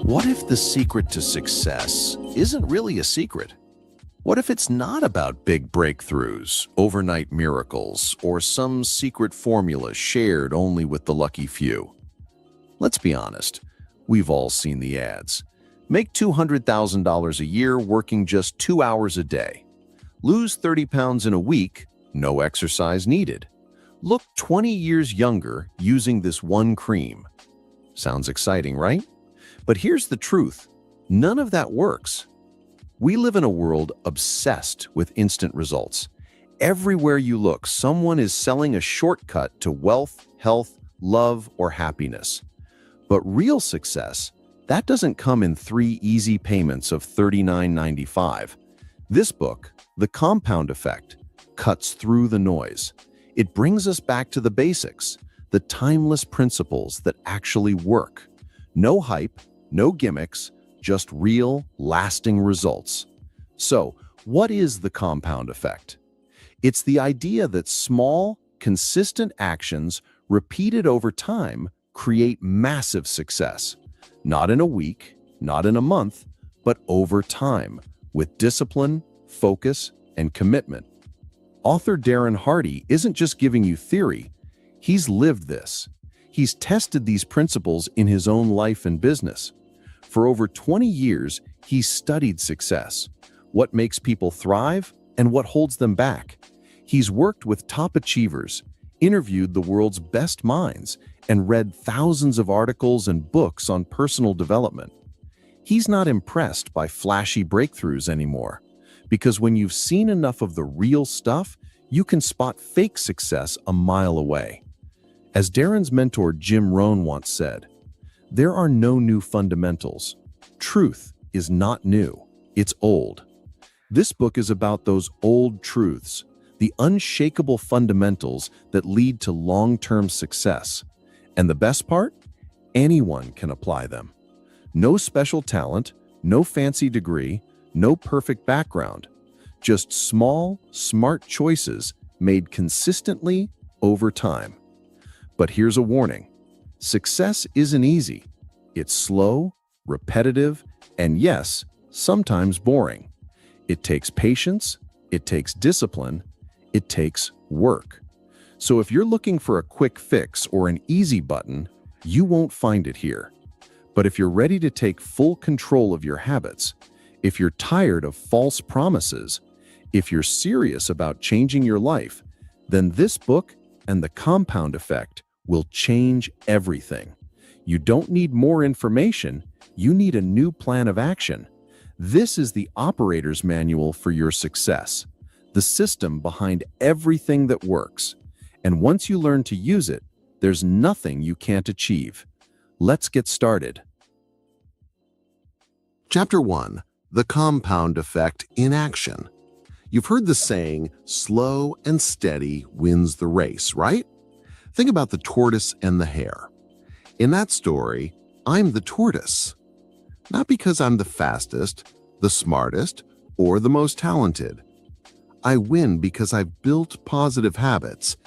What if the secret to success isn't really a secret? What if it's not about big breakthroughs, overnight miracles, or some secret formula shared only with the lucky few? Let's be honest, we've all seen the ads. Make $200,000 a year working just 2 hours a day. Lose 30 pounds in a week, no exercise needed. Look 20 years younger using this one cream. Sounds exciting, right? But here's the truth. None of that works. We live in a world obsessed with instant results. Everywhere you look, someone is selling a shortcut to wealth, health, love, or happiness. But real success, that doesn't come in 3 easy payments of $39.95. This book, The Compound Effect, cuts through the noise. It brings us back to the basics, the timeless principles that actually work. No hype, no gimmicks, just real, lasting results. So, what is the compound effect? It's the idea that small, consistent actions repeated over time create massive success. Not in a week, not in a month, but over time, with discipline, focus, and commitment. Author Darren Hardy isn't just giving you theory, he's lived this. He's tested these principles in his own life and business. For over 20 years, he's studied success, what makes people thrive and what holds them back. He's worked with top achievers, interviewed the world's best minds, and read thousands of articles and books on personal development. He's not impressed by flashy breakthroughs anymore, because when you've seen enough of the real stuff, you can spot fake success a mile away. As Darren's mentor Jim Rohn once said, "There are no new fundamentals. Truth is not new, it's old." This book is about those old truths, the unshakable fundamentals that lead to long-term success. And the best part? Anyone can apply them. No special talent, no fancy degree, no perfect background. Just small, smart choices made consistently over time. But here's a warning. Success isn't easy. It's slow, repetitive, and yes, sometimes boring. It takes patience, it takes discipline, it takes work. So if you're looking for a quick fix or an easy button, you won't find it here. But if you're ready to take full control of your habits, if you're tired of false promises, if you're serious about changing your life, then this book and The Compound Effect will change everything. You don't need more information, you need a new plan of action. This is the operator's manual for your success, the system behind everything that works. And once you learn to use it, there's nothing you can't achieve. Let's get started. Chapter 1. The Compound Effect in Action. You've heard the saying, slow and steady wins the race, right? Think about the tortoise and the hare. In that story, I'm the tortoise. Not because I'm the fastest, the smartest, or the most talented. I win because I've built positive habits,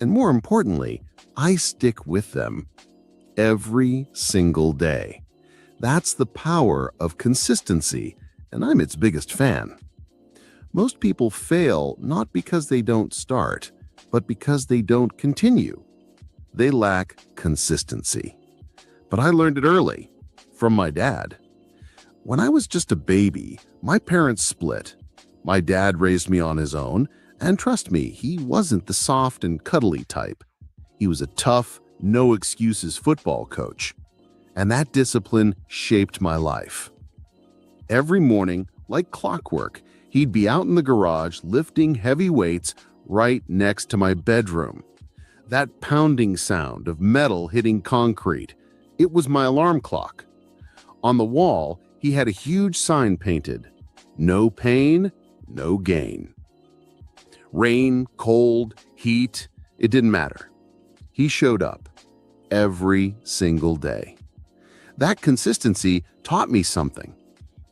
and more importantly, I stick with them every single day. That's the power of consistency, and I'm its biggest fan. Most people fail not because they don't start, but because they don't continue. They lack consistency. But I learned it early, from my dad. When I was just a baby, my parents split. My dad raised me on his own, and trust me, he wasn't the soft and cuddly type. He was a tough, no-excuses football coach. And that discipline shaped my life. Every morning, like clockwork, he'd be out in the garage lifting heavy weights right next to my bedroom. That pounding sound of metal hitting concrete, it was my alarm clock. On the wall, he had a huge sign painted, No pain, no gain. Rain, cold, heat, it didn't matter. He showed up every single day. That consistency taught me something.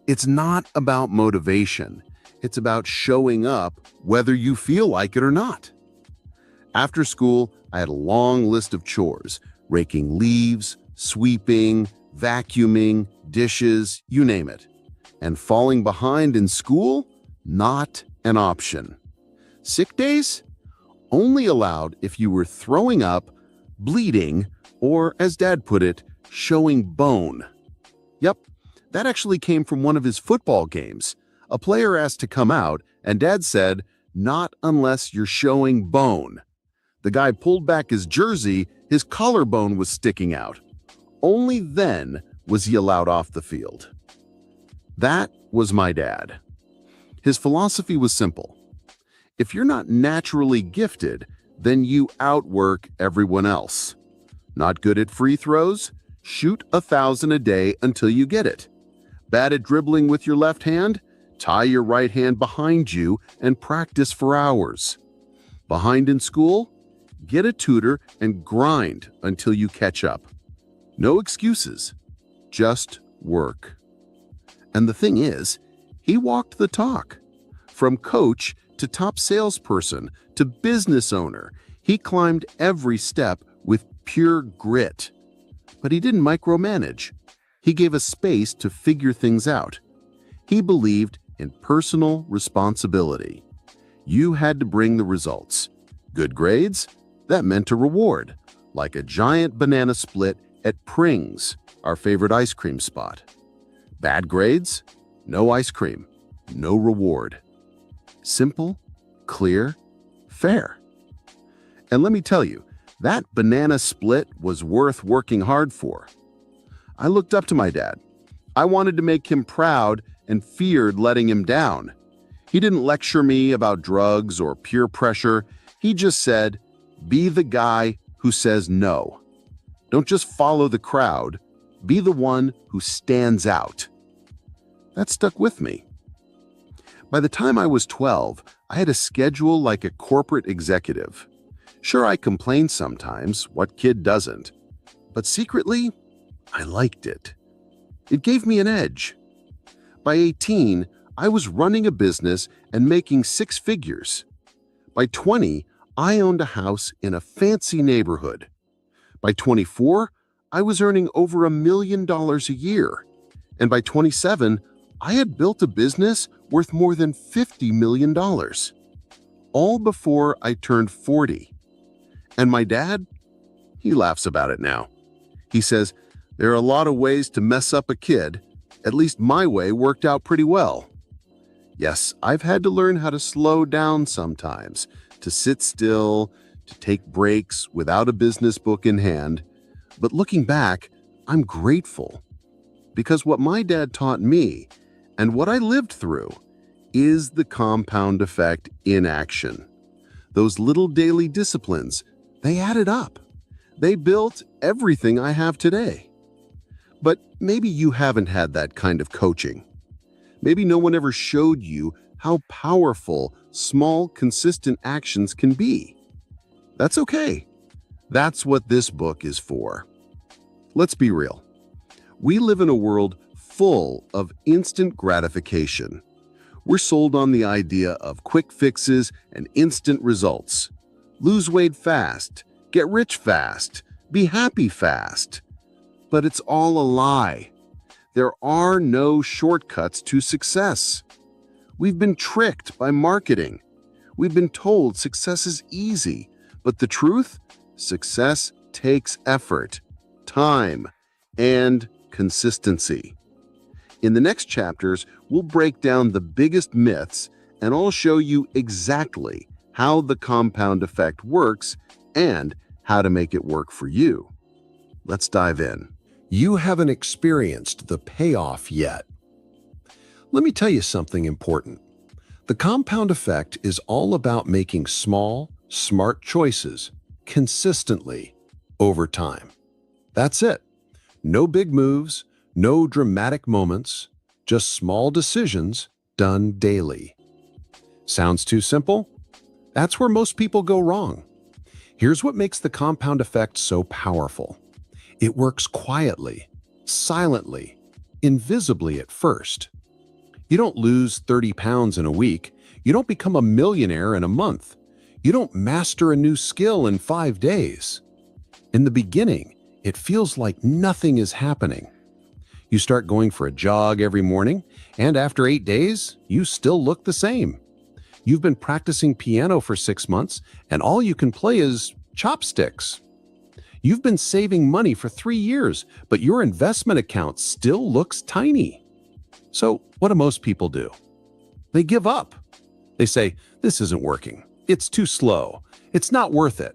It's not about motivation. It's about showing up whether you feel like it or not. After school, I had a long list of chores, raking leaves, sweeping, vacuuming, dishes, you name it. And falling behind in school? Not an option. Sick days? Only allowed if you were throwing up, bleeding, or, as Dad put it, showing bone. Yep, that actually came from one of his football games. A player asked to come out, and Dad said, "Not unless you're showing bone." The guy pulled back his jersey, his collarbone was sticking out. Only then was he allowed off the field. That was my dad. His philosophy was simple. If you're not naturally gifted, then you outwork everyone else. Not good at free throws? Shoot 1,000 a day until you get it. Bad at dribbling with your left hand? Tie your right hand behind you and practice for hours. Behind in school? Get a tutor and grind until you catch up. No excuses, just work. And the thing is, he walked the talk. From coach to top salesperson to business owner, he climbed every step with pure grit. But he didn't micromanage. He gave us space to figure things out. He believed in personal responsibility. You had to bring the results. Good grades? That meant a reward, like a giant banana split at Pring's, our favorite ice cream spot. Bad grades? No ice cream, no reward. Simple, clear, fair. And let me tell you, that banana split was worth working hard for. I looked up to my dad. I wanted to make him proud and feared letting him down. He didn't lecture me about drugs or peer pressure. He just said, "Be the guy who says no. Don't just follow the crowd. Be the one who stands out." That stuck with me. By the time I was 12, I had a schedule like a corporate executive. Sure, I complained sometimes, what kid doesn't? But secretly, I liked it. It gave me an edge. By 18, I was running a business and making 6 figures. By 20, I owned a house in a fancy neighborhood. By 24, I was earning over $1 million a year. And by 27, I had built a business worth more than $50 million. All before I turned 40. And my dad? He laughs about it now. He says, "There are a lot of ways to mess up a kid. At least my way worked out pretty well." Yes, I've had to learn how to slow down sometimes, to sit still, to take breaks without a business book in hand. But looking back, I'm grateful. Because what my dad taught me, and what I lived through, is the compound effect in action. Those little daily disciplines, they added up. They built everything I have today. But maybe you haven't had that kind of coaching. Maybe no one ever showed you how powerful small, consistent actions can be. That's okay. That's what this book is for. Let's be real. We live in a world full of instant gratification. We're sold on the idea of quick fixes and instant results. Lose weight fast, get rich fast, be happy fast. But it's all a lie. There are no shortcuts to success. We've been tricked by marketing. We've been told success is easy, but the truth? Success takes effort, time, and consistency. In the next chapters, we'll break down the biggest myths and I'll show you exactly how the compound effect works and how to make it work for you. Let's dive in. You haven't experienced the payoff yet. Let me tell you something important. The compound effect is all about making small, smart choices consistently over time. That's it. No big moves, no dramatic moments, just small decisions done daily. Sounds too simple? That's where most people go wrong. Here's what makes the compound effect so powerful. It works quietly, silently, invisibly at first. You don't lose 30 pounds in a week. You don't become a millionaire in a month. You don't master a new skill in 5 days. In the beginning, it feels like nothing is happening. You start going for a jog every morning, and after 8 days, you still look the same. You've been practicing piano for 6 months, and all you can play is chopsticks. You've been saving money for 3 years, but your investment account still looks tiny. So what do most people do? They give up. They say, this isn't working. It's too slow. It's not worth it.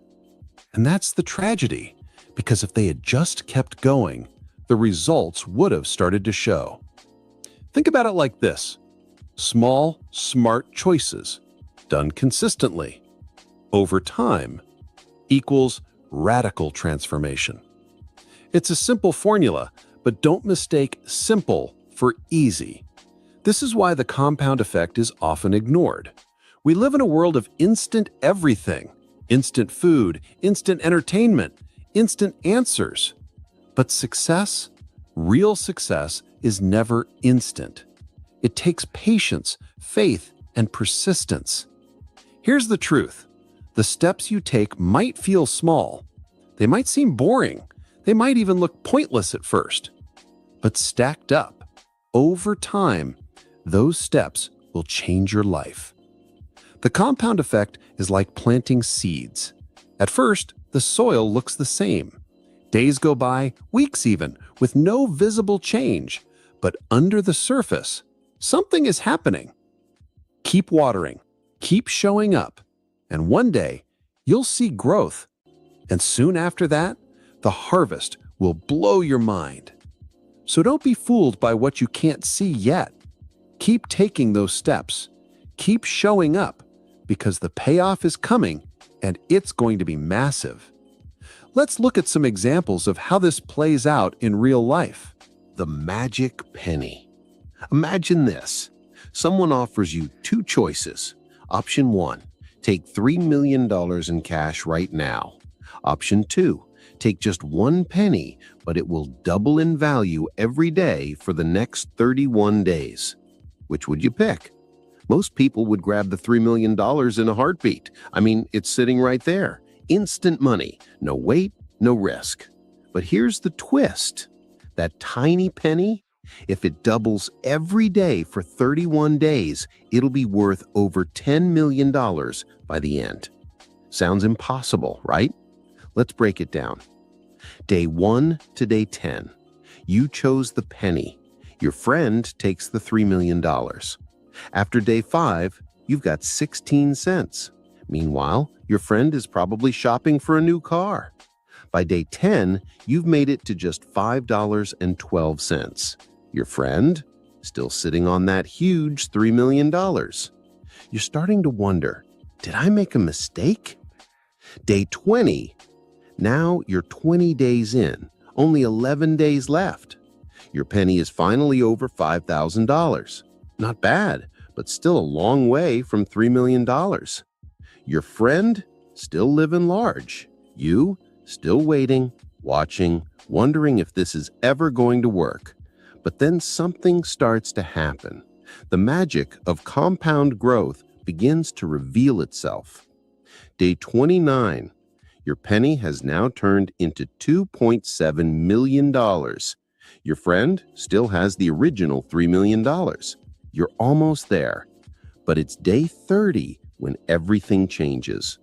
And that's the tragedy, because if they had just kept going, the results would have started to show. Think about it like this. Small, smart choices, done consistently, over time, equals radical transformation. It's a simple formula, but don't mistake simple for easy. This is why the compound effect is often ignored. We live in a world of instant everything, instant food, instant entertainment, instant answers. But success, real success, is never instant. It takes patience, faith, and persistence. Here's the truth. The steps you take might feel small. They might seem boring. They might even look pointless at first. But stacked up, over time, those steps will change your life. The compound effect is like planting seeds. At first, the soil looks the same. Days go by, weeks even, with no visible change. But under the surface, something is happening. Keep watering, keep showing up, and one day you'll see growth. And soon after that, the harvest will blow your mind. So don't be fooled by what you can't see yet. Keep taking those steps. Keep showing up, because the payoff is coming and it's going to be massive. Let's look at some examples of how this plays out in real life. The magic penny. Imagine this. Someone offers you 2 choices. Option 1, take $3 million in cash right now. Option 2, take just 1 penny, but it will double in value every day for the next 31 days. Which would you pick? Most people would grab the $3 million in a heartbeat. I mean, it's sitting right there. Instant money. No wait, no risk. But here's the twist. That tiny penny, if it doubles every day for 31 days, it'll be worth over $10 million by the end. Sounds impossible, right? Let's break it down. Day 1 to day 10. You chose the penny. Your friend takes the $3 million. After day 5, you've got 16 cents. Meanwhile, your friend is probably shopping for a new car. By day 10, you've made it to just $5.12. Your friend, still sitting on that huge $3 million. You're starting to wonder, did I make a mistake? Day 20. Now you're 20 days in, only 11 days left. Your penny is finally over $5,000. Not bad, but still a long way from $3 million. Your friend, still living large. You, still waiting, watching, wondering if this is ever going to work. But then something starts to happen. The magic of compound growth begins to reveal itself. Day 29. Your penny has now turned into $2.7 million. Your friend still has the original $3 million. You're almost there. But it's day 30 when everything changes.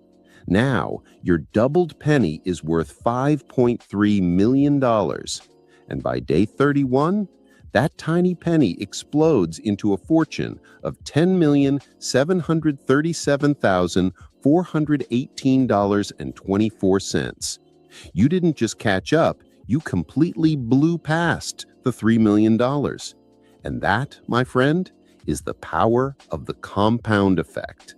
Now, your doubled penny is worth $5.3 million. And by day 31, that tiny penny explodes into a fortune of $10,737,418.24. You didn't just catch up, you completely blew past the $3 million. And that, my friend, is the power of the compound effect.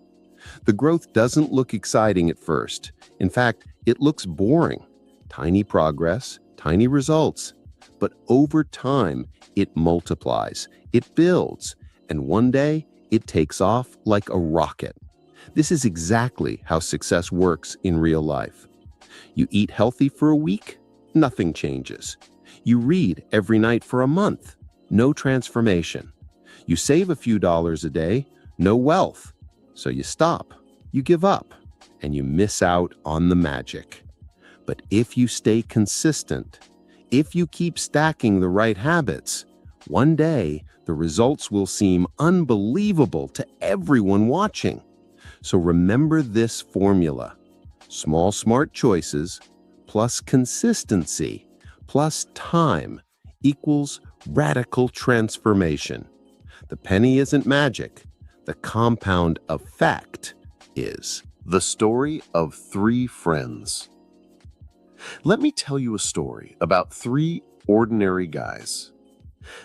The growth doesn't look exciting at first. In fact, it looks boring. Tiny progress, tiny results. But over time, it multiplies, it builds, and one day it takes off like a rocket. This is exactly how success works in real life. You eat healthy for a week, nothing changes. You read every night for a month, no transformation. You save a few dollars a day, no wealth. So you stop, you give up, and you miss out on the magic. But if you stay consistent, if you keep stacking the right habits, one day the results will seem unbelievable to everyone watching. So remember this formula: small, smart choices plus consistency plus time equals radical transformation. The penny isn't magic. The compound effect is. The story of three friends. Let me tell you a story about three ordinary guys.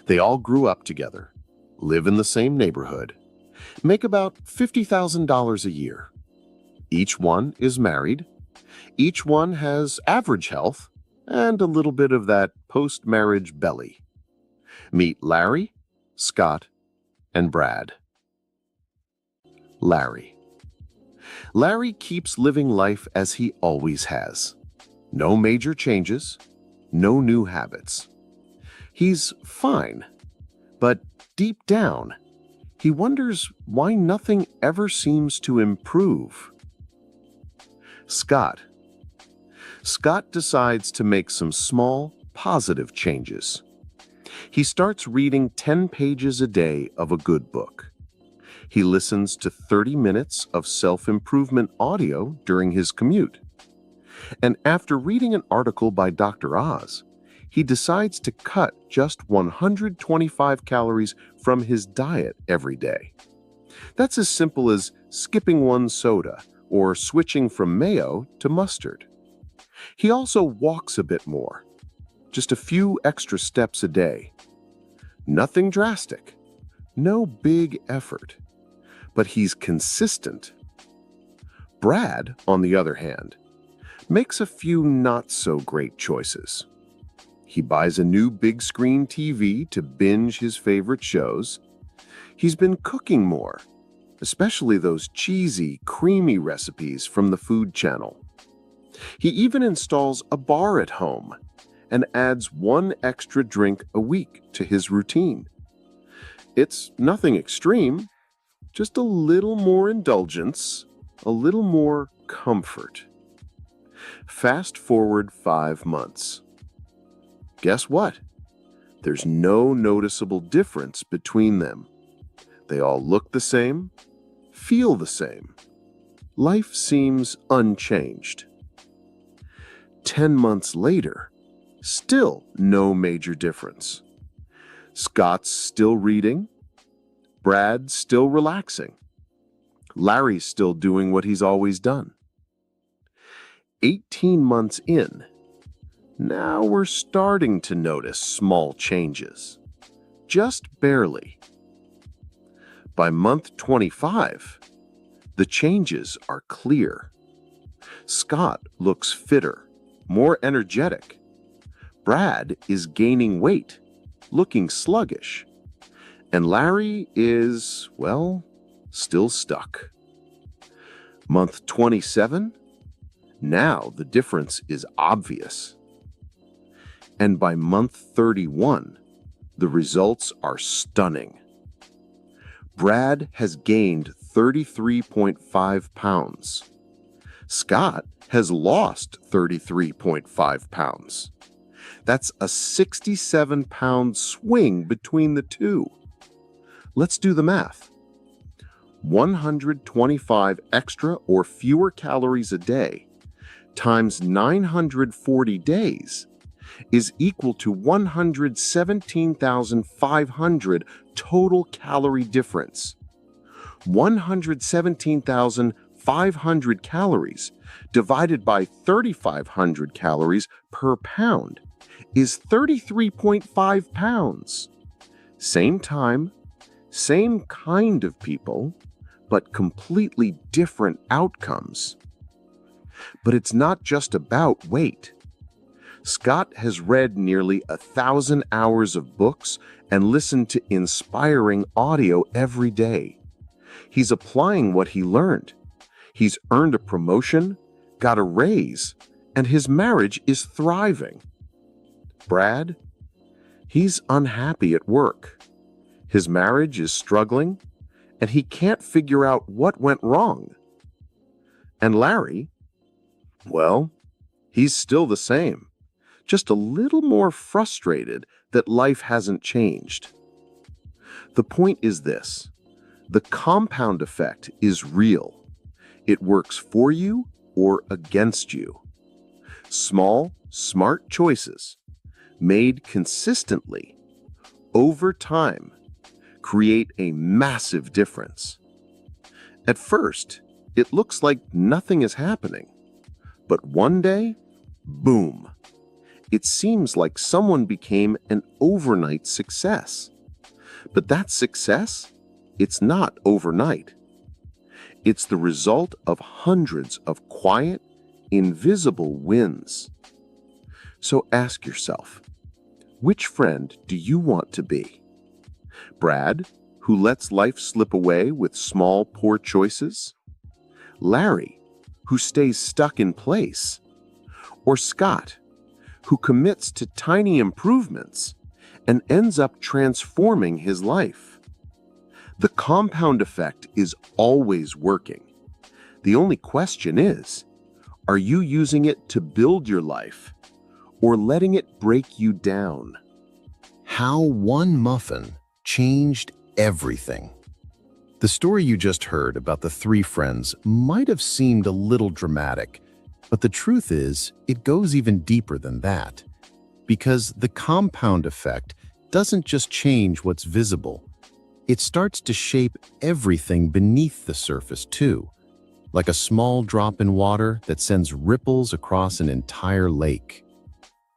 They all grew up together, live in the same neighborhood, make about $50,000 a year. Each one is married. Each one has average health and a little bit of that post-marriage belly. Meet Larry, Scott, and Brad. Larry. Larry keeps living life as he always has. No major changes, no new habits. He's fine, but deep down, he wonders why nothing ever seems to improve. Scott. Scott decides to make some small, positive changes. He starts reading 10 pages a day of a good book. He listens to 30 minutes of self-improvement audio during his commute. And after reading an article by Dr. Oz, he decides to cut just 125 calories from his diet every day. That's as simple as skipping one soda or switching from mayo to mustard. He also walks a bit more, just a few extra steps a day. Nothing drastic, no big effort, but he's consistent. Brad, on the other hand, makes a few not-so-great choices. He buys a new big-screen TV to binge his favorite shows. He's been cooking more, especially those cheesy, creamy recipes from the Food Channel. He even installs a bar at home and adds one extra drink a week to his routine. It's nothing extreme, just a little more indulgence, a little more comfort. Fast forward 5 months. Guess what? There's no noticeable difference between them. They all look the same, feel the same. Life seems unchanged. 10 months later, still no major difference. Scott's still reading, Brad's still relaxing, Larry's still doing what he's always done. 18 months in, now we're starting to notice small changes, just barely. By month 25, the changes are clear. Scott looks fitter, more energetic. Brad is gaining weight, looking sluggish. And Larry is, well, still stuck. Month 27, now the difference is obvious. And by month 31, the results are stunning. Brad has gained 33.5 pounds. Scott has lost 33.5 pounds. That's a 67-pound swing between the two. Let's do the math. 125 extra or fewer calories a day times 940 days is equal to 117,500 total calorie difference. 117,500 calories divided by 3,500 calories per pound is 33.5 pounds. Same time, same kind of people, but completely different outcomes. But it's not just about weight. Scott has read nearly 1,000 hours of books and listened to inspiring audio every day. He's applying what he learned. He's earned a promotion, got a raise, and his marriage is thriving. Brad? He's unhappy at work. His marriage is struggling, and he can't figure out what went wrong. And Larry? Well, he's still the same, just a little more frustrated that life hasn't changed. The point is this: the compound effect is real. It works for you or against you. Small, smart choices, made consistently, over time, create a massive difference. At first, it looks like nothing is happening. But one day, boom! It seems like someone became an overnight success. But that success, it's not overnight. It's the result of hundreds of quiet, invisible wins. So ask yourself, which friend do you want to be? Brad, who lets life slip away with small, poor choices? Larry, who stays stuck in place? Or Scott, who commits to tiny improvements and ends up transforming his life? The compound effect is always working. The only question is, are you using it to build your life or letting it break you down? How one muffin changed everything. The story you just heard about the three friends might have seemed a little dramatic, but the truth is, it goes even deeper than that. Because the compound effect doesn't just change what's visible, it starts to shape everything beneath the surface too, like a small drop in water that sends ripples across an entire lake.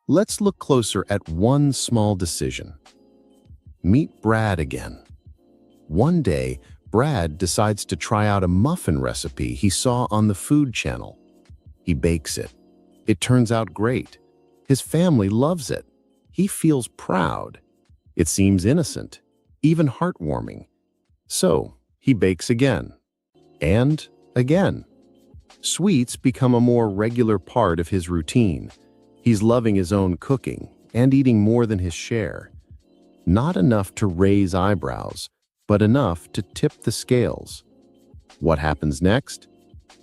Let's look closer at one small decision. Meet Brad again. One day, Brad decides to try out a muffin recipe he saw on the Food Channel. He bakes it. It turns out great. His family loves it. He feels proud. It seems innocent, even heartwarming. So, he bakes again. And again. Sweets become a more regular part of his routine. He's loving his own cooking and eating more than his share. Not enough to raise eyebrows, but enough to tip the scales. What happens next?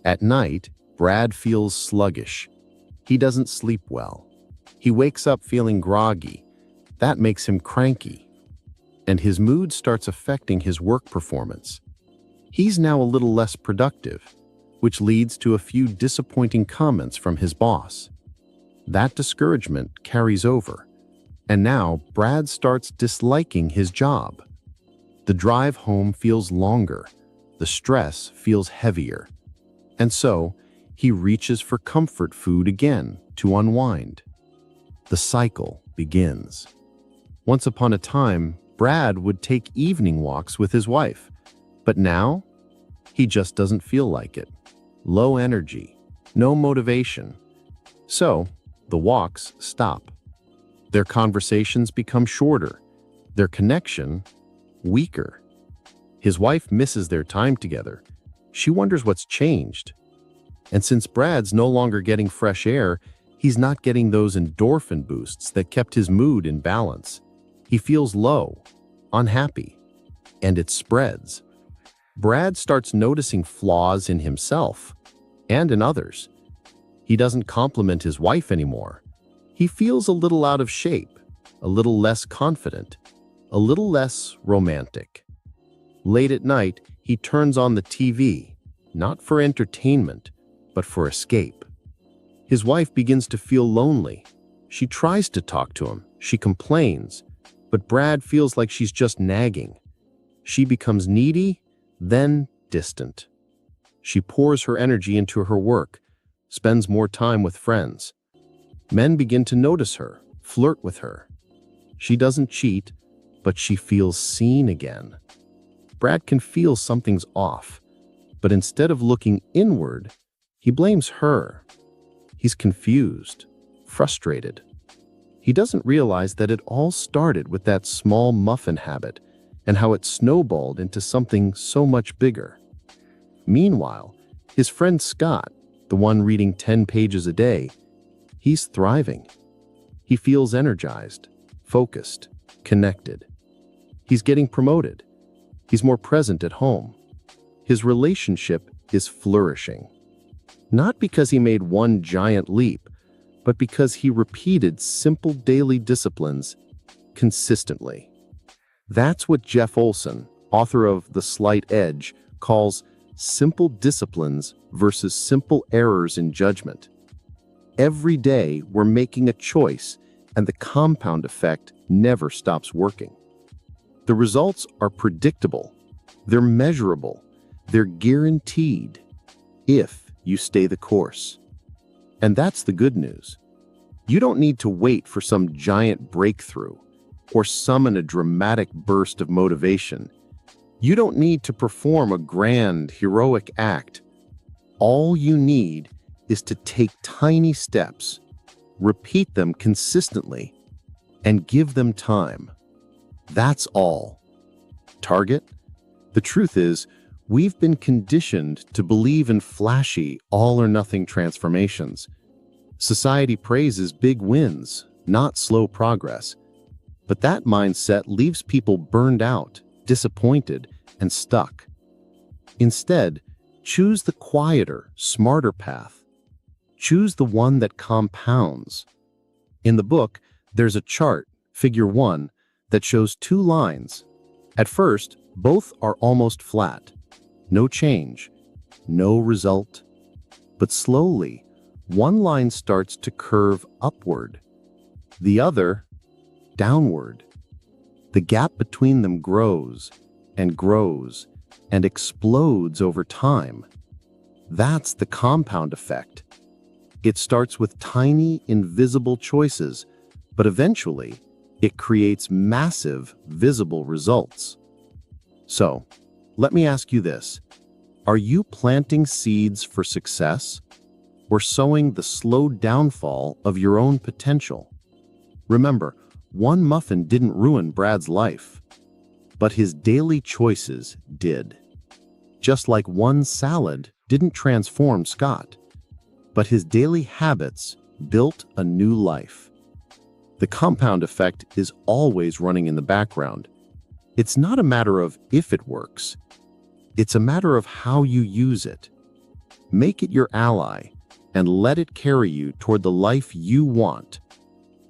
At night, Brad feels sluggish. He doesn't sleep well. He wakes up feeling groggy. That makes him cranky. And his mood starts affecting his work performance. He's now a little less productive, which leads to a few disappointing comments from his boss. That discouragement carries over, and now Brad starts disliking his job. The drive home feels longer, the stress feels heavier, and so he reaches for comfort food again to unwind. The cycle begins. Once upon a time, Brad would take evening walks with his wife, but now he just doesn't feel like it. Low energy, no motivation. So, the walks stop. Their conversations become shorter, their connection weaker. His wife misses their time together. She wonders what's changed. And since Brad's no longer getting fresh air, he's not getting those endorphin boosts that kept his mood in balance. He feels low, unhappy, and it spreads. Brad starts noticing flaws in himself and in others. He doesn't compliment his wife anymore. He feels a little out of shape, a little less confident, a little less romantic. Late at night, he turns on the TV, not for entertainment, but for escape. His wife begins to feel lonely. She tries to talk to him, she complains, but Brad feels like she's just nagging. She becomes needy, then distant. She pours her energy into her work, spends more time with friends. Men begin to notice her, flirt with her. She doesn't cheat, but she feels seen again. Brad can feel something's off, but instead of looking inward, he blames her. He's confused, frustrated, He doesn't realize that it all started with that small muffin habit and how it snowballed into something so much bigger. Meanwhile, his friend Scott, the one reading 10 pages a day, he's thriving. He feels energized, focused, connected. He's getting promoted. He's more present at home. His relationship is flourishing. Not because he made one giant leap, but because he repeated simple daily disciplines consistently. That's what Jeff Olson, author of The Slight Edge, calls simple disciplines versus simple errors in judgment. Every day we're making a choice, and the compound effect never stops working. The results are predictable, they're measurable, they're guaranteed if you stay the course. And that's the good news. You don't need to wait for some giant breakthrough or summon a dramatic burst of motivation. You don't need to perform a grand, heroic act. All you need is to take tiny steps, repeat them consistently, and give them time. That's all. Target? The truth is, we've been conditioned to believe in flashy, all-or-nothing transformations. Society praises big wins, not slow progress. But that mindset leaves people burned out, disappointed, and stuck. Instead, choose the quieter, smarter path. Choose the one that compounds. In the book, there's a chart, Figure 1, that shows two lines. At first, both are almost flat. No change, no result. But slowly, one line starts to curve upward, the other downward. The gap between them grows and grows and explodes over time. That's the compound effect. It starts with tiny, invisible choices, but eventually, it creates massive, visible results. So, let me ask you this. Are you planting seeds for success or sowing the slow downfall of your own potential? Remember, one muffin didn't ruin Brad's life, but his daily choices did. Just like one salad didn't transform Scott, but his daily habits built a new life. The compound effect is always running in the background. It's not a matter of if it works. It's a matter of how you use it. Make it your ally and let it carry you toward the life you want,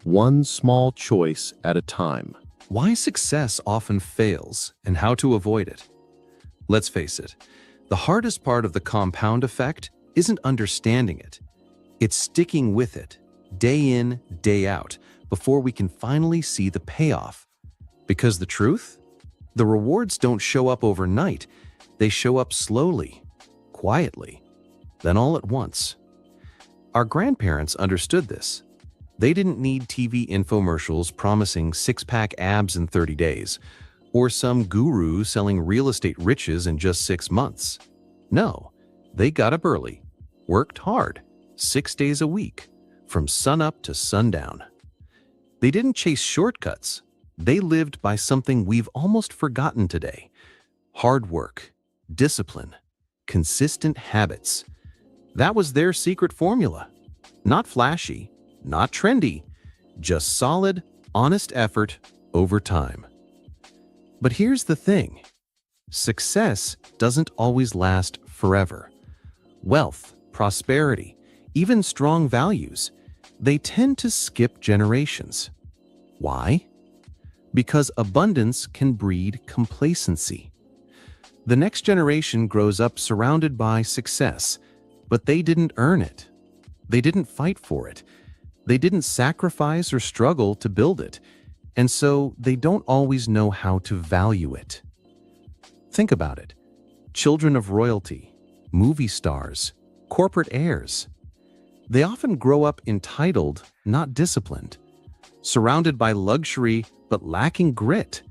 one small choice at a time. Why success often fails and how to avoid it. Let's face it, the hardest part of the compound effect isn't understanding it. It's sticking with it, day in, day out, before we can finally see the payoff. Because the truth? The rewards don't show up overnight. They show up slowly, quietly, then all at once. Our grandparents understood this. They didn't need TV infomercials promising six-pack abs in 30 days, or some guru selling real estate riches in just 6 months. No, they got up early, worked hard, 6 days a week, from sunup to sundown. They didn't chase shortcuts. They lived by something we've almost forgotten today: hard work, discipline, consistent habits. That was their secret formula. Not flashy, not trendy, just solid, honest effort over time. But here's the thing. Success doesn't always last forever. Wealth, prosperity, even strong values, they tend to skip generations. Why? Because abundance can breed complacency. The next generation grows up surrounded by success, but they didn't earn it. They didn't fight for it. They didn't sacrifice or struggle to build it, and so they don't always know how to value it. Think about it. Children of royalty, movie stars, corporate heirs. They often grow up entitled, not disciplined, surrounded by luxury but lacking grit.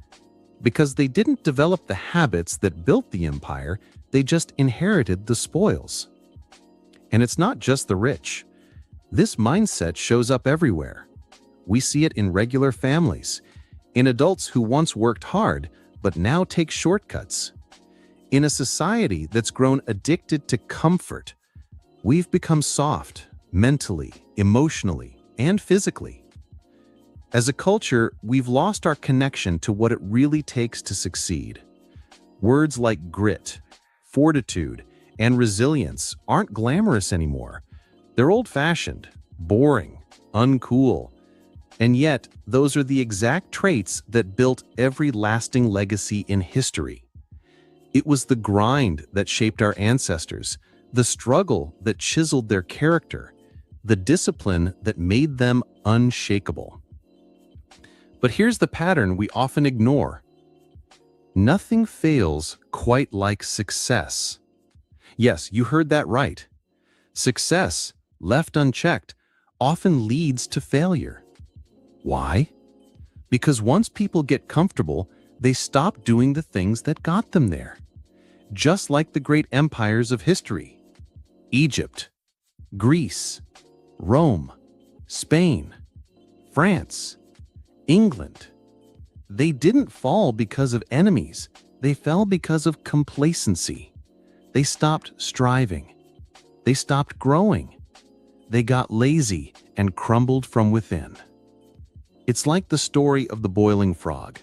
Because they didn't develop the habits that built the empire, they just inherited the spoils. And it's not just the rich. This mindset shows up everywhere. We see it in regular families, in adults who once worked hard but now take shortcuts. In a society that's grown addicted to comfort, we've become soft, mentally, emotionally, and physically. As a culture, we've lost our connection to what it really takes to succeed. Words like grit, fortitude, and resilience aren't glamorous anymore. They're old-fashioned, boring, uncool. And yet, those are the exact traits that built every lasting legacy in history. It was the grind that shaped our ancestors, the struggle that chiseled their character, the discipline that made them unshakable. But here's the pattern we often ignore. Nothing fails quite like success. Yes, you heard that right. Success, left unchecked, often leads to failure. Why? Because once people get comfortable, they stop doing the things that got them there. Just like the great empires of history. Egypt, Greece, Rome, Spain, France, England. They didn't fall because of enemies. They fell because of complacency. They stopped striving. They stopped growing. They got lazy and crumbled from within. It's like the story of the boiling frog.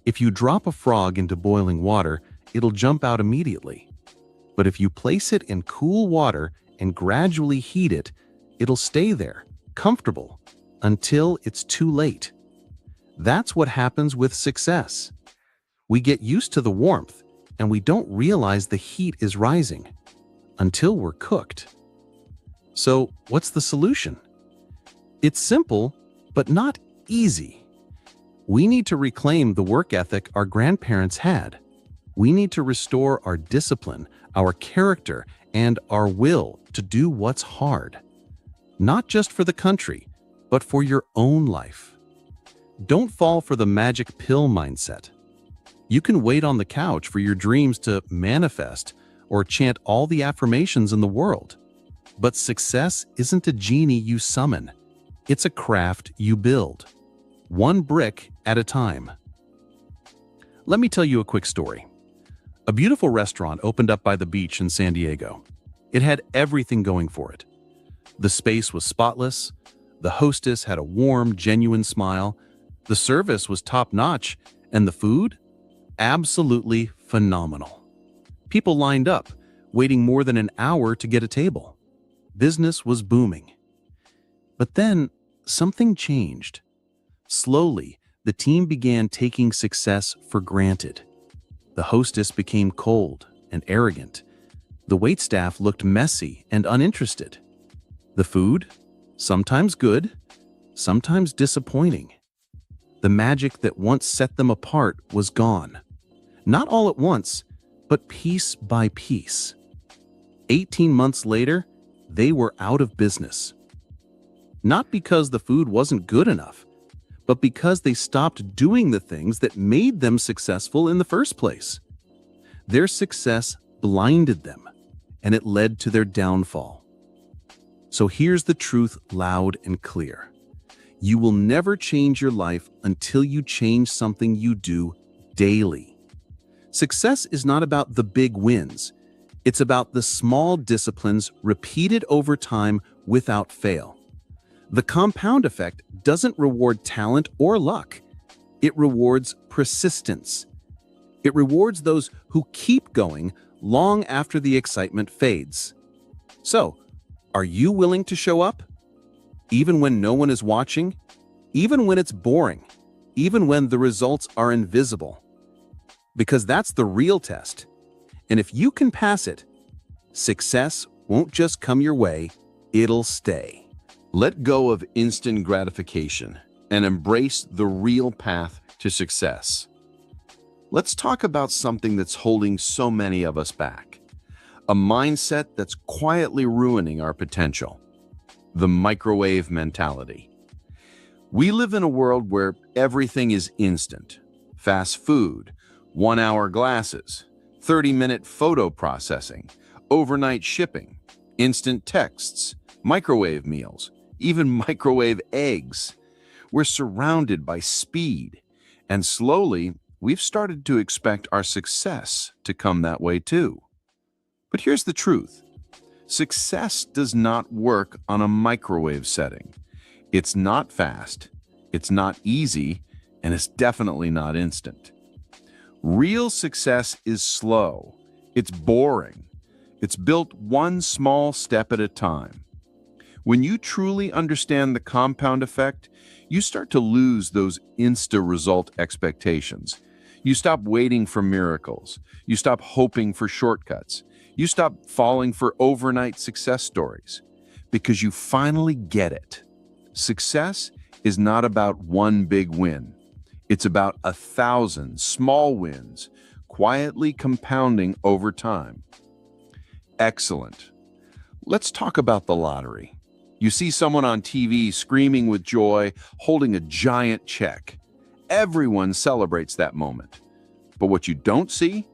If you drop a frog into boiling water, it'll jump out immediately. But if you place it in cool water and gradually heat it, it'll stay there, comfortable, until it's too late. That's what happens with success. We get used to the warmth, and we don't realize the heat is rising until we're cooked. So, what's the solution? It's simple, but not easy. We need to reclaim the work ethic our grandparents had. We need to restore our discipline, our character, and our will to do what's hard. Not just for the country, but for your own life. Don't fall for the magic pill mindset. You can wait on the couch for your dreams to manifest or chant all the affirmations in the world. But success isn't a genie you summon. It's a craft you build, one brick at a time. Let me tell you a quick story. A beautiful restaurant opened up by the beach in San Diego. It had everything going for it. The space was spotless. The hostess had a warm, genuine smile. The service was top-notch, and the food? Absolutely phenomenal. People lined up, waiting more than an hour to get a table. Business was booming. But then, something changed. Slowly, the team began taking success for granted. The hostess became cold and arrogant. The waitstaff looked messy and uninterested. The food? Sometimes good, sometimes disappointing. The magic that once set them apart was gone. Not all at once, but piece by piece. 18 months later, they were out of business. Not because the food wasn't good enough, but because they stopped doing the things that made them successful in the first place. Their success blinded them, and it led to their downfall. So here's the truth loud and clear. You will never change your life until you change something you do daily. Success is not about the big wins. It's about the small disciplines repeated over time without fail. The compound effect doesn't reward talent or luck. It rewards persistence. It rewards those who keep going long after the excitement fades. So, are you willing to show up? Even when no one is watching? Even when it's boring? Even when the results are invisible? Because that's the real test. And if you can pass it, success won't just come your way, it'll stay. Let go of instant gratification and embrace the real path to success. Let's talk about something that's holding so many of us back. A mindset that's quietly ruining our potential. The microwave mentality. We live in a world where everything is instant. Fast food, 1-hour glasses, 30-minute photo processing, overnight shipping, instant texts, microwave meals, even microwave eggs. We're surrounded by speed, and slowly we've started to expect our success to come that way too. But here's the truth. Success does not work on a microwave setting. It's not fast, it's not easy, and it's definitely not instant. Real success is slow, it's boring, it's built one small step at a time. When you truly understand the compound effect, you start to lose those insta-result expectations. You stop waiting for miracles. You stop hoping for shortcuts. You stop falling for overnight success stories because you finally get it. Success is not about one big win. It's about 1,000 small wins, quietly compounding over time. Excellent. Let's talk about the lottery. You see someone on TV screaming with joy, holding a giant check. Everyone celebrates that moment. But what you don't see?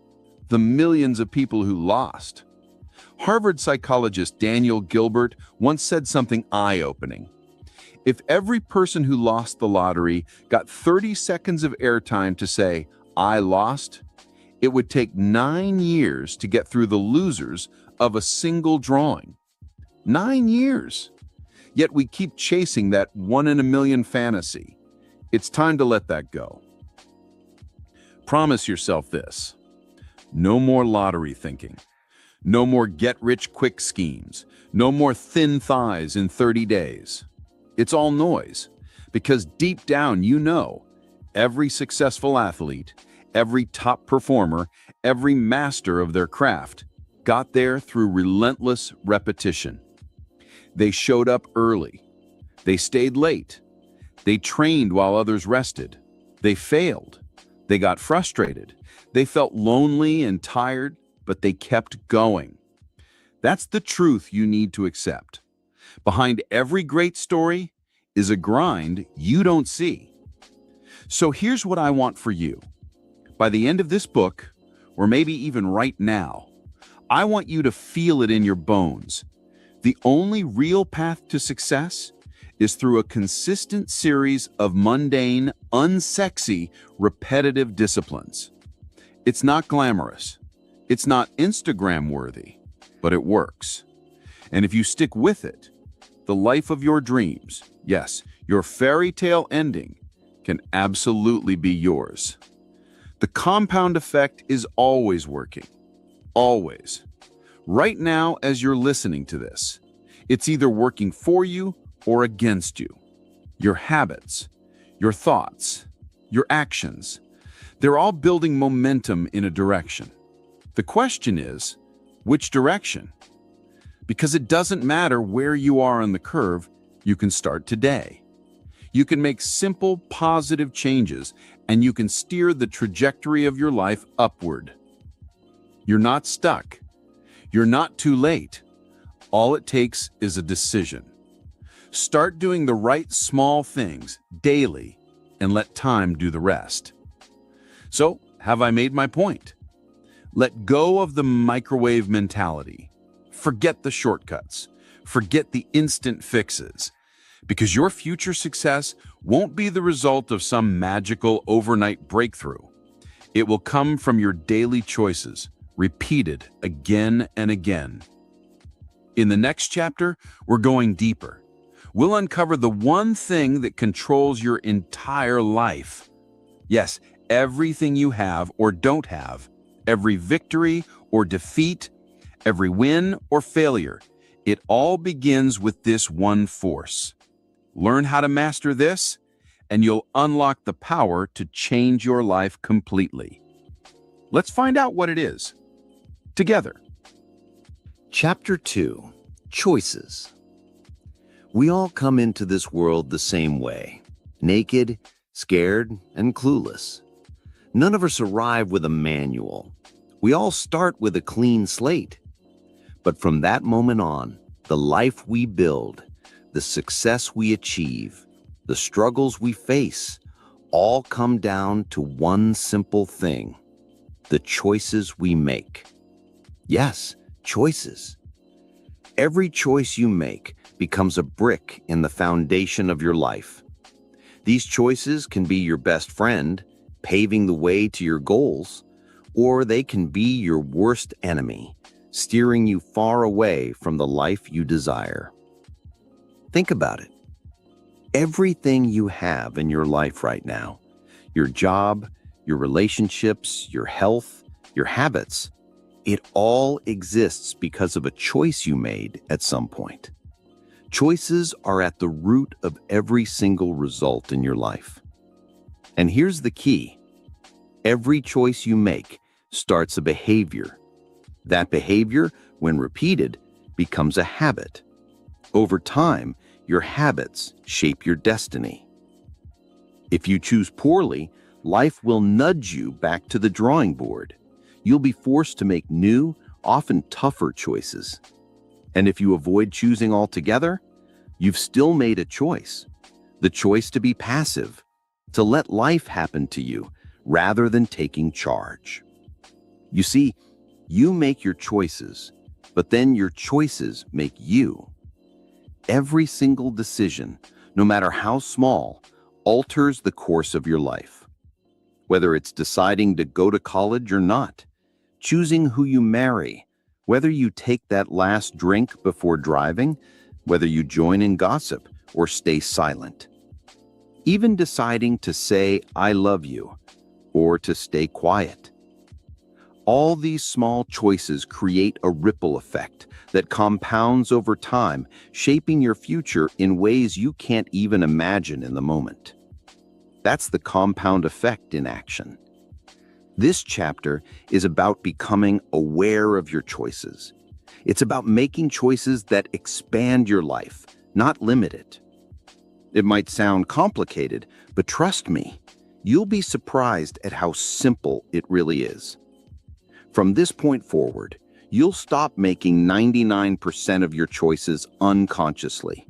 The millions of people who lost. Harvard psychologist Daniel Gilbert once said something eye-opening. If every person who lost the lottery got 30 seconds of airtime to say, "I lost," it would take 9 years to get through the losers of a single drawing. 9 years. Yet we keep chasing that 1 in a million fantasy. It's time to let that go. Promise yourself this. No more lottery thinking. No more get-rich-quick schemes. No more thin thighs in 30 days. It's all noise, because deep down you know every successful athlete, every top performer, every master of their craft got there through relentless repetition. They showed up early. They stayed late. They trained while others rested. They failed. They got frustrated. They felt lonely and tired, but they kept going. That's the truth you need to accept. Behind every great story is a grind you don't see. So here's what I want for you. By the end of this book, or maybe even right now, I want you to feel it in your bones. The only real path to success is through a consistent series of mundane, unsexy, repetitive disciplines. It's not glamorous. It's not Instagram-worthy, but it works. And if you stick with it, the life of your dreams, yes, your fairy tale ending, can absolutely be yours. The compound effect is always working. Always. Right now, as you're listening to this, it's either working for you or against you. Your habits, your thoughts, your actions, they're all building momentum in a direction. The question is, which direction? Because it doesn't matter where you are on the curve, you can start today. You can make simple, positive changes, and you can steer the trajectory of your life upward. You're not stuck. You're not too late. All it takes is a decision. Start doing the right small things daily and let time do the rest. So, have I made my point? Let go of the microwave mentality. Forget the shortcuts. Forget the instant fixes. Because your future success won't be the result of some magical overnight breakthrough. It will come from your daily choices, repeated again and again. In the next chapter, we're going deeper. We'll uncover the one thing that controls your entire life. Yes, everything you have or don't have, every victory or defeat, every win or failure, it all begins with this one force. Learn how to master this, and you'll unlock the power to change your life completely. Let's find out what it is. Together. Chapter 2. Choices. We all come into this world the same way, naked, scared, and clueless. None of us arrive with a manual. We all start with a clean slate. But from that moment on, the life we build, the success we achieve, the struggles we face, all come down to one simple thing: the choices we make. Yes, choices. Every choice you make becomes a brick in the foundation of your life. These choices can be your best friend, paving the way to your goals, or they can be your worst enemy, steering you far away from the life you desire. Think about it. Everything you have in your life right now, your job, your relationships, your health, your habits, it all exists because of a choice you made at some point. Choices are at the root of every single result in your life. And here's the key. Every choice you make starts a behavior. That behavior, when repeated, becomes a habit. Over time, your habits shape your destiny. If you choose poorly, life will nudge you back to the drawing board. You'll be forced to make new, often tougher choices. And if you avoid choosing altogether, you've still made a choice. The choice to be passive, to let life happen to you rather than taking charge. You see, you make your choices, but then your choices make you. Every single decision, no matter how small, alters the course of your life. Whether it's deciding to go to college or not, choosing who you marry, whether you take that last drink before driving, whether you join in gossip or stay silent. Even deciding to say, "I love you," or to stay quiet. All these small choices create a ripple effect that compounds over time, shaping your future in ways you can't even imagine in the moment. That's the compound effect in action. This chapter is about becoming aware of your choices. It's about making choices that expand your life, not limit it. It might sound complicated, but trust me, you'll be surprised at how simple it really is. From this point forward, you'll stop making 99% of your choices unconsciously.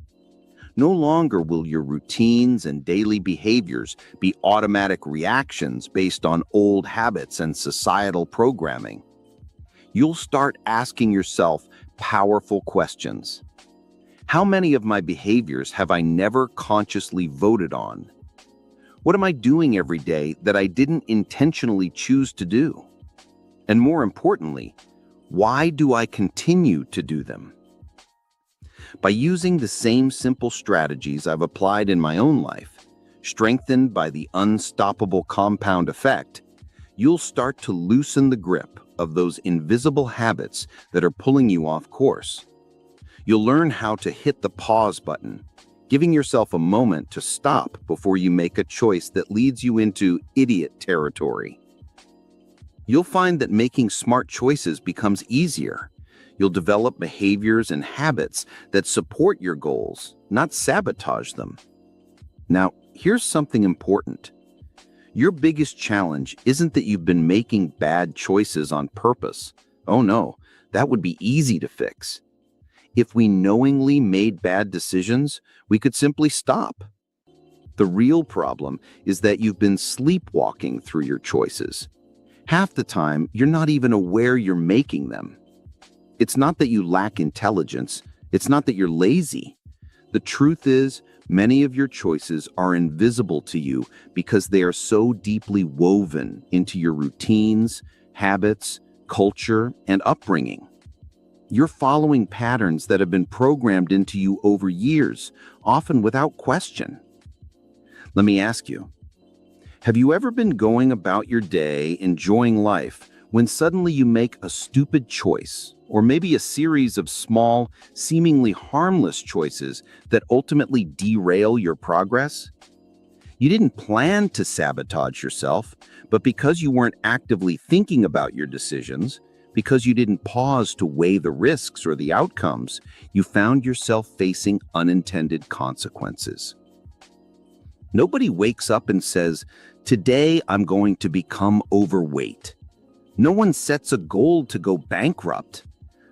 No longer will your routines and daily behaviors be automatic reactions based on old habits and societal programming. You'll start asking yourself powerful questions. How many of my behaviors have I never consciously voted on? What am I doing every day that I didn't intentionally choose to do? And more importantly, why do I continue to do them? By using the same simple strategies I've applied in my own life, strengthened by the unstoppable compound effect, you'll start to loosen the grip of those invisible habits that are pulling you off course. You'll learn how to hit the pause button, giving yourself a moment to stop before you make a choice that leads you into idiot territory. You'll find that making smart choices becomes easier. You'll develop behaviors and habits that support your goals, not sabotage them. Now, here's something important. Your biggest challenge isn't that you've been making bad choices on purpose. Oh no, that would be easy to fix. If we knowingly made bad decisions, we could simply stop. The real problem is that you've been sleepwalking through your choices. Half the time, you're not even aware you're making them. It's not that you lack intelligence. It's not that you're lazy. The truth is, many of your choices are invisible to you because they are so deeply woven into your routines, habits, culture, and upbringing. You're following patterns that have been programmed into you over years, often without question. Let me ask you, have you ever been going about your day, enjoying life, when suddenly you make a stupid choice, or maybe a series of small, seemingly harmless choices that ultimately derail your progress? You didn't plan to sabotage yourself, but because you weren't actively thinking about your decisions, because you didn't pause to weigh the risks or the outcomes, you found yourself facing unintended consequences. Nobody wakes up and says, "Today I'm going to become overweight." No one sets a goal to go bankrupt.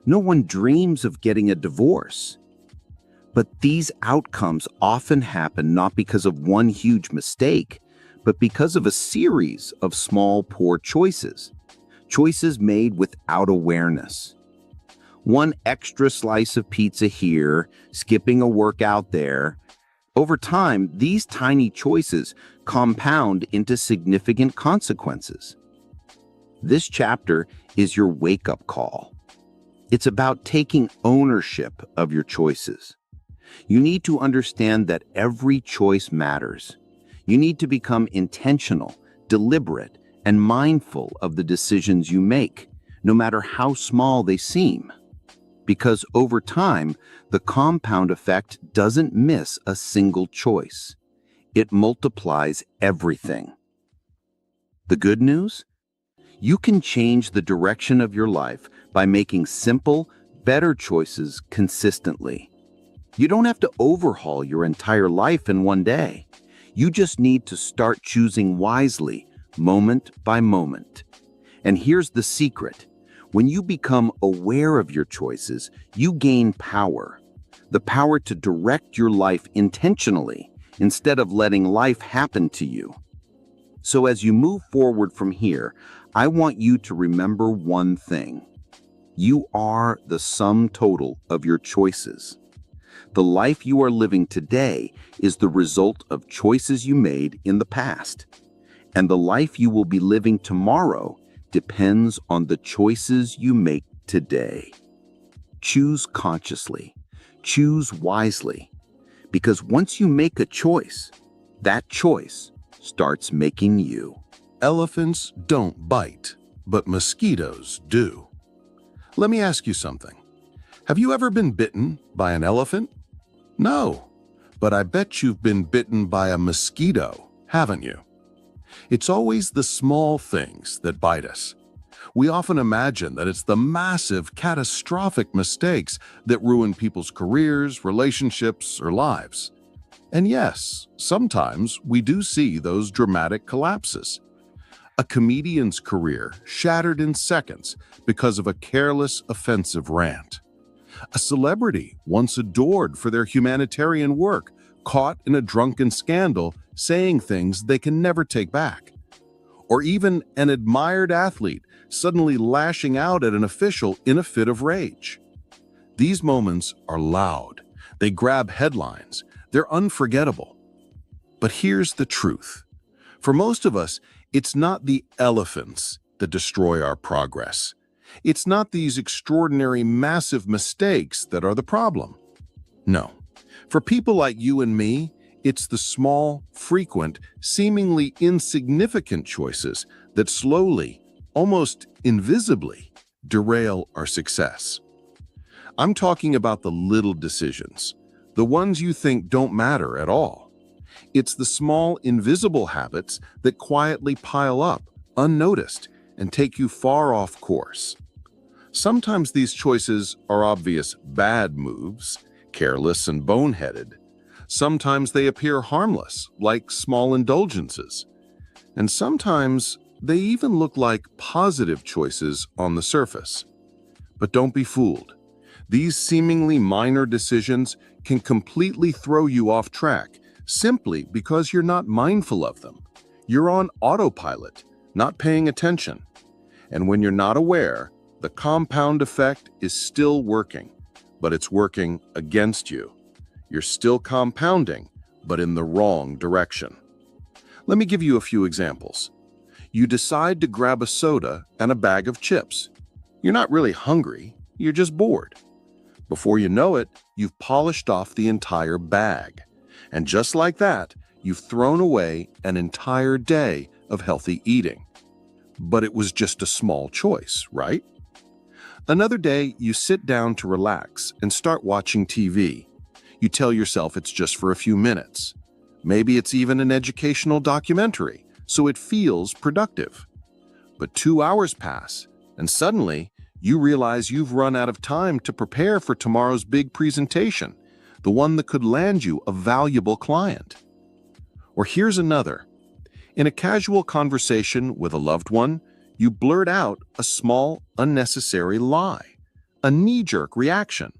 No one dreams of getting a divorce. But these outcomes often happen not because of one huge mistake, but because of a series of small, poor choices. Choices made without awareness. One extra slice of pizza here, skipping a workout there, Over time, these tiny choices compound into significant consequences. This chapter is your wake-up call. It's about taking ownership of your choices. You need to understand that every choice matters. You need to become intentional, deliberate, and mindful of the decisions you make, no matter how small they seem. Because over time, the compound effect doesn't miss a single choice. It multiplies everything. The good news? You can change the direction of your life by making simple, better choices consistently. You don't have to overhaul your entire life in one day. You just need to start choosing wisely, moment by moment. And here's the secret. When you become aware of your choices, you gain power. The power to direct your life intentionally instead of letting life happen to you. So as you move forward from here, I want you to remember one thing. You are the sum total of your choices. The life you are living today is the result of choices you made in the past. And the life you will be living tomorrow depends on the choices you make today. Choose consciously. Choose wisely. Because once you make a choice, that choice starts making you. Elephants don't bite, but mosquitoes do. Let me ask you something. Have you ever been bitten by an elephant? No, but I bet you've been bitten by a mosquito, haven't you? It's always the small things that bite us. We often imagine that it's the massive, catastrophic mistakes that ruin people's careers, relationships, or lives. And yes, sometimes we do see those dramatic collapses. A comedian's career shattered in seconds because of a careless, offensive rant. A celebrity once adored for their humanitarian work, caught in a drunken scandal saying things they can never take back. Or even an admired athlete suddenly lashing out at an official in a fit of rage. These moments are loud. They grab headlines. They're unforgettable. But here's the truth. For most of us, it's not the elephants that destroy our progress. It's not these extraordinary, massive mistakes that are the problem. No. For people like you and me, it's the small, frequent, seemingly insignificant choices that slowly, almost invisibly, derail our success. I'm talking about the little decisions, the ones you think don't matter at all. It's the small, invisible habits that quietly pile up, unnoticed, and take you far off course. Sometimes these choices are obvious bad moves, careless and boneheaded. Sometimes they appear harmless, like small indulgences. And sometimes they even look like positive choices on the surface. But don't be fooled. These seemingly minor decisions can completely throw you off track simply because you're not mindful of them. You're on autopilot, not paying attention. And when you're not aware, the compound effect is still working, but it's working against you. You're still compounding, but in the wrong direction. Let me give you a few examples. You decide to grab a soda and a bag of chips. You're not really hungry, you're just bored. Before you know it, you've polished off the entire bag. And just like that, you've thrown away an entire day of healthy eating. But it was just a small choice, right? Another day, you sit down to relax and start watching TV. You tell yourself it's just for a few minutes. Maybe it's even an educational documentary, so it feels productive. But 2 hours pass, and suddenly, you realize you've run out of time to prepare for tomorrow's big presentation, the one that could land you a valuable client. Or here's another. In a casual conversation with a loved one, you blurt out a small, unnecessary lie, a knee-jerk reaction.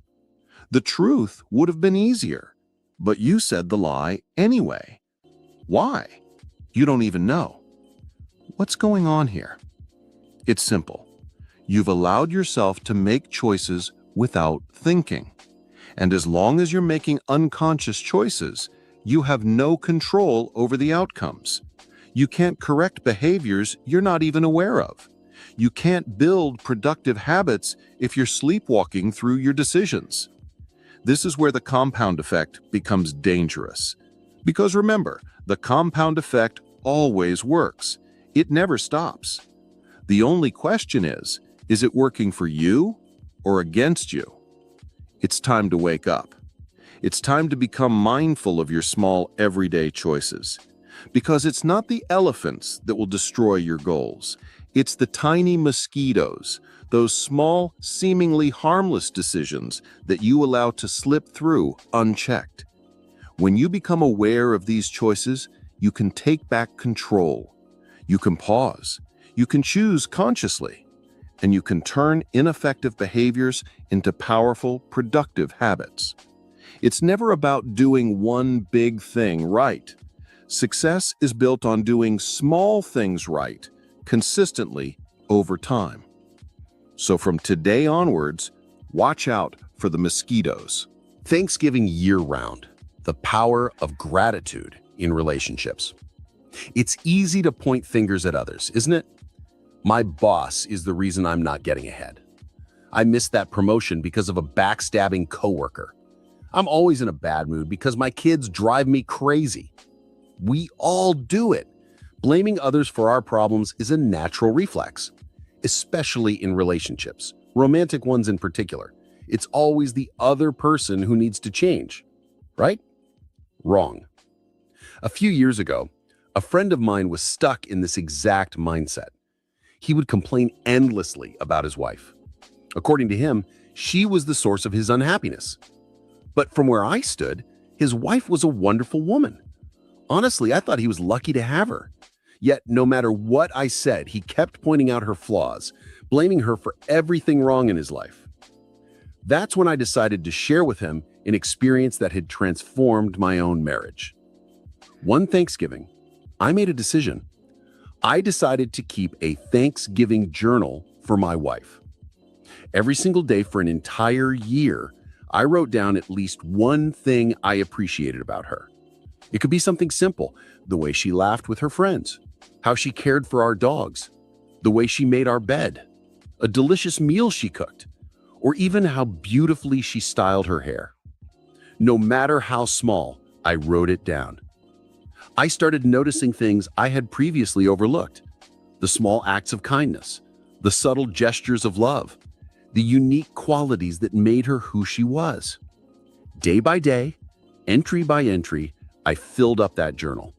The truth would have been easier, but you said the lie anyway. Why? You don't even know. What's going on here? It's simple. You've allowed yourself to make choices without thinking. And as long as you're making unconscious choices, you have no control over the outcomes. You can't correct behaviors you're not even aware of. You can't build productive habits if you're sleepwalking through your decisions. This is where the compound effect becomes dangerous. Because remember, the compound effect always works. It never stops. The only question is it working for you or against you? It's time to wake up. It's time to become mindful of your small everyday choices. Because it's not the elephants that will destroy your goals. It's the tiny mosquitoes, those small, seemingly harmless decisions that you allow to slip through unchecked. When you become aware of these choices, you can take back control. You can pause. You can choose consciously. And you can turn ineffective behaviors into powerful, productive habits. It's never about doing one big thing right. Success is built on doing small things right, consistently, over time. So from today onwards, watch out for the mosquitoes. Thanksgiving year-round, the power of gratitude in relationships. It's easy to point fingers at others, isn't it? My boss is the reason I'm not getting ahead. I missed that promotion because of a backstabbing coworker. I'm always in a bad mood because my kids drive me crazy. We all do it. Blaming others for our problems is a natural reflex, especially in relationships, romantic ones in particular. It's always the other person who needs to change, right? Wrong. A few years ago, a friend of mine was stuck in this exact mindset. He would complain endlessly about his wife. According to him, she was the source of his unhappiness. But from where I stood, his wife was a wonderful woman. Honestly, I thought he was lucky to have her. Yet, no matter what I said, he kept pointing out her flaws, blaming her for everything wrong in his life. That's when I decided to share with him an experience that had transformed my own marriage. One Thanksgiving, I made a decision. I decided to keep a Thanksgiving journal for my wife. Every single day for an entire year, I wrote down at least one thing I appreciated about her. It could be something simple, the way she laughed with her friends, how she cared for our dogs, the way she made our bed, a delicious meal she cooked, or even how beautifully she styled her hair. No matter how small, I wrote it down. I started noticing things I had previously overlooked, the small acts of kindness, the subtle gestures of love, the unique qualities that made her who she was. Day by day, entry by entry, I filled up that journal.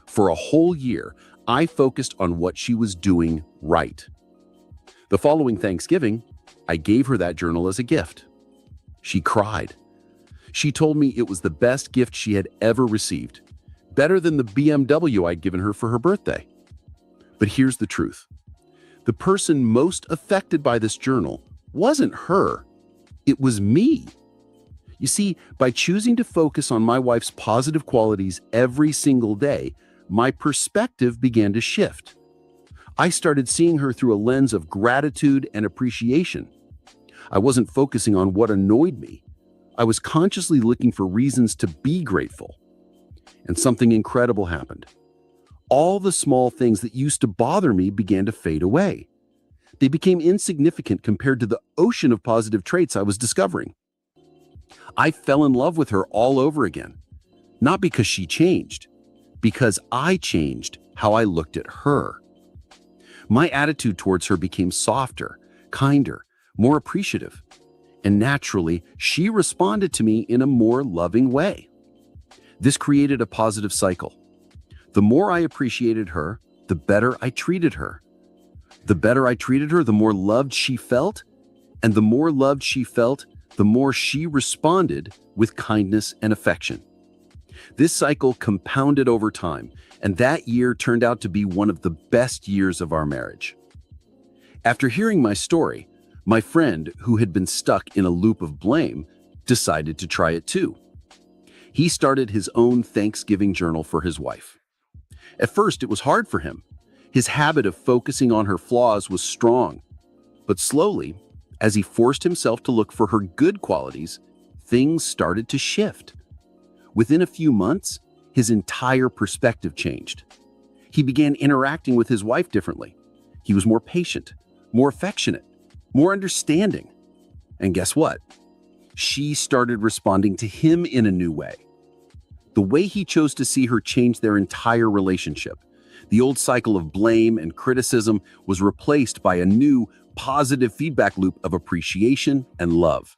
For a whole year, I focused on what she was doing right. The following Thanksgiving, I gave her that journal as a gift. She cried. She told me it was the best gift she had ever received, better than the BMW I'd given her for her birthday. But here's the truth. The person most affected by this journal wasn't her, it was me. You see, by choosing to focus on my wife's positive qualities every single day, my perspective began to shift. I started seeing her through a lens of gratitude and appreciation. I wasn't focusing on what annoyed me. I was consciously looking for reasons to be grateful. And something incredible happened. All the small things that used to bother me began to fade away. They became insignificant compared to the ocean of positive traits I was discovering. I fell in love with her all over again, not because she changed, because I changed how I looked at her. My attitude towards her became softer, kinder, more appreciative, and naturally, she responded to me in a more loving way. This created a positive cycle. The more I appreciated her, the better I treated her. The better I treated her, the more loved she felt, and the more loved she felt, the more she responded with kindness and affection. This cycle compounded over time, and that year turned out to be one of the best years of our marriage. After hearing my story, my friend, who had been stuck in a loop of blame, decided to try it too. He started his own Thanksgiving journal for his wife. At first, it was hard for him. His habit of focusing on her flaws was strong, but slowly, as he forced himself to look for her good qualities, things started to shift. Within a few months, his entire perspective changed. He began interacting with his wife differently. He was more patient, more affectionate, more understanding. And guess what? She started responding to him in a new way. The way he chose to see her changed their entire relationship. The old cycle of blame and criticism was replaced by a new, positive feedback loop of appreciation and love.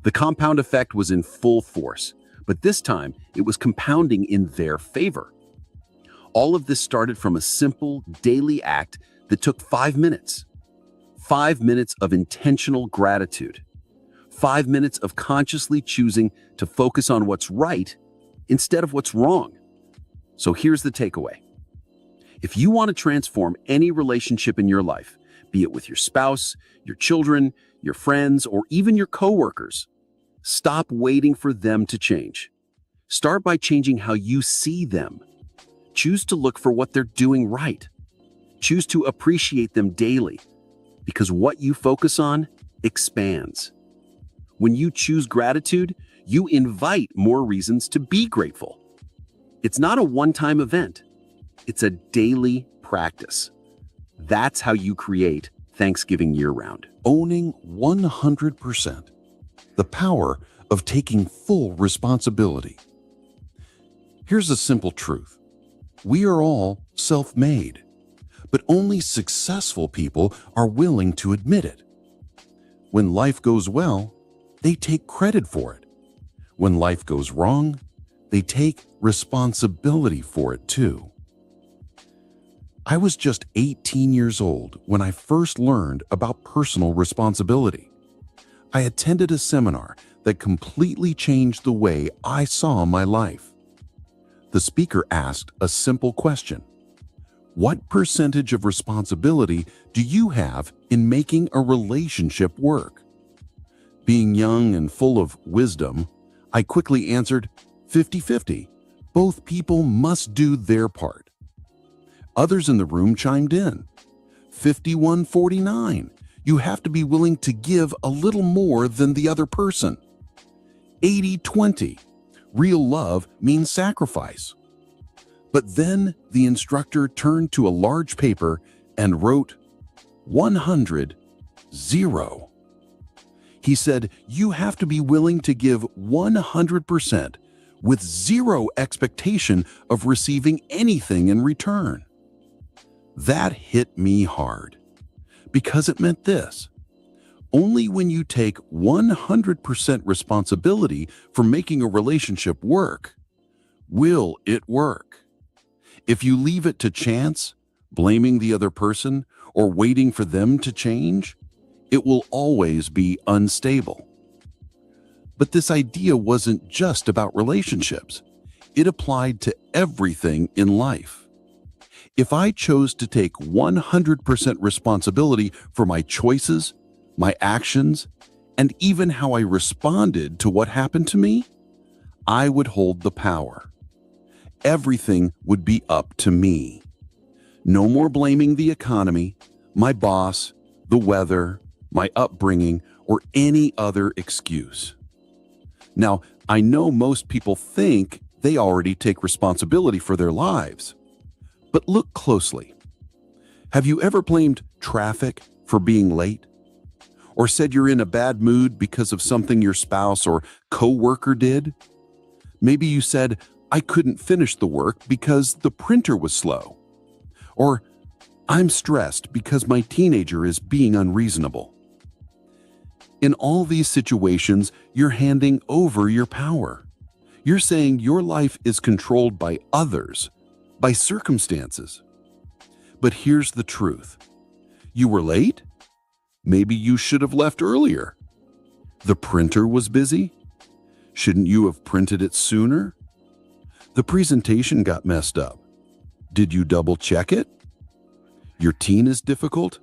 The compound effect was in full force, but this time it was compounding in their favor. All of this started from a simple, daily act that took 5 minutes. 5 minutes of intentional gratitude. 5 minutes of consciously choosing to focus on what's right instead of what's wrong. So here's the takeaway. If you want to transform any relationship in your life, be it with your spouse, your children, your friends, or even your coworkers, stop waiting for them to change. Start by changing how you see them. Choose to look for what they're doing right. Choose to appreciate them daily, because what you focus on expands. When you choose gratitude, you invite more reasons to be grateful. It's not a one-time event. It's a daily practice. That's how you create Thanksgiving year-round. Owning 100%. The power of taking full responsibility. Here's a simple truth. We are all self-made, but only successful people are willing to admit it. When life goes well, they take credit for it. When life goes wrong, they take responsibility for it too. I was just 18 years old when I first learned about personal responsibility. I attended a seminar that completely changed the way I saw my life. The speaker asked a simple question. What percentage of responsibility do you have in making a relationship work? Being young and full of wisdom, I quickly answered 50-50. Both people must do their part. Others in the room chimed in. 51-49. You have to be willing to give a little more than the other person. 80-20. Real love means sacrifice. But then the instructor turned to a large paper and wrote 100-0. He said, you have to be willing to give 100% with zero expectation of receiving anything in return. That hit me hard because it meant this. Only when you take 100% responsibility for making a relationship work, will it work. If you leave it to chance, blaming the other person, or waiting for them to change, it will always be unstable. But this idea wasn't just about relationships. It applied to everything in life. If I chose to take 100% responsibility for my choices, my actions, and even how I responded to what happened to me, I would hold the power. Everything would be up to me. No more blaming the economy, my boss, the weather, my upbringing, or any other excuse. Now, I know most people think they already take responsibility for their lives. But look closely. Have you ever blamed traffic for being late? Or said you're in a bad mood because of something your spouse or coworker did? Maybe you said, I couldn't finish the work because the printer was slow. Or, I'm stressed because my teenager is being unreasonable. In all these situations, you're handing over your power. You're saying your life is controlled by others, by circumstances. But here's the truth. You were late? Maybe you should have left earlier. The printer was busy? Shouldn't you have printed it sooner? The presentation got messed up. Did you double check it? Your teen is difficult?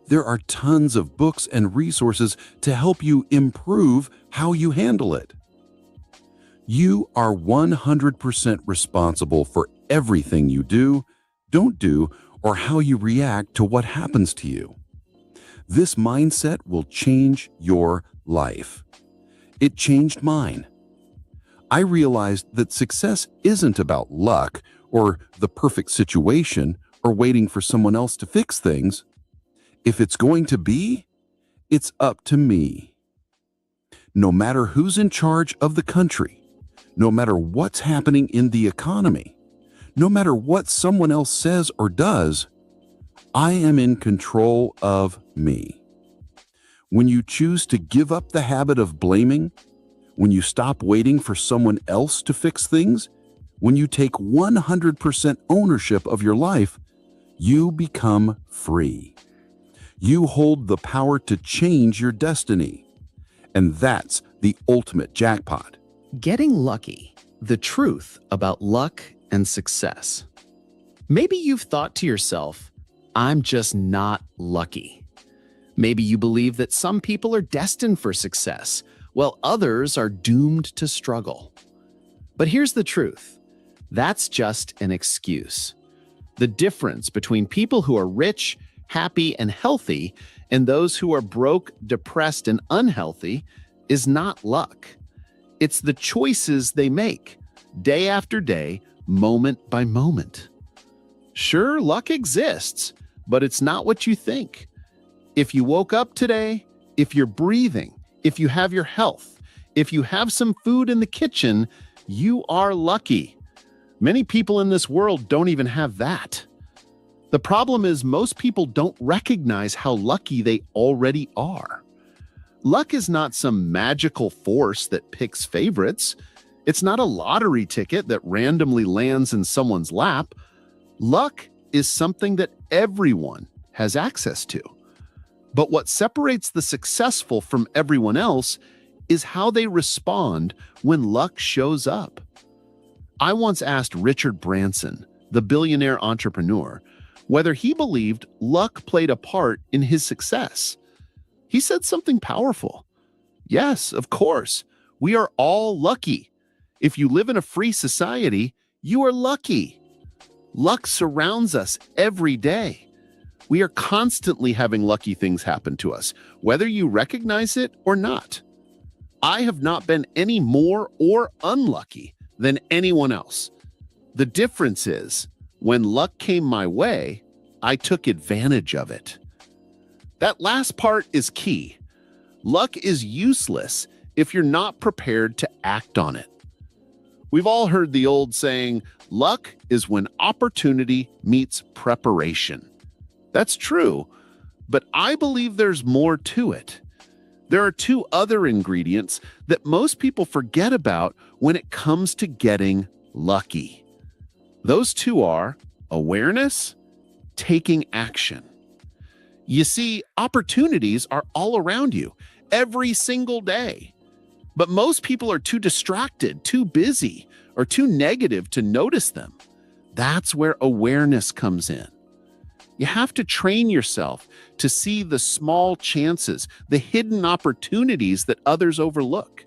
There are tons of books and resources to help you improve how you handle it. You are 100% responsible for everything you do, don't do, or how you react to what happens to you. This mindset will change your life. It changed mine. I realized that success isn't about luck or the perfect situation or waiting for someone else to fix things. If it's going to be, it's up to me. No matter who's in charge of the country, no matter what's happening in the economy, no matter what someone else says or does, I am in control of me. When you choose to give up the habit of blaming, when you stop waiting for someone else to fix things, when you take 100% ownership of your life, you become free. You hold the power to change your destiny. And that's the ultimate jackpot. Getting lucky, the truth about luck and success. Maybe you've thought to yourself, I'm just not lucky. Maybe you believe that some people are destined for success, while others are doomed to struggle. But here's the truth. That's just an excuse. The difference between people who are rich, happy, and healthy and those who are broke, depressed, and unhealthy is not luck. It's the choices they make, day after day, moment by moment. Sure, luck exists, but it's not what you think. If you woke up today, if you're breathing, if you have your health, if you have some food in the kitchen, you are lucky. Many people in this world don't even have that. The problem is most people don't recognize how lucky they already are. Luck is not some magical force that picks favorites. It's not a lottery ticket that randomly lands in someone's lap. Luck is something that everyone has access to. But what separates the successful from everyone else is how they respond when luck shows up. I once asked Richard Branson, the billionaire entrepreneur, whether he believed luck played a part in his success. He said something powerful. Yes, of course. We are all lucky. If you live in a free society, you are lucky. Luck surrounds us every day. We are constantly having lucky things happen to us, whether you recognize it or not. I have not been any more or unlucky than anyone else. The difference is, when luck came my way, I took advantage of it. That last part is key. Luck is useless if you're not prepared to act on it. We've all heard the old saying, luck is when opportunity meets preparation. That's true, but I believe there's more to it. There are two other ingredients that most people forget about when it comes to getting lucky. Those two are awareness, taking action. You see, opportunities are all around you every single day. But most people are too distracted, too busy, or too negative to notice them. That's where awareness comes in. You have to train yourself to see the small chances, the hidden opportunities that others overlook.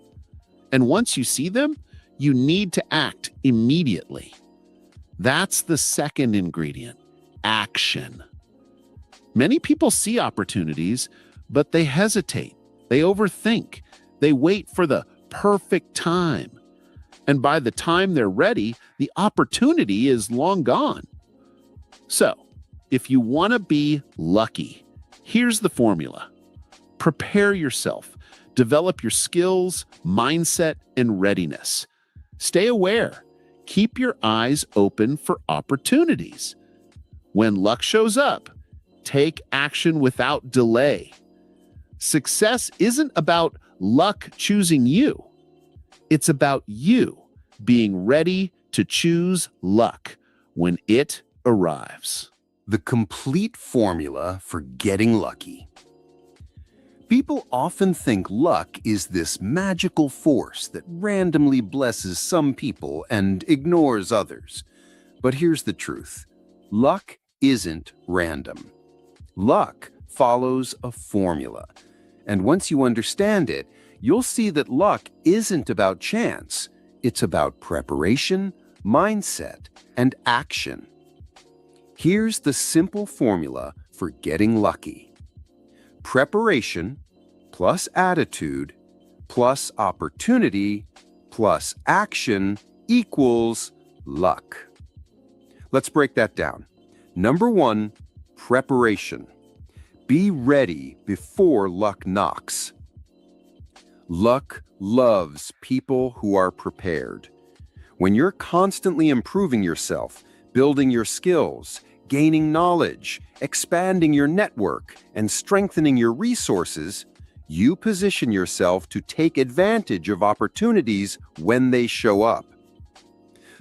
And once you see them, you need to act immediately. That's the second ingredient, action. Many people see opportunities, but they hesitate, they overthink, they wait for the perfect time. And by the time they're ready, the opportunity is long gone. So, if you want to be lucky, here's the formula. Prepare yourself, develop your skills, mindset, and readiness. Stay aware. Keep your eyes open for opportunities. When luck shows up, take action without delay. Success isn't about luck choosing you. It's about you being ready to choose luck when it arrives. The complete formula for getting lucky. People often think luck is this magical force that randomly blesses some people and ignores others. But here's the truth. Luck isn't random. Luck follows a formula. And once you understand it, you'll see that luck isn't about chance. It's about preparation, mindset, and action. Here's the simple formula for getting lucky. Preparation plus attitude plus opportunity plus action equals luck. Let's break that down. Number 1, preparation. Be ready before luck knocks. Luck loves people who are prepared. When you're constantly improving yourself, building your skills, gaining knowledge, expanding your network, and strengthening your resources, you position yourself to take advantage of opportunities when they show up.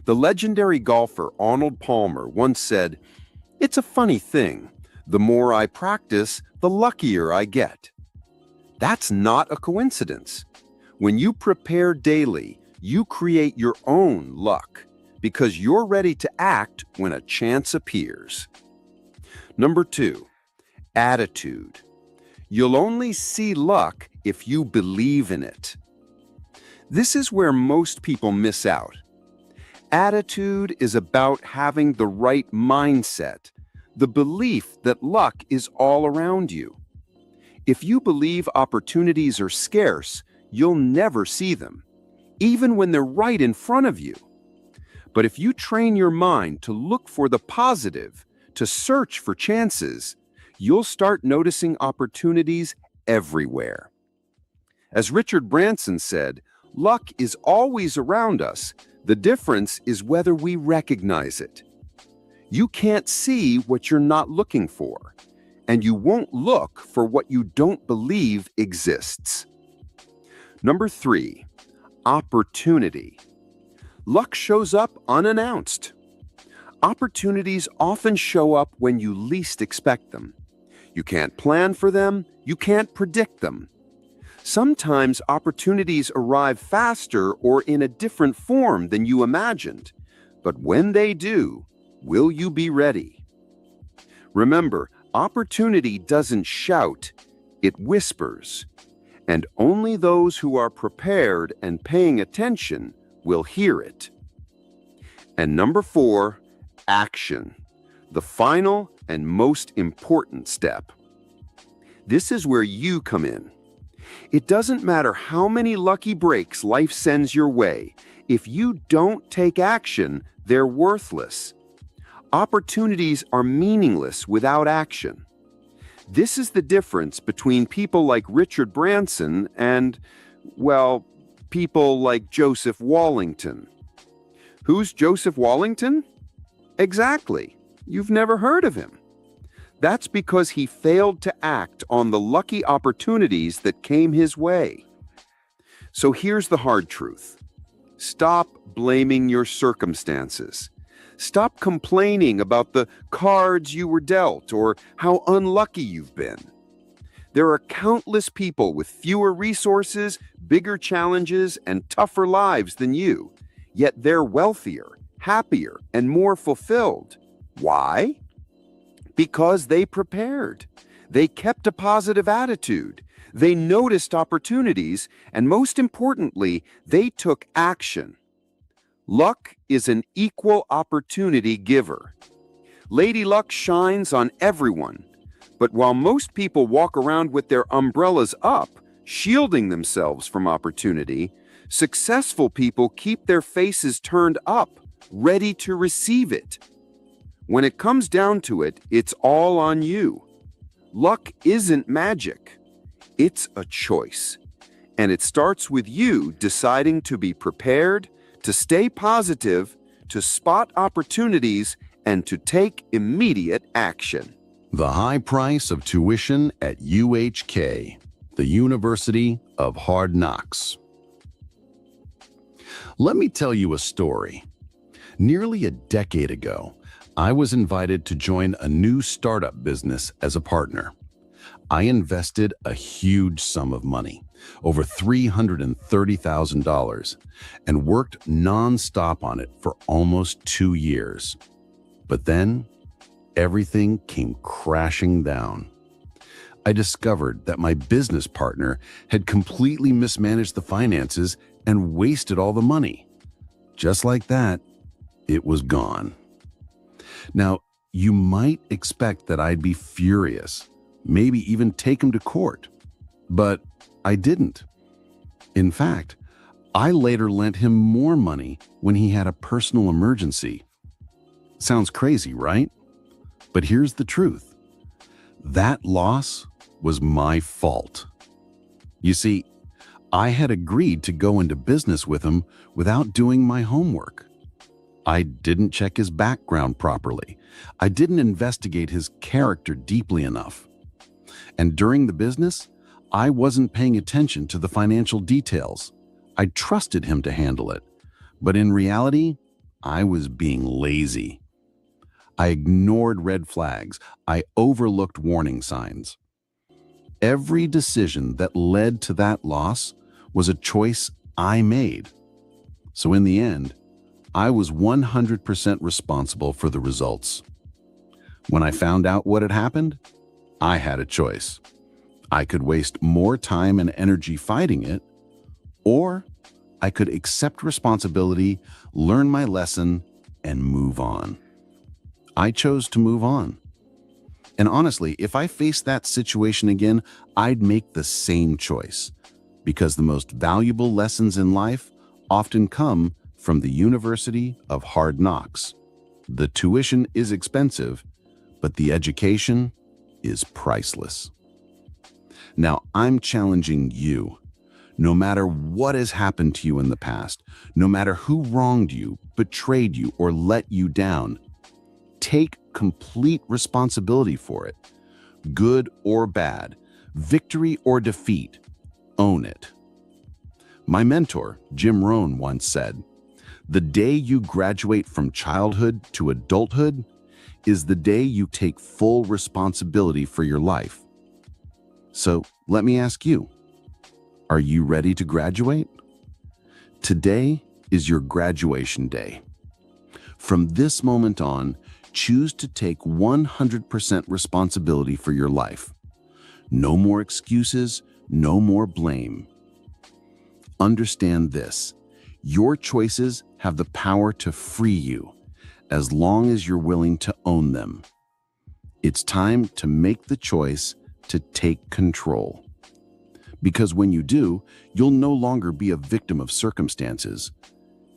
The legendary golfer Arnold Palmer once said, "It's a funny thing. The more I practice, the luckier I get." That's not a coincidence. When you prepare daily, you create your own luck because you're ready to act when a chance appears. Number 2, attitude. You'll only see luck if you believe in it. This is where most people miss out. Attitude is about having the right mindset, the belief that luck is all around you. If you believe opportunities are scarce, you'll never see them, even when they're right in front of you. But if you train your mind to look for the positive, to search for chances, you'll start noticing opportunities everywhere. As Richard Branson said, luck is always around us. The difference is whether we recognize it. You can't see what you're not looking for, and you won't look for what you don't believe exists. Number 3, opportunity. Luck shows up unannounced. Opportunities often show up when you least expect them. You can't plan for them, you can't predict them. Sometimes opportunities arrive faster or in a different form than you imagined. But when they do, will you be ready? Remember, opportunity doesn't shout, it whispers. And only those who are prepared and paying attention will hear it. And number 4, action. The final and most important step. This is where you come in. It doesn't matter how many lucky breaks life sends your way. If you don't take action, they're worthless. Opportunities are meaningless without action. This is the difference between people like Richard Branson and, well, people like Joseph Wallington. Who's Joseph Wallington? Exactly. You've never heard of him. That's because he failed to act on the lucky opportunities that came his way. So here's the hard truth. Stop blaming your circumstances. Stop complaining about the cards you were dealt or how unlucky you've been. There are countless people with fewer resources, bigger challenges, and tougher lives than you, yet they're wealthier, happier, and more fulfilled. Why? Because they prepared. They kept a positive attitude. They noticed opportunities, and most importantly, they took action. Luck is an equal opportunity giver. Lady Luck shines on everyone, but while most people walk around with their umbrellas up, shielding themselves from opportunity, successful people keep their faces turned up, ready to receive it. When it comes down to it, it's all on you. Luck isn't magic. It's a choice. And it starts with you deciding to be prepared, to stay positive, to spot opportunities, and to take immediate action. The high price of tuition at UHK, the University of Hard Knocks. Let me tell you a story. Nearly a decade ago, I was invited to join a new startup business as a partner. I invested a huge sum of money, over $330,000, and worked non-stop on it for almost 2 years. But then, everything came crashing down. I discovered that my business partner had completely mismanaged the finances and wasted all the money. Just like that, it was gone. Now, you might expect that I'd be furious, maybe even take him to court. But I didn't. In fact, I later lent him more money when he had a personal emergency. Sounds crazy, right? But here's the truth. That loss was my fault. You see, I had agreed to go into business with him without doing my homework. I didn't check his background properly. I didn't investigate his character deeply enough. And during the business, I wasn't paying attention to the financial details. I trusted him to handle it. But in reality, I was being lazy. I ignored red flags. I overlooked warning signs. Every decision that led to that loss was a choice I made. So in the end, I was 100% responsible for the results. When I found out what had happened, I had a choice. I could waste more time and energy fighting it, or I could accept responsibility, learn my lesson, and move on. I chose to move on. And honestly, if I faced that situation again, I'd make the same choice, because the most valuable lessons in life often come from the University of Hard Knocks. The tuition is expensive, but the education is priceless. Now, I'm challenging you. No matter what has happened to you in the past, no matter who wronged you, betrayed you, or let you down, take complete responsibility for it. Good or bad, victory or defeat, own it. My mentor, Jim Rohn, once said, "The day you graduate from childhood to adulthood is the day you take full responsibility for your life." So let me ask you, are you ready to graduate? Today is your graduation day. From this moment on, choose to take 100% responsibility for your life. No more excuses, no more blame. Understand this: your choices have the power to free you, as long as you're willing to own them. It's time to make the choice to take control. Because when you do, you'll no longer be a victim of circumstances.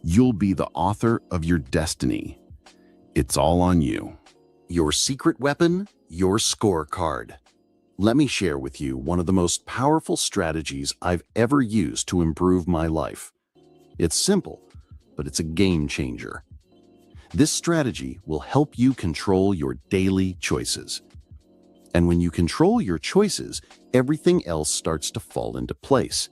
You'll be the author of your destiny. It's all on you. Your secret weapon, your scorecard. Let me share with you one of the most powerful strategies I've ever used to improve my life. It's simple, but it's a game changer. This strategy will help you control your daily choices. And when you control your choices, everything else starts to fall into place.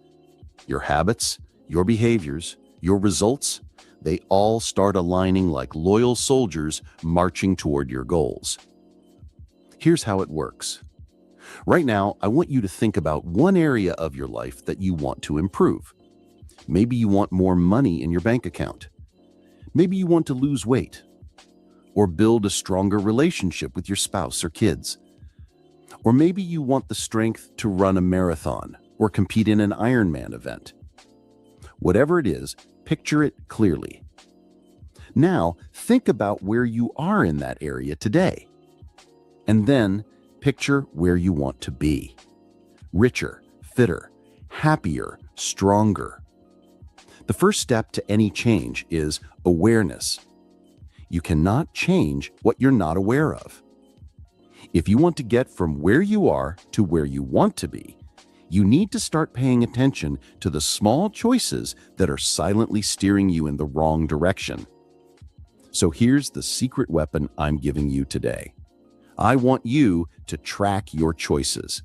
Your habits, your behaviors, your results, they all start aligning like loyal soldiers marching toward your goals. Here's how it works. Right now, I want you to think about one area of your life that you want to improve. Maybe you want more money in your bank account. Maybe you want to lose weight, or build a stronger relationship with your spouse or kids. Or maybe you want the strength to run a marathon or compete in an Ironman event. Whatever it is, picture it clearly. Now, think about where you are in that area today. And then picture where you want to be. Richer, fitter, happier, stronger. The first step to any change is awareness. You cannot change what you're not aware of. If you want to get from where you are to where you want to be, you need to start paying attention to the small choices that are silently steering you in the wrong direction. So here's the secret weapon I'm giving you today. I want you to track your choices.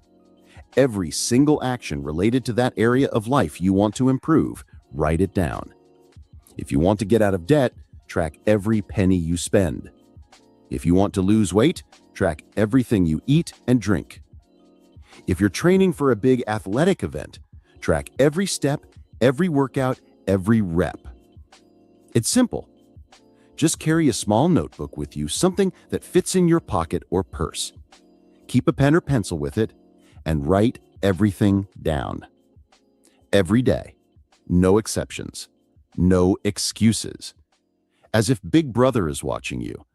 Every single action related to that area of life you want to improve, write it down. If you want to get out of debt, track every penny you spend. If you want to lose weight, track everything you eat and drink. If you're training for a big athletic event, track every step, every workout, every rep. It's simple. Just carry a small notebook with you, something that fits in your pocket or purse. Keep a pen or pencil with it, and write everything down. Every day. No exceptions. No excuses. As if Big Brother is watching you.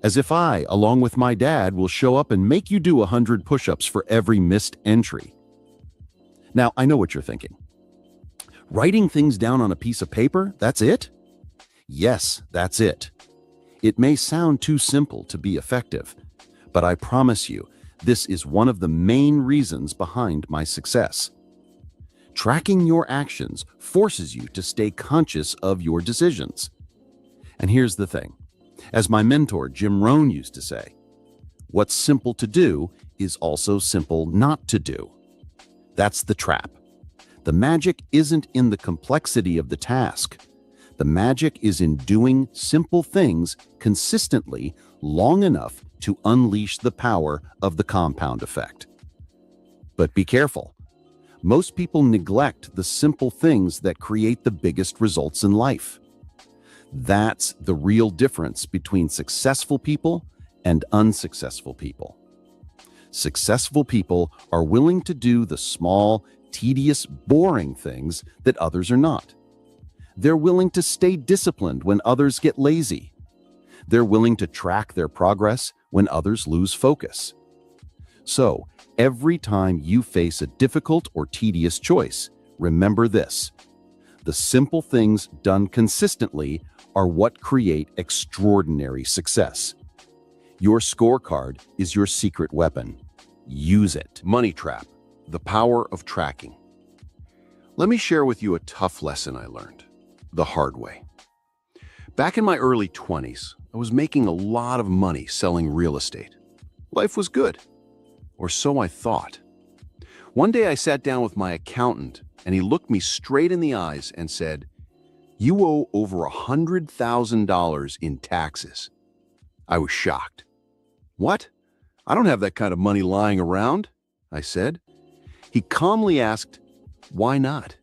As if I, along with my dad, will show up and make you do 100 push-ups for every missed entry. Now, I know what you're thinking. Writing things down on a piece of paper, that's it? Yes, that's it. It may sound too simple to be effective, but I promise you, this is one of the main reasons behind my success. Tracking your actions forces you to stay conscious of your decisions. And here's the thing. As my mentor Jim Rohn used to say, what's simple to do is also simple not to do. That's the trap. The magic isn't in the complexity of the task. The magic is in doing simple things consistently long enough to unleash the power of the compound effect. But be careful. Most people neglect the simple things that create the biggest results in life. That's the real difference between successful people and unsuccessful people. Successful people are willing to do the small, tedious, boring things that others are not. They're willing to stay disciplined when others get lazy. They're willing to track their progress when others lose focus. So, every time you face a difficult or tedious choice, remember this. The simple things done consistently are what create extraordinary success. Your scorecard is your secret weapon. Use it. Money trap, the power of tracking. Let me share with you a tough lesson I learned, the hard way. Back in my early 20s, I was making a lot of money selling real estate. Life was good, or so I thought. One day I sat down with my accountant and he looked me straight in the eyes and said, "You owe over $100,000 in taxes." I was shocked. "What? I don't have that kind of money lying around," I said. He calmly asked, "Why not?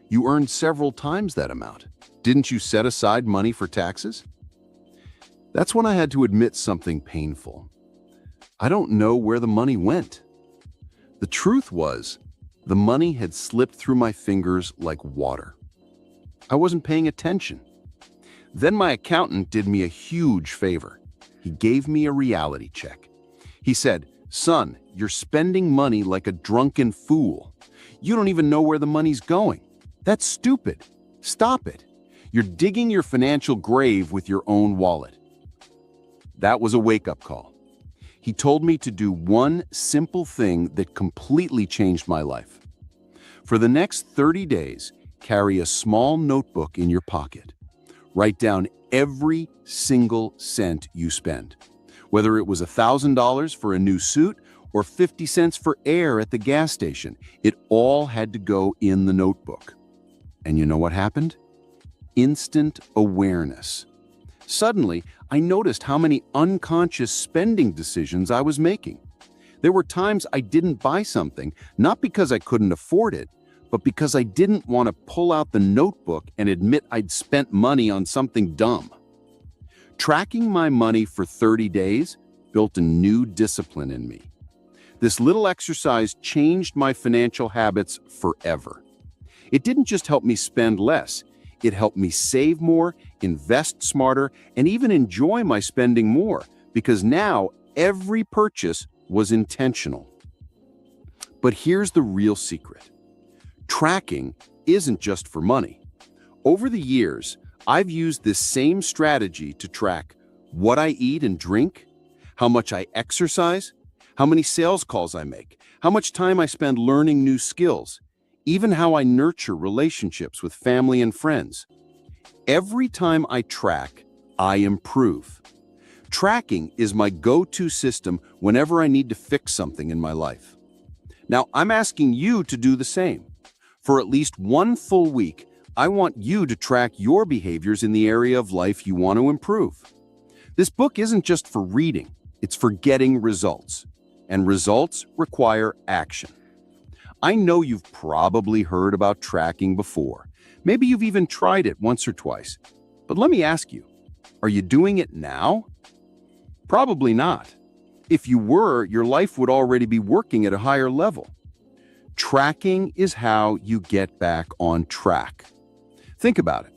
You earned several times that amount. Didn't you set aside money for taxes?" That's when I had to admit something painful. I don't know where the money went. The truth was, the money had slipped through my fingers like water. I wasn't paying attention. Then my accountant did me a huge favor. He gave me a reality check. He said, "Son, you're spending money like a drunken fool. You don't even know where the money's going. That's stupid. Stop it. You're digging your financial grave with your own wallet." That was a wake-up call. He told me to do one simple thing that completely changed my life. For the next 30 days, carry a small notebook in your pocket. Write down every single cent you spend. Whether it was $1,000 for a new suit or 50 cents for air at the gas station, it all had to go in the notebook. And you know what happened? Instant awareness. Suddenly, I noticed how many unconscious spending decisions I was making. There were times I didn't buy something, not because I couldn't afford it, but because I didn't want to pull out the notebook and admit I'd spent money on something dumb. Tracking my money for 30 days built a new discipline in me. This little exercise changed my financial habits forever. It didn't just help me spend less, it helped me save more, invest smarter, and even enjoy my spending more, because now every purchase was intentional. But here's the real secret. Tracking isn't just for money. Over the years, I've used this same strategy to track what I eat and drink, how much I exercise, how many sales calls I make, how much time I spend learning new skills, even how I nurture relationships with family and friends. Every time I track, I improve. Tracking is my go-to system whenever I need to fix something in my life. Now, I'm asking you to do the same. For at least one full week, I want you to track your behaviors in the area of life you want to improve. This book isn't just for reading, it's for getting results. And results require action. I know you've probably heard about tracking before. Maybe you've even tried it once or twice. But let me ask you, are you doing it now? Probably not. If you were, your life would already be working at a higher level. Tracking is how you get back on track. Think about it.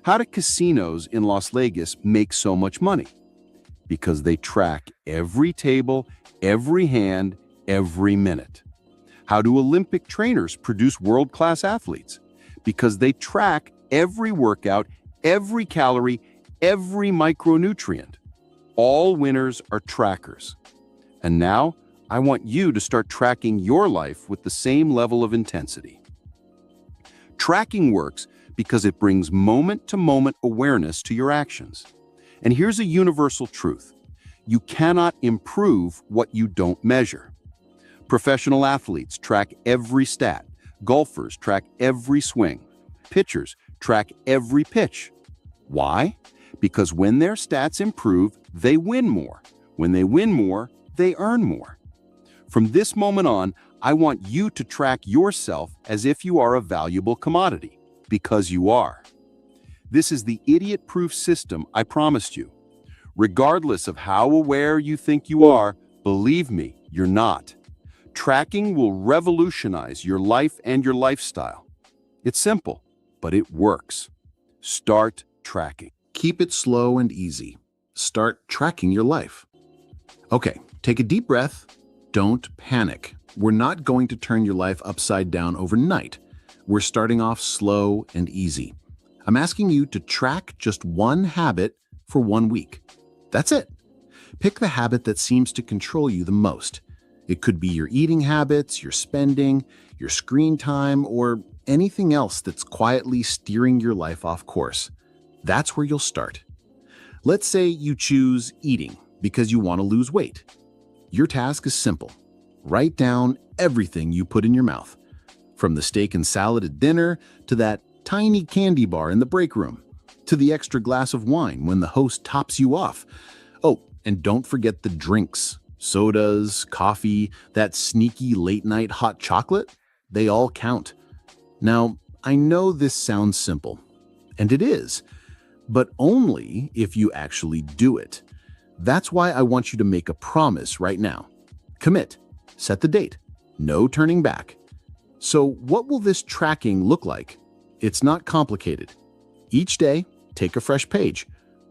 How do casinos in Las Vegas make so much money? Because they track every table, every hand, every minute. How do Olympic trainers produce world-class athletes? because they track every workout, every calorie, every micronutrient. All winners are trackers. And now, I want you to start tracking your life with the same level of intensity. Tracking works because it brings moment-to-moment awareness to your actions. And here's a universal truth. You cannot improve what you don't measure. Professional athletes track every stat. Golfers track every swing. Pitchers track every pitch. Why? Because when their stats improve, they win more. When they win more, they earn more. From this moment on, I want you to track yourself as if you are a valuable commodity, because you are. This is the idiot-proof system I promised you. Regardless of how aware you think you are, believe me, you're not. Tracking will revolutionize your life and your lifestyle. It's simple, but it works. Start tracking. Keep it slow and easy. Start tracking your life. Okay, take a deep breath. Don't panic. We're not going to turn your life upside down overnight. We're starting off slow and easy. I'm asking you to track just one habit for 1 week. That's it. Pick the habit that seems to control you the most. It could be your eating habits, your spending, your screen time, or anything else that's quietly steering your life off course. That's where you'll start. Let's say you choose eating because you want to lose weight. Your task is simple. Write down everything you put in your mouth, from the steak and salad at dinner to that tiny candy bar in the break room, to the extra glass of wine when the host tops you off. Oh, and don't forget the drinks. Sodas, coffee, that sneaky late-night hot chocolate, they all count. Now, I know this sounds simple, and it is, but only if you actually do it. That's why I want you to make a promise right now. Commit. Set the date. No turning back. So what will this tracking look like? It's not complicated. Each day, take a fresh page.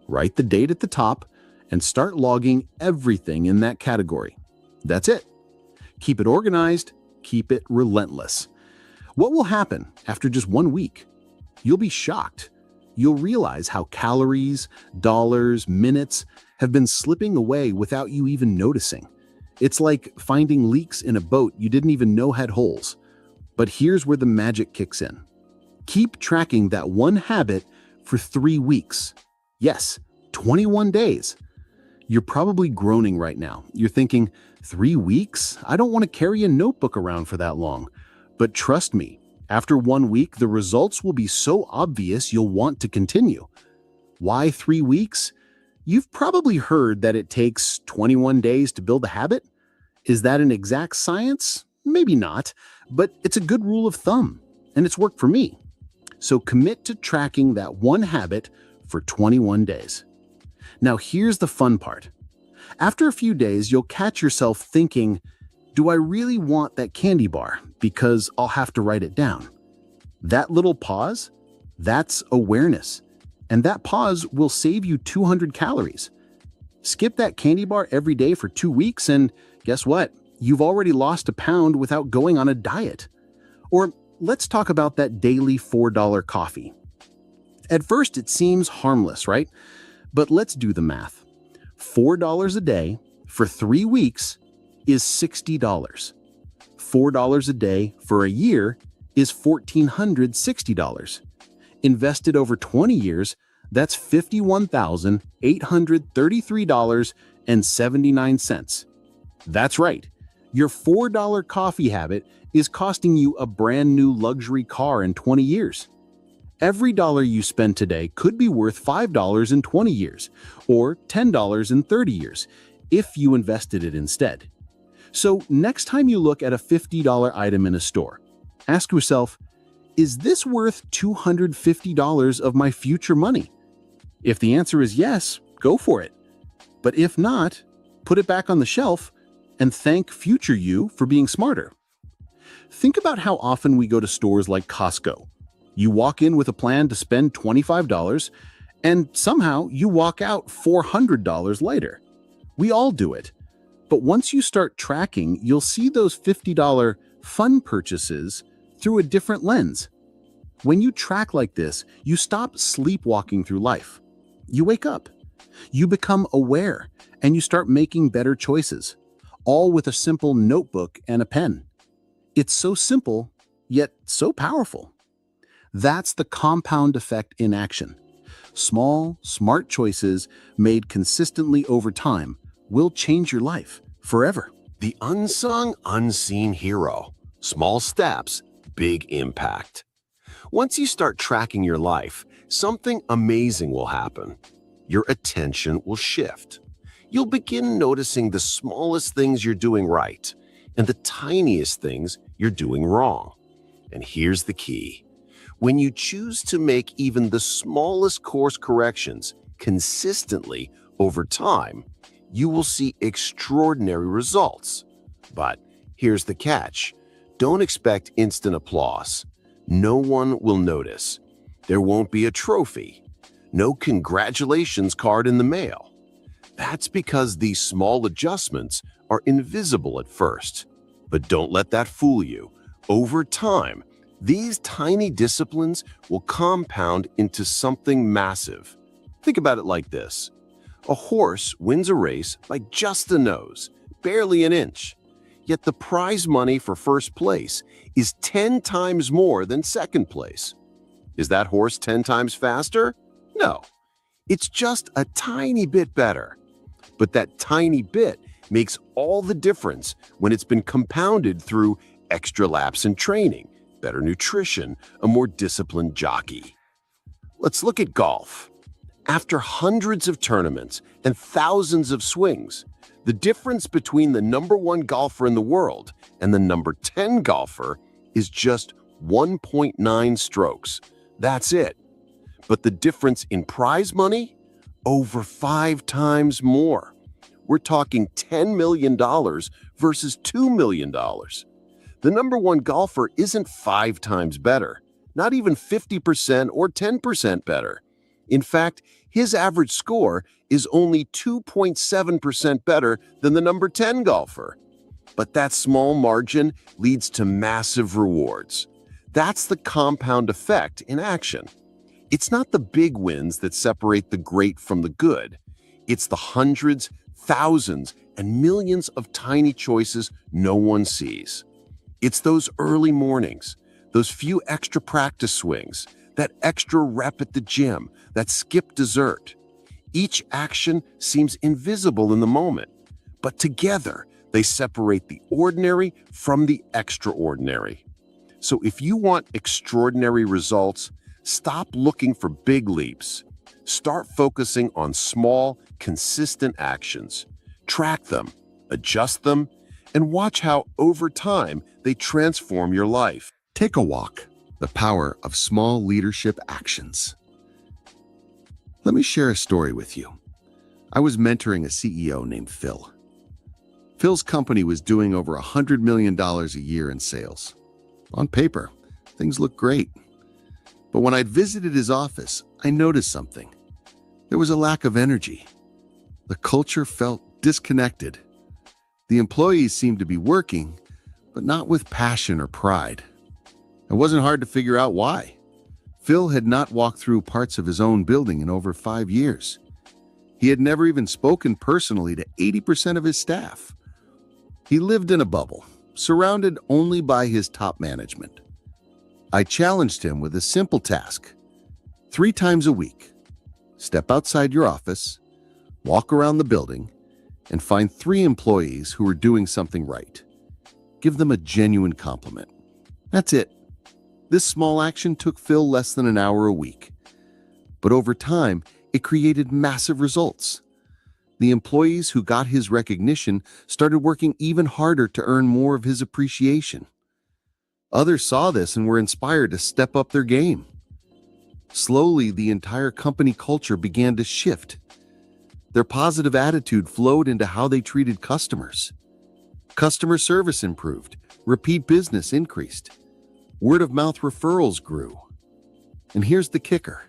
Write the date at the top and start logging everything in that category. That's it. Keep it organized, keep it relentless. What will happen after just 1 week? You'll be shocked. You'll realize how calories, dollars, minutes have been slipping away without you even noticing. It's like finding leaks in a boat you didn't even know had holes. But here's where the magic kicks in. Keep tracking that one habit for 3 weeks. Yes, 21 days. You're probably groaning right now. You're thinking, 3 weeks? I don't want to carry a notebook around for that long. But trust me, after 1 week, the results will be so obvious you'll want to continue. Why 3 weeks? You've probably heard that it takes 21 days to build a habit. Is that an exact science? Maybe not, but it's a good rule of thumb, and it's worked for me. So commit to tracking that one habit for 21 days. Now here's the fun part. After a few days, you'll catch yourself thinking, do I really want that candy bar? Because I'll have to write it down. That little pause, that's awareness. And that pause will save you 200 calories. Skip that candy bar every day for 2 weeks and guess what? You've already lost a pound without going on a diet. Or let's talk about that daily $4 coffee. At first, it seems harmless, right? But let's do the math. $4 a day for 3 weeks is $60. $4 a day for a year is $1,460. Invested over 20 years, that's $51,833.79. That's right. Your $4 coffee habit is costing you a brand new luxury car in 20 years. Every dollar you spend today could be worth $5 in 20 years, or $10 in 30 years, if you invested it instead. So next time you look at a $50 item in a store, ask yourself, is this worth $250 of my future money? If the answer is yes, go for it. But if not, put it back on the shelf and thank future you for being smarter. Think about how often we go to stores like Costco. You walk in with a plan to spend $25, and somehow you walk out $400 later. We all do it. But once you start tracking, you'll see those $50 fun purchases through a different lens. When you track like this, you stop sleepwalking through life. You wake up. You become aware, and you start making better choices, all with a simple notebook and a pen. It's so simple, yet so powerful. That's the compound effect in action. Small, smart choices made consistently over time will change your life forever. The unsung, unseen hero. Small steps, big impact. Once you start tracking your life, something amazing will happen. Your attention will shift. You'll begin noticing the smallest things you're doing right and the tiniest things you're doing wrong. And here's the key. When you choose to make even the smallest course corrections consistently over time, you will see extraordinary results. But here's the catch. Don't expect instant applause. No one will notice. There won't be a trophy. No congratulations card in the mail. That's because these small adjustments are invisible at first. But don't let that fool you. Over time, these tiny disciplines will compound into something massive. Think about it like this. A horse wins a race by just a nose, barely an inch. Yet the prize money for first place is 10 times more than second place. Is that horse 10 times faster? No. It's just a tiny bit better. But that tiny bit makes all the difference when it's been compounded through extra laps in training, better nutrition, a more disciplined jockey. Let's look at golf. After hundreds of tournaments and thousands of swings, the difference between the #1 golfer in the world and the #10 golfer is just 1.9 strokes. That's it. But the difference in prize money? Over 5 times more. We're talking $10 million versus $2 million. The #1 golfer isn't 5 times better, not even 50% or 10% better. In fact, his average score is only 2.7% better than the #10 golfer. But that small margin leads to massive rewards. That's the compound effect in action. It's not the big wins that separate the great from the good. It's the hundreds, thousands, and millions of tiny choices no one sees. It's those early mornings, those few extra practice swings, that extra rep at the gym, that skipped dessert. Each action seems invisible in the moment, but together they separate the ordinary from the extraordinary. So if you want extraordinary results, stop looking for big leaps. Start focusing on small, consistent actions. Track them, adjust them, and watch how, over time, they transform your life. Take a walk. The power of small leadership actions. Let me share a story with you. I was mentoring a CEO named Phil. Phil's company was doing over $100 million a year in sales. On paper, things looked great. But when I'd visited his office, I noticed something. There was a lack of energy. The culture felt disconnected. The employees seemed to be working, but not with passion or pride. It wasn't hard to figure out why. Phil had not walked through parts of his own building in over 5 years. He had never even spoken personally to 80% of his staff. He lived in a bubble, surrounded only by his top management. I challenged him with a simple task. 3 times a week, step outside your office, walk around the building, and find 3 employees who are doing something right. Give them a genuine compliment. That's it. This small action took Phil less than an hour a week. But over time, it created massive results. The employees who got his recognition started working even harder to earn more of his appreciation. Others saw this and were inspired to step up their game. Slowly, the entire company culture began to shift. Their positive attitude flowed into how they treated customers. Customer service improved, repeat business increased. Word-of-mouth referrals grew. And here's the kicker.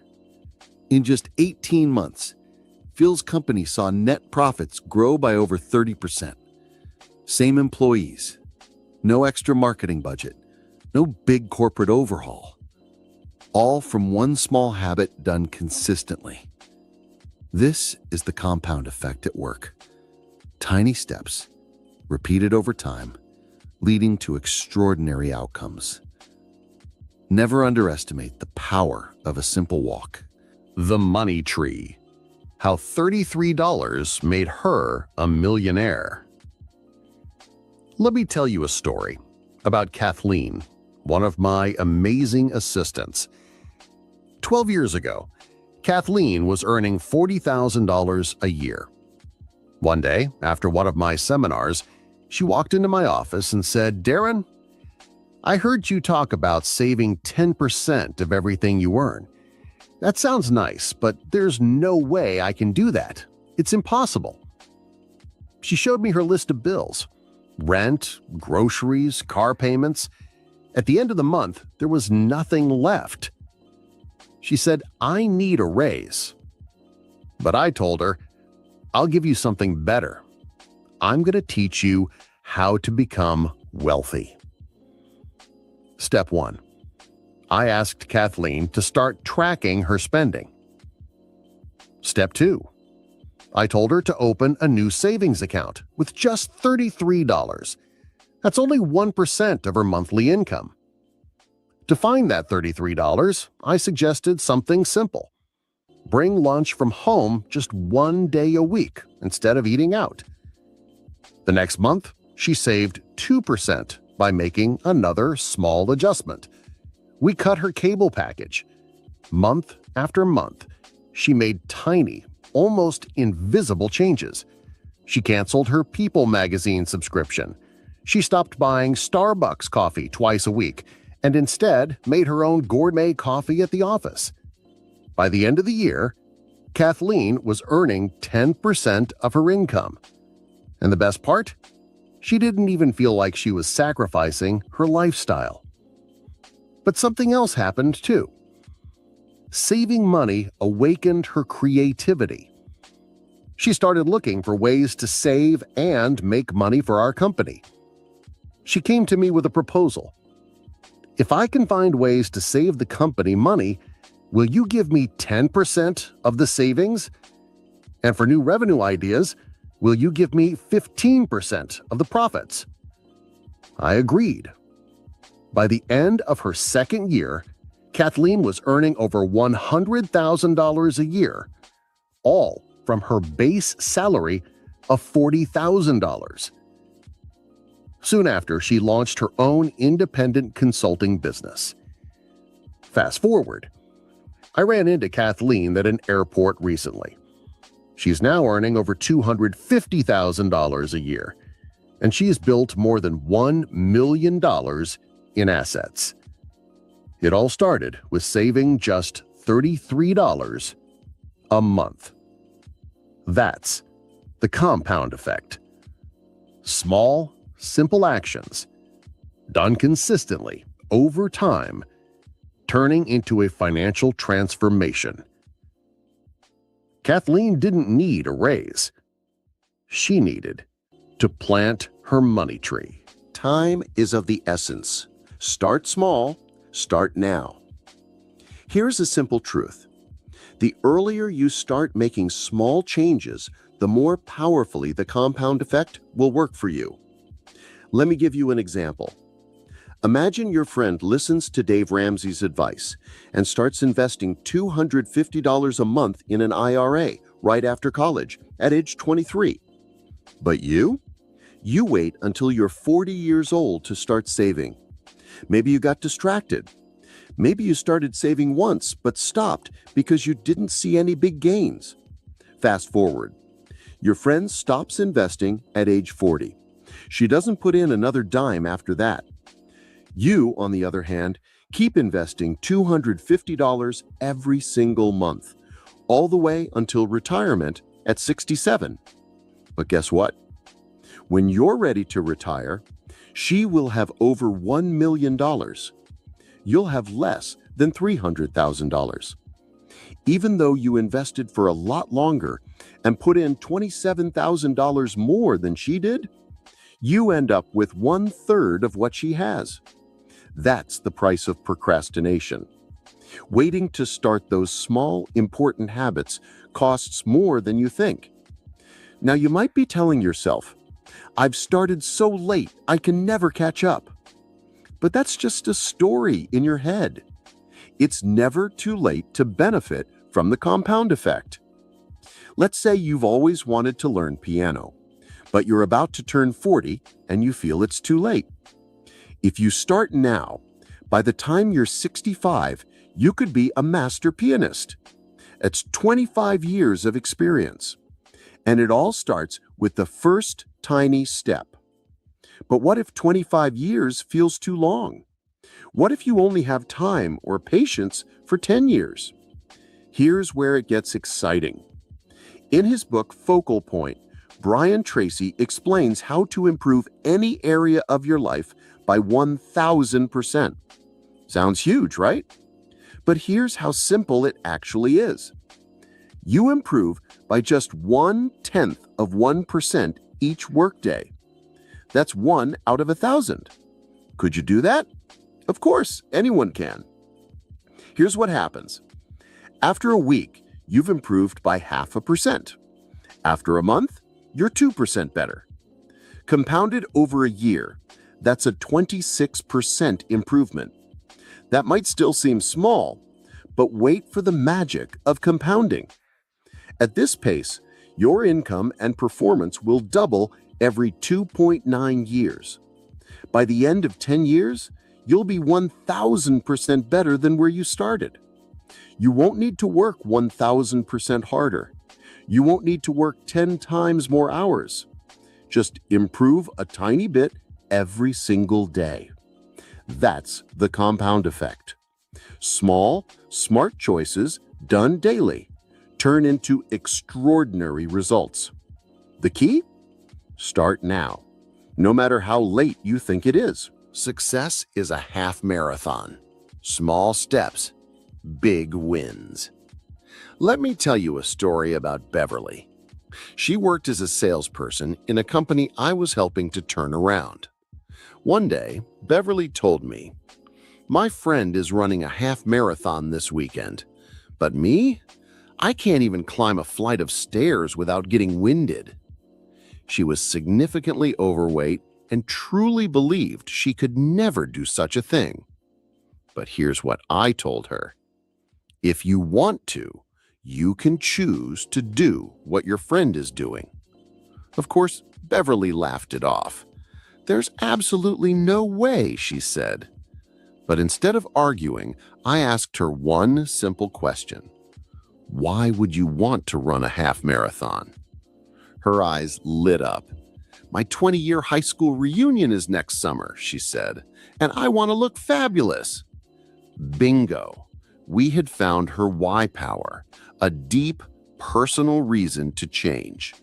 In just 18 months, Phil's company saw net profits grow by over 30%. Same employees, no extra marketing budget, no big corporate overhaul. all from one small habit done consistently. This is the compound effect at work. Tiny steps, repeated over time, leading to extraordinary outcomes. Never underestimate the power of a simple walk. The Money Tree. How $33 made her a millionaire. Let me tell you a story about Kathleen, one of my amazing assistants. 12 years ago, Kathleen was earning $40,000 a year. One day, after one of my seminars, she walked into my office and said, "Darren, I heard you talk about saving 10% of everything you earn. That sounds nice, but there's no way I can do that. It's impossible." She showed me her list of bills: rent, groceries, car payments. At the end of the month, there was nothing left. She said, "I need a raise." But I told her, "I'll give you something better. I'm going to teach you how to become wealthy." Step 1. I asked Kathleen to start tracking her spending. Step 2. I told her to open a new savings account with just $33. That's only 1% of her monthly income. To find that $33, I suggested something simple. Bring lunch from home just one day a week instead of eating out. The next month, she saved 2% by making another small adjustment. We cut her cable package. Month after month, she made tiny, almost invisible changes. She canceled her People magazine subscription. She stopped buying Starbucks coffee twice a week and instead made her own gourmet coffee at the office. By the end of the year, Kathleen was earning 10% of her income. And the best part? She didn't even feel like she was sacrificing her lifestyle. But something else happened too. Saving money awakened her creativity. She started looking for ways to save and make money for our company. She came to me with a proposal. "If I can find ways to save the company money, will you give me 10% of the savings? And for new revenue ideas, will you give me 15% of the profits?" I agreed. By the end of her second year, Kathleen was earning over $100,000 a year, all from her base salary of $40,000. Soon after, she launched her own independent consulting business. Fast forward. I ran into Kathleen at an airport recently. She's now earning over $250,000 a year, and she's built more than $1 million in assets. It all started with saving just $33 a month. That's the compound effect. Small, simple actions, done consistently over time, turning into a financial transformation. Kathleen didn't need a raise. She needed to plant her money tree. Time is of the essence. Start small, start now. Here's a simple truth. The earlier you start making small changes, the more powerfully the compound effect will work for you. Let me give you an example. Imagine your friend listens to Dave Ramsey's advice and starts investing $250 a month in an IRA right after college at age 23. But you wait until you're 40 years old to start saving. Maybe you got distracted. Maybe you started saving once but stopped because you didn't see any big gains. Fast forward. Your friend stops investing at age 40. She doesn't put in another dime after that. You, on the other hand, keep investing $250 every single month, all the way until retirement at 67. But guess what? When you're ready to retire, she will have over $1 million. You'll have less than $300,000. Even though you invested for a lot longer and put in $27,000 more than she did, you end up with 1/3 of what she has. That's the price of procrastination. Waiting to start those small, important habits costs more than you think. Now, you might be telling yourself, I've started so late, I can never catch up. But that's just a story in your head. It's never too late to benefit from the compound effect. Let's say you've always wanted to learn piano, but you're about to turn 40 and you feel it's too late. If you start now, by the time you're 65, you could be a master pianist. It's 25 years of experience. And it all starts with the first tiny step. But what if 25 years feels too long? What if you only have time or patience for 10 years? Here's where it gets exciting. In his book, Focal Point, Brian Tracy explains how to improve any area of your life by 1,000%. Sounds huge, right? But here's how simple it actually is. You improve by just 0.1% each workday. That's 1 out of 1,000. Could you do that? Of course, anyone can. Here's what happens. After a week, you've improved by 0.5%. After a month, you're 2% better. Compounded over a year, that's a 26% improvement. That might still seem small, but wait for the magic of compounding. At this pace, your income and performance will double every 2.9 years. By the end of 10 years, you'll be 1,000% better than where you started. You won't need to work 1,000% harder. You won't need to work 10 times more hours. Just improve a tiny bit every single day. That's the compound effect. Small, smart choices done daily turn into extraordinary results. The key? Start now, no matter how late you think it is. Success is a half marathon. Small steps, big wins. Let me tell you a story about Beverly. She worked as a salesperson in a company I was helping to turn around. One day, Beverly told me, "My friend is running a half marathon this weekend, but me? I can't even climb a flight of stairs without getting winded." She was significantly overweight and truly believed she could never do such a thing. But here's what I told her. If you want to, you can choose to do what your friend is doing. Of course, Beverly laughed it off. "There's absolutely no way," she said. But instead of arguing, I asked her one simple question. Why would you want to run a half marathon? Her eyes lit up. "My 20-year high school reunion is next summer," she said, "and I want to look fabulous." Bingo! We had found her why power, a deep, personal reason to change.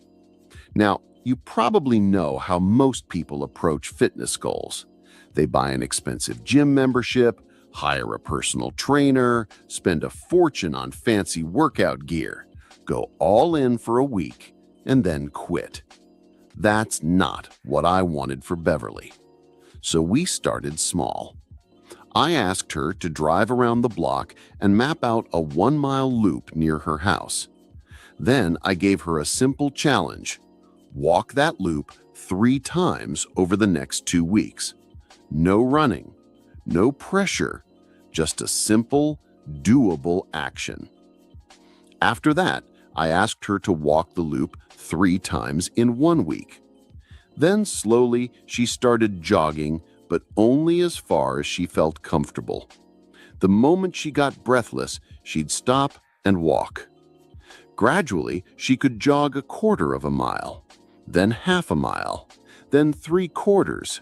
Now, you probably know how most people approach fitness goals. They buy an expensive gym membership, hire a personal trainer, spend a fortune on fancy workout gear, go all in for a week, and then quit. That's not what I wanted for Beverly. So we started small. I asked her to drive around the block and map out a 1-mile loop near her house. Then I gave her a simple challenge. Walk that loop 3 times over the next 2 weeks. No running, no pressure, just a simple, doable action. After that, I asked her to walk the loop 3 times in 1 week. Then slowly she started jogging, but only as far as she felt comfortable. The moment she got breathless, she'd stop and walk. Gradually, she could jog 1/4 of a mile, then 1/2 a mile, then 3/4.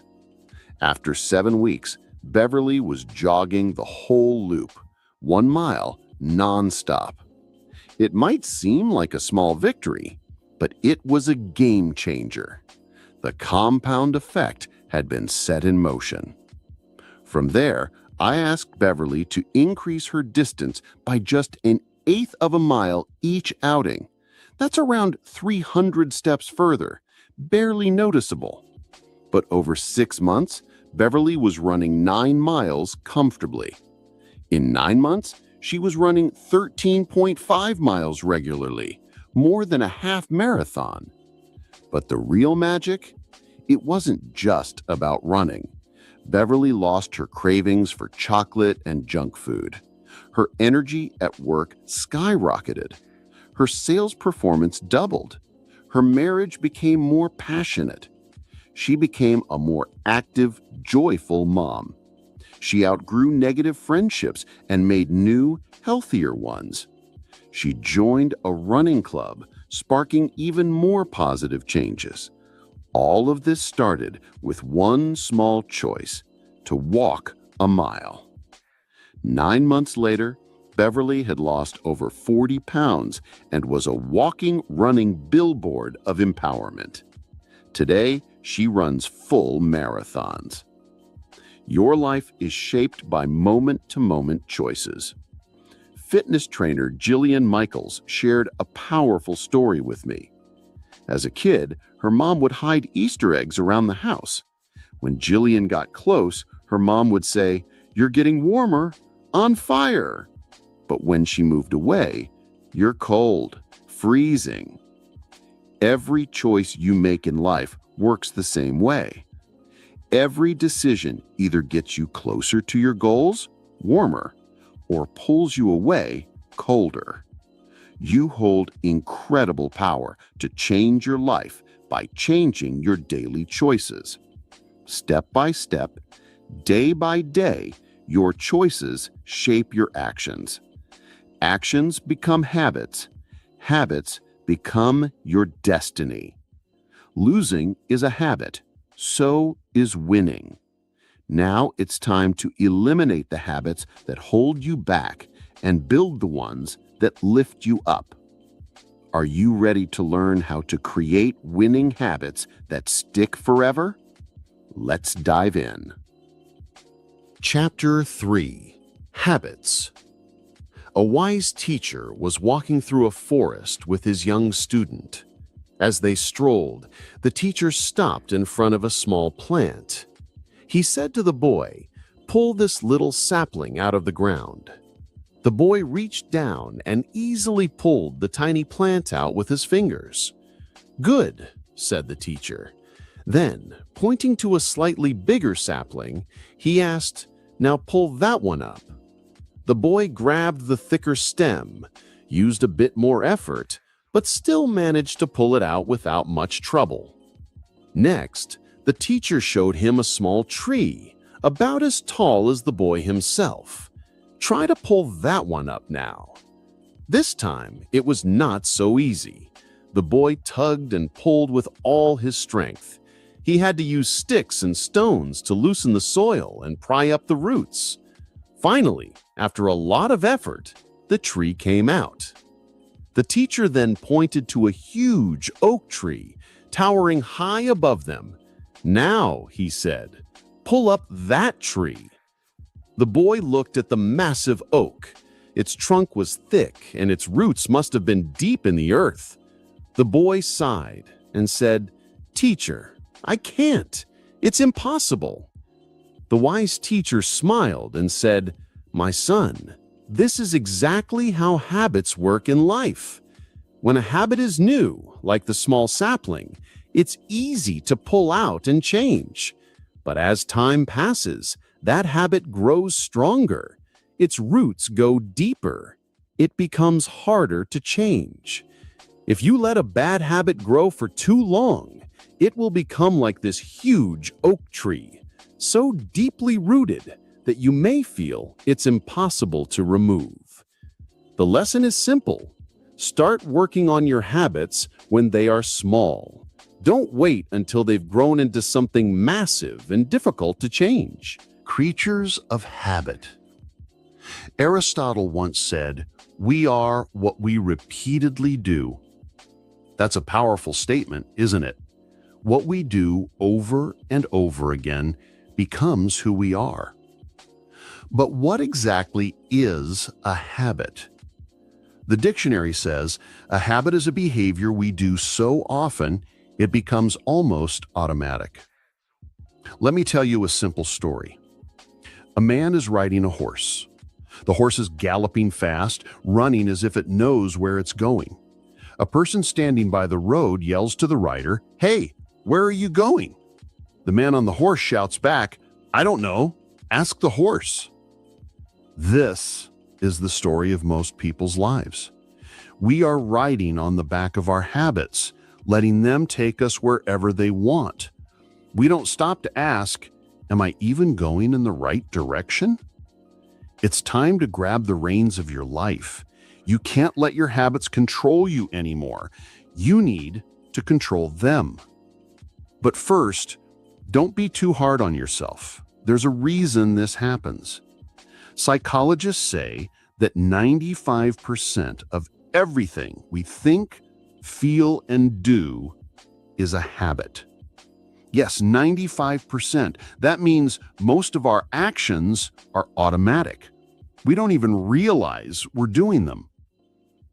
After 7 weeks, Beverly was jogging the whole loop, 1 mile, non-stop. It might seem like a small victory, but it was a game changer. The compound effect had been set in motion. From there, I asked Beverly to increase her distance by just 1/8 of a mile each outing. That's around 300 steps further, barely noticeable. But over 6 months, Beverly was running 9 miles comfortably. In 9 months, she was running 13.5 miles regularly, more than a half marathon. But the real magic? It wasn't just about running. Beverly lost her cravings for chocolate and junk food. Her energy at work skyrocketed. Her sales performance doubled. Her marriage became more passionate. She became a more active, joyful mom. She outgrew negative friendships and made new, healthier ones. She joined a running club, sparking even more positive changes. All of this started with one small choice: to walk a mile. 9 months later, Beverly had lost over 40 pounds and was a walking, running billboard of empowerment. Today, she runs full marathons. Your life is shaped by moment-to-moment choices. Fitness trainer Jillian Michaels shared a powerful story with me. As a kid, her mom would hide Easter eggs around the house. When Jillian got close, her mom would say, "You're getting warmer, on fire." But when she moved away, "You're cold, freezing." Every choice you make in life works the same way. Every decision either gets you closer to your goals, warmer, or pulls you away, colder. You hold incredible power to change your life by changing your daily choices. Step by step, day by day, your choices shape your actions. Actions become habits. Habits become your destiny. Losing is a habit. So is winning. Now it's time to eliminate the habits that hold you back and build the ones that lift you up. Are you ready to learn how to create winning habits that stick forever? Let's dive in. Chapter 3: Habits. A wise teacher was walking through a forest with his young student. As they strolled, the teacher stopped in front of a small plant. He said to the boy, "Pull this little sapling out of the ground." The boy reached down and easily pulled the tiny plant out with his fingers. "Good," said the teacher. Then, pointing to a slightly bigger sapling, he asked, "Now pull that one up." The boy grabbed the thicker stem, used a bit more effort, but still managed to pull it out without much trouble. Next, the teacher showed him a small tree, about as tall as the boy himself. "Try to pull that one up now." This time, it was not so easy. The boy tugged and pulled with all his strength. He had to use sticks and stones to loosen the soil and pry up the roots. Finally, after a lot of effort, the tree came out. The teacher then pointed to a huge oak tree, towering high above them. "Now," he said, "pull up that tree." The boy looked at the massive oak. Its trunk was thick, and its roots must have been deep in the earth. The boy sighed and said, "Teacher, I can't. It's impossible." The wise teacher smiled and said, "My son, this is exactly how habits work in life. When a habit is new, like the small sapling, it's easy to pull out and change. But as time passes, that habit grows stronger. Its roots go deeper. It becomes harder to change. If you let a bad habit grow for too long, it will become like this huge oak tree, so deeply rooted that you may feel it's impossible to remove. The lesson is simple. Start working on your habits when they are small. Don't wait until they've grown into something massive and difficult to change. Creatures of habit. Aristotle once said, "We are what we repeatedly do." That's a powerful statement, isn't it? What we do over and over again becomes who we are. But what exactly is a habit? The dictionary says, a habit is a behavior we do so often it becomes almost automatic. Let me tell you a simple story. A man is riding a horse. The horse is galloping fast, running as if it knows where it's going. A person standing by the road yells to the rider, "Hey, where are you going?" The man on the horse shouts back, "I don't know. Ask the horse." This is the story of most people's lives. We are riding on the back of our habits, letting them take us wherever they want. We don't stop to ask, "Am I even going in the right direction?" It's time to grab the reins of your life. You can't let your habits control you anymore. You need to control them. But first, don't be too hard on yourself. There's a reason this happens. Psychologists say that 95% of everything we think, feel, and do is a habit. Yes, 95%. That means most of our actions are automatic. We don't even realize we're doing them.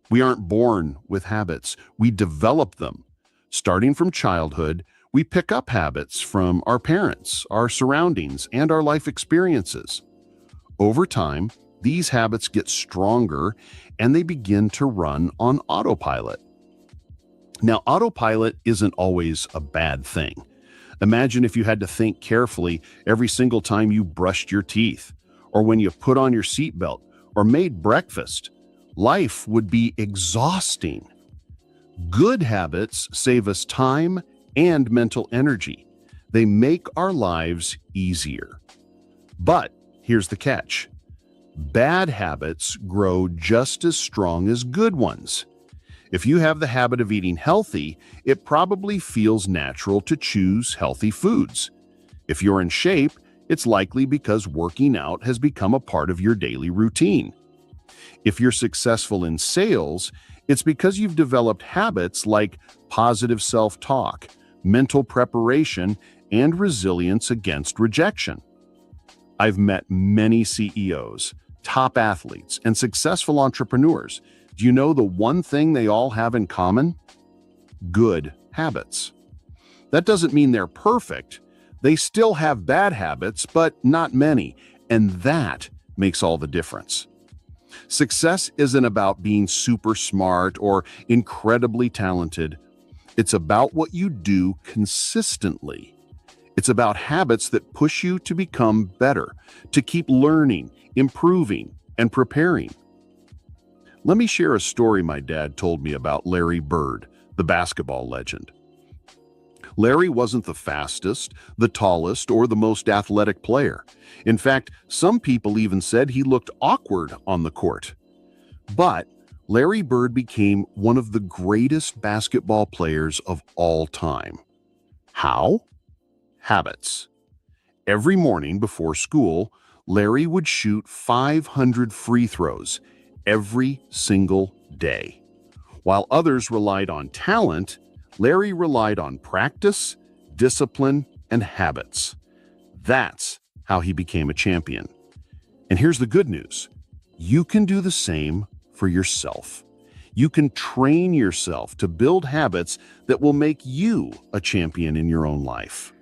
We aren't born with habits. We develop them. Starting from childhood, we pick up habits from our parents, our surroundings, and our life experiences. Over time, these habits get stronger and they begin to run on autopilot. Now, autopilot isn't always a bad thing. Imagine if you had to think carefully every single time you brushed your teeth, or when you put on your seatbelt, or made breakfast. Life would be exhausting. Good habits save us time and mental energy. They make our lives easier. But here's the catch. Bad habits grow just as strong as good ones. If you have the habit of eating healthy, it probably feels natural to choose healthy foods. If you're in shape, it's likely because working out has become a part of your daily routine. If you're successful in sales, it's because you've developed habits like positive self-talk, mental preparation, and resilience against rejection. I've met many CEOs, top athletes, and successful entrepreneurs. Do you know the one thing they all have in common? Good habits. That doesn't mean they're perfect. They still have bad habits, but not many, and that makes all the difference. Success isn't about being super smart or incredibly talented. It's about what you do consistently. It's about habits that push you to become better, to keep learning, improving, and preparing. Let me share a story my dad told me about Larry Bird, the basketball legend. Larry wasn't the fastest, the tallest, or the most athletic player. In fact, some people even said he looked awkward on the court. But Larry Bird became one of the greatest basketball players of all time. How? Habits. Every morning before school, Larry would shoot 500 free throws every single day. While others relied on talent, Larry relied on practice, discipline, and habits. That's how he became a champion. And here's the good news. You can do the same for yourself. You can train yourself to build habits that will make you a champion in your own life.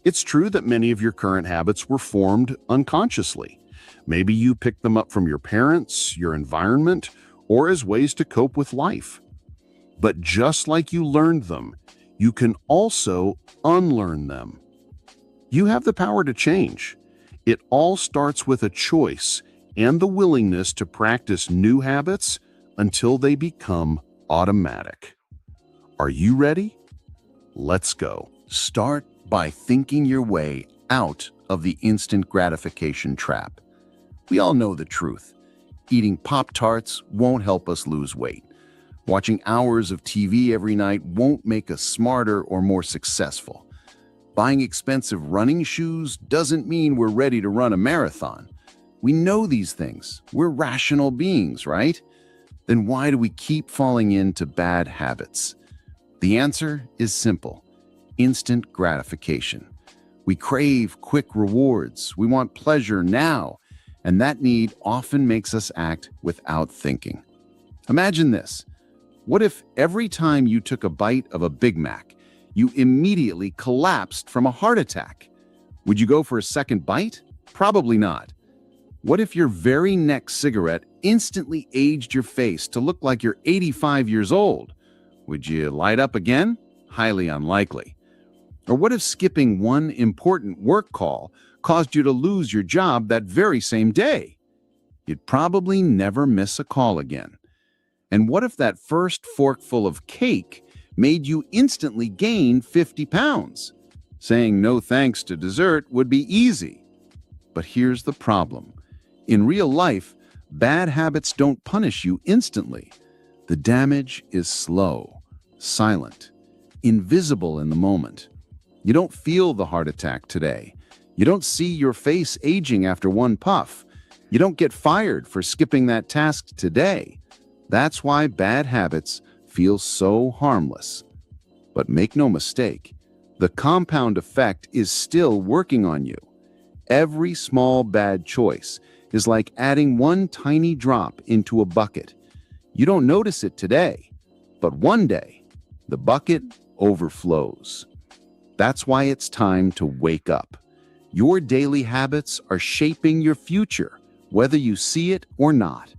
It's true that many of your current habits were formed unconsciously. Maybe you picked them up from your parents, your environment, or as ways to cope with life. But just like you learned them, you can also unlearn them. You have the power to change. It all starts with a choice and the willingness to practice new habits until they become automatic. Are you ready? Let's go. Start by thinking your way out of the instant gratification trap. We all know the truth. Eating Pop-Tarts won't help us lose weight. Watching hours of TV every night won't make us smarter or more successful. Buying expensive running shoes doesn't mean we're ready to run a marathon. We know these things. We're rational beings, right? Then why do we keep falling into bad habits? The answer is simple. Instant gratification. We crave quick rewards. We want pleasure now, and that need often makes us act without thinking. Imagine this. What if every time you took a bite of a Big Mac, you immediately collapsed from a heart attack? Would you go for a second bite? Probably not. What if your very next cigarette instantly aged your face to look like you're 85 years old? Would you light up again? Highly unlikely. Or what if skipping one important work call caused you to lose your job that very same day? You'd probably never miss a call again. And what if that first forkful of cake made you instantly gain 50 pounds? Saying no thanks to dessert would be easy. But here's the problem. In real life, bad habits don't punish you instantly. The damage is slow, silent, invisible in the moment. You don't feel the heart attack today. You don't see your face aging after one puff. You don't get fired for skipping that task today. That's why bad habits feel so harmless. But make no mistake, the compound effect is still working on you. Every small bad choice is like adding one tiny drop into a bucket. You don't notice it today, but one day, the bucket overflows. That's why it's time to wake up. Your daily habits are shaping your future, whether you see it or not.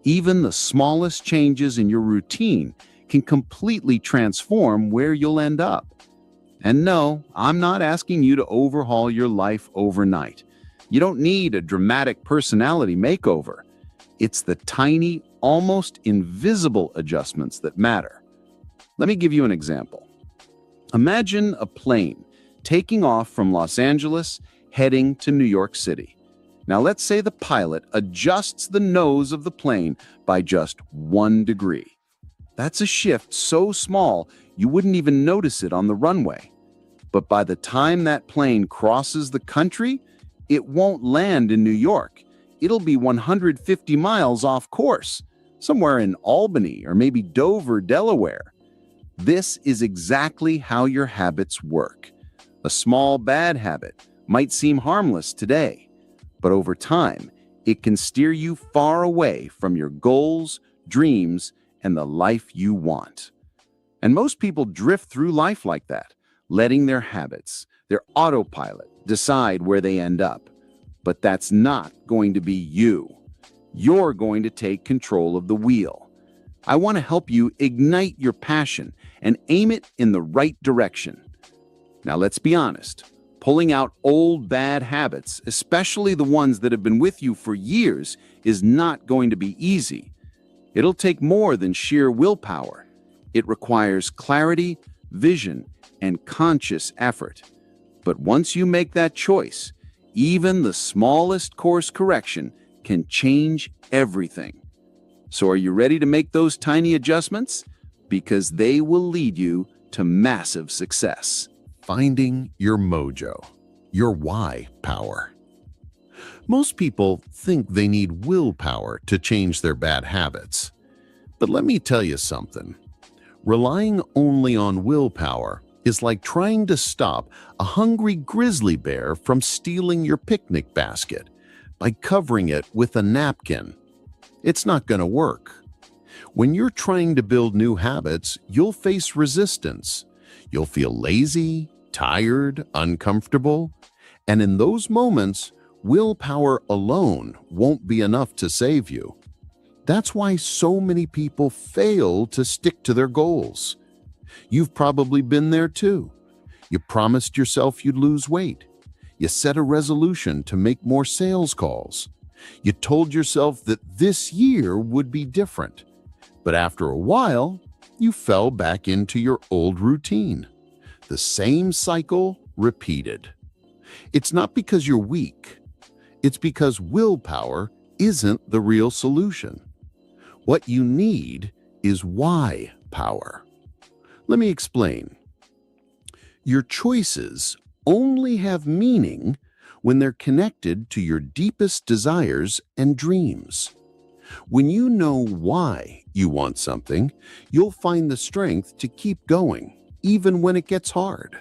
Even the smallest changes in your routine can completely transform where you'll end up. And no, I'm not asking you to overhaul your life overnight. You don't need a dramatic personality makeover. It's the tiny, almost invisible adjustments that matter. Let me give you an example. Imagine a plane taking off from Los Angeles, heading to New York City. Now let's say the pilot adjusts the nose of the plane by just 1 degree. That's a shift so small you wouldn't even notice it on the runway. But by the time that plane crosses the country, it won't land in New York. It'll be 150 miles off course, somewhere in Albany or maybe Dover, Delaware. This is exactly how your habits work. A small bad habit might seem harmless today, but over time, it can steer you far away from your goals, dreams, and the life you want. And most people drift through life like that, letting their habits, their autopilot, decide where they end up. But that's not going to be you. You're going to take control of the wheel. I want to help you ignite your passion and aim it in the right direction. Now let's be honest. Pulling out old bad habits, especially the ones that have been with you for years, is not going to be easy. It'll take more than sheer willpower. It requires clarity, vision, and conscious effort. But once you make that choice, even the smallest course correction can change everything. So are you ready to make those tiny adjustments? Because they will lead you to massive success. Finding your mojo, your why power. Most people think they need willpower to change their bad habits. But let me tell you something. Relying only on willpower is like trying to stop a hungry grizzly bear from stealing your picnic basket by covering it with a napkin. It's not going to work. When you're trying to build new habits, you'll face resistance. You'll feel lazy, tired, uncomfortable, and in those moments, willpower alone won't be enough to save you. That's why so many people fail to stick to their goals. You've probably been there too. You promised yourself you'd lose weight. You set a resolution to make more sales calls. You told yourself that this year would be different. But after a while, you fell back into your old routine. The same cycle repeated. It's not because you're weak. It's because willpower isn't the real solution. What you need is why power. Let me explain. Your choices only have meaning when they're connected to your deepest desires and dreams. When you know why you want something, you'll find the strength to keep going, even when it gets hard.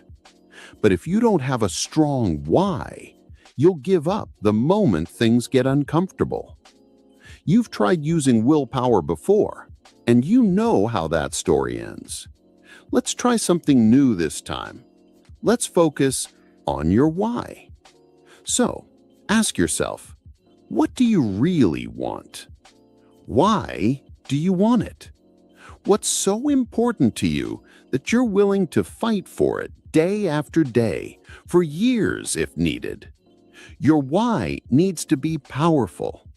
But if you don't have a strong why, you'll give up the moment things get uncomfortable. You've tried using willpower before, and you know how that story ends. Let's try something new this time. Let's focus on your why. So, ask yourself, What do you really want? Why do you want it? What's so important to you that you're willing to fight for it day after day, for years if needed? Your why needs to be powerful.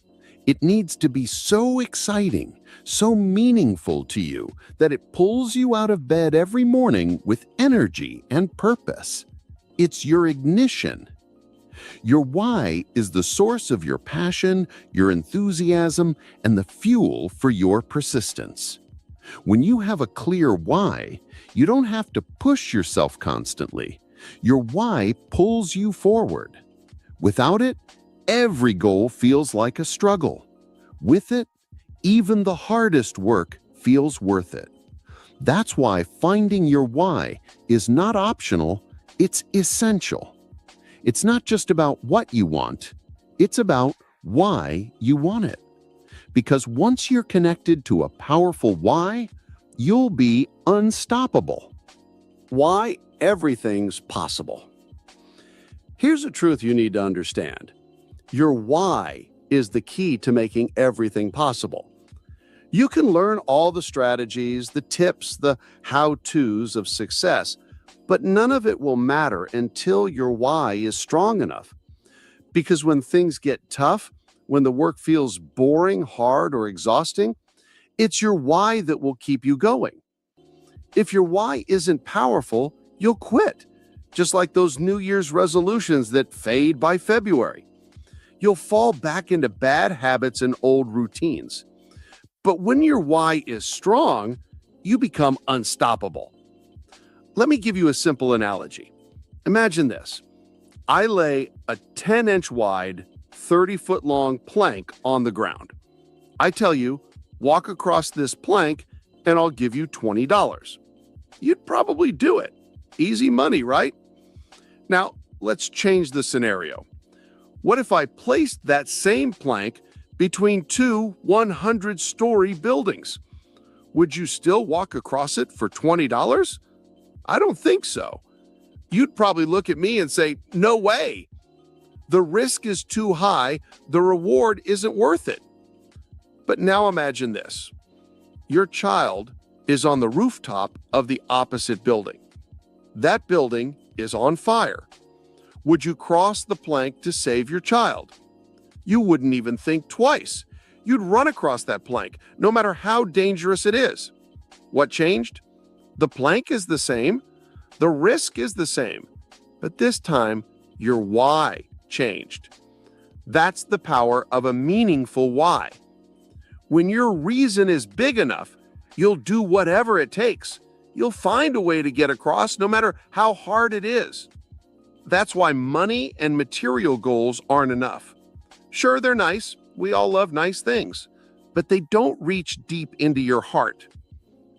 It needs to be so exciting, so meaningful to you that it pulls you out of bed every morning with energy and purpose. It's your ignition. Your why is the source of your passion, your enthusiasm, and the fuel for your persistence. When you have a clear why, you don't have to push yourself constantly. Your why pulls you forward. Without it, every goal feels like a struggle. With it, even the hardest work feels worth it. That's why finding your why is not optional, it's essential. It's not just about what you want, it's about why you want it. Because once you're connected to a powerful why, you'll be unstoppable. Why everything's possible. Here's a truth you need to understand. Your why is the key to making everything possible. You can learn all the strategies, the tips, the how-tos of success, but none of it will matter until your why is strong enough. Because when things get tough, when the work feels boring, hard, or exhausting, it's your why that will keep you going. If your why isn't powerful, you'll quit, just like those New Year's resolutions that fade by February. You'll fall back into bad habits and old routines. But when your why is strong, you become unstoppable. Let me give you a simple analogy. Imagine this. I lay a 10-inch wide, 30-foot long plank on the ground. I tell you, walk across this plank and I'll give you $20. You'd probably do it. Easy money, right? Now, let's change the scenario. What if I placed that same plank between two 100-story buildings? Would you still walk across it for $20? I don't think so. You'd probably look at me and say, no way. The risk is too high, the reward isn't worth it. But now imagine this. Your child is on the rooftop of the opposite building. That building is on fire. Would you cross the plank to save your child? You wouldn't even think twice. You'd run across that plank, no matter how dangerous it is. What changed? The plank is the same, the risk is the same, but this time your why changed. That's the power of a meaningful why. When your reason is big enough, you'll do whatever it takes. You'll find a way to get across no matter how hard it is. That's why money and material goals aren't enough. Sure, they're nice. We all love nice things, but they don't reach deep into your heart.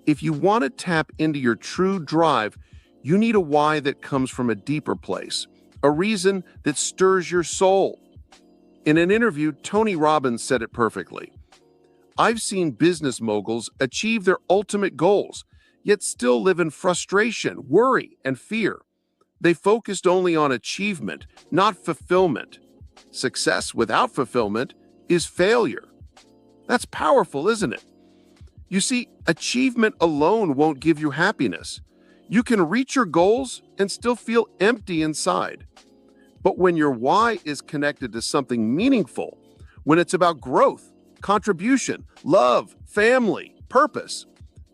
If you want to tap into your true drive, you need a why that comes from a deeper place, a reason that stirs your soul. In an interview, Tony Robbins said it perfectly. I've seen business moguls achieve their ultimate goals, yet still live in frustration, worry, and fear. They focused only on achievement, not fulfillment. Success without fulfillment is failure. That's powerful, isn't it? You see, achievement alone won't give you happiness. You can reach your goals and still feel empty inside. But when your why is connected to something meaningful, when it's about growth, contribution, love, family, purpose,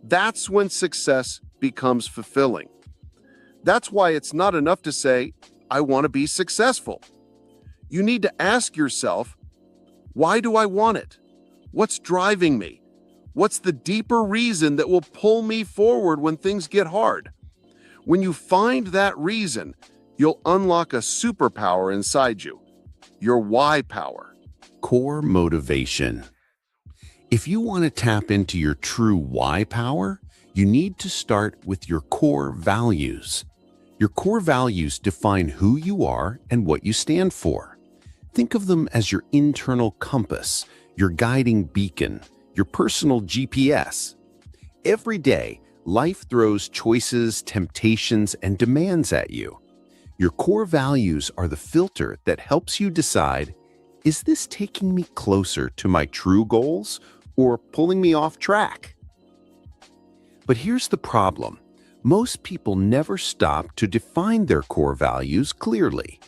that's when success becomes fulfilling. That's why it's not enough to say, I want to be successful. You need to ask yourself, why do I want it? What's driving me? What's the deeper reason that will pull me forward when things get hard? When you find that reason, you'll unlock a superpower inside you, your why power. Core motivation. If you want to tap into your true why power, you need to start with your core values. Your core values define who you are and what you stand for. Think of them as your internal compass, your guiding beacon, your personal GPS. Every day, life throws choices, temptations, and demands at you. Your core values are the filter that helps you decide, Is this taking me closer to my true goals or pulling me off track? But here's the problem. Most people never stop to define their core values clearly.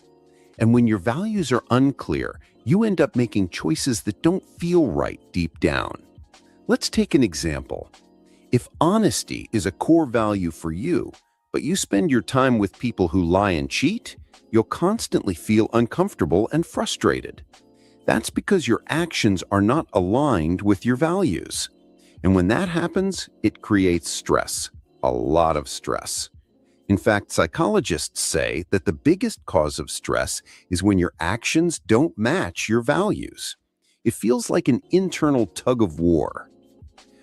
And when your values are unclear, you end up making choices that don't feel right deep down. Let's take an example. If honesty is a core value for you, but you spend your time with people who lie and cheat, you'll constantly feel uncomfortable and frustrated. That's because your actions are not aligned with your values. And when that happens, it creates stress, a lot of stress. In fact, psychologists say that the biggest cause of stress is when your actions don't match your values. It feels like an internal tug of war.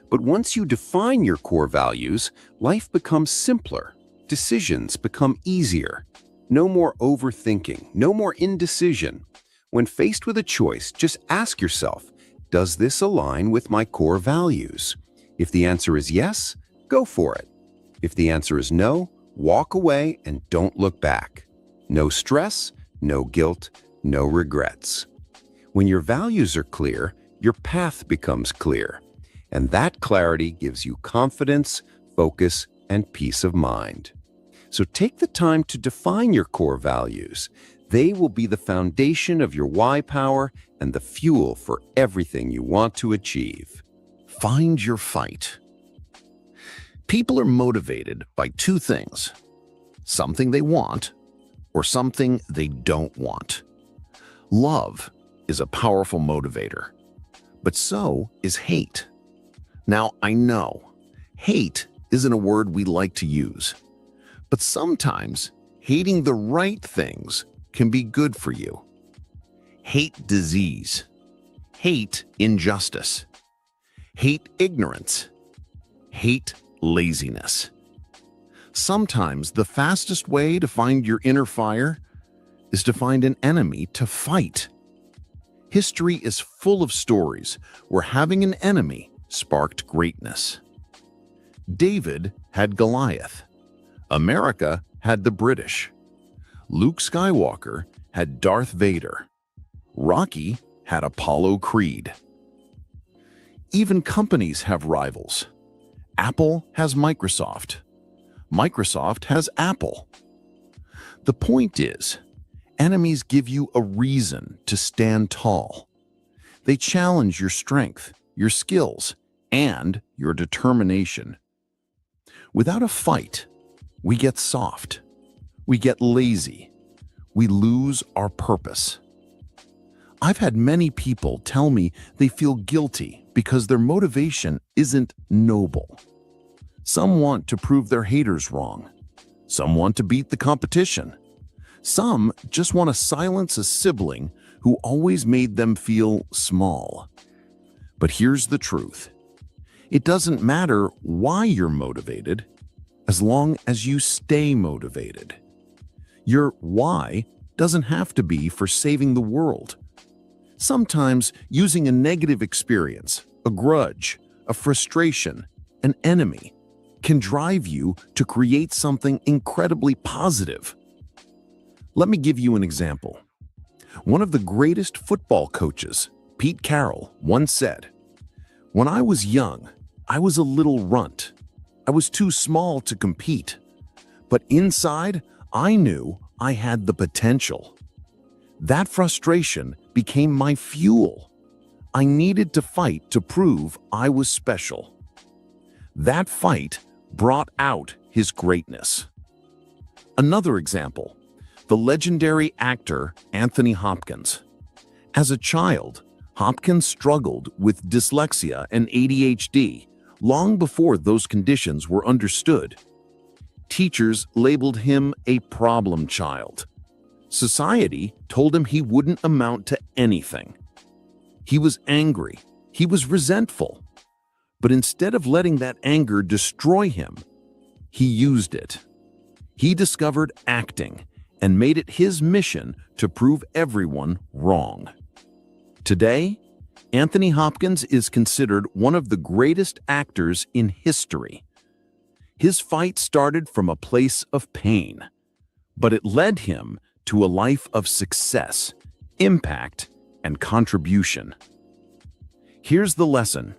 But once you define your core values, life becomes simpler. Decisions become easier. No more overthinking, no more indecision. When faced with a choice, just ask yourself, does this align with my core values? If the answer is yes, go for it. If the answer is no, walk away and don't look back. No stress, no guilt, no regrets. When your values are clear, your path becomes clear. And that clarity gives you confidence, focus, and peace of mind. So take the time to define your core values. They will be the foundation of your why power and the fuel for everything you want to achieve. Find your fight. People are motivated by two things: something they want or something they don't want. Love is a powerful motivator, but so is hate. Now, I know, hate isn't a word we like to use, but sometimes hating the right things can be good for you. Hate disease, hate injustice, hate ignorance, hate laziness. Sometimes the fastest way to find your inner fire is to find an enemy to fight. History is full of stories where having an enemy sparked greatness. David had Goliath. America had the British. Luke Skywalker had Darth Vader. Rocky had Apollo Creed. Even companies have rivals. Apple has Microsoft. Microsoft has Apple. The point is, enemies give you a reason to stand tall. They challenge your strength, your skills, and your determination. Without a fight, we get soft. We get lazy. We lose our purpose. I've had many people tell me they feel guilty because their motivation isn't noble. Some want to prove their haters wrong. Some want to beat the competition. Some just want to silence a sibling who always made them feel small. But here's the truth. It doesn't matter why you're motivated, as long as you stay motivated. Your why doesn't have to be for saving the world. Sometimes using a negative experience, a grudge, a frustration, an enemy, can drive you to create something incredibly positive. Let me give you an example. One of the greatest football coaches, Pete Carroll, once said, "When I was young, I was a little runt. I was too small to compete. But inside, I knew I had the potential. That frustration became my fuel. I needed to fight to prove I was special. That fight brought out his greatness." Another example, the legendary actor Anthony Hopkins. As a child, Hopkins struggled with dyslexia and ADHD long before those conditions were understood. Teachers labeled him a problem child. Society told him he wouldn't amount to anything. He was angry. He was resentful. But instead of letting that anger destroy him, he used it. He discovered acting and made it his mission to prove everyone wrong. Today, Anthony Hopkins is considered one of the greatest actors in history. His fight started from a place of pain, but it led him to a life of success, impact, and contribution. Here's the lesson.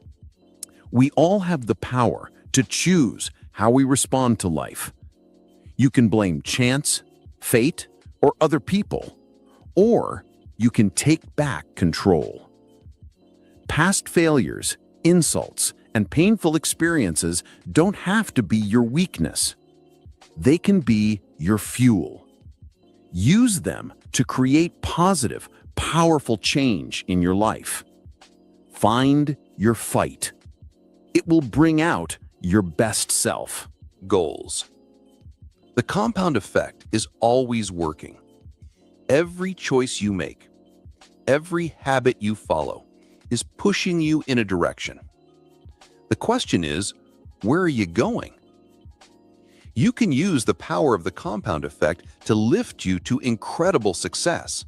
We all have the power to choose how we respond to life. You can blame chance, fate, or other people, or you can take back control. Past failures, insults, and painful experiences don't have to be your weakness. They can be your fuel. Use them to create positive, powerful change in your life. Find your fight. It will bring out your best self. Goals. The compound effect is always working. Every choice you make, every habit you follow, is pushing you in a direction. The question is, where are you going? You can use the power of the compound effect to lift you to incredible success,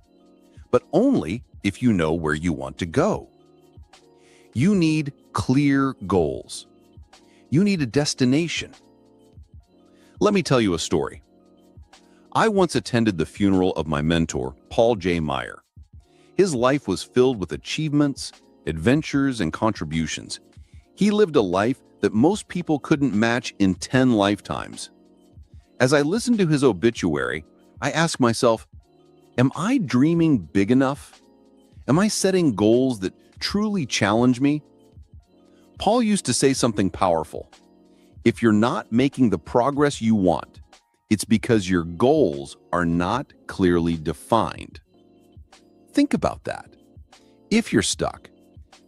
but only if you know where you want to go. You need clear goals. You need a destination. Let me tell you a story. I once attended the funeral of my mentor, Paul J. Meyer. His life was filled with achievements, adventures, and contributions. He lived a life that most people couldn't match in 10 lifetimes. As I listened to his obituary, I asked myself, am I dreaming big enough? Am I setting goals that truly challenge me? Paul used to say something powerful. If you're not making the progress you want, it's because your goals are not clearly defined. Think about that. If you're stuck,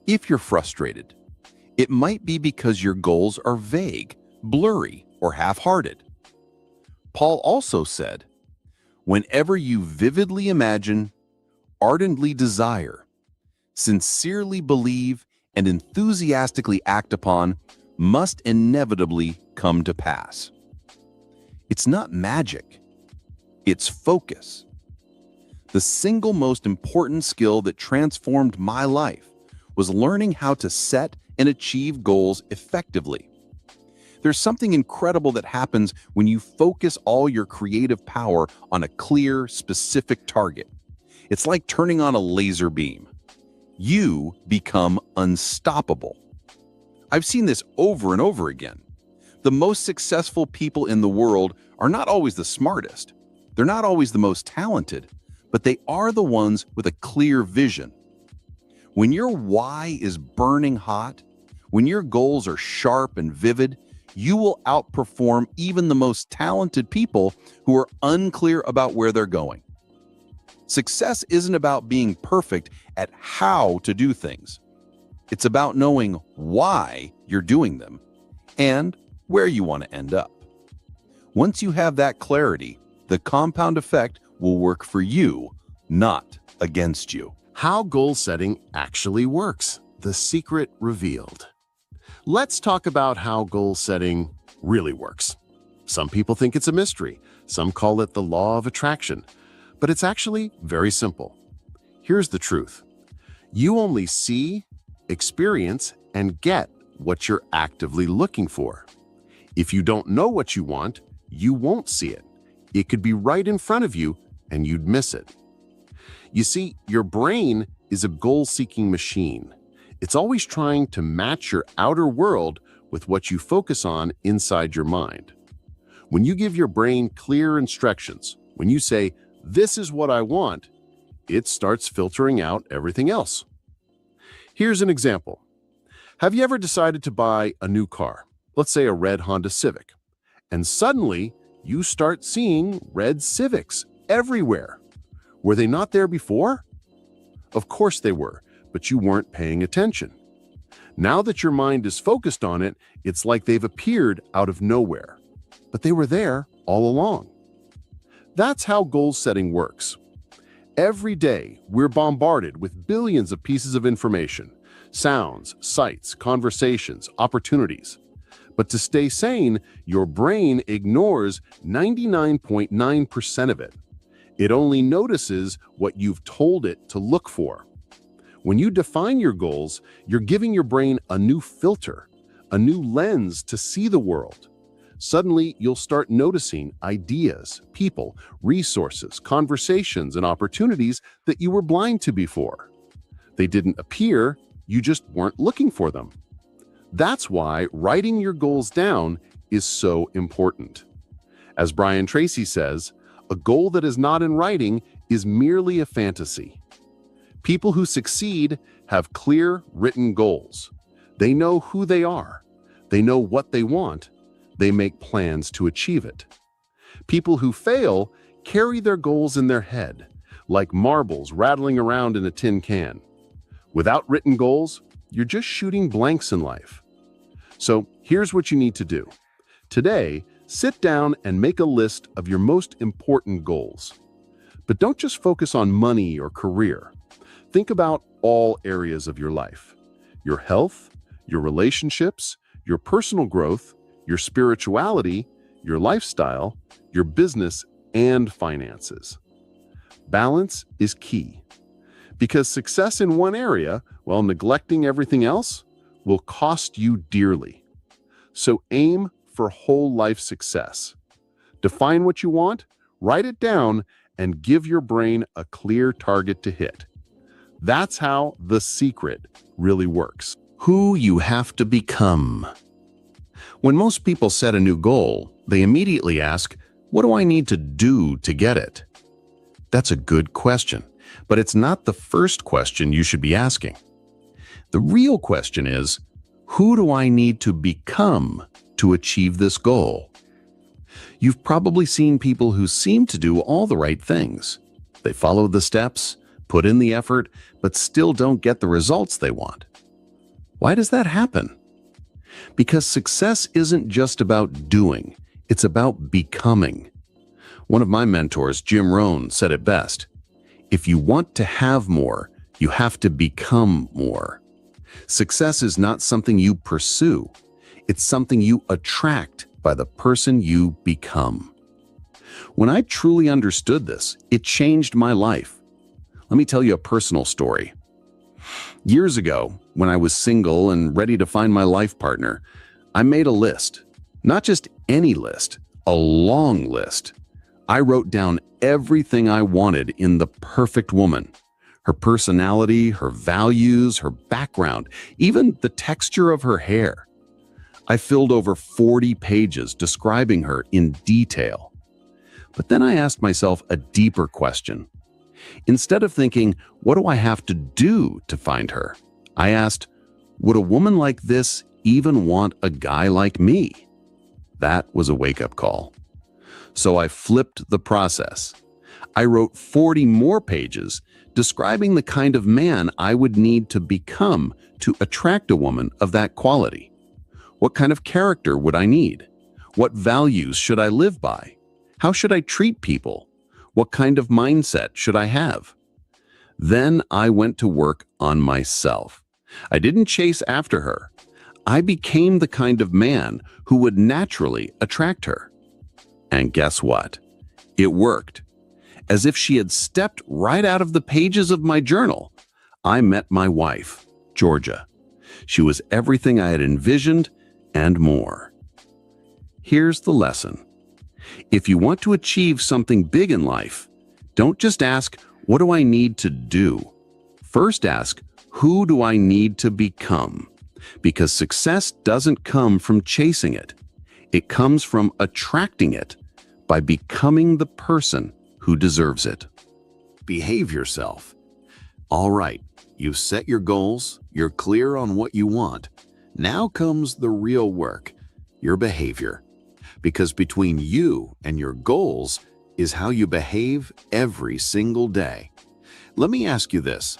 if you're frustrated, it might be because your goals are vague, blurry, or half-hearted. Paul also said, whenever you vividly imagine, ardently desire, sincerely believe, and enthusiastically act upon, must inevitably come to pass. It's not magic, it's focus. The single most important skill that transformed my life was learning how to set and achieve goals effectively. There's something incredible that happens when you focus all your creative power on a clear, specific target. It's like turning on a laser beam. You become unstoppable. I've seen this over and over again. The most successful people in the world are not always the smartest. They're not always the most talented, but they are the ones with a clear vision. When your why is burning hot, when your goals are sharp and vivid, you will outperform even the most talented people who are unclear about where they're going. Success isn't about being perfect at how to do things. It's about knowing why you're doing them and where you want to end up. Once you have that clarity, the compound effect will work for you, not against you. How goal setting actually works. The secret revealed. Let's talk about how goal setting really works. Some people think it's a mystery. Some call it the law of attraction. But it's actually very simple. Here's the truth. You only see, experience, and get what you're actively looking for. If you don't know what you want, you won't see it. It could be right in front of you, and you'd miss it. You see, your brain is a goal-seeking machine. It's always trying to match your outer world with what you focus on inside your mind. When you give your brain clear instructions, when you say, "This is what I want," it starts filtering out everything else. Here's an example. Have you ever decided to buy a new car, let's say a red Honda Civic, and suddenly you start seeing red Civics everywhere? Were they not there before? Of course they were, but you weren't paying attention. Now that your mind is focused on it, it's like they've appeared out of nowhere, but they were there all along. That's how goal setting works. Every day, we're bombarded with billions of pieces of information, sounds, sights, conversations, opportunities. But to stay sane, your brain ignores 99.9% of it. It only notices what you've told it to look for. When you define your goals, you're giving your brain a new filter, a new lens to see the world. Suddenly, you'll start noticing ideas, people, resources, conversations, and opportunities that you were blind to before. They didn't appear, you just weren't looking for them. That's why writing your goals down is so important. As Brian Tracy says, a goal that is not in writing is merely a fantasy. People who succeed have clear written goals. They know who they are. They know what they want. They make plans to achieve it. People who fail carry their goals in their head, like marbles rattling around in a tin can. Without written goals, you're just shooting blanks in life. So here's what you need to do. Today, sit down and make a list of your most important goals. But don't just focus on money or career. Think about all areas of your life: your health, your relationships, your personal growth, your spirituality, your lifestyle, your business, and finances. Balance is key, because success in one area while neglecting everything else will cost you dearly. So aim for whole life success. Define what you want, write it down, and give your brain a clear target to hit. That's how The Secret really works. Who you have to become. When most people set a new goal, they immediately ask, what do I need to do to get it? That's a good question, but it's not the first question you should be asking. The real question is, who do I need to become to achieve this goal? You've probably seen people who seem to do all the right things. They follow the steps, put in the effort, but still don't get the results they want. Why does that happen? Because success isn't just about doing, it's about becoming. One of my mentors, Jim Rohn, said it best: if you want to have more, you have to become more. Success is not something you pursue, it's something you attract by the person you become. When I truly understood this, it changed my life. Let me tell you a personal story. Years ago, when I was single and ready to find my life partner, I made a list. Not just any list, a long list. I wrote down everything I wanted in the perfect woman. Her personality, her values, her background, even the texture of her hair. I filled over 40 pages describing her in detail. But then I asked myself a deeper question. Instead of thinking, what do I have to do to find her? I asked, would a woman like this even want a guy like me? That was a wake-up call. So I flipped the process. I wrote 40 more pages describing the kind of man I would need to become to attract a woman of that quality. What kind of character would I need? What values should I live by? How should I treat people? What kind of mindset should I have? Then I went to work on myself. I didn't chase after her. I became the kind of man who would naturally attract her. And guess what? It worked. As if she had stepped right out of the pages of my journal, I met my wife, Georgia. She was everything I had envisioned and more. Here's the lesson. If you want to achieve something big in life, don't just ask, what do I need to do? First ask, who do I need to become? Because success doesn't come from chasing it. It comes from attracting it by becoming the person who deserves it. Behave yourself. All right, you've set your goals, you're clear on what you want. Now comes the real work, your behavior. Because between you and your goals is how you behave every single day. Let me ask you this.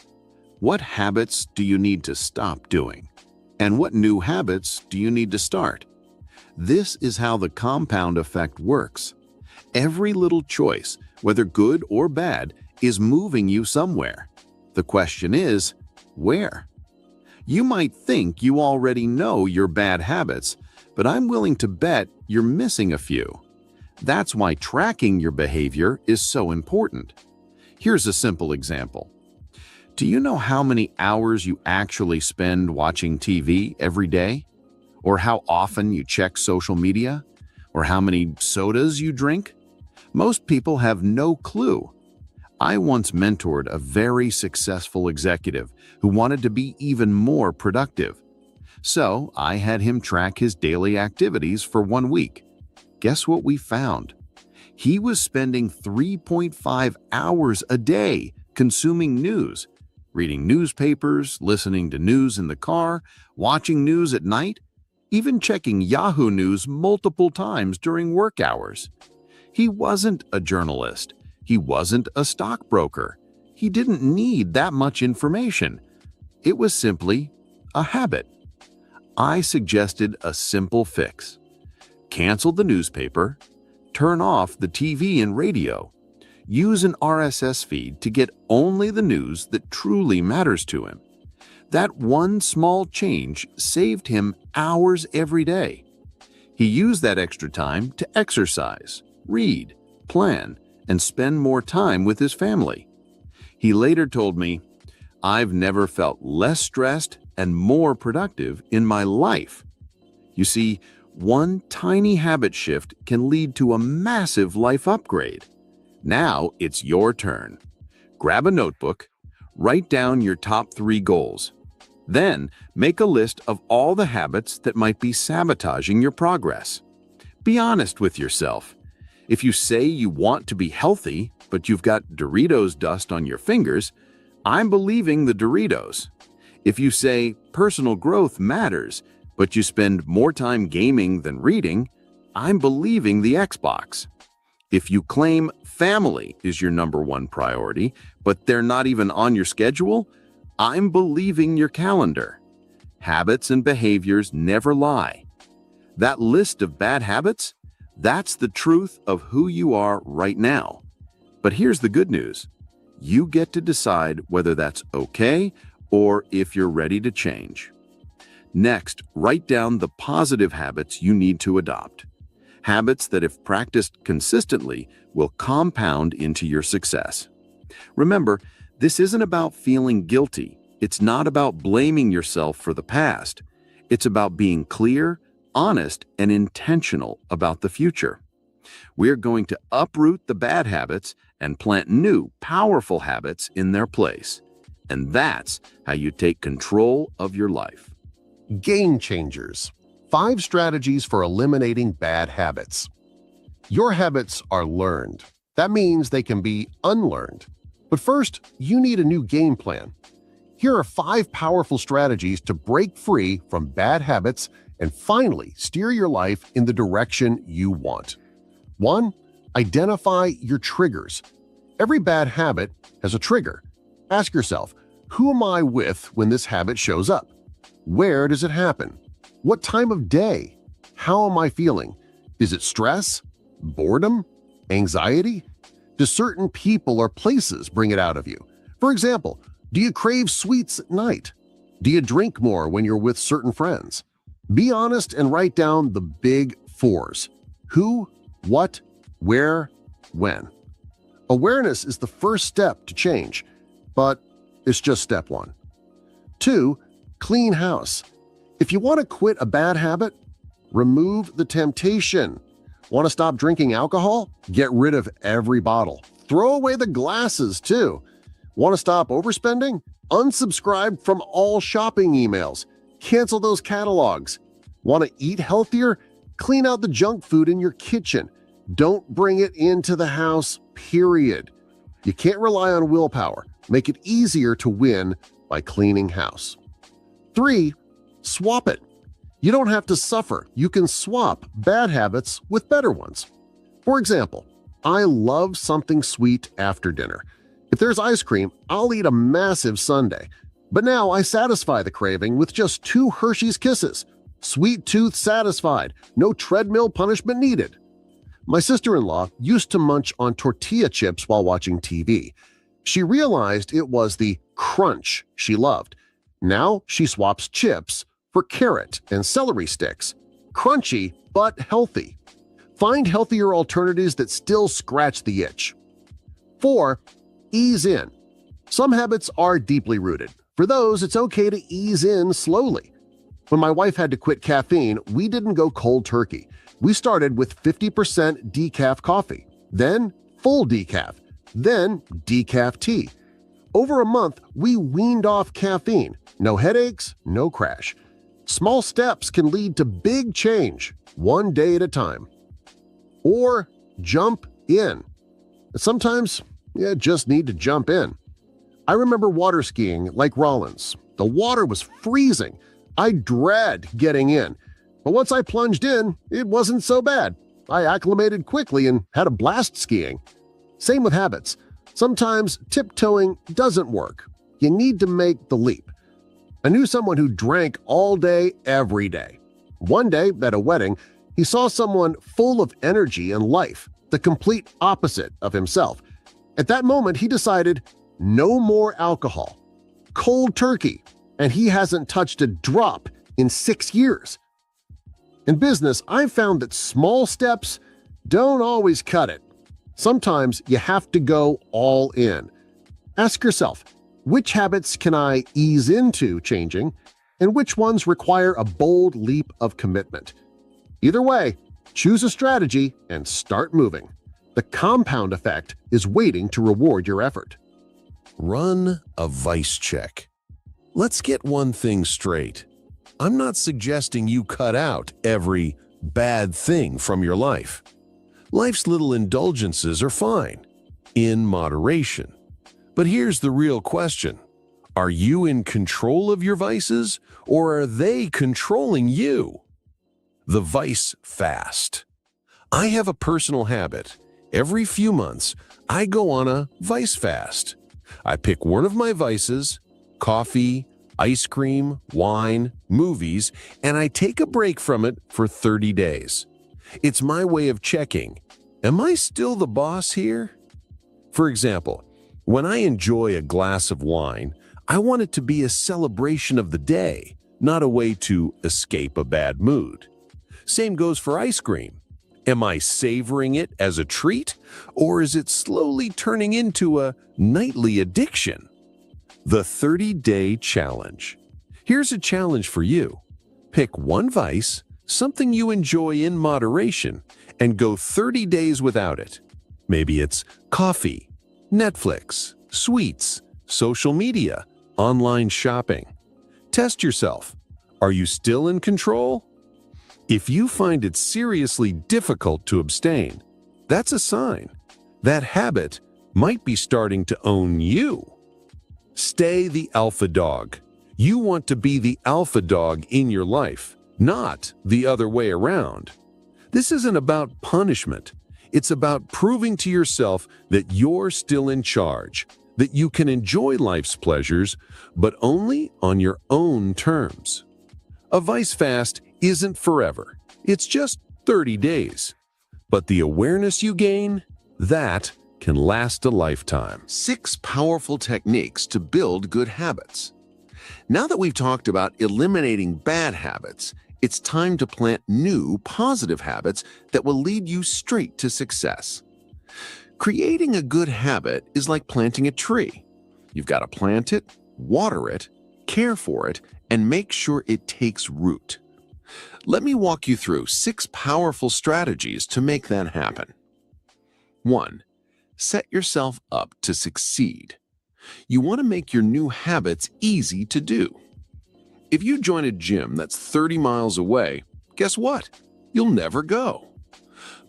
What habits do you need to stop doing? And what new habits do you need to start? This is how the compound effect works. Every little choice, whether good or bad, is moving you somewhere. The question is, where? You might think you already know your bad habits, but I'm willing to bet you're missing a few. That's why tracking your behavior is so important. Here's a simple example. Do you know how many hours you actually spend watching TV every day? Or how often you check social media? Or how many sodas you drink? Most people have no clue. I once mentored a very successful executive who wanted to be even more productive. So I had him track his daily activities for 1 week. Guess what we found? He was spending 3.5 hours a day consuming news, reading newspapers, listening to news in the car, watching news at night, even checking Yahoo News multiple times during work hours. He wasn't a journalist. He wasn't a stockbroker. He didn't need that much information. It was simply a habit. I suggested a simple fix. Cancel the newspaper, turn off the TV and radio, use an RSS feed to get only the news that truly matters to him. That one small change saved him hours every day. He used that extra time to exercise, read, plan, and spend more time with his family. He later told me, "I've never felt less stressed and more productive in my life." You see, one tiny habit shift can lead to a massive life upgrade. Now it's your turn. Grab a notebook, write down your top 3 goals. Then make a list of all the habits that might be sabotaging your progress. Be honest with yourself. If you say you want to be healthy, but you've got Doritos dust on your fingers, I'm believing the Doritos. If you say personal growth matters, but you spend more time gaming than reading, I'm believing the Xbox. If you claim family is your #1 priority, but they're not even on your schedule, I'm believing your calendar. Habits and behaviors never lie. That list of bad habits, that's the truth of who you are right now. But here's the good news. You get to decide whether that's okay or if you're ready to change. Next, write down the positive habits you need to adopt. Habits that, if practiced consistently, will compound into your success. Remember, this isn't about feeling guilty. It's not about blaming yourself for the past. It's about being clear, honest, and intentional about the future. We're going to uproot the bad habits and plant new, powerful habits in their place. And that's how you take control of your life. Game Changers: 5 strategies for eliminating bad habits. Your habits are learned. That means they can be unlearned. But first, you need a new game plan. Here are 5 powerful strategies to break free from bad habits and finally steer your life in the direction you want. 1. Identify your triggers. Every bad habit has a trigger. Ask yourself, who am I with when this habit shows up? Where does it happen? What time of day? How am I feeling? Is it stress? Boredom? Anxiety? Do certain people or places bring it out of you? For example, do you crave sweets at night? Do you drink more when you're with certain friends? Be honest and write down the big 4s. Who, what, where, when. Awareness is the first step to change, but it's just step 1. 2. Clean house. If you want to quit a bad habit, remove the temptation. Want to stop drinking alcohol? Get rid of every bottle. Throw away the glasses, too. Want to stop overspending? Unsubscribe from all shopping emails. Cancel those catalogs. Want to eat healthier? Clean out the junk food in your kitchen. Don't bring it into the house, period. You can't rely on willpower. Make it easier to win by cleaning house. 3. Swap it. You don't have to suffer. You can swap bad habits with better ones. For example, I love something sweet after dinner. If there's ice cream, I'll eat a massive sundae. But now I satisfy the craving with just 2 Hershey's Kisses. Sweet tooth satisfied. No treadmill punishment needed. My sister-in-law used to munch on tortilla chips while watching TV. She realized it was the crunch she loved. Now she swaps chips for carrot and celery sticks. Crunchy but healthy. Find healthier alternatives that still scratch the itch. 4. Ease in. Some habits are deeply rooted. For those, it's okay to ease in slowly. When my wife had to quit caffeine, we didn't go cold turkey. We started with 50% decaf coffee, then full decaf, Then decaf tea. Over a month, we weaned off caffeine. No headaches, no crash. Small steps can lead to big change, one day at a time. Or jump in. Sometimes you just need to jump in. I remember water skiing like Rollins. The water was freezing. I dread getting in. But once I plunged in, it wasn't so bad. I acclimated quickly and had a blast skiing. Same with habits. Sometimes tiptoeing doesn't work. You need to make the leap. I knew someone who drank all day, every day. One day, at a wedding, he saw someone full of energy and life, the complete opposite of himself. At that moment, he decided, no more alcohol. Cold turkey, and he hasn't touched a drop in 6 years. In business, I've found that small steps don't always cut it. Sometimes you have to go all in. Ask yourself, which habits can I ease into changing, and which ones require a bold leap of commitment? Either way, choose a strategy and start moving. The compound effect is waiting to reward your effort. Run a vice check. Let's get one thing straight. I'm not suggesting you cut out every bad thing from your life. Life's little indulgences are fine, in moderation. But here's the real question. Are you in control of your vices, or are they controlling you? The vice fast. I have a personal habit. Every few months, I go on a vice fast. I pick one of my vices, coffee, ice cream, wine, movies, and I take a break from it for 30 days. It's my way of checking, am I still the boss here? For example, when I enjoy a glass of wine, I want it to be a celebration of the day, not a way to escape a bad mood. Same goes for ice cream. Am I savoring it as a treat, or is it slowly turning into a nightly addiction? The 30-day challenge. Here's a challenge for you. Pick one vice, something you enjoy in moderation, and go 30 days without it. Maybe it's coffee, Netflix, sweets, social media, online shopping. Test yourself. Are you still in control? If you find it seriously difficult to abstain, that's a sign. That habit might be starting to own you. Stay the alpha dog. You want to be the alpha dog in your life, not the other way around. This isn't about punishment. It's about proving to yourself that you're still in charge, that you can enjoy life's pleasures, but only on your own terms. A vice fast isn't forever. It's just 30 days. But the awareness you gain, that can last a lifetime. 6 powerful techniques to build good habits. Now that we've talked about eliminating bad habits, it's time to plant new, positive habits that will lead you straight to success. Creating a good habit is like planting a tree. You've got to plant it, water it, care for it, and make sure it takes root. Let me walk you through 6 powerful strategies to make that happen. 1. Set yourself up to succeed. You want to make your new habits easy to do. If you join a gym that's 30 miles away, guess what? You'll never go.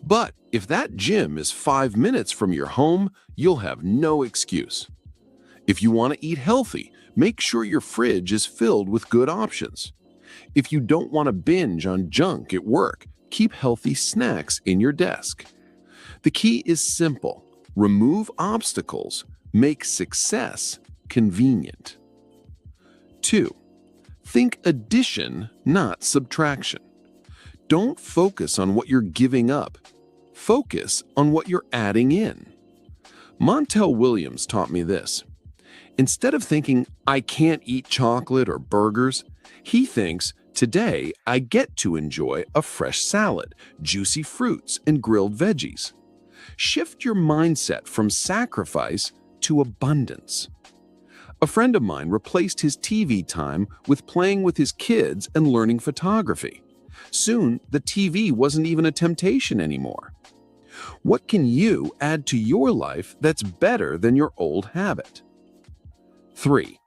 But if that gym is 5 minutes from your home, you'll have no excuse. If you want to eat healthy, make sure your fridge is filled with good options. If you don't want to binge on junk at work, keep healthy snacks in your desk. The key is simple. Remove obstacles. Make success convenient. 2. Think addition, not subtraction. Don't focus on what you're giving up. Focus on what you're adding in. Montel Williams taught me this. Instead of thinking, I can't eat chocolate or burgers, he thinks, today I get to enjoy a fresh salad, juicy fruits, and grilled veggies. Shift your mindset from sacrifice to abundance. A friend of mine replaced his TV time with playing with his kids and learning photography. Soon, the TV wasn't even a temptation anymore. What can you add to your life that's better than your old habit? 3.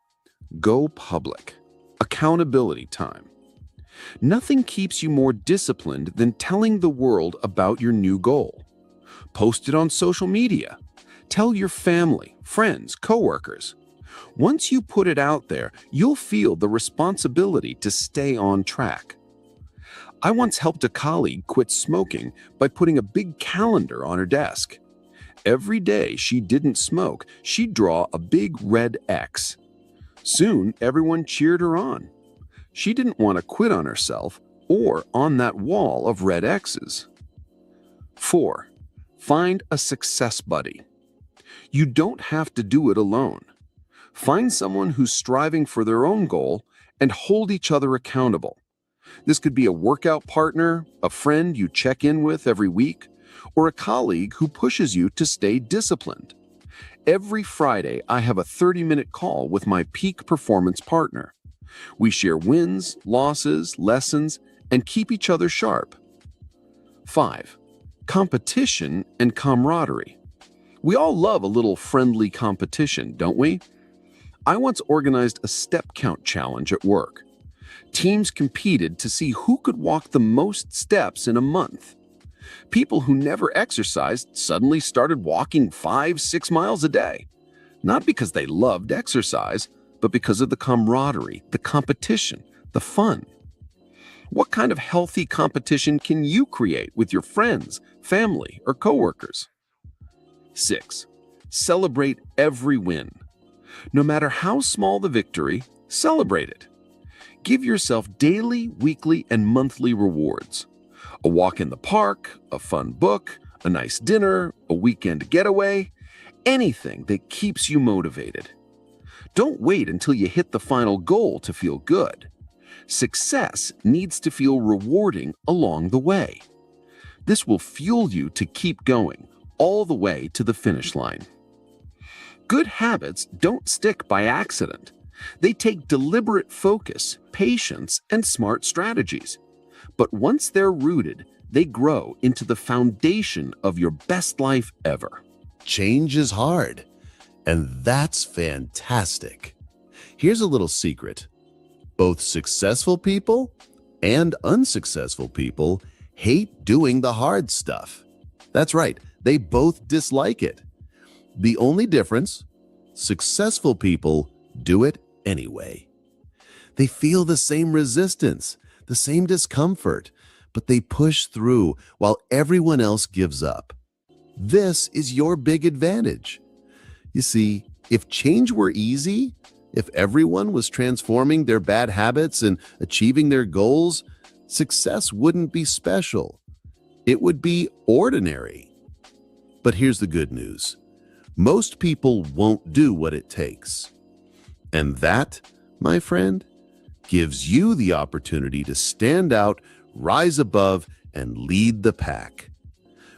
Go public. Accountability time. Nothing keeps you more disciplined than telling the world about your new goal. Post it on social media. Tell your family, friends, coworkers. Once you put it out there, you'll feel the responsibility to stay on track. I once helped a colleague quit smoking by putting a big calendar on her desk. Every day she didn't smoke, she'd draw a big red X. Soon, everyone cheered her on. She didn't want to quit on herself or on that wall of red X's. 4. Find a success buddy. You don't have to do it alone. Find someone who's striving for their own goal and hold each other accountable. This could be a workout partner, a friend you check in with every week, or a colleague who pushes you to stay disciplined. Every Friday, I have a 30-minute call with my peak performance partner. We share wins, losses, lessons, and keep each other sharp. 5. Competition and camaraderie. We all love a little friendly competition, don't we? I once organized a step count challenge at work. Teams competed to see who could walk the most steps in a month. People who never exercised suddenly started walking 5-6 miles a day. Not because they loved exercise, but because of the camaraderie, the competition, the fun. What kind of healthy competition can you create with your friends, family, or coworkers? 6. Celebrate every win. No matter how small the victory, celebrate it. Give yourself daily, weekly, and monthly rewards. A walk in the park, a fun book, a nice dinner, a weekend getaway, anything that keeps you motivated. Don't wait until you hit the final goal to feel good. Success needs to feel rewarding along the way. This will fuel you to keep going all the way to the finish line. Good habits don't stick by accident. They take deliberate focus, patience, and smart strategies. But once they're rooted, they grow into the foundation of your best life ever. Change is hard, and that's fantastic. Here's a little secret. Both successful people and unsuccessful people hate doing the hard stuff. That's right, they both dislike it. The only difference, successful people do it anyway. They feel the same resistance, the same discomfort, but they push through while everyone else gives up. This is your big advantage. You see, if change were easy, if everyone was transforming their bad habits and achieving their goals, success wouldn't be special. It would be ordinary. But here's the good news. Most people won't do what it takes. And that, my friend, gives you the opportunity to stand out, rise above, and lead the pack.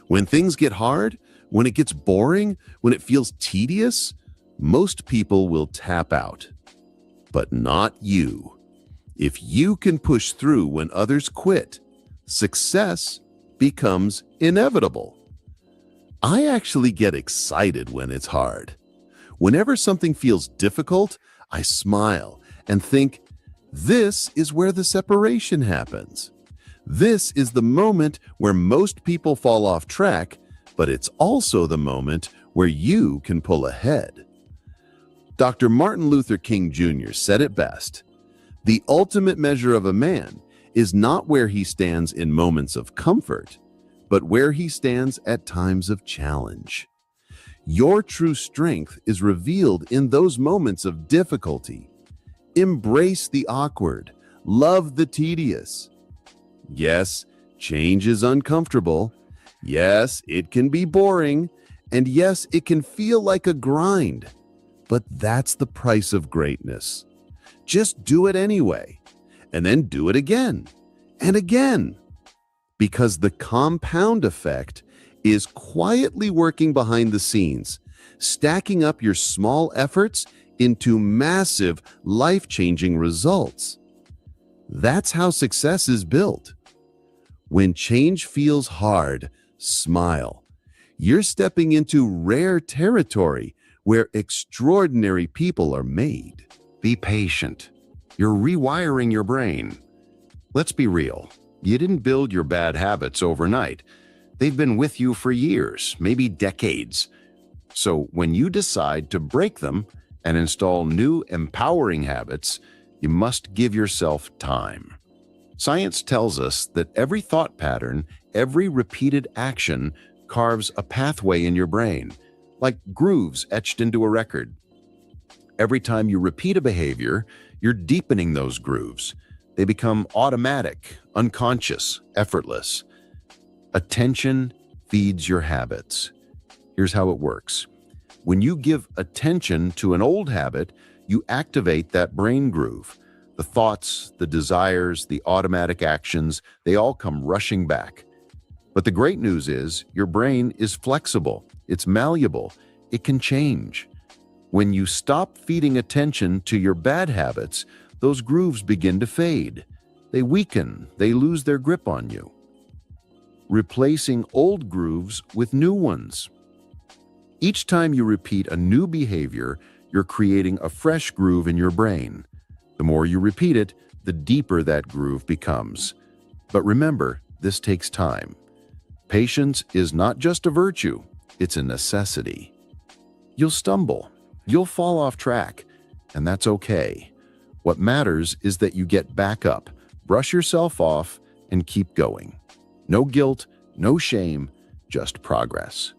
When things get hard, when it gets boring, when it feels tedious, most people will tap out. But not you. If you can push through when others quit, success becomes inevitable. I actually get excited when it's hard. Whenever something feels difficult, I smile and think, this is where the separation happens. This is the moment where most people fall off track, but it's also the moment where you can pull ahead. Dr. Martin Luther King Jr. said it best. The ultimate measure of a man is not where he stands in moments of comfort, but where he stands at times of challenge. Your true strength is revealed in those moments of difficulty. Embrace the awkward, love the tedious. Yes, change is uncomfortable. Yes, it can be boring. And yes, it can feel like a grind. But that's the price of greatness. Just do it anyway, and then do it again and again. Because the compound effect is quietly working behind the scenes, stacking up your small efforts into massive, life-changing results. That's how success is built. When change feels hard, smile. You're stepping into rare territory where extraordinary people are made. Be patient. You're rewiring your brain. Let's be real. You didn't build your bad habits overnight. They've been with you for years, maybe decades. So when you decide to break them and install new empowering habits, you must give yourself time. Science tells us that every thought pattern, every repeated action carves a pathway in your brain, like grooves etched into a record. Every time you repeat a behavior, you're deepening those grooves. They become automatic, unconscious, effortless. Attention feeds your habits. Here's how it works. When you give attention to an old habit, you activate that brain groove. The thoughts, the desires, the automatic actions, they all come rushing back. But the great news is your brain is flexible, it's malleable, it can change. When you stop feeding attention to your bad habits, those grooves begin to fade. They weaken, they lose their grip on you. Replacing old grooves with new ones. Each time you repeat a new behavior, you're creating a fresh groove in your brain. The more you repeat it, the deeper that groove becomes. But remember, this takes time. Patience is not just a virtue, it's a necessity. You'll stumble, you'll fall off track, and that's okay. What matters is that you get back up, brush yourself off, and keep going. No guilt, no shame, just progress.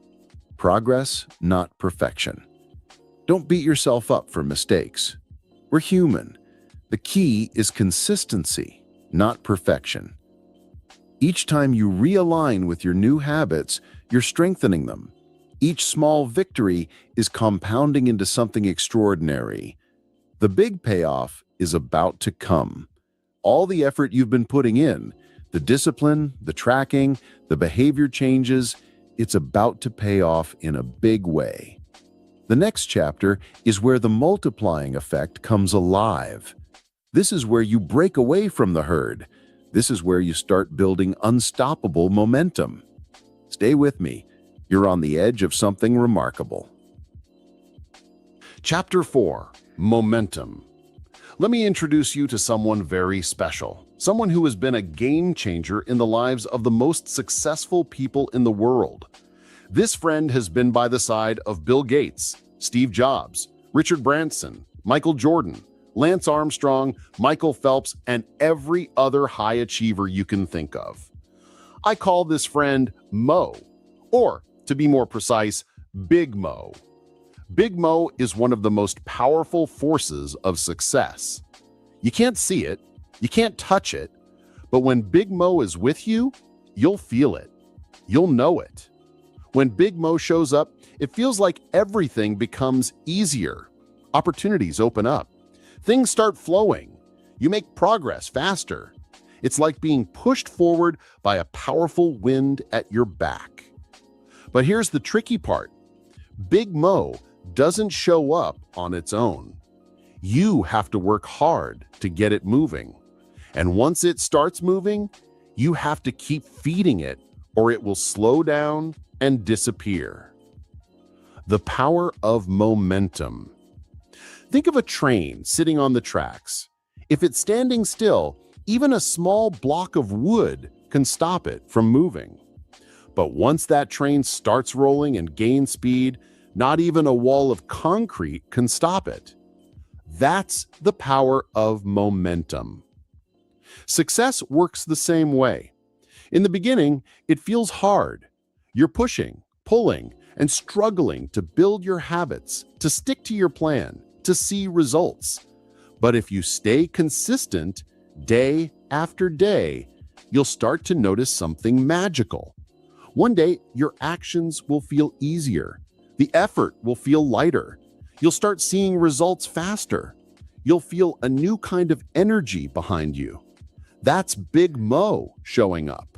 Progress, not perfection. Don't beat yourself up for mistakes. We're human. The key is consistency, not perfection. Each time you realign with your new habits, you're strengthening them. Each small victory is compounding into something extraordinary. The big payoff is about to come. All the effort you've been putting in, the discipline, the tracking, the behavior changes, it's about to pay off in a big way. The next chapter is where the multiplying effect comes alive. This is where you break away from the herd. This is where you start building unstoppable momentum. Stay with me. You're on the edge of something remarkable. Chapter 4: Momentum. Let me introduce you to someone very special, someone who has been a game changer in the lives of the most successful people in the world. This friend has been by the side of Bill Gates, Steve Jobs, Richard Branson, Michael Jordan, Lance Armstrong, Michael Phelps, and every other high achiever you can think of. I call this friend Mo, or to be more precise, Big Mo. Big Mo is one of the most powerful forces of success. You can't see it, you can't touch it, but when Big Mo is with you, you'll feel it. You'll know it. When Big Mo shows up, it feels like everything becomes easier. Opportunities open up. Things start flowing. You make progress faster. It's like being pushed forward by a powerful wind at your back. But here's the tricky part. Big Mo doesn't show up on its own. You have to work hard to get it moving. And once it starts moving, you have to keep feeding it or it will slow down and disappear. The power of momentum. Think of a train sitting on the tracks. If it's standing still, even a small block of wood can stop it from moving. But once that train starts rolling and gains speed, not even a wall of concrete can stop it. That's the power of momentum. Success works the same way. In the beginning, it feels hard. You're pushing, pulling, and struggling to build your habits, to stick to your plan, to see results. But if you stay consistent, day after day, you'll start to notice something magical. One day, your actions will feel easier. The effort will feel lighter. You'll start seeing results faster. You'll feel a new kind of energy behind you. That's Big Mo showing up.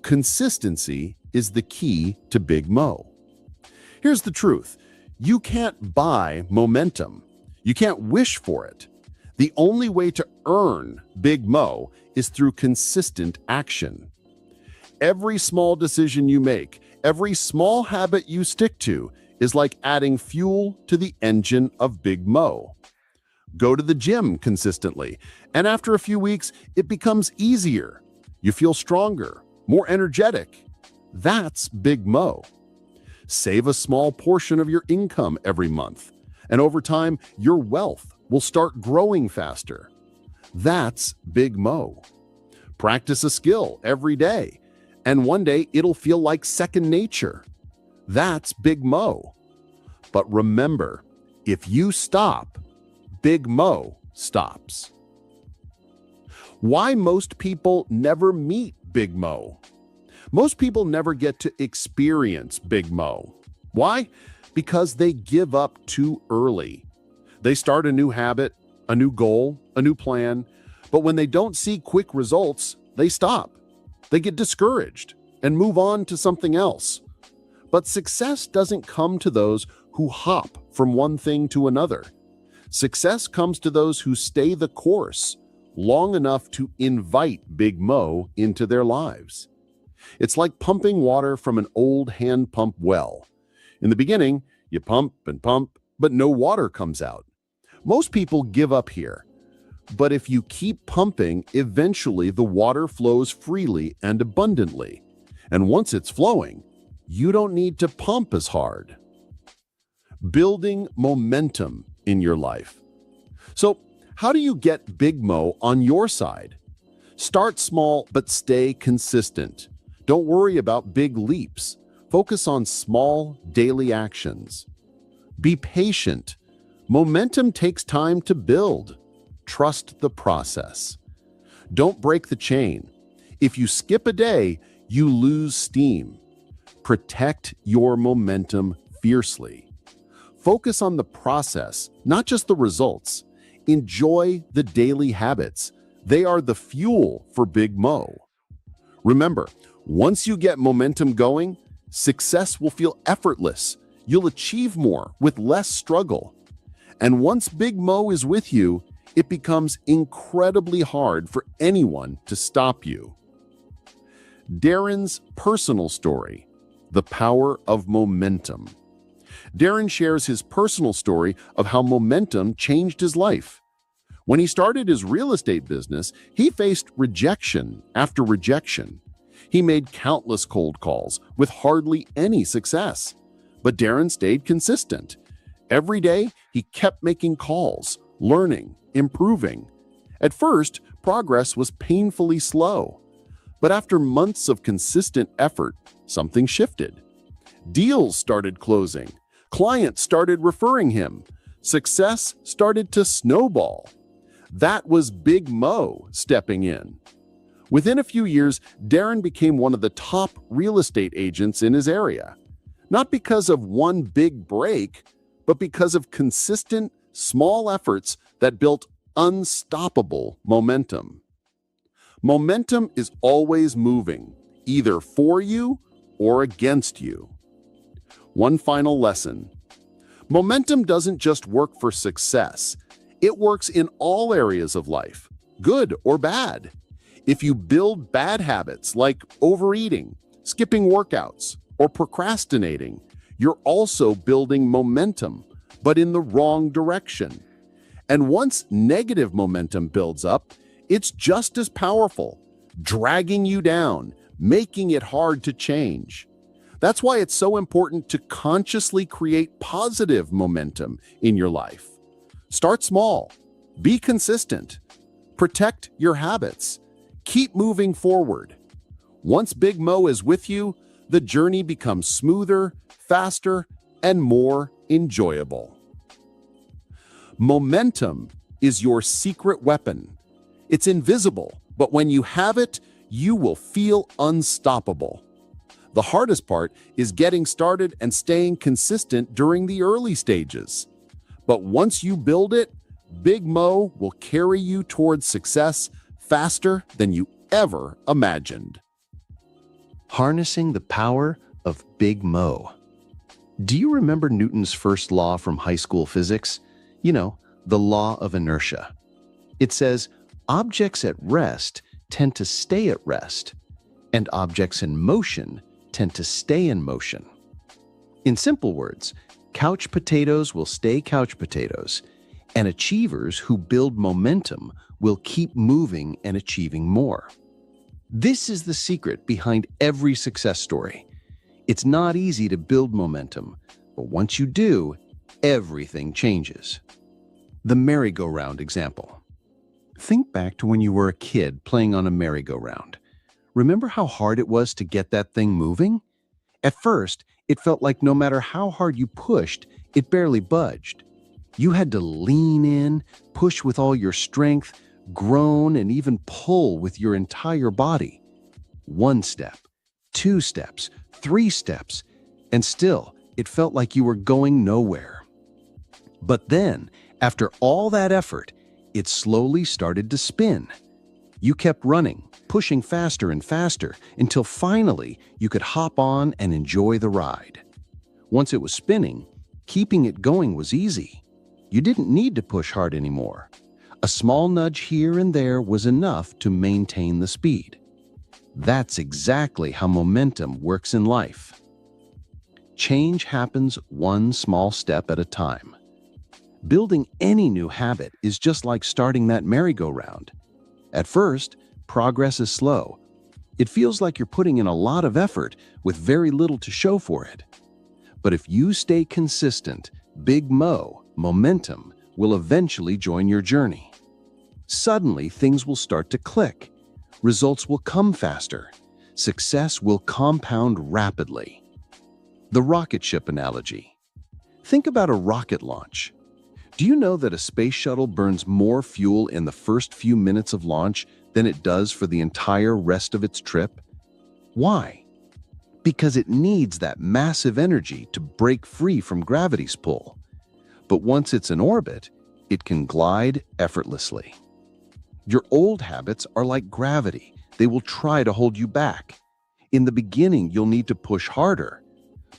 Consistency is the key to Big Mo. Here's the truth. You can't buy momentum. You can't wish for it. The only way to earn Big Mo is through consistent action. Every small decision you make, Every small habit you stick to is like adding fuel to the engine of Big Mo. Go to the gym consistently, and after a few weeks, it becomes easier. You feel stronger, more energetic. That's Big Mo. Save a small portion of your income every month, and over time, your wealth will start growing faster. That's Big Mo. Practice a skill every day, and one day it'll feel like second nature. That's Big Mo. But remember, if you stop, Big Mo stops. Why most people never meet Big Mo? Most people never get to experience Big Mo. Why? Because they give up too early. They start a new habit, a new goal, a new plan, but when they don't see quick results, they stop. They get discouraged and move on to something else. But success doesn't come to those who hop from one thing to another. Success comes to those who stay the course long enough to invite Big Mo into their lives. It's like pumping water from an old hand pump well. In the beginning, you pump and pump, but no water comes out. Most people give up here. But if you keep pumping, eventually the water flows freely and abundantly. And once it's flowing, you don't need to pump as hard. Building momentum in your life. So, how do you get Big Mo on your side? Start small, but stay consistent. Don't worry about big leaps. Focus on small, daily actions. Be patient. Momentum takes time to build. Trust the process. Don't break the chain. If you skip a day, you lose steam. Protect your momentum fiercely. Focus on the process, not just the results. Enjoy the daily habits. They are the fuel for Big Mo. Remember, once you get momentum going, success will feel effortless. You'll achieve more with less struggle. And once Big Mo is with you, it becomes incredibly hard for anyone to stop you. Darren's personal story, The Power of Momentum. Darren shares his personal story of how momentum changed his life. When he started his real estate business, he faced rejection after rejection. He made countless cold calls with hardly any success. But Darren stayed consistent. Every day, he kept making calls, learning, improving. At first, progress was painfully slow. But after months of consistent effort, something shifted. Deals started closing. Clients started referring him. Success started to snowball. That was Big Mo stepping in. Within a few years, Darren became one of the top real estate agents in his area. Not because of one big break, but because of consistent, small efforts that built unstoppable momentum. Momentum is always moving, either for you or against you. One final lesson. Momentum doesn't just work for success. It works in all areas of life, good or bad. If you build bad habits like overeating, skipping workouts, or procrastinating, you're also building momentum, but in the wrong direction. And once negative momentum builds up, it's just as powerful, dragging you down, making it hard to change. That's why it's so important to consciously create positive momentum in your life. Start small, be consistent, protect your habits, keep moving forward. Once Big Mo is with you, the journey becomes smoother, faster, and more enjoyable. Momentum is your secret weapon. It's invisible, but when you have it, you will feel unstoppable. The hardest part is getting started and staying consistent during the early stages. But once you build it, Big Mo will carry you towards success faster than you ever imagined. Harnessing the power of Big Mo. Do you remember Newton's first law from high school physics? You know, the law of inertia. It says, objects at rest tend to stay at rest, and objects in motion tend to stay in motion. In simple words, couch potatoes will stay couch potatoes, and achievers who build momentum will keep moving and achieving more. This is the secret behind every success story. It's not easy to build momentum, but once you do, everything changes. The merry-go-round example. Think back to when you were a kid playing on a merry-go-round. Remember how hard it was to get that thing moving? At first, it felt like no matter how hard you pushed, it barely budged. You had to lean in, push with all your strength, groan, and even pull with your entire body. 1 step, 2 steps, 3 steps, and still, it felt like you were going nowhere. But then, after all that effort, it slowly started to spin. You kept running, pushing faster and faster, until finally you could hop on and enjoy the ride. Once it was spinning, keeping it going was easy. You didn't need to push hard anymore. A small nudge here and there was enough to maintain the speed. That's exactly how momentum works in life. Change happens one small step at a time. Building any new habit is just like starting that merry-go-round. At first, progress is slow. It feels like you're putting in a lot of effort with very little to show for it. But if you stay consistent, Big Mo, momentum, will eventually join your journey. Suddenly, things will start to click. Results will come faster. Success will compound rapidly. The rocket ship analogy. Think about a rocket launch. Do you know that a space shuttle burns more fuel in the first few minutes of launch than it does for the entire rest of its trip? Why? Because it needs that massive energy to break free from gravity's pull. But once it's in orbit, it can glide effortlessly. Your old habits are like gravity. They will try to hold you back. In the beginning, you'll need to push harder.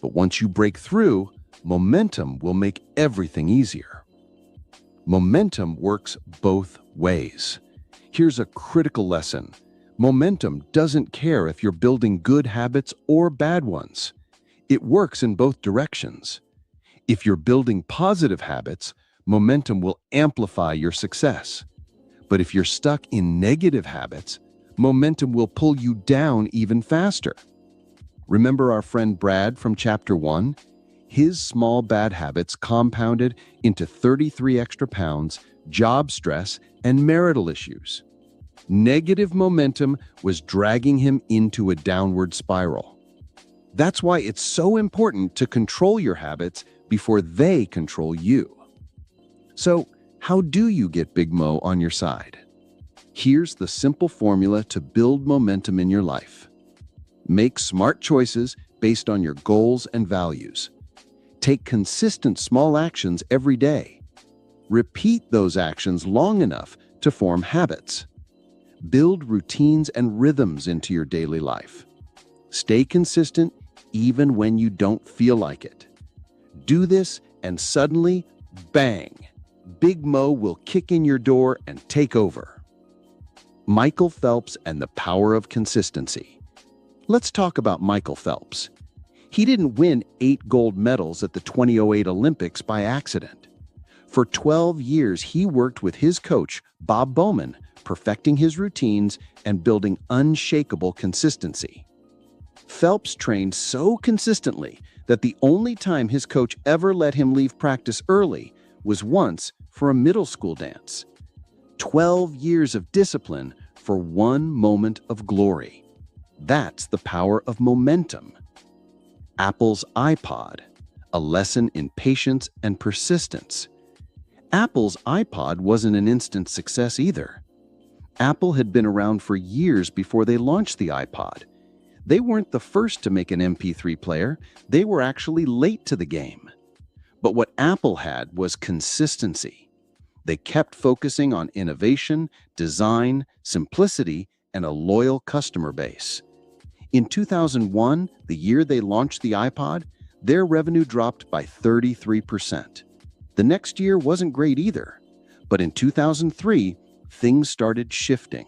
But once you break through, momentum will make everything easier. Momentum works both ways. Here's a critical lesson. Momentum doesn't care if you're building good habits or bad ones. It works in both directions. If you're building positive habits, momentum will amplify your success. But if you're stuck in negative habits, momentum will pull you down even faster. Remember our friend Brad from Chapter 1? His small bad habits compounded into 33 extra pounds, job stress, and marital issues. Negative momentum was dragging him into a downward spiral. That's why it's so important to control your habits before they control you. So, how do you get Big Mo on your side? Here's the simple formula to build momentum in your life. Make smart choices based on your goals and values. Take consistent small actions every day. Repeat those actions long enough to form habits. Build routines and rhythms into your daily life. Stay consistent even when you don't feel like it. Do this and suddenly, bang, Big Mo will kick in your door and take over. Michael Phelps and the power of consistency. Let's talk about Michael Phelps. He didn't win 8 gold medals at the 2008 Olympics by accident. For 12 years, he worked with his coach, Bob Bowman, perfecting his routines and building unshakable consistency. Phelps trained so consistently that the only time his coach ever let him leave practice early was once for a middle school dance. 12 years of discipline for one moment of glory. That's the power of momentum. Apple's iPod, a lesson in patience and persistence. Apple's iPod wasn't an instant success either. Apple had been around for years before they launched the iPod. They weren't the first to make an MP3 player, they were actually late to the game. But what Apple had was consistency. They kept focusing on innovation, design, simplicity, and a loyal customer base. In 2001, the year they launched the iPod, their revenue dropped by 33%. The next year wasn't great either, but in 2003, things started shifting.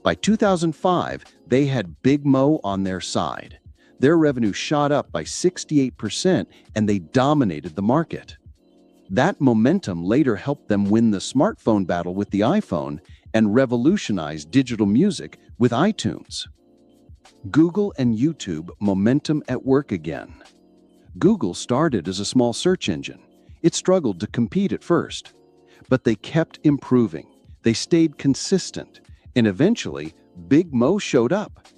By 2005, they had Big Mo on their side. Their revenue shot up by 68% and they dominated the market. That momentum later helped them win the smartphone battle with the iPhone and revolutionize digital music with iTunes. Google and YouTube momentum at work again. Google started as a small search engine. It struggled to compete at first, but they kept improving. They stayed consistent, and eventually, Big Mo showed up.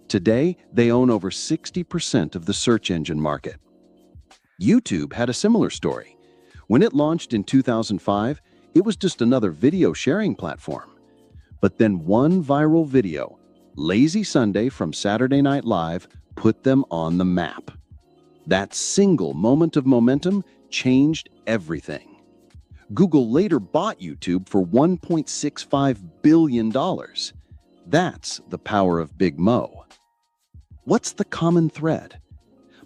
Today, they own over 60% of the search engine market. YouTube had a similar story. When it launched in 2005, it was just another video sharing platform. But then one viral video, Lazy Sunday from Saturday Night Live, put them on the map. That single moment of momentum changed everything. Google later bought YouTube for $1.65 billion. That's the power of Big Mo. What's the common thread?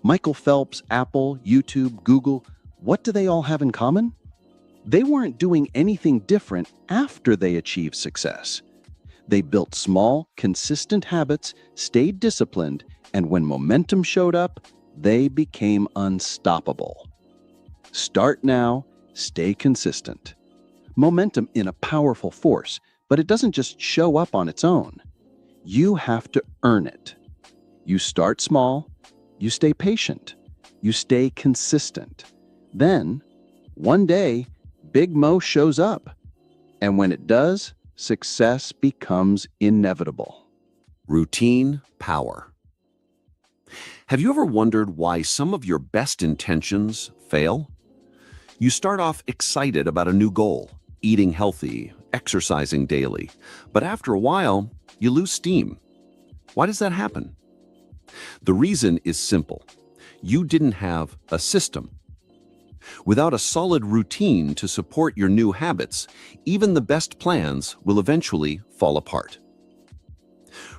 Michael Phelps, Apple, YouTube, Google, what do they all have in common? They weren't doing anything different after they achieved success. They built small, consistent habits, stayed disciplined, and when momentum showed up, they became unstoppable. Start now, stay consistent. Momentum is a powerful force, but it doesn't just show up on its own. You have to earn it. You start small, you stay patient, you stay consistent. Then, one day, Big Mo shows up. And when it does, success becomes inevitable. Routine power. Have you ever wondered why some of your best intentions fail? You start off excited about a new goal, eating healthy, exercising daily, but after a while, you lose steam. Why does that happen? The reason is simple. You didn't have a system. Without a solid routine to support your new habits, even the best plans will eventually fall apart.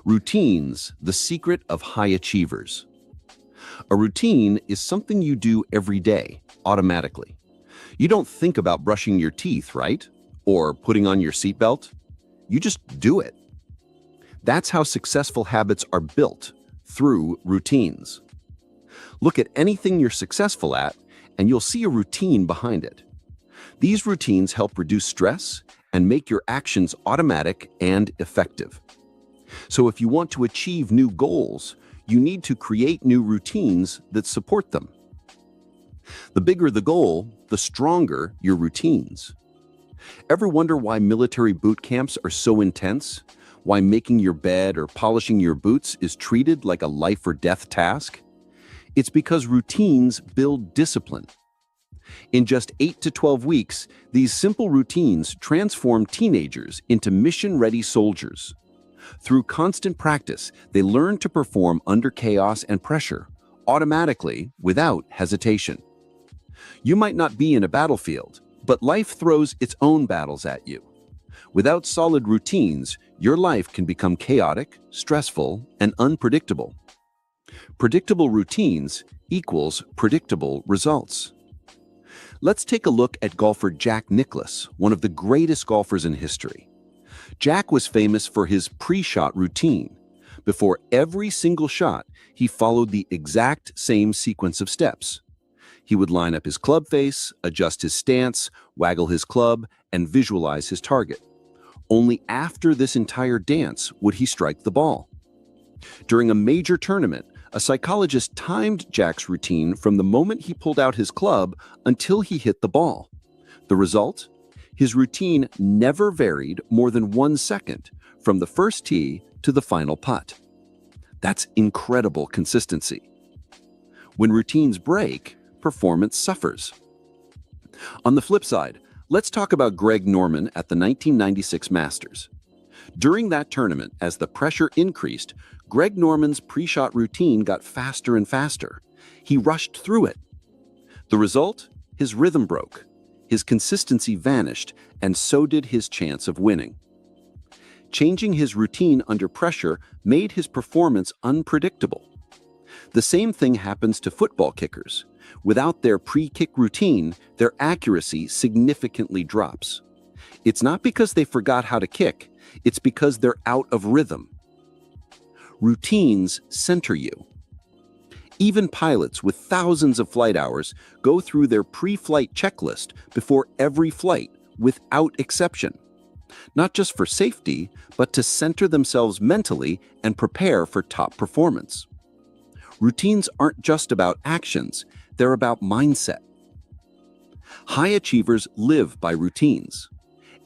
Routines, the secret of high achievers. A routine is something you do every day, automatically. You don't think about brushing your teeth, right? Or putting on your seatbelt. You just do it. That's how successful habits are built, through routines. Look at anything you're successful at, and you'll see a routine behind it. These routines help reduce stress and make your actions automatic and effective. So if you want to achieve new goals, you need to create new routines that support them. The bigger the goal, the stronger your routines. Ever wonder why military boot camps are so intense? Why making your bed or polishing your boots is treated like a life or death task? It's because routines build discipline. In just 8 to 12 weeks, these simple routines transform teenagers into mission-ready soldiers. Through constant practice, they learn to perform under chaos and pressure, automatically, without hesitation. You might not be in a battlefield, but life throws its own battles at you. Without solid routines, your life can become chaotic, stressful, and unpredictable. Predictable routines equals predictable results. Let's take a look at golfer Jack Nicklaus, one of the greatest golfers in history. Jack was famous for his pre-shot routine. Before every single shot, he followed the exact same sequence of steps. He would line up his club face, adjust his stance, waggle his club, and visualize his target. Only after this entire dance would he strike the ball. During a major tournament, a psychologist timed Jack's routine from the moment he pulled out his club until he hit the ball. The result? His routine never varied more than 1 second from the first tee to the final putt. That's incredible consistency. When routines break, performance suffers. On the flip side, let's talk about Greg Norman at the 1996 Masters. During that tournament, as the pressure increased, Greg Norman's pre-shot routine got faster and faster. He rushed through it. The result? His rhythm broke. His consistency vanished, and so did his chance of winning. Changing his routine under pressure made his performance unpredictable. The same thing happens to football kickers. Without their pre-kick routine, their accuracy significantly drops. It's not because they forgot how to kick, it's because they're out of rhythm. Routines center you. Even pilots with thousands of flight hours go through their pre-flight checklist before every flight, without exception. Not just for safety, but to center themselves mentally and prepare for top performance. Routines aren't just about actions, they're about mindset. High achievers live by routines.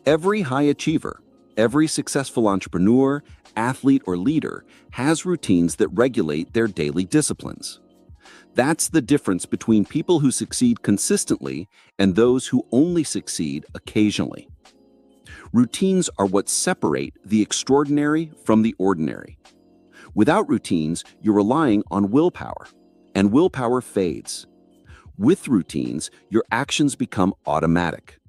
Every high achiever, every successful entrepreneur, athlete, or leader has routines that regulate their daily disciplines. That's the difference between people who succeed consistently and those who only succeed occasionally. Routines are what separate the extraordinary from the ordinary. Without routines, you're relying on willpower, and willpower fades. With routines, your actions become automatic.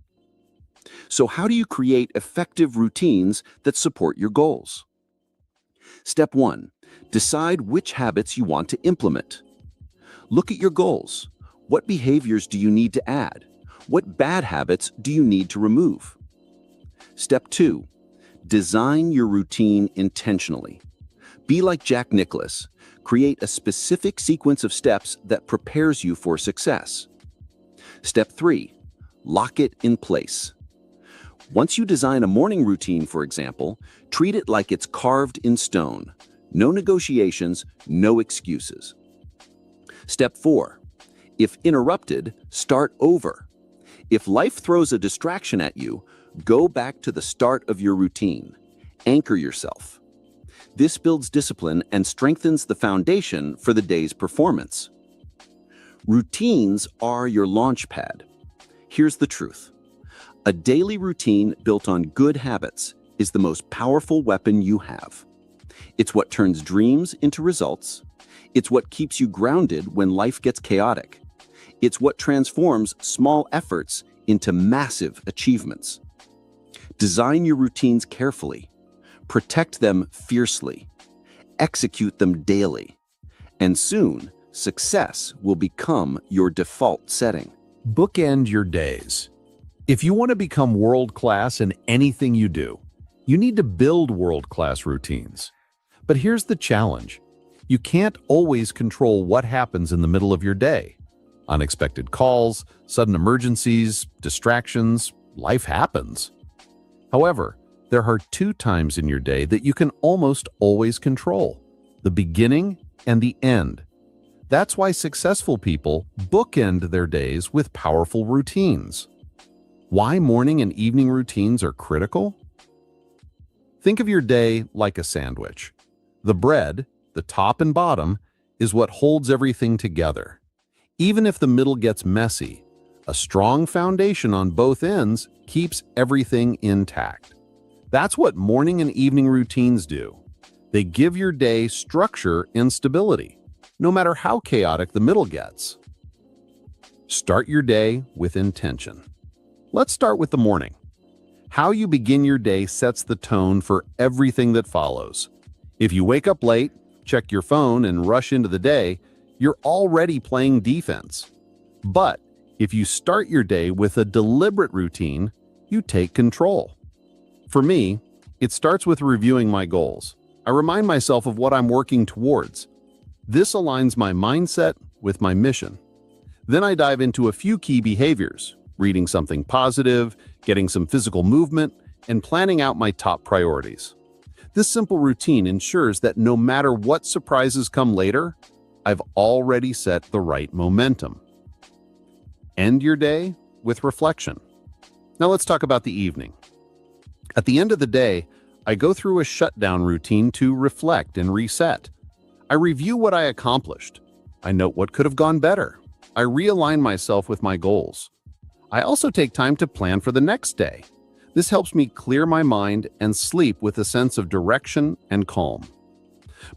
So how do you create effective routines that support your goals? Step 1. Decide which habits you want to implement. Look at your goals. What behaviors do you need to add? What bad habits do you need to remove? Step 2. Design your routine intentionally. Be like Jack Nicklaus. Create a specific sequence of steps that prepares you for success. Step 3. Lock it in place. Once you design a morning routine, for example, treat it like it's carved in stone. No negotiations, no excuses. Step 4. If interrupted, start over. If life throws a distraction at you, go back to the start of your routine. Anchor yourself. This builds discipline and strengthens the foundation for the day's performance. Routines are your launch pad. Here's the truth. A daily routine built on good habits is the most powerful weapon you have. It's what turns dreams into results. It's what keeps you grounded when life gets chaotic. It's what transforms small efforts into massive achievements. Design your routines carefully. Protect them fiercely. Execute them daily. And soon, success will become your default setting. Bookend your days. If you want to become world-class in anything you do, you need to build world-class routines. But here's the challenge. You can't always control what happens in the middle of your day. Unexpected calls, sudden emergencies, distractions, life happens. However, there are 2 times in your day that you can almost always control: the beginning and the end. That's why successful people bookend their days with powerful routines. Why morning and evening routines are critical? Think of your day like a sandwich. The bread, the top and bottom, is what holds everything together. Even if the middle gets messy, a strong foundation on both ends keeps everything intact. That's what morning and evening routines do. They give your day structure and stability, no matter how chaotic the middle gets. Start your day with intention. Let's start with the morning. How you begin your day sets the tone for everything that follows. If you wake up late, check your phone, and rush into the day, you're already playing defense. But if you start your day with a deliberate routine, you take control. For me, it starts with reviewing my goals. I remind myself of what I'm working towards. This aligns my mindset with my mission. Then I dive into a few key behaviors: reading something positive, getting some physical movement, and planning out my top priorities. This simple routine ensures that no matter what surprises come later, I've already set the right momentum. End your day with reflection. Now let's talk about the evening. At the end of the day, I go through a shutdown routine to reflect and reset. I review what I accomplished. I note what could have gone better. I realign myself with my goals. I also take time to plan for the next day. This helps me clear my mind and sleep with a sense of direction and calm.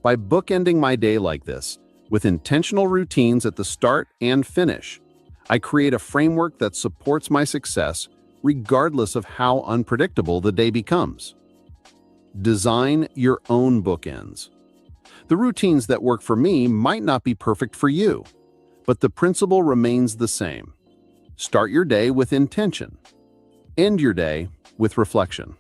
By bookending my day like this, with intentional routines at the start and finish, I create a framework that supports my success regardless of how unpredictable the day becomes. Design your own bookends. The routines that work for me might not be perfect for you, but the principle remains the same. Start your day with intention. End your day with reflection.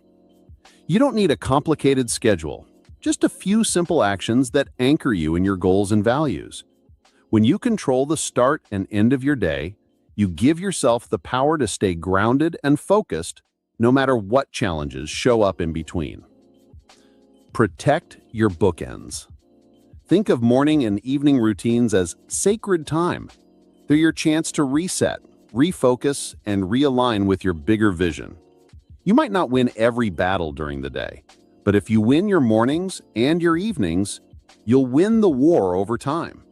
You don't need a complicated schedule, just a few simple actions that anchor you in your goals and values. When you control the start and end of your day, you give yourself the power to stay grounded and focused no matter what challenges show up in between. Protect your bookends. Think of morning and evening routines as sacred time. They're your chance to reset, refocus, and realign with your bigger vision. You might not win every battle during the day, but if you win your mornings and your evenings, you'll win the war over time.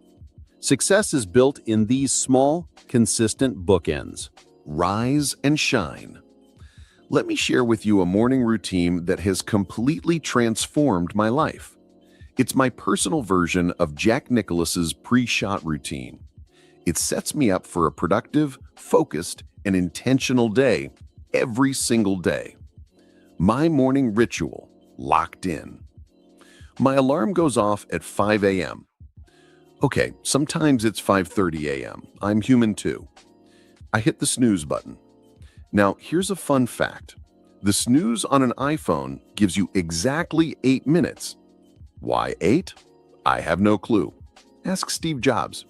Success is built in these small, consistent bookends. Rise and shine. Let me share with you a morning routine that has completely transformed my life. It's my personal version of Jack Nicklaus's pre-shot routine. It sets me up for a productive, focused, and intentional day every single day. My morning ritual, locked in. My alarm goes off at 5 a.m. Okay, sometimes it's 5:30 a.m. I'm human too. I hit the snooze button. Now, here's a fun fact. The snooze on an iPhone gives you exactly 8 minutes. Why 8? I have no clue. Ask Steve Jobs.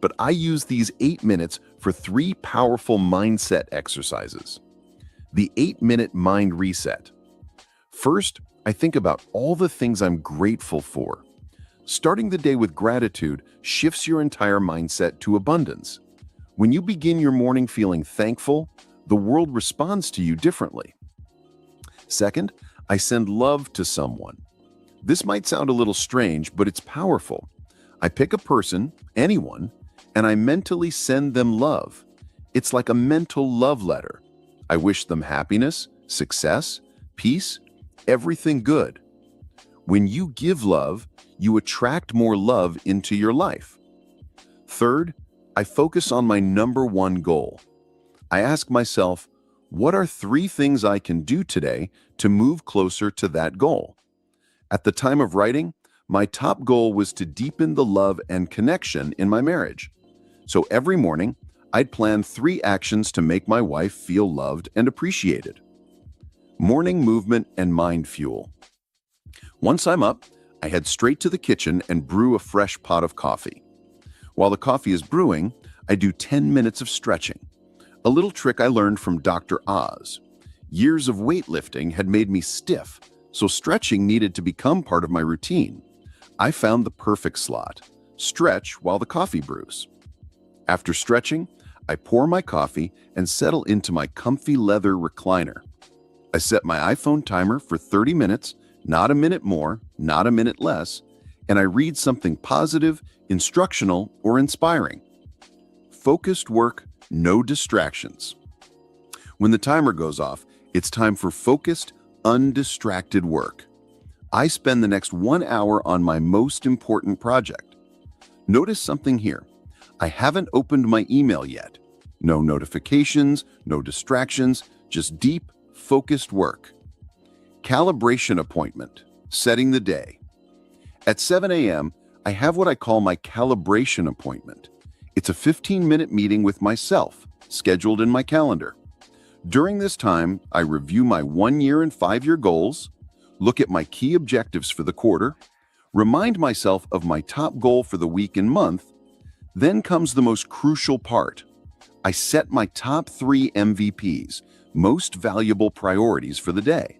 But I use these 8 minutes for 3 powerful mindset exercises. The 8-minute mind reset. First, I think about all the things I'm grateful for. Starting the day with gratitude shifts your entire mindset to abundance. When you begin your morning feeling thankful, the world responds to you differently. Second, I send love to someone. This might sound a little strange, but it's powerful. I pick a person, anyone, and I mentally send them love. It's like a mental love letter. I wish them happiness, success, peace, everything good. When you give love, you attract more love into your life. Third, I focus on my number one goal. I ask myself, what are 3 things I can do today to move closer to that goal? At the time of writing, my top goal was to deepen the love and connection in my marriage. So every morning, I'd plan 3 actions to make my wife feel loved and appreciated. Morning movement and mind fuel. Once I'm up, I head straight to the kitchen and brew a fresh pot of coffee. While the coffee is brewing, I do 10 minutes of stretching, a little trick I learned from Dr. Oz. Years of weightlifting had made me stiff, so stretching needed to become part of my routine. I found the perfect slot: stretch while the coffee brews. After stretching, I pour my coffee and settle into my comfy leather recliner. I set my iPhone timer for 30 minutes, not a minute more, not a minute less, and I read something positive, instructional, or inspiring. Focused work, no distractions. When the timer goes off, it's time for focused, undistracted work. I spend the next 1 hour on my most important project. Notice something here. I haven't opened my email yet. No notifications, no distractions, just deep, focused work. Calibration appointment, setting the day. At 7 a.m., I have what I call my calibration appointment. It's a 15-minute meeting with myself, scheduled in my calendar. During this time, I review my 1-year and 5-year goals, look at my key objectives for the quarter, remind myself of my top goal for the week and month. Then comes the most crucial part. I set my top 3 MVPs, most valuable priorities for the day.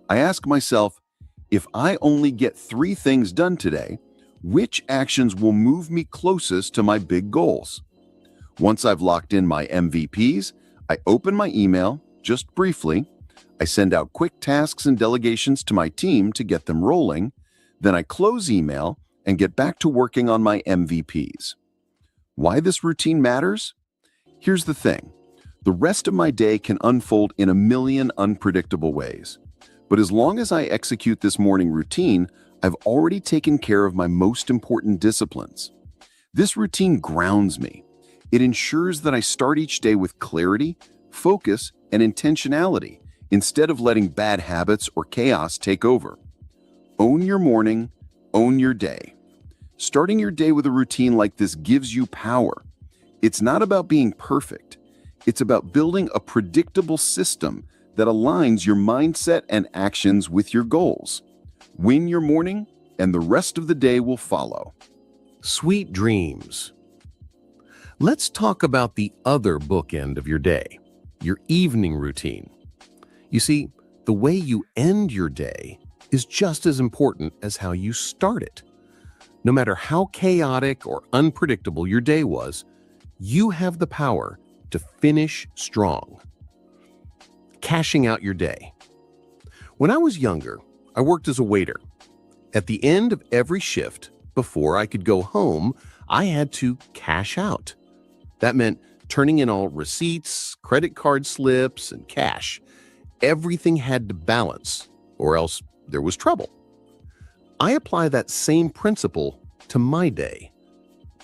I ask myself, if I only get 3 things done today, which actions will move me closest to my big goals? Once I've locked in my MVPs, I open my email, just briefly. I send out quick tasks and delegations to my team to get them rolling. Then I close email and get back to working on my MVPs. Why this routine matters? Here's the thing. The rest of my day can unfold in a million unpredictable ways. But as long as I execute this morning routine, I've already taken care of my most important disciplines. This routine grounds me. It ensures that I start each day with clarity, focus, and intentionality, instead of letting bad habits or chaos take over. Own your morning, own your day. Starting your day with a routine like this gives you power. It's not about being perfect. It's about building a predictable system that aligns your mindset and actions with your goals. Win your morning, and the rest of the day will follow. Sweet dreams. Let's talk about the other bookend of your day, your evening routine. You see, the way you end your day is just as important as how you start it. No matter how chaotic or unpredictable your day was, you have the power to finish strong. Cashing out your day. When I was younger, I worked as a waiter. At the end of every shift, before I could go home, I had to cash out. That meant turning in all receipts, credit card slips, and cash. Everything had to balance, or else there was trouble. I apply that same principle to my day.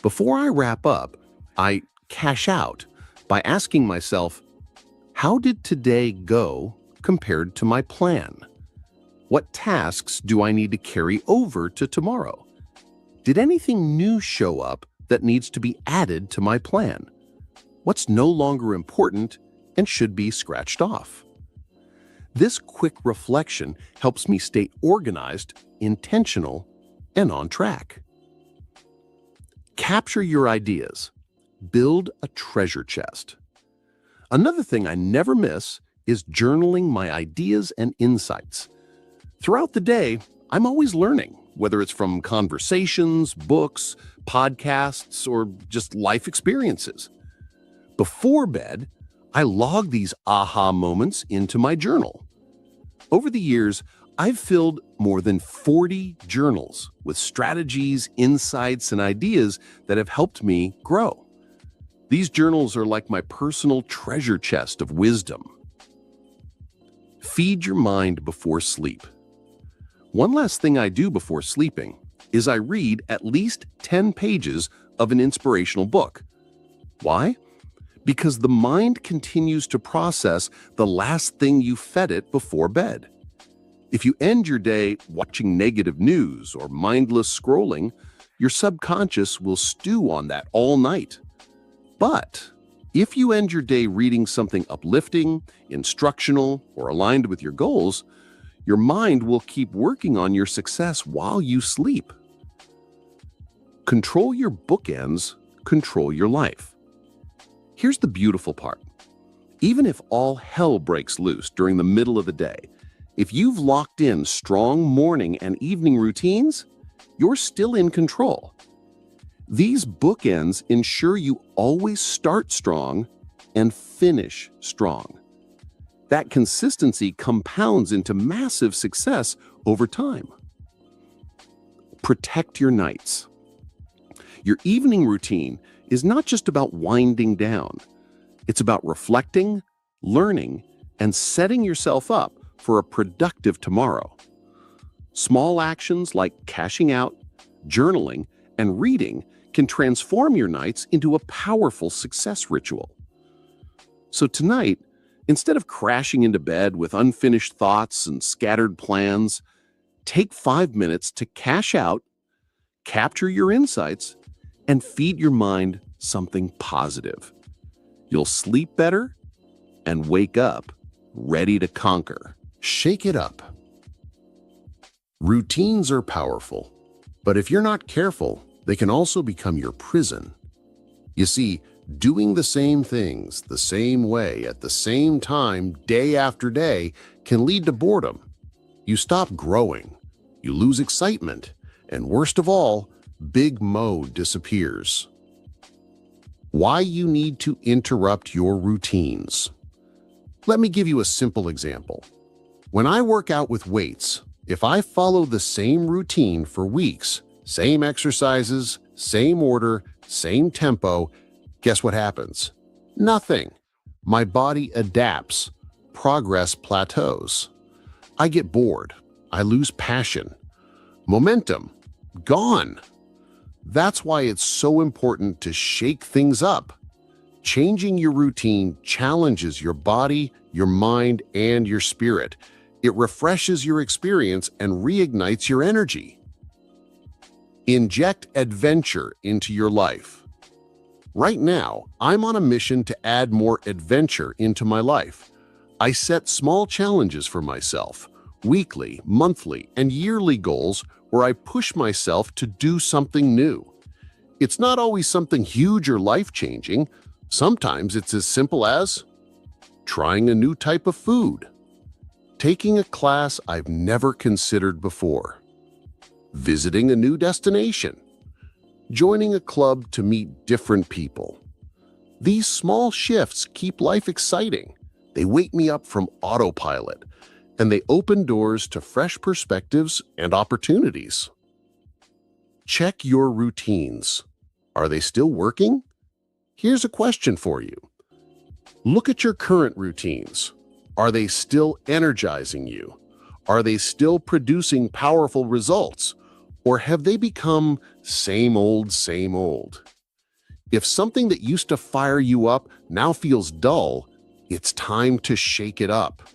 Before I wrap up, I cash out by asking myself, how did today go compared to my plan? What tasks do I need to carry over to tomorrow? Did anything new show up that needs to be added to my plan? What's no longer important and should be scratched off? This quick reflection helps me stay organized, intentional, and on track. Capture your ideas. Build a treasure chest. Another thing I never miss is journaling my ideas and insights. Throughout the day, I'm always learning, whether it's from conversations, books, podcasts, or just life experiences. Before bed, I log these aha moments into my journal. Over the years, I've filled more than 40 journals with strategies, insights, and ideas that have helped me grow. These journals are like my personal treasure chest of wisdom. Feed your mind before sleep. One last thing I do before sleeping is I read at least 10 pages of an inspirational book. Why? Because the mind continues to process the last thing you fed it before bed. If you end your day watching negative news or mindless scrolling, your subconscious will stew on that all night. But if you end your day reading something uplifting, instructional, or aligned with your goals, your mind will keep working on your success while you sleep. Control your bookends, control your life. Here's the beautiful part. Even if all hell breaks loose during the middle of the day, if you've locked in strong morning and evening routines, you're still in control. These bookends ensure you always start strong and finish strong. That consistency compounds into massive success over time. Protect your nights. Your evening routine is not just about winding down. It's about reflecting, learning, and setting yourself up for a productive tomorrow. Small actions like cashing out, journaling, and reading can transform your nights into a powerful success ritual. So tonight, instead of crashing into bed with unfinished thoughts and scattered plans, take 5 minutes to cash out, capture your insights, and feed your mind something positive. You'll sleep better and wake up ready to conquer. Shake it up. Routines are powerful, but if you're not careful, they can also become your prison. You see, doing the same things the same way at the same time day after day can lead to boredom. You stop growing, you lose excitement, and worst of all, Big Mo disappears. Why you need to interrupt your routines. Let me give you a simple example. When I work out with weights, if I follow the same routine for weeks, same exercises, same order, same tempo, guess what happens? Nothing. My body adapts. Progress plateaus. I get bored. I lose passion. Momentum. Gone. That's why it's so important to shake things up. Changing your routine challenges your body, your mind, and your spirit. It refreshes your experience and reignites your energy. Inject adventure into your life. Right now, I'm on a mission to add more adventure into my life. I set small challenges for myself, weekly, monthly, and yearly goals where I push myself to do something new. It's not always something huge or life-changing. Sometimes it's as simple as trying a new type of food, taking a class I've never considered before, visiting a new destination, joining a club to meet different people. These small shifts keep life exciting. They wake me up from autopilot, and they open doors to fresh perspectives and opportunities. Check your routines. Are they still working? Here's a question for you. Look at your current routines. Are they still energizing you? Are they still producing powerful results? Or have they become same old, same old? If something that used to fire you up now feels dull, it's time to shake it up.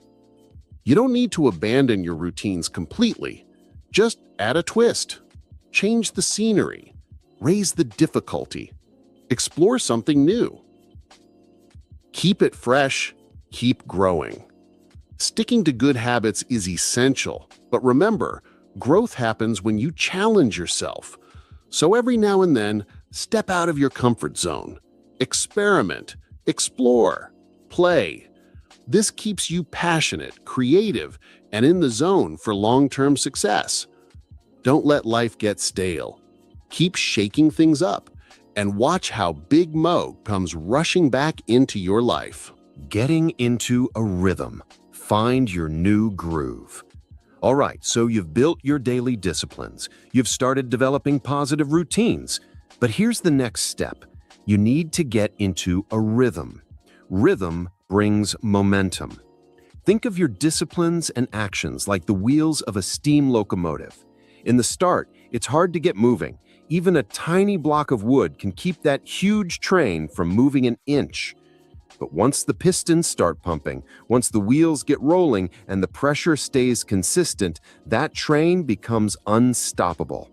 You don't need to abandon your routines completely. Just add a twist. Change the scenery. Raise the difficulty. Explore something new. Keep it fresh. Keep growing. Sticking to good habits is essential, but remember, growth happens when you challenge yourself. So every now and then, step out of your comfort zone. Experiment, explore, play. This keeps you passionate, creative, and in the zone for long-term success. Don't let life get stale. Keep shaking things up and watch how Big Mo comes rushing back into your life. Getting into a rhythm. Find your new groove. All right, so you've built your daily disciplines. You've started developing positive routines. But here's the next step. You need to get into a rhythm. Rhythm brings momentum. Think of your disciplines and actions like the wheels of a steam locomotive. In the start, it's hard to get moving. Even a tiny block of wood can keep that huge train from moving an inch. But once the pistons start pumping, once the wheels get rolling and the pressure stays consistent, that train becomes unstoppable.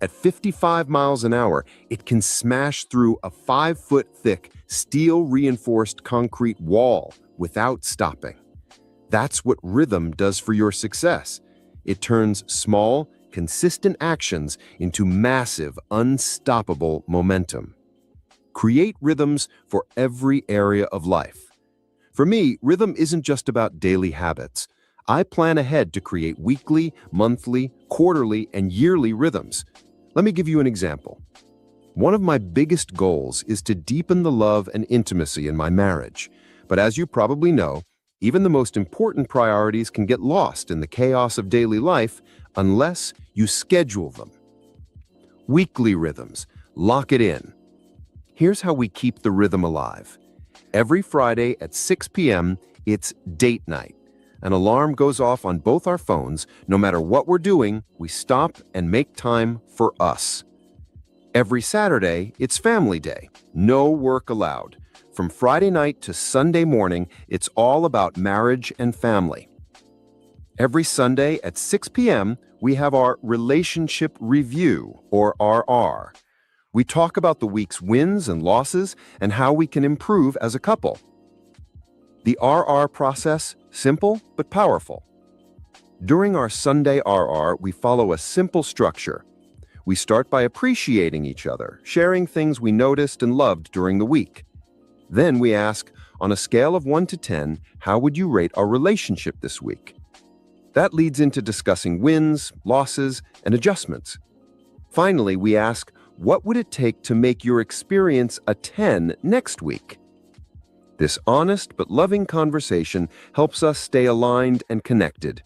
At 55 miles an hour, it can smash through a 5-foot-thick, steel-reinforced concrete wall without stopping. That's what rhythm does for your success. It turns small, consistent actions into massive, unstoppable momentum. Create rhythms for every area of life. For me, rhythm isn't just about daily habits. I plan ahead to create weekly, monthly, quarterly, and yearly rhythms. Let me give you an example. One of my biggest goals is to deepen the love and intimacy in my marriage. But as you probably know, even the most important priorities can get lost in the chaos of daily life unless you schedule them. Weekly rhythms. Lock it in. Here's how we keep the rhythm alive. Every Friday at 6 p.m., it's date night. An alarm goes off on both our phones. No matter what we're doing, we stop and make time for us. Every Saturday, it's family day. No work allowed. From Friday night to Sunday morning, it's all about marriage and family. Every Sunday at 6 p.m., we have our Relationship Review, or RR. We talk about the week's wins and losses and how we can improve as a couple. The RR process, simple but powerful. During our Sunday RR, we follow a simple structure. We start by appreciating each other, sharing things we noticed and loved during the week. Then we ask, on a scale of 1 to 10, how would you rate our relationship this week? That leads into discussing wins, losses, and adjustments. Finally, we ask, what would it take to make your experience a 10 next week? This honest but loving conversation helps us stay aligned and connected.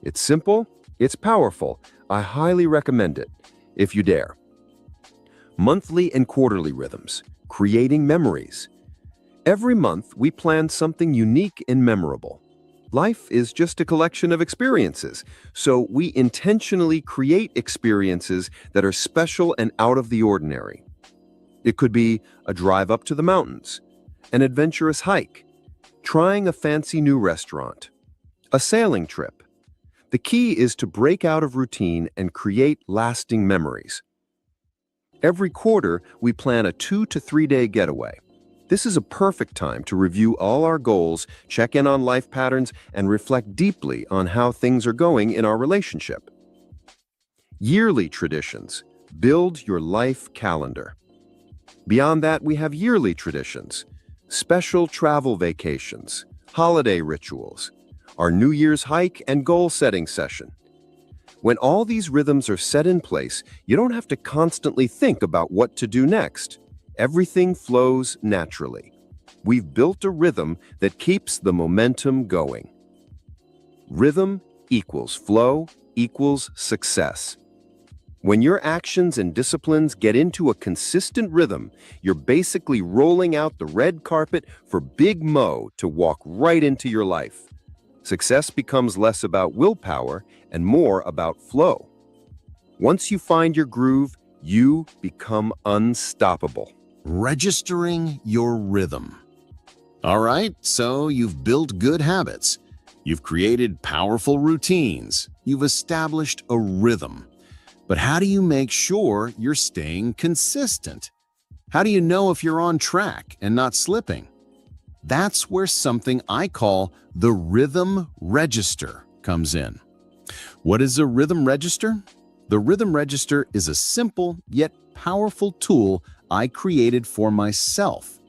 It's simple, it's powerful. I highly recommend it, if you dare. Monthly and quarterly rhythms, creating memories. Every month, we plan something unique and memorable. Life is just a collection of experiences, so we intentionally create experiences that are special and out of the ordinary. It could be a drive up to the mountains, an adventurous hike, trying a fancy new restaurant, a sailing trip. The key is to break out of routine and create lasting memories. Every quarter, we plan a 2 to 3 day getaway. This is a perfect time to review all our goals, check in on life patterns, and reflect deeply on how things are going in our relationship. Yearly traditions. Build your life calendar. Beyond that, we have yearly traditions, special travel vacations, holiday rituals, our New Year's hike and goal-setting session. When all these rhythms are set in place, you don't have to constantly think about what to do next. Everything flows naturally. We've built a rhythm that keeps the momentum going. Rhythm equals flow equals success. When your actions and disciplines get into a consistent rhythm, you're basically rolling out the red carpet for Big Mo to walk right into your life. Success becomes less about willpower and more about flow. Once you find your groove, you become unstoppable. Registering your rhythm. All right, so you've built good habits. You've created powerful routines. You've established a rhythm. But how do you make sure you're staying consistent? How do you know if you're on track and not slipping? That's where something I call the rhythm register comes in. What is a rhythm register? The rhythm register is a simple yet powerful tool I created for myself.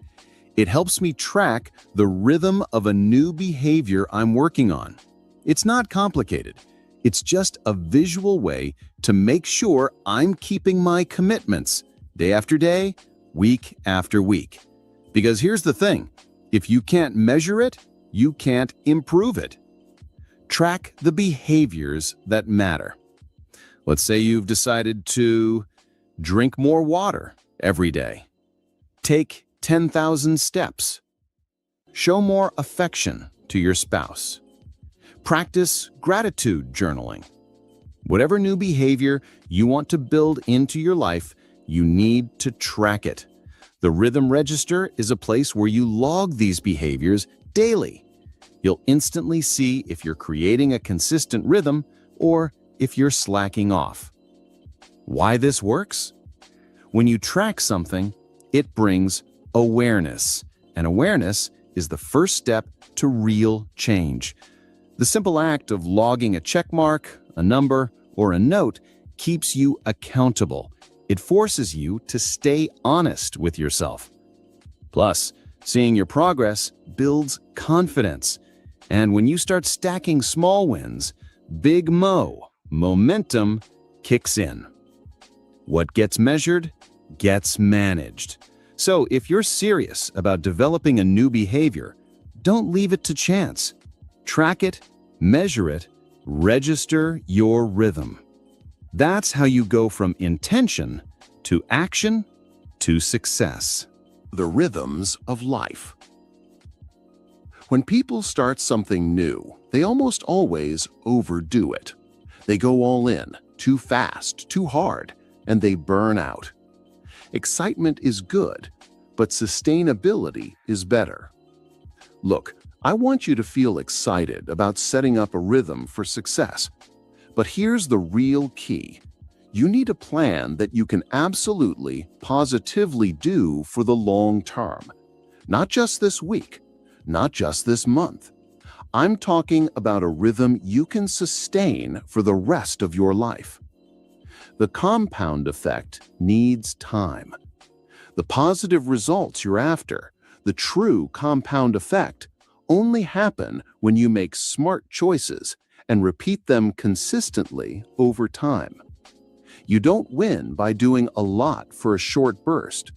It helps me track the rhythm of a new behavior I'm working on. It's not complicated. It's just a visual way to make sure I'm keeping my commitments day after day, week after week. Because here's the thing, if you can't measure it, you can't improve it. Track the behaviors that matter. Let's say you've decided to drink more water every day. Take 10,000 steps. Show more affection to your spouse. Practice gratitude journaling. Whatever new behavior you want to build into your life, you need to track it. The Rhythm Register is a place where you log these behaviors daily. You'll instantly see if you're creating a consistent rhythm or if you're slacking off. Why this works? When you track something, it brings awareness, and awareness is the first step to real change. The simple act of logging a check mark, a number, or a note keeps you accountable. It forces you to stay honest with yourself. Plus, seeing your progress builds confidence. And when you start stacking small wins, Big Mo, momentum, kicks in. What gets measured gets managed. So if you're serious about developing a new behavior, don't leave it to chance. Track it, measure it, register your rhythm. That's how you go from intention to action to success. The rhythms of life. When people start something new, they almost always overdo it. They go all in, too fast, too hard, and they burn out. Excitement is good, but sustainability is better. Look, I want you to feel excited about setting up a rhythm for success. But here's the real key. You need a plan that you can absolutely, positively do for the long term. Not just this week, not just this month. I'm talking about a rhythm you can sustain for the rest of your life. The compound effect needs time. The positive results you're after, the true compound effect, only happen when you make smart choices and repeat them consistently over time. You don't win by doing a lot for a short burst.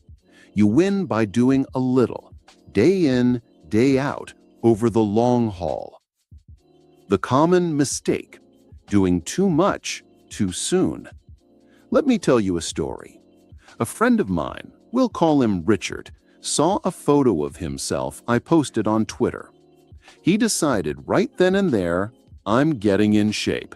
You win by doing a little, day in, day out, over the long haul. The common mistake, doing too much too soon. Let me tell you a story. A friend of mine, we'll call him Richard, saw a photo of himself I posted on Twitter. He decided right then and there, I'm getting in shape.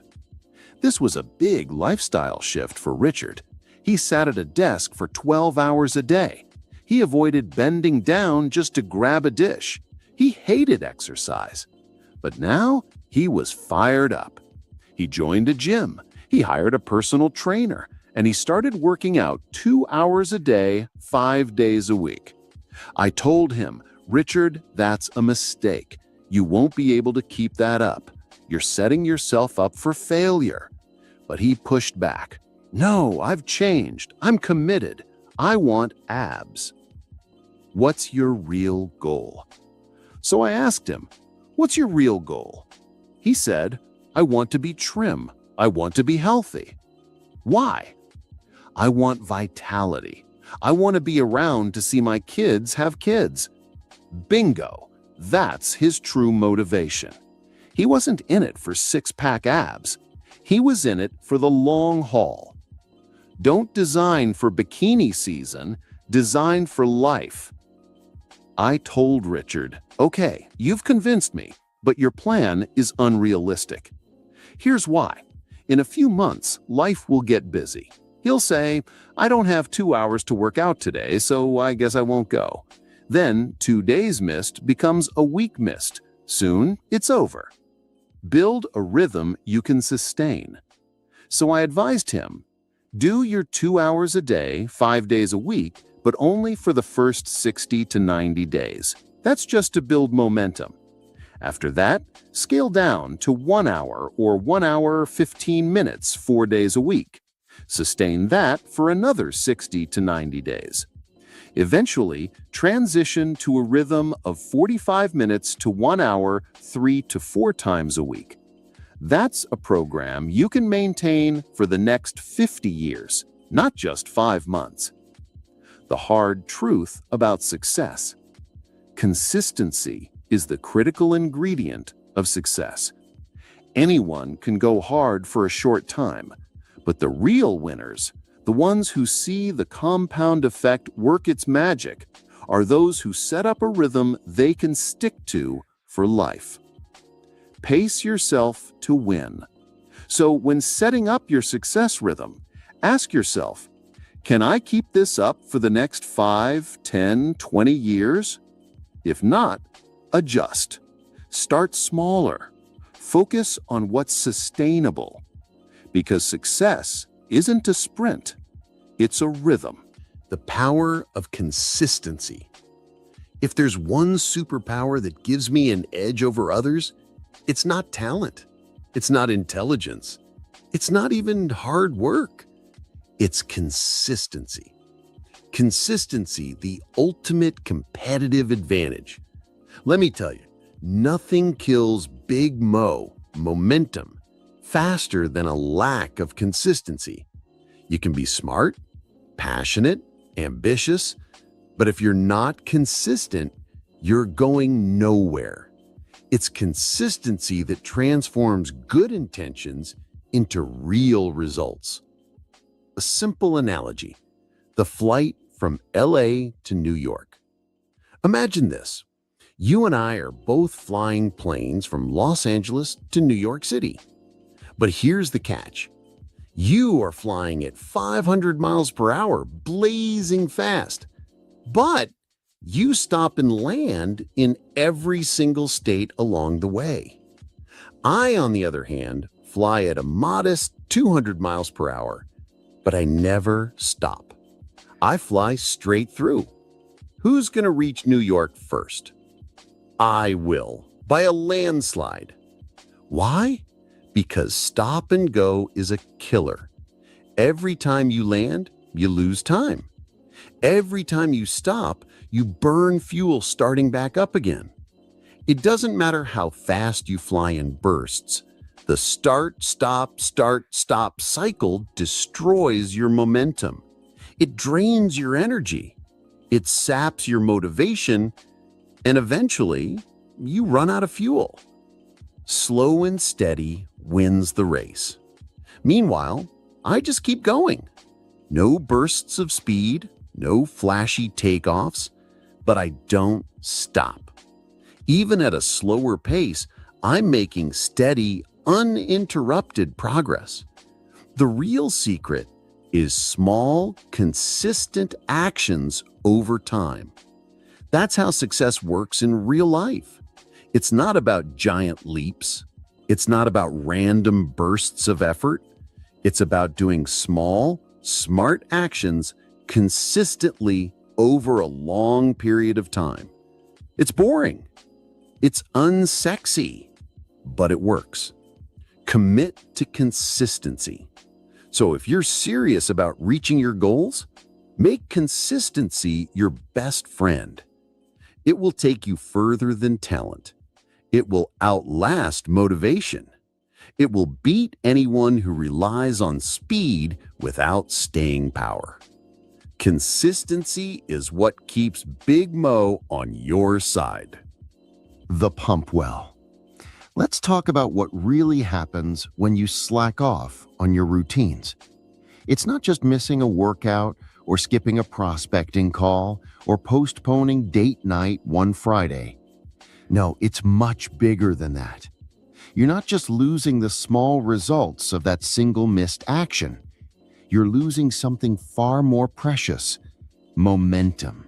This was a big lifestyle shift for Richard. He sat at a desk for 12 hours a day. He avoided bending down just to grab a dish. He hated exercise. But now he was fired up. He joined a gym. He hired a personal trainer, and he started working out 2 hours a day, 5 days a week. I told him, Richard, that's a mistake. You won't be able to keep that up. You're setting yourself up for failure. But he pushed back. No, I've changed. I'm committed. I want abs. What's your real goal? So I asked him, what's your real goal? He said, I want to be trim. I want to be healthy. Why? I want vitality. I want to be around to see my kids have kids. Bingo! That's his true motivation. He wasn't in it for six-pack abs. He was in it for the long haul. Don't design for bikini season, design for life. I told Richard, okay, you've convinced me, but your plan is unrealistic. Here's why. In a few months, life will get busy. He'll say, I don't have 2 hours to work out today, so I guess I won't go. Then 2 days missed becomes a week missed. Soon, it's over. Build a rhythm you can sustain. So I advised him, do your 2 hours a day, 5 days a week, but only for the first 60 to 90 days. That's just to build momentum. After that, scale down to 1 hour or 1 hour 15 minutes 4 days a week. Sustain that for another 60 to 90 days. Eventually, transition to a rhythm of 45 minutes to 1 hour 3 to 4 times a week. That's a program you can maintain for the next 50 years, not just 5 months. The hard truth about success. Consistency is the critical ingredient of success. Anyone can go hard for a short time, but the real winners, the ones who see the compound effect work its magic, are those who set up a rhythm they can stick to for life. Pace yourself to win. So when setting up your success rhythm, ask yourself, can I keep this up for the next 5, 10, 20 years? If not, adjust. Start smaller. Focus on what's sustainable. Because success isn't a sprint, it's a rhythm. The power of consistency. If there's one superpower that gives me an edge over others, it's not talent. It's not intelligence. It's not even hard work. It's consistency. Consistency, the ultimate competitive advantage. Let me tell you, nothing kills Big momentum, faster than a lack of consistency. You can be smart, passionate, ambitious, but if you're not consistent, you're going nowhere. It's consistency that transforms good intentions into real results. A simple analogy, the flight from LA to New York. Imagine this. You and I are both flying planes from Los Angeles to New York City. But here's the catch. You are flying at 500 miles per hour, blazing fast. But you stop and land in every single state along the way. I, on the other hand, fly at a modest 200 miles per hour, but I never stop. I fly straight through. Who's going to reach New York first? I will, by a landslide. Why? Because stop and go is a killer. Every time you land, you lose time. Every time you stop, you burn fuel starting back up again. It doesn't matter how fast you fly in bursts. The start, stop cycle destroys your momentum. It drains your energy. It saps your motivation, and eventually, you run out of fuel. Slow and steady wins the race. Meanwhile, I just keep going. No bursts of speed, no flashy takeoffs, but I don't stop. Even at a slower pace, I'm making steady, uninterrupted progress. The real secret is small, consistent actions over time. That's how success works in real life. It's not about giant leaps. It's not about random bursts of effort. It's about doing small, smart actions consistently over a long period of time. It's boring. It's unsexy, but it works. Commit to consistency. So if you're serious about reaching your goals, Make consistency your best friend. It will take you further than talent. It will outlast motivation. It will beat anyone who relies on speed without staying power. Consistency is what keeps Big Mo on your side. The pump well. Let's talk about what really happens when you slack off on your routines. It's not just missing a workout or skipping a prospecting call or postponing date night one Friday. No, it's much bigger than that. You're not just losing the small results of that single missed action. You're losing something far more precious: momentum.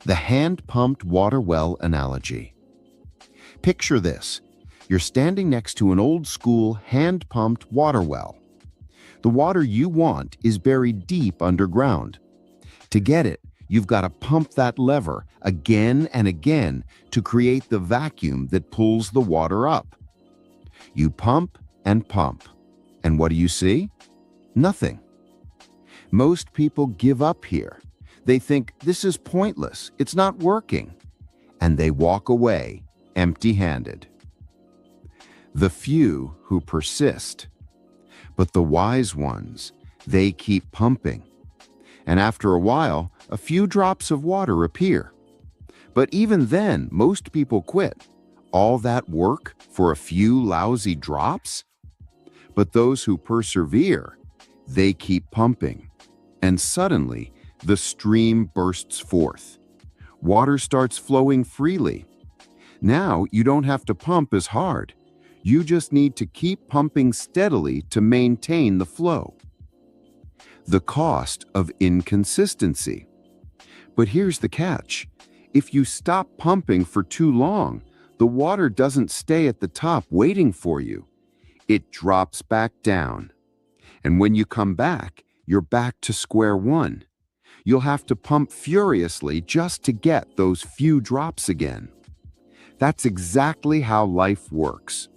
The hand-pumped water well analogy. Picture this. You're standing next to an old-school hand-pumped water well. The water you want is buried deep underground. To get it, you've got to pump that lever again and again to create the vacuum that pulls the water up. You pump and pump. And what do you see? Nothing. Most people give up here. They think this is pointless, it's not working, and they walk away empty-handed. The few who persist. But the wise ones, they keep pumping. And after a while, a few drops of water appear. But even then, most people quit. All that work for a few lousy drops? But those who persevere, they keep pumping. And suddenly, the stream bursts forth. Water starts flowing freely. Now you don't have to pump as hard. You just need to keep pumping steadily to maintain the flow. The cost of inconsistency. But here's the catch. If you stop pumping for too long, the water doesn't stay at the top waiting for you. It drops back down. And when you come back, you're back to square one. You'll have to pump furiously just to get those few drops again. That's exactly how life works.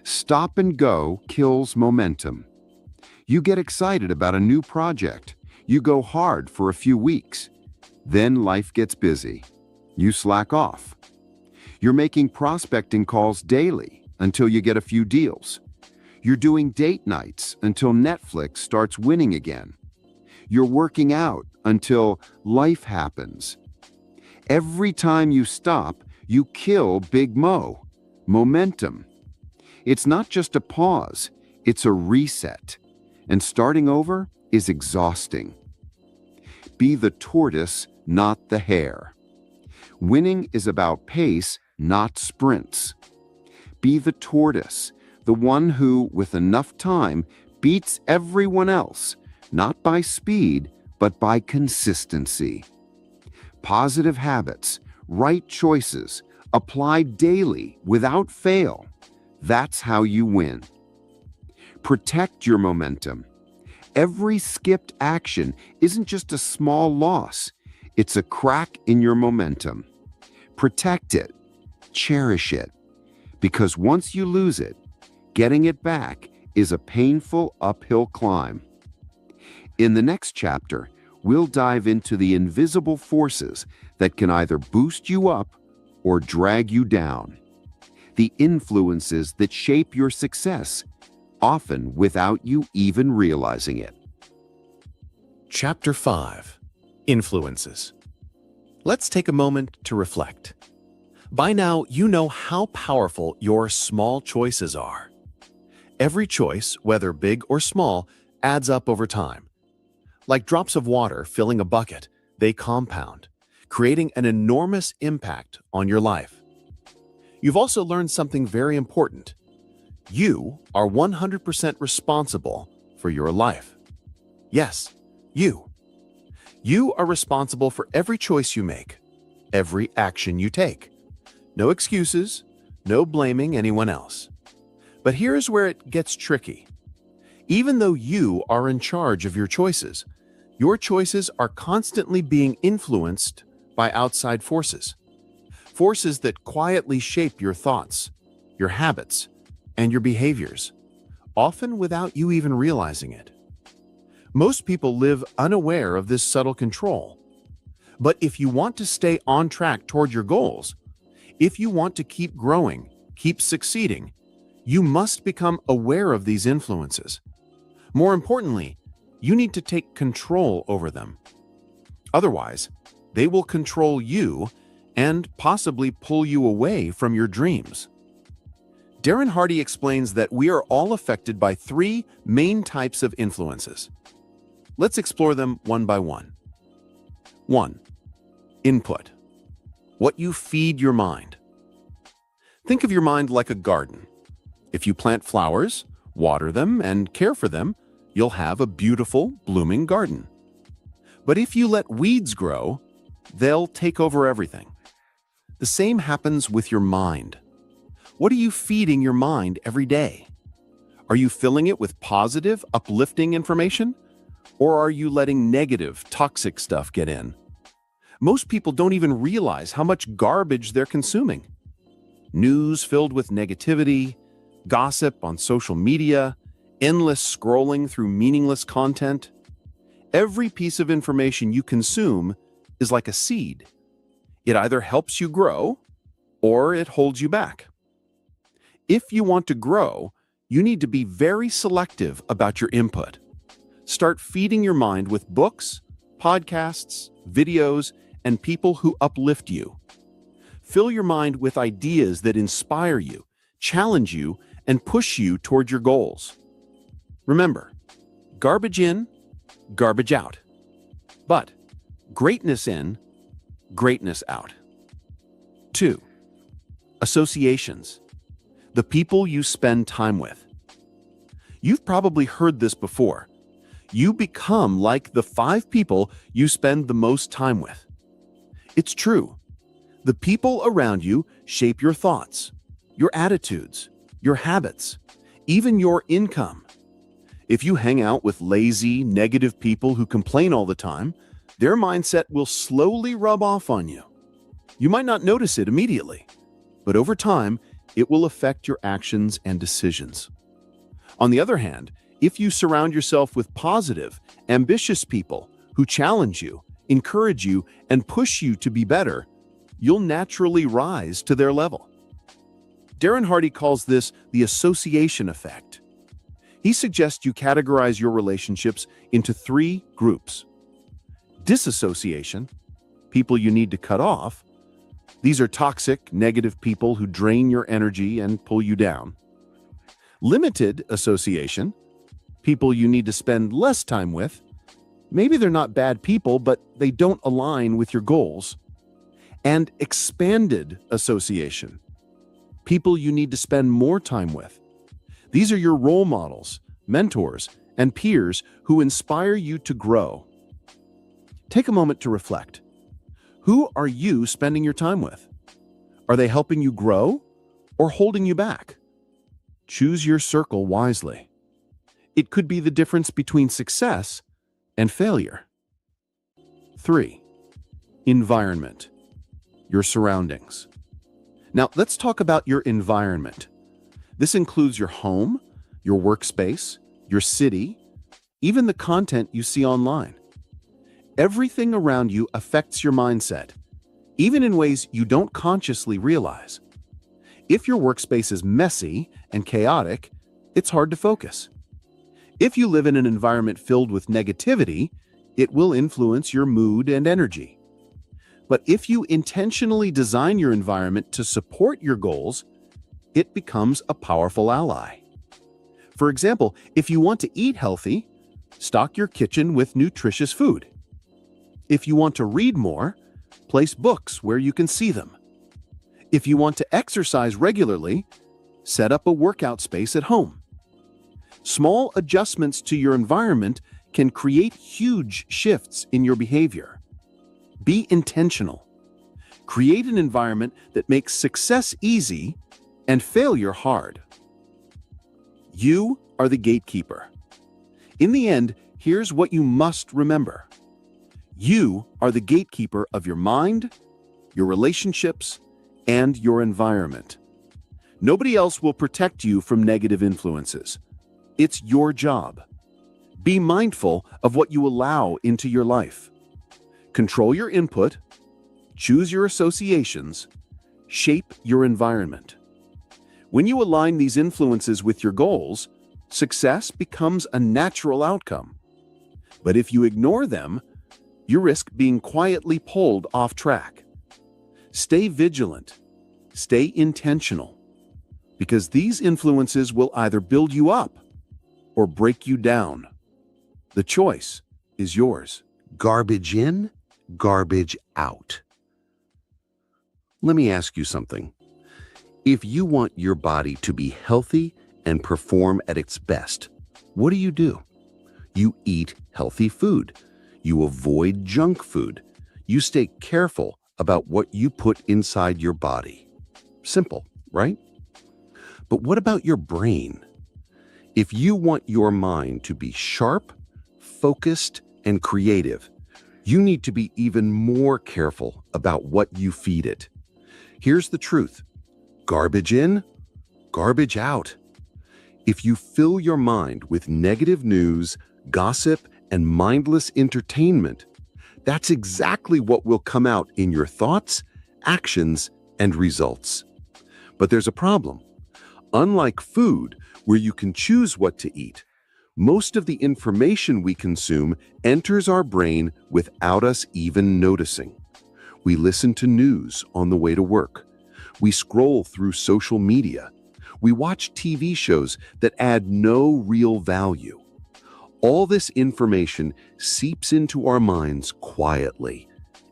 Stop and go kills momentum. You get excited about a new project. You go hard for a few weeks. Then life gets busy. You slack off. You're making prospecting calls daily until you get a few deals. You're doing date nights until Netflix starts winning again. You're working out until life happens. Every time you stop, you kill Big Mo, momentum. It's not just a pause, it's a reset. And starting over is exhausting. Be the tortoise, not the hare. Winning is about pace, not sprints. Be the tortoise, the one who, with enough time, beats everyone else, not by speed, but by consistency. Positive habits, right choices, applied daily without fail. That's how you win. Protect your momentum. Every skipped action isn't just a small loss. It's a crack in your momentum. Protect it. Cherish it. Because once you lose it, getting it back is a painful uphill climb. In the next chapter, we'll dive into the invisible forces that can either boost you up or drag you down. The influences that shape your success, often without you even realizing it. Chapter 5. Influences. Let's take a moment to reflect. By now, you know how powerful your small choices are. Every choice, whether big or small, adds up over time. Like drops of water filling a bucket, they compound, creating an enormous impact on your life. You've also learned something very important. You are 100% responsible for your life. Yes, you. You are responsible for every choice you make, every action you take. No excuses, no blaming anyone else. But here's where it gets tricky. Even though you are in charge of your choices are constantly being influenced by outside forces. Forces that quietly shape your thoughts, your habits, and your behaviors, often without you even realizing it. Most people live unaware of this subtle control. But if you want to stay on track toward your goals, if you want to keep growing, keep succeeding, you must become aware of these influences. More importantly, you need to take control over them. Otherwise, they will control you and possibly pull you away from your dreams. Darren Hardy explains that we are all affected by three main types of influences. Let's explore them one by one. 1. Input. What you feed your mind. Think of your mind like a garden. If you plant flowers, water them, and care for them, you'll have a beautiful, blooming garden. But if you let weeds grow, they'll take over everything. The same happens with your mind. What are you feeding your mind every day? Are you filling it with positive, uplifting information? Or are you letting negative, toxic stuff get in? Most people don't even realize how much garbage they're consuming. News filled with negativity, gossip on social media, endless scrolling through meaningless content. Every piece of information you consume is like a seed. It either helps you grow or it holds you back. If you want to grow, you need to be very selective about your input. Start feeding your mind with books, podcasts, videos, and people who uplift you. Fill your mind with ideas that inspire you, challenge you, and push you toward your goals. Remember, garbage in, garbage out. But greatness in, greatness out. 2. Associations. The people you spend time with. You've probably heard this before. You become like the 5 people you spend the most time with. It's true. The people around you shape your thoughts, your attitudes, your habits, even your income. If you hang out with lazy, negative people who complain all the time, their mindset will slowly rub off on you. You might not notice it immediately, but over time, it will affect your actions and decisions. On the other hand, if you surround yourself with positive, ambitious people who challenge you, encourage you, and push you to be better, you'll naturally rise to their level. Darren Hardy calls this the association effect. He suggests you categorize your relationships into 3 groups. Disassociation, people you need to cut off. These are toxic, negative people who drain your energy and pull you down. Limited association, people you need to spend less time with. Maybe they're not bad people, but they don't align with your goals. And expanded association, people you need to spend more time with. These are your role models, mentors, and peers who inspire you to grow. Take a moment to reflect. Who are you spending your time with? Are they helping you grow or holding you back? Choose your circle wisely. It could be the difference between success and failure. 3. Environment. Your surroundings. Now, let's talk about your environment. This includes your home, your workspace, your city, even the content you see online. Everything around you affects your mindset, even in ways you don't consciously realize. If your workspace is messy and chaotic, it's hard to focus. If you live in an environment filled with negativity, it will influence your mood and energy. But if you intentionally design your environment to support your goals, it becomes a powerful ally. For example, if you want to eat healthy, stock your kitchen with nutritious food. If you want to read more, place books where you can see them. If you want to exercise regularly, set up a workout space at home. Small adjustments to your environment can create huge shifts in your behavior. Be intentional. Create an environment that makes success easy and failure hard. You are the gatekeeper. In the end, here's what you must remember. You are the gatekeeper of your mind, your relationships, and your environment. Nobody else will protect you from negative influences. It's your job. Be mindful of what you allow into your life. Control your input, choose your associations, shape your environment. When you align these influences with your goals, success becomes a natural outcome. But if you ignore them, you risk being quietly pulled off track. Stay vigilant, stay intentional, because these influences will either build you up or break you down. The choice is yours. Garbage in, garbage out. Let me ask you something. If you want your body to be healthy and perform at its best, what do? You eat healthy food. You avoid junk food. You stay careful about what you put inside your body. Simple, right? But what about your brain? If you want your mind to be sharp, focused, and creative, you need to be even more careful about what you feed it. Here's the truth. Garbage in, garbage out. If you fill your mind with negative news, gossip, and mindless entertainment, that's exactly what will come out in your thoughts, actions, and results. But there's a problem. Unlike food, where you can choose what to eat, most of the information we consume enters our brain without us even noticing. We listen to news on the way to work. We scroll through social media. We watch TV shows that add no real value. All this information seeps into our minds quietly,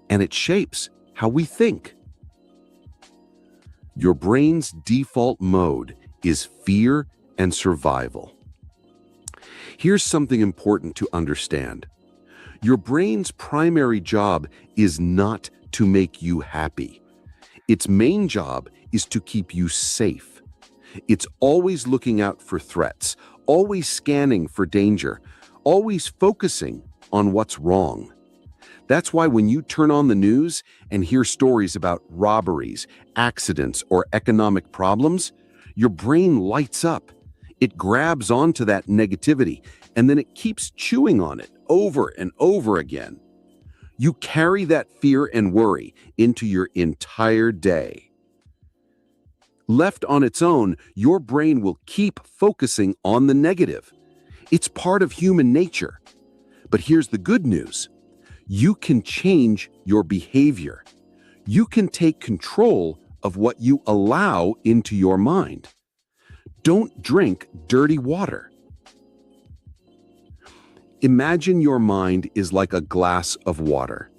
and it shapes how we think. Your brain's default mode is fear and survival. Here's something important to understand. Your brain's primary job is not to make you happy. Its main job is to keep you safe. It's always looking out for threats, always scanning for danger, always focusing on what's wrong. That's why when you turn on the news and hear stories about robberies, accidents, or economic problems, your brain lights up. It grabs onto that negativity, and then it keeps chewing on it over and over again. You carry that fear and worry into your entire day. Left on its own, your brain will keep focusing on the negative. It's part of human nature. But here's the good news. You can change your behavior. You can take control of what you allow into your mind. Don't drink dirty water. Imagine your mind is like a glass of water.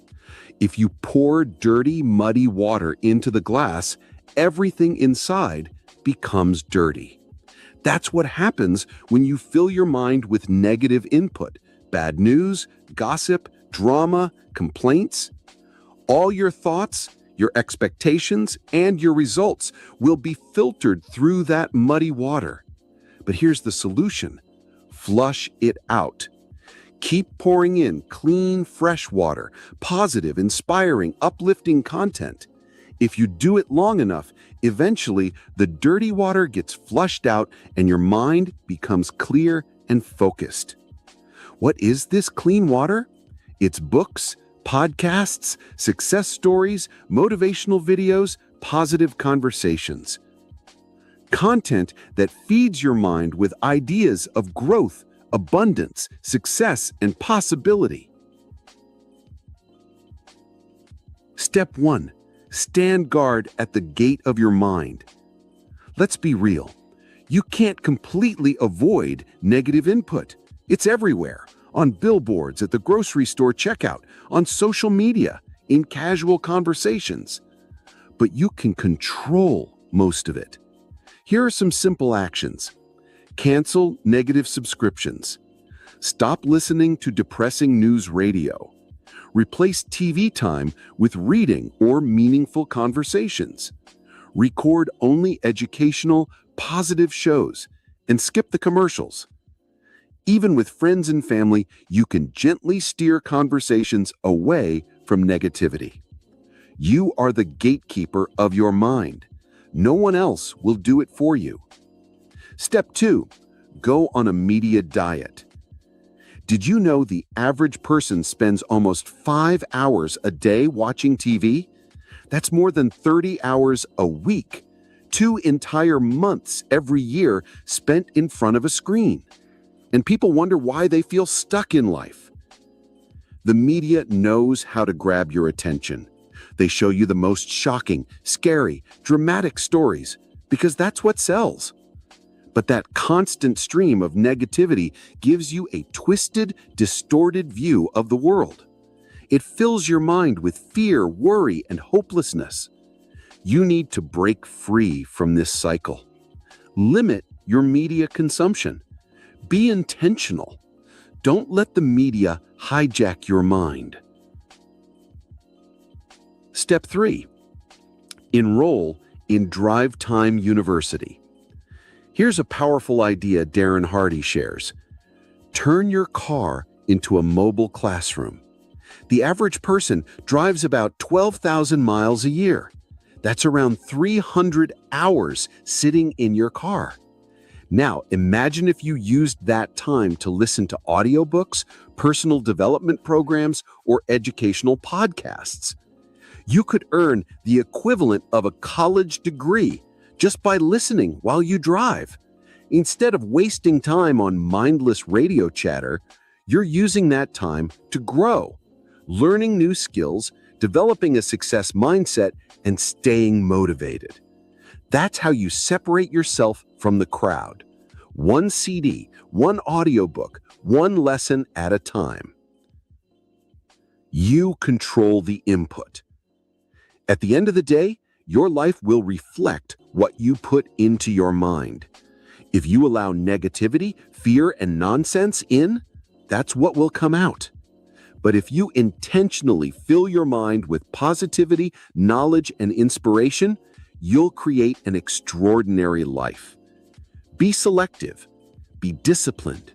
If you pour dirty, muddy water into the glass, everything inside becomes dirty. That's what happens when you fill your mind with negative input, bad news, gossip, drama, complaints. All your thoughts, your expectations, and your results will be filtered through that muddy water. But here's the solution. Flush it out. Keep pouring in clean, fresh water, positive, inspiring, uplifting content. If you do it long enough, eventually the dirty water gets flushed out and your mind becomes clear and focused. What is this clean water? It's books, podcasts, success stories, motivational videos, positive conversations. Content that feeds your mind with ideas of growth, abundance, success, and possibility. Step 1. Stand guard at the gate of your mind. Let's be real. You can't completely avoid negative input. It's everywhere. On billboards, at the grocery store checkout, on social media, in casual conversations. But you can control most of it. Here are some simple actions. Cancel negative subscriptions. Stop listening to depressing news radio. Replace TV time with reading or meaningful conversations. Record only educational, positive shows and skip the commercials. Even with friends and family, you can gently steer conversations away from negativity. You are the gatekeeper of your mind. No one else will do it for you. Step 2. Go on a media diet. Did you know the average person spends almost 5 hours a day watching TV? That's more than 30 hours a week. 2 entire months every year spent in front of a screen. And people wonder why they feel stuck in life. The media knows how to grab your attention. They show you the most shocking, scary, dramatic stories because that's what sells. But that constant stream of negativity gives you a twisted, distorted view of the world. It fills your mind with fear, worry, and hopelessness. You need to break free from this cycle. Limit your media consumption. Be intentional. Don't let the media hijack your mind. Step 3. Enroll in Drive Time University. Here's a powerful idea Darren Hardy shares. Turn your car into a mobile classroom. The average person drives about 12,000 miles a year. That's around 300 hours sitting in your car. Now, imagine if you used that time to listen to audiobooks, personal development programs, or educational podcasts. You could earn the equivalent of a college degree just by listening while you drive. Instead of wasting time on mindless radio chatter, you're using that time to grow, learning new skills, developing a success mindset, and staying motivated. That's how you separate yourself from the crowd. One CD, one audiobook, one lesson at a time. You control the input. At the end of the day, your life will reflect what you put into your mind. If you allow negativity, fear, and nonsense in, that's what will come out. But if you intentionally fill your mind with positivity, knowledge, and inspiration, you'll create an extraordinary life. Be selective. Be disciplined.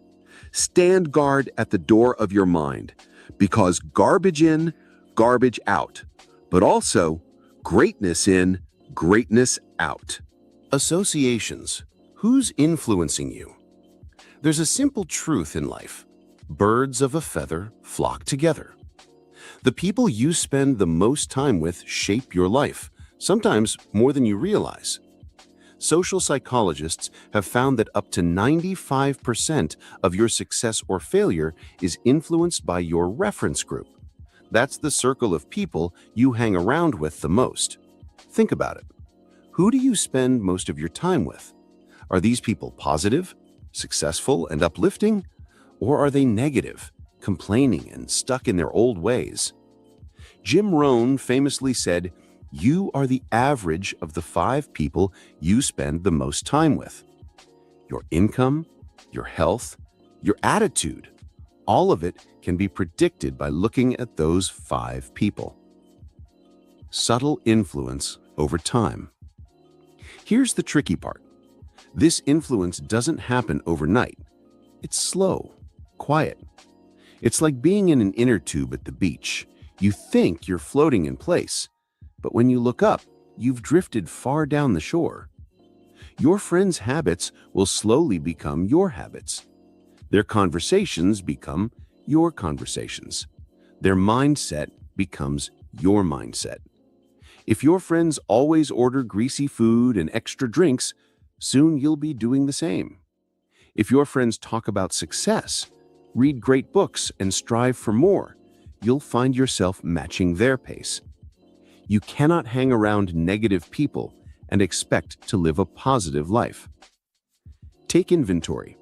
Stand guard at the door of your mind, because garbage in, garbage out, but also greatness in, greatness out. Associations. Who's influencing you? There's a simple truth in life. Birds of a feather flock together. The people you spend the most time with shape your life, sometimes more than you realize. Social psychologists have found that up to 95% of your success or failure is influenced by your reference group. That's the circle of people you hang around with the most. Think about it. Who do you spend most of your time with? Are these people positive, successful, and uplifting? Or are they negative, complaining, and stuck in their old ways? Jim Rohn famously said, "You are the average of the 5 people you spend the most time with." Your income, your health, your attitude, all of it can be predicted by looking at those 5 people. Subtle influence over time. Here's the tricky part. This influence doesn't happen overnight. It's slow, quiet. It's like being in an inner tube at the beach. You think you're floating in place, but when you look up, you've drifted far down the shore. Your friends' habits will slowly become your habits. Their conversations become your conversations. Their mindset becomes your mindset. If your friends always order greasy food and extra drinks, soon you'll be doing the same. If your friends talk about success, read great books, and strive for more, you'll find yourself matching their pace. You cannot hang around negative people and expect to live a positive life. Take inventory.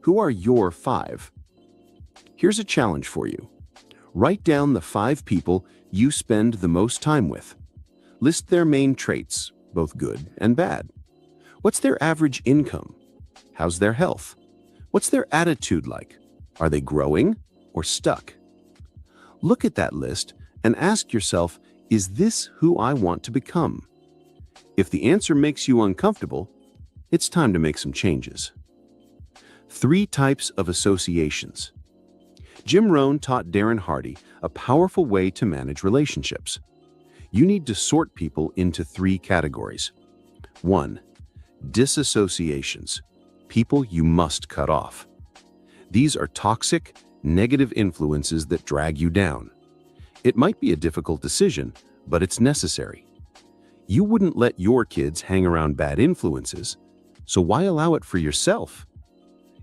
Who are your 5? Here's a challenge for you. Write down the 5 people you spend the most time with. List their main traits, both good and bad. What's their average income? How's their health? What's their attitude like? Are they growing or stuck? Look at that list and ask yourself, is this who I want to become? If the answer makes you uncomfortable, it's time to make some changes. 3 types of associations. Jim Rohn taught Darren Hardy a powerful way to manage relationships. You need to sort people into 3 categories. 1. Disassociations. People you must cut off. These are toxic, negative influences that drag you down. It might be a difficult decision, but it's necessary. You wouldn't let your kids hang around bad influences, so why allow it for yourself?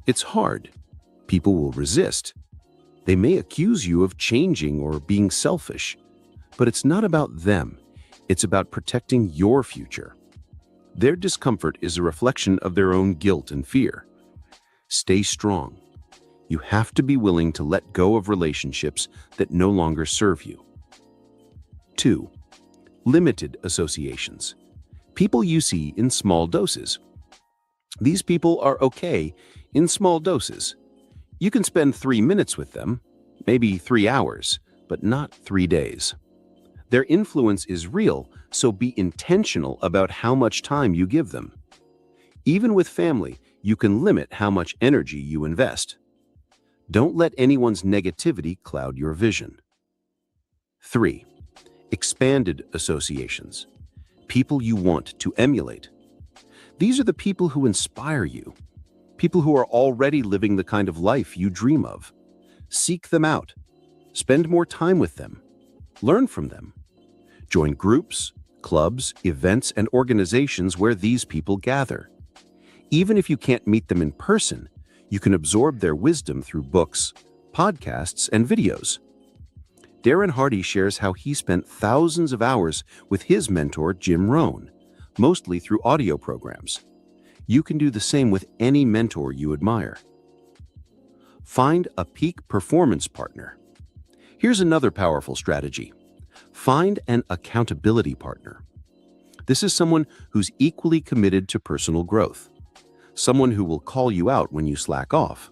It's hard. People will resist. They may accuse you of changing or being selfish, but it's not about them. It's about protecting your future. Their discomfort is a reflection of their own guilt and fear. Stay strong. You have to be willing to let go of relationships that no longer serve you. 2. Limited associations. People you see in small doses. These people are okay in small doses. You can spend 3 minutes with them, maybe 3 hours, but not 3 days. Their influence is real, so be intentional about how much time you give them. Even with family, you can limit how much energy you invest. Don't let anyone's negativity cloud your vision. 3. Expanded associations. People you want to emulate. These are the people who inspire you. People who are already living the kind of life you dream of. Seek them out. Spend more time with them. Learn from them. Join groups, clubs, events, and organizations where these people gather. Even if you can't meet them in person, you can absorb their wisdom through books, podcasts, and videos. Darren Hardy shares how he spent thousands of hours with his mentor, Jim Rohn, mostly through audio programs. You can do the same with any mentor you admire. Find a peak performance partner. Here's another powerful strategy. Find an accountability partner. This is someone who's equally committed to personal growth, someone who will call you out when you slack off,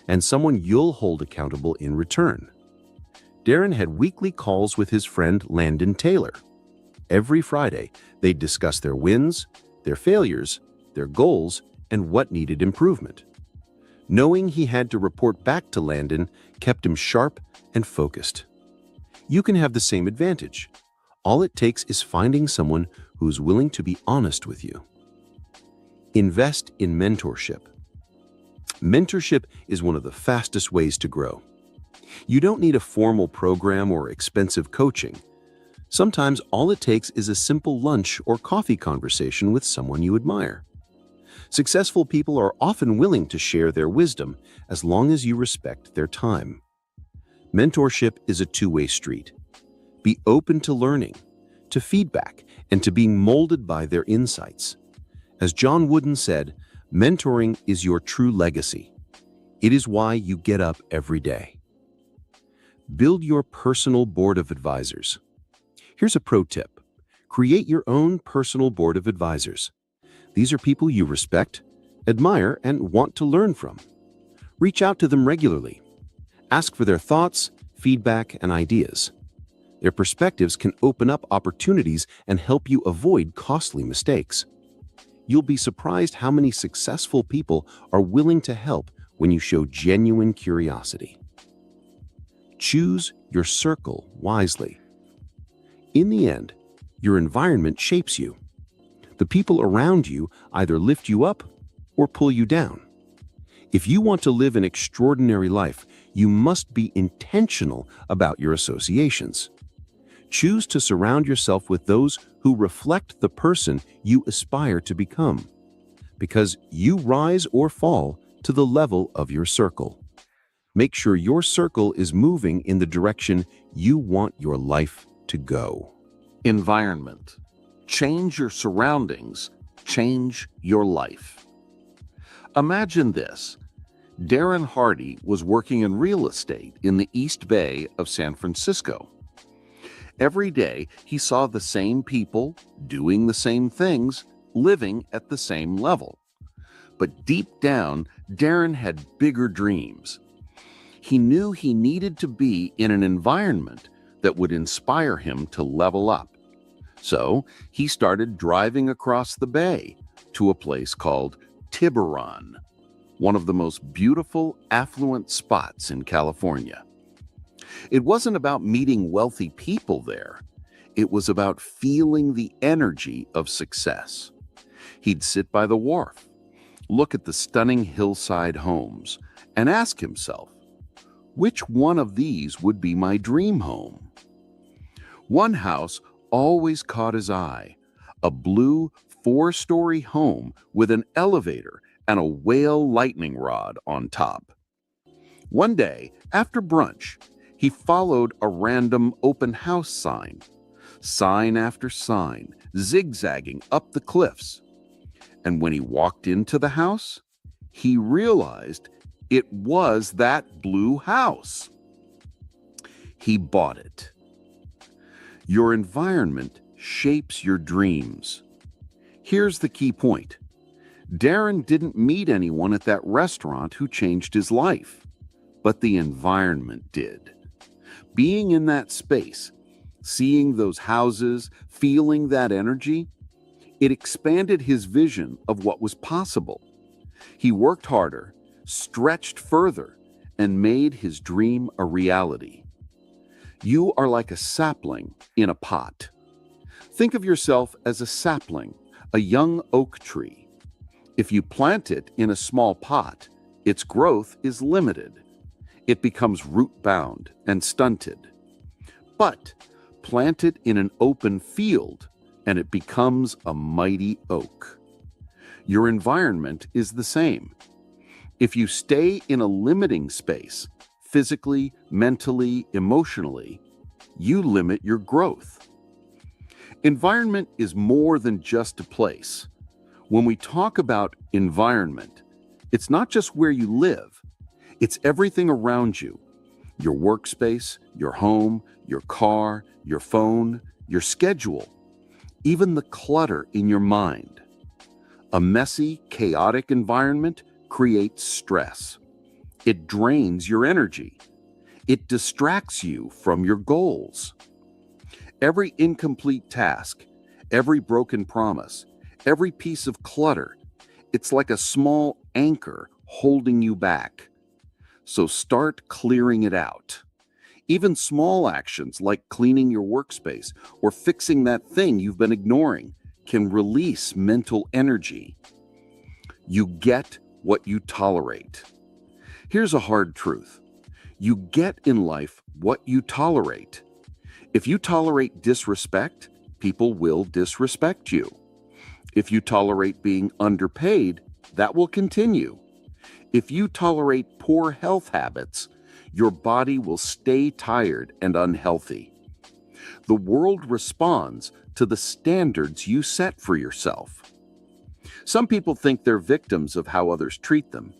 and someone you'll hold accountable in return. Darren had weekly calls with his friend Landon Taylor. Every Friday, they'd discuss their wins, their failures, their goals, and what needed improvement. Knowing he had to report back to Landon kept him sharp and focused. You can have the same advantage. All it takes is finding someone who's willing to be honest with you. Invest in mentorship. Mentorship is one of the fastest ways to grow. You don't need a formal program or expensive coaching. Sometimes all it takes is a simple lunch or coffee conversation with someone you admire. Successful people are often willing to share their wisdom as long as you respect their time. Mentorship is a two-way street. Be open to learning, to feedback, and to being molded by their insights. As John Wooden said, mentoring is your true legacy. It is why you get up every day. Build your personal board of advisors. Here's a pro tip. Create your own personal board of advisors. These are people you respect, admire, and want to learn from. Reach out to them regularly. Ask for their thoughts, feedback, and ideas. Their perspectives can open up opportunities and help you avoid costly mistakes. You'll be surprised how many successful people are willing to help when you show genuine curiosity. Choose your circle wisely. In the end, your environment shapes you. The people around you either lift you up or pull you down. If you want to live an extraordinary life, you must be intentional about your associations. Choose to surround yourself with those who reflect the person you aspire to become, because you rise or fall to the level of your circle. Make sure your circle is moving in the direction you want your life to go. Environment. Change your surroundings, change your life. Imagine this. Darren Hardy was working in real estate in the East Bay of San Francisco. Every day, he saw the same people, doing the same things, living at the same level. But deep down, Darren had bigger dreams. He knew he needed to be in an environment that would inspire him to level up. So he started driving across the bay to a place called Tiburon, one of the most beautiful, affluent spots in California. It wasn't about meeting wealthy people there. It was about feeling the energy of success. He'd sit by the wharf, look at the stunning hillside homes, and ask himself, Which one of these would be my dream home? One house always caught his eye, a blue 4-story home with an elevator and a whale lightning rod on top. One day, after brunch, he followed a random open house sign after sign, zigzagging up the cliffs. And when he walked into the house, he realized it was that blue house. He bought it. Your environment shapes your dreams. Here's the key point. Darren didn't meet anyone at that restaurant who changed his life, but the environment did. Being in that space, seeing those houses, feeling that energy, it expanded his vision of what was possible. He worked harder, stretched further, and made his dream a reality. You are like a sapling in a pot. Think of yourself as a sapling, a young oak tree. If you plant it in a small pot, its growth is limited. It becomes root-bound and stunted. But plant it in an open field, and it becomes a mighty oak. Your environment is the same. If you stay in a limiting space, physically, mentally, emotionally, you limit your growth. Environment is more than just a place. When we talk about environment, it's not just where you live, it's everything around you. Your workspace, your home, your car, your phone, your schedule, even the clutter in your mind. A messy, chaotic environment creates stress. It drains your energy. It distracts you from your goals. Every incomplete task, every broken promise, every piece of clutter, it's like a small anchor holding you back. So start clearing it out. Even small actions like cleaning your workspace or fixing that thing you've been ignoring can release mental energy. You get what you tolerate. Here's a hard truth. You get in life what you tolerate. If you tolerate disrespect, people will disrespect you. If you tolerate being underpaid, that will continue. If you tolerate poor health habits, your body will stay tired and unhealthy. The world responds to the standards you set for yourself. Some people think they're victims of how others treat them,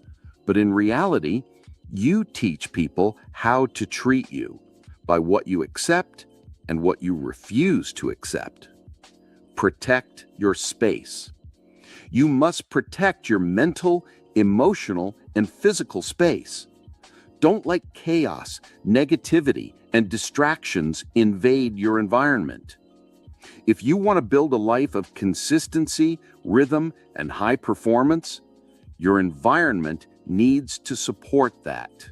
but in reality, you teach people how to treat you by what you accept and what you refuse to accept. Protect your space. You must protect your mental, emotional, and physical space. Don't let chaos, negativity, and distractions invade your environment. If you want to build a life of consistency, rhythm, and high performance, your environment needs to support that.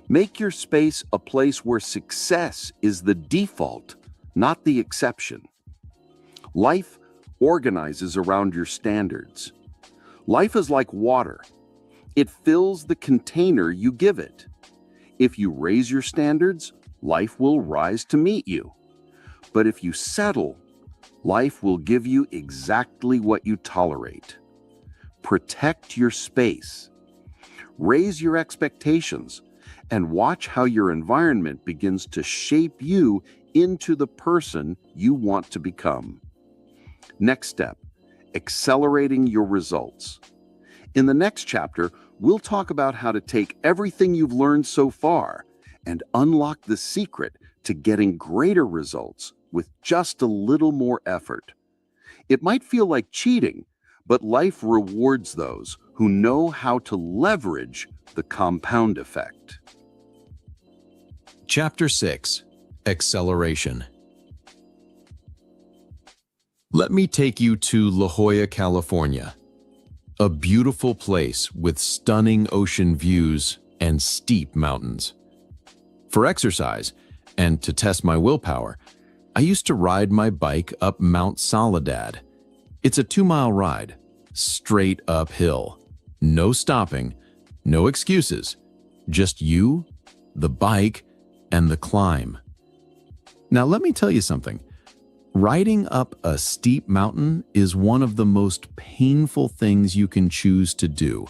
Make your space a place where success is the default, not the exception. Life organizes around your standards. Life is like water. It fills the container you give it. If you raise your standards, life will rise to meet you. But if you settle, life will give you exactly what you tolerate. Protect your space. Raise your expectations and watch how your environment begins to shape you into the person you want to become. Next step, accelerating your results. In the next chapter, we'll talk about how to take everything you've learned so far and unlock the secret to getting greater results with just a little more effort. It might feel like cheating, but life rewards those who know how to leverage the compound effect. Chapter 6: Acceleration. Let me take you to La Jolla, California. A beautiful place with stunning ocean views and steep mountains. For exercise, and to test my willpower, I used to ride my bike up Mount Soledad. It's a 2-mile ride, straight uphill. No stopping, no excuses, just you the bike, and the climb. Now, let me tell you something. Riding up a steep mountain is one of the most painful things you can choose to do.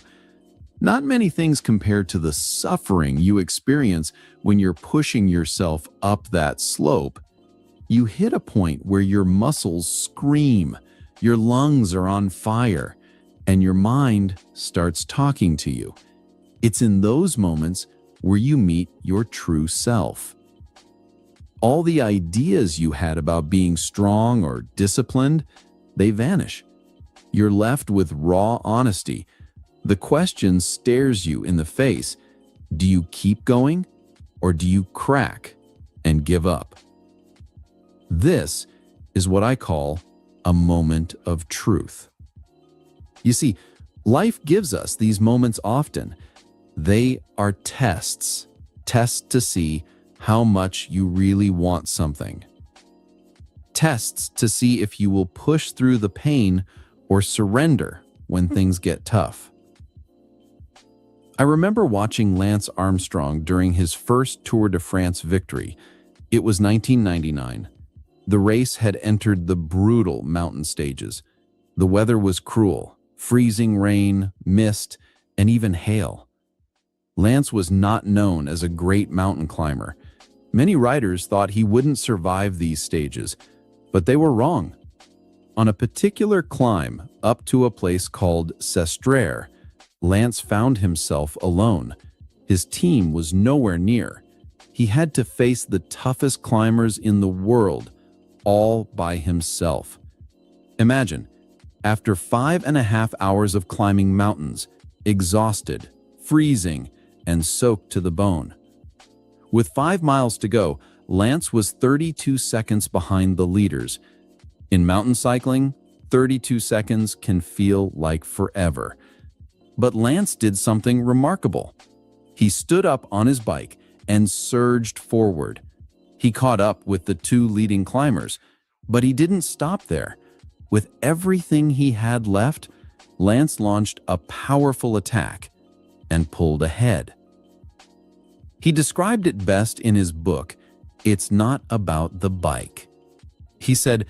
Not many things compare to the suffering you experience when you're pushing yourself up that slope. You hit a point where your muscles scream, your lungs are on fire, and your mind starts talking to you. It's in those moments where you meet your true self. All the ideas you had about being strong or disciplined, they vanish. You're left with raw honesty. The question stares you in the face. Do you keep going, or do you crack and give up? This is what I call a moment of truth. You see, life gives us these moments often. They are tests to see how much you really want something. Tests to see if you will push through the pain or surrender when things get tough. I remember watching Lance Armstrong during his first Tour de France victory. It was 1999. The race had entered the brutal mountain stages. The weather was cruel, freezing rain, mist, and even hail. Lance was not known as a great mountain climber. Many riders thought he wouldn't survive these stages, but they were wrong. On a particular climb up to a place called Sestrere, Lance found himself alone. His team was nowhere near. He had to face the toughest climbers in the world, all by himself. Imagine, after 5.5 hours of climbing mountains, exhausted, freezing, and soaked to the bone. With 5 miles to go, Lance was 32 seconds behind the leaders. In mountain cycling, 32 seconds can feel like forever. But Lance did something remarkable. He stood up on his bike and surged forward. He caught up with the 2 leading climbers, but he didn't stop there. With everything he had left, Lance launched a powerful attack and pulled ahead. He described it best in his book, It's Not About the Bike. He said,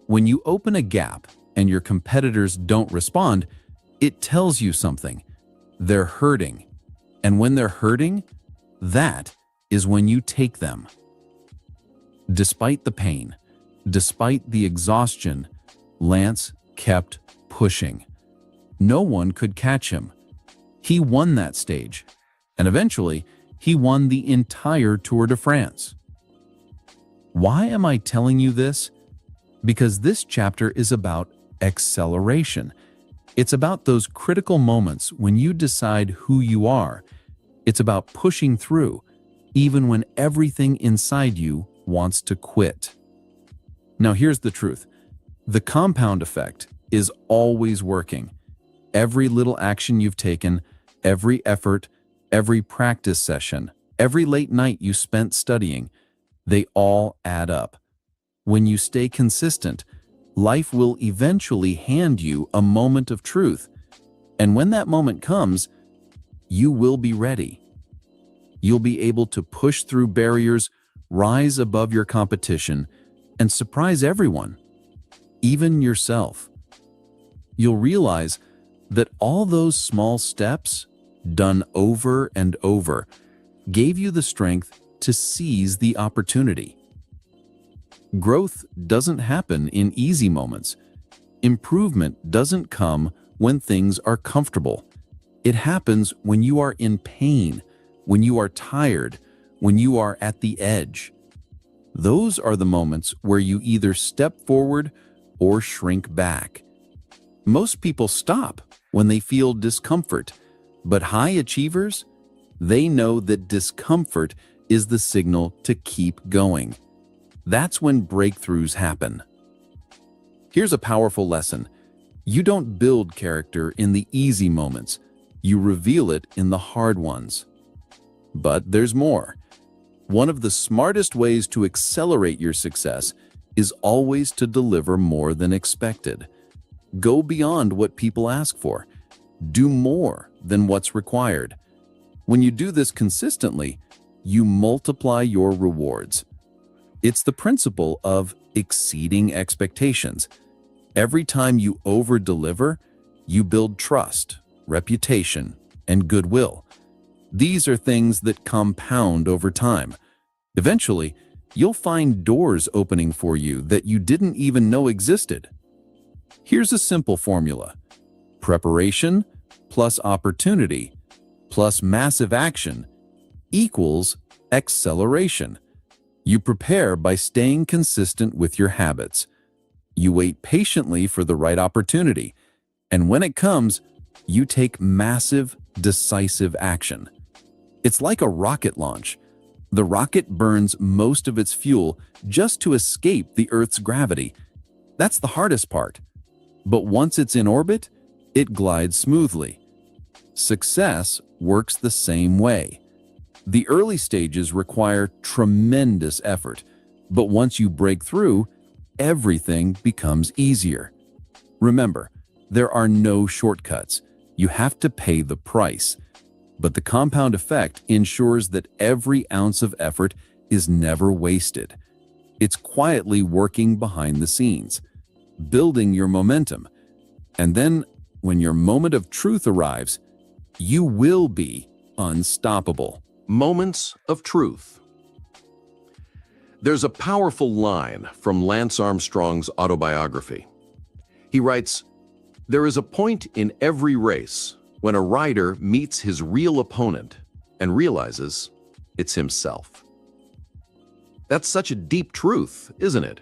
when you open a gap and your competitors don't respond, it tells you something. They're hurting. And when they're hurting, that is when you take them. Despite the pain, despite the exhaustion, Lance kept pushing. No one could catch him. He won that stage, and eventually, he won the entire Tour de France. Why am I telling you this? Because this chapter is about acceleration. It's about those critical moments when you decide who you are. It's about pushing through, even when everything inside you wants to quit. Now here's the truth. The compound effect is always working. Every little action you've taken, every effort, every practice session, every late night you spent studying, they all add up. When you stay consistent, life will eventually hand you a moment of truth. And when that moment comes, you will be ready. You'll be able to push through barriers, rise above your competition, and surprise everyone, even yourself. You'll realize that all those small steps, done over and over, gave you the strength to seize the opportunity. Growth doesn't happen in easy moments. Improvement doesn't come when things are comfortable. It happens when you are in pain, when you are tired, when you are at the edge. Those are the moments where you either step forward or shrink back. Most people stop when they feel discomfort, but high achievers, they know that discomfort is the signal to keep going. That's when breakthroughs happen. Here's a powerful lesson. You don't build character in the easy moments. You reveal it in the hard ones. But there's more. One of the smartest ways to accelerate your success is always to deliver more than expected. Go beyond what people ask for. Do more than what's required. When you do this consistently, you multiply your rewards. It's the principle of exceeding expectations. Every time you over-deliver, you build trust, reputation, and goodwill. These are things that compound over time. Eventually, you'll find doors opening for you that you didn't even know existed. Here's a simple formula: preparation plus opportunity plus massive action equals acceleration. You prepare by staying consistent with your habits. You wait patiently for the right opportunity, and when it comes, you take massive, decisive action. It's like a rocket launch. The rocket burns most of its fuel just to escape the Earth's gravity. That's the hardest part. But once it's in orbit, it glides smoothly. Success works the same way. The early stages require tremendous effort, but once you break through, everything becomes easier. Remember, there are no shortcuts. You have to pay the price. But the compound effect ensures that every ounce of effort is never wasted. It's quietly working behind the scenes, building your momentum. And then, when your moment of truth arrives, you will be unstoppable. Moments of truth. There's a powerful line from Lance Armstrong's autobiography. He writes, "There is a point in every race when a rider meets his real opponent and realizes it's himself." That's such a deep truth, isn't it?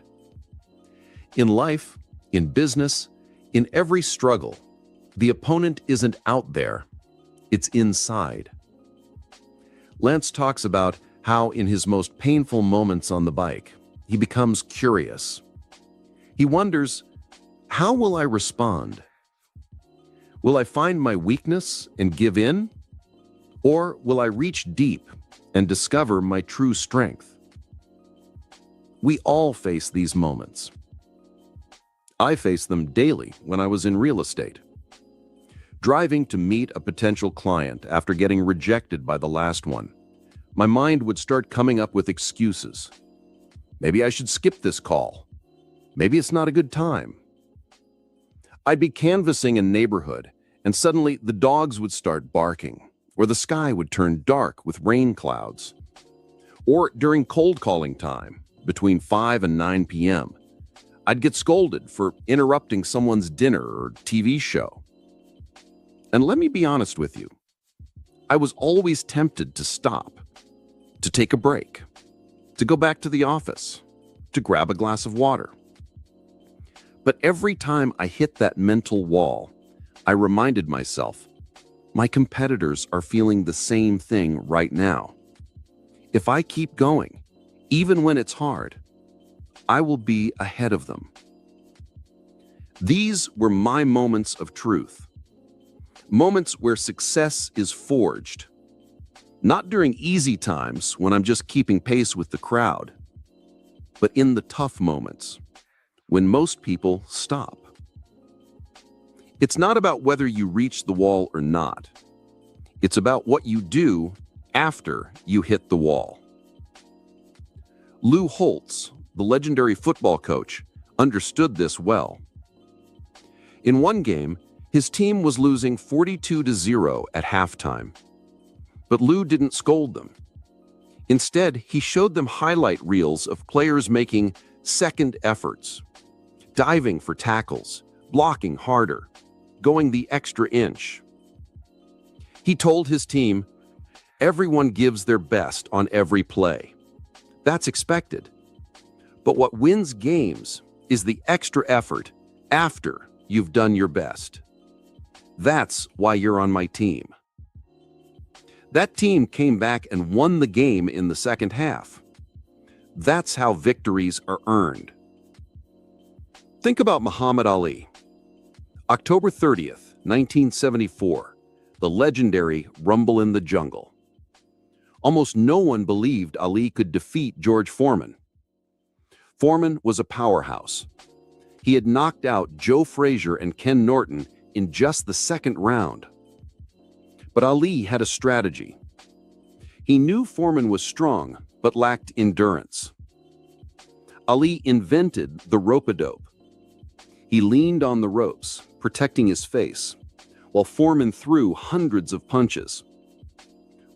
In life, in business, in every struggle, the opponent isn't out there, it's inside. Lance talks about how in his most painful moments on the bike, he becomes curious. He wonders, how will I respond? Will I find my weakness and give in? Or will I reach deep and discover my true strength? We all face these moments. I face them daily when I was in real estate. Driving to meet a potential client after getting rejected by the last one, my mind would start coming up with excuses. Maybe I should skip this call. Maybe it's not a good time. I'd be canvassing a neighborhood, and suddenly the dogs would start barking, or the sky would turn dark with rain clouds. Or during cold calling time, between 5 and 9 p.m., I'd get scolded for interrupting someone's dinner or TV show. And let me be honest with you, I was always tempted to stop, to take a break, to go back to the office, to grab a glass of water. But every time I hit that mental wall, I reminded myself, my competitors are feeling the same thing right now. If I keep going, even when it's hard, I will be ahead of them. These were my moments of truth. Moments where success is forged. Not during easy times when I'm just keeping pace with the crowd, but in the tough moments, when most people stop. It's not about whether you reach the wall or not. It's about what you do after you hit the wall. Lou Holtz, the legendary football coach, understood this well. In one game, his team was losing 42-0 at halftime. But Lou didn't scold them. Instead, he showed them highlight reels of players making second efforts, diving for tackles, blocking harder, going the extra inch. He told his team, everyone gives their best on every play. That's expected. But what wins games is the extra effort after you've done your best. That's why you're on my team. That team came back and won the game in the second half. That's how victories are earned. Think about Muhammad Ali. October 30th, 1974, the legendary Rumble in the Jungle. Almost no one believed Ali could defeat George Foreman. Foreman was a powerhouse. He had knocked out Joe Frazier and Ken Norton in just the second round. But Ali had a strategy. He knew Foreman was strong, but lacked endurance. Ali invented the rope-a-dope. He leaned on the ropes, protecting his face, while Foreman threw hundreds of punches.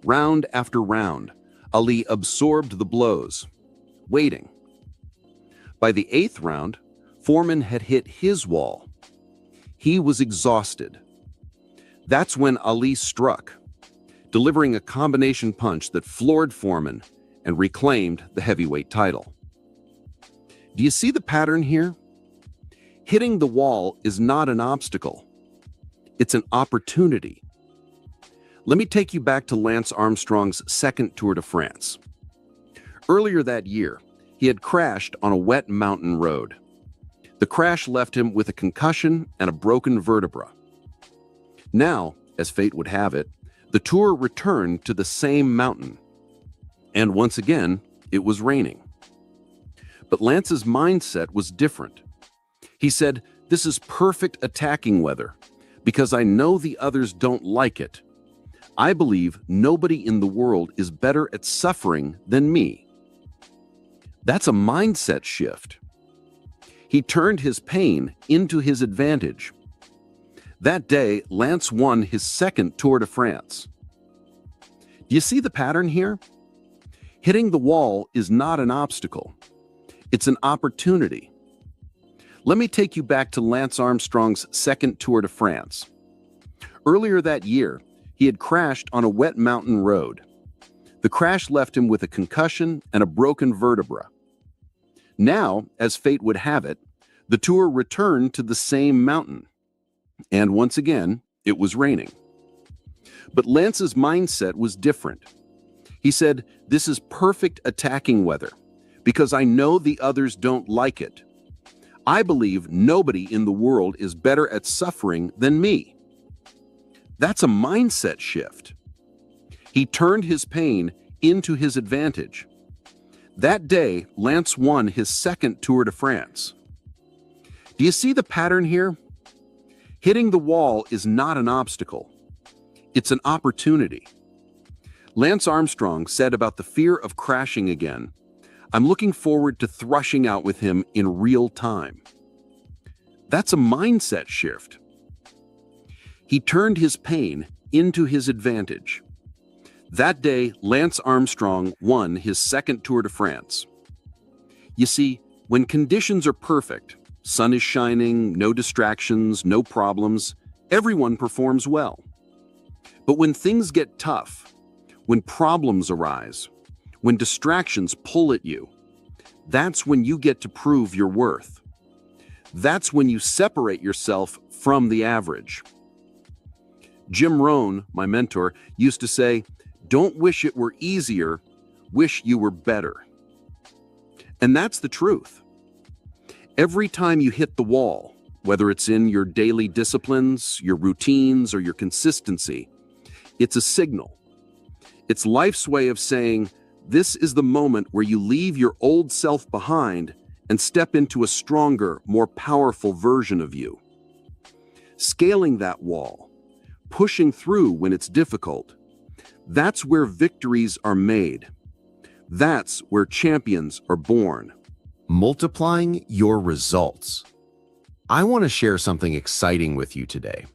Round after round, Ali absorbed the blows, waiting. By the 8th round, Foreman had hit his wall. He was exhausted. That's when Ali struck, delivering a combination punch that floored Foreman and reclaimed the heavyweight title. Do you see the pattern here? Hitting the wall is not an obstacle. It's an opportunity. Let me take you back to Lance Armstrong's second Tour de France. Earlier that year, he had crashed on a wet mountain road. The crash left him with a concussion and a broken vertebra. Now, as fate would have it, the Tour returned to the same mountain. And once again, it was raining. But Lance's mindset was different. He said, "This is perfect attacking weather, because I know the others don't like it. I believe nobody in the world is better at suffering than me." That's a mindset shift. He turned his pain into his advantage. That day, Lance won his second Tour de France. Do you see the pattern here? Hitting the wall is not an obstacle. It's an opportunity. Let me take you back to Lance Armstrong's second Tour de France. Earlier that year, he had crashed on a wet mountain road. The crash left him with a concussion and a broken vertebra. Now, as fate would have it, the Tour returned to the same mountain. And once again, it was raining. But Lance's mindset was different. He said, "This is perfect attacking weather, because I know the others don't like it. I believe nobody in the world is better at suffering than me." That's a mindset shift. He turned his pain into his advantage. That day, Lance won his second Tour de France. Do you see the pattern here? Hitting the wall is not an obstacle. It's an opportunity. Lance Armstrong said about the fear of crashing again, "I'm looking forward to thrashing out with him in real time." That's a mindset shift. He turned his pain into his advantage. That day, Lance Armstrong won his second Tour de France. You see, when conditions are perfect, sun is shining, no distractions, no problems, everyone performs well. But when things get tough, when problems arise, when distractions pull at you, that's when you get to prove your worth. That's when you separate yourself from the average. Jim Rohn, my mentor, used to say, "Don't wish it were easier, wish you were better." And that's the truth. Every time you hit the wall, whether it's in your daily disciplines, your routines, or your consistency, it's a signal. It's life's way of saying, this is the moment where you leave your old self behind and step into a stronger, more powerful version of you. Scaling that wall, pushing through when it's difficult, that's where victories are made. That's where champions are born. Multiplying your results. I want to share something exciting with you today.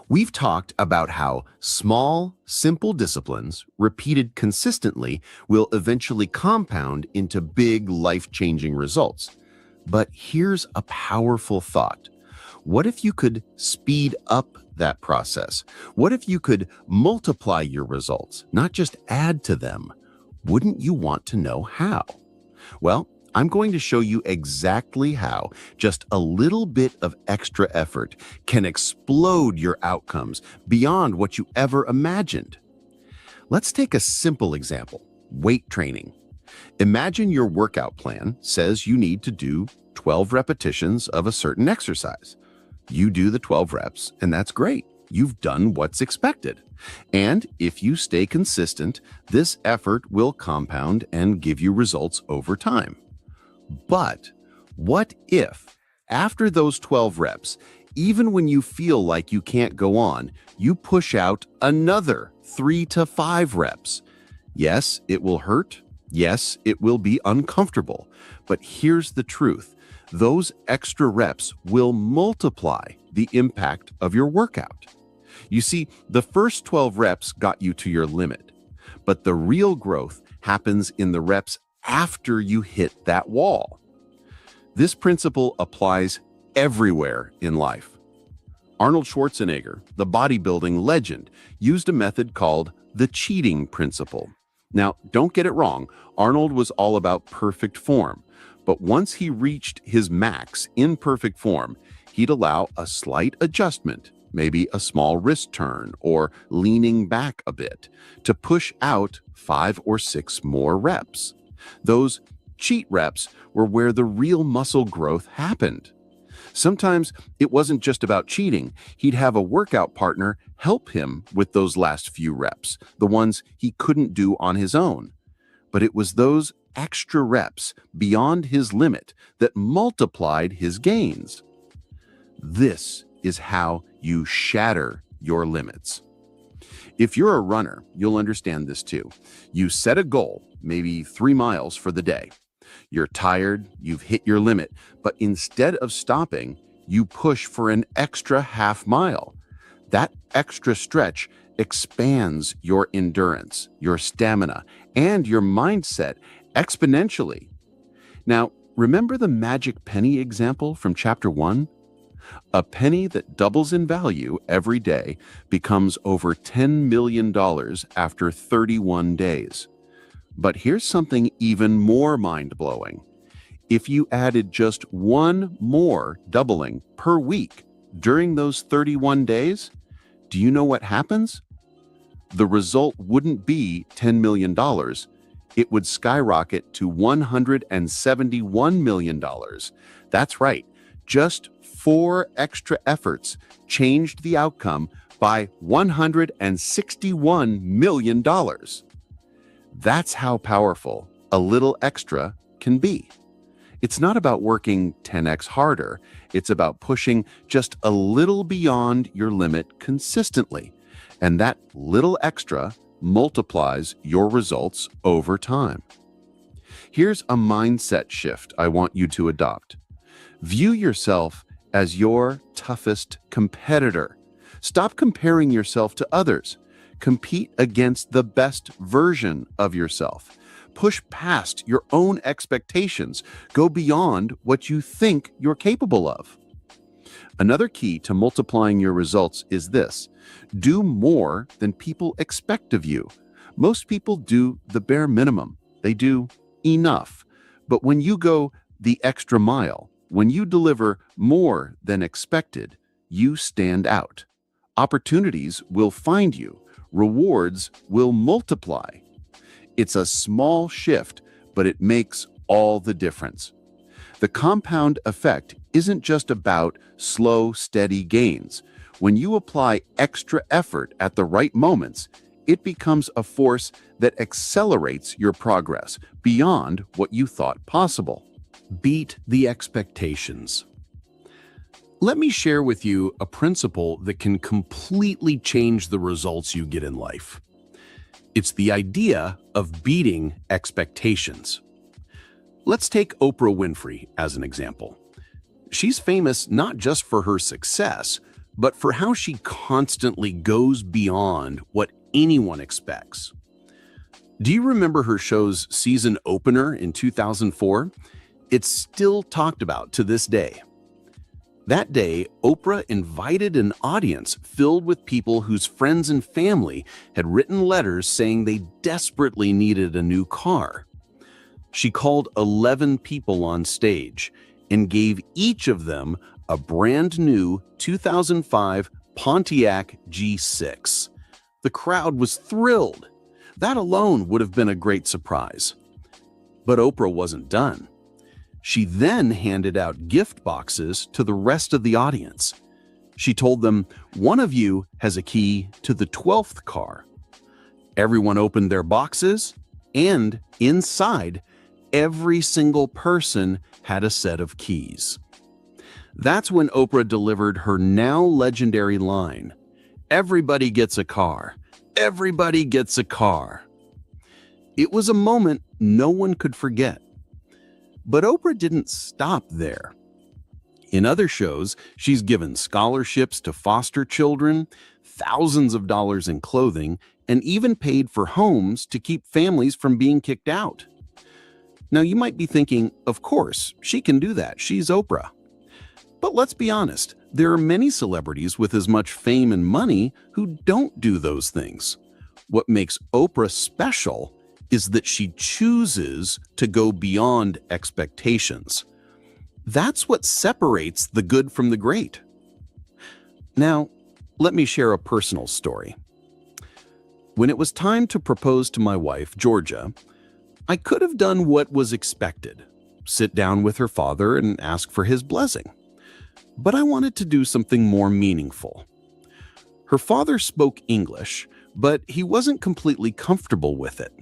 We've talked about how small, simple disciplines repeated consistently will eventually compound into big, life-changing results. But here's a powerful thought. What if you could speed up that process? What if you could multiply your results, not just add to them? Wouldn't you want to know how? Well, I'm going to show you exactly how just a little bit of extra effort can explode your outcomes beyond what you ever imagined. Let's take a simple example, weight training. Imagine your workout plan says you need to do 12 repetitions of a certain exercise. You do the 12 reps, and that's great. You've done what's expected. And if you stay consistent, this effort will compound and give you results over time. But what if, after those 12 reps, even when you feel like you can't go on, you push out another 3 to 5 reps? Yes, it will hurt. Yes, it will be uncomfortable. But here's the truth. Those extra reps will multiply the impact of your workout. You see, the first 12 reps got you to your limit, but the real growth happens in the reps after you hit that wall. This principle applies everywhere in life. Arnold Schwarzenegger, the bodybuilding legend, used a method called the cheating principle. Now, don't get it wrong, Arnold was all about perfect form, but once he reached his max in perfect form, he'd allow a slight adjustment, maybe a small wrist turn or leaning back a bit, to push out 5 or 6 more reps. Those cheat reps were where the real muscle growth happened. Sometimes it wasn't just about cheating. He'd have a workout partner help him with those last few reps, the ones he couldn't do on his own. But it was those extra reps beyond his limit that multiplied his gains. This is how you shatter your limits. If you're a runner, you'll understand this too. You set a goal, maybe 3 miles for the day. You're tired, you've hit your limit, but instead of stopping, you push for an extra half mile. That extra stretch expands your endurance, your stamina, and your mindset exponentially. Now, remember the magic penny example from chapter 1? A penny that doubles in value every day becomes over $10 million after 31 days. But here's something even more mind-blowing. If you added just one more doubling per week during those 31 days, do you know what happens? The result wouldn't be $10 million. It would skyrocket to $171 million. That's right. Just 4 extra efforts changed the outcome by $161 million. That's how powerful a little extra can be. It's not about working 10x harder. It's about pushing just a little beyond your limit consistently. And that little extra multiplies your results over time. Here's a mindset shift I want you to adopt. View yourself as your toughest competitor. Stop comparing yourself to others. Compete against the best version of yourself. Push past your own expectations. Go beyond what you think you're capable of. Another key to multiplying your results is this: do more than people expect of you. Most people do the bare minimum. They do enough. But when you go the extra mile, when you deliver more than expected, you stand out. Opportunities will find you. Rewards will multiply. It's a small shift, but it makes all the difference. The compound effect isn't just about slow, steady gains. When you apply extra effort at the right moments, it becomes a force that accelerates your progress beyond what you thought possible. Beat the expectations. Let me share with you a principle that can completely change the results you get in life. It's the idea of beating expectations. Let's take Oprah Winfrey as an example. She's famous not just for her success, but for how she constantly goes beyond what anyone expects. Do you remember her show's season opener in 2004? It's still talked about to this day. That day, Oprah invited an audience filled with people whose friends and family had written letters saying they desperately needed a new car. She called 11 people on stage and gave each of them a brand new 2005 Pontiac G6. The crowd was thrilled. That alone would have been a great surprise. But Oprah wasn't done. She then handed out gift boxes to the rest of the audience. She told them, "One of you has a key to the 12th car." Everyone opened their boxes, and inside, every single person had a set of keys. That's when Oprah delivered her now legendary line, "Everybody gets a car. Everybody gets a car." It was a moment no one could forget. But Oprah didn't stop there. In other shows, she's given scholarships to foster children, thousands of dollars in clothing, and even paid for homes to keep families from being kicked out. Now, you might be thinking, of course, she can do that. She's Oprah. But let's be honest, there are many celebrities with as much fame and money who don't do those things. What makes Oprah special is that she chooses to go beyond expectations. That's what separates the good from the great. Now, let me share a personal story. When it was time to propose to my wife, Georgia, I could have done what was expected, sit down with her father and ask for his blessing. But I wanted to do something more meaningful. Her father spoke English, but he wasn't completely comfortable with it.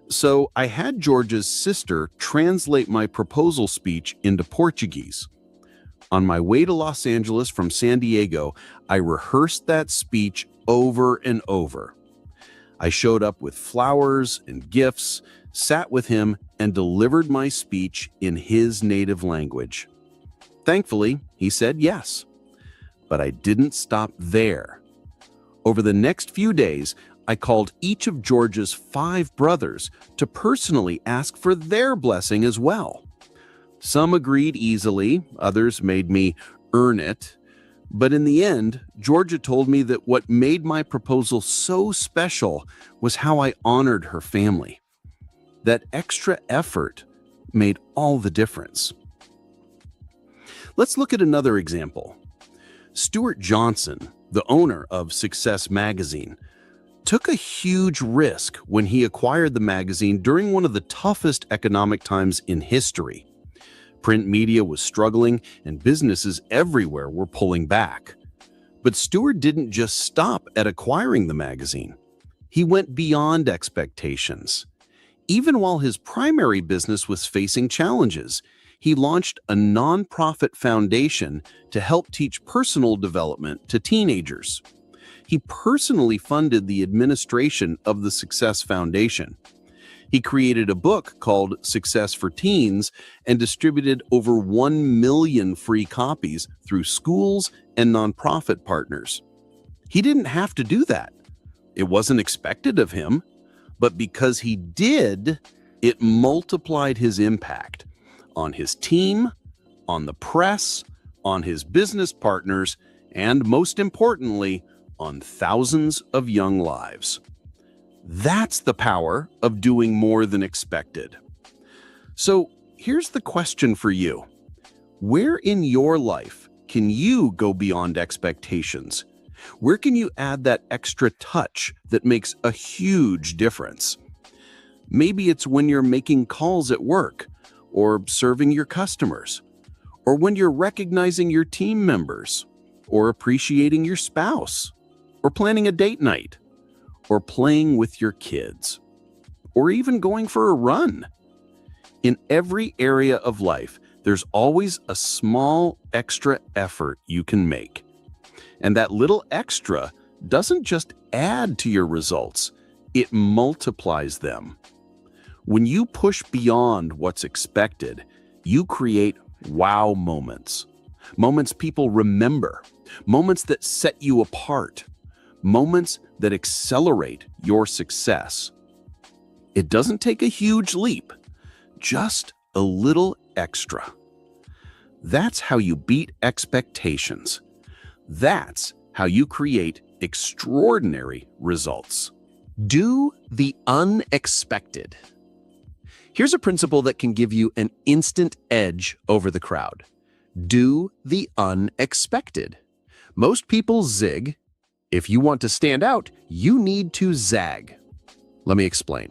So I had Georgia's sister translate my proposal speech into Portuguese. On my way to Los Angeles from San Diego, I rehearsed that speech over and over. I showed up with flowers and gifts, sat with him, and delivered my speech in his native language. Thankfully, he said yes. But I didn't stop there. Over the next few days, I called each of Georgia's 5 brothers to personally ask for their blessing as well. Some agreed easily, others made me earn it. But in the end, Georgia told me that what made my proposal so special was how I honored her family. That extra effort made all the difference. Let's look at another example. Stuart Johnson, the owner of Success Magazine, took a huge risk when he acquired the magazine during one of the toughest economic times in history. Print media was struggling and businesses everywhere were pulling back. But Stuart didn't just stop at acquiring the magazine. He went beyond expectations. Even while his primary business was facing challenges, he launched a nonprofit foundation to help teach personal development to teenagers. He personally funded the administration of the Success Foundation. He created a book called Success for Teens and distributed over 1 million free copies through schools and nonprofit partners. He didn't have to do that. It wasn't expected of him, but because he did, it multiplied his impact on his team, on the press, on his business partners, and most importantly, on thousands of young lives. That's the power of doing more than expected. So here's the question for you. Where in your life can you go beyond expectations? Where can you add that extra touch that makes a huge difference? Maybe it's when you're making calls at work, or serving your customers, or when you're recognizing your team members, or appreciating your spouse, or planning a date night, or playing with your kids, or even going for a run. In every area of life, there's always a small extra effort you can make. And that little extra doesn't just add to your results, it multiplies them. When you push beyond what's expected, you create wow moments. Moments people remember, moments that set you apart, moments that accelerate your success. It doesn't take a huge leap, just a little extra. That's how you beat expectations. That's how you create extraordinary results. Do the unexpected. Here's a principle that can give you an instant edge over the crowd. Do the unexpected. Most people zig. If you want to stand out, you need to zag. Let me explain.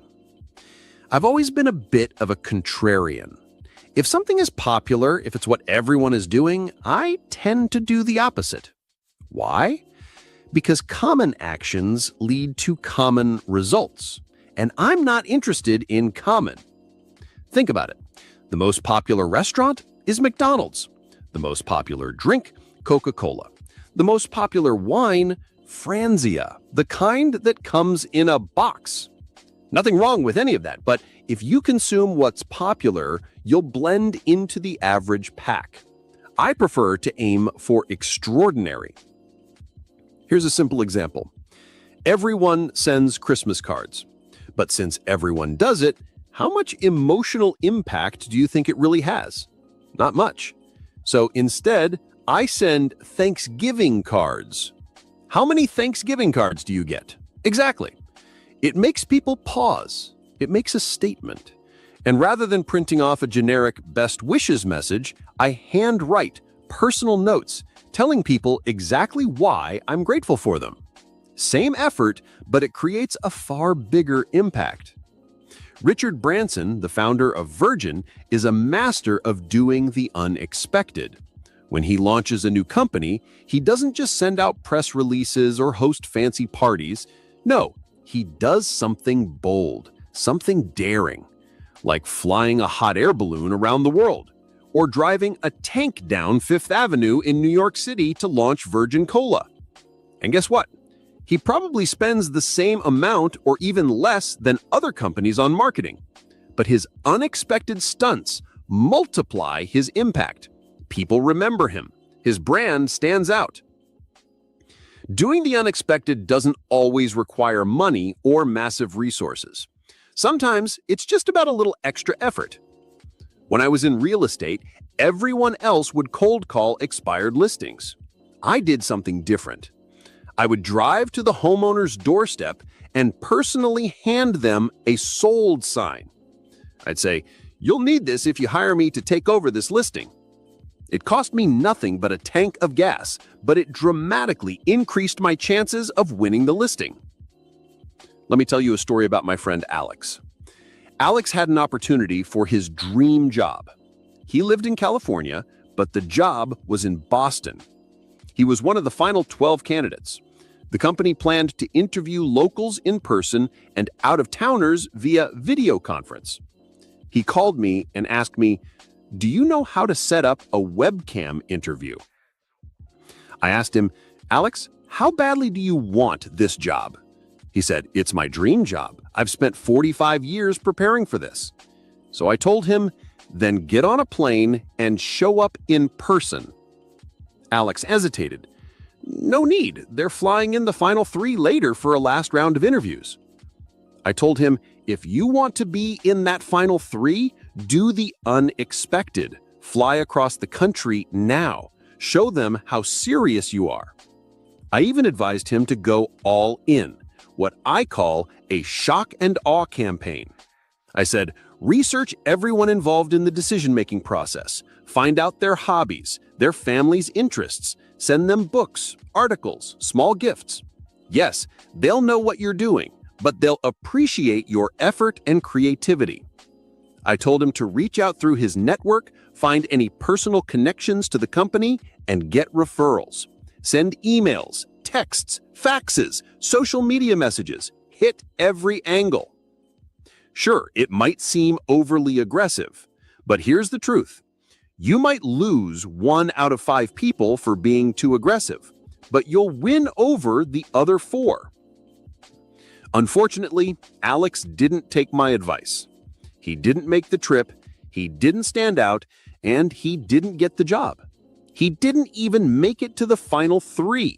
I've always been a bit of a contrarian. If something is popular, if it's what everyone is doing, I tend to do the opposite. Why? Because common actions lead to common results, and I'm not interested in common. Think about it. The most popular restaurant is McDonald's. The most popular drink, Coca-Cola. The most popular wine, Franzia, the kind that comes in a box. Nothing wrong with any of that, but if you consume what's popular, you'll blend into the average pack. I prefer to aim for extraordinary. Here's a simple example. Everyone sends Christmas cards, but since everyone does it, how much emotional impact do you think it really has? Not much. So instead, I send Thanksgiving cards. How many Thanksgiving cards do you get? Exactly. It makes people pause. It makes a statement. And rather than printing off a generic best wishes message, I handwrite personal notes telling people exactly why I'm grateful for them. Same effort, but it creates a far bigger impact. Richard Branson, the founder of Virgin, is a master of doing the unexpected. When he launches a new company, he doesn't just send out press releases or host fancy parties. No, he does something bold, something daring, like flying a hot air balloon around the world, or driving a tank down Fifth Avenue in New York City to launch Virgin Cola. And guess what? He probably spends the same amount or even less than other companies on marketing. But his unexpected stunts multiply his impact. People remember him. His brand stands out. Doing the unexpected doesn't always require money or massive resources. Sometimes it's just about a little extra effort. When I was in real estate, everyone else would cold call expired listings. I did something different. I would drive to the homeowner's doorstep and personally hand them a sold sign. I'd say, "You'll need this if you hire me to take over this listing." It cost me nothing but a tank of gas, but it dramatically increased my chances of winning the listing. Let me tell you a story about my friend Alex. Alex had an opportunity for his dream job. He lived in California, but the job was in Boston. He was one of the final 12 candidates. The company planned to interview locals in person and out-of-towners via video conference. He called me and asked me, "Do you know how to set up a webcam interview?" I asked him, "Alex, how badly do you want this job?" He said, "It's my dream job. I've spent 45 years preparing for this." So I told him, "Then get on a plane and show up in person." Alex hesitated. "No need. They're flying in the final 3 later for a last round of interviews." I told him, "If you want to be in that final 3, do the unexpected. Fly across the country now. Show them how serious you are." I even advised him to go all in, what I call a shock and awe campaign. I said, research everyone involved in the decision-making process. Find out their hobbies, their family's interests. Send them books, articles, small gifts. Yes, they'll know what you're doing, but they'll appreciate your effort and creativity. I told him to reach out through his network, find any personal connections to the company, and get referrals. Send emails, texts, faxes, social media messages. Hit every angle. Sure, it might seem overly aggressive, but here's the truth. You might lose 1 out of 5 people for being too aggressive, but you'll win over the other 4. Unfortunately, Alex didn't take my advice. He didn't make the trip, he didn't stand out, and he didn't get the job. He didn't even make it to the final 3.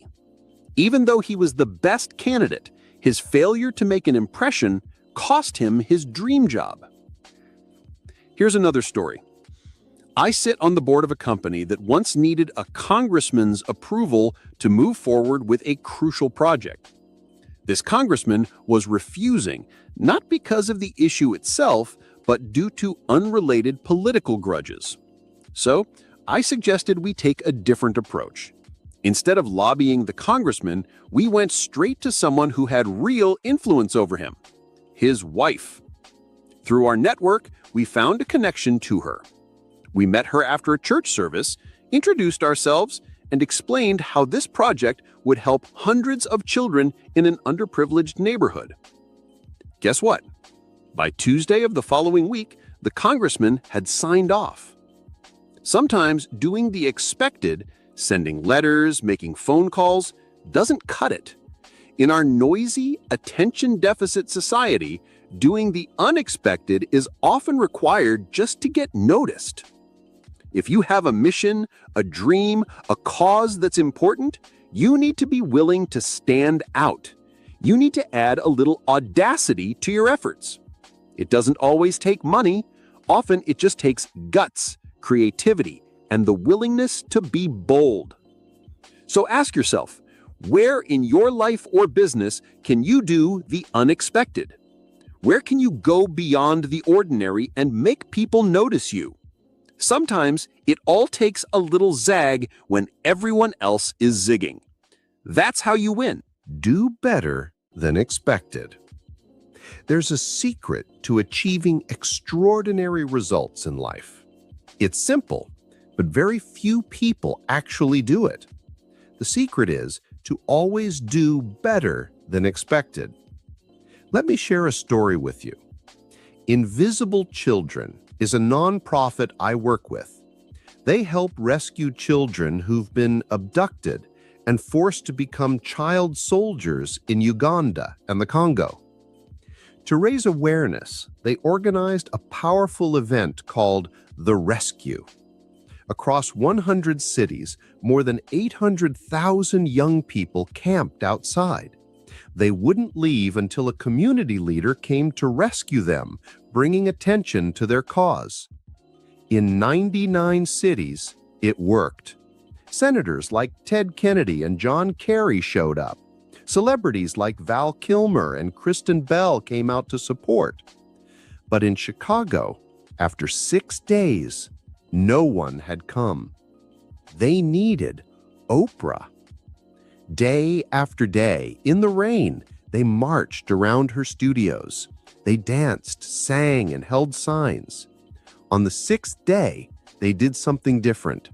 Even though he was the best candidate, his failure to make an impression cost him his dream job. Here's another story. I sit on the board of a company that once needed a congressman's approval to move forward with a crucial project. This congressman was refusing, not because of the issue itself, but due to unrelated political grudges. So, I suggested we take a different approach. Instead of lobbying the congressman, we went straight to someone who had real influence over him, his wife. Through our network, we found a connection to her. We met her after a church service, introduced ourselves, and explained how this project would help hundreds of children in an underprivileged neighborhood. Guess what? By Tuesday of the following week, the congressman had signed off. Sometimes doing the expected, sending letters, making phone calls, doesn't cut it. In our noisy, attention-deficit society, Doing the unexpected is often required just to get noticed. If you have a mission, a dream, a cause that's important, you need to be willing to stand out. You need to add a little audacity to your efforts. It doesn't always take money. Often it just takes guts, creativity, and the willingness to be bold. So ask yourself, where in your life or business can you do the unexpected? Where can you go beyond the ordinary and make people notice you? Sometimes it all takes a little zag when everyone else is zigging. That's how you win. Do better than expected. There's a secret to achieving extraordinary results in life. It's simple, but very few people actually do it. The secret is to always do better than expected. Let me share a story with you. Invisible Children is a nonprofit I work with. They help rescue children who've been abducted and forced to become child soldiers in Uganda and the Congo. To raise awareness, they organized a powerful event called The Rescue. Across 100 cities, more than 800,000 young people camped outside. They wouldn't leave until a community leader came to rescue them, bringing attention to their cause. In 99 cities, it worked. Senators like Ted Kennedy and John Kerry showed up. Celebrities like Val Kilmer and Kristen Bell came out to support. But in Chicago, after 6 days, no one had come. They needed Oprah. Day after day, in the rain, they marched around her studios. They danced, sang, and held signs. On the 6th day, they did something different.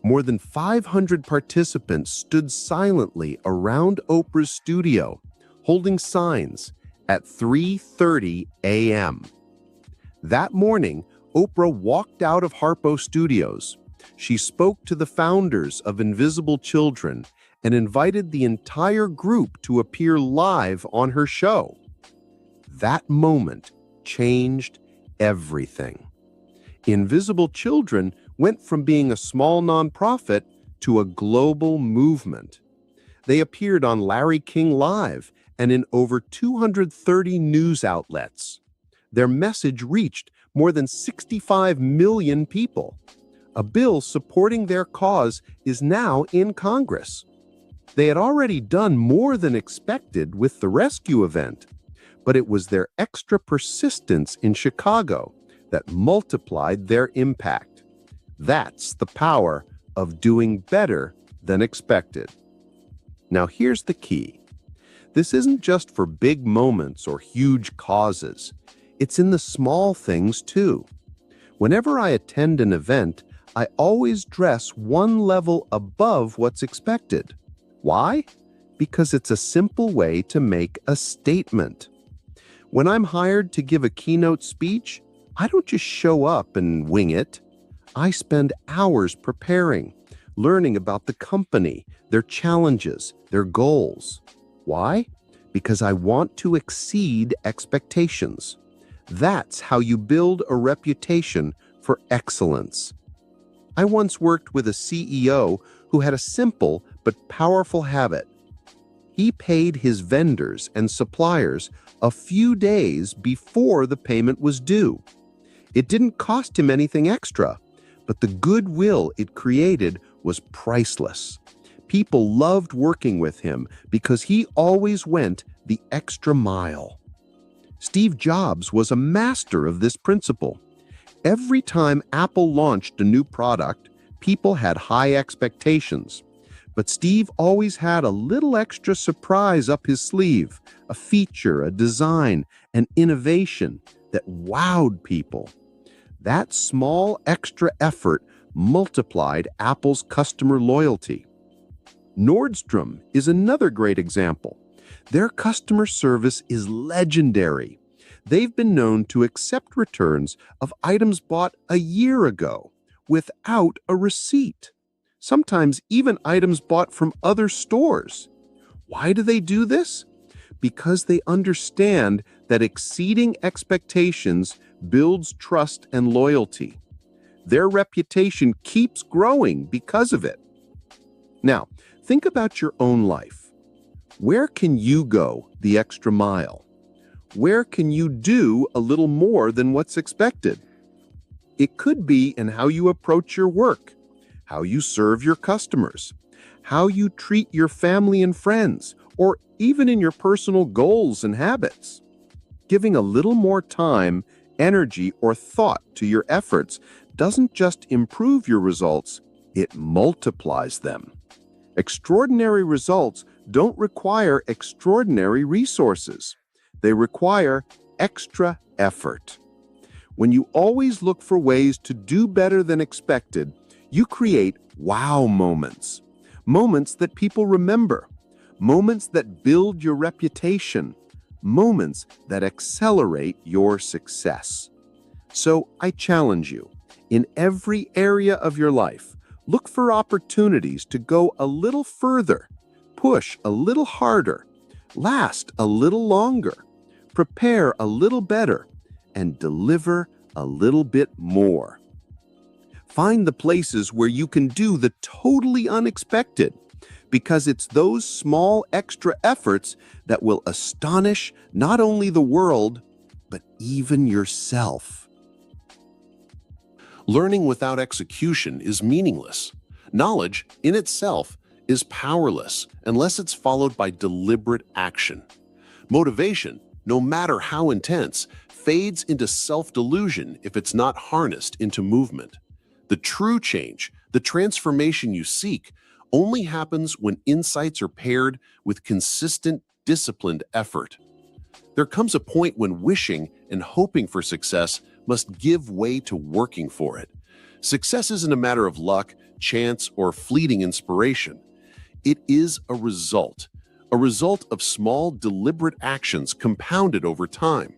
More than 500 participants stood silently around Oprah's studio, holding signs at 3:30 a.m. That morning, Oprah walked out of Harpo Studios. She spoke to the founders of Invisible Children and invited the entire group to appear live on her show. That moment changed everything. Invisible Children went from being a small nonprofit to a global movement. They appeared on Larry King Live and in over 230 news outlets. Their message reached more than 65 million people. A bill supporting their cause is now in Congress. They had already done more than expected with the rescue event, but it was their extra persistence in Chicago that multiplied their impact. That's the power of doing better than expected. Now here's the key. This isn't just for big moments or huge causes. It's in the small things too. Whenever I attend an event, I always dress one level above what's expected. Why? Because it's a simple way to make a statement. When I'm hired to give a keynote speech, I don't just show up and wing it. I spend hours preparing, learning about the company, their challenges, their goals. Why? Because I want to exceed expectations. That's how you build a reputation for excellence. I once worked with a CEO who had a simple but powerful habit. He paid his vendors and suppliers a few days before the payment was due. It didn't cost him anything extra, but the goodwill it created was priceless. People loved working with him because he always went the extra mile. Steve Jobs was a master of this principle. Every time Apple launched a new product, people had high expectations. But Steve always had a little extra surprise up his sleeve, a feature, a design, an innovation that wowed people. That small extra effort multiplied Apple's customer loyalty. Nordstrom is another great example. Their customer service is legendary. They've been known to accept returns of items bought a year ago without a receipt. Sometimes even items bought from other stores. Why do they do this? Because they understand that exceeding expectations builds trust and loyalty. Their reputation keeps growing because of it. Now, think about your own life. Where can you go the extra mile? Where can you do a little more than what's expected? It could be in how you approach your work, how you serve your customers, how you treat your family and friends, or even in your personal goals and habits. Giving a little more time, energy, or thought to your efforts doesn't just improve your results, it multiplies them. Extraordinary results don't require extraordinary resources. They require extra effort. When you always look for ways to do better than expected, you create wow moments. Moments that people remember. Moments that build your reputation. Moments that accelerate your success. So I challenge you, in every area of your life, look for opportunities to go a little further, push a little harder, last a little longer, prepare a little better, and deliver a little bit more. Find the places where you can do the totally unexpected, because it's those small extra efforts that will astonish not only the world, but even yourself. Learning without execution is meaningless. Knowledge, in itself, is powerless unless it's followed by deliberate action. Motivation, no matter how intense, fades into self-delusion if it's not harnessed into movement. The true change, the transformation you seek, only happens when insights are paired with consistent, disciplined effort. There comes a point when wishing and hoping for success must give way to working for it. Success isn't a matter of luck, chance, or fleeting inspiration. It is a result of small, deliberate actions compounded over time.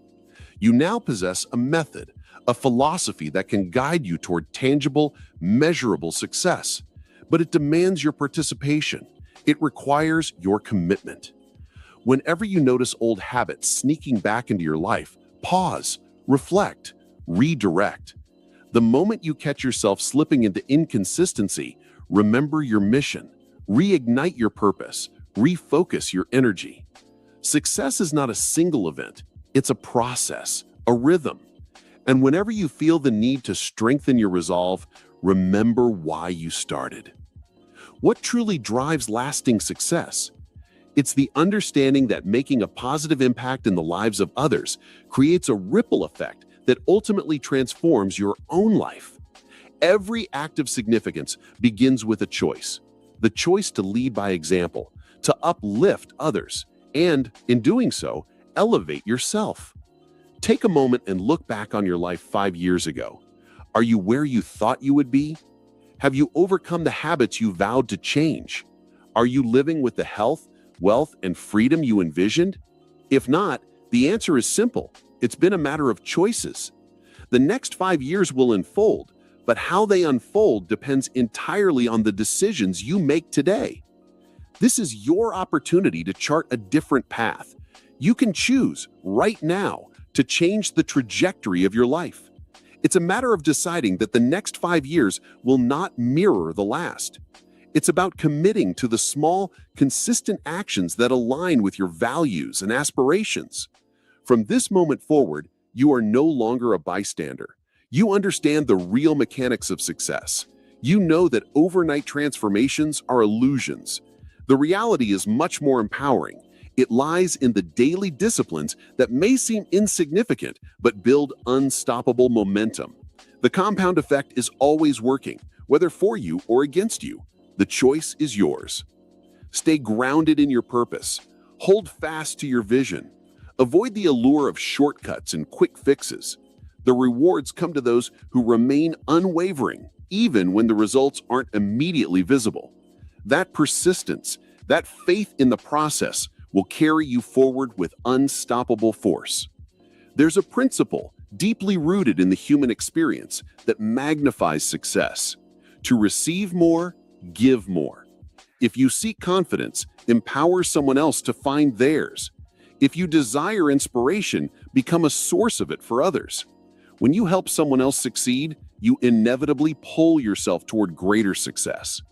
You now possess a method, a philosophy that can guide you toward tangible, measurable success. But it demands your participation. It requires your commitment. Whenever you notice old habits sneaking back into your life, pause, reflect, redirect. The moment you catch yourself slipping into inconsistency, remember your mission, reignite your purpose, refocus your energy. Success is not a single event, it's a process, a rhythm. And whenever you feel the need to strengthen your resolve, remember why you started. What truly drives lasting success? It's the understanding that making a positive impact in the lives of others creates a ripple effect that ultimately transforms your own life. Every act of significance begins with a choice. The choice to lead by example, to uplift others, and, in doing so, elevate yourself. Take a moment and look back on your life 5 years ago. Are you where you thought you would be? Have you overcome the habits you vowed to change? Are you living with the health, wealth, and freedom you envisioned? If not, the answer is simple. It's been a matter of choices. The next 5 years will unfold, but how they unfold depends entirely on the decisions you make today. This is your opportunity to chart a different path. You can choose right now to change the trajectory of your life. It's a matter of deciding that the next 5 years will not mirror the last. It's about committing to the small, consistent actions that align with your values and aspirations. From this moment forward, you are no longer a bystander. You understand the real mechanics of success. You know that overnight transformations are illusions. The reality is much more empowering. It lies in the daily disciplines that may seem insignificant but build unstoppable momentum. The compound effect is always working, whether for you or against you. The choice is yours. Stay grounded in your purpose. Hold fast to your vision. Avoid the allure of shortcuts and quick fixes. The rewards come to those who remain unwavering, even when the results aren't immediately visible. That persistence, that faith in the process, will carry you forward with unstoppable force. There's a principle deeply rooted in the human experience that magnifies success. To receive more, give more. If you seek confidence, empower someone else to find theirs. If you desire inspiration, become a source of it for others. When you help someone else succeed, you inevitably pull yourself toward greater success.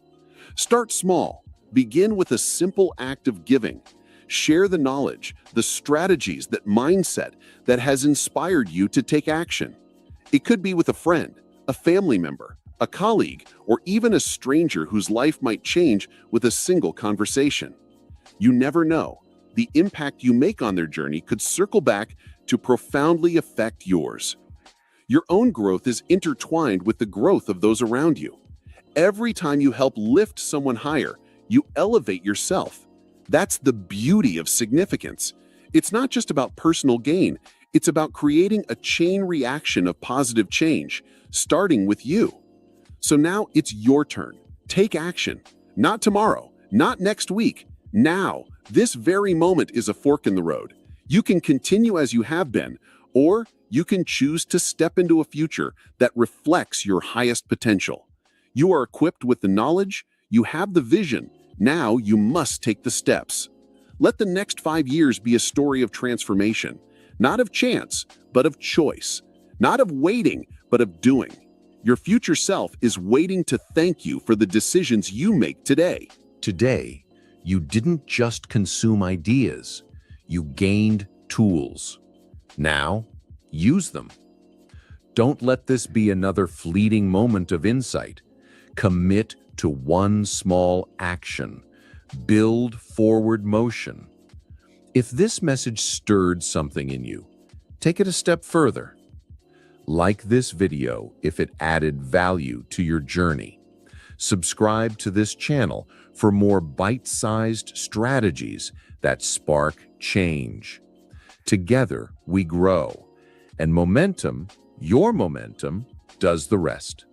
Start small. Begin with a simple act of giving. Share the knowledge, the strategies, that mindset that has inspired you to take action. It could be with a friend, a family member, a colleague, or even a stranger whose life might change with a single conversation. You never know. The impact you make on their journey could circle back to profoundly affect yours. Your own growth is intertwined with the growth of those around you. Every time you help lift someone higher, you elevate yourself. That's the beauty of significance. It's not just about personal gain. It's about creating a chain reaction of positive change, starting with you. So now it's your turn. Take action. Not tomorrow, not next week. Now, this very moment is a fork in the road. You can continue as you have been, or you can choose to step into a future that reflects your highest potential. You are equipped with the knowledge, you have the vision. Now you must take the steps. Let the next 5 years be a story of transformation, not of chance, but of choice, not of waiting, but of doing. Your future self is waiting to thank you for the decisions you make today. Today, you didn't just consume ideas, you gained tools. Now, use them. Don't let this be another fleeting moment of insight. Commit to one small action. Build forward motion. If this message stirred something in you, take it a step further. Like this video if it added value to your journey. Subscribe to this channel for more bite-sized strategies that spark change. Together, we grow, and momentum, your momentum, does the rest.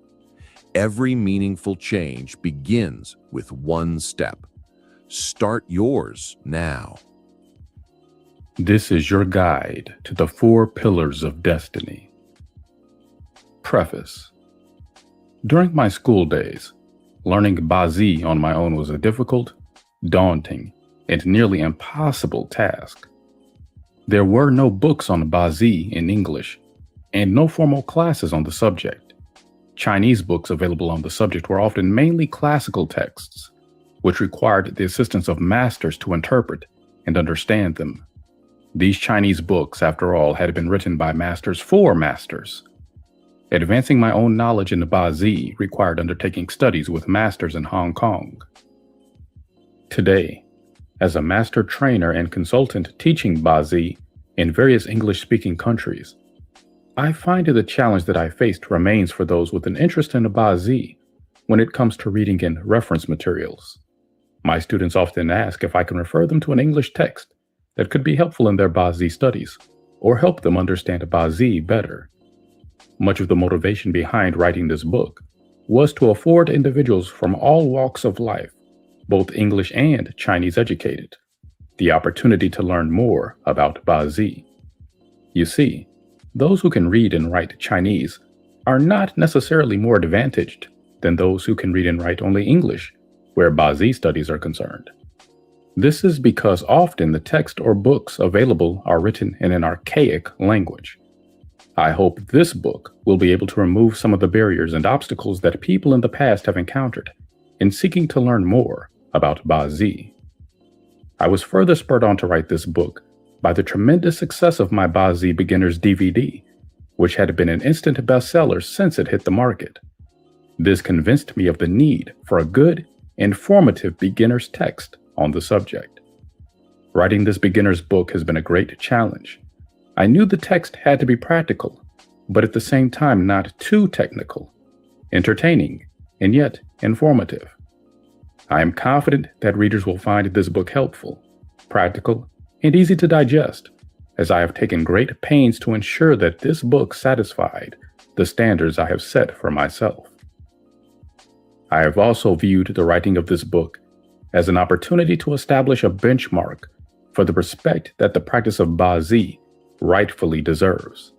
Every meaningful change begins with one step. Start yours now. This is your guide to the 4 pillars of destiny. Preface. During my school days, learning Bazi on my own was a difficult, daunting, and nearly impossible task. There were no books on Bazi in English, and no formal classes on the subject. Chinese books available on the subject were often mainly classical texts, which required the assistance of masters to interpret and understand them. These Chinese books, after all, had been written by masters for masters. Advancing my own knowledge in the Bazi required undertaking studies with masters in Hong Kong. Today, as a master trainer and consultant teaching Bazi in various English-speaking countries, I find the challenge that I faced remains for those with an interest in the Bazi when it comes to reading in reference materials. My students often ask if I can refer them to an English text that could be helpful in their Bazi studies or help them understand Bazi better. Much of the motivation behind writing this book was to afford individuals from all walks of life, both English and Chinese educated, the opportunity to learn more about Bazi. You see, those who can read and write Chinese are not necessarily more advantaged than those who can read and write only English, where Bazi studies are concerned. This is because often the text or books available are written in an archaic language. I hope this book will be able to remove some of the barriers and obstacles that people in the past have encountered in seeking to learn more about Bazi. I was further spurred on to write this book by the tremendous success of my Bazi Beginners DVD, which had been an instant bestseller since it hit the market. This convinced me of the need for a good, informative beginner's text on the subject. Writing this beginner's book has been a great challenge. I knew the text had to be practical, but at the same time not too technical, entertaining, and yet informative. I am confident that readers will find this book helpful, practical, and easy to digest, as I have taken great pains to ensure that this book satisfied the standards I have set for myself. I have also viewed the writing of this book as an opportunity to establish a benchmark for the respect that the practice of Bazi rightfully deserves.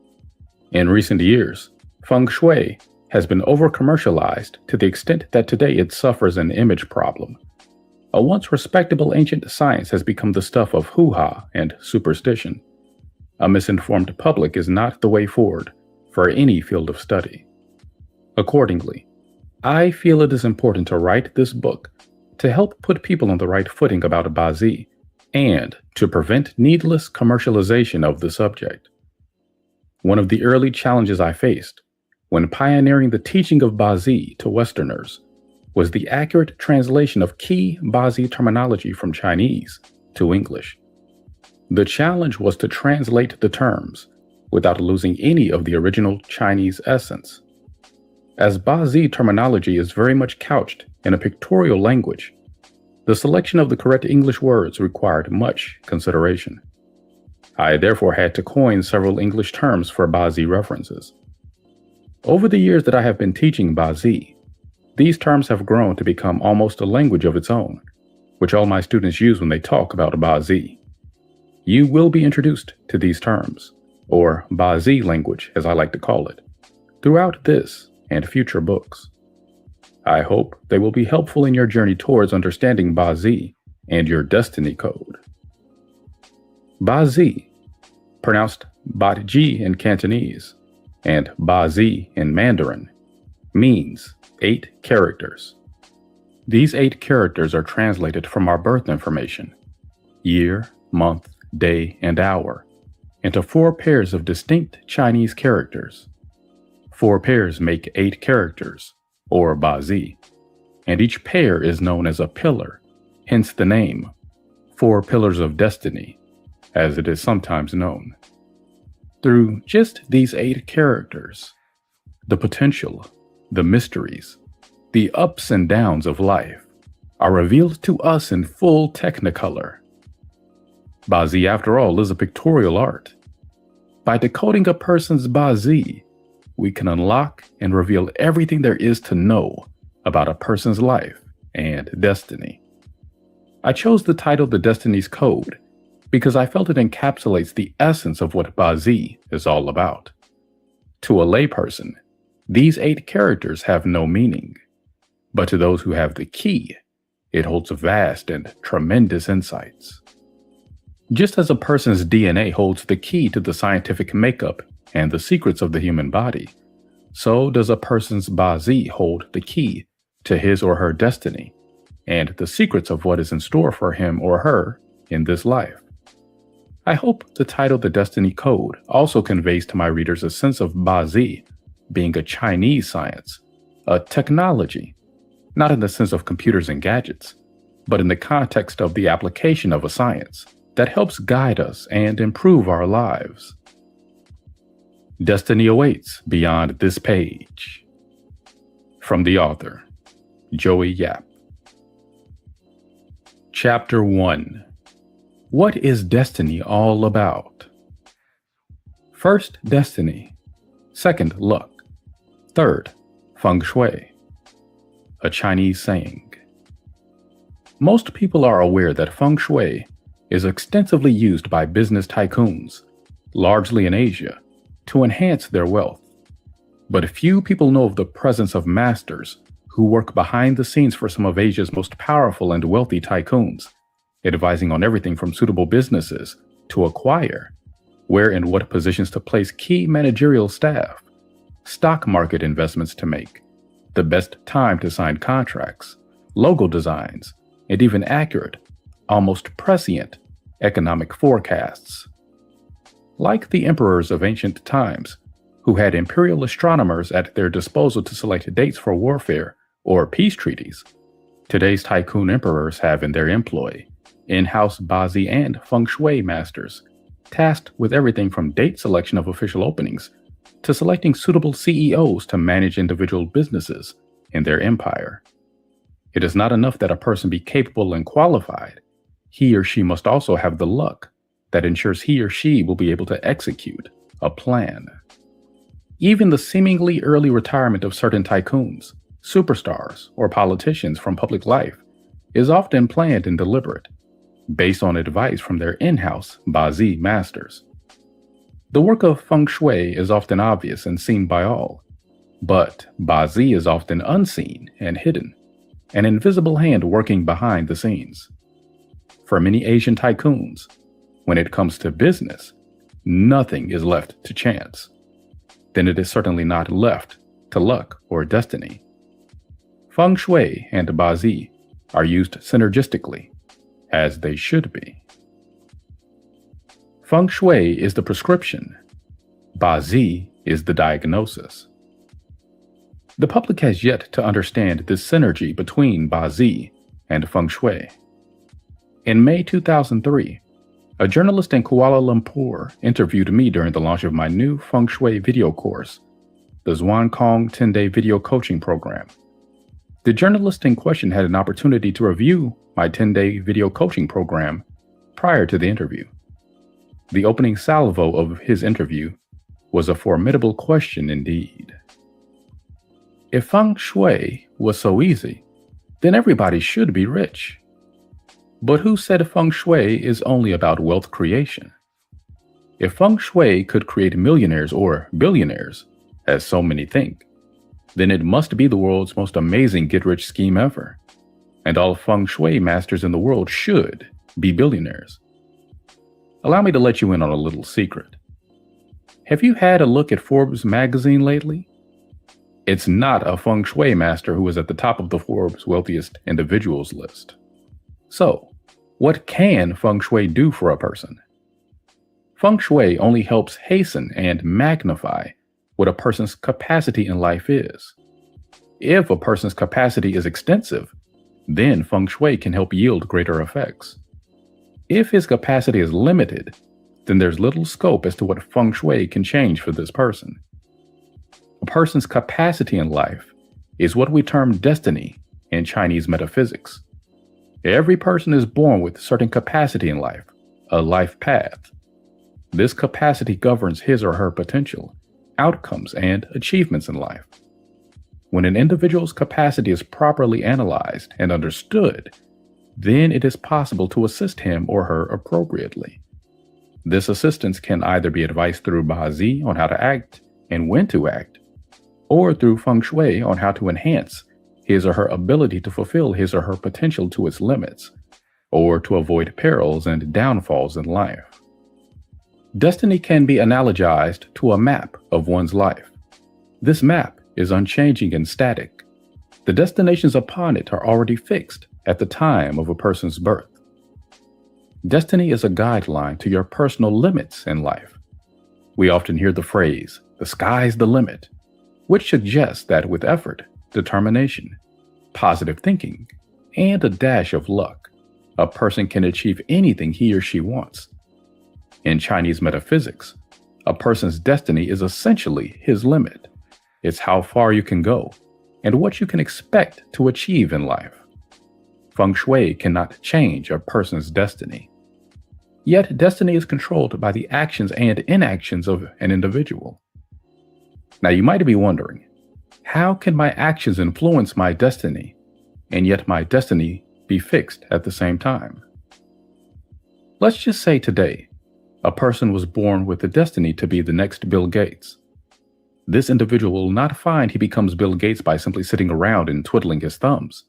In recent years, feng shui has been over-commercialized to the extent that today it suffers an image problem. A once respectable ancient science has become the stuff of hoo-ha and superstition. A misinformed public is not the way forward for any field of study. Accordingly, I feel it is important to write this book to help put people on the right footing about Bazi and to prevent needless commercialization of the subject. One of the early challenges I faced when pioneering the teaching of Bazi to Westerners was the accurate translation of key Bazi terminology from Chinese to English. The challenge was to translate the terms without losing any of the original Chinese essence. As Bazi terminology is very much couched in a pictorial language, the selection of the correct English words required much consideration. I therefore had to coin several English terms for Bazi references. Over the years that I have been teaching Bazi, these terms have grown to become almost a language of its own, which all my students use when they talk about Bazi. You will be introduced to these terms, or Bazi language as I like to call it, throughout this and future books. I hope they will be helpful in your journey towards understanding Bazi and your destiny code. Bazi, pronounced Bat-ji in Cantonese and Bazi in Mandarin, means 8 characters. These 8 characters are translated from our birth information, year, month, day, and hour, into 4 pairs of distinct Chinese characters. 4 pairs make 8 characters, or Bazi, and each pair is known as a pillar, hence the name, 4 Pillars of Destiny, as it is sometimes known. Through just these 8 characters, the potential, the mysteries, the ups and downs of life are revealed to us in full technicolor. Bazi, after all, is a pictorial art. By decoding a person's Bazi, we can unlock and reveal everything there is to know about a person's life and destiny. I chose the title The Destiny's Code because I felt it encapsulates the essence of what Bazi is all about. To a layperson, these 8 characters have no meaning, but to those who have the key, it holds vast and tremendous insights. Just as a person's DNA holds the key to the scientific makeup and the secrets of the human body, so does a person's Bazi hold the key to his or her destiny and the secrets of what is in store for him or her in this life. I hope the title The Destiny Code also conveys to my readers a sense of Bazi being a Chinese science, a technology, not in the sense of computers and gadgets, but in the context of the application of a science that helps guide us and improve our lives. Destiny awaits beyond this page. From the author, Joey Yap. Chapter 1. What is destiny all about? First, destiny. Second, luck. Third, feng shui. A Chinese saying. Most people are aware that feng shui is extensively used by business tycoons, largely in Asia, to enhance their wealth. But few people know of the presence of masters who work behind the scenes for some of Asia's most powerful and wealthy tycoons, advising on everything from suitable businesses to acquire, where and what positions to place key managerial staff, stock market investments to make, the best time to sign contracts, logo designs, and even accurate, almost prescient, economic forecasts. Like the emperors of ancient times, who had imperial astronomers at their disposal to select dates for warfare or peace treaties, today's tycoon emperors have in their employ in-house Bazi and feng shui masters, tasked with everything from date selection of official openings to selecting suitable CEOs to manage individual businesses in their empire. It is not enough that a person be capable and qualified. He or she must also have the luck that ensures he or she will be able to execute a plan. Even the seemingly early retirement of certain tycoons, superstars, or politicians from public life is often planned and deliberate, based on advice from their in-house Bazi masters. The work of feng shui is often obvious and seen by all, but Bazi is often unseen and hidden. an invisible hand working behind the scenes. For many Asian tycoons, when it comes to business, nothing is left to chance. Then it is certainly not left to luck or destiny. Feng Shui and Bazi are used synergistically, as they should be. Feng Shui is the prescription. Bazi is the diagnosis. The public has yet to understand this synergy between Bazi and Feng Shui. In May 2003, a journalist in Kuala Lumpur interviewed me during the launch of my new Feng Shui video course, the Zhuan Kong 10-day video coaching program. The journalist in question had an opportunity to review my 10-day video coaching program prior to the interview. The opening salvo of his interview was a formidable question indeed. If Feng Shui was so easy, then everybody should be rich. But who said Feng Shui is only about wealth creation? If Feng Shui could create millionaires or billionaires, as so many think, then it must be the world's most amazing get-rich scheme ever. And all Feng Shui masters in the world should be billionaires. Allow me to let you in on a little secret. Have you had a look at Forbes magazine lately? It's not a Feng Shui master who is at the top of the Forbes wealthiest individuals list. So, what can Feng Shui do for a person? Feng Shui only helps hasten and magnify what a person's capacity in life is. If a person's capacity is extensive, then Feng Shui can help yield greater effects. If his capacity is limited, then there's little scope as to what Feng Shui can change for this person. A person's capacity in life is what we term destiny in Chinese metaphysics. Every person is born with a certain capacity in life, a life path. This capacity governs his or her potential, outcomes, and achievements in life. When an individual's capacity is properly analyzed and understood, then it is possible to assist him or her appropriately. This assistance can either be advice through Bazi on how to act and when to act, or through Feng Shui on how to enhance his or her ability to fulfill his or her potential to its limits, or to avoid perils and downfalls in life. Destiny can be analogized to a map of one's life. This map is unchanging and static. The destinations upon it are already fixed at the time of a person's birth. Destiny is a guideline to your personal limits in life. We often hear the phrase, "the sky's the limit," which suggests that with effort, determination, positive thinking, and a dash of luck, a person can achieve anything he or she wants. In Chinese metaphysics, a person's destiny is essentially his limit. It's how far you can go and what you can expect to achieve in life. Feng Shui cannot change a person's destiny. Yet destiny is controlled by the actions and inactions of an individual. Now you might be wondering, how can my actions influence my destiny, and yet my destiny be fixed at the same time? Let's just say today, a person was born with the destiny to be the next Bill Gates. This individual will not find he becomes Bill Gates by simply sitting around and twiddling his thumbs.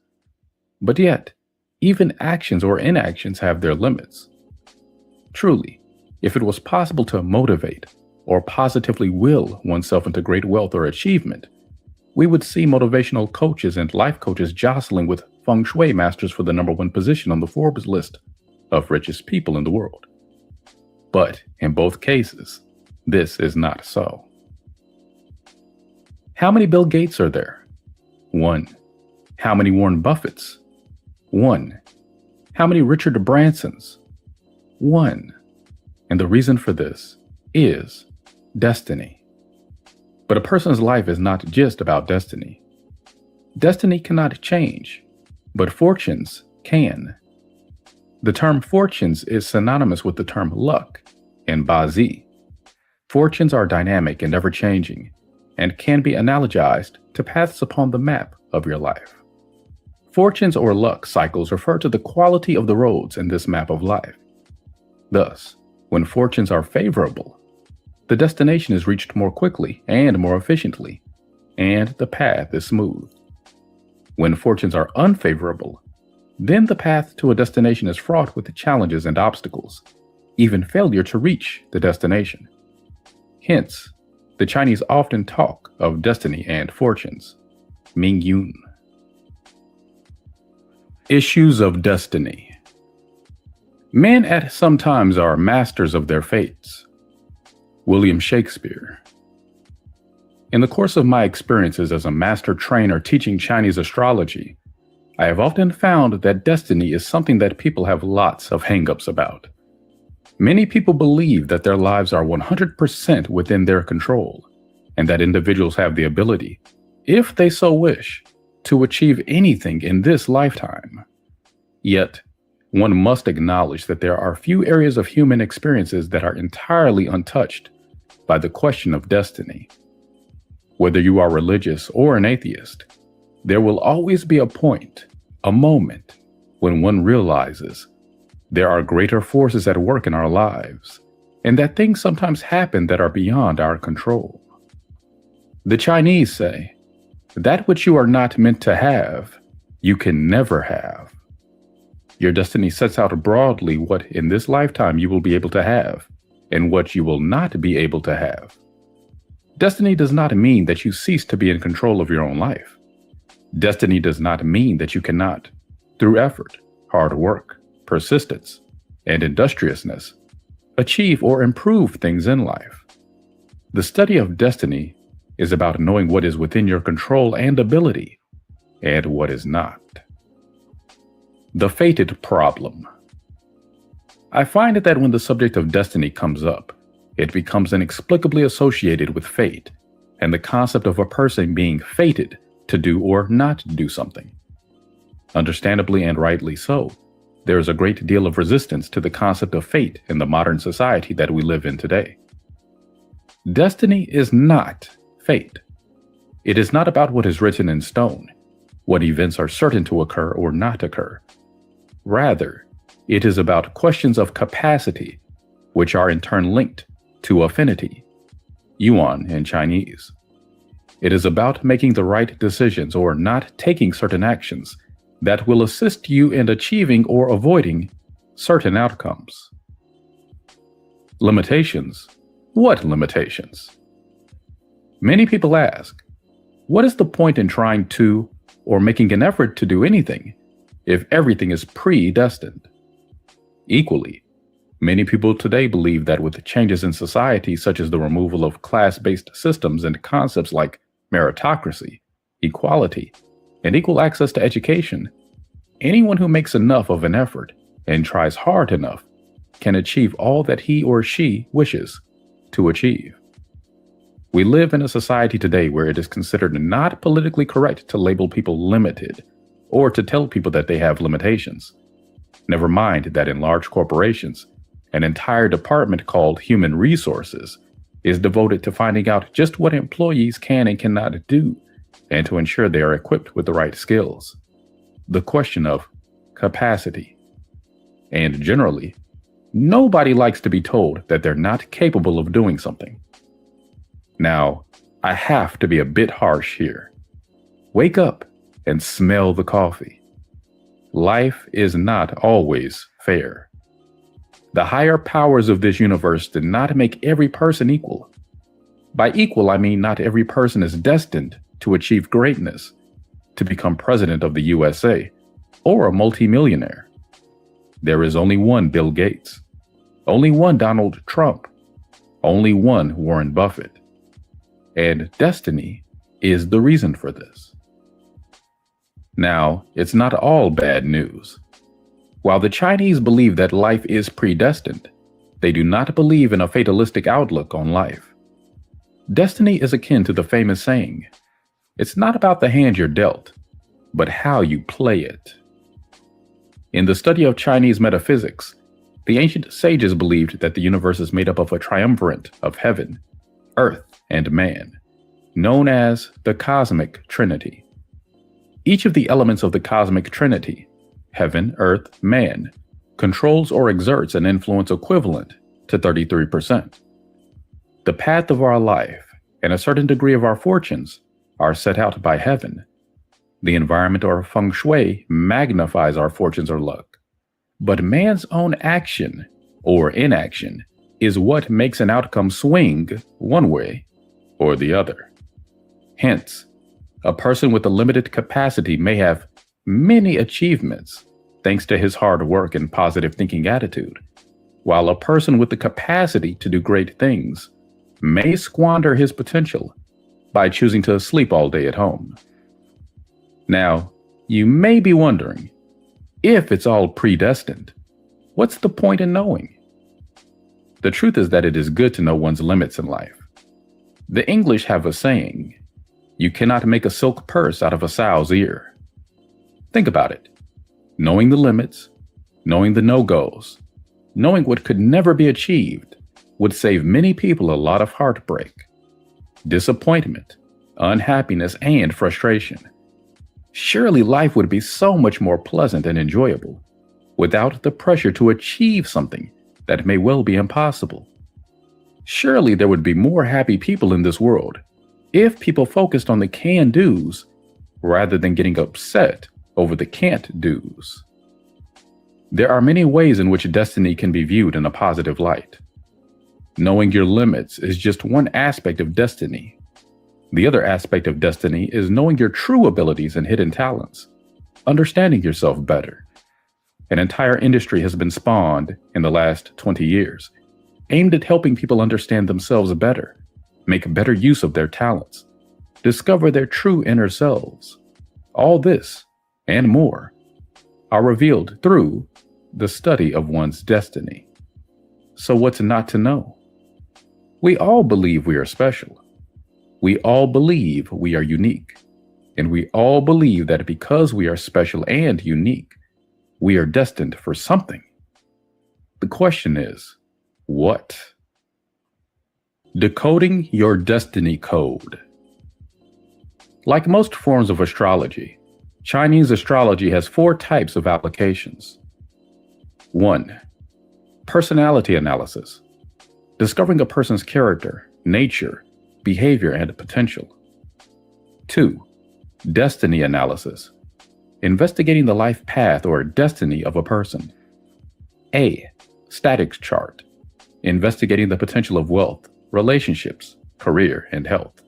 But yet, even actions or inactions have their limits. Truly, if it was possible to motivate or positively will oneself into great wealth or achievement, we would see motivational coaches and life coaches jostling with Feng Shui masters for the #1 position on the Forbes list of richest people in the world. But in both cases, this is not so. How many Bill Gates are there? 1. How many Warren Buffetts? 1. How many Richard Bransons? 1. And the reason for this is destiny. But a person's life is not just about destiny. Destiny cannot change, but fortunes can. The term fortunes is synonymous with the term luck in Bazi. Fortunes are dynamic and ever-changing, and can be analogized to paths upon the map of your life. Fortunes or luck cycles refer to the quality of the roads in this map of life. Thus, when fortunes are favorable, the destination is reached more quickly and more efficiently, and the path is smooth. When fortunes are unfavorable, then the path to a destination is fraught with challenges and obstacles, even failure to reach the destination. Hence, the Chinese often talk of destiny and fortunes. Ming Yun. Issues of destiny. Men at some times are masters of their fates. William Shakespeare. In the course of my experiences as a master trainer teaching Chinese astrology, I have often found that destiny is something that people have lots of hang-ups about. Many people believe that their lives are 100% within their control, and that individuals have the ability, if they so wish, to achieve anything in this lifetime. Yet, one must acknowledge that there are few areas of human experiences that are entirely untouched by the question of destiny. Whether you are religious or an atheist, there will always be a point, a moment, when one realizes there are greater forces at work in our lives, and that things sometimes happen that are beyond our control. The Chinese say, "That which you are not meant to have, you can never have." Your destiny sets out broadly what in this lifetime you will be able to have, and what you will not be able to have. Destiny does not mean that you cease to be in control of your own life. Destiny does not mean that you cannot, through effort, hard work, persistence, and industriousness, achieve or improve things in life. The study of destiny is about knowing what is within your control and ability, and what is not. The fated problem. I find that when the subject of destiny comes up, it becomes inexplicably associated with fate and the concept of a person being fated to do or not do something. Understandably and rightly so, there is a great deal of resistance to the concept of fate in the modern society that we live in today. Destiny is not fate. It is not about what is written in stone, what events are certain to occur or not occur. Rather, it is about questions of capacity, which are in turn linked to affinity, yuan in Chinese. It is about making the right decisions or not taking certain actions that will assist you in achieving or avoiding certain outcomes. Limitations. What limitations? Many people ask, what is the point in trying to or making an effort to do anything if everything is predestined? Equally, many people today believe that with changes in society, such as the removal of class-based systems and concepts like meritocracy, equality, and equal access to education, anyone who makes enough of an effort and tries hard enough can achieve all that he or she wishes to achieve. We live in a society today where it is considered not politically correct to label people limited or to tell people that they have limitations. Never mind that in large corporations, an entire department called Human Resources is devoted to finding out just what employees can and cannot do, and to ensure they are equipped with the right skills. The question of capacity. And generally, nobody likes to be told that they're not capable of doing something. Now, I have to be a bit harsh here. Wake up and smell the coffee. Life is not always fair. The higher powers of this universe did not make every person equal. By equal, I mean not every person is destined to achieve greatness, to become president of the USA, or a multimillionaire. There is only one Bill Gates, only one Donald Trump, only one Warren Buffett. And destiny is the reason for this. Now, it's not all bad news. While the Chinese believe that life is predestined, they do not believe in a fatalistic outlook on life. Destiny is akin to the famous saying, "It's not about the hand you're dealt, but how you play it." In the study of Chinese metaphysics, the ancient sages believed that the universe is made up of a triumvirate of heaven, earth, and man, known as the Cosmic Trinity. Each of the elements of the Cosmic Trinity, heaven, earth, man, controls or exerts an influence equivalent to 33%. The path of our life and a certain degree of our fortunes are set out by heaven, The environment or feng shui magnifies our fortunes or luck. But man's own action or inaction is what makes an outcome swing one way or the other. Hence, a person with a limited capacity may have many achievements thanks to his hard work and positive thinking attitude, while a person with the capacity to do great things may squander his potential by choosing to sleep all day at home. Now, you may be wondering, if it's all predestined, what's the point in knowing? The truth is that it is good to know one's limits in life. The English have a saying, you cannot make a silk purse out of a sow's ear. Think about it. Knowing the limits, knowing the no-goes, knowing what could never be achieved would save many people a lot of heartbreak, disappointment, unhappiness, and frustration. Surely life would be so much more pleasant and enjoyable without the pressure to achieve something that may well be impossible. Surely there would be more happy people in this world if people focused on the can-dos rather than getting upset over the can't-dos. There are many ways in which destiny can be viewed in a positive light. Knowing your limits is just one aspect of destiny. The other aspect of destiny is knowing your true abilities and hidden talents, understanding yourself better. An entire industry has been spawned in the last 20 years, aimed at helping people understand themselves better, make better use of their talents, discover their true inner selves. All this and more are revealed through the study of one's destiny. So what's not to know? We all believe we are special. We all believe we are unique. And we all believe that because we are special and unique, we are destined for something. The question is, what? Decoding your destiny code. Like most forms of astrology, Chinese astrology has 4 types of applications. 1. Personality analysis. Discovering a person's character, nature, behavior, and potential. 2. Destiny analysis. Investigating the life path or destiny of a person. A. Static chart. Investigating the potential of wealth, relationships, career, and health.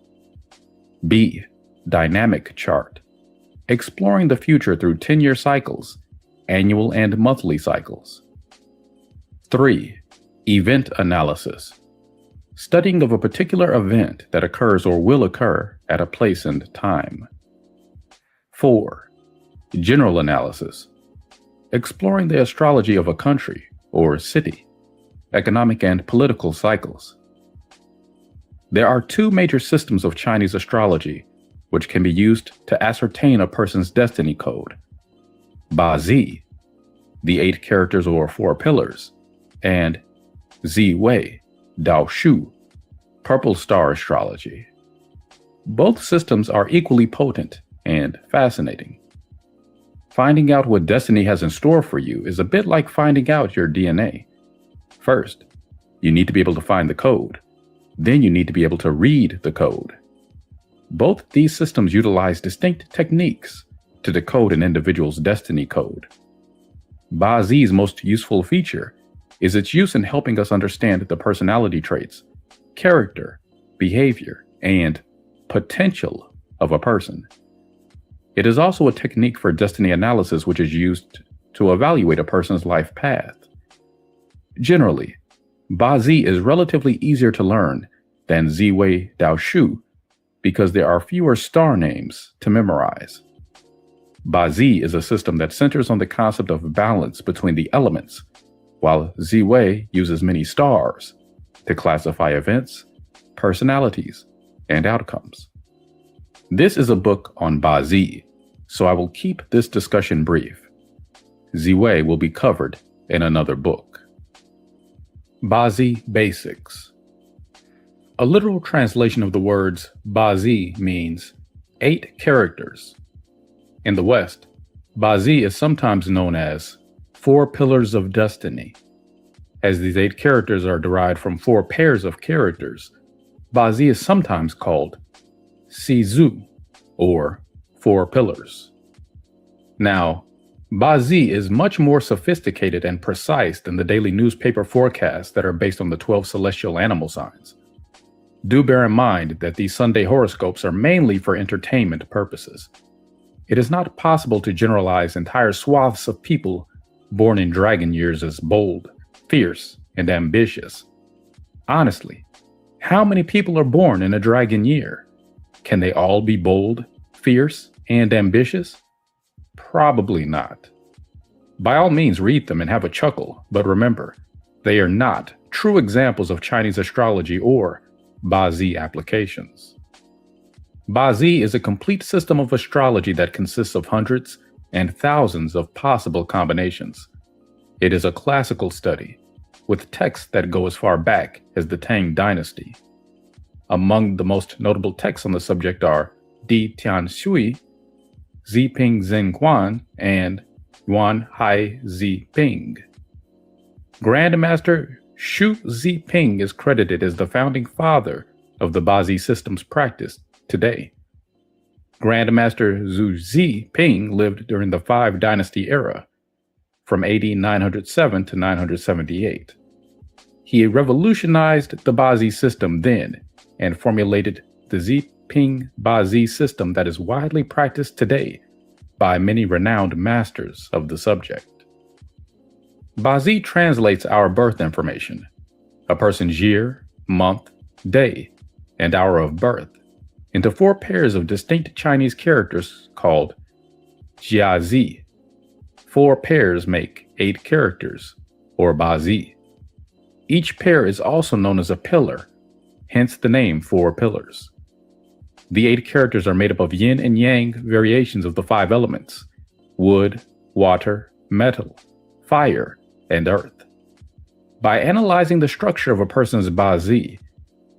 B. Dynamic chart. Exploring the future through 10-year cycles, annual and monthly cycles. 3. Event analysis. Studying of a particular event that occurs or will occur at a place and time. 4. General analysis. Exploring the astrology of a country or city, economic and political cycles. There are 2 major systems of Chinese astrology which can be used to ascertain a person's destiny code. Bazi, the 8 characters or 4 pillars, and Ziwei, Dao Shu, purple star astrology. Both systems are equally potent and fascinating. Finding out what destiny has in store for you is a bit like finding out your DNA. First, you need to be able to find the code. Then you need to be able to read the code. Both these systems utilize distinct techniques to decode an individual's destiny code. Bazi's most useful feature is its use in helping us understand the personality traits, character, behavior, and potential of a person. It is also a technique for destiny analysis which is used to evaluate a person's life path. Generally, Bazi is relatively easier to learn than Ziwei Dao Shu because there are fewer star names to memorize. Bazi is a system that centers on the concept of balance between the elements, while Ziwei uses many stars to classify events, personalities, and outcomes. This is a book on Bazi, so I will keep this discussion brief. Ziwei will be covered in another book. Bazi Basics. A literal translation of the words Bazi means 8 characters. In the West, Bazi is sometimes known as 4 pillars of destiny. As these 8 characters are derived from 4 pairs of characters, Bazi is sometimes called Sizu, or 4 pillars. Now, Bazi is much more sophisticated and precise than the daily newspaper forecasts that are based on the 12 celestial animal signs. Do bear in mind that these Sunday horoscopes are mainly for entertainment purposes. It is not possible to generalize entire swaths of people born in dragon years as bold, fierce, and ambitious. Honestly, how many people are born in a dragon year? Can they all be bold, fierce, and ambitious? Probably not. By all means, read them and have a chuckle, but remember, they are not true examples of Chinese astrology or Bazi applications. Bazi is a complete system of astrology that consists of hundreds and thousands of possible combinations. It is a classical study, with texts that go as far back as the Tang Dynasty. Among the most notable texts on the subject are Di Tianshui, Ziping Zhenguan, and Yuan Hai Ziping. Grandmaster Xu Ziping is credited as the founding father of the Bazi system's practice today. Grandmaster Zhu Ziping lived during the 5 Dynasty era, from AD 907 to 978. He revolutionized the Bazi system then and formulated the Ziping Bazi system that is widely practiced today by many renowned masters of the subject. Bazi translates our birth information, a person's year, month, day, and hour of birth, into 4 pairs of distinct Chinese characters called Jiazi. 4 pairs make 8 characters, or Bazi. Each pair is also known as a pillar, hence the name 4 pillars. The 8 characters are made up of yin and yang variations of the 5 elements: wood, water, metal, fire, and earth. By analyzing the structure of a person's Bazi,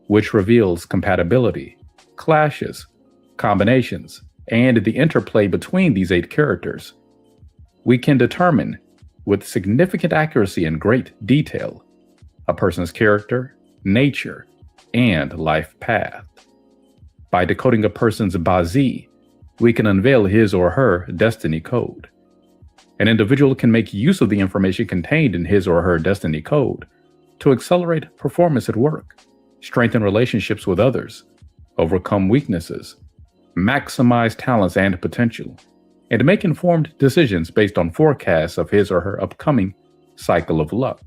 which reveals compatibility, clashes, combinations, and the interplay between these 8 characters, we can determine, with significant accuracy and great detail, a person's character, nature, and life path. By decoding a person's Bazi, we can unveil his or her destiny code. An individual can make use of the information contained in his or her destiny code to accelerate performance at work, strengthen relationships with others, overcome weaknesses, maximize talents and potential, and make informed decisions based on forecasts of his or her upcoming cycle of luck.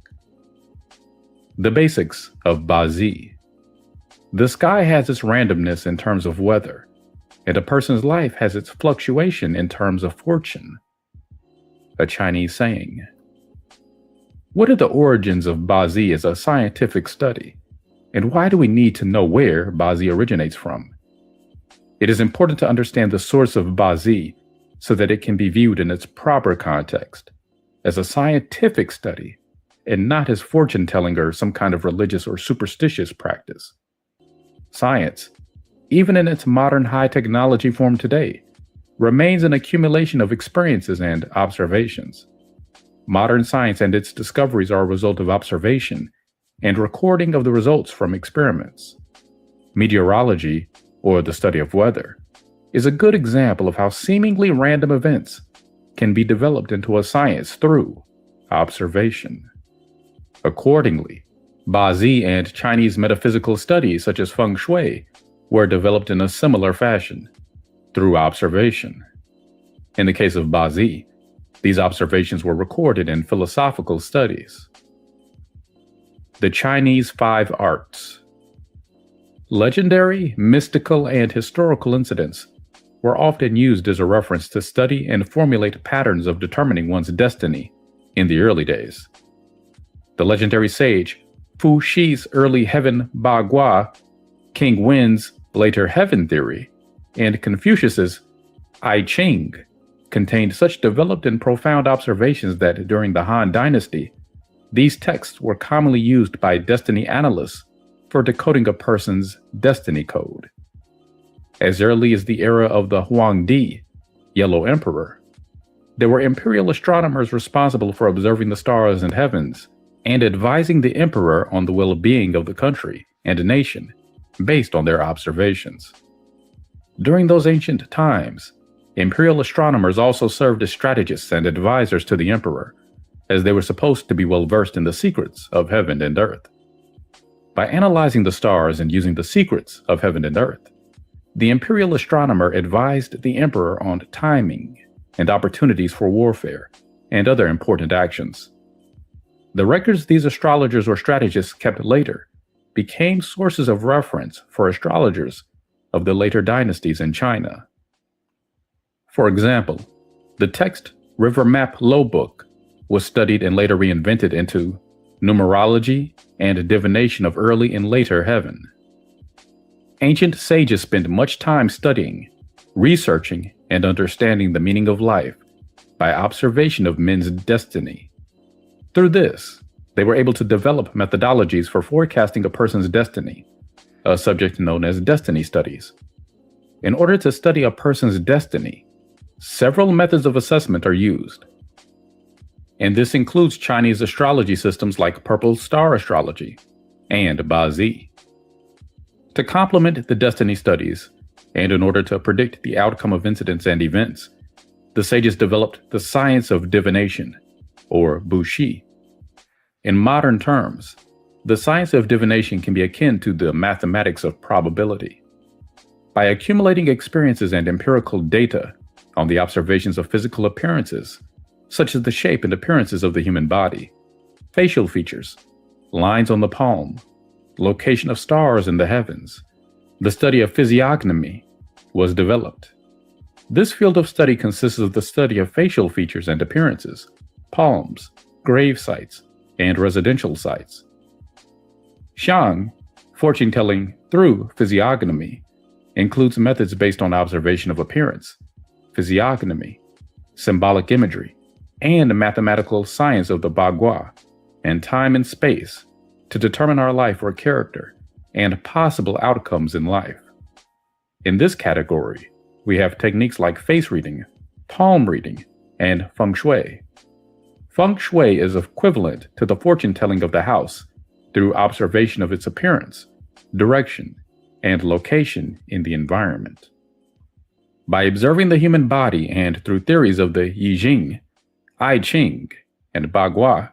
The basics of Bazi. The sky has its randomness in terms of weather, and a person's life has its fluctuation in terms of fortune. A Chinese saying. What are the origins of Bazi as a scientific study, and why do we need to know where Bazi originates from? It is important to understand the source of Bazi so that it can be viewed in its proper context, as a scientific study, and not as fortune-telling or some kind of religious or superstitious practice. Science, even in its modern high-technology form today, remains an accumulation of experiences and observations. Modern science and its discoveries are a result of observation and recording of the results from experiments. Meteorology, or the study of weather, is a good example of how seemingly random events can be developed into a science through observation. Accordingly, Bazi and Chinese metaphysical studies such as Feng Shui were developed in a similar fashion, through observation. In the case of Bazi, these observations were recorded in philosophical studies. The Chinese 5 Arts. Legendary, mystical, and historical incidents were often used as a reference to study and formulate patterns of determining one's destiny in the early days. The legendary sage Fu Shi's early heaven Bagua, King Wen's later heaven theory, and Confucius's I Ching contained such developed and profound observations that during the Han Dynasty, these texts were commonly used by destiny analysts for decoding a person's destiny code. As early as the era of the Huangdi, Yellow Emperor, there were imperial astronomers responsible for observing the stars and heavens and advising the emperor on the well-being of the country and nation based on their observations. During those ancient times, Imperial astronomers also served as strategists and advisors to the emperor, as they were supposed to be well versed in the secrets of heaven and earth. By analyzing the stars and using the secrets of heaven and earth, the imperial astronomer advised the emperor on timing and opportunities for warfare and other important actions. The records these astrologers or strategists kept later became sources of reference for astrologers of the later dynasties in China. For example, the text River Map Low Book was studied and later reinvented into numerology and divination of early and later heaven. Ancient sages spent much time studying, researching, and understanding the meaning of life by observation of men's destiny. Through this, they were able to develop methodologies for forecasting a person's destiny, a subject known as destiny studies. In order to study a person's destiny, several methods of assessment are used. And this includes Chinese astrology systems like Purple Star Astrology and Bazi. To complement the destiny studies, and in order to predict the outcome of incidents and events, the sages developed the science of divination, or Bushi. In modern terms, the science of divination can be akin to the mathematics of probability. By accumulating experiences and empirical data on the observations of physical appearances, such as the shape and appearances of the human body, facial features, lines on the palm, location of stars in the heavens, the study of physiognomy was developed. This field of study consists of the study of facial features and appearances, palms, grave sites, and residential sites. Xiang, fortune telling through physiognomy, includes methods based on observation of appearance, physiognomy, symbolic imagery, and the mathematical science of the Bagua, and time and space to determine our life or character and possible outcomes in life. In this category, we have techniques like face reading, palm reading, and feng shui. Feng shui is equivalent to the fortune telling of the house through observation of its appearance, direction, and location in the environment. By observing the human body and through theories of the Yi Jing, I Ching, and Bagua,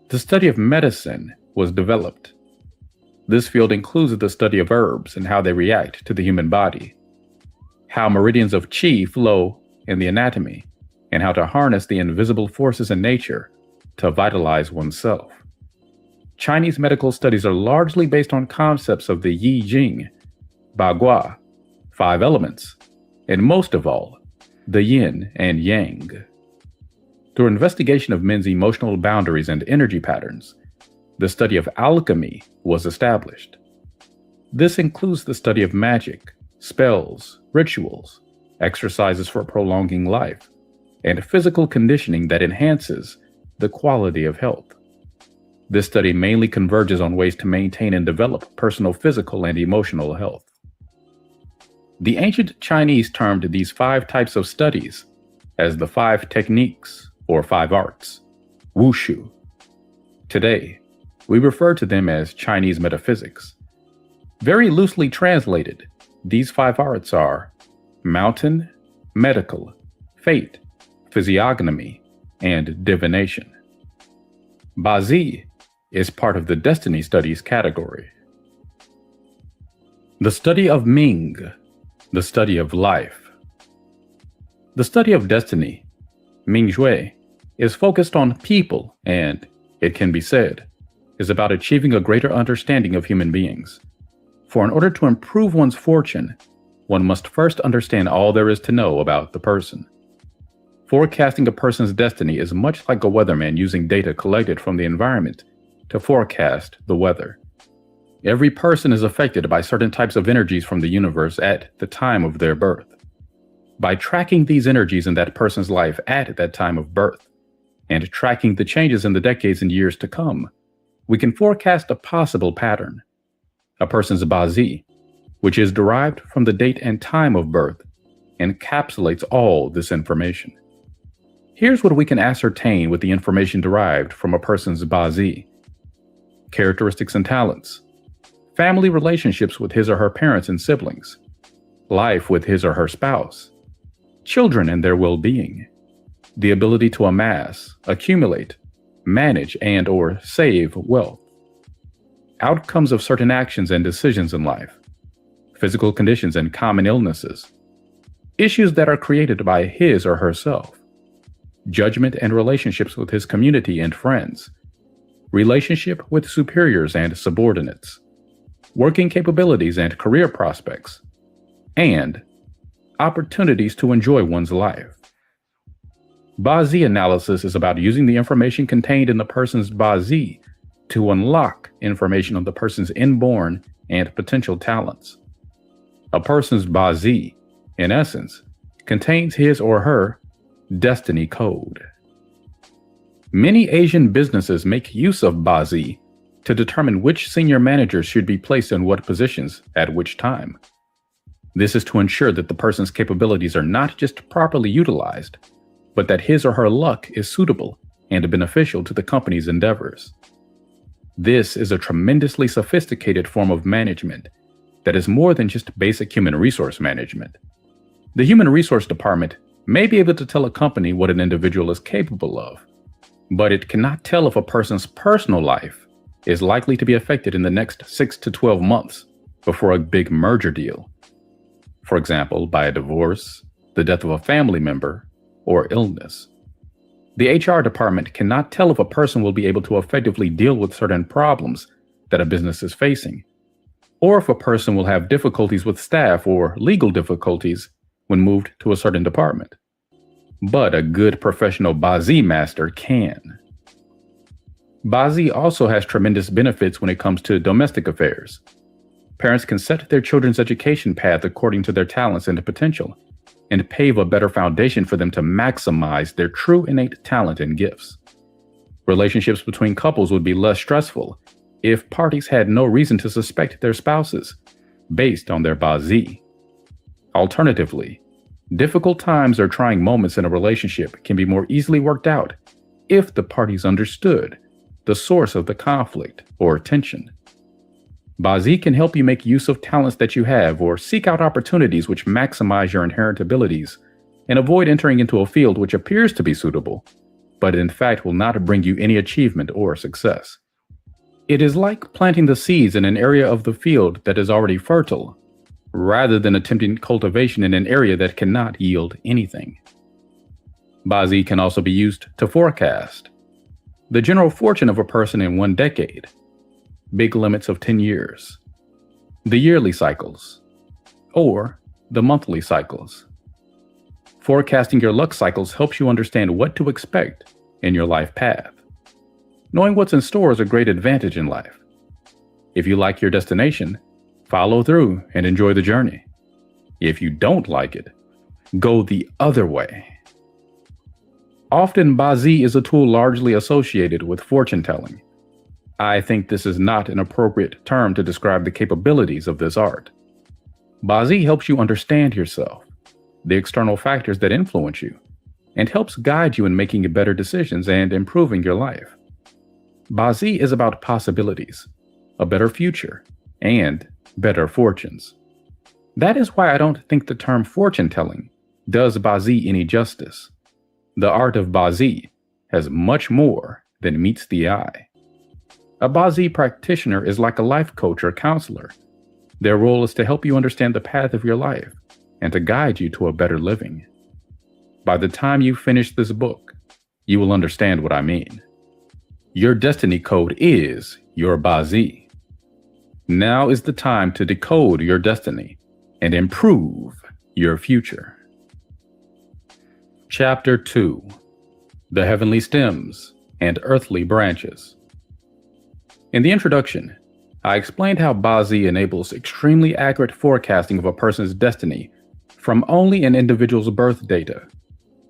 the study of medicine was developed. This field includes the study of herbs and how they react to the human body, how meridians of qi flow in the anatomy, and how to harness the invisible forces in nature to vitalize oneself. Chinese medical studies are largely based on concepts of the Yi Jing, Bagua, 5 elements, and most of all, the yin and yang. Through investigation of men's emotional boundaries and energy patterns, the study of alchemy was established. This includes the study of magic, spells, rituals, exercises for prolonging life, and physical conditioning that enhances the quality of health. This study mainly converges on ways to maintain and develop personal physical and emotional health. The ancient Chinese termed these 5 types of studies as the 5 techniques or 5 arts, wushu. Today, we refer to them as Chinese metaphysics. Very loosely translated, these 5 arts are mountain, medical, fate, physiognomy, and divination. Bazi is part of the destiny studies category. The study of Ming, the study of life. The study of destiny, Ming Shui, is focused on people and, it can be said, is about achieving a greater understanding of human beings. For in order to improve one's fortune, one must first understand all there is to know about the person. Forecasting a person's destiny is much like a weatherman using data collected from the environment to forecast the weather. Every person is affected by certain types of energies from the universe at the time of their birth. By tracking these energies in that person's life at that time of birth, and tracking the changes in the decades and years to come, we can forecast a possible pattern. A person's Bazi, which is derived from the date and time of birth, encapsulates all this information. Here's what we can ascertain with the information derived from a person's Bazi. Characteristics and talents, family relationships with his or her parents and siblings, life with his or her spouse, children and their well-being, the ability to amass, accumulate, manage, and/or save wealth, outcomes of certain actions and decisions in life, physical conditions and common illnesses, issues that are created by his or herself, judgment and relationships with his community and friends, relationship with superiors and subordinates, working capabilities and career prospects, and opportunities to enjoy one's life. Bazi analysis is about using the information contained in the person's Bazi to unlock information on the person's inborn and potential talents. A person's Bazi, in essence, contains his or her destiny code. Many Asian businesses make use of Bazi to determine which senior managers should be placed in what positions at which time. This is to ensure that the person's capabilities are not just properly utilized, but that his or her luck is suitable and beneficial to the company's endeavors. This is a tremendously sophisticated form of management that is more than just basic human resource management. The human resource department may be able to tell a company what an individual is capable of, but it cannot tell if a person's personal life is likely to be affected in the next 6 to 12 months before a big merger deal. For example, by a divorce, the death of a family member, or illness. The HR department cannot tell if a person will be able to effectively deal with certain problems that a business is facing, or if a person will have difficulties with staff or legal difficulties when moved to a certain department. But a good professional Bazi master can. Bazi also has tremendous benefits when it comes to domestic affairs. Parents can set their children's education path according to their talents and potential, and pave a better foundation for them to maximize their true innate talent and gifts. Relationships between couples would be less stressful if parties had no reason to suspect their spouses based on their Bazi. Alternatively, difficult times or trying moments in a relationship can be more easily worked out if the parties understood the source of the conflict or tension. Bazi can help you make use of talents that you have or seek out opportunities which maximize your inherent abilities and avoid entering into a field which appears to be suitable, but in fact will not bring you any achievement or success. It is like planting the seeds in an area of the field that is already fertile, rather than attempting cultivation in an area that cannot yield anything. Bazi can also be used to forecast the general fortune of a person in 1 decade, big limits of 10 years, the yearly cycles, or the monthly cycles. Forecasting your luck cycles helps you understand what to expect in your life path. Knowing what's in store is a great advantage in life. If you like your destination, follow through and enjoy the journey. If you don't like it, go the other way. Often, Bazi is a tool largely associated with fortune telling. I think this is not an appropriate term to describe the capabilities of this art. Bazi helps you understand yourself, the external factors that influence you, and helps guide you in making better decisions and improving your life. Bazi is about possibilities, a better future, and better fortunes. That is why I don't think the term fortune telling does Bazi any justice. The art of Bazi has much more than meets the eye. A Bazi practitioner is like a life coach or counselor. Their role is to help you understand the path of your life and to guide you to a better living. By the time you finish this book, you will understand what I mean. Your destiny code is your Bazi. Now is the time to decode your destiny and improve your future. Chapter 2: The Heavenly Stems and Earthly Branches. In the introduction, I explained how Bazi enables extremely accurate forecasting of a person's destiny from only an individual's birth data,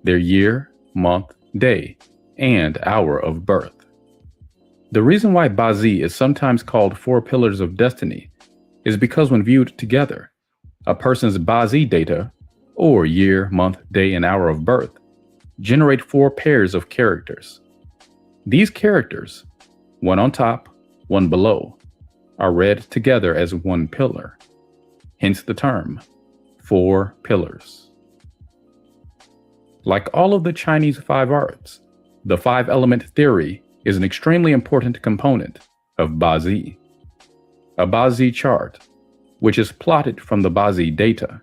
their year, month, day, and hour of birth. The reason why Bazi is sometimes called 4 pillars of destiny is because when viewed together, a person's Bazi data, or year, month, day, and hour of birth, generate 4 pairs of characters. These characters, one on top, one below, are read together as 1 pillar, hence the term 4 pillars. Like all of the Chinese five arts, the five-element theory is an extremely important component of Bazi. A Bazi chart, which is plotted from the Bazi data,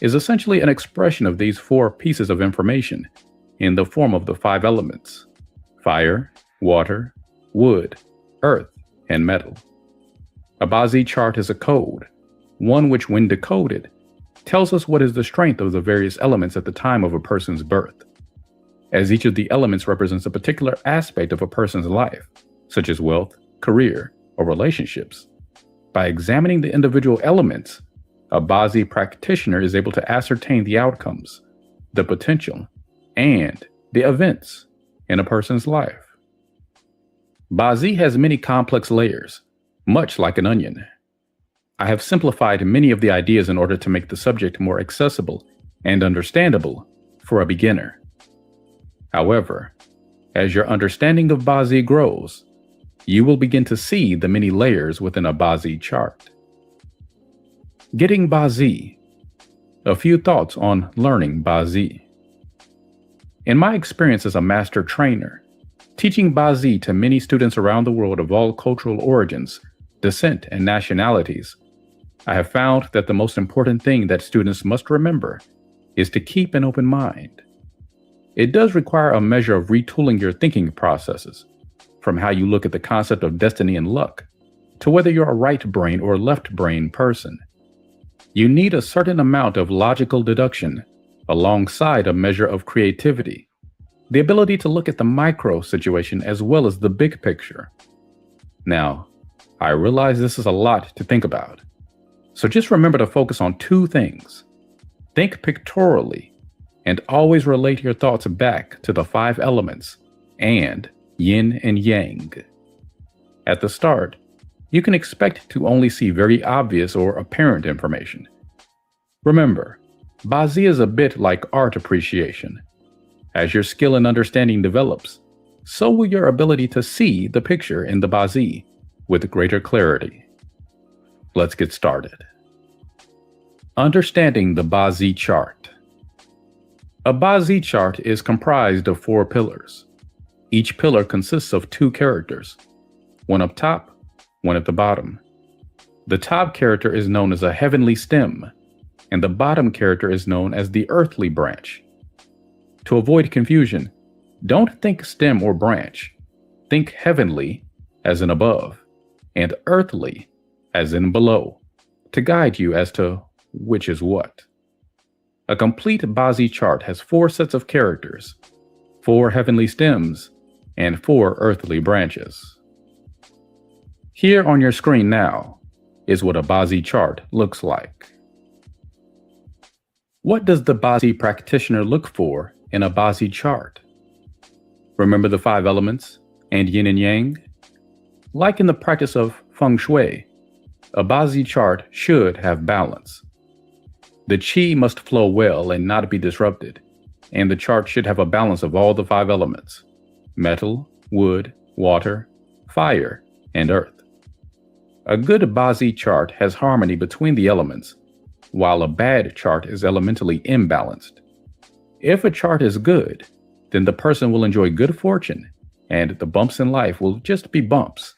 is essentially an expression of these four pieces of information in the form of the five elements: fire, water, wood, earth, and metal. A Bazi chart is a code, one which, when decoded, tells us what is the strength of the various elements at the time of a person's birth. As each of the elements represents a particular aspect of a person's life, such as wealth, career, or relationships. By examining the individual elements, a Bazi practitioner is able to ascertain the outcomes, the potential, and the events in a person's life. Bazi has many complex layers, much like an onion. I have simplified many of the ideas in order to make the subject more accessible and understandable for a beginner. However, as your understanding of Bazi grows, you will begin to see the many layers within a Bazi chart. Getting Bazi. A few thoughts on learning Bazi. In my experience as a master trainer, teaching Bazi to many students around the world of all cultural origins, descent, and nationalities, I have found that the most important thing that students must remember is to keep an open mind. It does require a measure of retooling your thinking processes, from how you look at the concept of destiny and luck, to whether you're a right brain or left brain person. You need a certain amount of logical deduction, alongside a measure of creativity, the ability to look at the micro situation as well as the big picture. Now, I realize this is a lot to think about, so just remember to focus on two things. Think pictorially, and always relate your thoughts back to the five elements and yin and yang. At the start, you can expect to only see very obvious or apparent information. Remember, Bazi is a bit like art appreciation. As your skill and understanding develops, so will your ability to see the picture in the Bazi with greater clarity. Let's get started. Understanding the Bazi chart. A Bazi chart is comprised of 4 pillars. Each pillar consists of 2 characters, one up top, one at the bottom. The top character is known as a heavenly stem, and the bottom character is known as the earthly branch. To avoid confusion, don't think stem or branch. Think heavenly, as in above, and earthly, as in below, to guide you as to which is what. A complete Bazi chart has 4 sets of characters, 4 heavenly stems, and 4 earthly branches. Here on your screen now is what a Bazi chart looks like. What does the Bazi practitioner look for in a Bazi chart? Remember the 5 elements and yin and yang? Like in the practice of feng shui, a Bazi chart should have balance. The qi must flow well and not be disrupted, and the chart should have a balance of all the 5 elements: metal, wood, water, fire, and earth. A good Bazi chart has harmony between the elements, while a bad chart is elementally imbalanced. If a chart is good, then the person will enjoy good fortune, and the bumps in life will just be bumps.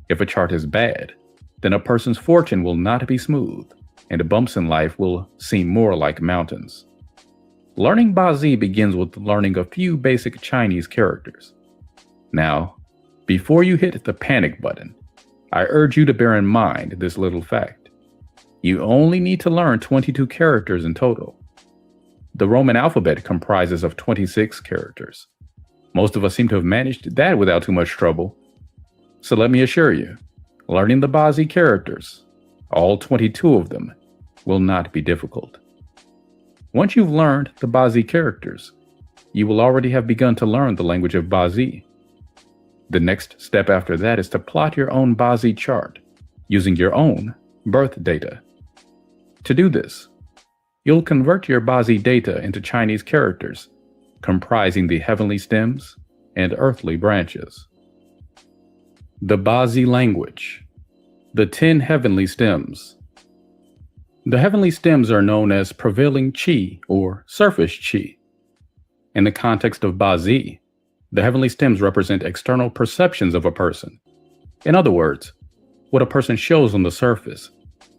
If a chart is bad, then a person's fortune will not be smooth, and the bumps in life will seem more like mountains. Learning Bazi begins with learning a few basic Chinese characters. Now, before you hit the panic button, I urge you to bear in mind this little fact. You only need to learn 22 characters in total. The Roman alphabet comprises of 26 characters. Most of us seem to have managed that without too much trouble. So let me assure you, learning the Bazi characters, all 22 of them, will not be difficult. Once you've learned the Bazi characters, you will already have begun to learn the language of Bazi. The next step after that is to plot your own Bazi chart using your own birth data. To do this, you'll convert your Bazi data into Chinese characters, comprising the heavenly stems and earthly branches. The Bazi language. The 10 heavenly stems. The heavenly stems are known as prevailing qi or surface qi. In the context of Bazi, the heavenly stems represent external perceptions of a person. In other words, what a person shows on the surface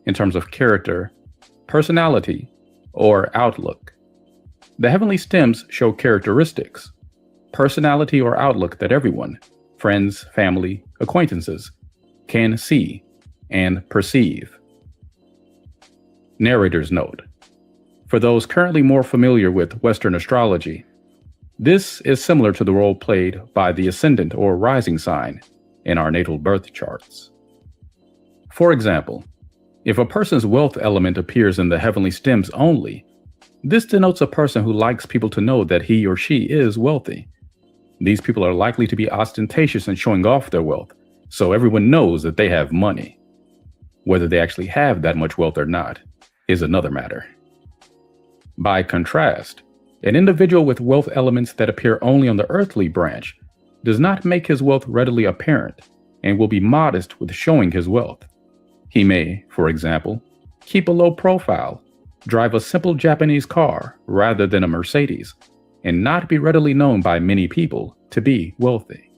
in terms of character, personality, or outlook. The heavenly stems show characteristics, personality or outlook that everyone, friends, family, acquaintances, can see and perceive. Narrator's note. For those currently more familiar with Western astrology, this is similar to the role played by the ascendant or rising sign in our natal birth charts. For example, if a person's wealth element appears in the heavenly stems only, this denotes a person who likes people to know that he or she is wealthy. These people are likely to be ostentatious in showing off their wealth, so everyone knows that they have money. Whether they actually have that much wealth or not is another matter. By contrast, an individual with wealth elements that appear only on the earthly branch does not make his wealth readily apparent and will be modest with showing his wealth. He may, for example, keep a low profile, drive a simple Japanese car rather than a Mercedes, and not be readily known by many people to be wealthy.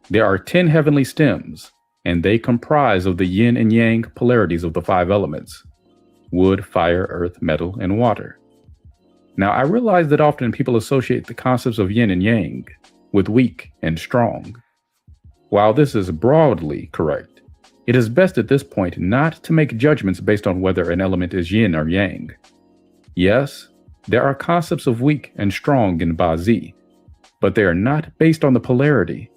There are 10 heavenly stems, and they comprise of the yin and yang polarities of the 5 elements: wood, fire, earth, metal, and water. Now, I realize that often people associate the concepts of yin and yang with weak and strong. While this is broadly correct, it is best at this point not to make judgments based on whether an element is yin or yang. Yes, there are concepts of weak and strong in Bazi, but they are not based on the polarity,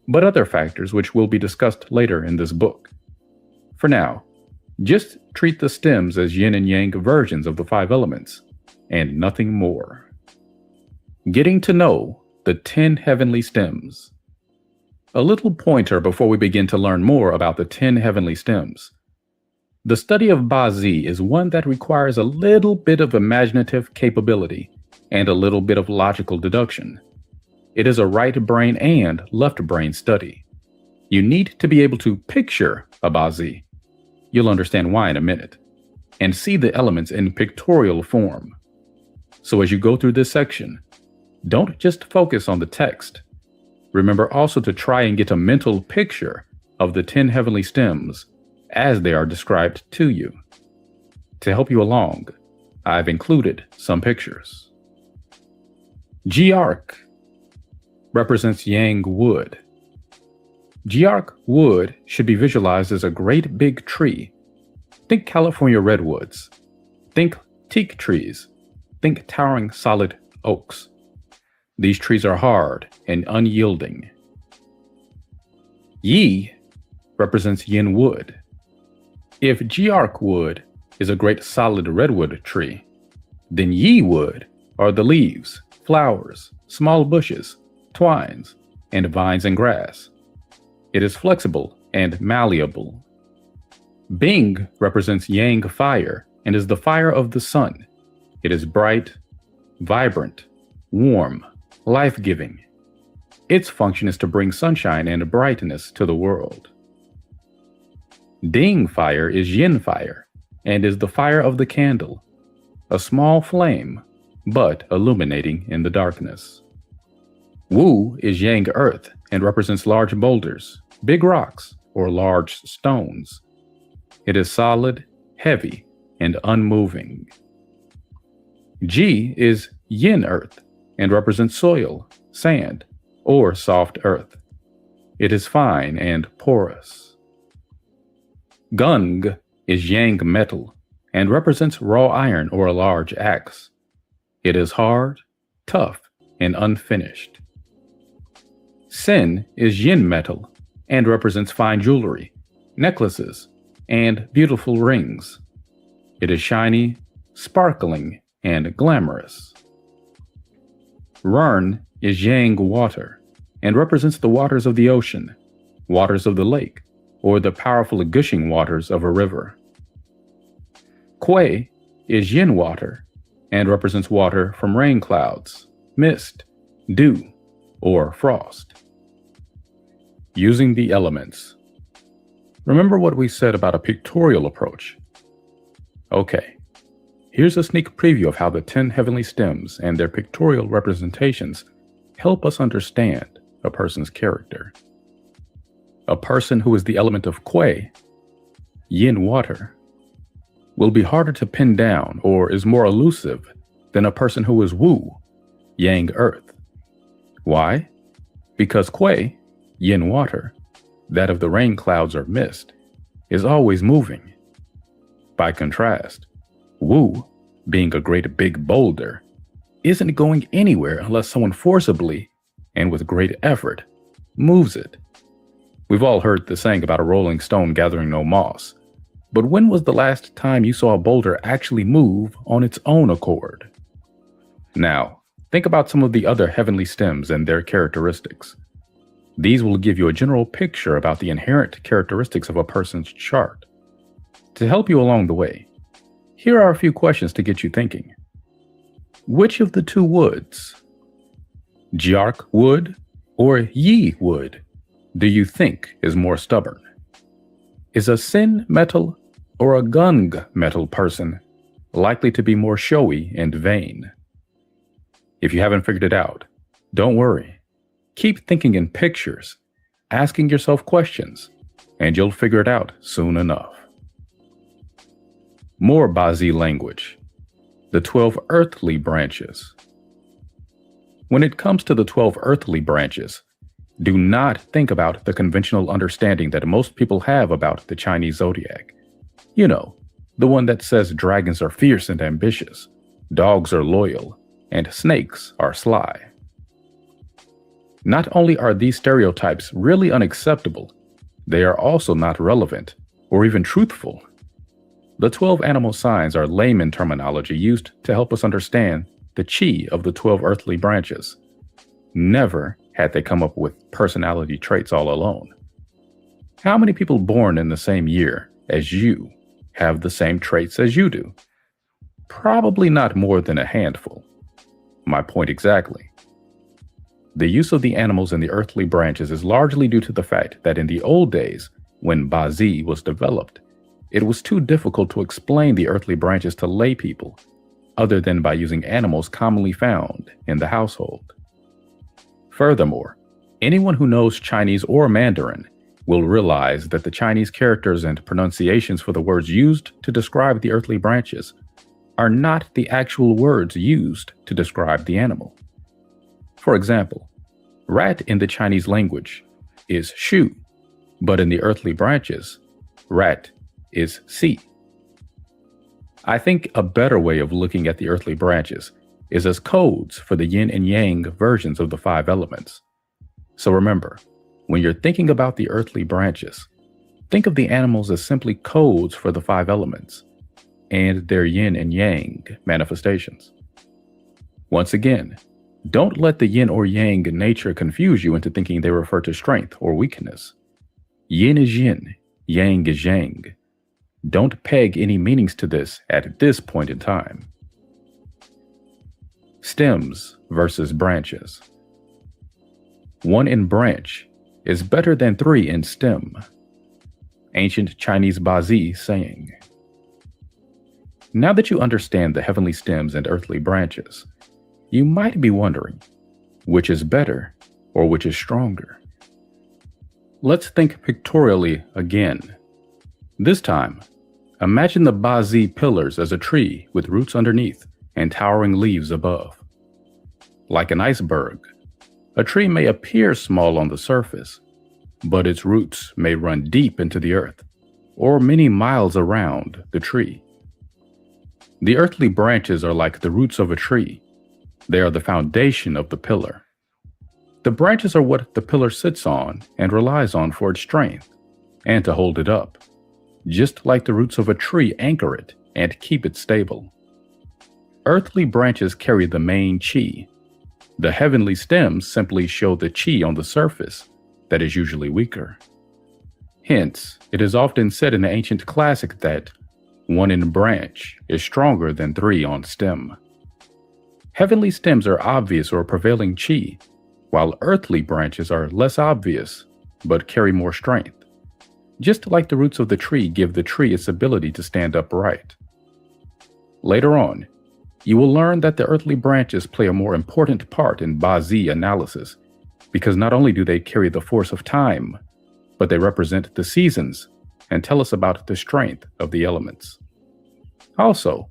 but other factors which will be discussed later in this book. For now, just treat the stems as yin and yang versions of the 5 elements, and nothing more. Getting to know the 10 heavenly stems. A little pointer before we begin to learn more about the 10 heavenly stems. The study of Bazi is one that requires a little bit of imaginative capability and a little bit of logical deduction. It is a right brain and left brain study. You need to be able to picture a Bazi. You'll understand why in a minute, and see the elements in pictorial form. So as you go through this section, don't just focus on the text. Remember also to try and get a mental picture of the 10 heavenly stems as they are described to you. To help you along, I've included some pictures. Jiark represents yang wood. Jiark wood should be visualized as a great big tree. Think California redwoods. Think teak trees. Think towering solid oaks. These trees are hard and unyielding. Yi represents yin wood. If Jiark wood is a great solid redwood tree, then Yi wood are the leaves, flowers, small bushes, twines, and vines and grass. It is flexible and malleable. Bing represents yang fire and is the fire of the sun. It is bright, vibrant, warm, life-giving. Its function is to bring sunshine and brightness to the world. Ding fire is yin fire and is the fire of the candle, a small flame, but illuminating in the darkness. Wu is yang earth and represents large boulders, big rocks, or large stones. It is solid, heavy, and unmoving. Ji is yin earth and represents soil, sand, or soft earth. It is fine and porous. Gung is yang metal and represents raw iron or a large axe. It is hard, tough, and unfinished. Sin is yin metal and represents fine jewelry, necklaces, and beautiful rings. It is shiny, sparkling, and glamorous. Rern is yang water and represents the waters of the ocean, waters of the lake, or the powerful gushing waters of a river. Kuei is yin water and represents water from rain clouds, mist, dew, or frost. Using the elements. Remember what we said about a pictorial approach? Okay, Here's a sneak preview of how the 10 heavenly stems and their pictorial representations help us understand a person's character. A person who is the element of Kuei, yin water, will be harder to pin down or is more elusive than a person who is Wu, yang earth. Why? Because Kuei, yin water, that of the rain clouds or mist, is always moving. By contrast, Wu, being a great big boulder, isn't going anywhere unless someone forcibly, and with great effort, moves it. We've all heard the saying about a rolling stone gathering no moss, but when was the last time you saw a boulder actually move on its own accord? Now, think about some of the other heavenly stems and their characteristics. These will give you a general picture about the inherent characteristics of a person's chart. To help you along the way, here are a few questions to get you thinking. Which of the two woods, Jiark wood or Yi wood, do you think is more stubborn? Is a Sin metal or a Gung metal person likely to be more showy and vain? If you haven't figured it out, don't worry. Keep thinking in pictures, asking yourself questions, and you'll figure it out soon enough. More Bazi language. The 12 earthly branches. When it comes to the 12 earthly branches, do not think about the conventional understanding that most people have about the Chinese zodiac. You know, the one that says dragons are fierce and ambitious, dogs are loyal, and snakes are sly. Not only are these stereotypes really unacceptable, they are also not relevant or even truthful. The 12 animal signs are layman terminology used to help us understand the chi of the 12 earthly branches. Never had they come up with personality traits all alone. How many people born in the same year as you have the same traits as you do? Probably not more than a handful. My point exactly. The use of the animals in the earthly branches is largely due to the fact that in the old days, when Bazi was developed, it was too difficult to explain the earthly branches to lay people, other than by using animals commonly found in the household. Furthermore, anyone who knows Chinese or Mandarin will realize that the Chinese characters and pronunciations for the words used to describe the earthly branches are not the actual words used to describe the animal. For example, rat in the Chinese language is shu, but in the earthly branches, rat is si. I think a better way of looking at the earthly branches is as codes for the yin and yang versions of the 5 elements. So remember, when you're thinking about the earthly branches, think of the animals as simply codes for the 5 elements and their yin and yang manifestations. Once again, don't let the yin or yang nature confuse you into thinking they refer to strength or weakness. Yin is yin, yang is yang. Don't peg any meanings to this at this point in time. Stems versus branches. 1 in branch is better than 3 in stem. Ancient Chinese Bazi saying. Now that you understand the heavenly stems and earthly branches, you might be wondering, which is better or which is stronger? Let's think pictorially again. This time, imagine the Bazi pillars as a tree with roots underneath and towering leaves above. Like an iceberg, a tree may appear small on the surface, but its roots may run deep into the earth or many miles around the tree. The earthly branches are like the roots of a tree. They are the foundation of the pillar. The branches are what the pillar sits on and relies on for its strength and to hold it up, just like the roots of a tree anchor it and keep it stable. Earthly branches carry the main chi. The heavenly stems simply show the chi on the surface that is usually weaker. Hence, it is often said in the ancient classic that 1 in branch is stronger than 3 on stem. Heavenly stems are obvious or prevailing chi, while earthly branches are less obvious but carry more strength. Just like the roots of the tree give the tree its ability to stand upright. Later on, you will learn that the earthly branches play a more important part in Bazi analysis, because not only do they carry the force of time, but they represent the seasons and tell us about the strength of the elements. Also,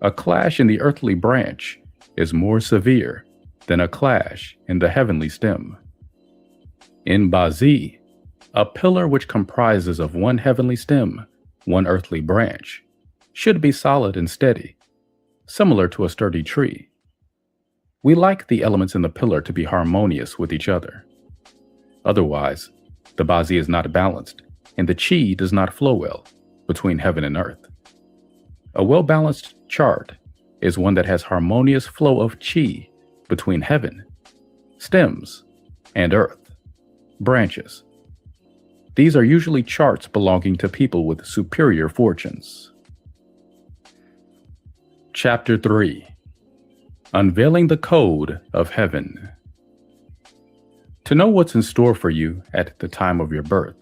a clash in the earthly branch is more severe than a clash in the heavenly stem. In Bazi, a pillar which comprises of one heavenly stem, one earthly branch, should be solid and steady, similar to a sturdy tree. We like the elements in the pillar to be harmonious with each other. Otherwise, the Bazi is not balanced, and the qi does not flow well between heaven and earth. A well-balanced chart is one that has harmonious flow of qi between heaven, stems, and earth, branches. These are usually charts belonging to people with superior fortunes. Chapter 3. Unveiling the Code of Heaven. To know what's in store for you at the time of your birth,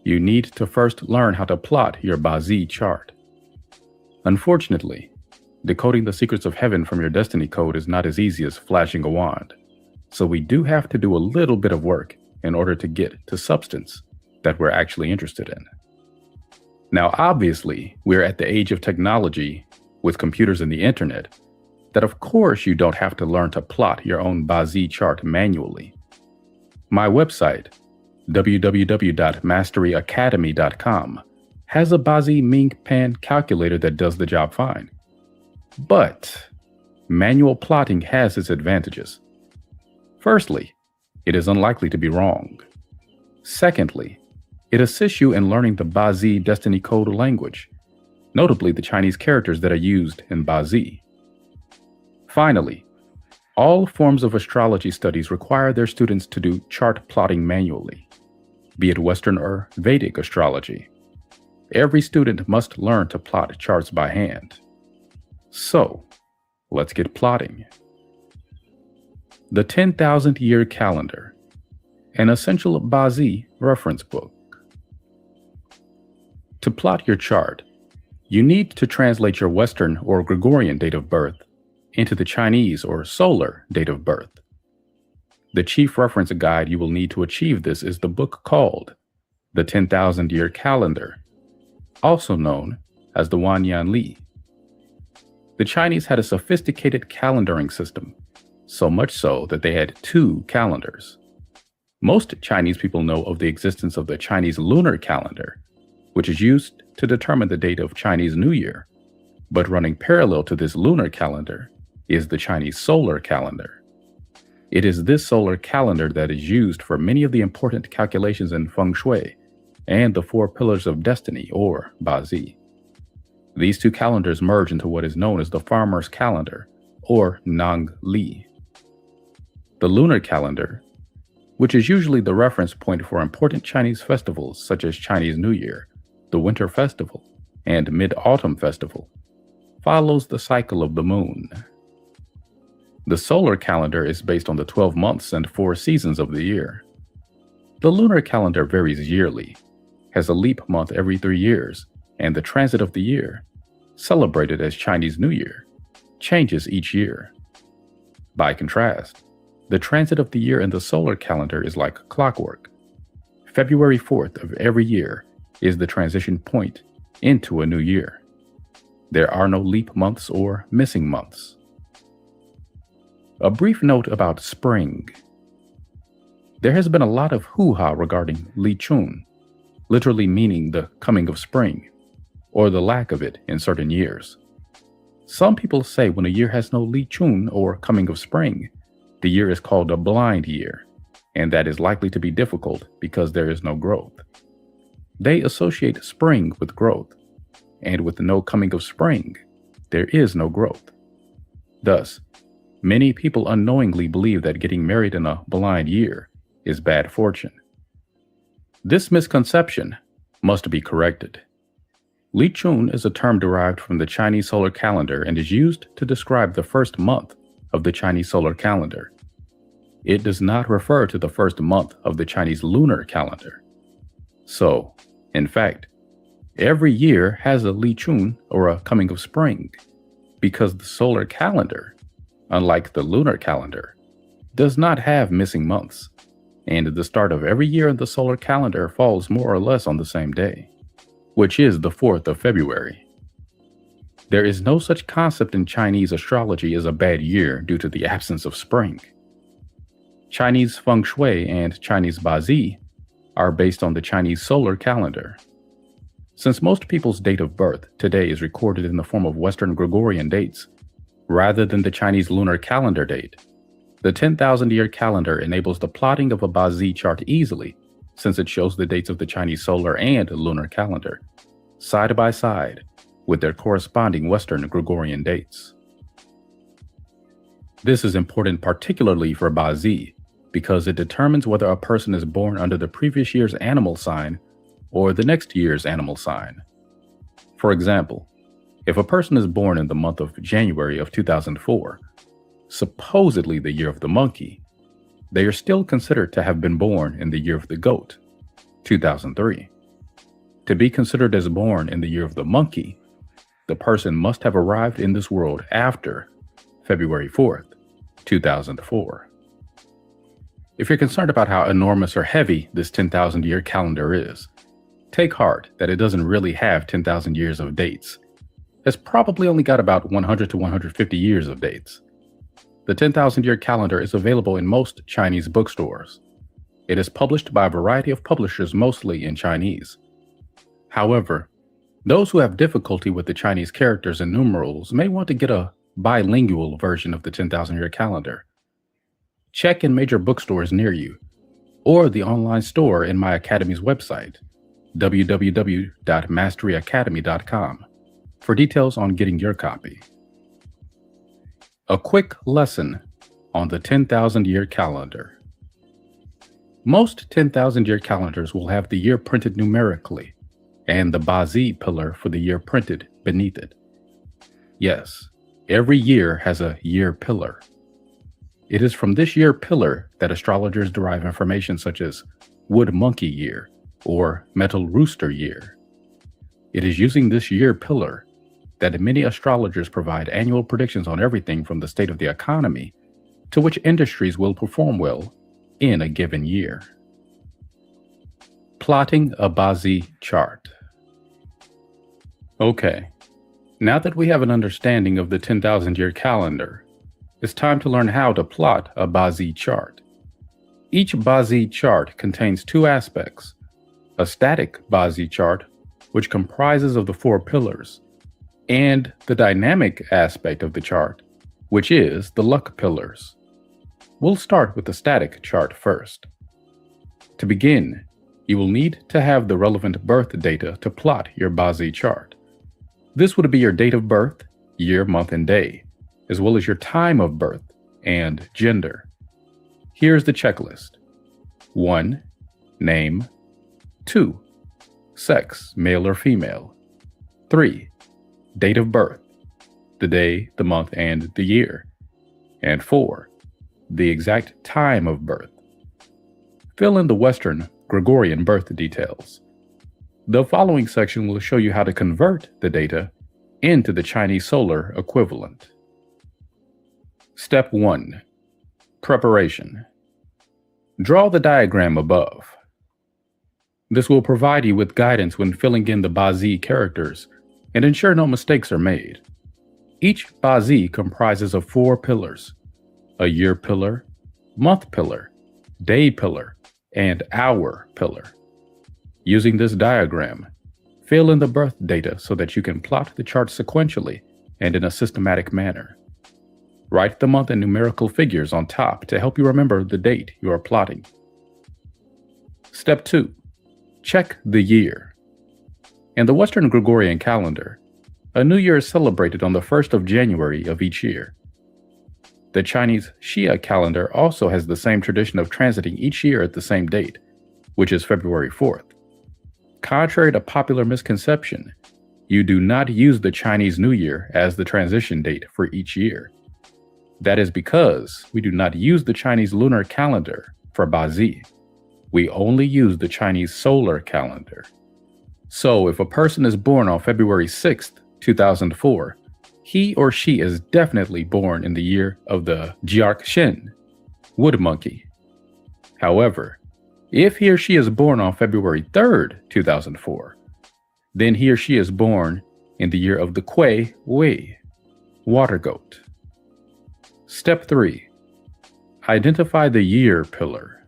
you need to first learn how to plot your Bazi chart. Unfortunately, decoding the secrets of heaven from your destiny code is not as easy as flashing a wand, so we do have to do a little bit of work in order to get to substance that we're actually interested in. Now, obviously, we're at the age of technology with computers and the internet, that of course you don't have to learn to plot your own Bazi chart manually. My website, www.masteryacademy.com, has a Bazi Ming Pan calculator that does the job fine. But manual plotting has its advantages. Firstly, it is unlikely to be wrong. Secondly, it assists you in learning the Bazi destiny code language, notably the Chinese characters that are used in Bazi. Finally, all forms of astrology studies require their students to do chart plotting manually, be it Western or Vedic astrology. Every student must learn to plot charts by hand. So, let's get plotting. The 10,000 Year Calendar, an essential Bazi reference book. To plot your chart, you need to translate your Western or Gregorian date of birth into the Chinese or solar date of birth. The chief reference guide you will need to achieve this is the book called The 10,000 Year Calendar, also known as the Wanyan Li. The Chinese had a sophisticated calendaring system, so much so that they had 2 calendars. Most Chinese people know of the existence of the Chinese lunar calendar, which is used to determine the date of Chinese New Year, but running parallel to this lunar calendar is the Chinese solar calendar. It is this solar calendar that is used for many of the important calculations in feng shui and the 4 pillars of destiny, or Bazi. These 2 calendars merge into what is known as the farmer's calendar, or Nang Li. The lunar calendar, which is usually the reference point for important Chinese festivals such as Chinese New Year, the Winter Festival, and Mid-Autumn Festival, follows the cycle of the moon. The solar calendar is based on the 12 months and 4 seasons of the year. The lunar calendar varies yearly, has a leap month every 3 years, and the transit of the year, celebrated as Chinese New Year, changes each year. By contrast, the transit of the year in the solar calendar is like clockwork. February 4th of every year is the transition point into a new year. There are no leap months or missing months. A brief note about spring. There has been a lot of hoo-ha regarding Li Chun, literally meaning the coming of spring, or the lack of it in certain years. Some people say when a year has no Li Chun or coming of spring, the year is called a blind year, and that is likely to be difficult because there is no growth. They associate spring with growth, and with no coming of spring, there is no growth. Thus, many people unknowingly believe that getting married in a blind year is bad fortune. This misconception must be corrected. Li Chun is a term derived from the Chinese solar calendar and is used to describe the first month of the Chinese solar calendar. It does not refer to the first month of the Chinese lunar calendar. So, in fact, every year has a Li Chun or a coming of spring, because the solar calendar, unlike the lunar calendar, does not have missing months, and the start of every year in the solar calendar falls more or less on the same day, which is the 4th of February. There is no such concept in Chinese astrology as a bad year due to the absence of spring. Chinese feng shui and Chinese bazi are based on the Chinese solar calendar. Since most people's date of birth today is recorded in the form of Western Gregorian dates, rather than the Chinese lunar calendar date, the 10,000-year calendar enables the plotting of a bazi chart easily, since it shows the dates of the Chinese solar and lunar calendar, side by side, with their corresponding Western Gregorian dates. This is important particularly for bazi, because it determines whether a person is born under the previous year's animal sign or the next year's animal sign. For example, if a person is born in the month of January of 2004, supposedly the year of the monkey, they are still considered to have been born in the year of the goat, 2003. To be considered as born in the year of the monkey, the person must have arrived in this world after February 4th, 2004. If you're concerned about how enormous or heavy this 10,000-year calendar is, take heart that it doesn't really have 10,000 years of dates. It's probably only got about 100 to 150 years of dates. The 10,000-year calendar is available in most Chinese bookstores. It is published by a variety of publishers, mostly in Chinese. However, those who have difficulty with the Chinese characters and numerals may want to get a bilingual version of the 10,000-year calendar. Check in major bookstores near you, or the online store in my Academy's website, www.masteryacademy.com, for details on getting your copy. A quick lesson on the 10,000-year calendar. Most 10,000-year calendars will have the year printed numerically, and the bazi pillar for the year printed beneath it. Yes, every year has a year pillar. It is from this year pillar that astrologers derive information such as wood monkey year or metal rooster year. It is using this year pillar that many astrologers provide annual predictions on everything from the state of the economy to which industries will perform well in a given year. Plotting a bazi chart. Okay, now that we have an understanding of the 10,000-year calendar, it's time to learn how to plot a bazi chart. Each bazi chart contains two aspects: a static bazi chart, which comprises of the 4 pillars, and the dynamic aspect of the chart, which is the luck pillars. We'll start with the static chart first. To begin, you will need to have the relevant birth data to plot your bazi chart. This would be your date of birth, year, month, and day, as well as your time of birth and gender. Here's the checklist. 1. Name. 2. Sex, male or female. 3. Date of birth, the day, the month, and the year. And 4. The exact time of birth. Fill in the Western Gregorian birth details. The following section will show you how to convert the data into the Chinese solar equivalent. Step 1. Preparation. Draw the diagram above. This will provide you with guidance when filling in the bazi characters and ensure no mistakes are made. Each bazi comprises of 4 pillars: a year pillar, month pillar, day pillar, and hour pillar. Using this diagram, fill in the birth data so that you can plot the chart sequentially and in a systematic manner. Write the month and numerical figures on top to help you remember the date you are plotting. Step 2. Check the year. In the Western Gregorian calendar, a new year is celebrated on the 1st of January of each year. The Chinese Xia calendar also has the same tradition of transiting each year at the same date, which is February 4th. Contrary to popular misconception, you do not use the Chinese New Year as the transition date for each year. That is because we do not use the Chinese lunar calendar for bazi. We only use the Chinese solar calendar. So if a person is born on February 6th, 2004, he or she is definitely born in the year of the Jiark Shen, wood monkey. However, if he or she is born on February 3rd, 2004, then he or she is born in the year of the Kuei Wei, water goat. Step 3. Identify the year pillar.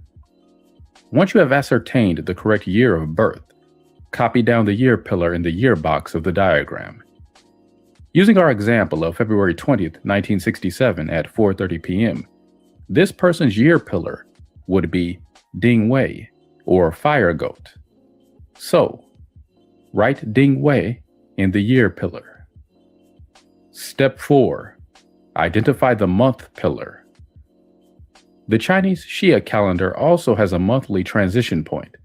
Once you have ascertained the correct year of birth, copy down the year pillar in the year box of the diagram. Using our example of February 20th, 1967 at 4:30 p.m., this person's year pillar would be Ding Wei, or fire goat. So, write Ding Wei in the year pillar. Step 4. Identify the month pillar. The Chinese Xia calendar also has a monthly transition point.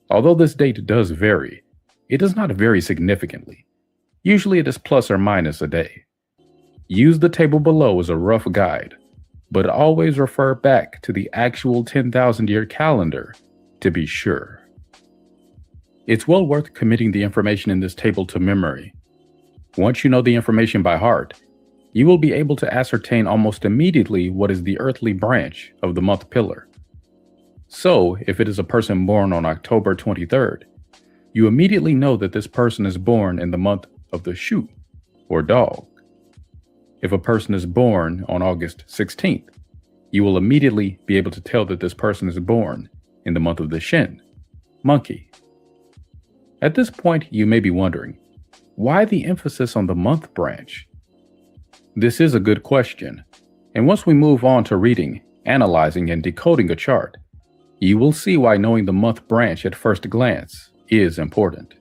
Although this date does vary, it does not vary significantly. Usually it is plus or minus a day. Use the table below as a rough guide, but always refer back to the actual 10,000-year calendar to be sure. It's well worth committing the information in this table to memory. Once you know the information by heart, you will be able to ascertain almost immediately what is the earthly branch of the month pillar. So, if it is a person born on October 23rd, you immediately know that this person is born in the month of the Shu, or dog. If a person is born on August 16th, you will immediately be able to tell that this person is born in the month of the Shen, monkey. At this point, you may be wondering, why the emphasis on the month branch? This is a good question, and once we move on to reading, analyzing, and decoding a chart, you will see why knowing the month branch at first glance is important.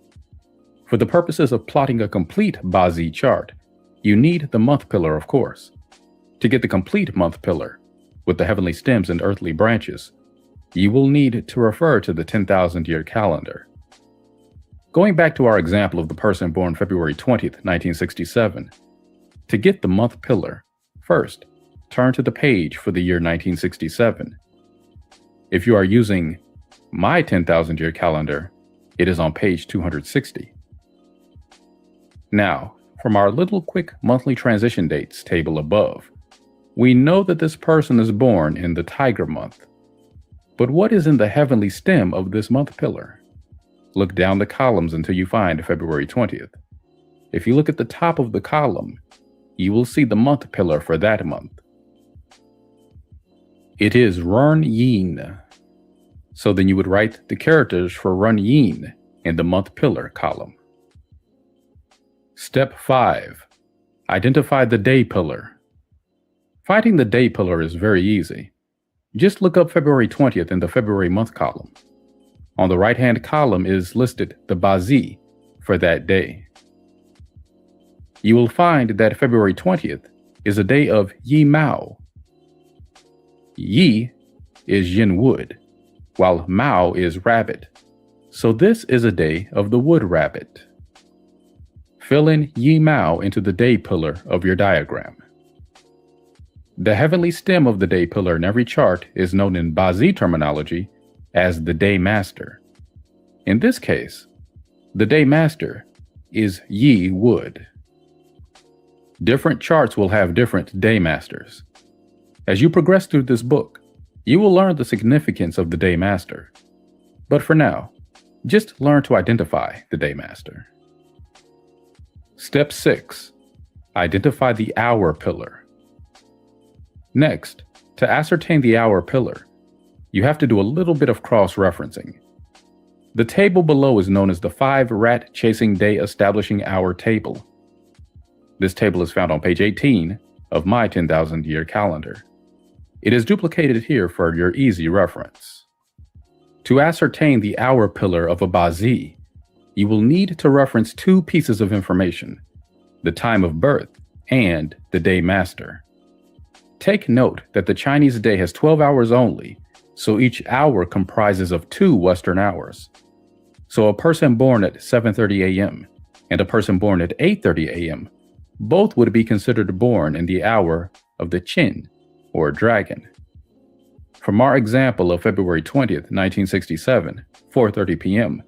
For the purposes of plotting a complete Bazi chart, you need the month pillar, of course. To get the complete month pillar, with the heavenly stems and earthly branches, you will need to refer to the 10,000-year calendar. Going back to our example of the person born February 20th, 1967, to get the month pillar, first, turn to the page for the year 1967. If you are using my 10,000-year calendar, it is on page 260. Now, from our little quick monthly transition dates table above, we know that this person is born in the Tiger month. But what is in the heavenly stem of this month pillar? Look down the columns until you find February 20th. If you look at the top of the column, you will see the month pillar for that month. It is Run Yin. So then you would write the characters for Run Yin in the month pillar column. Step 5. Identify the day pillar. Finding the day pillar is very easy. Just look up February 20th in the February month column. On the right-hand column is listed the Bazi for that day. You will find that February 20th is a day of Yi Mao. Yi is yin wood, while Mao is rabbit. So this is a day of the wood rabbit. Fill in Yi Mao into the day pillar of your diagram. The heavenly stem of the day pillar in every chart is known in Bazi terminology as the day master. In this case, the day master is Yi wood. Different charts will have different day masters. As you progress through this book, you will learn the significance of the day master. But for now, just learn to identify the day master. Step 6. Identify the hour pillar. Next, to ascertain the hour pillar, you have to do a little bit of cross-referencing. The table below is known as the 5 rat chasing day establishing hour table. This table is found on page 18 of my 10,000-year calendar. It is duplicated here for your easy reference. To ascertain the hour pillar of a Bazi, you will need to reference 2 pieces of information, the time of birth and the day master. Take note that the Chinese day has 12 hours only, so each hour comprises of 2 Western hours. So a person born at 7:30 a.m. and a person born at 8:30 a.m. both would be considered born in the hour of the Qin, or dragon. From our example of February 20th, 1967, 4:30 p.m.,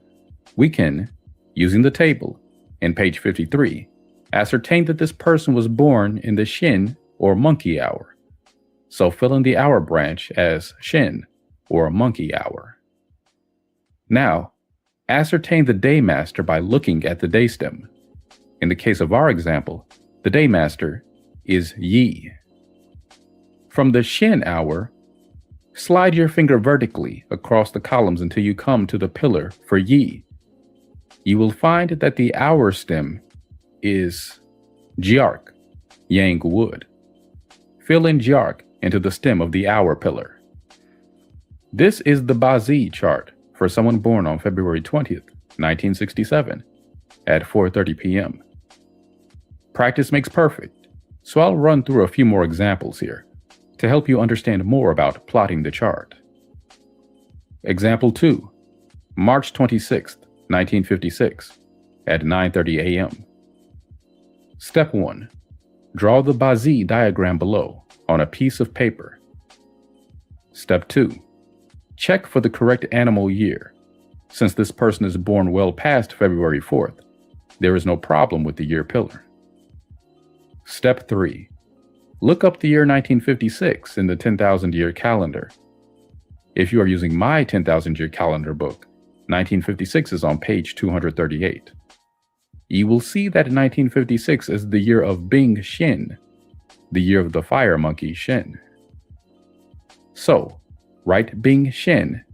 we can, using the table in page 53, Ascertain that this person was born in the Shin or monkey hour. So fill in the hour branch as Shin or monkey hour. Now, ascertain the day master by looking at the day stem. In the case of our example, the day master is Yi. From the Shin hour, slide your finger vertically across the columns until you come to the pillar for Yi. You will find that the hour stem is Jiark, Yang wood. Fill in Jiark into the stem of the hour pillar. This is the Bazi chart for someone born on February 20th, 1967 at 4:30 p.m. Practice makes perfect, so I'll run through a few more examples here to help you understand more about plotting the chart. Example 2, March 26th, 1956 at 9:30 a.m. Step 1. Draw the Bazi diagram below on a piece of paper. Step 2. Check for the correct animal year. Since this person is born well past February 4th, there is no problem with the year pillar. Step 3. Look up the year 1956 in the 10,000 year calendar. If you are using my 10,000 year calendar book, 1956 is on page 238. You will see that 1956 is the year of Bing Shin, the year of the fire monkey Shin. So, write Bing Shin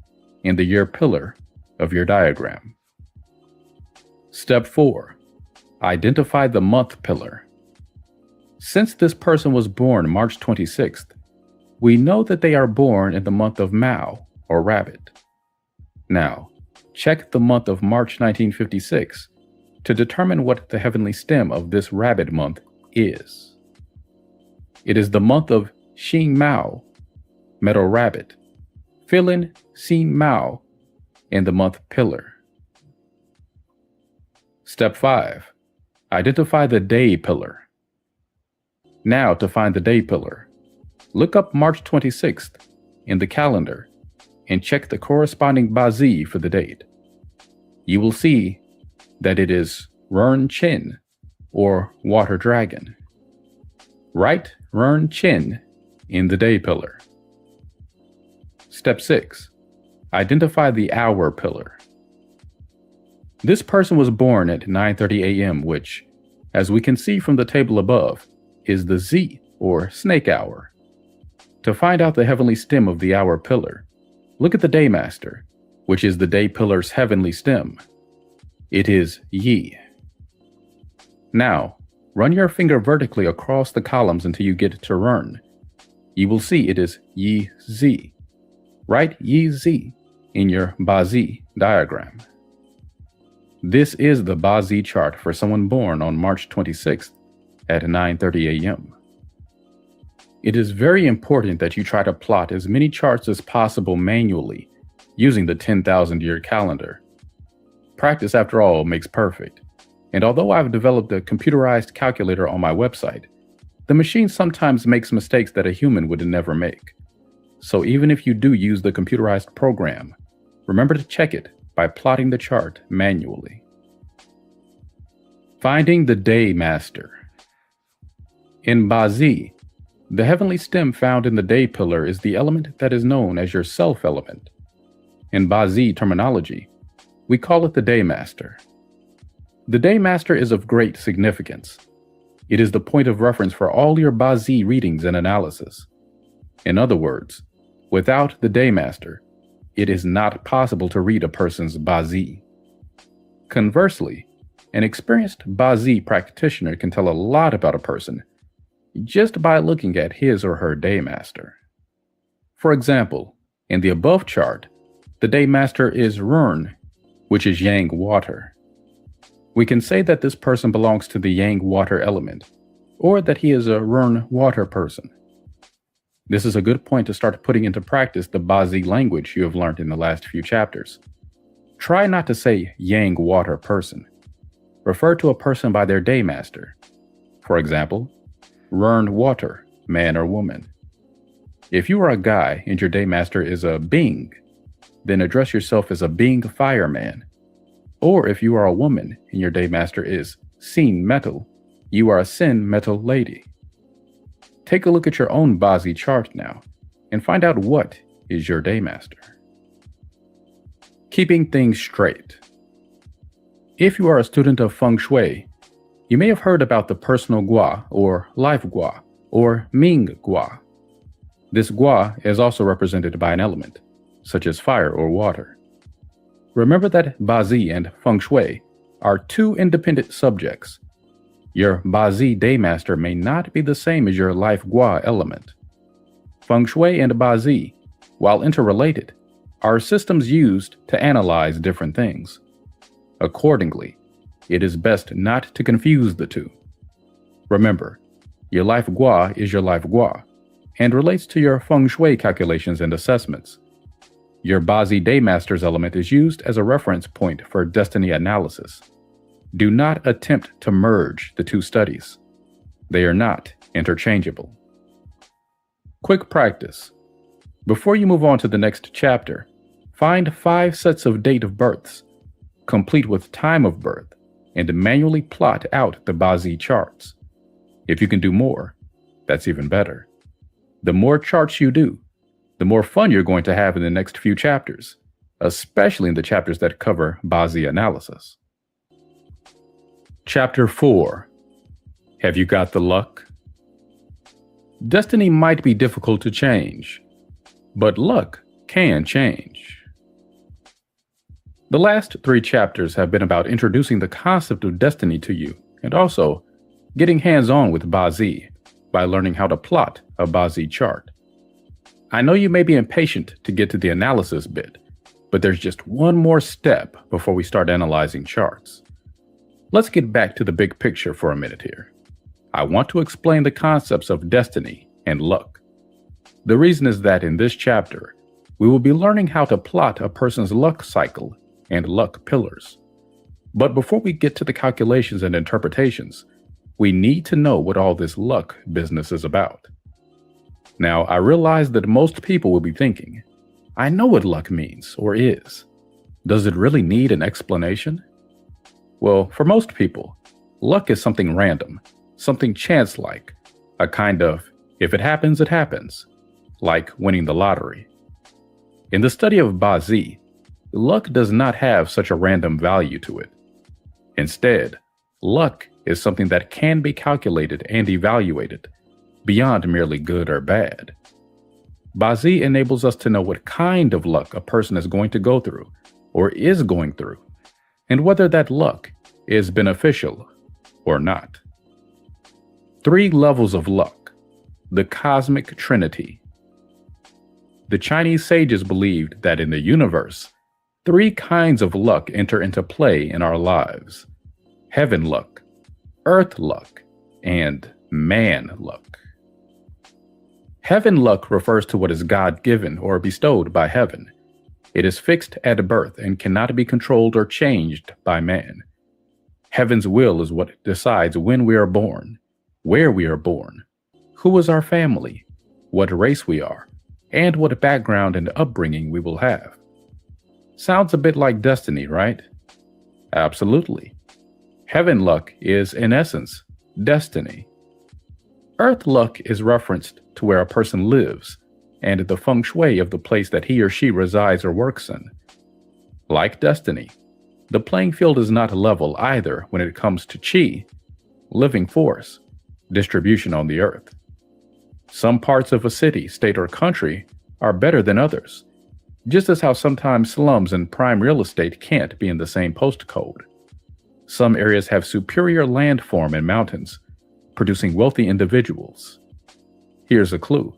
in the year pillar of your diagram. Step 4. Identify the month pillar. Since this person was born March 26th, we know that they are born in the month of Mao, or rabbit. Now, check the month of March 1956 to determine what the heavenly stem of this rabbit month is. It is the month of Xing Mao, meadow rabbit. Fill in Xing Mao in the month pillar. Step 5. Identify the day pillar. Now, to find the day pillar, look up March 26th in the calendar and check the corresponding Bazi for the date. You will see that it is Rern Chin, or water dragon. Write Rern Chin in the day pillar. Step 6. Identify the hour pillar. This person was born at 9:30 a.m., which, as we can see from the table above, is the Z, or snake hour. To find out the heavenly stem of the hour pillar, look at the day master, which is the day pillar's heavenly stem. It is Yi. Now, run your finger vertically across the columns until you get to Rern. You will see it is Yi Z. Write Yi Z in your Bazi diagram. This is the Bazi chart for someone born on March 26th at 9:30 a.m. It is very important that you try to plot as many charts as possible manually using the 10,000 year calendar. Practice, after all, makes perfect. And although I've developed a computerized calculator on my website, the machine sometimes makes mistakes that a human would never make. So even if you do use the computerized program, remember to check it by plotting the chart manually. Finding the day master. In Bazi, the heavenly stem found in the day pillar is the element that is known as your self element. In Bazi terminology, we call it the day master. The day master is of great significance. It is the point of reference for all your Bazi readings and analysis. In other words, without the day master, it is not possible to read a person's Bazi. Conversely, an experienced Bazi practitioner can tell a lot about a person just by looking at his or her day master. For example, in the above chart, the day master is Rern, which is Yang water. We can say that this person belongs to the Yang water element, or that he is a Rern water person. This is a good point to start putting into practice the Bazi language you have learned in the last few chapters. Try not to say Yang water person. Refer to a person by their day master. For example, Rern water, man or woman. If you are a guy and your day master is a Bing, then address yourself as a Bing fireman. Or if you are a woman and your day master is Xing metal, you are a Sin metal lady. Take a look at your own Bazi chart now and find out what is your Daymaster. Keeping things straight. If you are a student of Feng Shui, you may have heard about the personal Gua or life Gua or Ming Gua. This Gua is also represented by an element, such as fire or water. Remember that Bazi and Feng Shui are two independent subjects. Your Bazi Daymaster may not be the same as your life Gua element. Feng Shui and Bazi, while interrelated, are systems used to analyze different things. Accordingly, it is best not to confuse the two. Remember, your life Gua is your life Gua and relates to your Feng Shui calculations and assessments. Your Bazi Daymaster's element is used as a reference point for destiny analysis. Do not attempt to merge the two studies. They are not interchangeable. Quick practice. Before you move on to the next chapter, find 5 sets of date of births, complete with time of birth, and manually plot out the Bazi charts. If you can do more, that's even better. The more charts you do, the more fun you're going to have in the next few chapters, especially in the chapters that cover Bazi analysis. Chapter 4. Have you got the luck? Destiny might be difficult to change, but luck can change. The last 3 chapters have been about introducing the concept of destiny to you, and also getting hands-on with Bazi by learning how to plot a Bazi chart. I know you may be impatient to get to the analysis bit, but there's just one more step before we start analyzing charts. Let's get back to the big picture for a minute here. I want to explain the concepts of destiny and luck. The reason is that in this chapter, we will be learning how to plot a person's luck cycle and luck pillars. But before we get to the calculations and interpretations, we need to know what all this luck business is about. Now, I realize that most people will be thinking, I know what luck means or is. Does it really need an explanation? Well, for most people, luck is something random, something chance-like, a kind of, if it happens, it happens, like winning the lottery. In the study of Bazi, luck does not have such a random value to it. Instead, luck is something that can be calculated and evaluated beyond merely good or bad. Bazi enables us to know what kind of luck a person is going to go through or is going through, and whether that luck is beneficial or not. 3 levels of luck, the cosmic trinity. The Chinese sages believed that in the universe, 3 kinds of luck enter into play in our lives: heaven luck, earth luck, and man luck. Heaven luck refers to what is God-given or bestowed by heaven. It is fixed at birth and cannot be controlled or changed by man. Heaven's will is what decides when we are born, where we are born, who is our family, what race we are, and what background and upbringing we will have. Sounds a bit like destiny, right? Absolutely. Heaven luck is, in essence, destiny. Earth luck is referenced to where a person lives and the feng shui of the place that he or she resides or works in. Like destiny, the playing field is not level either when it comes to qi, living force, distribution on the earth. Some parts of a city, state, or country are better than others, just as how sometimes slums and prime real estate can't be in the same postcode. Some areas have superior landform and mountains, producing wealthy individuals. Here's a clue.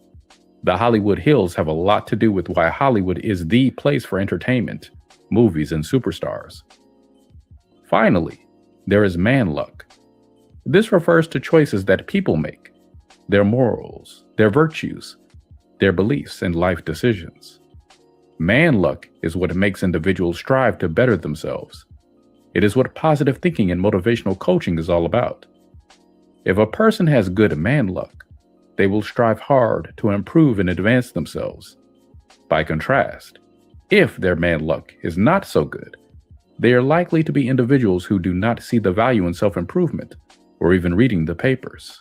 The Hollywood Hills have a lot to do with why Hollywood is the place for entertainment, movies, and superstars. Finally, there is man luck. This refers to choices that people make, their morals, their virtues, their beliefs, and life decisions. Man luck is what makes individuals strive to better themselves. It is what positive thinking and motivational coaching is all about. If a person has good man luck, they will strive hard to improve and advance themselves. By contrast, if their man luck is not so good, they are likely to be individuals who do not see the value in self-improvement, or even reading the papers.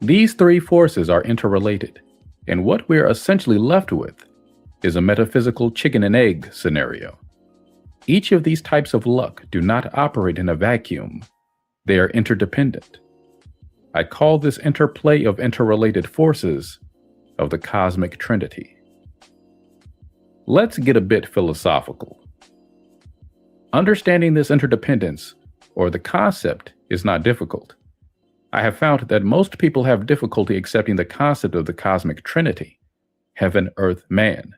These three forces are interrelated, and what we're essentially left with is a metaphysical chicken and egg scenario. Each of these types of luck do not operate in a vacuum. They are interdependent. I call this interplay of interrelated forces of the cosmic trinity. Let's get a bit philosophical. Understanding this interdependence, or the concept, is not difficult. I have found that most people have difficulty accepting the concept of the cosmic trinity, heaven, earth, man.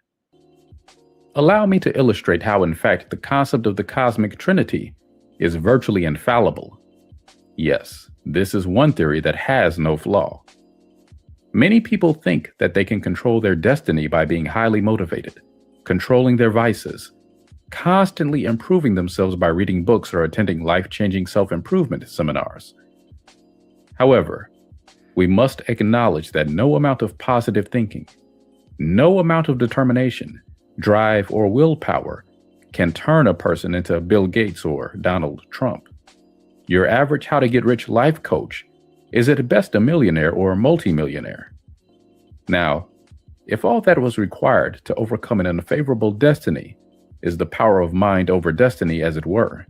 Allow me to illustrate how, in fact, the concept of the cosmic trinity is virtually infallible. Yes, this is one theory that has no flaw. Many people think that they can control their destiny by being highly motivated, controlling their vices, constantly improving themselves by reading books or attending life-changing self-improvement seminars. However, we must acknowledge that no amount of positive thinking, no amount of determination, drive, or willpower can turn a person into Bill Gates or Donald Trump. Your average how-to-get-rich life coach is at best a millionaire or a multimillionaire. Now, if all that was required to overcome an unfavorable destiny is the power of mind over destiny, as it were,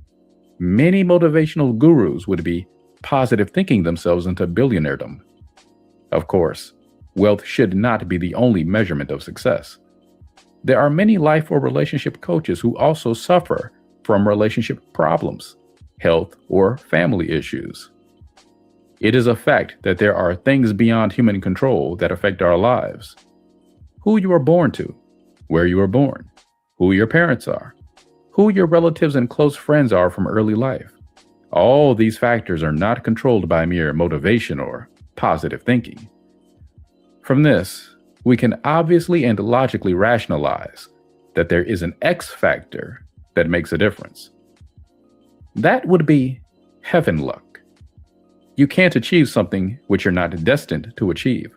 many motivational gurus would be positive thinking themselves into billionairedom. Of course, wealth should not be the only measurement of success. There are many life or relationship coaches who also suffer from relationship problems, health, or family issues. It is a fact that there are things beyond human control that affect our lives. Who you are born to, where you were born, who your parents are, who your relatives and close friends are from early life. All these factors are not controlled by mere motivation or positive thinking. From this, we can obviously and logically rationalize that there is an X factor that makes a difference. That would be heaven luck. You can't achieve something which you're not destined to achieve,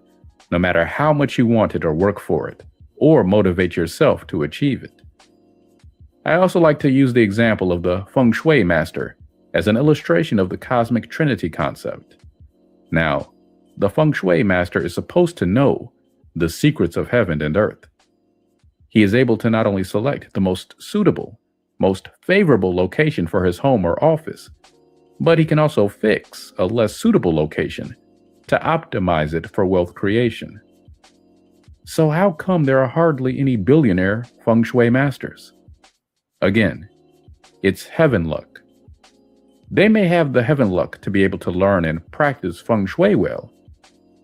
no matter how much you want it or work for it, or motivate yourself to achieve it. I also like to use the example of the Feng Shui master as an illustration of the cosmic trinity concept. Now, the Feng Shui master is supposed to know the secrets of heaven and earth. He is able to not only select the most suitable, most favorable location for his home or office, but he can also fix a less suitable location to optimize it for wealth creation. So how come there are hardly any billionaire Feng Shui masters? Again, it's heaven luck. They may have the heaven luck to be able to learn and practice Feng Shui well.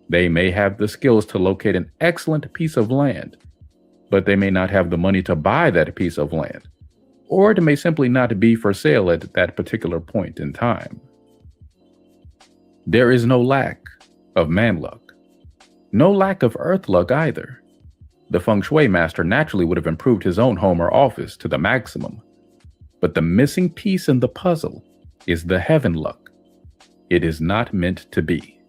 They may have the skills to locate an excellent piece of land, but they may not have the money to buy that piece of land, or it may simply not be for sale at that particular point in time. There is no lack of man luck, no lack of earth luck either. The Feng Shui master naturally would have improved his own home or office to the maximum, but the missing piece in the puzzle is the heaven luck. It is not meant to be.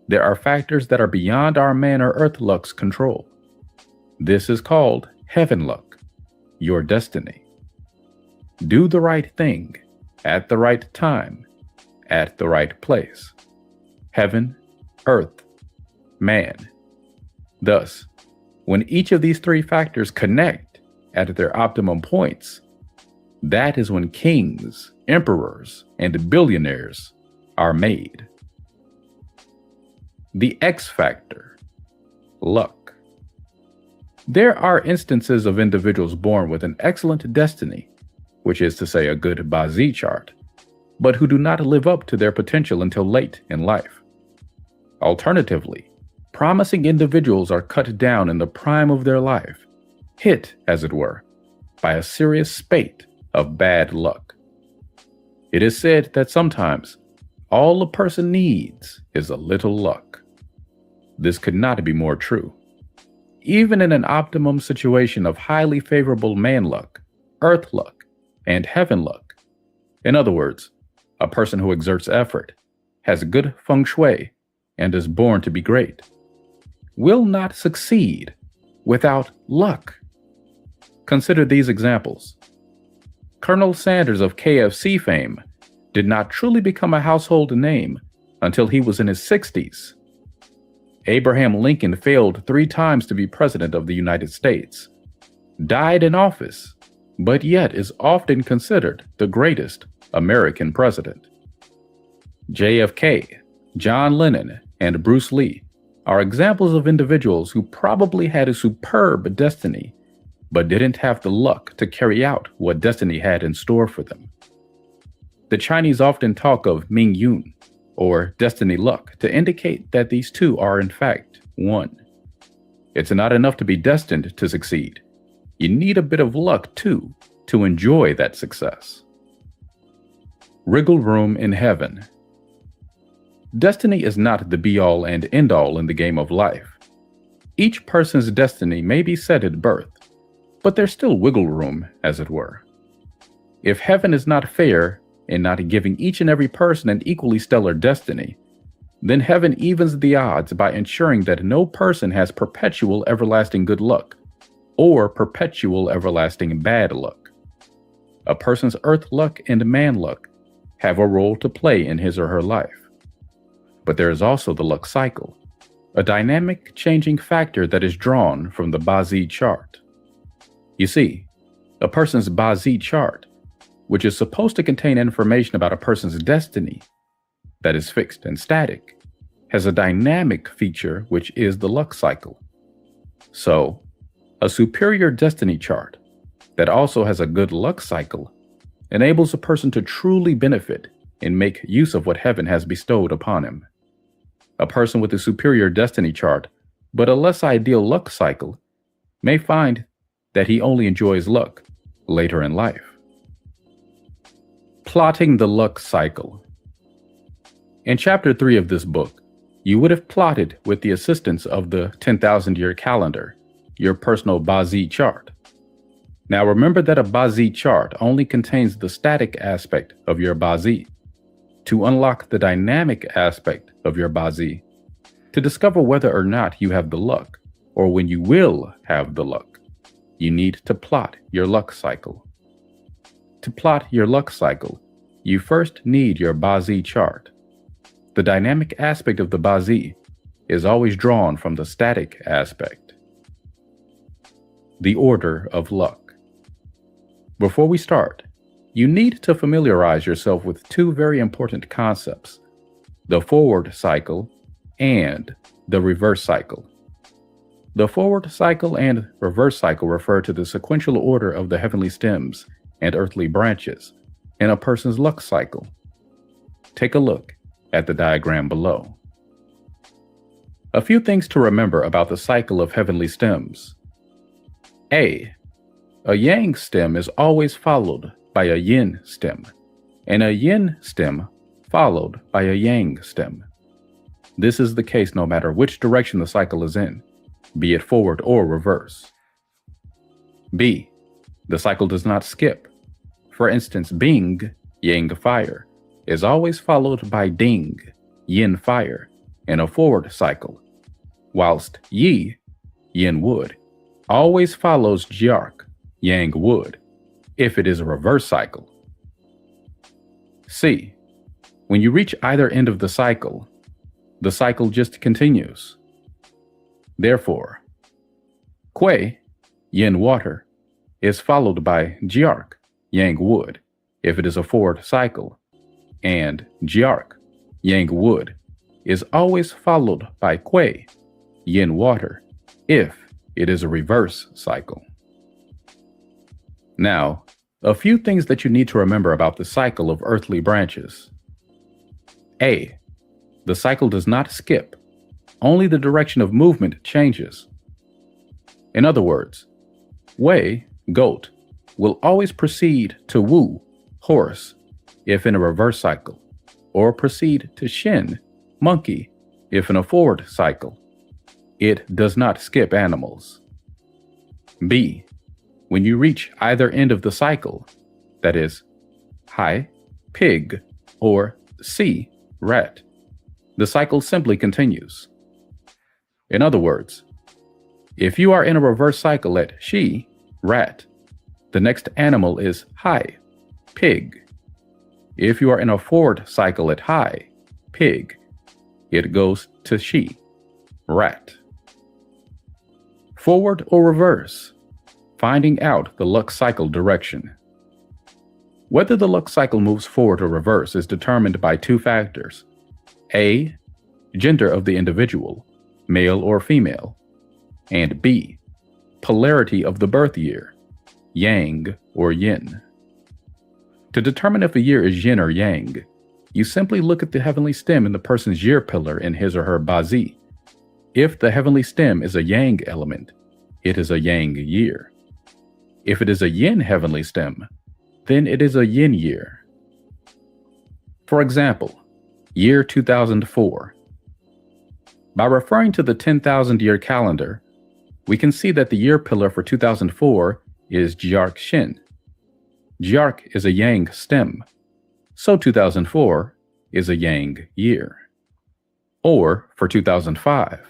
There are factors that are beyond our man or earth luck's control. This is called heaven luck, your destiny. Do the right thing, at the right time, at the right place. Heaven, earth, man. Thus, when each of these three factors connect at their optimum points, that is when kings, emperors, and billionaires are made. The X factor, luck. There are instances of individuals born with an excellent destiny, which is to say a good Bazi chart, but who do not live up to their potential until late in life. Alternatively, promising individuals are cut down in the prime of their life, hit, as it were, by a serious spate of bad luck. It is said that sometimes all a person needs is a little luck. This could not be more true. Even in an optimum situation of highly favorable man luck, earth luck, and heaven luck, in other words, a person who exerts effort, has good feng shui, and is born to be great, will not succeed without luck. Consider these examples. Colonel Sanders of KFC fame did not truly become a household name until he was in his 60s. Abraham Lincoln failed 3 times to be president of the United States, died in office, but yet is often considered the greatest American president. JFK, John Lennon, and Bruce Lee are examples of individuals who probably had a superb destiny, but didn't have the luck to carry out what destiny had in store for them. The Chinese often talk of Ming Yun, or destiny luck, to indicate that these two are in fact one. It's not enough to be destined to succeed. You need a bit of luck too to enjoy that success. Wriggle room in heaven. Destiny is not the be-all and end-all in the game of life. Each person's destiny may be set at birth, but there's still wiggle room, as it were. If heaven is not fair in not giving each and every person an equally stellar destiny, then heaven evens the odds by ensuring that no person has perpetual everlasting good luck or perpetual everlasting bad luck. A person's earth luck and man luck have a role to play in his or her life. But there is also the luck cycle, a dynamic changing factor that is drawn from the Bazi chart. You see, a person's Bazi chart, which is supposed to contain information about a person's destiny that is fixed and static, has a dynamic feature which is the luck cycle. So, a superior destiny chart that also has a good luck cycle enables a person to truly benefit and make use of what heaven has bestowed upon him. A person with a superior destiny chart, but a less ideal luck cycle, may find that he only enjoys luck later in life. Plotting the luck cycle. In chapter 3 of this book, you would have plotted with the assistance of the 10,000-year calendar, your personal Bazi chart. Now remember that a Bazi chart only contains the static aspect of your Bazi. To unlock the dynamic aspect of your Bazi, to discover whether or not you have the luck, or when you will have the luck, you need to plot your luck cycle. To plot your luck cycle, you first need your Bazi chart. The dynamic aspect of the Bazi is always drawn from the static aspect. The order of luck. Before we start, you need to familiarize yourself with 2 very important concepts: the forward cycle and the reverse cycle. The forward cycle and reverse cycle refer to the sequential order of the heavenly stems and earthly branches in a person's luck cycle. Take a look at the diagram below. A few things to remember about the cycle of heavenly stems. A yang stem is always followed by a yin stem, and a yin stem followed by a yang stem. This is the case no matter which direction the cycle is in, be it forward or reverse. B, the cycle does not skip. For instance, Bing, yang fire, is always followed by Ding, yin fire, in a forward cycle, whilst Yi, yin wood, always follows Jiark, yang wood, if it is a reverse cycle. C, when you reach either end of the cycle just continues. Therefore, Kui, yin water, is followed by Jiark, yang wood, if it is a forward cycle, and Jiark, yang wood, is always followed by Kui, yin water, if it is a reverse cycle. Now, a few things that you need to remember about the cycle of earthly branches. A, the cycle does not skip, only the direction of movement changes. In other words, Wei, goat, will always proceed to Wu, horse, if in a reverse cycle, or proceed to Shin, monkey, if in a forward cycle. It does not skip animals. B, when you reach either end of the cycle, that is, Hai, pig, or Si, rat, the cycle simply continues. In other words, if you are in a reverse cycle at Shi, rat, the next animal is Hai, pig. If you are in a forward cycle at high, pig, it goes to she, rat. Forward or reverse, finding out the luck cycle direction. Whether the luck cycle moves forward or reverse is determined by two factors. A, gender of the individual, male or female, and B, polarity of the birth year, yang or yin. To determine if a year is yin or yang, you simply look at the heavenly stem in the person's year pillar in his or her bazi. If the heavenly stem is a yang element, it is a yang year. If it is a yin heavenly stem, then it is a yin year. For example, year 2004. By referring to the 10,000-year calendar, we can see that the year pillar for 2004 is Jiark Shin. Jiark is a yang stem, so 2004 is a yang year. Or for 2005,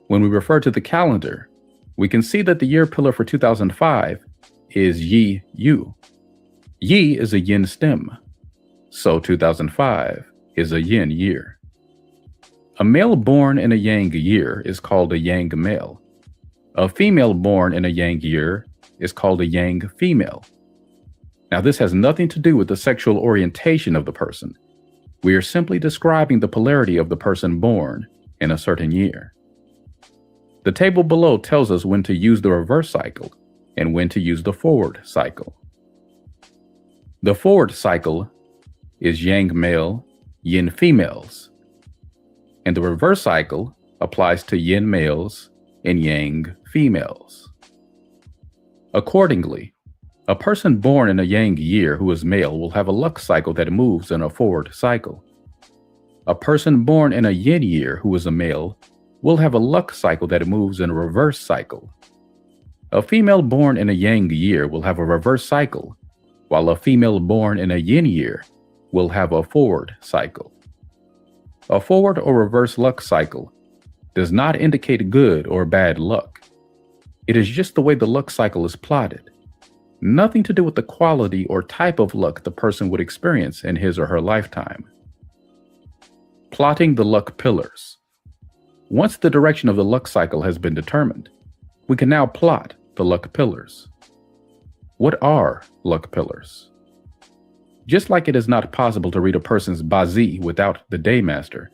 when we refer to the calendar, we can see that the year pillar for 2005 is Yi Yu. Yi is a yin stem, so 2005 is a yin year. A male born in a yang year is called a yang male. A female born in a yang year is called a yang female. Now, this has nothing to do with the sexual orientation of the person. We are simply describing the polarity of the person born in a certain year. The table below tells us when to use the reverse cycle and when to use the forward cycle. The forward cycle is yang male, yin females, and the reverse cycle applies to yin males and yang females. Accordingly, a person born in a yang year who is male will have a luck cycle that moves in a forward cycle. A person born in a yin year who is a male will have a luck cycle that moves in a reverse cycle. A female born in a yang year will have a reverse cycle, while a female born in a yin year will have a forward cycle. A forward or reverse luck cycle does not indicate good or bad luck. It is just the way the luck cycle is plotted. Nothing to do with the quality or type of luck the person would experience in his or her lifetime. Plotting the luck pillars. Once the direction of the luck cycle has been determined, we can now plot the luck pillars. What are luck pillars? Just like it is not possible to read a person's bazi without the Daymaster,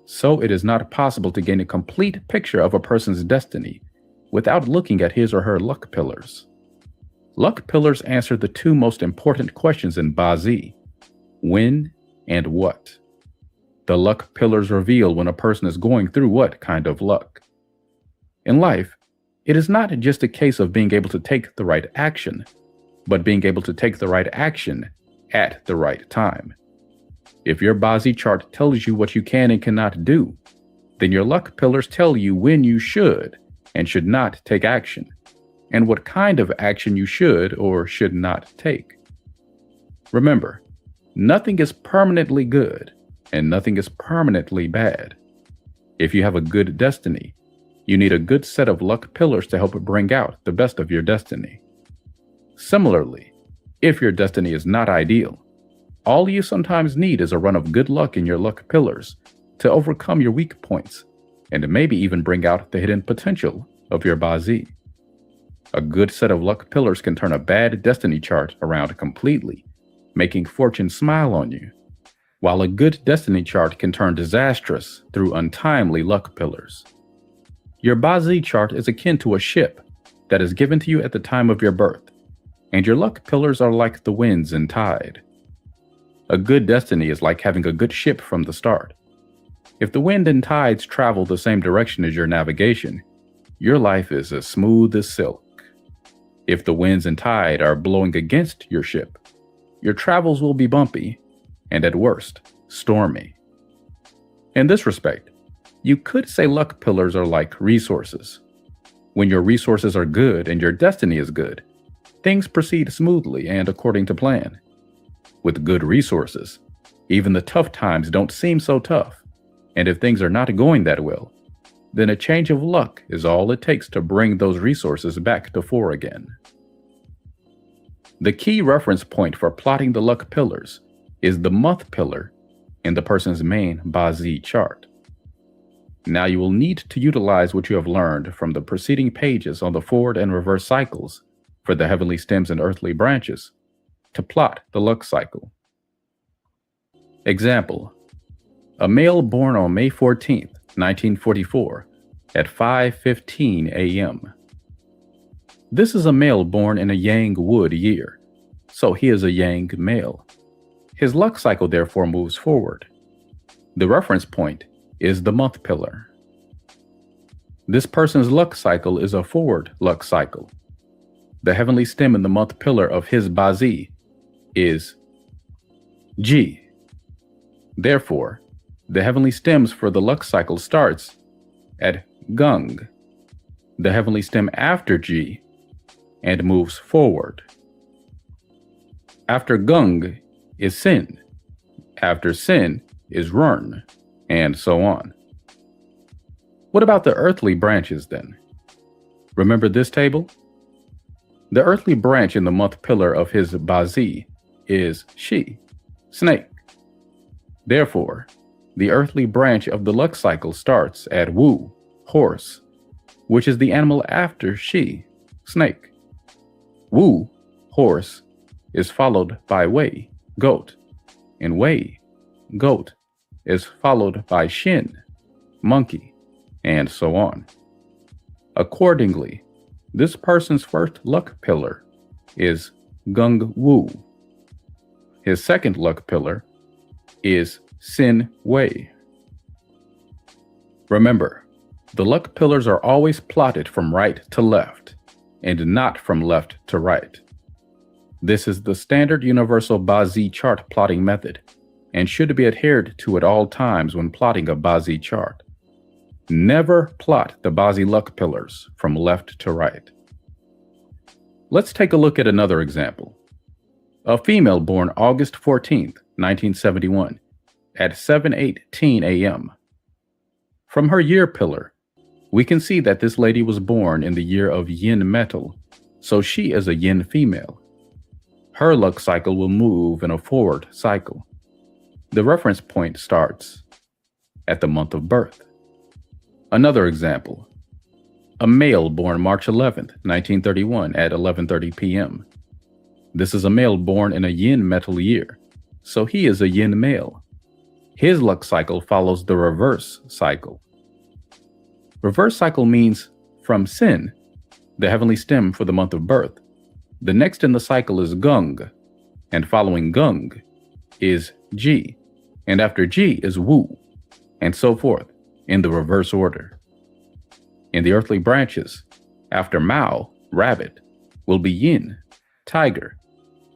so it is not possible to gain a complete picture of a person's destiny without looking at his or her luck pillars. Luck pillars answer the two most important questions in bazi: when and what. The luck pillars reveal when a person is going through what kind of luck. In life, it is not just a case of being able to take the right action, but being able to take the right action at the right time. If your bazi chart tells you what you can and cannot do, then your luck pillars tell you when you should and should not take action, and what kind of action you should or should not take. Remember, nothing is permanently good and nothing is permanently bad. If you have a good destiny, you need a good set of luck pillars to help bring out the best of your destiny. Similarly, if your destiny is not ideal, all you sometimes need is a run of good luck in your luck pillars to overcome your weak points and maybe even bring out the hidden potential of your bazi. A good set of luck pillars can turn a bad destiny chart around completely, making fortune smile on you, while a good destiny chart can turn disastrous through untimely luck pillars. Your bazi chart is akin to a ship that is given to you at the time of your birth, and your luck pillars are like the winds and tide. A good destiny is like having a good ship from the start. If the wind and tides travel the same direction as your navigation, your life is as smooth as silk. If the winds and tide are blowing against your ship, your travels will be bumpy and at worst, stormy. In this respect, you could say luck pillars are like resources. When your resources are good and your destiny is good, things proceed smoothly and according to plan. With good resources, even the tough times don't seem so tough, and if things are not going that well, then a change of luck is all it takes to bring those resources back to fore again. The key reference point for plotting the luck pillars is the month pillar in the person's main Ba-Z chart. Now you will need to utilize what you have learned from the preceding pages on the forward and reverse cycles for the heavenly stems and earthly branches to plot the luck cycle. Example: a male born on May 14th, 1944 at 5:15 a.m. This is a male born in a Yang Wood year, so he is a Yang male. His luck cycle therefore moves forward. The reference point is the month pillar. This person's luck cycle is a forward luck cycle. The heavenly stem in the month pillar of his Ba-Z is G. Therefore, the heavenly stems for the luck cycle starts at Gung, the heavenly stem after G, and moves forward. After Gung is Sin, after Sin is Run, and so on. What about the earthly branches then? Remember this table? The earthly branch in the month pillar of his Ba-Z is She, snake. Therefore, the earthly branch of the luck cycle starts at Wu, horse, which is the animal after She, snake. Wu, horse, is followed by Wei, goat, and Wei, goat, is followed by Shin, monkey, and so on. Accordingly, this person's first luck pillar is Gung Wu. His second luck pillar is Sin Wei. Remember, the luck pillars are always plotted from right to left, and not from left to right. This is the standard universal Ba-Z chart plotting method, and should be adhered to at all times when plotting a Ba-Z chart. Never plot the Ba-Z luck pillars from left to right. Let's take a look at another example. A female born August 14th, 1971, at 7:18 a.m. From her year pillar, we can see that this lady was born in the year of Yin metal, so she is a Yin female. Her luck cycle will move in a forward cycle. The reference point starts at the month of birth. Another example. A male born March 11th, 1931 at 11:30 p.m. This is a male born in a Yin metal year, so he is a Yin male. His luck cycle follows the reverse cycle. Reverse cycle means from Sin, the heavenly stem for the month of birth. The next in the cycle is Gung, and following Gung is Ji, and after Ji is Wu, and so forth in the reverse order. In the earthly branches, after Mao, rabbit, will be Yin, tiger,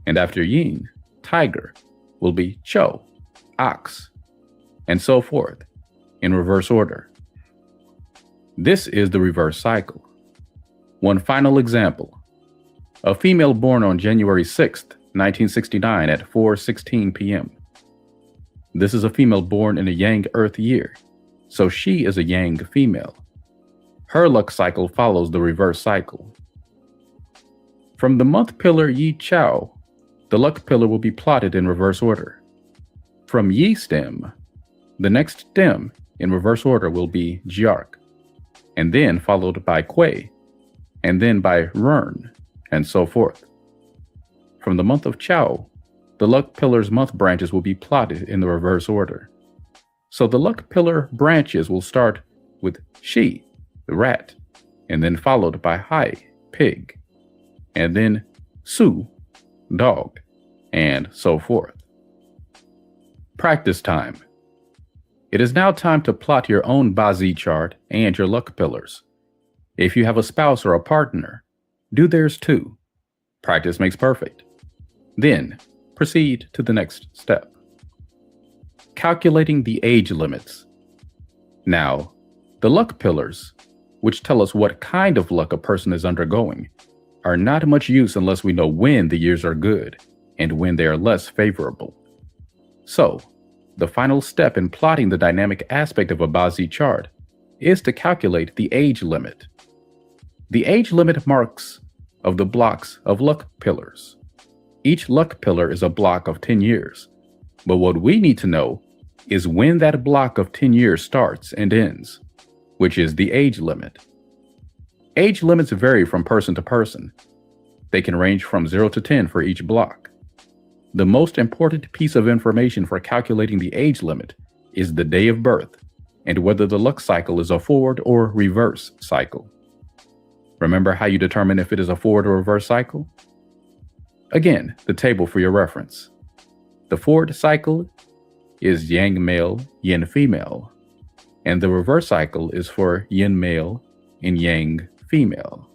and after Yin, tiger, will be Chou, ox, and so forth in reverse order. This is the reverse cycle. One final example. A female born on January 6th, 1969 at 4:16 p.m. This is a female born in a Yang Earth year, so she is a Yang female. Her luck cycle follows the reverse cycle. From the month pillar Yi Chao, the luck pillar will be plotted in reverse order. From Yi stem, the next stem in reverse order will be Jiark, and then followed by Kui, and then by Rern, and so forth. From the month of Chao, the luck pillar's month branches will be plotted in the reverse order. So the luck pillar branches will start with Shi, the rat, and then followed by Hai, pig, and then Su, dog, and so forth. Practice time. It is now time to plot your own Ba-Z chart and your luck pillars. If you have a spouse or a partner, do theirs too. Practice makes perfect. Then, proceed to the next step. Calculating the age limits. Now, the luck pillars, which tell us what kind of luck a person is undergoing, are not much use unless we know when the years are good and when they are less favorable. So, the final step in plotting the dynamic aspect of a Ba-Z chart is to calculate the age limit. The age limit marks of the blocks of luck pillars. Each luck pillar is a block of 10 years, But what we need to know is when that block of 10 years starts and ends, which is the age limit. Age limits vary from person to person. They can range from 0 to 10 for each block. The most important piece of information for calculating the age limit is the day of birth and whether the luck cycle is a forward or reverse cycle. Remember how you determine if it is a forward or reverse cycle? Again, the table for your reference. The forward cycle is yang male, yin female, and the reverse cycle is for yin male and yang female.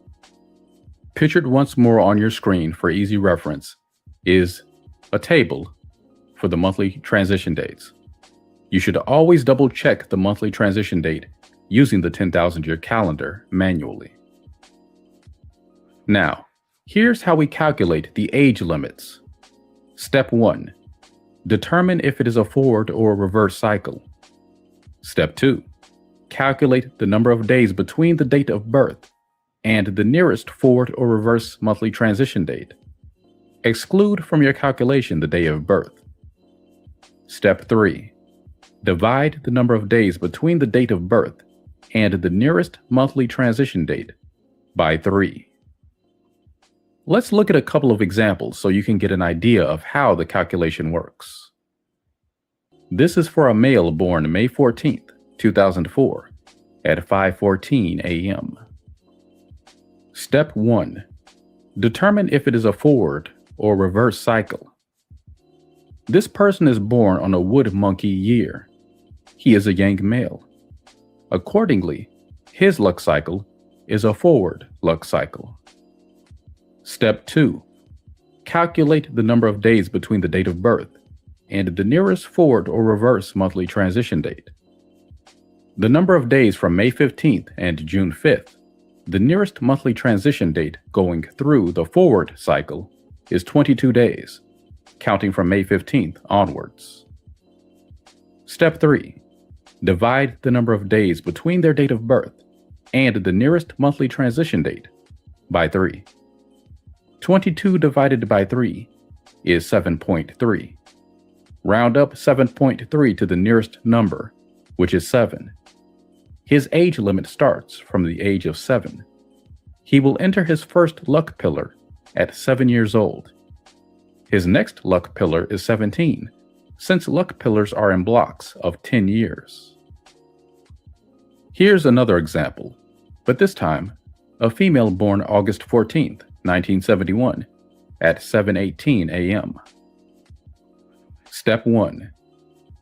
Pictured once more on your screen for easy reference is a table for the monthly transition dates. You should always double check the monthly transition date using the 10,000 year calendar manually. Now, here's how we calculate the age limits. Step 1. Determine if it is a forward or reverse cycle. Step 2. Calculate the number of days between the date of birth and the nearest forward or reverse monthly transition date. Exclude from your calculation the day of birth. Step 3. Divide the number of days between the date of birth and the nearest monthly transition date by 3. Let's look at a couple of examples so you can get an idea of how the calculation works. This is for a male born May 14th, 2004 at 5:14 a.m. Step 1. Determine if it is a forward or reverse cycle. This person is born on a wood monkey year. He is a yang male. Accordingly, his luck cycle is a forward luck cycle. Step 2. Calculate the number of days between the date of birth and the nearest forward or reverse monthly transition date. The number of days from May 15th and June 5th, the nearest monthly transition date going through the forward cycle, is 22 days, counting from May 15th onwards. Step 3. Divide the number of days between their date of birth and the nearest monthly transition date by 3. 22 divided by 3 is 7.3. Round up 7.3 to the nearest number, which is 7. His age limit starts from the age of 7. He will enter his first luck pillar at 7 years old. His next luck pillar is 17, since luck pillars are in blocks of 10 years. Here's another example, but this time, a female born August 14th, 1971, at 7:18 a.m. Step 1.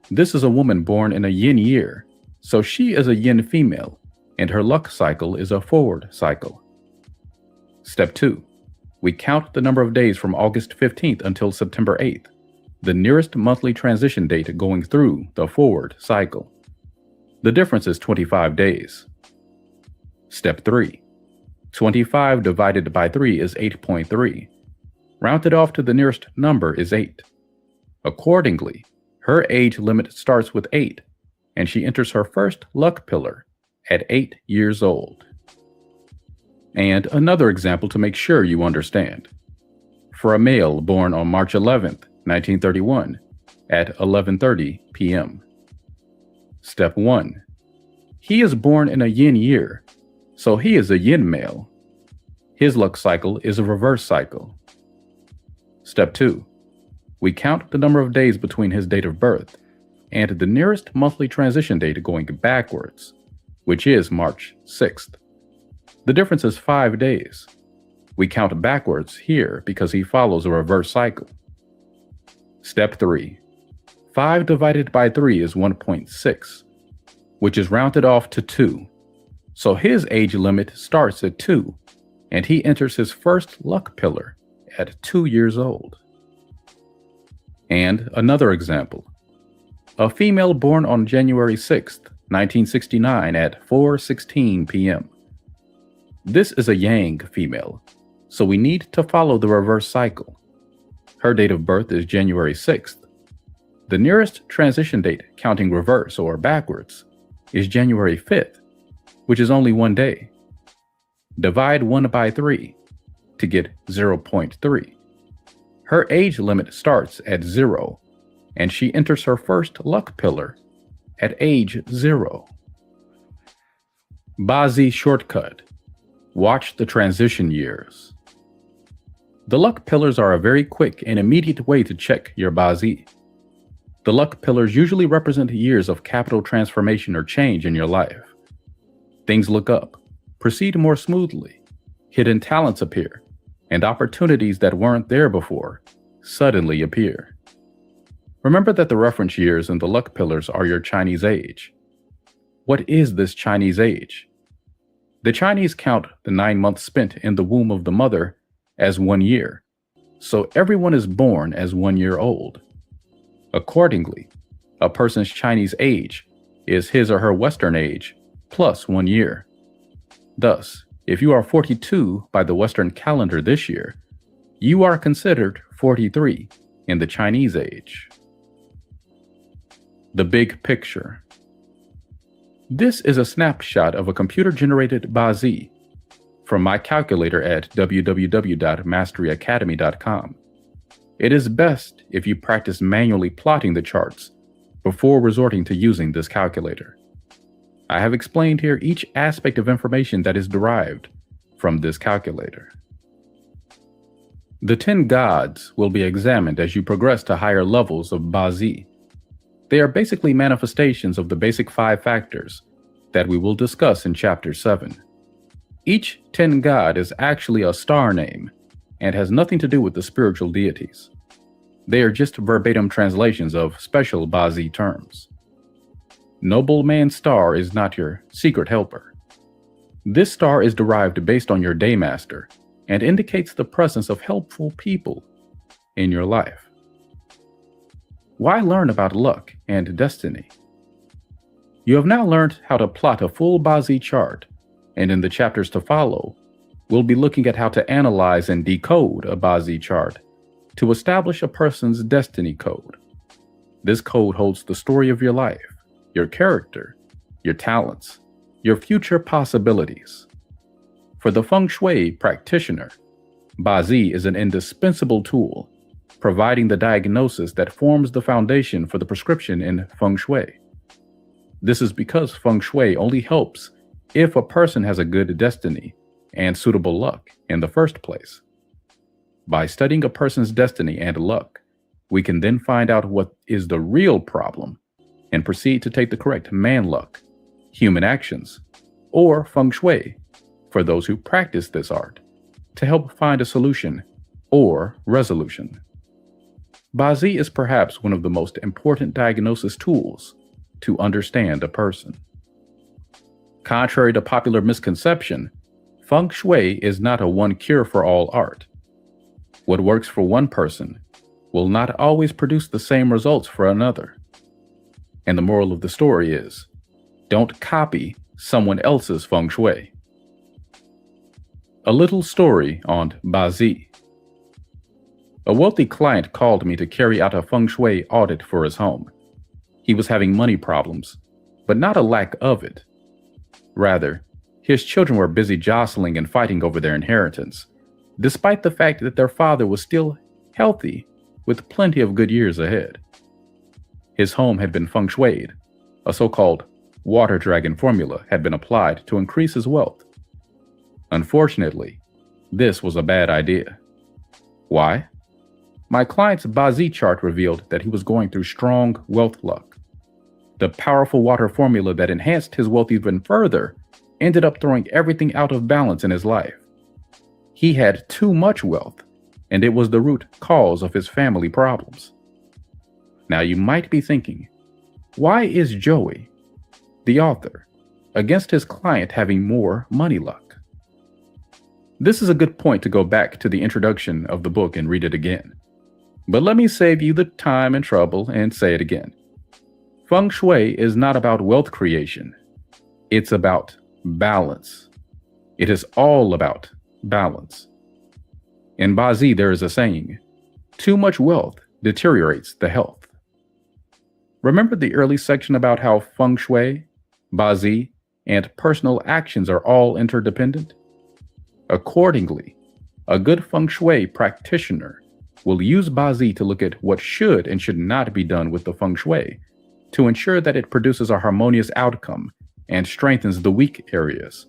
This is a woman born in a yin year, so she is a yin female, and her luck cycle is a forward cycle. Step 2. We count the number of days from August 15th until September 8th, the nearest monthly transition date going through the forward cycle. The difference is 25 days. Step 3. 25 divided by 3 is 8.3. Rounded off to the nearest number is 8. Accordingly, her age limit starts with 8, and she enters her first luck pillar at 8 years old. And another example to make sure you understand. For a male born on March 11th, 1931, at 11:30 p.m. Step 1. He is born in a yin year, so he is a yin male. His luck cycle is a reverse cycle. Step 2. We count the number of days between his date of birth and the nearest monthly transition date going backwards, which is March 6th. The difference is 5 days. We count backwards here because he follows a reverse cycle. Step 3. 5 divided by 3 is 1.6, which is rounded off to 2. So his age limit starts at 2, and he enters his first luck pillar at 2 years old. And another example. A female born on January 6th, 1969 at 4:16 p.m. This is a yang female, so we need to follow the reverse cycle. Her date of birth is January 6th. The nearest transition date counting reverse or backwards is January 5th, which is only 1 day. Divide 1 by 3 to get 0.3. Her age limit starts at 0, and she enters her first luck pillar at age 0. Bazi shortcut. Watch the transition years. The luck pillars are a very quick and immediate way to check your Bazi. The luck pillars usually represent years of capital transformation or change in your life. Things look up, proceed more smoothly, hidden talents appear, and opportunities that weren't there before suddenly appear. Remember that the reference years in the luck pillars are your Chinese age. What is this Chinese age? The Chinese count the 9 months spent in the womb of the mother as 1 year, so everyone is born as 1 year old. Accordingly, a person's Chinese age is his or her Western age plus 1 year. Thus, if you are 42 by the Western calendar this year, you are considered 43 in the Chinese age. The big picture. This is a snapshot of a computer-generated Bazi from my calculator at www.masteryacademy.com. It is best if you practice manually plotting the charts before resorting to using this calculator. I have explained here each aspect of information that is derived from this calculator. The 10 gods will be examined as you progress to higher levels of Bazi. They are basically manifestations of the basic 5 factors that we will discuss in Chapter 7. Each 10 god is actually a star name and has nothing to do with the spiritual deities. They are just verbatim translations of special Bazi terms. Noble Man Star is not your secret helper. This star is derived based on your Daymaster and indicates the presence of helpful people in your life. Why learn about luck and destiny? You have now learned how to plot a full Bazi chart, and in the chapters to follow, we'll be looking at how to analyze and decode a Bazi chart to establish a person's destiny code. This code holds the story of your life, your character, your talents, your future possibilities. For the Feng Shui practitioner, Bazi is an indispensable tool, providing the diagnosis that forms the foundation for the prescription in Feng Shui. This is because Feng Shui only helps if a person has a good destiny and suitable luck in the first place. By studying a person's destiny and luck, we can then find out what is the real problem and proceed to take the correct man luck, human actions, or Feng Shui for those who practice this art to help find a solution or resolution. Bazi is perhaps one of the most important diagnosis tools to understand a person. Contrary to popular misconception, Feng Shui is not a one cure for all art. What works for one person will not always produce the same results for another. And the moral of the story is, don't copy someone else's Feng Shui. A little story on Bazi. A wealthy client called me to carry out a Feng Shui audit for his home. He was having money problems, but not a lack of it. Rather, his children were busy jostling and fighting over their inheritance, despite the fact that their father was still healthy with plenty of good years ahead. His home had been Feng Shuied. A so-called water dragon formula had been applied to increase his wealth. Unfortunately, this was a bad idea. Why? My client's Bazi chart revealed that he was going through strong wealth luck. The powerful water formula that enhanced his wealth even further ended up throwing everything out of balance in his life. He had too much wealth, and it was the root cause of his family problems. Now you might be thinking, why is Joey, the author, against his client having more money luck? This is a good point to go back to the introduction of the book and read it again. But let me save you the time and trouble and say it again. Feng Shui is not about wealth creation. It's about balance. It is all about balance. In Bazi, there is a saying, too much wealth deteriorates the health. Remember the early section about how Feng Shui, Bazi, and personal actions are all interdependent? Accordingly, a good Feng Shui practitioner will use Bazi to look at what should and should not be done with the feng shui to ensure that it produces a harmonious outcome and strengthens the weak areas.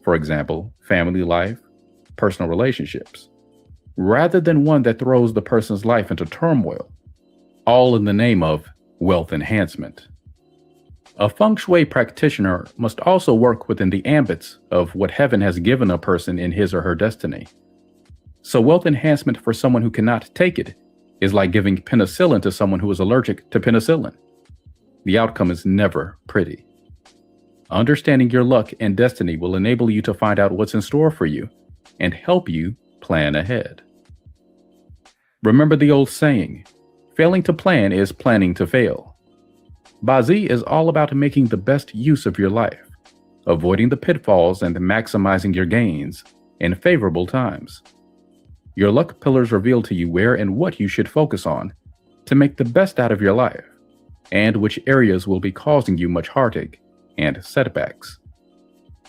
For example, family life, personal relationships, rather than one that throws the person's life into turmoil, all in the name of wealth enhancement. A feng shui practitioner must also work within the ambits of what heaven has given a person in his or her destiny. So wealth enhancement for someone who cannot take it is like giving penicillin to someone who is allergic to penicillin. The outcome is never pretty. Understanding your luck and destiny will enable you to find out what's in store for you and help you plan ahead. Remember the old saying, failing to plan is planning to fail. Bazi is all about making the best use of your life, avoiding the pitfalls and maximizing your gains in favorable times. Your luck pillars reveal to you where and what you should focus on to make the best out of your life, and which areas will be causing you much heartache and setbacks.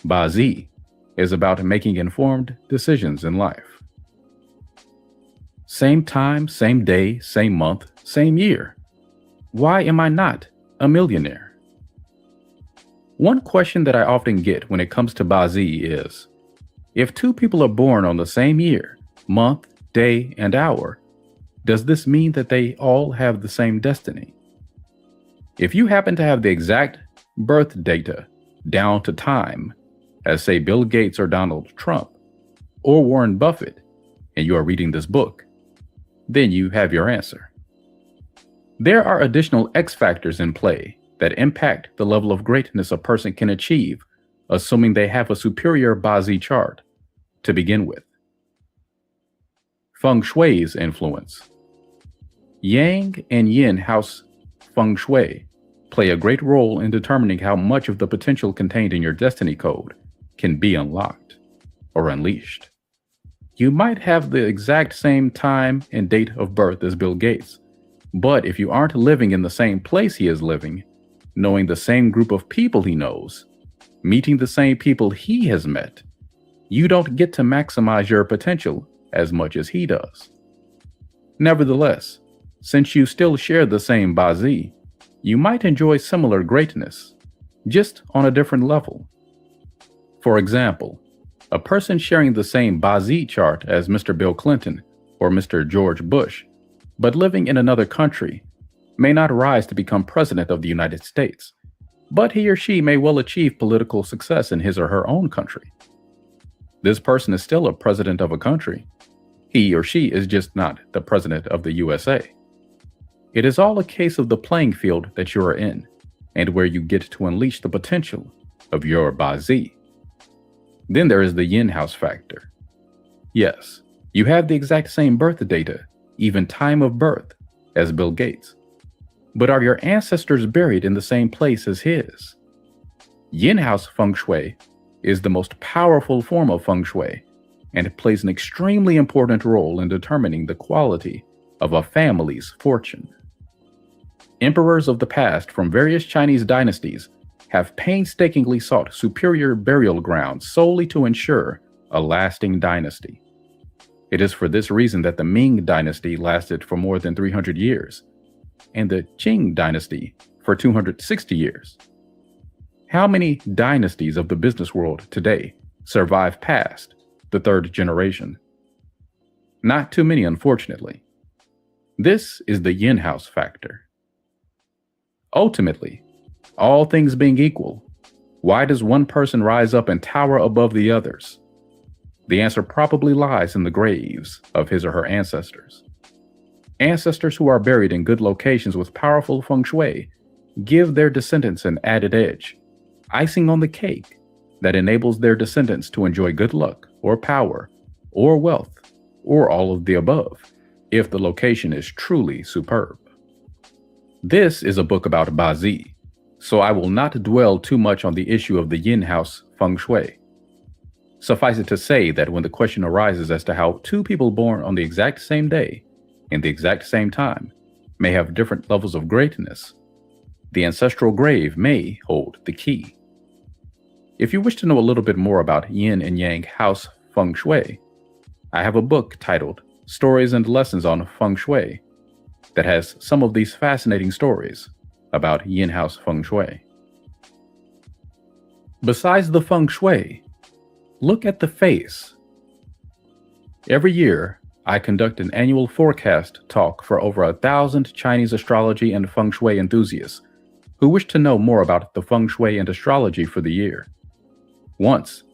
Bazi is about making informed decisions in life. Same time, same day, same month, same year. Why am I not a millionaire? One question that I often get when it comes to Bazi is, if two people are born on the same year, month, day, and hour, does this mean that they all have the same destiny? If you happen to have the exact birth data down to time, as say Bill Gates or Donald Trump, or Warren Buffett, and you are reading this book, then you have your answer. There are additional X factors in play that impact the level of greatness a person can achieve, assuming they have a superior Bazi chart to begin with. Feng Shui's influence. Yang and Yin house Feng Shui play a great role in determining how much of the potential contained in your destiny code can be unlocked or unleashed. You might have the exact same time and date of birth as Bill Gates, but if you aren't living in the same place he is living, knowing the same group of people he knows, meeting the same people he has met, you don't get to maximize your potential as much as he does. Nevertheless, since you still share the same Bazi, you might enjoy similar greatness, just on a different level. For example, a person sharing the same Bazi chart as Mr. Bill Clinton or Mr. George Bush, but living in another country, may not rise to become president of the United States, but he or she may well achieve political success in his or her own country. This person is still a president of a country. He or she is just not the president of the USA. It is all a case of the playing field that you are in, and where you get to unleash the potential of your Bazi. Then there is the Yin house factor. Yes, you have the exact same birth data, even time of birth, as Bill Gates. But are your ancestors buried in the same place as his? Yin house feng shui is the most powerful form of feng shui, and it plays an extremely important role in determining the quality of a family's fortune. Emperors of the past from various Chinese dynasties have painstakingly sought superior burial grounds solely to ensure a lasting dynasty. It is for this reason that the Ming dynasty lasted for more than 300 years, and the Qing dynasty for 260 years. How many dynasties of the business world today survive past the third generation? Not too many, unfortunately. This is the Yin house factor. Ultimately, all things being equal, why does one person rise up and tower above the others? The answer probably lies in the graves of his or her ancestors. Ancestors who are buried in good locations with powerful feng shui give their descendants an added edge, icing on the cake that enables their descendants to enjoy good luck or power or wealth or all of the above if the location is truly superb. This is a book about Bazi, so I will not dwell too much on the issue of the Yin house feng shui. Suffice it to say that when the question arises as to how two people born on the exact same day, in the exact same time, may have different levels of greatness, the ancestral grave may hold the key. If you wish to know a little bit more about Yin and Yang house feng shui, I have a book titled Stories and Lessons on Feng Shui, that has some of these fascinating stories about Yin House Feng Shui. Besides the Feng Shui, look at the face. Every year, I conduct an annual forecast talk for over 1,000 Chinese astrology and Feng Shui enthusiasts who wish to know more about the Feng Shui and astrology for the year. Once,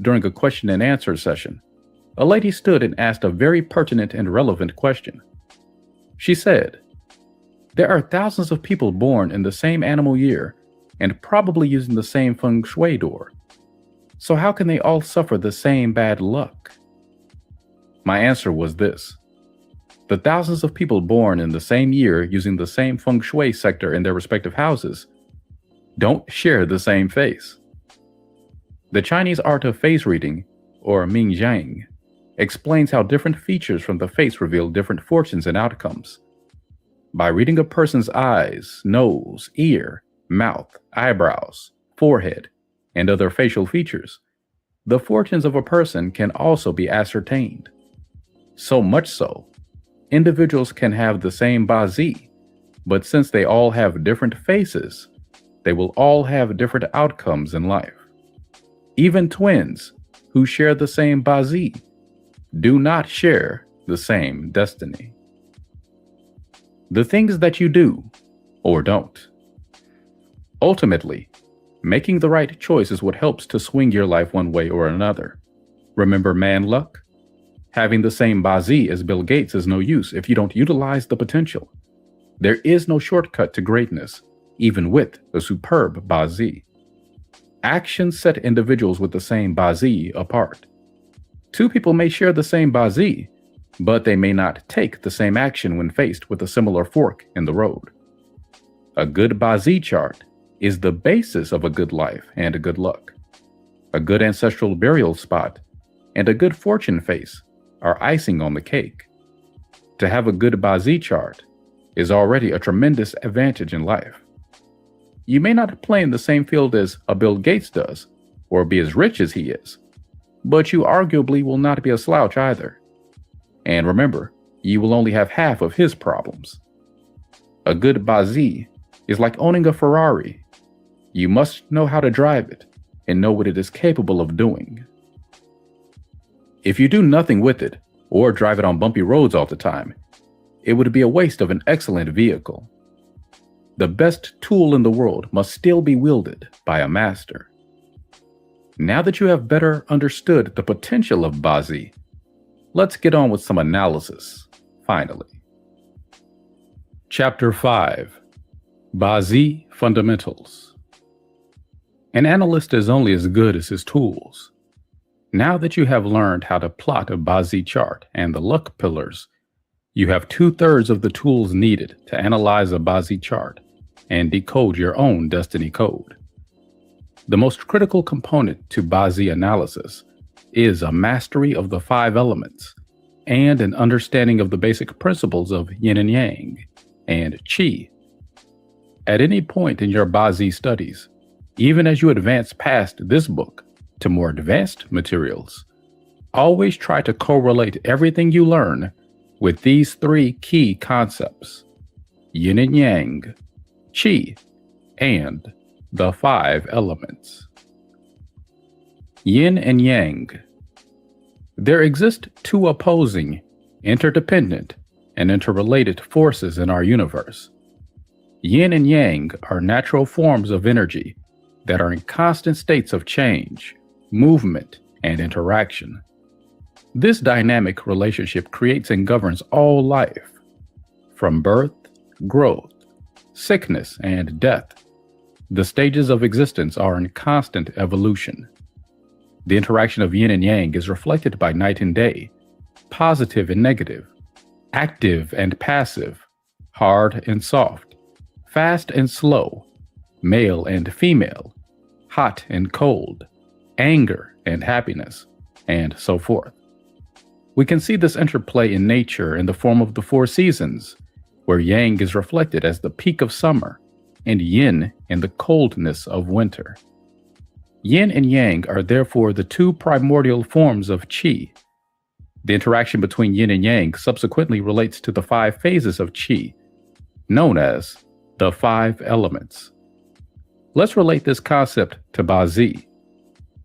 during a question and answer session, a lady stood and asked a very pertinent and relevant question. She said, "There are thousands of people born in the same animal year and probably using the same Feng Shui door. So how can they all suffer the same bad luck?" My answer was this: the thousands of people born in the same year using the same Feng Shui sector in their respective houses don't share the same face. The Chinese art of face reading, or Mingjiang, explains how different features from the face reveal different fortunes and outcomes. By reading a person's eyes, nose, ear, mouth, eyebrows, forehead, and other facial features, the fortunes of a person can also be ascertained. So much so, individuals can have the same Bazi, but since they all have different faces, they will all have different outcomes in life. Even twins who share the same Bazi do not share the same destiny. The things that you do or don't. Ultimately, making the right choice is what helps to swing your life one way or another. Remember man luck? Having the same Bazi as Bill Gates is no use if you don't utilize the potential. There is no shortcut to greatness, even with a superb Bazi. Actions set individuals with the same Bazi apart. Two people may share the same Bazi, but they may not take the same action when faced with a similar fork in the road. A good Bazi chart is the basis of a good life and a good luck. A good ancestral burial spot and a good fortune face are icing on the cake. To have a good Bazi chart is already a tremendous advantage in life. You may not play in the same field as a Bill Gates does, or be as rich as he is, but you arguably will not be a slouch either. And remember, you will only have half of his problems. A good Bazi is like owning a Ferrari. You must know how to drive it and know what it is capable of doing. If you do nothing with it, or drive it on bumpy roads all the time, it would be a waste of an excellent vehicle. The best tool in the world must still be wielded by a master. Now that you have better understood the potential of Bazi, let's get on with some analysis, finally. Chapter 5. Bazi Fundamentals. An analyst is only as good as his tools. Now that you have learned how to plot a Bazi chart and the luck pillars, you have 2/3 of the tools needed to analyze a Bazi chart and decode your own destiny code. The most critical component to Bazi analysis is a mastery of the 5 elements and an understanding of the basic principles of yin and yang and qi. At any point in your Bazi studies, even as you advance past this book to more advanced materials, always try to correlate everything you learn with these 3 key concepts: yin and yang, qi, and the 5 elements. Yin and yang. There exist 2 opposing, interdependent, and interrelated forces in our universe. Yin and yang are natural forms of energy that are in constant states of change, movement, and interaction. This dynamic relationship creates and governs all life, from birth, growth, sickness, and death. The stages of existence are in constant evolution. The interaction of yin and yang is reflected by night and day, positive and negative, active and passive, hard and soft, fast and slow, male and female, hot and cold, anger and happiness, and so forth. We can see this interplay in nature in the form of the 4 seasons, where yang is reflected as the peak of summer and yin in the coldness of winter. Yin and yang are therefore the 2 primordial forms of qi. The interaction between yin and yang subsequently relates to the 5 phases of qi, known as the 5 elements. Let's relate this concept to Bazi.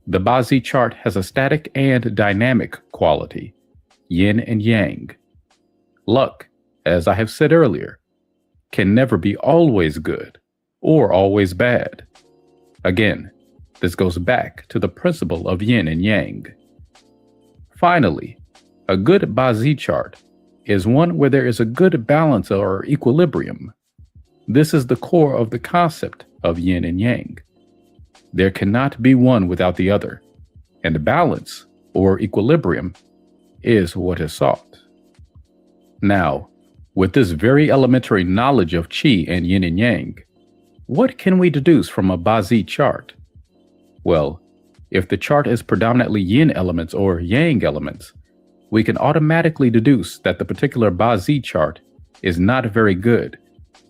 The Bazi chart has a static and dynamic quality, yin and yang. Luck, as I have said earlier, can never be always good or always bad. Again, this goes back to the principle of yin and yang. Finally, a good Bazi chart is one where there is a good balance or equilibrium. This is the core of the concept of yin and yang. There cannot be one without the other, and balance or equilibrium is what is sought. Now, with this very elementary knowledge of qi and yin and yang, what can we deduce from a Bazi chart? Well, if the chart is predominantly yin elements or yang elements, we can automatically deduce that the particular Bazi chart is not very good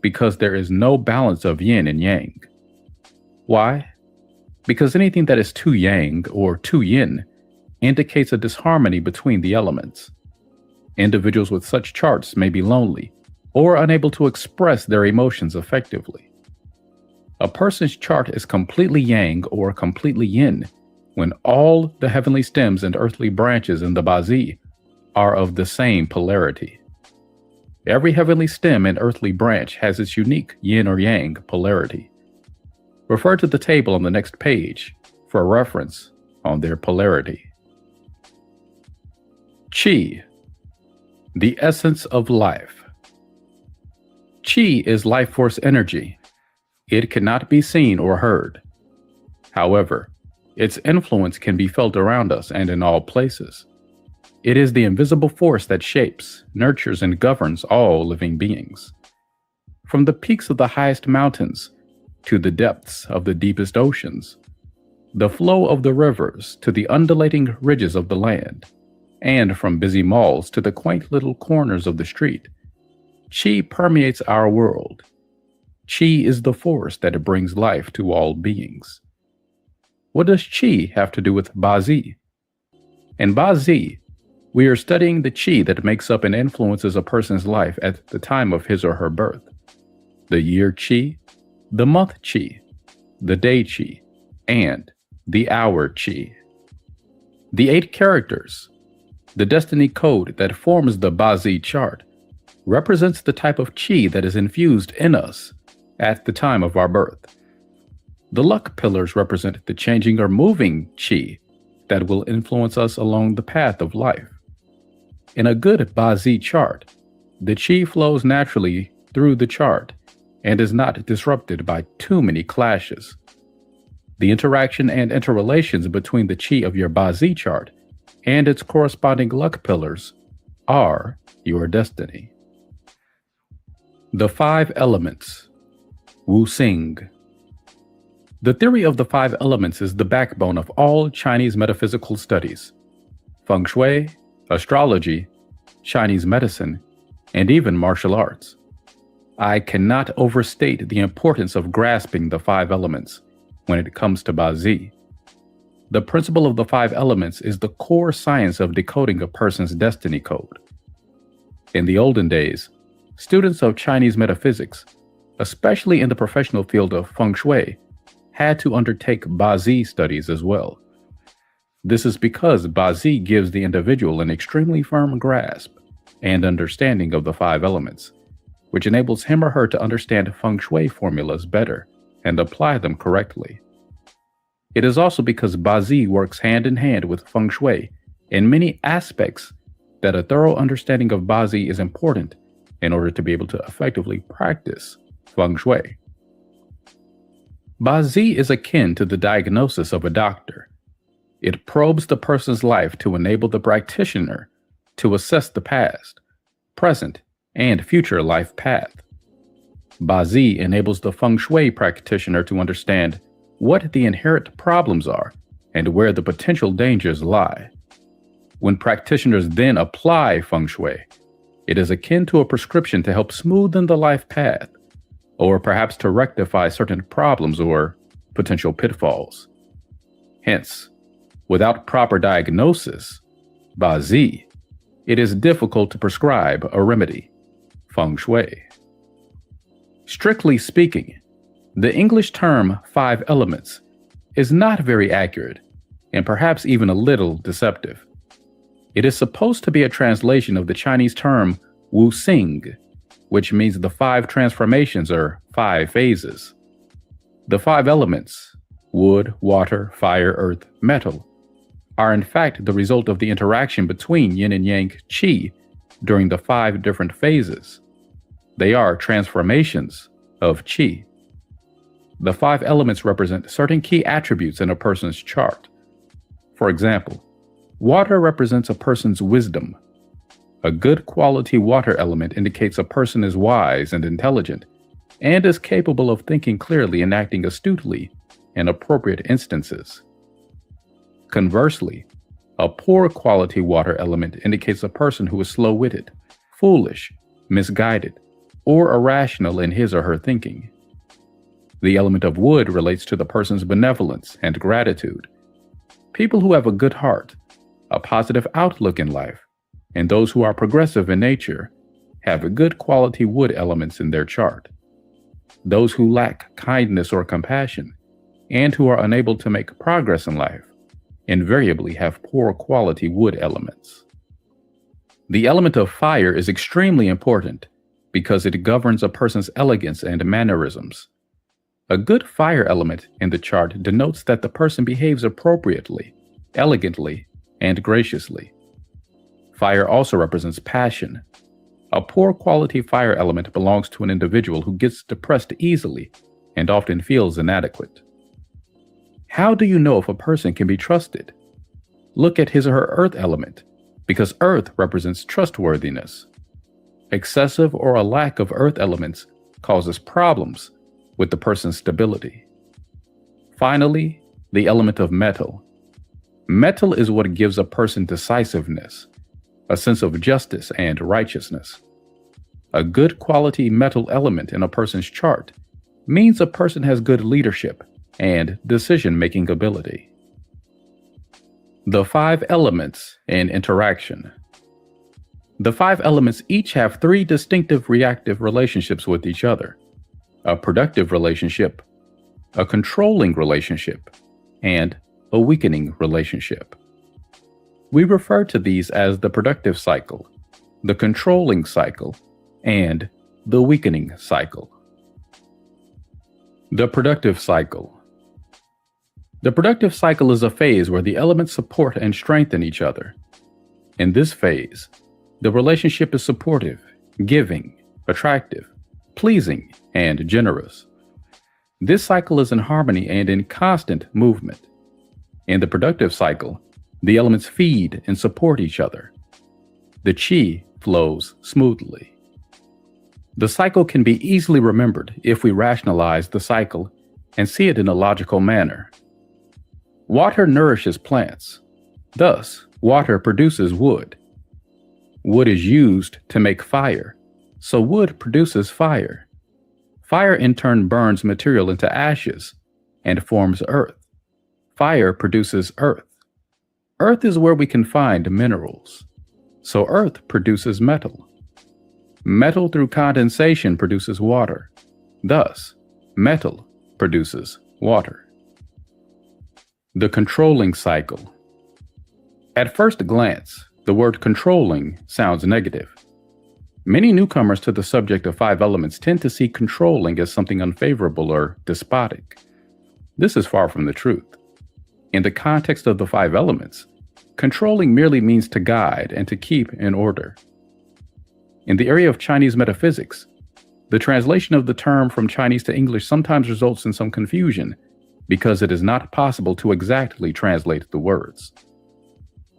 because there is no balance of yin and yang. Why? Because anything that is too yang or too yin indicates a disharmony between the elements. Individuals with such charts may be lonely or unable to express their emotions effectively. A person's chart is completely yang or completely yin when all the heavenly stems and earthly branches in the Bazi are of the same polarity. Every heavenly stem and earthly branch has its unique yin or yang polarity. Refer to the table on the next page for a reference on their polarity. Qi, the essence of life. Qi is life force energy. It cannot be seen or heard. However, its influence can be felt around us and in all places. It is the invisible force that shapes, nurtures, and governs all living beings. From the peaks of the highest mountains to the depths of the deepest oceans, the flow of the rivers to the undulating ridges of the land, and from busy malls to the quaint little corners of the street, qi permeates our world. Qi is the force that brings life to all beings. What does qi have to do with Bazi? In Bazi, we are studying the qi that makes up and influences a person's life at the time of his or her birth. The year qi, the month qi, the day qi, and the hour qi. The 8 characters, the destiny code that forms the Bazi chart, represents the type of qi that is infused in us at the time of our birth. The luck pillars represent the changing or moving qi that will influence us along the path of life. In a good Bazi chart, the qi flows naturally through the chart and is not disrupted by too many clashes. The interaction and interrelations between the qi of your Bazi chart and its corresponding luck pillars are your destiny. The 5 elements. Wu Xing. The theory of the 5 elements is the backbone of all Chinese metaphysical studies. Feng Shui, astrology, Chinese medicine, and even martial arts. I cannot overstate the importance of grasping the 5 elements when it comes to Bazi. The principle of the 5 elements is the core science of decoding a person's destiny code. In the olden days, students of Chinese metaphysics, especially in the professional field of Feng Shui, had to undertake Bazi studies as well. This is because Bazi gives the individual an extremely firm grasp and understanding of the 5 elements, which enables him or her to understand Feng Shui formulas better and apply them correctly. It is also because Bazi works hand in hand with Feng Shui in many aspects that a thorough understanding of Bazi is important in order to be able to effectively practice Feng Shui. Bazi is akin to the diagnosis of a doctor. It probes the person's life to enable the practitioner to assess the past, present, and future life path. Bazi enables the Feng Shui practitioner to understand what the inherent problems are and where the potential dangers lie. When practitioners then apply Feng Shui, it is akin to a prescription to help smoothen the life path, or perhaps to rectify certain problems or potential pitfalls. Hence, without proper diagnosis, Bazi it is difficult to prescribe a remedy. Feng Shui. Strictly speaking, the English term 5 elements is not very accurate and perhaps even a little deceptive. It is supposed to be a translation of the Chinese term Wu Xing, which means the 5 transformations or 5 phases. The 5 elements, wood, water, fire, earth, metal, are in fact the result of the interaction between yin and yang qi during the 5 different phases. They are transformations of qi. The 5 elements represent certain key attributes in a person's chart. For example, water represents a person's wisdom. A good quality water element indicates a person is wise and intelligent, and is capable of thinking clearly and acting astutely in appropriate instances. Conversely, a poor quality water element indicates a person who is slow-witted, foolish, misguided, or irrational in his or her thinking. The element of wood relates to the person's benevolence and gratitude. People who have a good heart, a positive outlook in life, and those who are progressive in nature have good quality wood elements in their chart. Those who lack kindness or compassion, and who are unable to make progress in life, invariably have poor quality wood elements. The element of fire is extremely important because it governs a person's elegance and mannerisms. A good fire element in the chart denotes that the person behaves appropriately, elegantly, and graciously. Fire also represents passion. A poor quality fire element belongs to an individual who gets depressed easily and often feels inadequate. How do you know if a person can be trusted? Look at his or her earth element, because earth represents trustworthiness. Excessive or a lack of earth elements causes problems with the person's stability. Finally, the element of metal. Metal is what gives a person decisiveness, a sense of justice and righteousness. A good quality metal element in a person's chart means a person has good leadership and decision-making ability. The 5 elements in interaction. The 5 elements each have 3 distinctive reactive relationships with each other: a productive relationship, a controlling relationship, and a weakening relationship. We refer to these as the productive cycle, the controlling cycle, and the weakening cycle. The productive cycle. The productive cycle is a phase where the elements support and strengthen each other. In this phase, the relationship is supportive, giving, attractive, pleasing, and generous. This cycle is in harmony and in constant movement. In the productive cycle, the elements feed and support each other. The qi flows smoothly. The cycle can be easily remembered if we rationalize the cycle and see it in a logical manner. Water nourishes plants. Thus, water produces wood. Wood is used to make fire, so wood produces fire. Fire in turn burns material into ashes and forms earth. Fire produces earth. Earth is where we can find minerals, so earth produces metal. Metal through condensation produces water. Thus, metal produces water. The controlling cycle. At first glance, the word controlling sounds negative. Many newcomers to the subject of 5 elements tend to see controlling as something unfavorable or despotic. This is far from the truth. In the context of the 5 elements, controlling merely means to guide and to keep in order. In the area of Chinese metaphysics, the translation of the term from Chinese to English sometimes results in some confusion because it is not possible to exactly translate the words.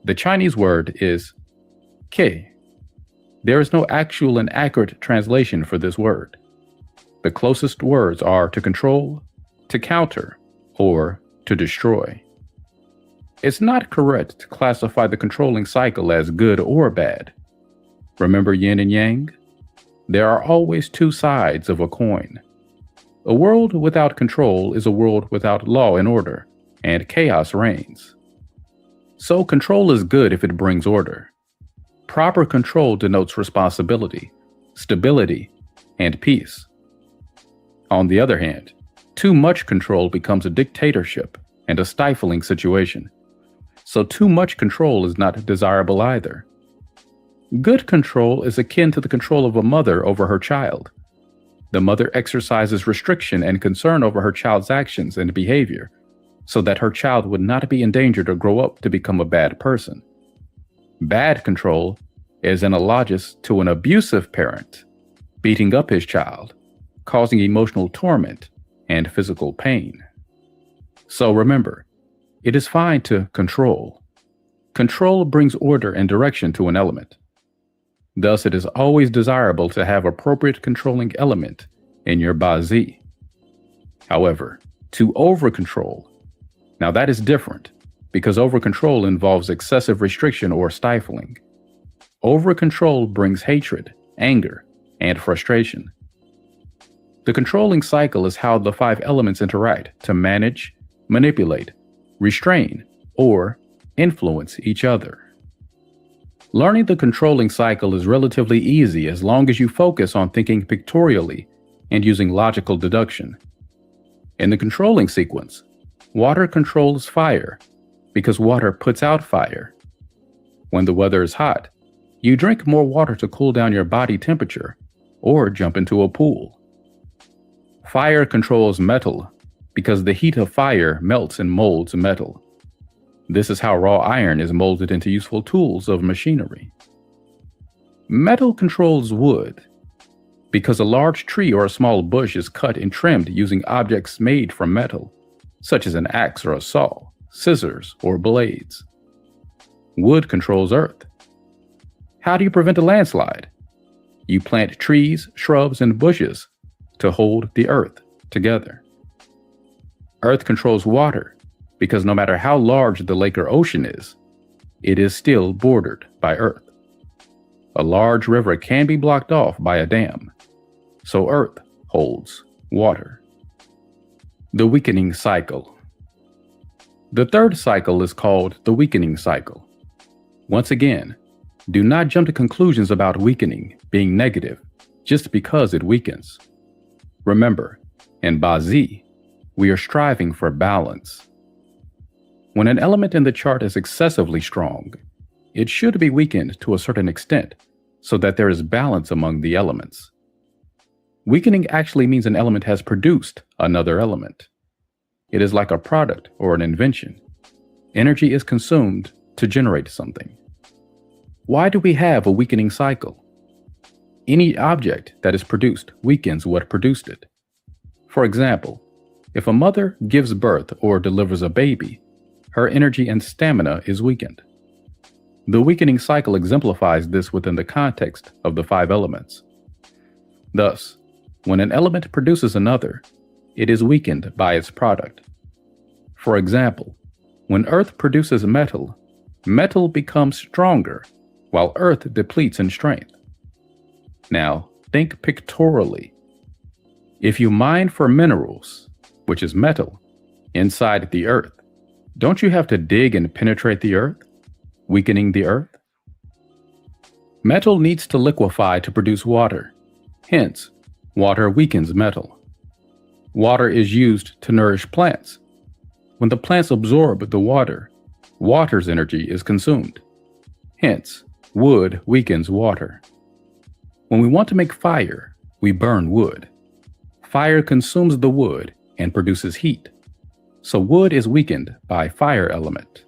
The Chinese word is ke. There is no actual and accurate translation for this word. The closest words are to control, to counter, or to destroy. It's not correct to classify the controlling cycle as good or bad. Remember yin and yang? There are always 2 sides of a coin. A world without control is a world without law and order, and chaos reigns. So control is good if it brings order. Proper control denotes responsibility, stability, and peace. On the other hand, too much control becomes a dictatorship and a stifling situation. So too much control is not desirable either. Good control is akin to the control of a mother over her child. The mother exercises restriction and concern over her child's actions and behavior, so that her child would not be endangered or grow up to become a bad person. Bad control is analogous to an abusive parent beating up his child, causing emotional torment and physical pain. So remember, it is fine to control. Control brings order and direction to an element. Thus, it is always desirable to have appropriate controlling element in your Ba-Zi. However, to over-control, now that is different, because over-control involves excessive restriction or stifling. Over-control brings hatred, anger, and frustration. The controlling cycle is how the 5 elements interact to manage, manipulate, restrain, or influence each other. Learning the controlling cycle is relatively easy as long as you focus on thinking pictorially and using logical deduction. In the controlling sequence, water controls fire because water puts out fire. When the weather is hot, you drink more water to cool down your body temperature or jump into a pool. Fire controls metal because the heat of fire melts and molds metal. This is how raw iron is molded into useful tools of machinery. Metal controls wood because a large tree or a small bush is cut and trimmed using objects made from metal, such as an axe or a saw, scissors, or blades. Wood controls earth. How do you prevent a landslide? You plant trees, shrubs, and bushes to hold the earth together. Earth controls water because no matter how large the lake or ocean is, it is still bordered by earth. A large river can be blocked off by a dam, so earth holds water. The weakening cycle. The third cycle is called the weakening cycle. Once again, do not jump to conclusions about weakening being negative just because it weakens. Remember, in Ba-Zi, we are striving for balance. When an element in the chart is excessively strong, it should be weakened to a certain extent so that there is balance among the elements. Weakening actually means an element has produced another element. It is like a product or an invention. Energy is consumed to generate something. Why do we have a weakening cycle? Any object that is produced weakens what produced it. For example, if a mother gives birth or delivers a baby, her energy and stamina is weakened. The weakening cycle exemplifies this within the context of the 5 elements. Thus, when an element produces another, it is weakened by its product. For example, when earth produces metal, metal becomes stronger, while earth depletes in strength. Now, think pictorially. If you mine for minerals, which is metal, inside the earth, don't you have to dig and penetrate the earth, weakening the earth? Metal needs to liquefy to produce water. Hence, water weakens metal. Water is used to nourish plants. When the plants absorb the water, water's energy is consumed. Hence, wood weakens water. When we want to make fire, we burn wood. Fire consumes the wood and produces heat. So wood is weakened by fire element.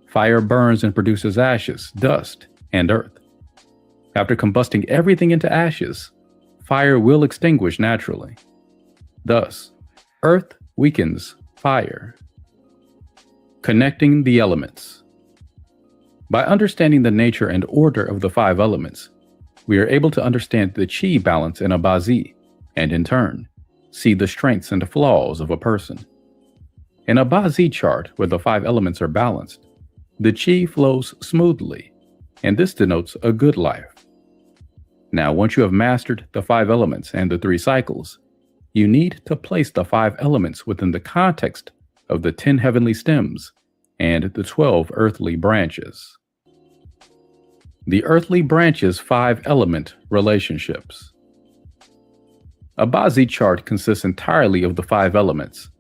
Fire burns and produces ashes, dust, and earth. After combusting everything into ashes, fire will extinguish naturally. Thus, earth weakens fire. Connecting the elements. By understanding the nature and order of the 5 elements, we are able to understand the Qi balance in a Ba-Zi, and in turn, see the strengths and flaws of a person. In a Ba-Zi chart where the 5 elements are balanced, the Qi flows smoothly, and this denotes a good life. Now, once you have mastered the 5 elements and the 3 cycles, you need to place the 5 elements within the context of the 10 heavenly stems and the 12 earthly branches. The earthly branches' 5-element relationships. A Ba-Zi chart consists entirely of the 5 elements,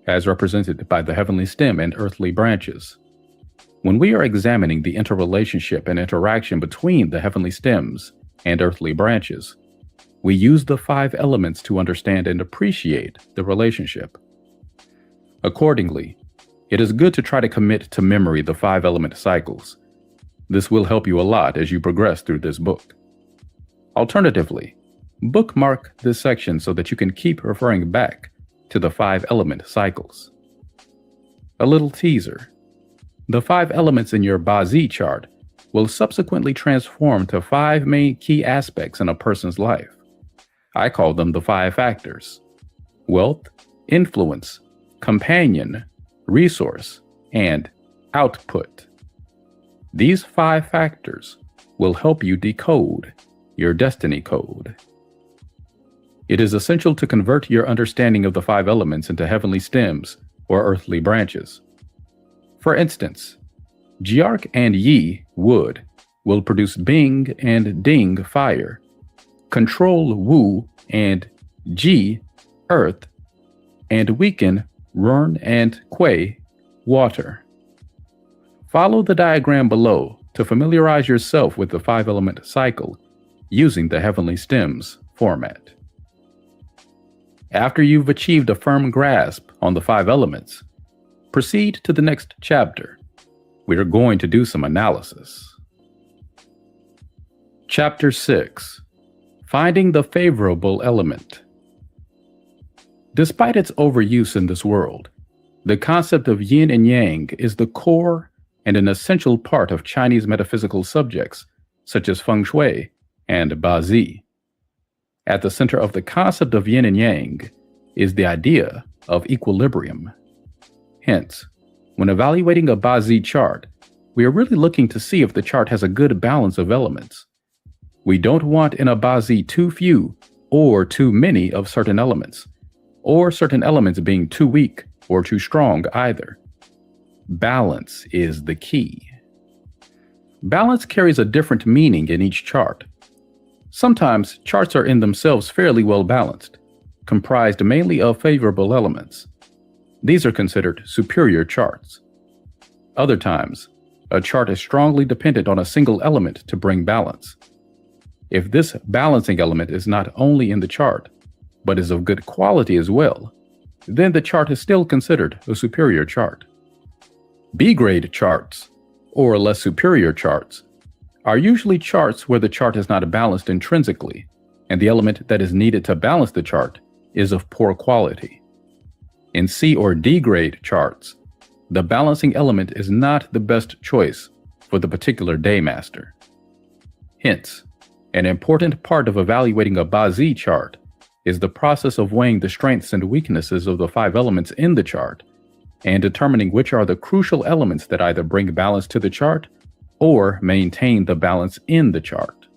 as represented by the heavenly stem and earthly branches. When we are examining the interrelationship and interaction between the heavenly stems and earthly branches, we use the 5 elements to understand and appreciate the relationship. Accordingly, it is good to try to commit to memory the 5-element cycles. This will help you a lot as you progress through this book. Alternatively, bookmark this section so that you can keep referring back to the 5-element cycles. A little teaser. The 5 elements in your Ba-Zi chart will subsequently transform to 5 main key aspects in a person's life. I call them the 5 factors: wealth, influence, companion, resource, and output. These 5 factors will help you decode your destiny code. It is essential to convert your understanding of the 5 elements into heavenly stems or earthly branches. For instance, Jiark and Yi, wood, will produce Bing and Ding, fire, control Wu and Ji, earth, and weaken Run and Kuei, water. Follow the diagram below to familiarize yourself with the 5-element cycle using the heavenly stems format. After you've achieved a firm grasp on the 5 elements, proceed to the next chapter. We are going to do some analysis. Chapter 6: Finding the Favorable Element. Despite its overuse in this world, the concept of yin and yang is the core and an essential part of Chinese metaphysical subjects such as feng shui and Ba-Zi. At the center of the concept of yin and yang is the idea of equilibrium. Hence, when evaluating a Ba-Zi chart, we are really looking to see if the chart has a good balance of elements. We don't want in a Ba-Zi too few or too many of certain elements, or certain elements being too weak or too strong either. Balance is the key. Balance carries a different meaning in each chart. Sometimes charts are in themselves fairly well balanced, comprised mainly of favorable elements. These are considered superior charts. Other times, a chart is strongly dependent on a single element to bring balance. If this balancing element is not only in the chart, but is of good quality as well, then the chart is still considered a superior chart. B-grade charts, or less superior charts, are usually charts where the chart is not balanced intrinsically, and the element that is needed to balance the chart is of poor quality. In C or D-grade charts, the balancing element is not the best choice for the particular daymaster. Hence, an important part of evaluating a Ba-Zi chart is the process of weighing the strengths and weaknesses of the 5 elements in the chart and determining which are the crucial elements that either bring balance to the chart or maintain the balance in the chart.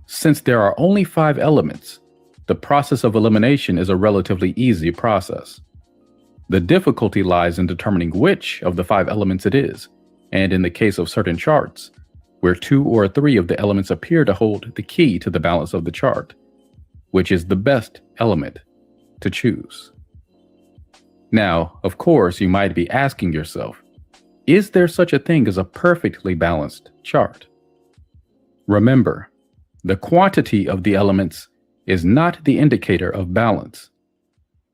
Since there are only 5 elements, the process of elimination is a relatively easy process. The difficulty lies in determining which of the 5 elements it is, and in the case of certain charts, where 2 or 3 of the elements appear to hold the key to the balance of the chart, which is the best element to choose. Now, of course, you might be asking yourself, is there such a thing as a perfectly balanced chart? Remember, the quantity of the elements is not the indicator of balance.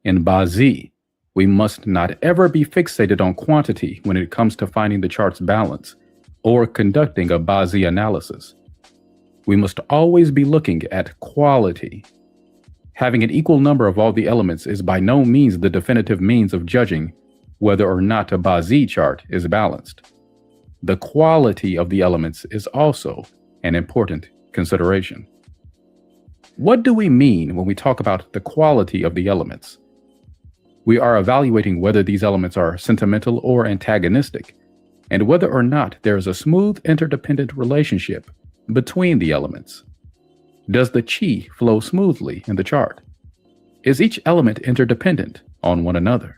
In Ba-Zi, we must not ever be fixated on quantity when it comes to finding the chart's balance or conducting a Ba-Zi analysis. We must always be looking at quality. Having an equal number of all the elements is by no means the definitive means of judging whether or not a Ba-Zi chart is balanced. The quality of the elements is also an important consideration. What do we mean when we talk about the quality of the elements? We are evaluating whether these elements are sentimental or antagonistic, and whether or not there is a smooth interdependent relationship between the elements. Does the qi flow smoothly in the chart? Is each element interdependent on one another?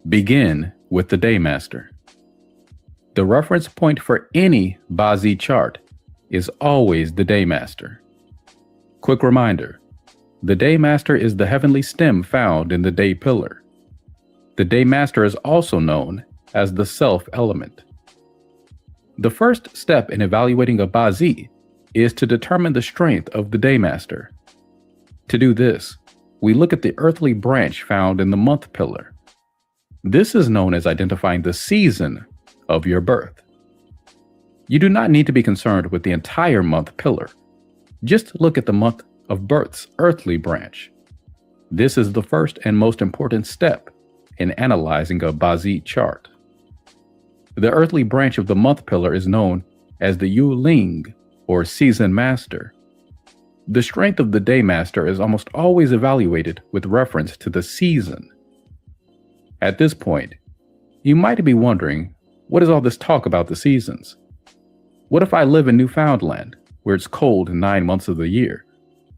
Begin with the Daymaster. The reference point for any Bazi chart is always the Daymaster. Quick reminder, the Daymaster is the heavenly stem found in the Day pillar. The Daymaster is also known as the self element. The first step in evaluating a Bazi is to determine the strength of the Daymaster. To do this, we look at the earthly branch found in the month pillar. This is known as identifying the season of your birth. You do not need to be concerned with the entire month pillar. Just look at the month of birth's earthly branch. This is the first and most important step in analyzing a Bazi chart. The earthly branch of the month pillar is known as the Yu Ling, or season master. The strength of the Daymaster is almost always evaluated with reference to the season. At this point, you might be wondering, what is all this talk about the seasons? What if I live in Newfoundland, where it's cold 9 months of the year?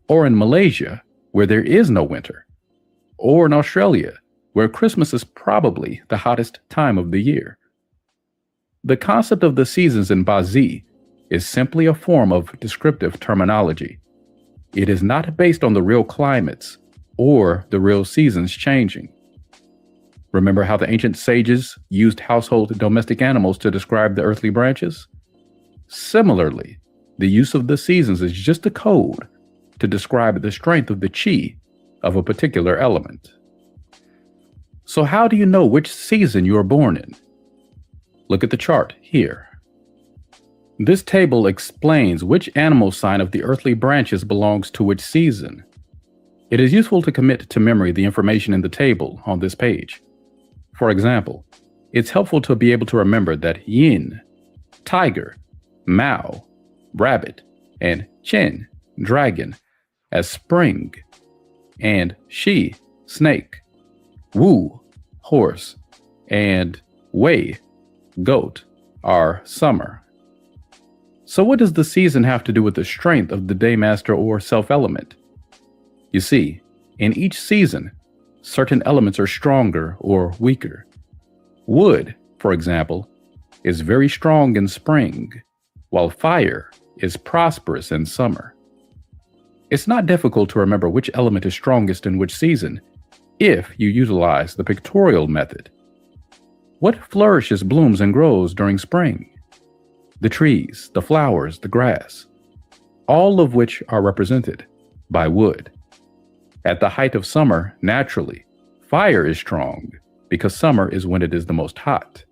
Or in Malaysia, where there is no winter? Or in Australia, where Christmas is probably the hottest time of the year? The concept of the seasons in Bazi is simply a form of descriptive terminology. It is not based on the real climates or the real seasons changing. Remember how the ancient sages used household domestic animals to describe the earthly branches? Similarly, the use of the seasons is just a code to describe the strength of the chi of a particular element. So how do you know which season you are born in? Look at the chart here. This table explains which animal sign of the earthly branches belongs to which season. It is useful to commit to memory the information in the table on this page. For example, it's helpful to be able to remember that yin, tiger, mao, rabbit, and chen, dragon, as spring, and shi, snake, wu, horse, and wei, goat, are summer. So what does the season have to do with the strength of the Daymaster or self-element? You see, in each season, certain elements are stronger or weaker. Wood, for example, is very strong in spring, while fire is prosperous in summer. It's not difficult to remember which element is strongest in which season if you utilize the pictorial method. What flourishes, blooms, and grows during spring? The trees, the flowers, the grass, all of which are represented by wood. At the height of summer, naturally, fire is strong because summer is when it is the most hot.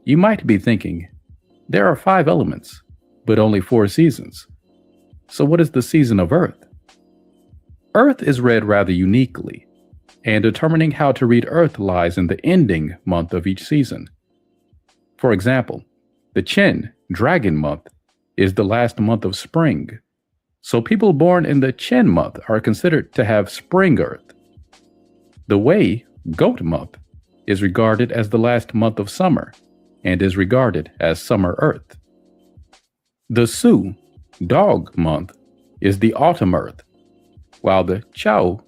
You might be thinking, there are 5 elements, but only 4 seasons. So what is the season of Earth? Earth is read rather uniquely, and determining how to read Earth lies in the ending month of each season. For example, the Chen, dragon month, is the last month of spring. So people born in the Chen month are considered to have spring Earth. The Wei, goat month, is regarded as the last month of summer and is regarded as summer Earth. The Su, dog month, is the autumn Earth, while the Chao,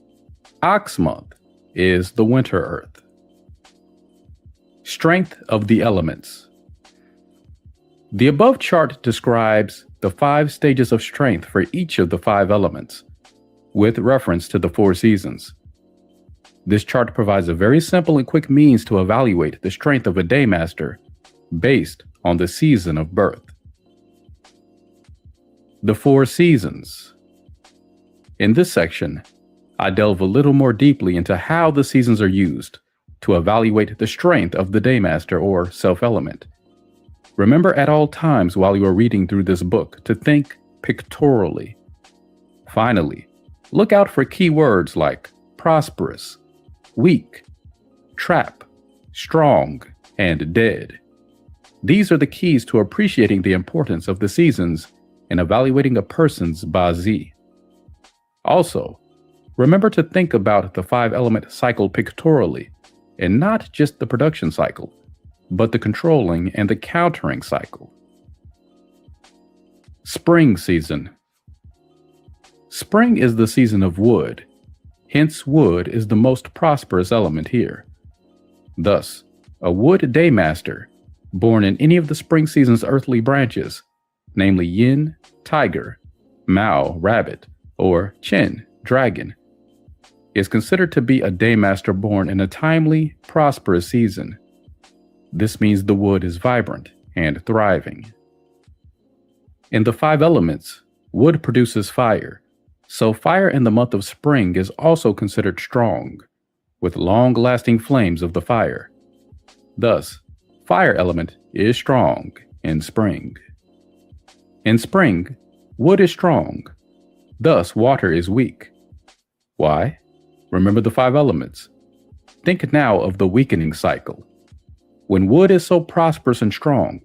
ox month, is the winter Earth. Strength of the elements. The above chart describes the 5 stages of strength for each of the 5 elements, with reference to the 4 seasons. This chart provides a very simple and quick means to evaluate the strength of a Daymaster based on the season of birth. The 4 seasons. In this section, I delve a little more deeply into how the seasons are used to evaluate the strength of the Daymaster or self-element. Remember at all times while you are reading through this book to think pictorially. Finally, look out for key words like prosperous, weak, trap, strong, and dead. These are the keys to appreciating the importance of the seasons in evaluating a person's Bazi. Also, remember to think about the 5-element cycle pictorially, and not just the production cycle, but the controlling and the countering cycle. Spring season. Spring is the season of wood, hence wood is the most prosperous element here. Thus, a wood Daymaster born in any of the spring season's earthly branches, namely yin, tiger, mao, rabbit, or chen, dragon, is considered to be a daymaster born in a timely, prosperous season. This means the wood is vibrant and thriving. In the 5 elements, wood produces fire, so fire in the month of spring is also considered strong, with long-lasting flames of the fire. Thus, fire element is strong in spring. In spring, wood is strong, thus water is weak. Why? Remember the 5 elements. Think now of the weakening cycle. When wood is so prosperous and strong,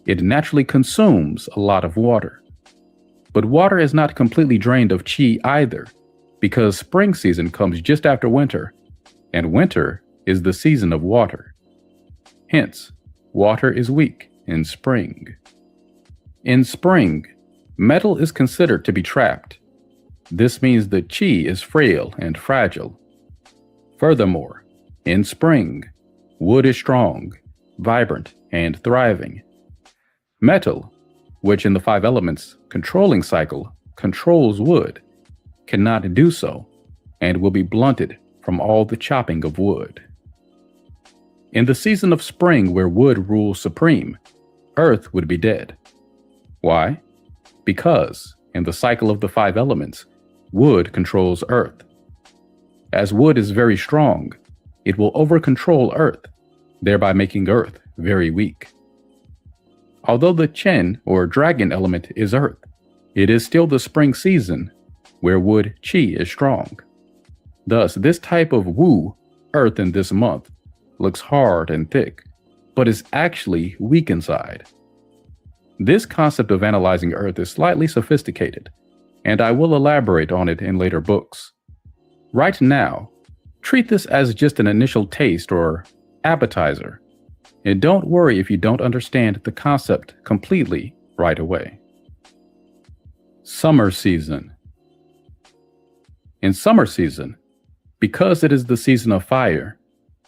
it naturally consumes a lot of water. But water is not completely drained of qi either, because spring season comes just after winter, and winter is the season of water. Hence, water is weak in spring. In spring, metal is considered to be trapped. This means the qi is frail and fragile. Furthermore, in spring, wood is strong, vibrant, and thriving. Metal, which in the 5 elements controlling cycle controls wood, cannot do so and will be blunted from all the chopping of wood. In the season of spring where wood rules supreme, earth would be dead. Why? Because in the cycle of the 5 elements, wood controls earth. As wood is very strong, it will over-control earth, thereby making earth very weak. Although the chen, or dragon element, is earth, it is still the spring season where wood qi is strong. Thus, this type of wu, earth in this month, looks hard and thick, but is actually weak inside. This concept of analyzing earth is slightly sophisticated, and I will elaborate on it in later books. Right now, treat this as just an initial taste or appetizer, and don't worry if you don't understand the concept completely right away. Summer season. In summer season, because it is the season of fire,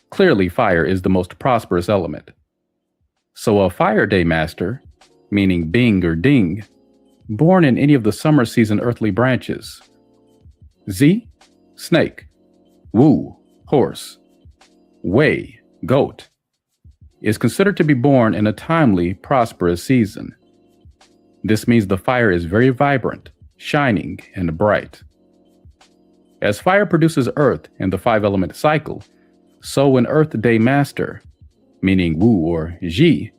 clearly fire is the most prosperous element. So a fire day master, meaning Bing or Ding, born in any of the summer season earthly branches. Zi, snake. Wu, horse. Wei, goat, is considered to be born in a timely, prosperous season. This means the fire is very vibrant, shining, and bright. As fire produces earth in the 5-element cycle, so an Earth Day Master, meaning Wu or Ji,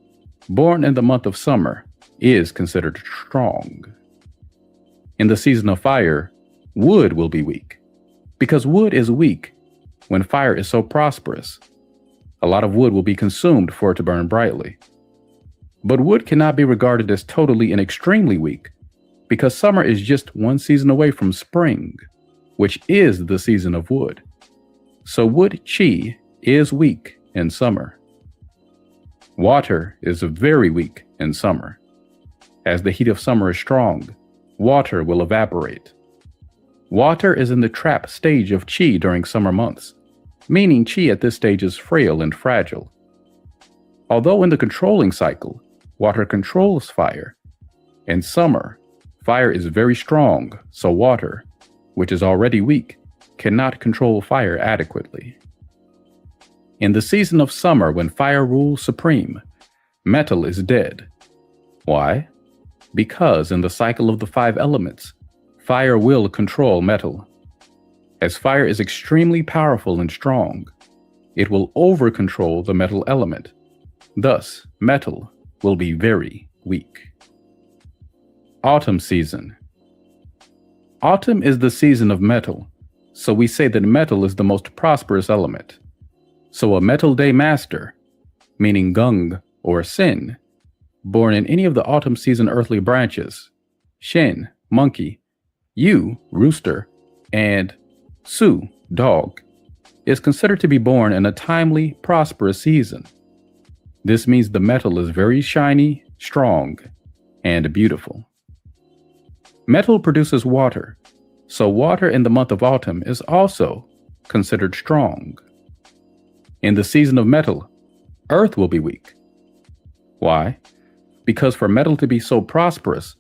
born in the month of summer, is considered strong. In the season of fire, wood will be weak, because wood is weak when fire is so prosperous. A lot of wood will be consumed for it to burn brightly. But wood cannot be regarded as totally and extremely weak, because summer is just one season away from spring, which is the season of wood. So wood qi is weak in summer. Water is very weak in summer. As the heat of summer is strong, water will evaporate. Water is in the trap stage of qi during summer months, meaning qi at this stage is frail and fragile. Although in the controlling cycle, water controls fire, in summer, fire is very strong, so water, which is already weak, cannot control fire adequately. In the season of summer when fire rules supreme, metal is dead. Why? Because in the cycle of the 5 elements, fire will control metal. As fire is extremely powerful and strong, it will over-control the metal element. Thus, metal will be very weak. Autumn season. Autumn is the season of metal, so we say that metal is the most prosperous element. So a metal day master, meaning Gung or Sin, born in any of the autumn season earthly branches, Shen, monkey, Yu, rooster, and Su, dog, is considered to be born in a timely, prosperous season. This means the metal is very shiny, strong, and beautiful. Metal produces water, so water in the month of autumn is also considered strong. In the season of metal, earth will be weak. Why? Because for metal to be so prosperous,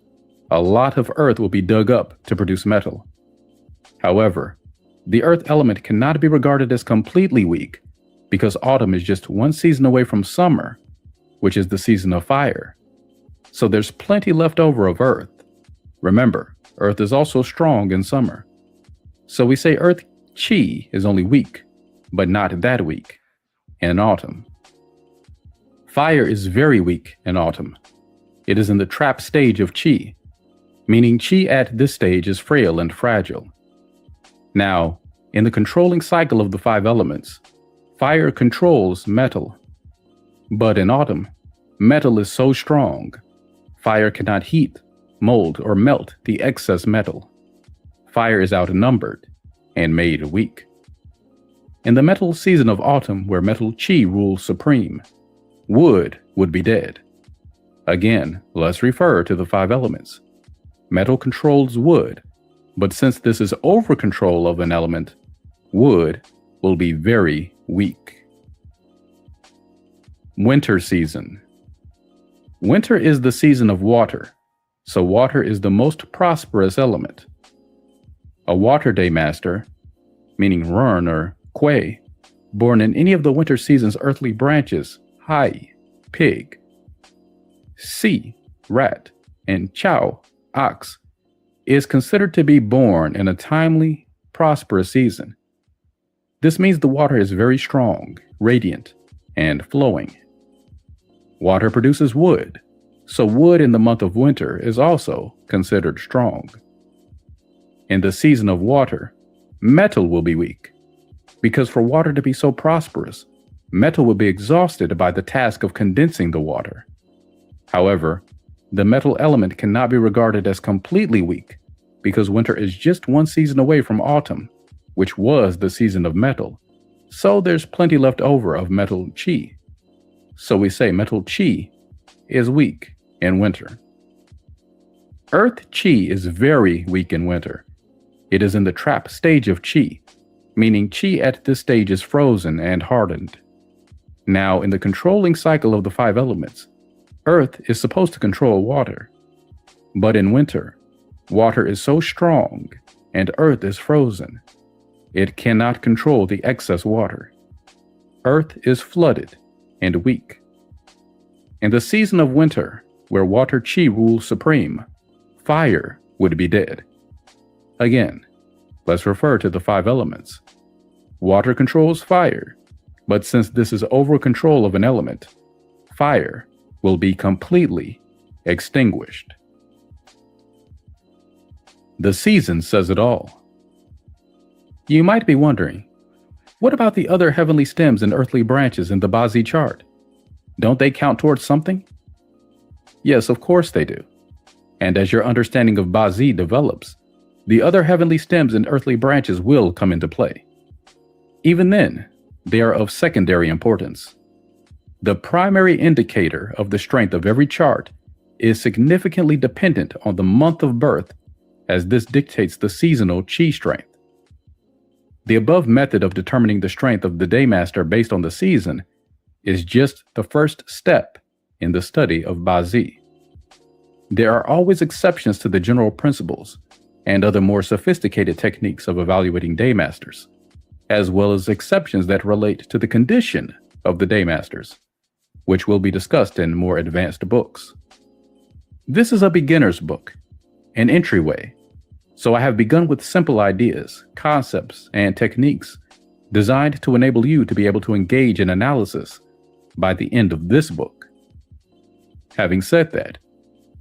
a lot of earth will be dug up to produce metal. However, the earth element cannot be regarded as completely weak because autumn is just one season away from summer, which is the season of fire. So there's plenty left over of earth. Remember, earth is also strong in summer. So we say earth chi is only weak, but not that weak, in autumn. Fire is very weak in autumn. It is in the trap stage of chi, meaning chi at this stage is frail and fragile. Now, in the controlling cycle of the 5 elements, fire controls metal. But in autumn, metal is so strong, fire cannot heat, mold, or melt the excess metal. Fire is outnumbered and made weak. In the metal season of autumn, where metal chi rules supreme, wood would be dead. Again, let's refer to the 5 elements. Metal controls wood, but since this is over control of an element, wood will be very weak. Winter season. Winter is the season of water, so water is the most prosperous element. A water day master, meaning Rern or Quay, born in any of the winter season's earthly branches, Hai, pig, Si, rat, and Chow, ox, is considered to be born in a timely, prosperous season. This means the water is very strong, radiant, and flowing. Water produces wood, so wood in the month of winter is also considered strong. In the season of water, metal will be weak, because for water to be so prosperous, metal will be exhausted by the task of condensing the water. However, the metal element cannot be regarded as completely weak, because winter is just one season away from autumn, which was the season of metal, so there's plenty left over of metal chi. So we say metal chi is weak in winter. Earth chi is very weak in winter. It is in the trap stage of chi, meaning chi at this stage is frozen and hardened. Now, in the controlling cycle of the 5 elements, earth is supposed to control water. But in winter, water is so strong and earth is frozen. It cannot control the excess water. Earth is flooded and weak. In the season of winter, where water chi rules supreme, fire would be dead. Again, let's refer to the 5 elements. Water controls fire, but since this is over control of an element, fire will be completely extinguished. The season says it all. You might be wondering, what about the other heavenly stems and earthly branches in the Bazi chart? Don't they count towards something? Yes, of course they do. And as your understanding of Bazi develops, the other heavenly stems and earthly branches will come into play. Even then, they are of secondary importance. The primary indicator of the strength of every chart is significantly dependent on the month of birth, as this dictates the seasonal chi strength. The above method of determining the strength of the Daymaster based on the season is just the first step in the study of Bazi. There are always exceptions to the general principles and other more sophisticated techniques of evaluating Daymasters, as well as exceptions that relate to the condition of the Daymasters, which will be discussed in more advanced books. This is a beginner's book, an entryway, so I have begun with simple ideas, concepts, and techniques designed to enable you to be able to engage in analysis by the end of this book. Having said that,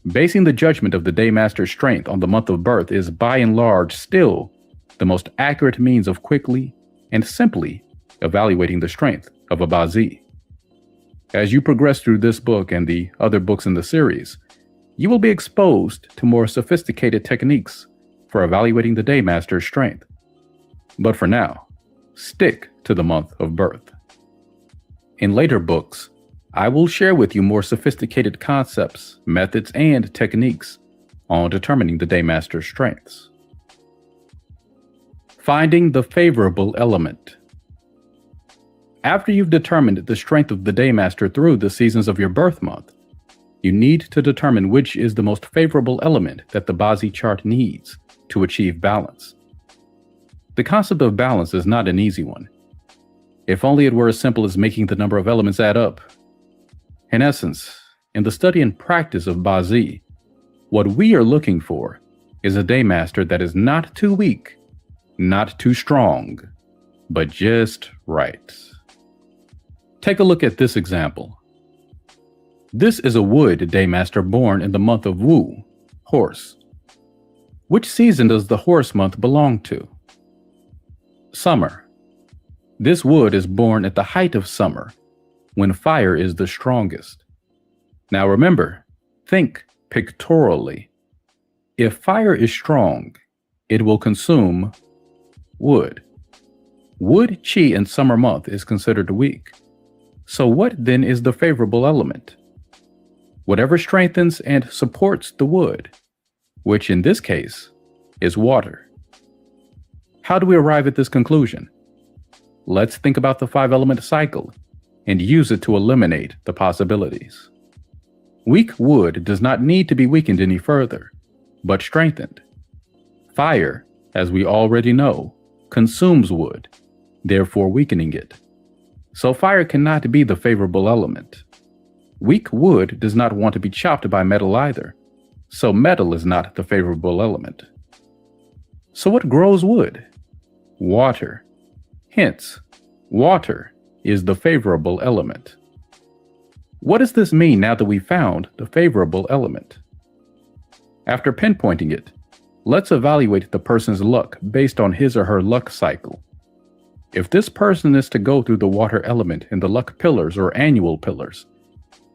basing the judgment of the Daymaster's strength on the month of birth is by and large still the most accurate means of quickly and simply evaluating the strength of a Bazi. As you progress through this book and the other books in the series, you will be exposed to more sophisticated techniques for evaluating the Daymaster's strength. But for now, stick to the month of birth. In later books, I will share with you more sophisticated concepts, methods, and techniques on determining the Daymaster's strengths. Finding the favorable element. After you've determined the strength of the Daymaster through the seasons of your birth month, You need to determine which is the most favorable element that the Ba-Z chart needs to achieve balance. The concept of balance is not an easy one. If only it were as simple as making the number of elements add up. In essence, in the study and practice of Ba-Z, what we are looking for is a Daymaster that is not too weak, not too strong, but just right. Take a look at this example. This is a wood Daymaster born in the month of Wu, horse. Which season does the horse month belong to? Summer. This wood is born at the height of summer, when fire is the strongest. Now remember, think pictorially. If fire is strong, it will consume wood. Wood chi in summer month is considered weak. So what then is the favorable element? Whatever strengthens and supports the wood, which in this case is water. How do we arrive at this conclusion? Let's think about the 5-element cycle and use it to eliminate the possibilities. Weak wood does not need to be weakened any further, but strengthened. Fire, as we already know, consumes wood, therefore weakening it. So fire cannot be the favorable element. Weak wood does not want to be chopped by metal either, so metal is not the favorable element. So what grows wood? Water. Hence, water is the favorable element. What does this mean now that we found the favorable element? After pinpointing it, let's evaluate the person's luck based on his or her luck cycle. If this person is to go through the water element in the luck pillars or annual pillars,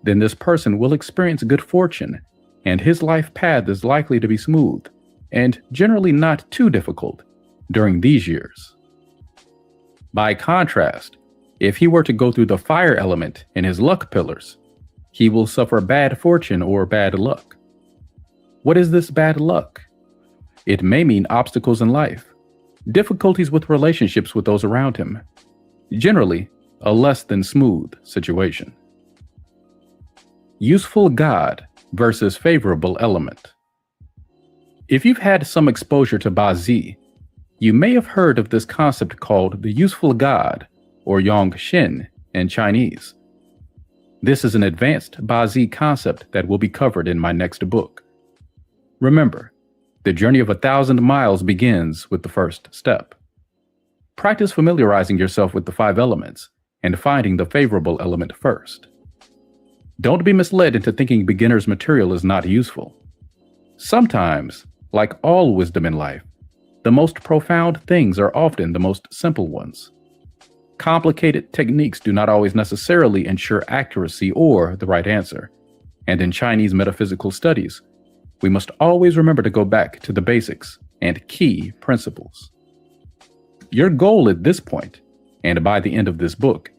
then this person will experience good fortune, and his life path is likely to be smooth and generally not too difficult during these years. By contrast, if he were to go through the fire element in his luck pillars, he will suffer bad fortune or bad luck. What is this bad luck? It may mean obstacles in life, difficulties with relationships with those around him, generally a less than smooth situation. Useful God versus favorable element. If you've had some exposure to Ba-Z, you may have heard of this concept called the useful God, or Yongxin in Chinese. This is an advanced Ba-Z concept that will be covered in my next book. Remember, the journey of 1,000 miles begins with the first step. Practice familiarizing yourself with the 5 elements and finding the favorable element first. Don't be misled into thinking beginner's material is not useful. Sometimes, like all wisdom in life, the most profound things are often the most simple ones. Complicated techniques do not always necessarily ensure accuracy or the right answer, and in Chinese metaphysical studies, we must always remember to go back to the basics and key principles. Your goal at this point, and by the end of this book,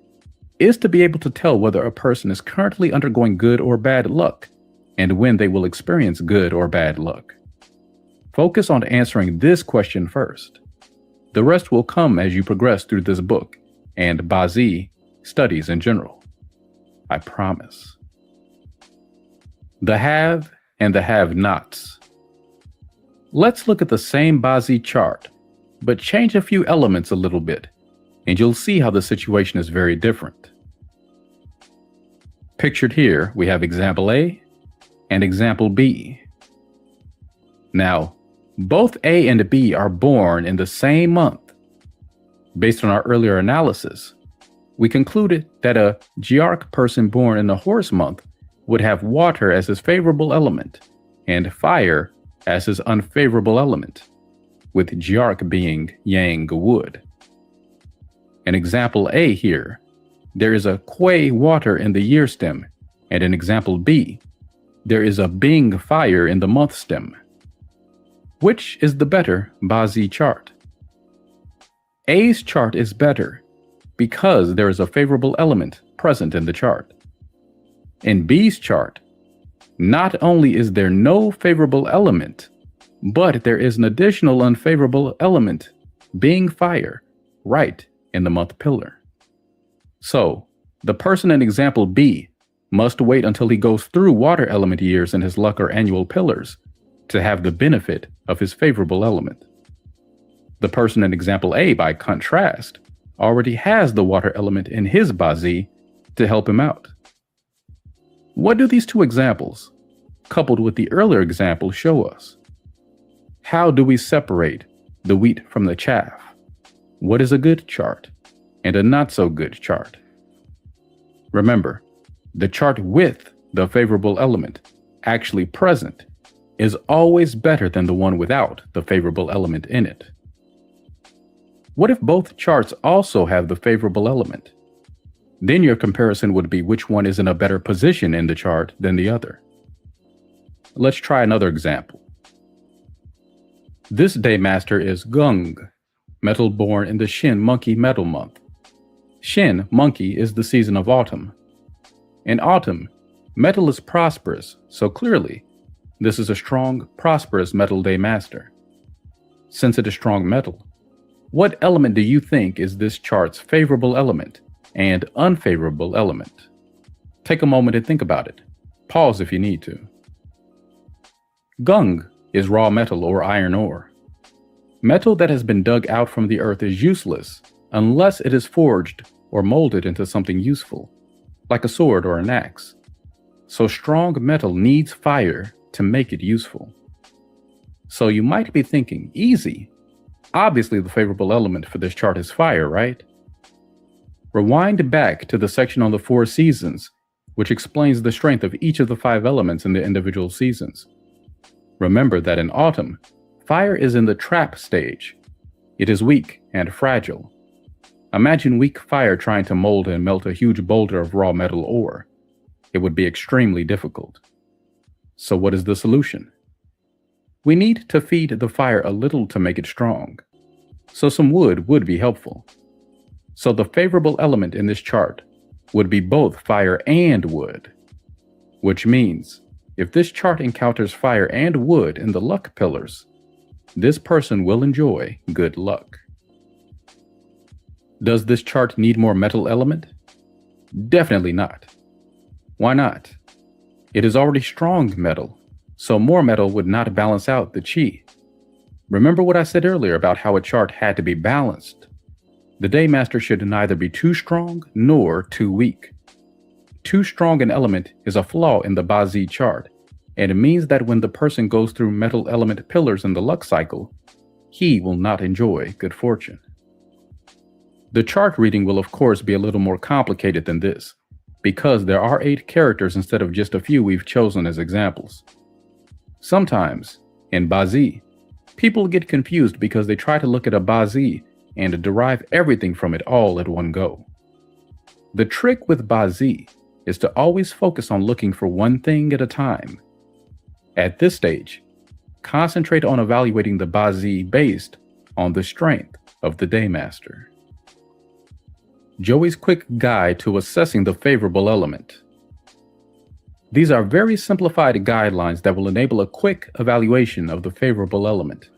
is to be able to tell whether a person is currently undergoing good or bad luck, and when they will experience good or bad luck. Focus on answering this question first. The rest will come as you progress through this book and Ba-Z studies in general. I promise. The have and the have-nots. Let's look at the same Ba-Z chart, but change a few elements a little bit, and you'll see how the situation is very different. Pictured here, we have example A and example B. Now, both A and B are born in the same month. Based on our earlier analysis, we concluded that a Jiark person born in the horse month would have water as his favorable element and fire as his unfavorable element, with Jiark being Yang wood. In example A here, there is a Kuei water in the year stem, and in example B, there is a Bing fire in the month stem. Which is the better Ba-Z chart? A's chart is better because there is a favorable element present in the chart. In B's chart, not only is there no favorable element, but there is an additional unfavorable element, being fire, right in the month pillar. So, the person in example B must wait until he goes through water element years in his luck or annual pillars to have the benefit of his favorable element. The person in example A, by contrast, already has the water element in his Bazi to help him out. What do these two examples, coupled with the earlier example, show us? How do we separate the wheat from the chaff? What is a good chart and a not so good chart? Remember, the chart with the favorable element actually present is always better than the one without the favorable element in it. What if both charts also have the favorable element? Then your comparison would be which one is in a better position in the chart than the other. Let's try another example. This Daymaster is Gung, metal born in the Shin Monkey metal month. Shin Monkey is the season of autumn. In autumn, metal is prosperous, so clearly, this is a strong, prosperous metal Daymaster. Since it is strong metal, what element do you think is this chart's favorable element and unfavorable element? Take a moment and think about it. Pause if you need to. Gung is raw metal or iron ore. Metal that has been dug out from the earth is useless unless it is forged or molded into something useful, like a sword or an axe. So strong metal needs fire to make it useful. So you might be thinking, easy. Obviously the favorable element for this chart is fire, right? Rewind back to the section on the 4 seasons, which explains the strength of each of the 5 elements in the individual seasons. Remember that in autumn, fire is in the trap stage. It is weak and fragile. Imagine weak fire trying to mold and melt a huge boulder of raw metal ore. It would be extremely difficult. So what is the solution? We need to feed the fire a little to make it strong. So some wood would be helpful. So the favorable element in this chart would be both fire and wood, which means if this chart encounters fire and wood in the luck pillars, this person will enjoy good luck. Does this chart need more metal element? Definitely not. Why not? It is already strong metal, so more metal would not balance out the chi. Remember what I said earlier about how a chart had to be balanced. The Daymaster should neither be too strong nor too weak. Too strong an element is a flaw in the Bazi chart, and it means that when the person goes through metal element pillars in the luck cycle, he will not enjoy good fortune. The chart reading will of course be a little more complicated than this, because there are 8 characters instead of just a few we've chosen as examples. Sometimes, in Bazi, people get confused because they try to look at a Bazi and derive everything from it all at one go. The trick with Bazi is to always focus on looking for one thing at a time. At this stage, concentrate on evaluating the Bazi based on the strength of the Daymaster. Joey's quick guide to assessing the favorable element. These are very simplified guidelines that will enable a quick evaluation of the favorable element.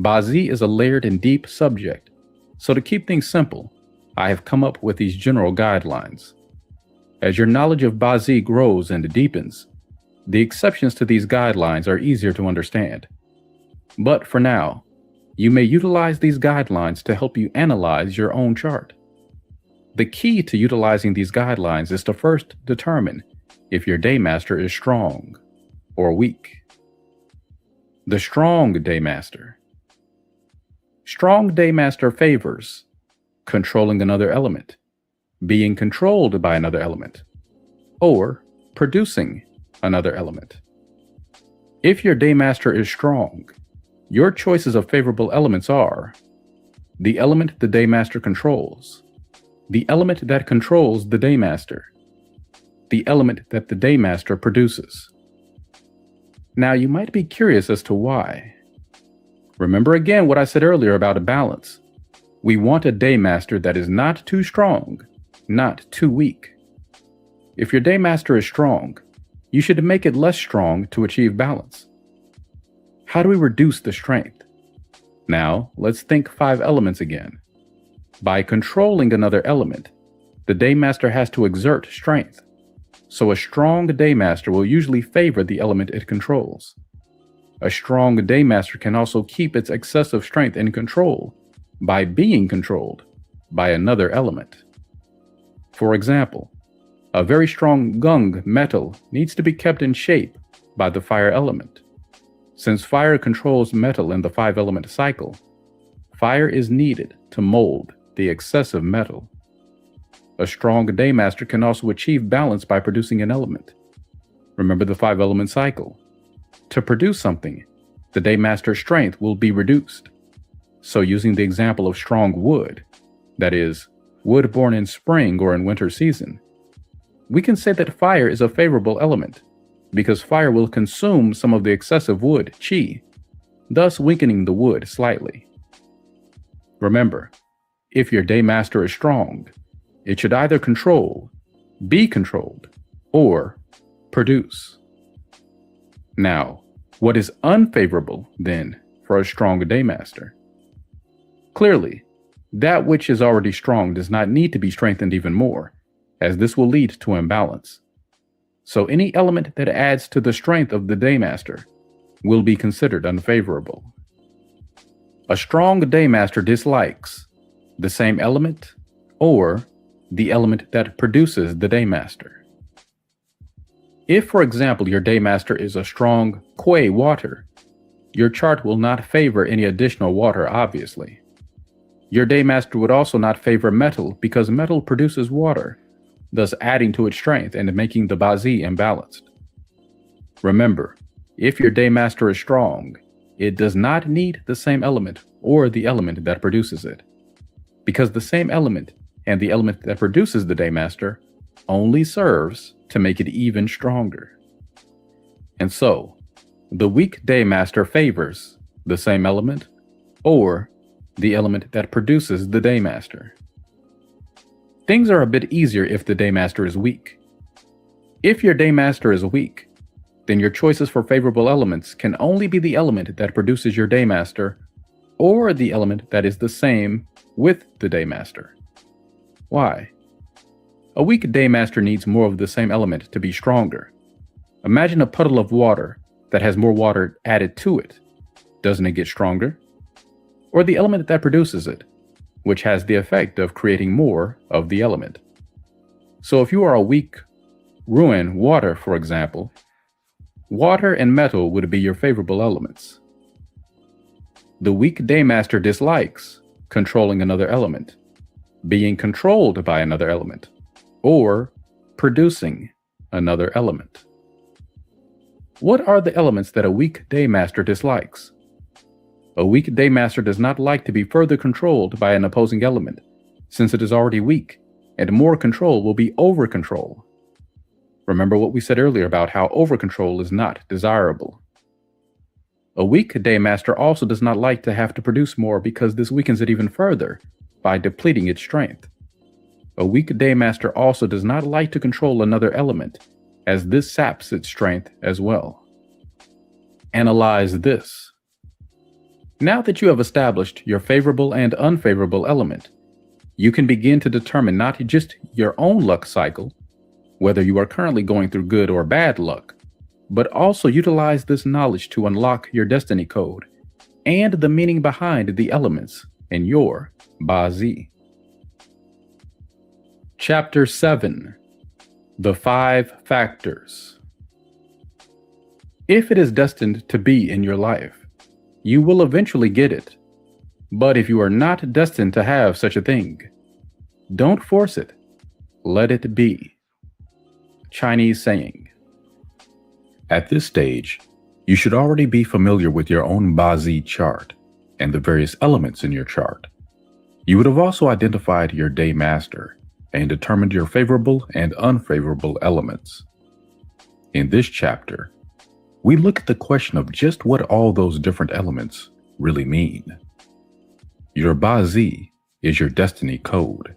Bazi is a layered and deep subject, so to keep things simple, I have come up with these general guidelines. As your knowledge of Bazi grows and deepens, the exceptions to these guidelines are easier to understand. But for now, you may utilize these guidelines to help you analyze your own chart. The key to utilizing these guidelines is to first determine if your Daymaster is strong or weak. The strong Daymaster. Strong Daymaster favors controlling another element, being controlled by another element, or producing another element. If your Daymaster is strong, your choices of favorable elements are the element the Daymaster controls, the element that controls the Daymaster, the element that the Daymaster produces. Now you might be curious as to why. Remember again what I said earlier about a balance. We want a Daymaster that is not too strong, not too weak. If your Daymaster is strong, you should make it less strong to achieve balance. How do we reduce the strength? Now, let's think 5 elements again. By controlling another element, the Daymaster has to exert strength. So a strong Daymaster will usually favor the element it controls. A strong Daymaster can also keep its excessive strength in control by being controlled by another element. For example, a very strong gung metal needs to be kept in shape by the fire element. Since fire controls metal in the 5-element cycle, fire is needed to mold the excessive metal. A strong Daymaster can also achieve balance by producing an element. Remember the 5-element cycle. To produce something, the Daymaster's strength will be reduced. So using the example of strong wood, that is, wood born in spring or in winter season, we can say that fire is a favorable element because fire will consume some of the excessive wood, qi, thus weakening the wood slightly. Remember, if your Daymaster is strong, it should either control, be controlled, or produce. Now, what is unfavorable, then, for a strong Daymaster? Clearly, that which is already strong does not need to be strengthened even more, as this will lead to imbalance. So any element that adds to the strength of the Daymaster will be considered unfavorable. A strong Daymaster dislikes the same element or the element that produces the Daymaster. If, for example, your Daymaster is a strong Kuei water, your chart will not favor any additional water, obviously. Your Daymaster would also not favor metal because metal produces water, thus adding to its strength and making the Bazi imbalanced. Remember, if your Daymaster is strong, it does not need the same element or the element that produces it, because the same element and the element that produces the Daymaster only serves to make it even stronger. And so, the weak Daymaster favors the same element or the element that produces the Daymaster. Things are a bit easier if the Daymaster is weak. If your Daymaster is weak, then your choices for favorable elements can only be the element that produces your Daymaster or the element that is the same with the Daymaster. Why? A weak Daymaster needs more of the same element to be stronger. Imagine a puddle of water that has more water added to it. Doesn't it get stronger? Or the element that produces it, which has the effect of creating more of the element. So if you are a weak ruin water, for example, water and metal would be your favorable elements. The weak Daymaster dislikes controlling another element, being controlled by another element, or producing another element. What are the elements that a weak Daymaster dislikes? A weak Daymaster does not like to be further controlled by an opposing element, since it is already weak, and more control will be over-control. Remember what we said earlier about how over-control is not desirable. A weak Daymaster also does not like to have to produce more because this weakens it even further by depleting its strength. A weak Daymaster also does not like to control another element, as this saps its strength as well. Analyze this. Now that you have established your favorable and unfavorable element, you can begin to determine not just your own luck cycle, whether you are currently going through good or bad luck, but also utilize this knowledge to unlock your destiny code and the meaning behind the elements in your Bazi. Chapter 7: The 5 Factors. If it is destined to be in your life, you will eventually get it. But if you are not destined to have such a thing, don't force it. Let it be. Chinese saying. At this stage, you should already be familiar with your own Bazi chart and the various elements in your chart. You would have also identified your Daymaster and determined your favorable and unfavorable elements. In this chapter, we look at the question of just what all those different elements really mean. Your Bazi is your destiny code.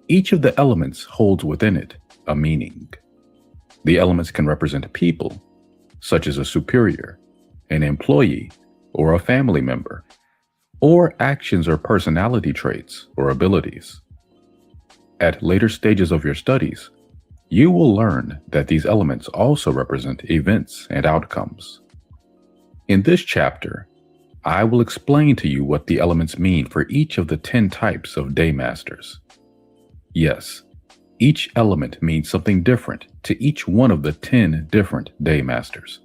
Each of the elements holds within it a meaning. The elements can represent people, such as a superior, an employee, or a family member, or actions or personality traits or abilities. At later stages of your studies, You will learn that these elements also represent events and outcomes. In this chapter, I will explain to you what the elements mean for each of the 10 types of Daymasters. Yes, each element means something different to each one of the 10 different Daymasters.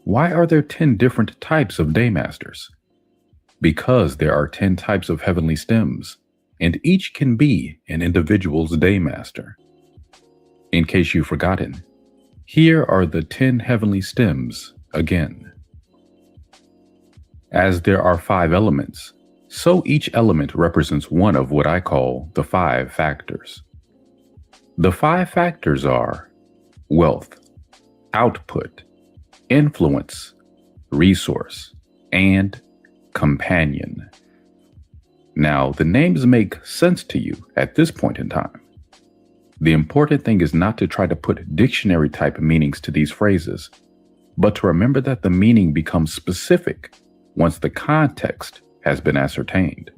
Why are there 10 different types of Daymasters? Because there are 10 types of heavenly stems, and each can be an individual's Daymaster. In case you've forgotten, here are the 10 heavenly stems again. As there are 5 elements, so each element represents one of what I call the 5 factors. The 5 factors are wealth, output, influence, resource, and companion. Now, the names make sense to you at this point in time. The important thing is not to try to put dictionary type meanings to these phrases, but to remember that the meaning becomes specific once the context has been ascertained.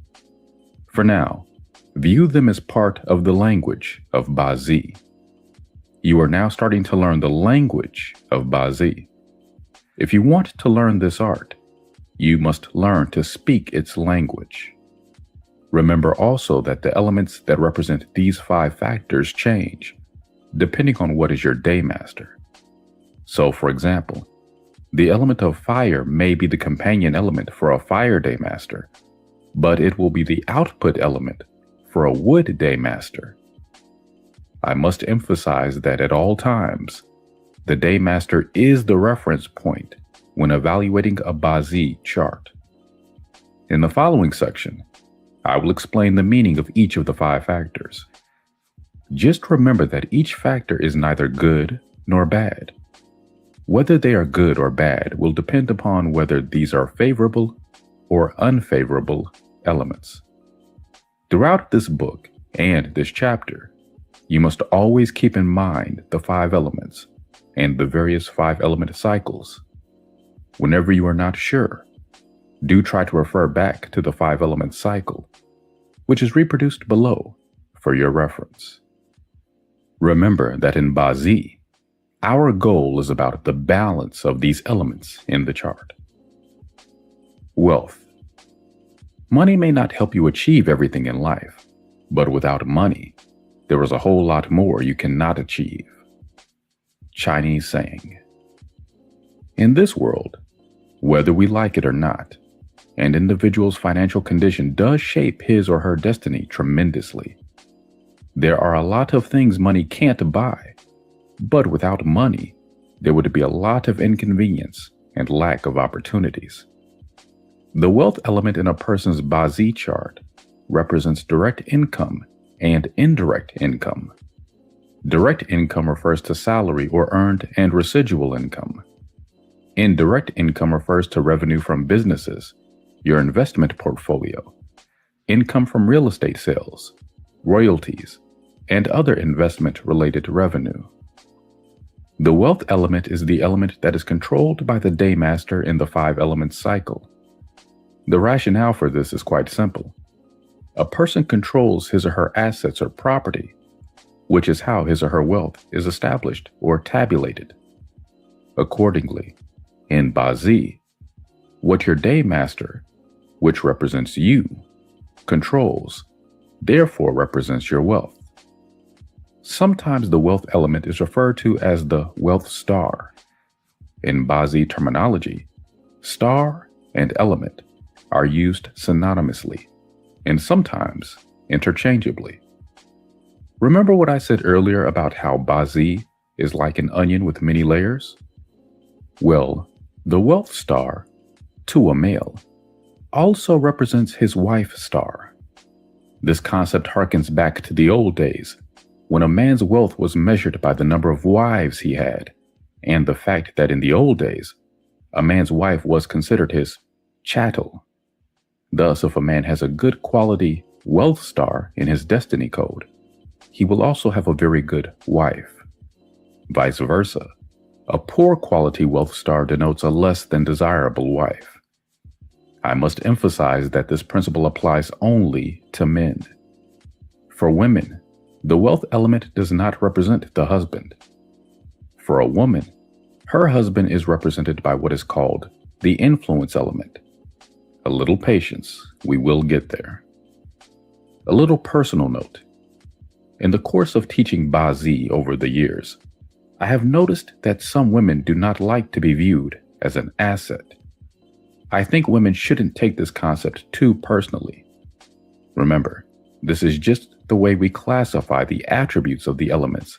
For now, view them as part of the language of Bazi. You are now starting to learn the language of Bazi. If you want to learn this art, you must learn to speak its language. Remember also that the elements that represent these 5 factors change, depending on what is your Daymaster. So, for example, the element of fire may be the companion element for a fire Daymaster, but it will be the output element for a wood Daymaster. I must emphasize that at all times, the Daymaster is the reference point when evaluating a Bazi chart. In the following section, I will explain the meaning of each of the 5 factors. Just remember that each factor is neither good nor bad. Whether they are good or bad will depend upon whether these are favorable or unfavorable elements. Throughout this book and this chapter, you must always keep in mind the 5 elements and the various 5 element cycles. Whenever you are not sure, do try to refer back to the 5 element cycle, which is reproduced below for your reference. Remember that in Bazi, our goal is about the balance of these elements in the chart. Wealth. Money may not help you achieve everything in life, but without money, there is a whole lot more you cannot achieve. Chinese saying. In this world, whether we like it or not, an individual's financial condition does shape his or her destiny tremendously. There are a lot of things money can't buy, but without money, there would be a lot of inconvenience and lack of opportunities. The wealth element in a person's Bazi chart represents direct income and indirect income. Direct income refers to salary or earned and residual income. Indirect income refers to revenue from businesses, your investment portfolio, income from real estate sales, royalties, and other investment-related revenue. The wealth element is the element that is controlled by the Daymaster in the 5 elements cycle. The rationale for this is quite simple. A person controls his or her assets or property, which is how his or her wealth is established or tabulated. Accordingly, in Bazi, what your Daymaster, which represents you, controls, therefore represents your wealth. Sometimes the wealth element is referred to as the wealth star. In Bazi terminology, star and element are used synonymously and sometimes interchangeably. Remember what I said earlier about how Bazi is like an onion with many layers? Well, the wealth star, to a male, also represents his wife star. This concept harkens back to the old days, when a man's wealth was measured by the number of wives he had, and the fact that in the old days, a man's wife was considered his chattel. Thus, if a man has a good quality wealth star in his destiny code, he will also have a very good wife. Vice versa, a poor quality wealth star denotes a less than desirable wife. I must emphasize that this principle applies only to men. For women, The wealth element does not represent the husband. For a woman, her husband is represented by what is called the influence element. A little patience, we will get there. A little personal note. In the course of teaching Bazi over the years, I have noticed that some women do not like to be viewed as an asset. I think women shouldn't take this concept too personally. Remember, this is just the way we classify the attributes of the elements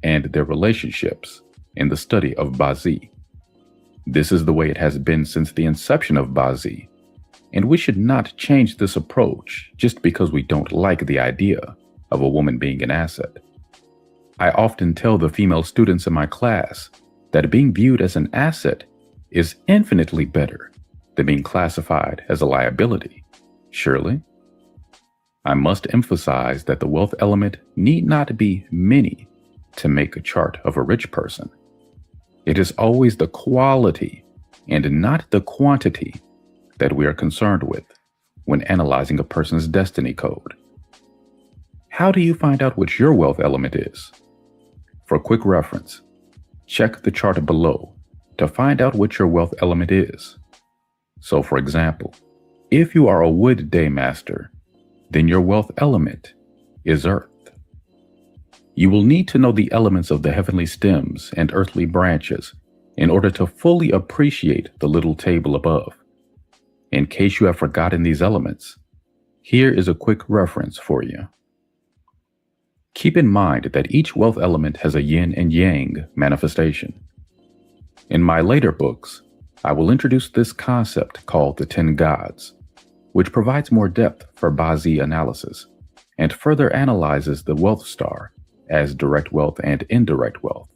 and their relationships in the study of Bazi. This is the way it has been since the inception of Bazi, and we should not change this approach just because we don't like the idea of a woman being an asset. I often tell the female students in my class that being viewed as an asset is infinitely better than being classified as a liability. Surely? I must emphasize that the wealth element need not be many to make a chart of a rich person. It is always the quality and not the quantity that we are concerned with when analyzing a person's destiny code. How do you find out what your wealth element is? For quick reference, check the chart below to find out what your wealth element is. So for example, if you are a wood day master, then your wealth element is earth. You will need to know the elements of the heavenly stems and earthly branches in order to fully appreciate the little table above. In case you have forgotten these elements, here is a quick reference for you. Keep in mind that each wealth element has a yin and yang manifestation. In my later books, I will introduce this concept called the 10 gods, which provides more depth for Bazi analysis and further analyzes the wealth star as direct wealth and indirect wealth.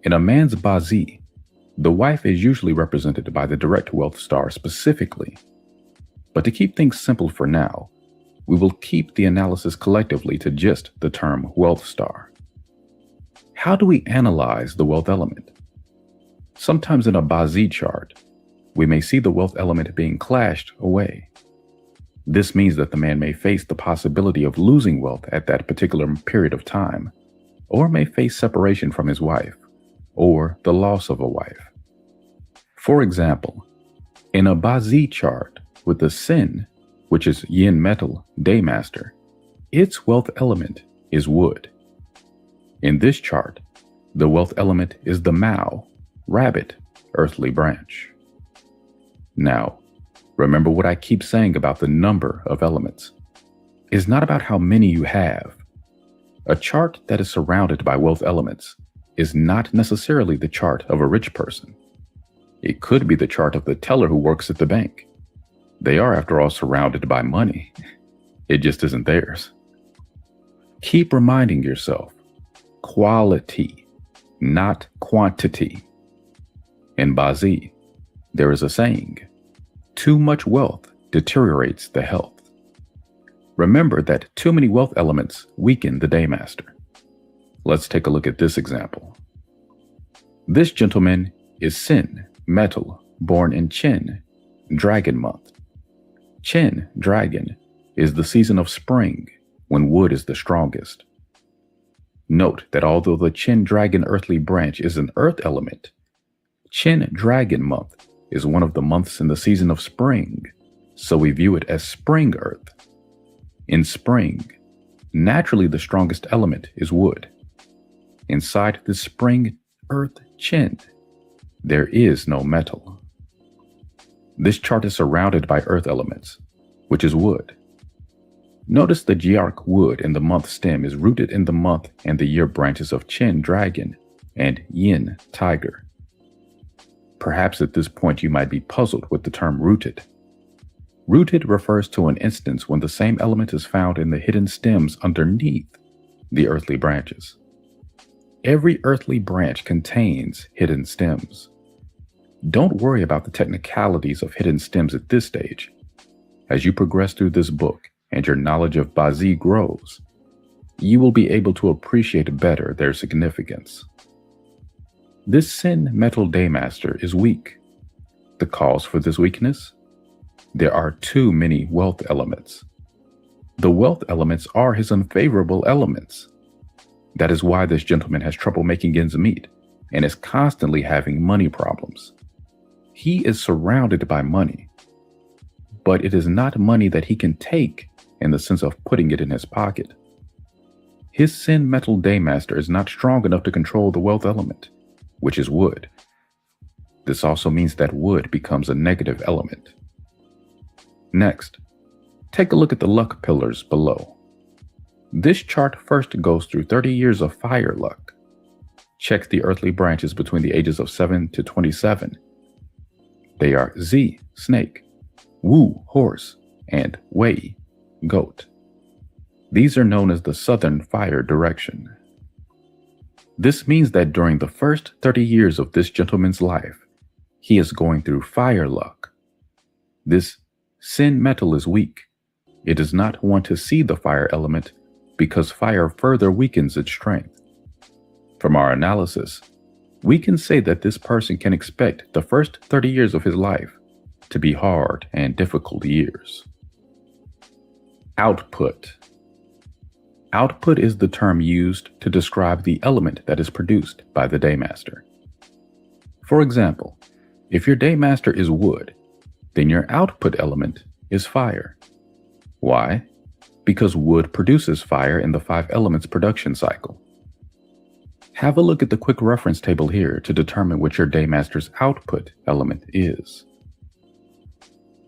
In a man's Bazi, the wife is usually represented by the direct wealth star specifically. But to keep things simple for now, we will keep the analysis collectively to just the term wealth star. How do we analyze the wealth element? Sometimes in a Bazi chart, we may see the wealth element being clashed away. This means that the man may face the possibility of losing wealth at that particular period of time, or may face separation from his wife, or the loss of a wife. For example, in a Bazi chart with the Sin, which is yin metal day master, its wealth element is wood. In this chart, the wealth element is the Mao, rabbit, earthly branch. Now, remember what I keep saying about the number of elements. It's not about how many you have. A chart that is surrounded by wealth elements is not necessarily the chart of a rich person. It could be the chart of the teller who works at the bank. They are, after all, surrounded by money. It just isn't theirs. Keep reminding yourself, quality, not quantity. In Bazi, there is a saying, too much wealth deteriorates the health. Remember that too many wealth elements weaken the daymaster. Let's take a look at this example. This gentleman is Sin, metal, born in Chin, dragon month. Chin, dragon, is the season of spring when wood is the strongest. Note that although the Chin dragon earthly branch is an earth element, Chin dragon month is one of the months in the season of spring, so we view it as spring earth. In spring, naturally the strongest element is wood. Inside the spring earth Chin, there is no metal. This chart is surrounded by earth elements, which is wood. Notice the Jiark wood in the month stem is rooted in the month and the year branches of Chin dragon and Yin tiger. Perhaps at this point you might be puzzled with the term rooted. Rooted refers to an instance when the same element is found in the hidden stems underneath the earthly branches. Every earthly branch contains hidden stems. Don't worry about the technicalities of hidden stems at this stage. As you progress through this book and your knowledge of Bazi grows, you will be able to appreciate better their significance. This Sin metal daymaster is weak. The cause for this weakness? There are too many wealth elements. The wealth elements are his unfavorable elements. That is why this gentleman has trouble making ends meet and is constantly having money problems. He is surrounded by money, but it is not money that he can take in the sense of putting it in his pocket. His Sin Metal Daymaster is not strong enough to control the wealth element, which is wood. This also means that wood becomes a negative element. Next, take a look at the luck pillars below. This chart first goes through 30 years of fire luck. Check the earthly branches between the ages of 7 to 27. They are Z, snake, Wu, horse, and Wei, goat. These are known as the southern fire direction. This means that during the first 30 years of this gentleman's life, he is going through fire luck. This Sin Metal is weak. It does not want to see the fire element because fire further weakens its strength. From our analysis, we can say that this person can expect the first 30 years of his life to be hard and difficult years. Output. Output is the term used to describe the element that is produced by the Daymaster. For example, if your Daymaster is wood, then your output element is fire. Why? Because wood produces fire in the 5 elements production cycle. Have a look at the quick reference table here to determine what your Daymaster's output element is.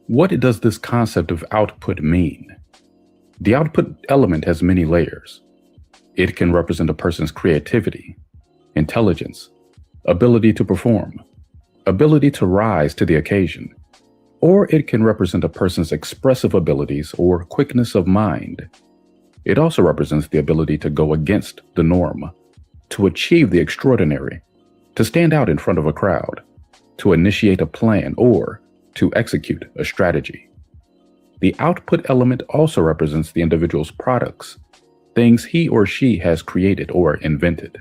What does this concept of output mean? The output element has many layers. It can represent a person's creativity, intelligence, ability to perform, ability to rise to the occasion, or it can represent a person's expressive abilities or quickness of mind. It also represents the ability to go against the norm, to achieve the extraordinary, to stand out in front of a crowd, to initiate a plan, or to execute a strategy. The output element also represents the individual's products, things he or she has created or invented.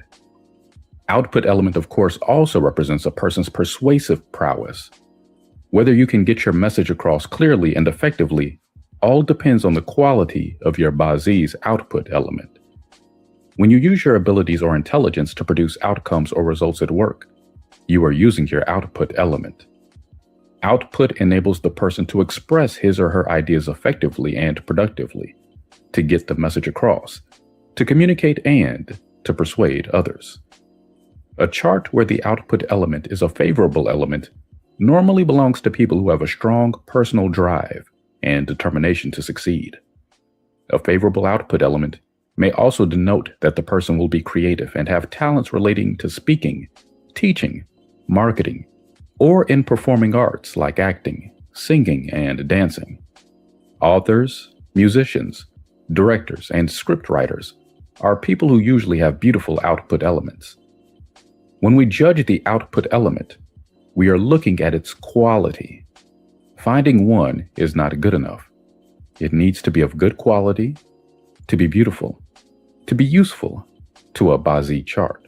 Output element, of course, also represents a person's persuasive prowess. Whether you can get your message across clearly and effectively all depends on the quality of your Bazi's output element. When you use your abilities or intelligence to produce outcomes or results at work, you are using your output element. Output enables the person to express his or her ideas effectively and productively, to get the message across, to communicate, and to persuade others. A chart where the output element is a favorable element normally belongs to people who have a strong personal drive and determination to succeed. A favorable output element may also denote that the person will be creative and have talents relating to speaking, teaching, marketing, or in performing arts like acting, singing, and dancing. Authors, musicians, directors, and scriptwriters are people who usually have beautiful output elements. When we judge the output element, we are looking at its quality. Finding one is not good enough. It needs to be of good quality, to be beautiful, to be useful to a Bazi chart.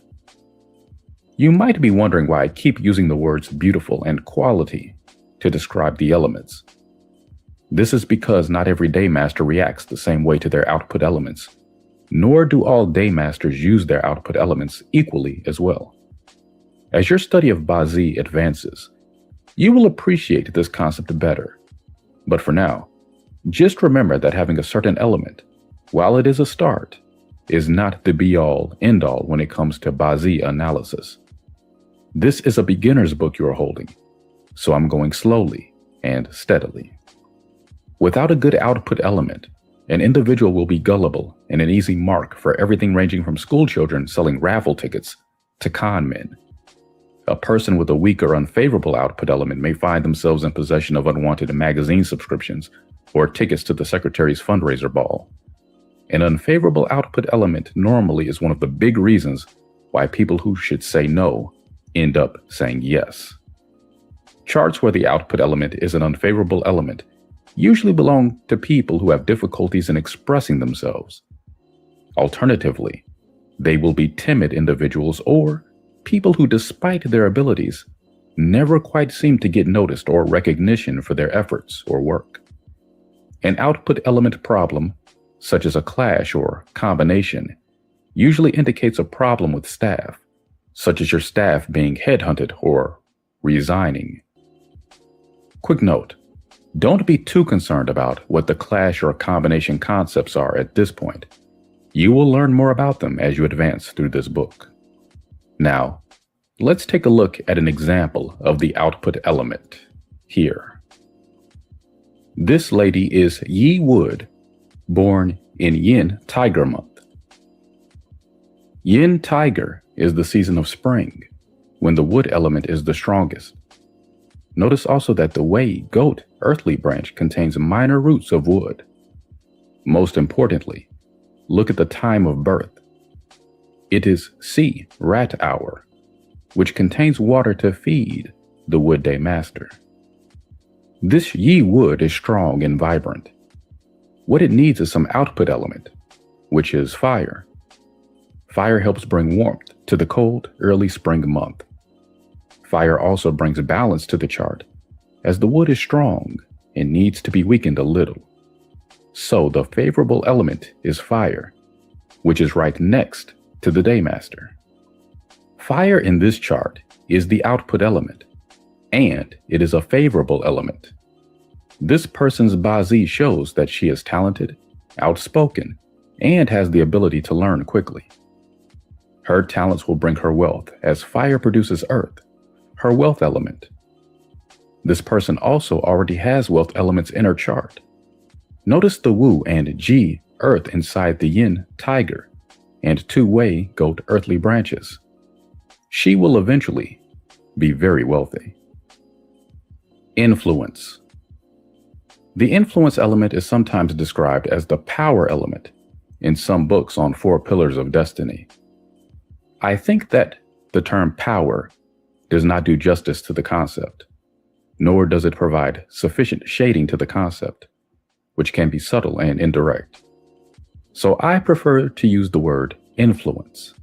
You might be wondering why I keep using the words beautiful and quality to describe the elements. This is because not every Daymaster reacts the same way to their output elements, nor do all Daymasters use their output elements equally as well. As your study of Bazi advances, you will appreciate this concept better. But for now, just remember that having a certain element, while it is a start, is not the be-all, end-all when it comes to Bazi analysis. This is a beginner's book you are holding, so I'm going slowly and steadily. Without a good output element, an individual will be gullible and an easy mark for everything ranging from school children selling raffle tickets to con men. A person with a weak or unfavorable output element may find themselves in possession of unwanted magazine subscriptions or tickets to the secretary's fundraiser ball. An unfavorable output element normally is one of the big reasons why people who should say no end up saying yes. Charts where the output element is an unfavorable element usually belong to people who have difficulties in expressing themselves. Alternatively, they will be timid individuals or people who, despite their abilities, never quite seem to get noticed or recognition for their efforts or work. An output element problem such as a clash or combination, usually indicates a problem with staff, such as your staff being headhunted or resigning. Quick note, don't be too concerned about what the clash or combination concepts are at this point. You will learn more about them as you advance through this book. Now, let's take a look at an example of the output element here. This lady is Yi Wood, born in Yin Tiger Month. Yin Tiger is the season of spring, when the wood element is the strongest. Notice also that the Wei goat earthly branch contains minor roots of wood. Most importantly, look at the time of birth. It is Si rat hour, which contains water to feed the wood day master. This Yi wood is strong and vibrant. What it needs is some output element, which is fire. Fire helps bring warmth to the cold, early spring month. Fire also brings balance to the chart, as the wood is strong and needs to be weakened a little. So the favorable element is fire, which is right next to the Daymaster. Fire in this chart is the output element, and it is a favorable element. This person's Bazi shows that she is talented, outspoken, and has the ability to learn quickly. Her talents will bring her wealth, as fire produces earth, her wealth element. This person also already has wealth elements in her chart. Notice the Wu and Ji earth inside the Yin tiger and two Wei goat earthly branches. She will eventually be very wealthy. Influence. The influence element is sometimes described as the power element in some books on 4 pillars of destiny. I think that the term power does not do justice to the concept, nor does it provide sufficient shading to the concept, which can be subtle and indirect. So I prefer to use the word influence.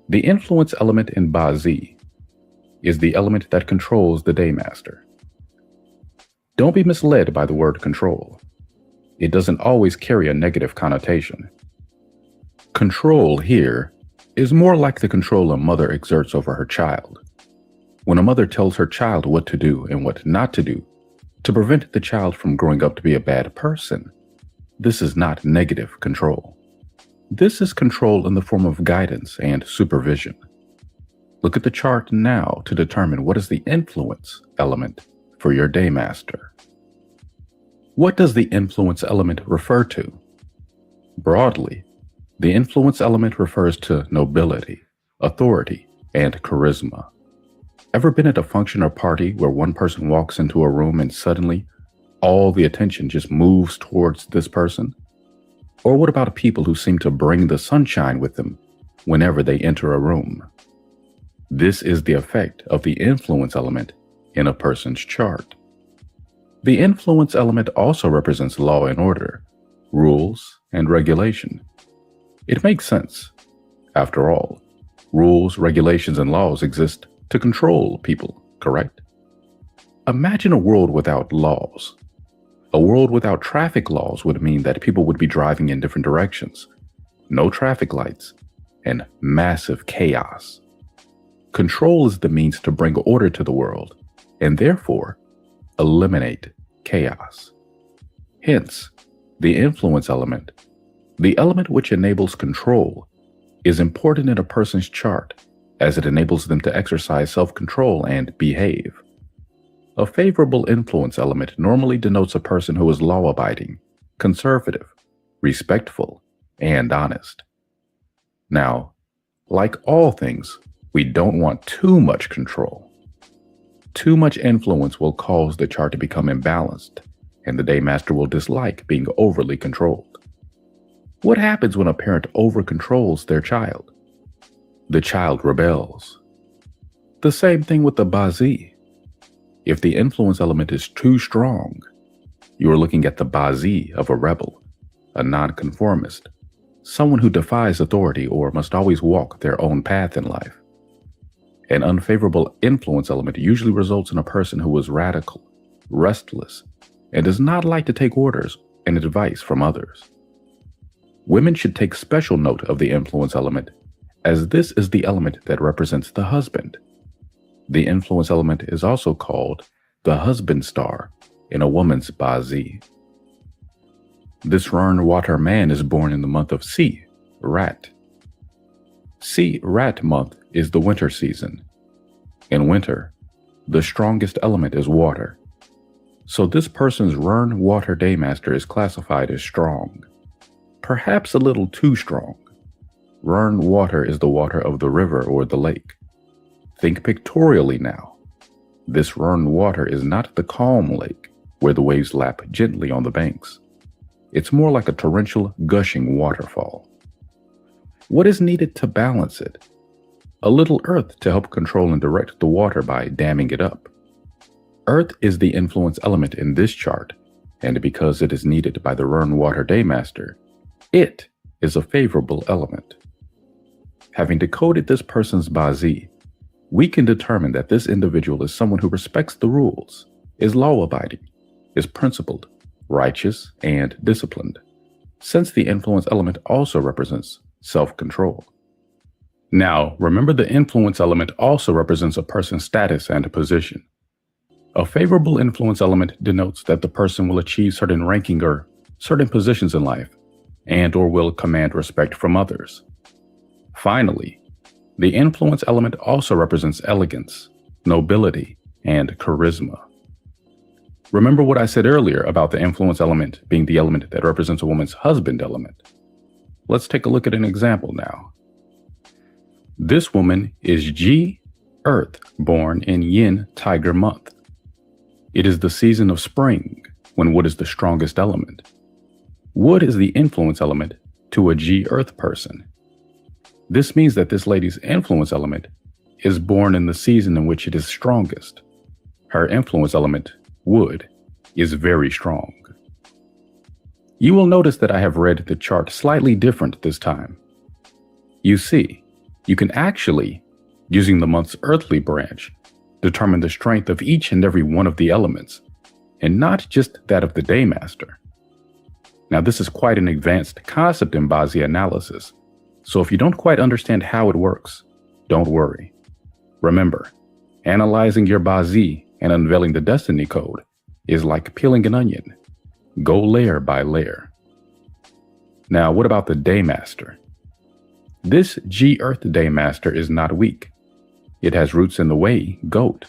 The influence element in Bazi is the element that controls the Daymaster. Don't be misled by the word control. It doesn't always carry a negative connotation. Control here is more like the control a mother exerts over her child. When a mother tells her child what to do and what not to do to prevent the child from growing up to be a bad person, this is not negative control. This is control in the form of guidance and supervision. Look at the chart now to determine what is the influence element for your Daymaster. What does the influence element refer to? Broadly, the influence element refers to nobility, authority, and charisma. Ever been at a function or party where one person walks into a room and suddenly all the attention just moves towards this person? Or what about people who seem to bring the sunshine with them whenever they enter a room? This is the effect of the influence element in a person's chart. The influence element also represents law and order, rules, and regulation. It makes sense. After all, rules, regulations, and laws exist to control people, correct? Imagine a world without laws. A world without traffic laws would mean that people would be driving in different directions, no traffic lights, and massive chaos. Control is the means to bring order to the world, and therefore, eliminate chaos. Hence, the influence element, the element which enables control, is important in a person's chart as it enables them to exercise self-control and behave. A favorable influence element normally denotes a person who is law-abiding, conservative, respectful, and honest. Now, like all things, we don't want too much control. Too much influence will cause the chart to become imbalanced, and the Daymaster will dislike being overly controlled. What happens when a parent over-controls their child? The child rebels. The same thing with the Bazi. If the influence element is too strong, you are looking at the Bazi of a rebel, a nonconformist, someone who defies authority or must always walk their own path in life. An unfavorable influence element usually results in a person who is radical, restless, and does not like to take orders and advice from others. Women should take special note of the influence element, as this is the element that represents the husband. The influence element is also called the husband star in a woman's Bazi. This Rern Water man is born in the month of Si, Rat. Si, Rat month is the winter season. In winter, the strongest element is water. So this person's Rern Water Daymaster is classified as strong. Perhaps a little too strong. Rern water is the water of the river or the lake. Think pictorially now. This Rern water is not the calm lake, where the waves lap gently on the banks. It's more like a torrential, gushing waterfall. What is needed to balance it? A little earth to help control and direct the water by damming it up. Earth is the influence element in this chart, and because it is needed by the Rern Water Daymaster, it is a favorable element. Having decoded this person's Bazi, we can determine that this individual is someone who respects the rules, is law-abiding, is principled, righteous, and disciplined, since the influence element also represents self-control. Now, remember the influence element also represents a person's status and position. A favorable influence element denotes that the person will achieve certain ranking or certain positions in life, and or will command respect from others. Finally, the influence element also represents elegance, nobility, and charisma. Remember what I said earlier about the influence element being the element that represents a woman's husband element. Let's take a look at an example now. This woman is Ji, Earth, born in Yin Tiger month. It is the season of spring, when wood is the strongest element. Wood is the influence element to a Ji Earth person. This means that this lady's influence element is born in the season in which it is strongest. Her influence element, wood, is very strong. You will notice that I have read the chart slightly different this time. You see, you can actually, using the month's earthly branch, determine the strength of each and every one of the elements, and not just that of the Daymaster. Now, this is quite an advanced concept in Bazi analysis, so if you don't quite understand how it works, don't worry. Remember, analyzing your Bazi and unveiling the destiny code is like peeling an onion. Go layer by layer. Now, what about the Daymaster? This Ji Earth Daymaster is not weak. It has roots in the Wei, goat,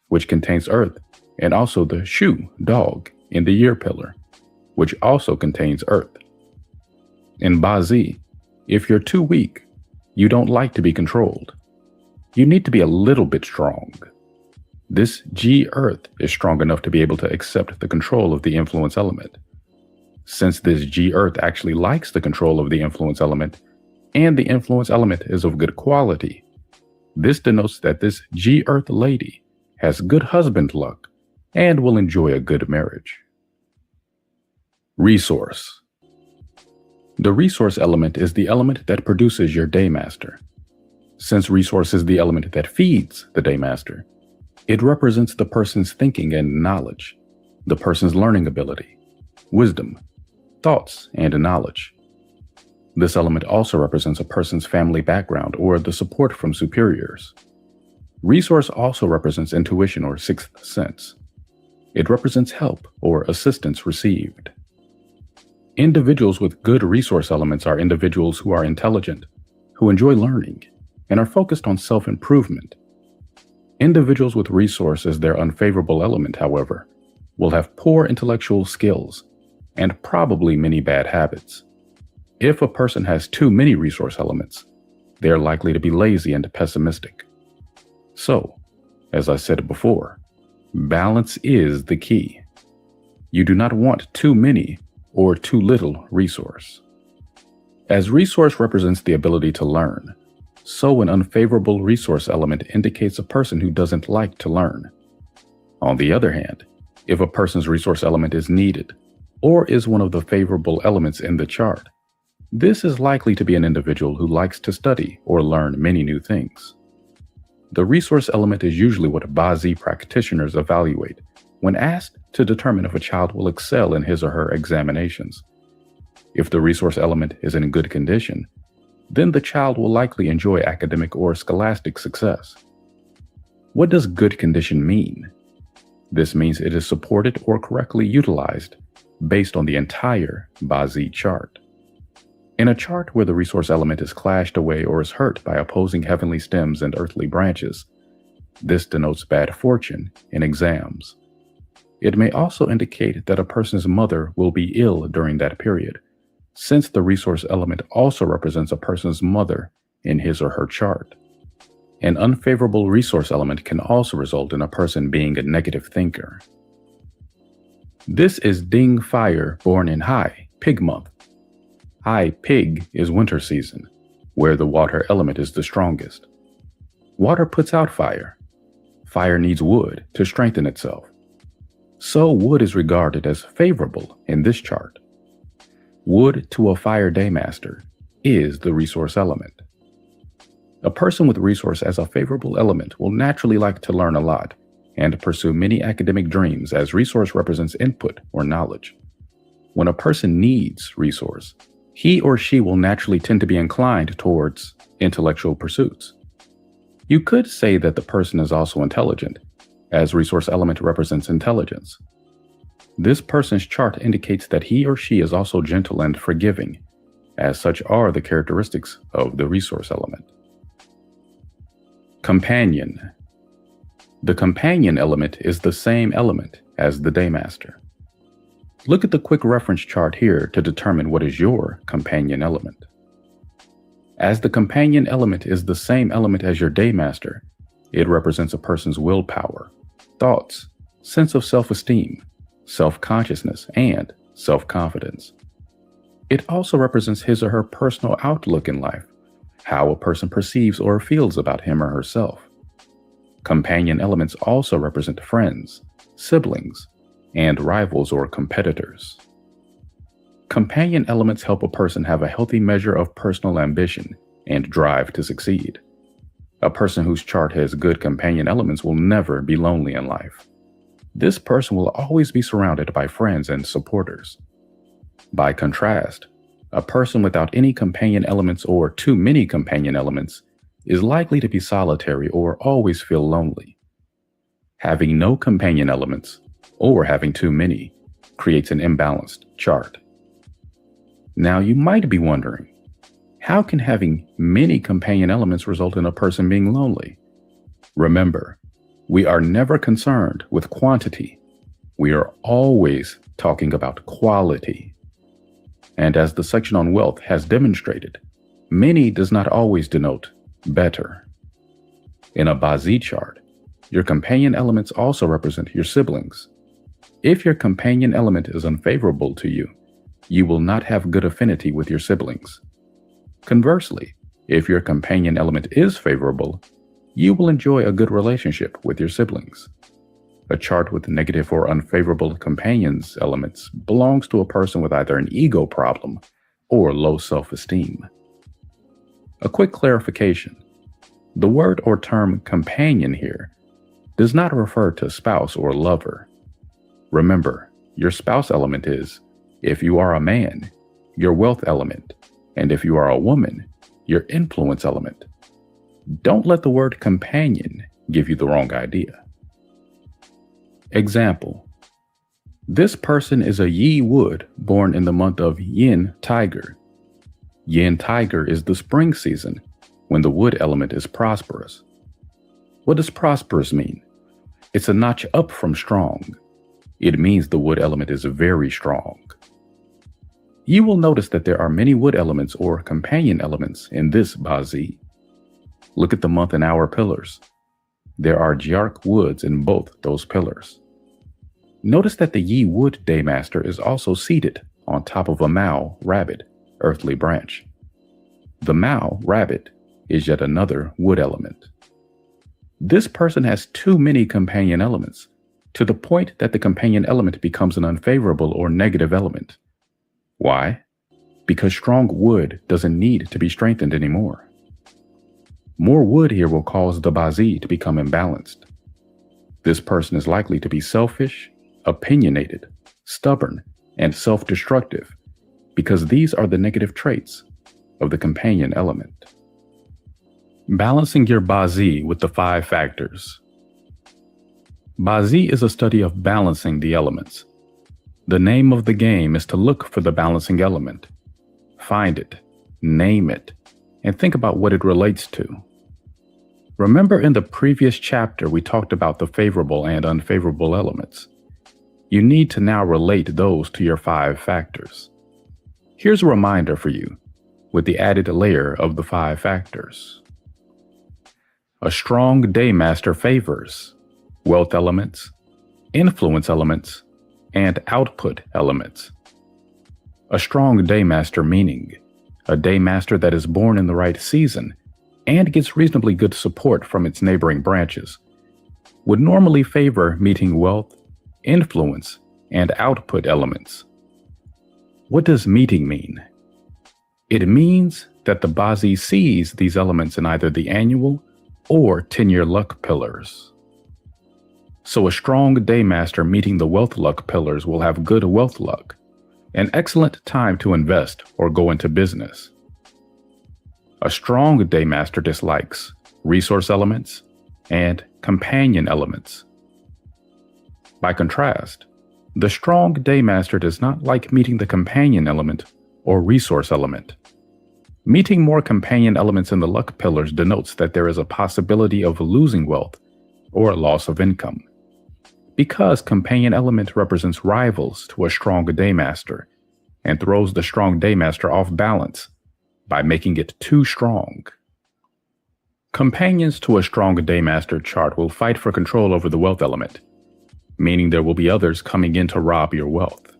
which contains earth, and also the Shu, dog, in the year pillar, which also contains earth. In Bazi, if you're too weak, you don't like to be controlled. You need to be a little bit strong. This Ji Earth is strong enough to be able to accept the control of the influence element. Since this Ji Earth actually likes the control of the influence element, and the influence element is of good quality, this denotes that this Ji Earth lady has good husband luck and will enjoy a good marriage. Resource. The resource element is the element that produces your Daymaster. Since resource is the element that feeds the Daymaster, it represents the person's thinking and knowledge, the person's learning ability, wisdom, thoughts, and knowledge. This element also represents a person's family background or the support from superiors. Resource also represents intuition or sixth sense. It represents help or assistance received. Individuals with good resource elements are individuals who are intelligent, who enjoy learning, and are focused on self-improvement. Individuals with resource as their unfavorable element, however, will have poor intellectual skills and probably many bad habits. If a person has too many resource elements, they are likely to be lazy and pessimistic. So, as I said before, balance is the key. You do not want too many or too little resource. As resource represents the ability to learn, so an unfavorable resource element indicates a person who doesn't like to learn. On the other hand, if a person's resource element is needed, or is one of the favorable elements in the chart, this is likely to be an individual who likes to study or learn many new things. The resource element is usually what Bazi practitioners evaluate when asked to determine if a child will excel in his or her examinations. If the resource element is in good condition, then the child will likely enjoy academic or scholastic success. What does good condition mean? This means it is supported or correctly utilized based on the entire Bazzi chart. In a chart where the resource element is clashed away or is hurt by opposing heavenly stems and earthly branches, this denotes bad fortune in exams. It may also indicate that a person's mother will be ill during that period, since the resource element also represents a person's mother in his or her chart. An unfavorable resource element can also result in a person being a negative thinker. This is Ding Fire, born in Hai, Pig month. Hai Pig is winter season, where the water element is the strongest. Water puts out fire. Fire needs wood to strengthen itself. So wood is regarded as favorable in this chart. Wood to a fire daymaster is the resource element. A person with resource as a favorable element will naturally like to learn a lot and pursue many academic dreams, as resource represents input or knowledge. When a person needs resource, he or she will naturally tend to be inclined towards intellectual pursuits. You could say that the person is also intelligent, as resource element represents intelligence. This person's chart indicates that he or she is also gentle and forgiving, as such are the characteristics of the resource element. Companion. The companion element is the same element as the daymaster. Look at the quick reference chart here to determine what is your companion element. As the companion element is the same element as your daymaster, it represents a person's willpower, thoughts, sense of self-esteem, self-consciousness, and self-confidence. It also represents his or her personal outlook in life, how a person perceives or feels about him or herself. Companion elements also represent friends, siblings, and rivals or competitors. Companion elements help a person have a healthy measure of personal ambition and drive to succeed. A person whose chart has good companion elements will never be lonely in life. This person will always be surrounded by friends and supporters. By contrast, a person without any companion elements or too many companion elements is likely to be solitary or always feel lonely. Having no companion elements, or having too many, creates an imbalanced chart. Now you might be wondering, how can having many companion elements result in a person being lonely? Remember, we are never concerned with quantity. We are always talking about quality. And as the section on wealth has demonstrated, many does not always denote better. In a Bazzi chart, your companion elements also represent your siblings. If your companion element is unfavorable to you, you will not have good affinity with your siblings. Conversely, if your companion element is favorable, you will enjoy a good relationship with your siblings. A chart with negative or unfavorable companions elements belongs to a person with either an ego problem or low self-esteem. A quick clarification. The word or term companion here does not refer to spouse or lover. Remember, your spouse element is, if you are a man, your wealth element, and if you are a woman, your influence element. Don't let the word companion give you the wrong idea. Example. This person is a Yi Wood born in the month of Yin Tiger. Yin Tiger is the spring season when the wood element is prosperous. What does prosperous mean? It's a notch up from strong. It means the wood element is very strong. You will notice that there are many wood elements or companion elements in this Bazzi. Look at the month and hour pillars. There are Jiark woods in both those pillars. Notice that the Yi Wood Daymaster is also seated on top of a Mao rabbit, earthly branch. The Mao rabbit is yet another wood element. This person has too many companion elements, to the point that the companion element becomes an unfavorable or negative element. Why? Because strong wood doesn't need to be strengthened anymore. More wood here will cause the Bazzi to become imbalanced. This person is likely to be selfish, opinionated, stubborn, and self-destructive, because these are the negative traits of the companion element. Balancing your Bazi with the 5 factors. Bazi is a study of balancing the elements. The name of the game is to look for the balancing element, find it, name it, and think about what it relates to. Remember in the previous chapter we talked about the favorable and unfavorable elements. You need to now relate those to your 5 factors. Here's a reminder for you, with the added layer of the 5 factors. A strong Daymaster favors wealth elements, influence elements, and output elements. A strong Daymaster meaning a Daymaster that is born in the right season and gets reasonably good support from its neighboring branches would normally favor meeting wealth, influence, and output elements. What does meeting mean? It means that the Bazi sees these elements in either the annual or 10-year luck pillars. So a strong Daymaster meeting the wealth luck pillars will have good wealth luck, an excellent time to invest or go into business. A strong Daymaster dislikes resource elements and companion elements. By contrast, the strong Daymaster does not like meeting the companion element or resource element. Meeting more companion elements in the luck pillars denotes that there is a possibility of losing wealth or loss of income. Because companion element represents rivals to a strong Daymaster and throws the strong Daymaster off balance by making it too strong. Companions to a strong Daymaster chart will fight for control over the wealth element, meaning there will be others coming in to rob your wealth.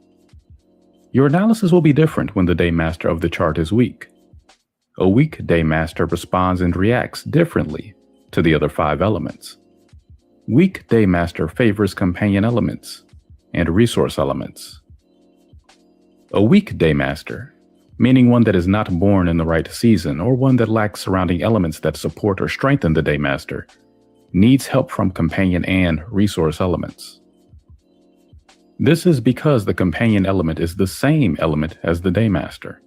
Your analysis will be different when the Daymaster of the chart is weak. A weak Daymaster responds and reacts differently to the other 5 elements. Weak Daymaster favors companion elements and resource elements. A weak Daymaster, meaning one that is not born in the right season or one that lacks surrounding elements that support or strengthen the Daymaster, needs help from companion and resource elements. This is because the companion element is the same element as the Daymaster.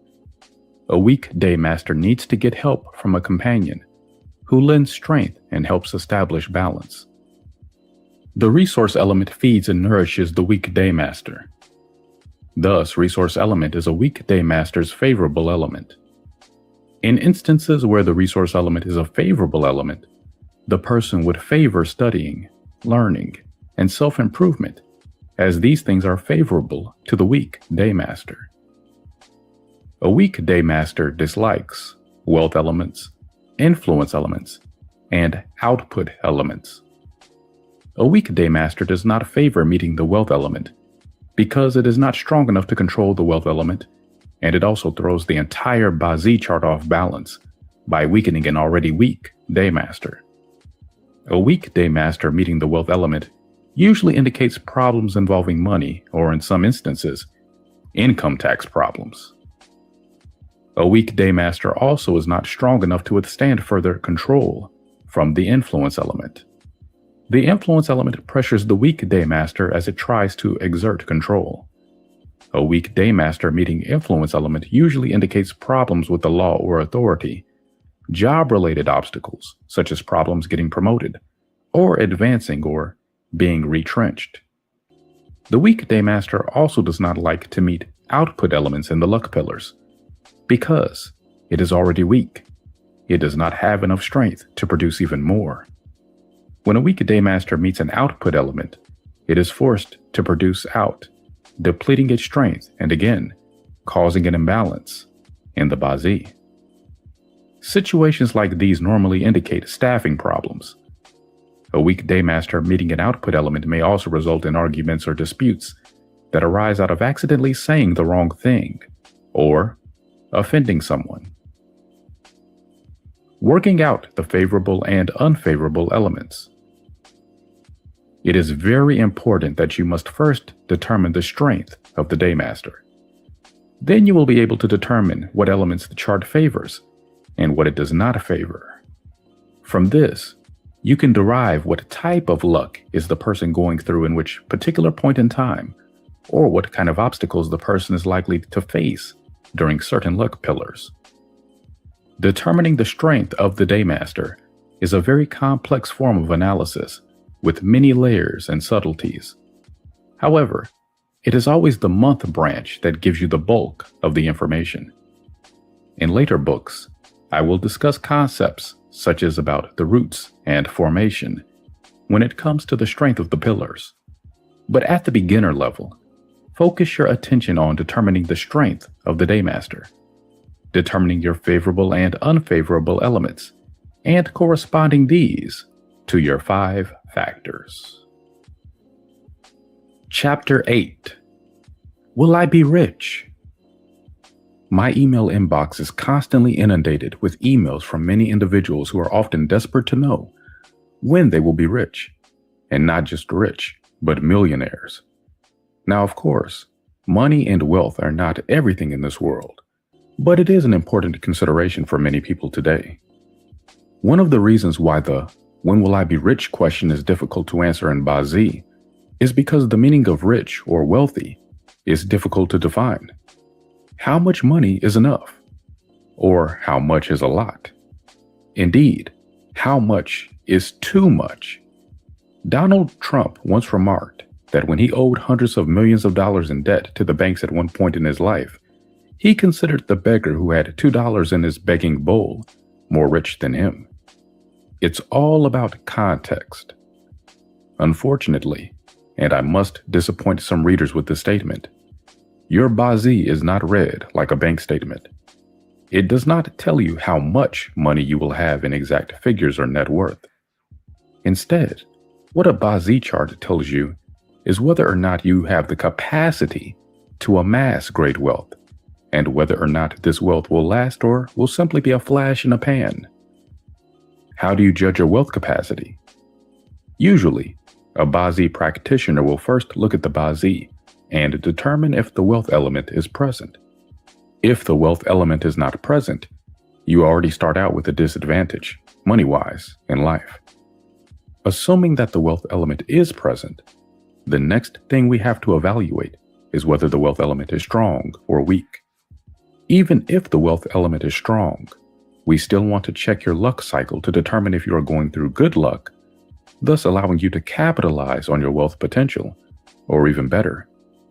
A weak Daymaster needs to get help from a companion who lends strength and helps establish balance. The resource element feeds and nourishes the weak Daymaster. Thus, resource element is a weak Daymaster's favorable element. In instances where the resource element is a favorable element, the person would favor studying, learning, and self-improvement, as these things are favorable to the weak Daymaster. A weak Daymaster dislikes wealth elements, influence elements, and output elements. A weak Daymaster does not favor meeting the wealth element because it is not strong enough to control the wealth element, and it also throws the entire Bazi chart off balance by weakening an already weak Daymaster. A weak Daymaster meeting the wealth element usually indicates problems involving money, or in some instances, income tax problems. A weak Daymaster also is not strong enough to withstand further control from the influence element. The influence element pressures the weak Daymaster as it tries to exert control. A weak Daymaster meeting influence element usually indicates problems with the law or authority, job-related obstacles, such as problems getting promoted, or advancing or being retrenched. The weak Daymaster also does not like to meet output elements in the luck pillars, because it is already weak. It does not have enough strength to produce even more. When a weak Daymaster meets an output element, it is forced to produce out, depleting its strength and again, causing an imbalance in the Bazi. Situations like these normally indicate staffing problems. A weak Daymaster meeting an output element may also result in arguments or disputes that arise out of accidentally saying the wrong thing or offending someone. Working out the favorable and unfavorable elements. It is very important that you must first determine the strength of the Daymaster. Then you will be able to determine what elements the chart favors and what it does not favor. From this, you can derive what type of luck is the person going through in which particular point in time, or what kind of obstacles the person is likely to face during certain luck pillars. Determining the strength of the Daymaster is a very complex form of analysis with many layers and subtleties. However, it is always the month branch that gives you the bulk of the information. In later books, I will discuss concepts such as about the roots and formation when it comes to the strength of the pillars. But at the beginner level, focus your attention on determining the strength of the Daymaster, determining your favorable and unfavorable elements, and corresponding these to your 5 factors. Chapter 8. Will I be rich? My email inbox is constantly inundated with emails from many individuals who are often desperate to know when they will be rich, and not just rich, but millionaires. Now, of course, money and wealth are not everything in this world, but it is an important consideration for many people today. One of the reasons why the "when will I be rich" question is difficult to answer in Bazi is because the meaning of rich or wealthy is difficult to define. How much money is enough? Or how much is a lot? Indeed, how much is too much? Donald Trump once remarked that when he owed hundreds of millions of dollars in debt to the banks at one point in his life, he considered the beggar who had $2 in his begging bowl more rich than him. It's all about context. Unfortunately, and I must disappoint some readers with this statement, your Bazi is not read like a bank statement. It does not tell you how much money you will have in exact figures or net worth. Instead, what a Bazi chart tells you is whether or not you have the capacity to amass great wealth, and whether or not this wealth will last or will simply be a flash in a pan. How do you judge your wealth capacity? Usually, a Bazi practitioner will first look at the Bazi and determine if the wealth element is present. If the wealth element is not present, you already start out with a disadvantage, money-wise, in life. Assuming that the wealth element is present, the next thing we have to evaluate is whether the wealth element is strong or weak. Even if the wealth element is strong, we still want to check your luck cycle to determine if you are going through good luck, thus allowing you to capitalize on your wealth potential, or even better,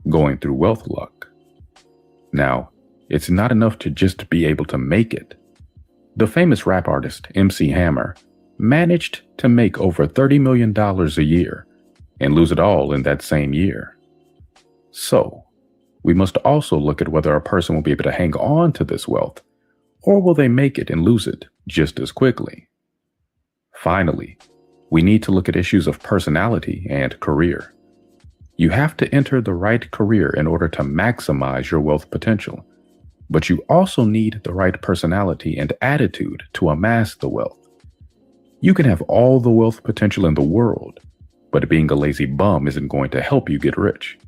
going through wealth luck. Now, it's not enough to just be able to make it. The famous rap artist MC Hammer managed to make over $30 million a year and lose it all in that same year. So, we must also look at whether a person will be able to hang on to this wealth, or will they make it and lose it just as quickly? Finally, we need to look at issues of personality and career. You have to enter the right career in order to maximize your wealth potential, but you also need the right personality and attitude to amass the wealth. You can have all the wealth potential in the world, but being a lazy bum isn't going to help you get rich.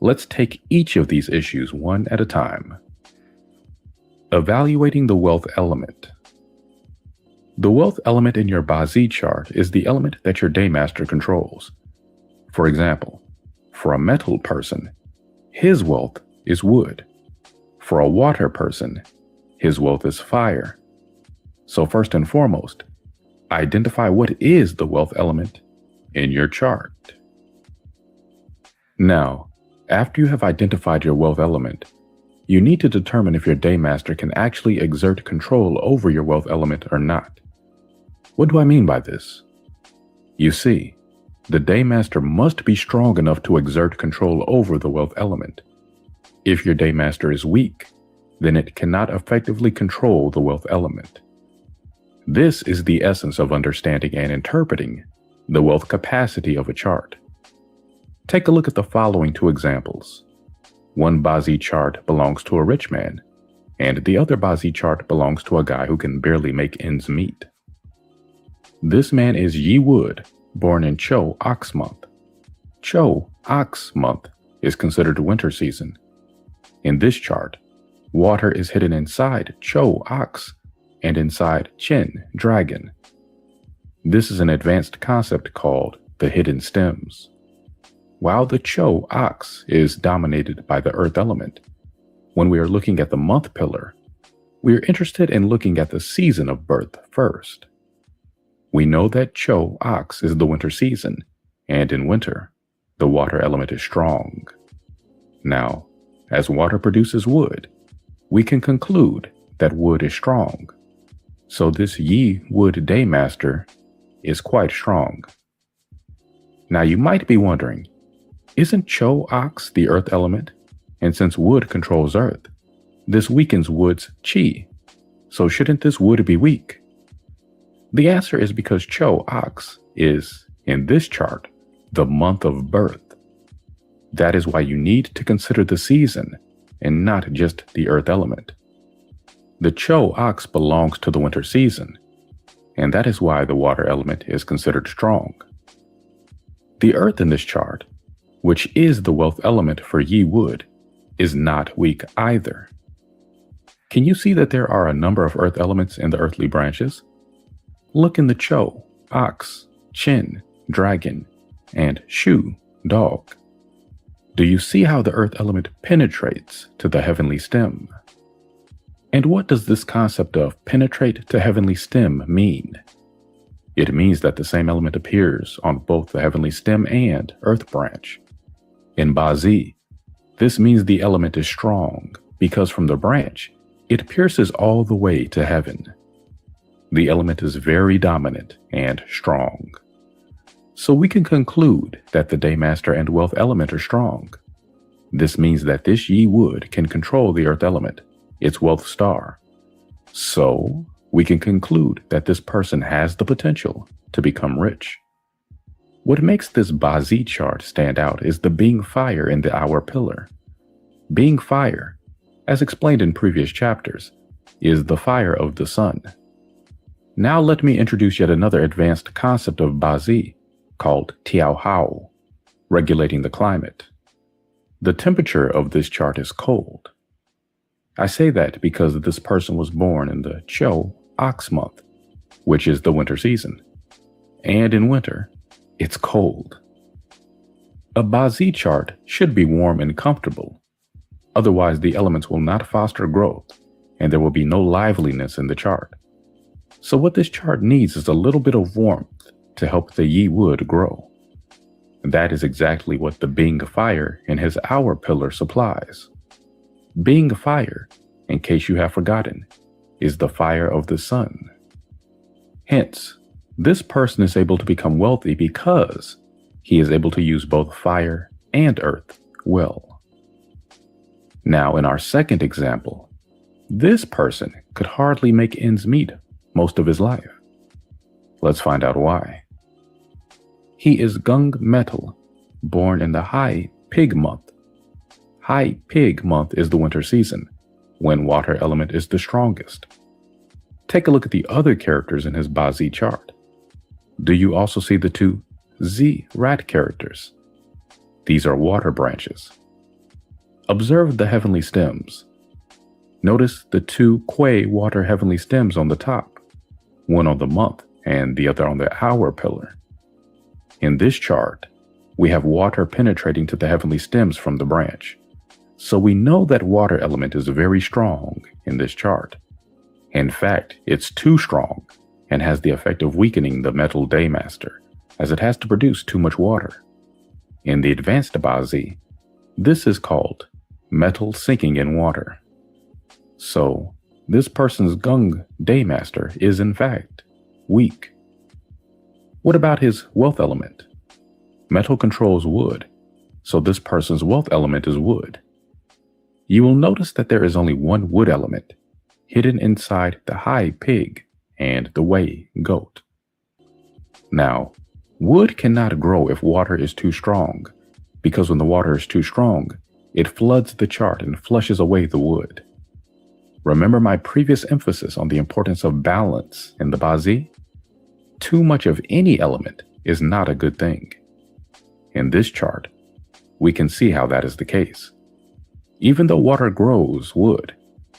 Let's take each of these issues one at a time. Evaluating the wealth element. The wealth element in your Bazi chart is the element that your Daymaster controls. For example, for a metal person, his wealth is wood. For a water person, his wealth is fire. So first and foremost, identify what is the wealth element in your chart. Now, after you have identified your wealth element, you need to determine if your Daymaster can actually exert control over your wealth element or not. What do I mean by this? You see, the Daymaster must be strong enough to exert control over the wealth element. If your Daymaster is weak, then it cannot effectively control the wealth element. This is the essence of understanding and interpreting the wealth capacity of a chart. Take a look at the following 2 examples. One Bazi chart belongs to a rich man, and the other Bazi chart belongs to a guy who can barely make ends meet. This man is Yi Wood, born in Cho Ox month. Cho Ox month is considered winter season. In this chart, water is hidden inside Cho Ox and inside Chen Dragon. This is an advanced concept called the hidden stems. While the Cho Ox is dominated by the earth element, When we are looking at the month pillar, we are interested in looking at the season of birth first. We know that Cho Ox is the winter season, and in winter, the water element is strong. Now, as water produces wood, we can conclude that wood is strong. So this Yi Wood Daymaster is quite strong. Now you might be wondering, isn't Cho Ox the earth element? And since wood controls earth, this weakens wood's chi. So shouldn't this wood be weak? The answer is because Cho Ox is, in this chart, the month of birth. That is why you need to consider the season and not just the earth element. The Cho Ox belongs to the winter season, and that is why the water element is considered strong. The earth in this chart, which is the wealth element for Yi Wood, is not weak either. Can you see that there are a number of earth elements in the earthly branches? Look in the Cho, Ox, Chin, Dragon, and Shu, Dog. Do you see how the earth element penetrates to the heavenly stem? And what does this concept of penetrate to heavenly stem mean? It means that the same element appears on both the heavenly stem and earth branch. In Bazi, this means the element is strong because from the branch, it pierces all the way to heaven. The element is very dominant and strong. So we can conclude that the Daymaster and wealth element are strong. This means that this Yi Wood can control the earth element, its wealth star. So we can conclude that this person has the potential to become rich. What makes this Bazi chart stand out is the being fire in the hour pillar. Being fire, as explained in previous chapters, is the fire of the sun. Now let me introduce yet another advanced concept of Bazi called Tiao Hao, regulating the climate. The temperature of this chart is cold. I say that because this person was born in the Cho Ox month, which is the winter season. And in winter, it's cold. A Bazi chart should be warm and comfortable. Otherwise, the elements will not foster growth, and there will be no liveliness in the chart. So what this chart needs is a little bit of warmth to help the Yi Wood grow. That is exactly what the Being Fire in his hour pillar supplies. Being fire, in case you have forgotten, is the fire of the sun. Hence, this person is able to become wealthy because he is able to use both fire and earth well. Now, in our second example, this person could hardly make ends meet most of his life. Let's find out why. He is Gung Metal, born in the High Pig month. High Pig month is the winter season, when water element is the strongest. Take a look at the other characters in his Bazi chart. Do you also see the two Z rat characters? These are water branches. Observe the heavenly stems. Notice the two Kuei water heavenly stems on the top, one on the month and the other on the hour pillar. In this chart, we have water penetrating to the heavenly stems from the branch. So we know that water element is very strong in this chart. In fact, it's too strong and has the effect of weakening the metal Daymaster, as it has to produce too much water. In the advanced Bazi, this is called metal sinking in water. So this person's Gung Daymaster is in fact weak. What about his wealth element? Metal controls wood, so this person's wealth element is wood. You will notice that there is only one wood element, hidden inside the High Pig and the Wei Goat. Now, wood cannot grow if water is too strong, because when the water is too strong, it floods the chart and flushes away the wood. Remember my previous emphasis on the importance of balance in the Bazi? Too much of any element is not a good thing. In this chart, we can see how that is the case. Even though water grows wood,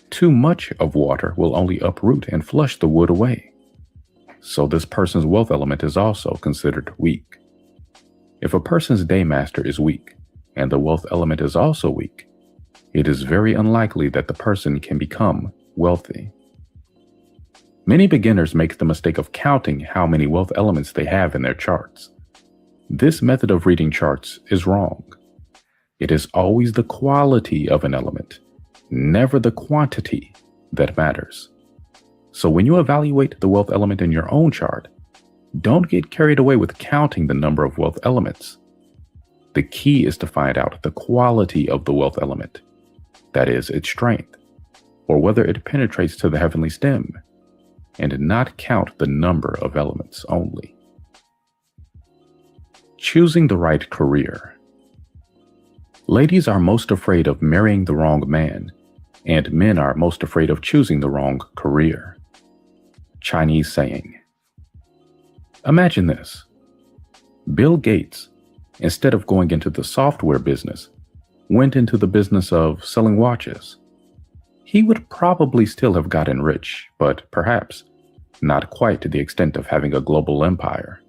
too much of water will only uproot and flush the wood away. So this person's wealth element is also considered weak. If a person's Daymaster is weak, and the wealth element is also weak, it is very unlikely that the person can become wealthy. Many beginners make the mistake of counting how many wealth elements they have in their charts. This method of reading charts is wrong. It is always the quality of an element, never the quantity, that matters. So when you evaluate the wealth element in your own chart, don't get carried away with counting the number of wealth elements. The key is to find out the quality of the wealth element, that is, its strength, or whether it penetrates to the heavenly stem, and not count the number of elements only. Choosing the right career. Ladies are most afraid of marrying the wrong man, and men are most afraid of choosing the wrong career. Chinese saying. Imagine this. Bill Gates, instead of going into the software business, went into the business of selling watches. He would probably still have gotten rich, but perhaps not quite to the extent of having a global empire.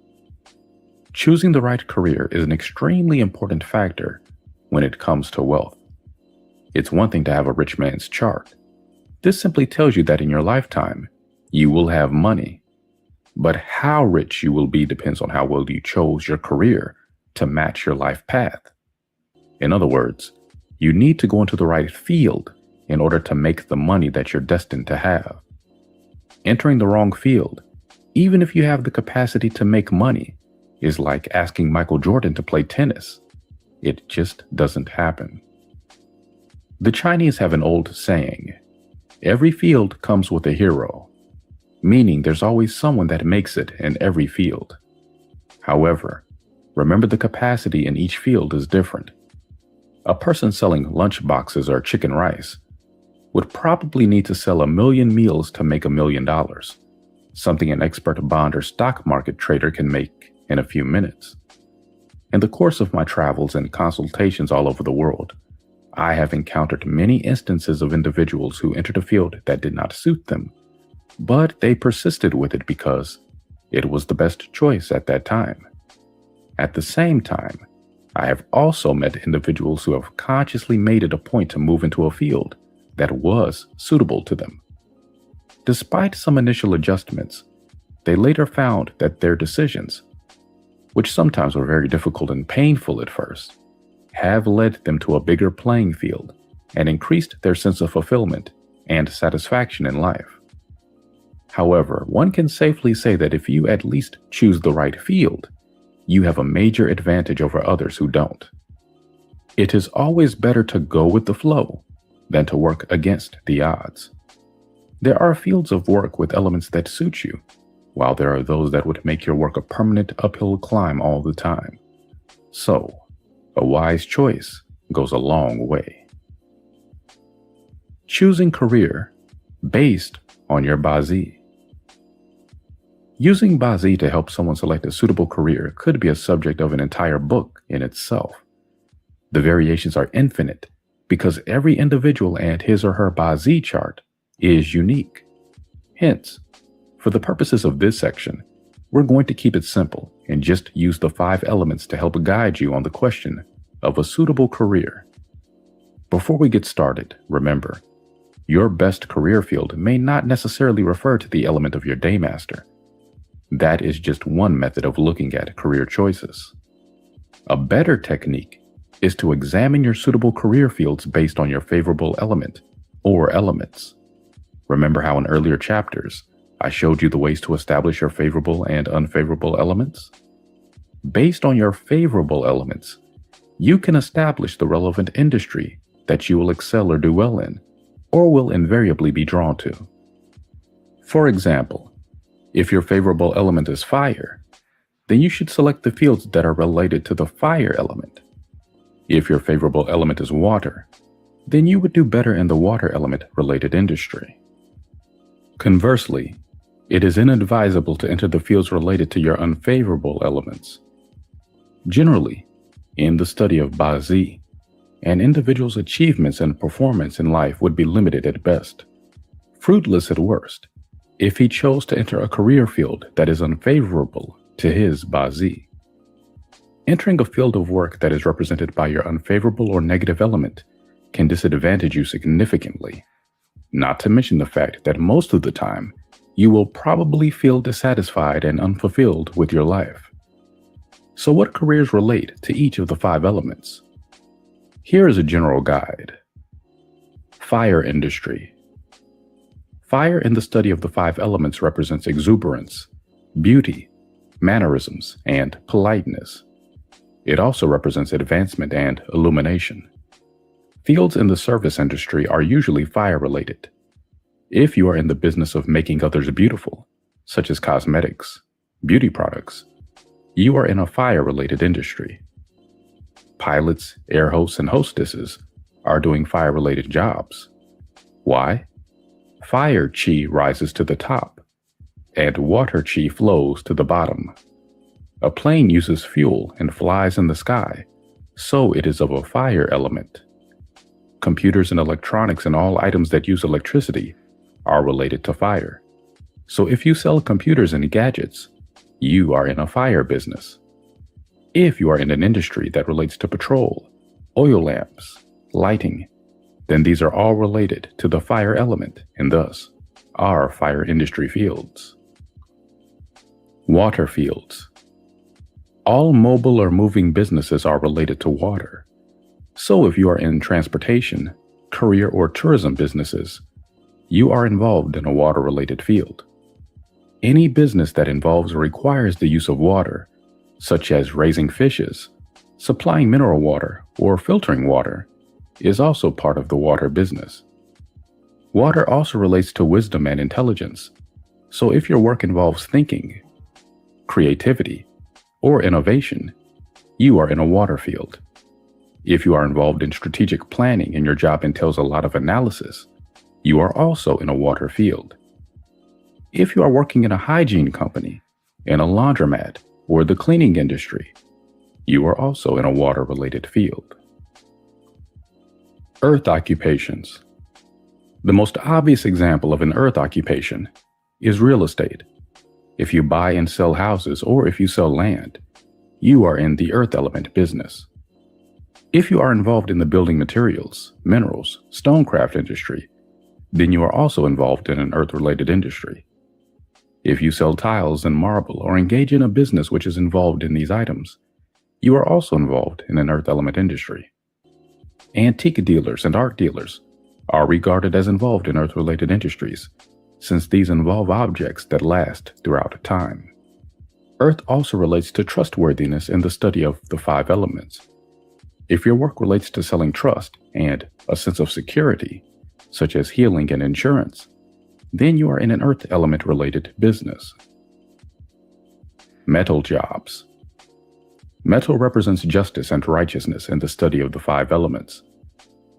Choosing the right career is an extremely important factor when it comes to wealth. It's one thing to have a rich man's chart. This simply tells you that in your lifetime, you will have money. But how rich you will be depends on how well you chose your career to match your life path. In other words, you need to go into the right field in order to make the money that you're destined to have. Entering the wrong field, even if you have the capacity to make money, is like asking Michael Jordan to play tennis. It just doesn't happen. The Chinese have an old saying, every field comes with a hero, meaning there's always someone that makes it in every field. However, remember the capacity in each field is different. A person selling lunch boxes or chicken rice would probably need to sell 1 million meals to make $1 million, something an expert bond or stock market trader can make in a few minutes. In the course of my travels and consultations all over the world, I have encountered many instances of individuals who entered a field that did not suit them, but they persisted with it because it was the best choice at that time. At the same time, I have also met individuals who have consciously made it a point to move into a field that was suitable to them. Despite some initial adjustments, they later found that their decisions, which sometimes were very difficult and painful at first, have led them to a bigger playing field and increased their sense of fulfillment and satisfaction in life. However, one can safely say that if you at least choose the right field, you have a major advantage over others who don't. It is always better to go with the flow than to work against the odds. There are fields of work with elements that suit you, while there are those that would make your work a permanent uphill climb all the time. So, a wise choice goes a long way. Choosing career based on your Bazi. Using Bazi to help someone select a suitable career could be a subject of an entire book in itself. The variations are infinite because every individual and his or her Bazi chart is unique. Hence, for the purposes of this section, we're going to keep it simple and just use the 5 elements to help guide you on the question of a suitable career. Before we get started, remember, your best career field may not necessarily refer to the element of your daymaster. That is just one method of looking at career choices. A better technique is to examine your suitable career fields based on your favorable element or elements. Remember how in earlier chapters, I showed you the ways to establish your favorable and unfavorable elements? Based on your favorable elements, you can establish the relevant industry that you will excel or do well in, or will invariably be drawn to. For example, if your favorable element is fire, then you should select the fields that are related to the fire element. If your favorable element is water, then you would do better in the water element related industry. Conversely, it is inadvisable to enter the fields related to your unfavorable elements. Generally, in the study of Bazi, an individual's achievements and performance in life would be limited at best, fruitless at worst, if he chose to enter a career field that is unfavorable to his Bazi. Entering a field of work that is represented by your unfavorable or negative element can disadvantage you significantly, not to mention the fact that most of the time, you will probably feel dissatisfied and unfulfilled with your life. So what careers relate to each of the 5 elements? Here is a general guide. Fire industry. Fire in the study of the 5 elements represents exuberance, beauty, mannerisms, and politeness. It also represents advancement and illumination. Fields in the service industry are usually fire-related. If you are in the business of making others beautiful, such as cosmetics, beauty products, you are in a fire-related industry. Pilots, air hosts, and hostesses are doing fire-related jobs. Why? Fire chi rises to the top, and water chi flows to the bottom. A plane uses fuel and flies in the sky, so it is of a fire element. Computers and electronics and all items that use electricity are related to fire. So if you sell computers and gadgets, you are in a fire business. If you are in an industry that relates to petrol, oil lamps, lighting, then these are all related to the fire element and thus are fire industry fields. Water fields. All mobile or moving businesses are related to water. So if you are in transportation, career, or tourism businesses, you are involved in a water-related field. Any business that involves or requires the use of water, such as raising fishes, supplying mineral water, or filtering water, is also part of the water business. Water also relates to wisdom and intelligence. So if your work involves thinking, creativity, or innovation, you are in a water field. If you are involved in strategic planning and your job entails a lot of analysis, you are also in a water field. If you are working in a hygiene company, in a laundromat, or the cleaning industry, you are also in a water-related field. Earth occupations. The most obvious example of an earth occupation is real estate. If you buy and sell houses or if you sell land, you are in the earth element business. If you are involved in the building materials, minerals, stonecraft industry, then you are also involved in an earth-related industry. If you sell tiles and marble or engage in a business which is involved in these items, you are also involved in an earth element industry. Antique dealers and art dealers are regarded as involved in earth-related industries, since these involve objects that last throughout time. Earth also relates to trustworthiness in the study of the 5 elements. If your work relates to selling trust and a sense of security, such as healing and insurance, then you are in an earth element related business. Metal jobs. Metal represents justice and righteousness in the study of the 5 elements.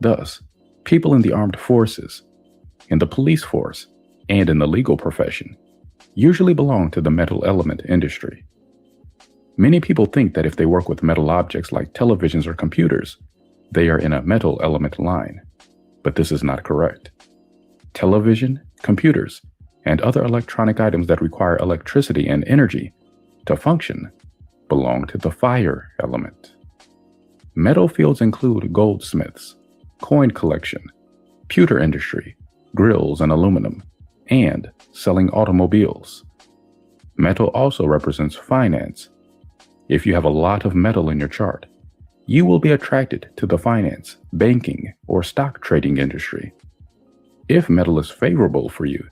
Thus, people in the armed forces, in the police force, and in the legal profession usually belong to the metal element industry. Many people think that if they work with metal objects like televisions or computers, they are in a metal element line, but this is not correct. Television, computers, and other electronic items that require electricity and energy to function belong to the fire element. Metal fields include goldsmiths, coin collection, pewter industry, grills and aluminum, and selling automobiles. Metal also represents finance. If you have a lot of metal in your chart, you will be attracted to the finance, banking, or stock trading industry. If metal is favorable for you,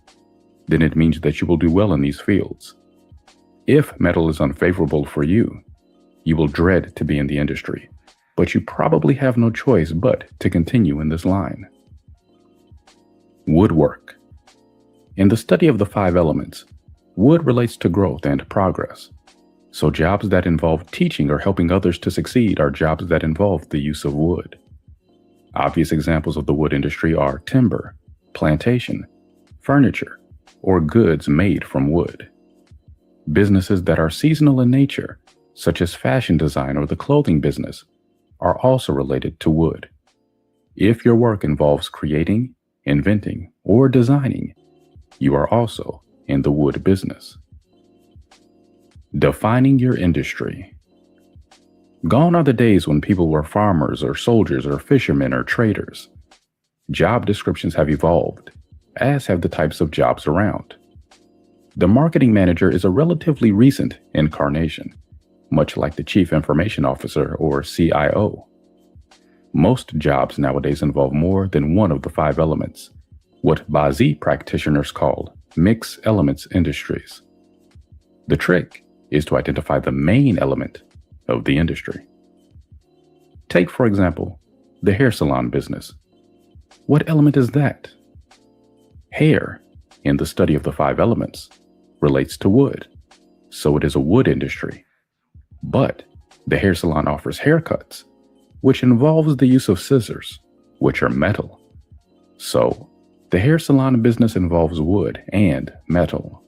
then it means that you will do well in these fields. If metal is unfavorable for you, you will dread to be in the industry, but you probably have no choice but to continue in this line. Woodwork. In the study of the 5 elements, wood relates to growth and progress. So jobs that involve teaching or helping others to succeed are jobs that involve the use of wood. Obvious examples of the wood industry are timber, plantation, furniture, or goods made from wood. Businesses that are seasonal in nature, such as fashion design or the clothing business, are also related to wood. If your work involves creating, inventing, or designing, you are also in the wood business. Defining your industry. Gone are the days when people were farmers or soldiers or fishermen or traders. Job descriptions have evolved, as have the types of jobs around. The marketing manager is a relatively recent incarnation, much like the chief information officer or CIO. Most jobs nowadays involve more than one of the 5 elements, what BASI practitioners call mixed elements industries. The trick is to identify the main element of the industry. Take, for example, the hair salon business. What element is that? Hair, in the study of the 5 elements, relates to wood, so it is a wood industry. But the hair salon offers haircuts, which involves the use of scissors, which are metal. So the hair salon business involves wood and metal.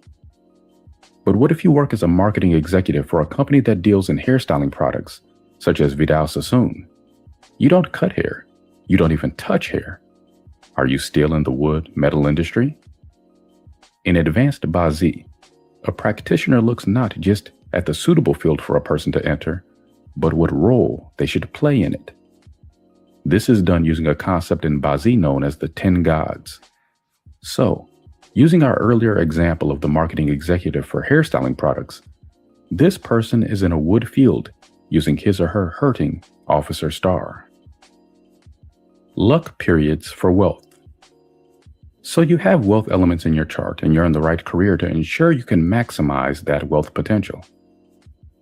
But what if you work as a marketing executive for a company that deals in hairstyling products, such as Vidal Sassoon? You don't cut hair. You don't even touch hair. Are you still in the wood metal industry? In advanced BASI, a practitioner looks not just at the suitable field for a person to enter, but what role they should play in it. This is done using a concept in BASI known as the 10 gods. So, using our earlier example of the marketing executive for hairstyling products, this person is in a wood field using his or her hurting officer star. Luck periods for wealth. So you have wealth elements in your chart and you're in the right career to ensure you can maximize that wealth potential.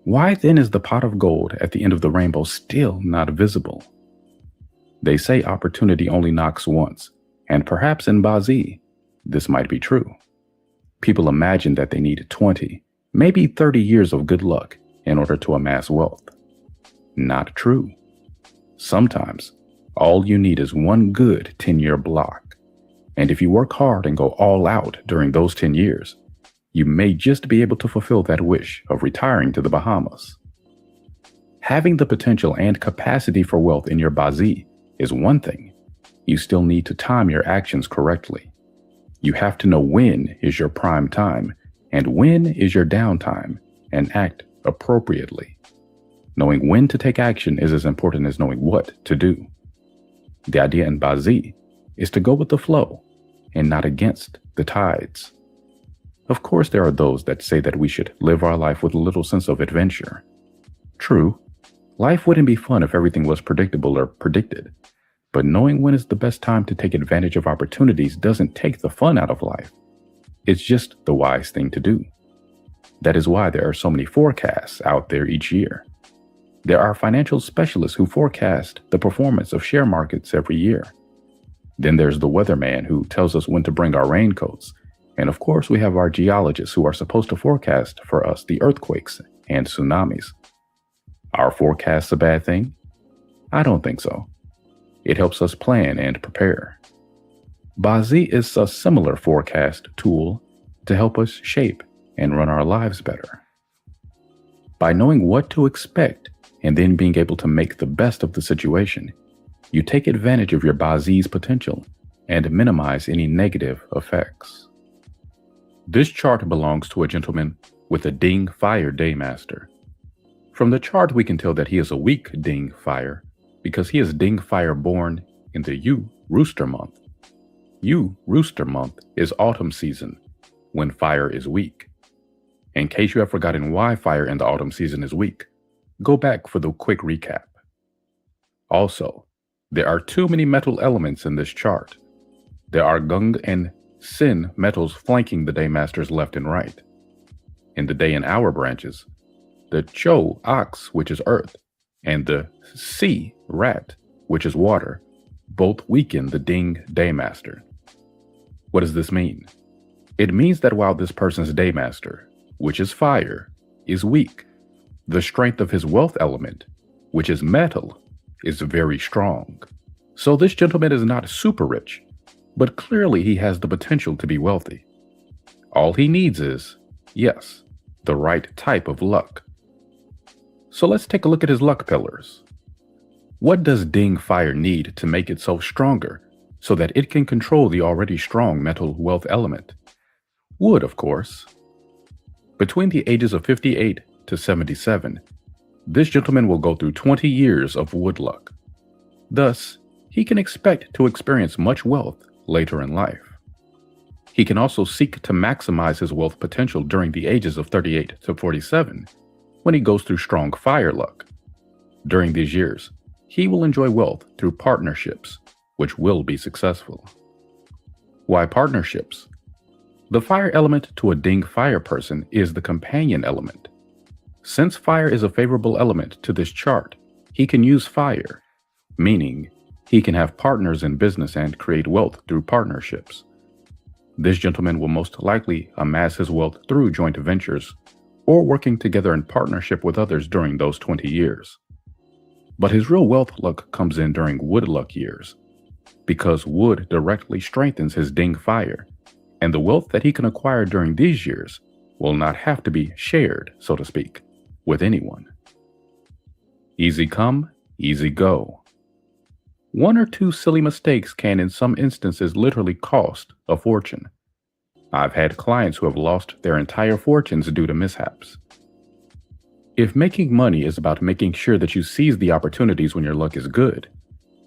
Why then is the pot of gold at the end of the rainbow still not visible? They say opportunity only knocks once, and perhaps in BASI, this might be true. People imagine that they need 20, maybe 30 years of good luck in order to amass wealth. Not true. Sometimes, all you need is one good 10-year block. And if you work hard and go all out during those 10 years, you may just be able to fulfill that wish of retiring to the Bahamas. Having the potential and capacity for wealth in your BASI is one thing. You still need to time your actions correctly. You have to know when is your prime time and when is your downtime, and act appropriately. Knowing when to take action is as important as knowing what to do. The idea in BASI is to go with the flow and not against the tides. Of course, there are those that say that we should live our life with a little sense of adventure. True, life wouldn't be fun if everything was predictable or predicted. But knowing when is the best time to take advantage of opportunities doesn't take the fun out of life. It's just the wise thing to do. That is why there are so many forecasts out there each year. There are financial specialists who forecast the performance of share markets every year. Then there's the weatherman who tells us when to bring our raincoats. And of course, we have our geologists who are supposed to forecast for us the earthquakes and tsunamis. Are forecasts a bad thing? I don't think so. It helps us plan and prepare. BASI is a similar forecast tool to help us shape and run our lives better. By knowing what to expect and then being able to make the best of the situation, you take advantage of your BASI's potential and minimize any negative effects. This chart belongs to a gentleman with a Ding Fire Daymaster. From the chart, we can tell that he is a weak Ding Fire because he is Ding Fire born in the Yu Rooster month. Yu Rooster month is autumn season, when fire is weak. In case you have forgotten why fire in the autumn season is weak, go back for the quick recap. Also, there are too many metal elements in this chart. There are Gung and Sin metals flanking the Daymasters left and right. In the day and hour branches, the Cho ox, which is earth, and the Si rat, which is water, both weaken the Ding Daymaster. What does this mean? It means that while this person's Daymaster, which is fire, is weak, the strength of his wealth element, which is metal, is very strong. So this gentleman is not super rich, but clearly he has the potential to be wealthy. All he needs is, yes, the right type of luck. So let's take a look at his luck pillars. What does Ding Fire need to make itself stronger so that it can control the already strong metal wealth element? Wood, of course. Between the ages of 58 to 77, This gentleman will go through 20 years of wood luck. Thus, he can expect to experience much wealth later in life. He can also seek to maximize his wealth potential during the ages of 38 to 47, when he goes through strong fire luck. During these years, he will enjoy wealth through partnerships, which will be successful. Why partnerships? The fire element to a ding fire person is the companion element. Since fire is a favorable element to this chart, he can use fire, meaning he can have partners in business and create wealth through partnerships. This gentleman will most likely amass his wealth through joint ventures or working together in partnership with others during those 20 years. But his real wealth luck comes in during wood luck years, because wood directly strengthens his ding fire, and the wealth that he can acquire during these years will not have to be shared, so to speak, with anyone. Easy come, easy go. One or two silly mistakes can in some instances literally cost a fortune. I've had clients who have lost their entire fortunes due to mishaps. If making money is about making sure that you seize the opportunities when your luck is good,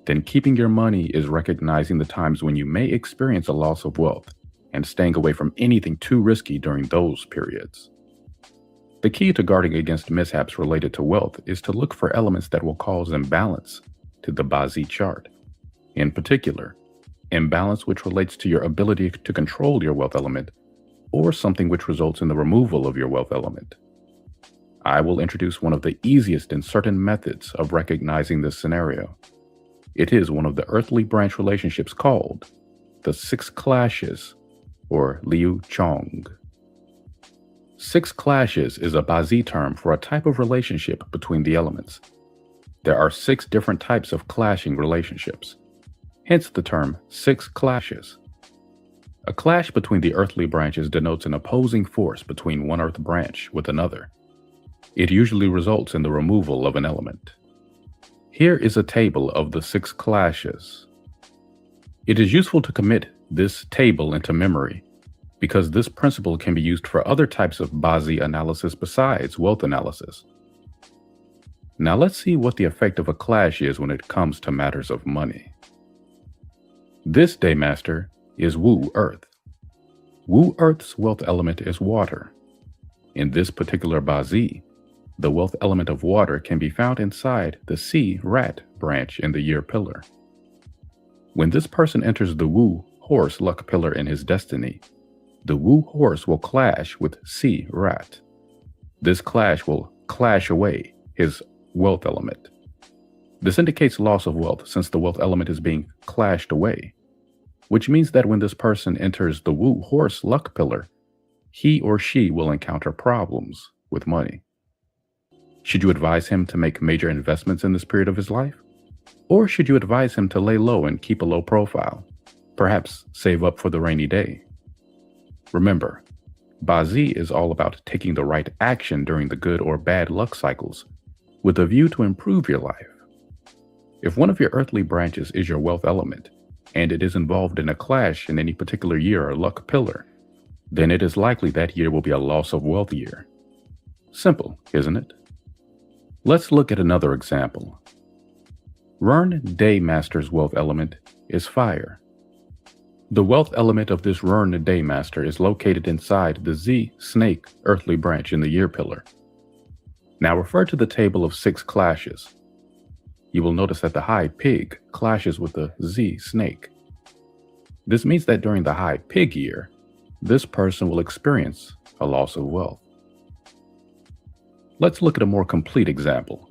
then keeping your money is recognizing the times when you may experience a loss of wealth and staying away from anything too risky during those periods. The key to guarding against mishaps related to wealth is to look for elements that will cause imbalance to the Bazi chart. In particular, imbalance which relates to your ability to control your wealth element, or something which results in the removal of your wealth element. I will introduce one of the easiest and certain methods of recognizing this scenario. It is one of the earthly branch relationships called the 6 clashes, or Liu Chong. 6 clashes is a Bazi term for a type of relationship between the elements. There are 6 different types of clashing relationships, hence the term 6 clashes. A clash between the earthly branches denotes an opposing force between one earth branch with another. It usually results in the removal of an element. Here is a table of the 6 clashes. It is useful to commit this table into memory, because this principle can be used for other types of Bazi analysis besides wealth analysis. Now let's see what the effect of a clash is when it comes to matters of money. This Daymaster is Wu Earth. Wu Earth's wealth element is water. In this particular Bazi, the wealth element of water can be found inside the Sea Rat branch in the year pillar. When this person enters the Wu Horse luck pillar in his destiny, the Wu Horse will clash with Sea Rat. This clash will clash away his wealth element. This indicates loss of wealth since the wealth element is being clashed away, which means that when this person enters the Wu Horse luck pillar, he or she will encounter problems with money. Should you advise him to make major investments in this period of his life? Or should you advise him to lay low and keep a low profile? Perhaps save up for the rainy day? Remember, Bazi is all about taking the right action during the good or bad luck cycles with a view to improve your life. If one of your earthly branches is your wealth element, and it is involved in a clash in any particular year or luck pillar, then it is likely that year will be a loss of wealth year. Simple, isn't it? Let's look at another example. Rern Daymaster's wealth element is fire. The wealth element of this Rern Daymaster is located inside the Z Snake earthly branch in the year pillar. Now refer to the table of 6 clashes. You will notice that the High Pig clashes with the Z Snake. This means that during the High Pig year, this person will experience a loss of wealth. Let's look at a more complete example.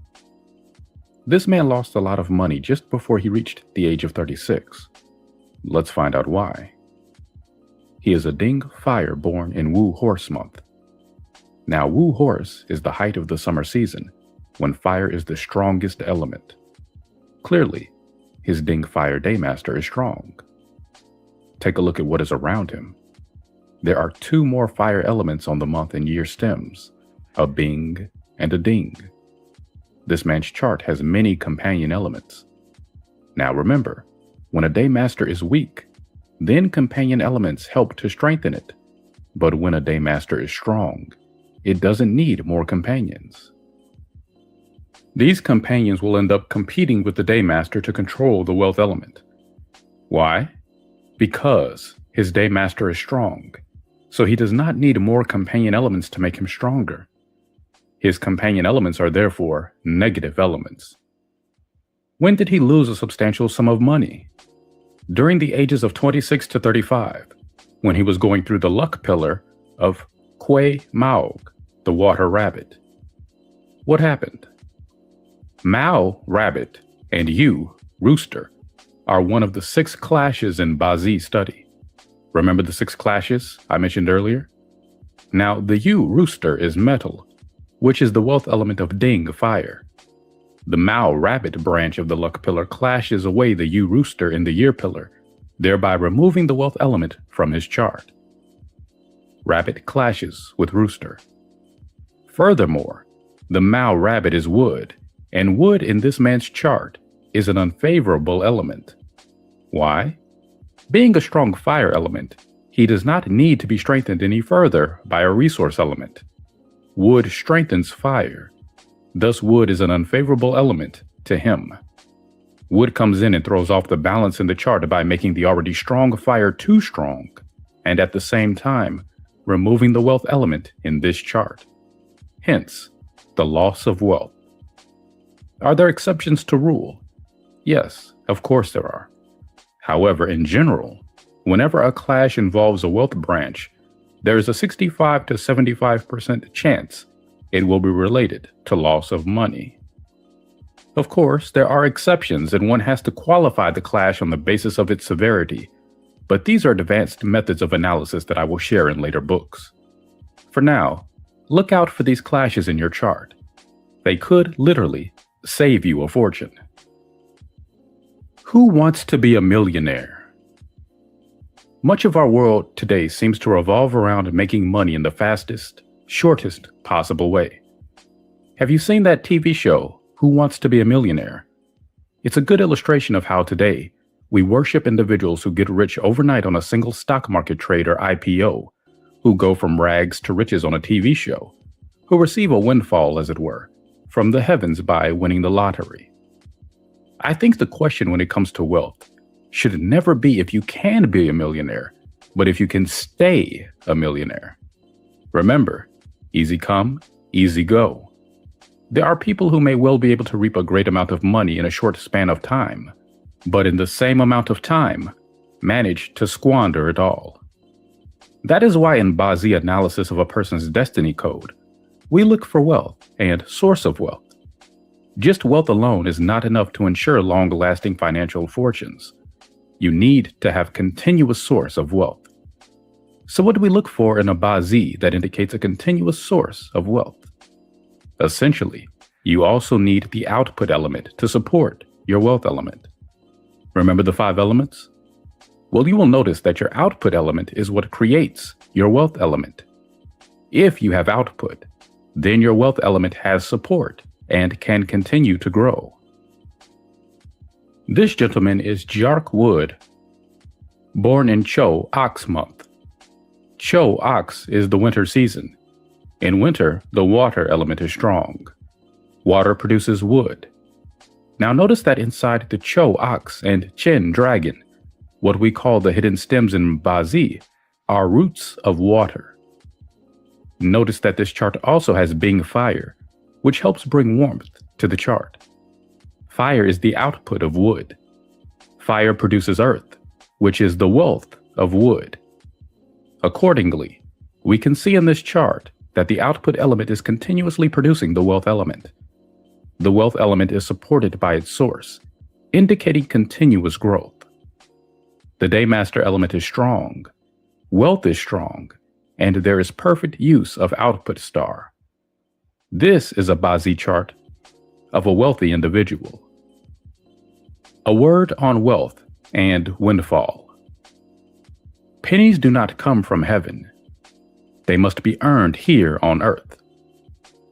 This man lost a lot of money just before he reached the age of 36. Let's find out why. He is a Ding Fire born in Wu Horse month. Now Wu Horse is the height of the summer season, when fire is the strongest element. Clearly, his Ding Fire Daymaster is strong. Take a look at what is around him. There are 2 more fire elements on the month and year stems, a Bing and a Ding. This man's chart has many companion elements. Now remember, when a Daymaster is weak, then companion elements help to strengthen it. But when a Daymaster is strong, it doesn't need more companions. These companions will end up competing with the Daymaster to control the wealth element. Why? Because his Daymaster is strong, so he does not need more companion elements to make him stronger. His companion elements are therefore negative elements. When did he lose a substantial sum of money? During the ages of 26 to 35, when he was going through the luck pillar of Quay Maug, the water rabbit. What happened? Mao, rabbit, and Yu, rooster, are one of the 6 clashes in Bazi study. Remember the 6 clashes I mentioned earlier? Now, the Yu, rooster, is metal, which is the wealth element of Ding, fire. The Mao, rabbit branch of the luck pillar clashes away the Yu, rooster in the year pillar, thereby removing the wealth element from his chart. Rabbit clashes with rooster. Furthermore, the Mao, rabbit, is wood, and wood in this man's chart is an unfavorable element. Why? Being a strong fire element, he does not need to be strengthened any further by a resource element. Wood strengthens fire. Thus, wood is an unfavorable element to him. Wood comes in and throws off the balance in the chart by making the already strong fire too strong, and at the same time, removing the wealth element in this chart. Hence, the loss of wealth. Are there exceptions to rule? Yes, of course there are. However, in general, whenever a clash involves a wealth branch, there is a 65 to 75% chance it will be related to loss of money. Of course, there are exceptions and one has to qualify the clash on the basis of its severity, but these are advanced methods of analysis that I will share in later books. For now, look out for these clashes in your chart. They could literally save you a fortune. Who wants to be a millionaire? Much of our world today seems to revolve around making money in the fastest, shortest possible way. Have you seen that TV show, Who Wants to Be a Millionaire? It's a good illustration of how today we worship individuals who get rich overnight on a single stock market trade or IPO, who go from rags to riches on a TV show, who receive a windfall, as it were, from the heavens by winning the lottery. I think the question when it comes to wealth should never be if you can be a millionaire, but if you can stay a millionaire. Remember, easy come, easy go. There are people who may well be able to reap a great amount of money in a short span of time, but in the same amount of time, manage to squander it all. That is why in Bazi analysis of a person's destiny code, we look for wealth and source of wealth. Just wealth alone is not enough to ensure long-lasting financial fortunes. You need to have continuous source of wealth. So what do we look for in a Bazi that indicates a continuous source of wealth? Essentially, you also need the output element to support your wealth element. Remember the 5 elements? Well, you will notice that your output element is what creates your wealth element. If you have output, then your wealth element has support and can continue to grow. This gentleman is Jark Wood, born in Cho Ox month. Cho Ox is the winter season. In winter, the water element is strong. Water produces wood. Now notice that inside the Cho Ox and Chen Dragon, what we call the hidden stems in Bazi, are roots of water. Notice that this chart also has Bing fire, which helps bring warmth to the chart. Fire is the output of wood. Fire produces earth, which is the wealth of wood. Accordingly, we can see in this chart that the output element is continuously producing the wealth element. The wealth element is supported by its source, indicating continuous growth. The Daymaster element is strong, wealth is strong, and there is perfect use of output star. This is a Bazi chart of a wealthy individual. A word on wealth and windfall. Pennies do not come from heaven. They must be earned here on earth.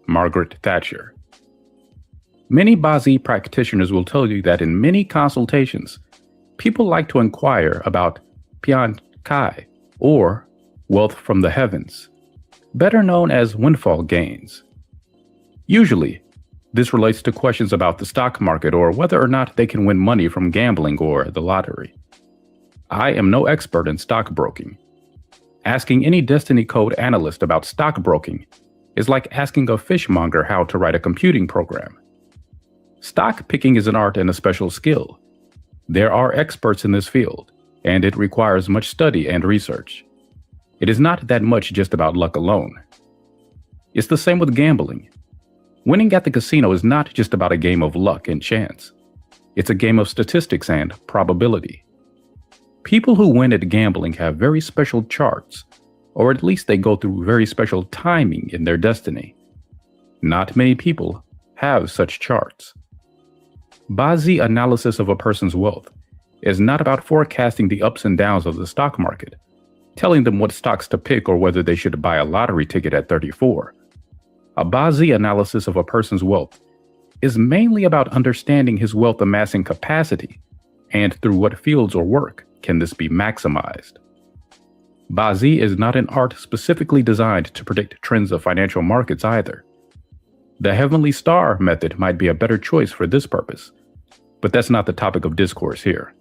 Margaret Thatcher. Many Bazi practitioners will tell you that in many consultations, people like to inquire about Pian Kai, or wealth from the heavens, better known as windfall gains. Usually, This relates to questions about the stock market or whether or not they can win money from gambling or the lottery. I am no expert in stockbroking. Asking any Destiny Code analyst about stockbroking is like asking a fishmonger how to write a computing program. Stock picking is an art and a special skill. There are experts in this field, and it requires much study and research. It is not that much just about luck alone. It's the same with gambling. Winning at the casino is not just about a game of luck and chance. It's a game of statistics and probability. People who win at gambling have very special charts, or at least they go through very special timing in their destiny. Not many people have such charts. Bazzi analysis of a person's wealth is not about forecasting the ups and downs of the stock market, telling them what stocks to pick or whether they should buy a lottery ticket at 34. A Bazzi analysis of a person's wealth is mainly about understanding his wealth amassing capacity and through what fields or work can this be maximized. Bazzi is not an art specifically designed to predict trends of financial markets either. The Heavenly Star method might be a better choice for this purpose, but that's not the topic of discourse here.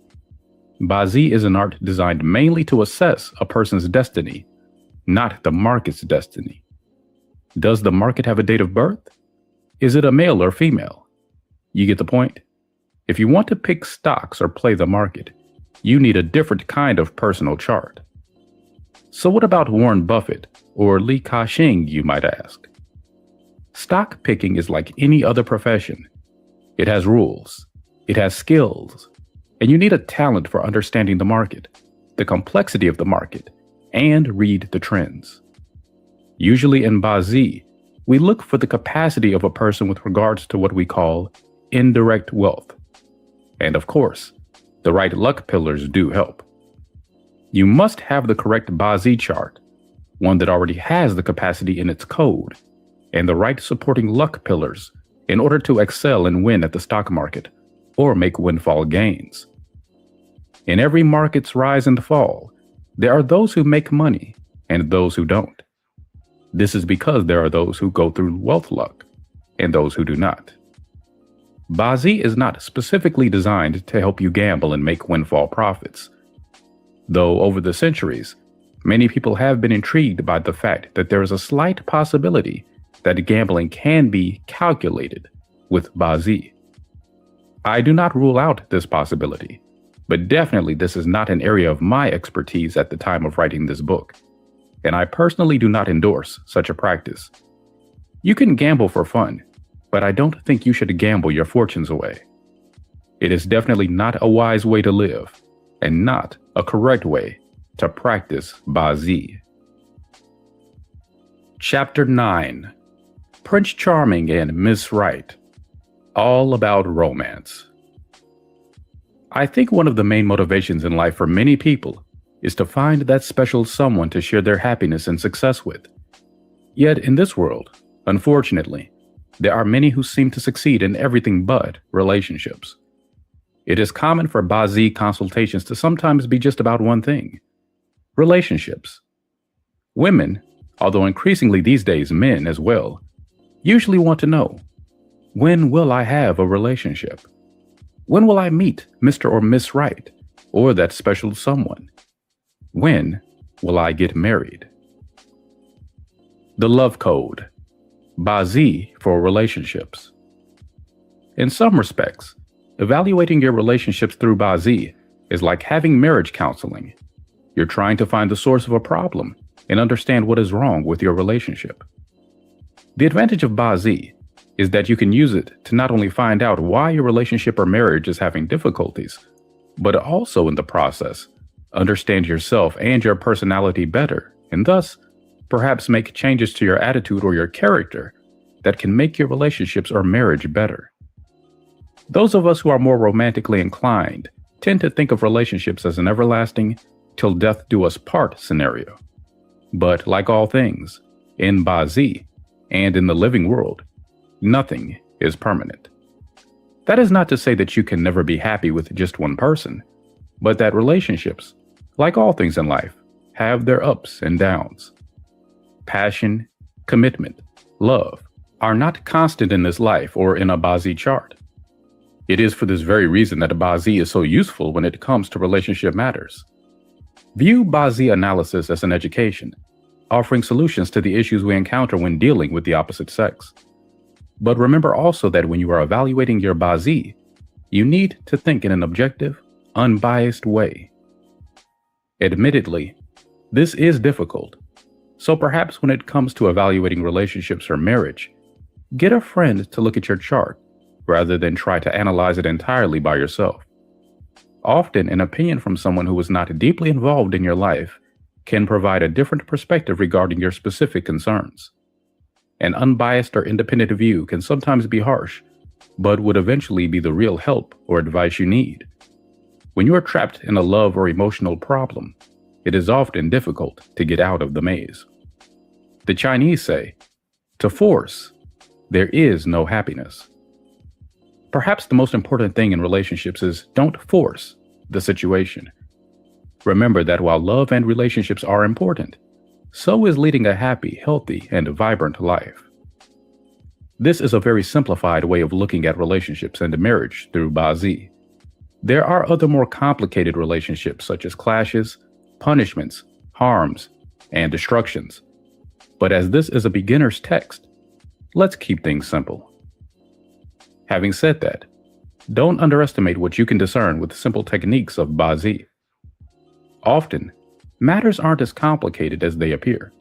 Bazzi is an art designed mainly to assess a person's destiny, not the market's destiny. Does the market have a date of birth? Is it a male or female? You get the point? If you want to pick stocks or play the market, you need a different kind of personal chart. So what about Warren Buffett or Li Ka-shing, you might ask? Stock picking is like any other profession. It has rules, it has skills, and you need a talent for understanding the market, the complexity of the market, and read the trends. Usually in Bazzi, we look for the capacity of a person with regards to what we call indirect wealth. And of course, the right luck pillars do help. You must have the correct Bazzi chart, one that already has the capacity in its code, and the right supporting luck pillars in order to excel and win at the stock market or make windfall gains. In every market's rise and fall, there are those who make money and those who don't. This is because there are those who go through wealth luck and those who do not. Bazzi is not specifically designed to help you gamble and make windfall profits. Though over the centuries, many people have been intrigued by the fact that there is a slight possibility that gambling can be calculated with Bazzi. I do not rule out this possibility, but definitely this is not an area of my expertise at the time of writing this book, and I personally do not endorse such a practice. You can gamble for fun, but I don't think you should gamble your fortunes away. It is definitely not a wise way to live, and not a correct way to practice Bazzi. Chapter 9: Prince Charming and Miss Right. All about romance. I think one of the main motivations in life for many people is to find that special someone to share their happiness and success with. Yet in this world, unfortunately, there are many who seem to succeed in everything but relationships. It is common for Bazzi consultations to sometimes be just about one thing: relationships. Women, although increasingly these days men as well, usually want to know, when will I have a relationship? When will I meet Mr. or Miss Right, or that special someone? When will I get married? The Love Code. Bazzi for relationships. In some respects, evaluating your relationships through Bazzi is like having marriage counseling. You're trying to find the source of a problem and understand what is wrong with your relationship. The advantage of Bazzi is that you can use it to not only find out why your relationship or marriage is having difficulties, but also in the process, understand yourself and your personality better, and thus, perhaps make changes to your attitude or your character that can make your relationships or marriage better. Those of us who are more romantically inclined tend to think of relationships as an everlasting, till death do us part scenario. But like all things, in Bazzi and in the living world, nothing is permanent. That is not to say that you can never be happy with just one person, but that relationships, like all things in life, have their ups and downs. Passion, commitment, love, are not constant in this life or in a Bazi chart. It is for this very reason that a Bazi is so useful when it comes to relationship matters. View Bazi analysis as an education, offering solutions to the issues we encounter when dealing with the opposite sex. But remember also that when you are evaluating your Bazi, you need to think in an objective, unbiased way. Admittedly, this is difficult, so perhaps when it comes to evaluating relationships or marriage, get a friend to look at your chart rather than try to analyze it entirely by yourself. Often, an opinion from someone who is not deeply involved in your life can provide a different perspective regarding your specific concerns. An unbiased or independent view can sometimes be harsh, but would eventually be the real help or advice you need. When you are trapped in a love or emotional problem, it is often difficult to get out of the maze. The Chinese say, "To force, there is no happiness." Perhaps the most important thing in relationships is don't force the situation. Remember that while love and relationships are important, so is leading a happy, healthy, and vibrant life. This is a very simplified way of looking at relationships and marriage through Bazi. There are other more complicated relationships such as clashes, punishments, harms, and destructions. But as this is a beginner's text, let's keep things simple. Having said that, don't underestimate what you can discern with simple techniques of Bazi. Often, matters aren't as complicated as they appear.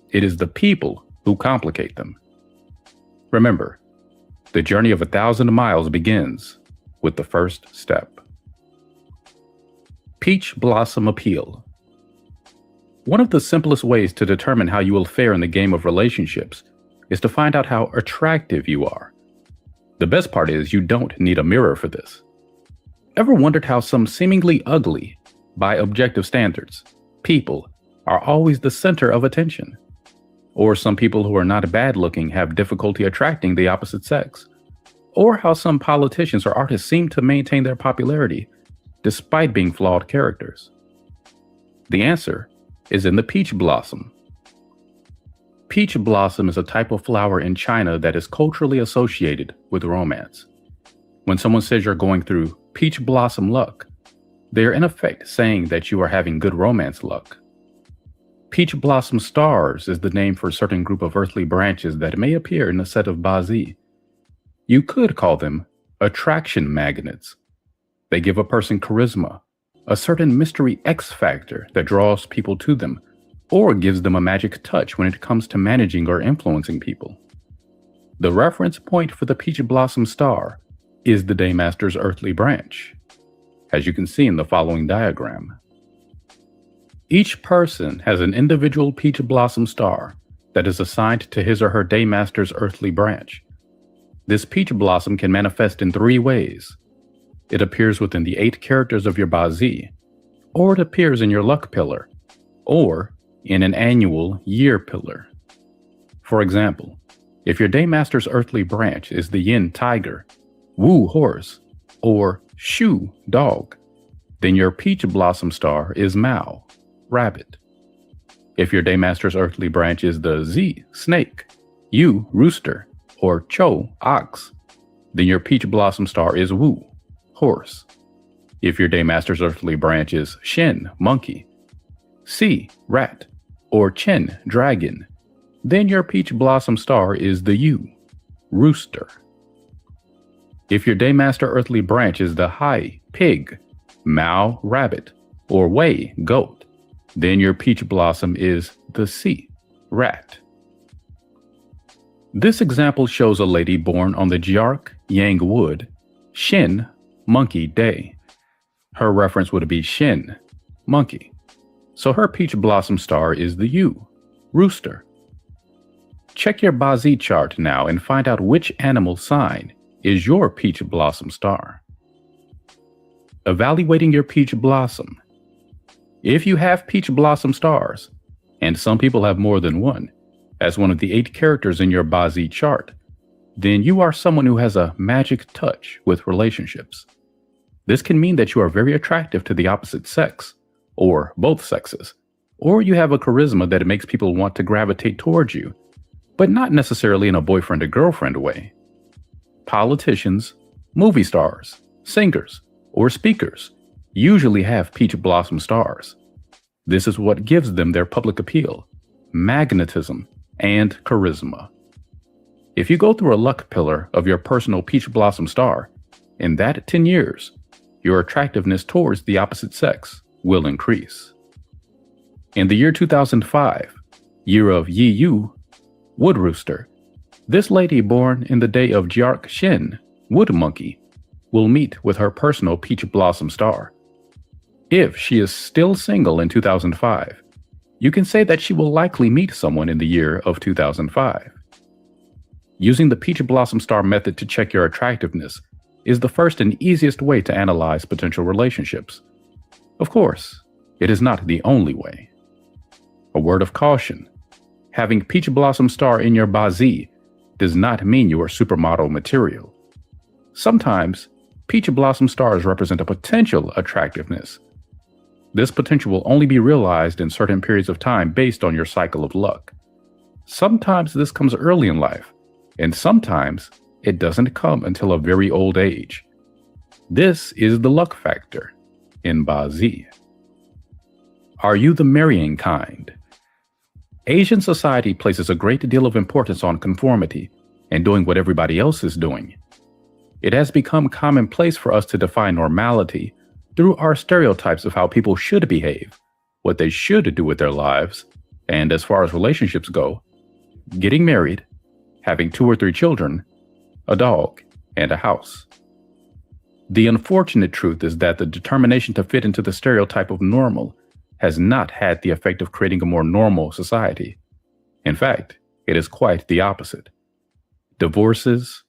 It is the people who complicate them. Remember, the journey of 1,000 miles begins with the first step. Peach Blossom Appeal. One of the simplest ways to determine how you will fare in the game of relationships is to find out how attractive you are. The best part is you don't need a mirror for this. Ever wondered how some seemingly ugly, by objective standards, people are always the center of attention? Or some people who are not bad looking have difficulty attracting the opposite sex? Or how some politicians or artists seem to maintain their popularity despite being flawed characters? The answer is in the peach blossom. Peach blossom is a type of flower in China that is culturally associated with romance. When someone says you're going through peach blossom luck, they're in effect saying that you are having good romance luck. Peach blossom stars is the name for a certain group of earthly branches that may appear in a set of Bazi. You could call them attraction magnets. They give a person charisma, a certain mystery X factor that draws people to them, or gives them a magic touch when it comes to managing or influencing people. The reference point for the peach blossom star is the Daymaster's earthly branch, as you can see in the following diagram. Each person has an individual peach blossom star that is assigned to his or her Daymaster's earthly branch. This peach blossom can manifest in 3 ways. It appears within the 8 characters of your Bazi, or it appears in your luck pillar, or in an annual year pillar. For example, if your Daymaster's earthly branch is the Yin tiger, Wu horse, or Shu dog, then your peach blossom star is Mao rabbit. If your Daymaster's earthly branch is the Zi snake, Yu rooster, or Chou ox, then your peach blossom star is Wu horse. If your Daymaster's earthly branch is Shen monkey, Si rat, or Chen dragon, then your peach blossom star is the Yu rooster. If your Daymaster earthly branch is the Hai pig, Mao rabbit, or Wei goat, then your peach blossom is the Si rat. This example shows a lady born on the Jiark Yang wood, Shin monkey day. Her reference would be Shin monkey. So her peach blossom star is the Yu rooster. Check your Bazi chart now and find out which animal sign is your peach blossom star. Evaluating your peach blossom. If you have peach blossom stars, and some people have more than one, as one of the 8 characters in your Bazi chart, then you are someone who has a magic touch with relationships. This can mean that you are very attractive to the opposite sex, or both sexes, or you have a charisma that makes people want to gravitate towards you. but not necessarily in a boyfriend or girlfriend way. Politicians, movie stars, singers, or speakers usually have peach blossom stars. This is what gives them their public appeal, magnetism, and charisma. If you go through a luck pillar of your personal peach blossom star, in that 10 years, your attractiveness towards the opposite sex will increase. In the year 2005, year of Yi Yu, wood rooster, this lady born in the day of Jiark Shin, wood monkey, will meet with her personal peach blossom star. If she is still single in 2005, you can say that she will likely meet someone in the year of 2005. Using the peach blossom star method to check your attractiveness is the first and easiest way to analyze potential relationships. Of course, it is not the only way. A word of caution: having peach blossom star in your bazi does not mean you are supermodel material. Sometimes, peach blossom stars represent a potential attractiveness. This potential will only be realized in certain periods of time based on your cycle of luck. Sometimes this comes early in life, and sometimes it doesn't come until a very old age. This is the luck factor in bazi. Are you the marrying kind? Asian society places a great deal of importance on conformity and doing what everybody else is doing. It has become commonplace for us to define normality through our stereotypes of how people should behave, what they should do with their lives, and as far as relationships go, getting married, having 2 or 3 children, a dog, and a house. The unfortunate truth is that the determination to fit into the stereotype of normal has not had the effect of creating a more normal society. In fact, it is quite the opposite. Divorces,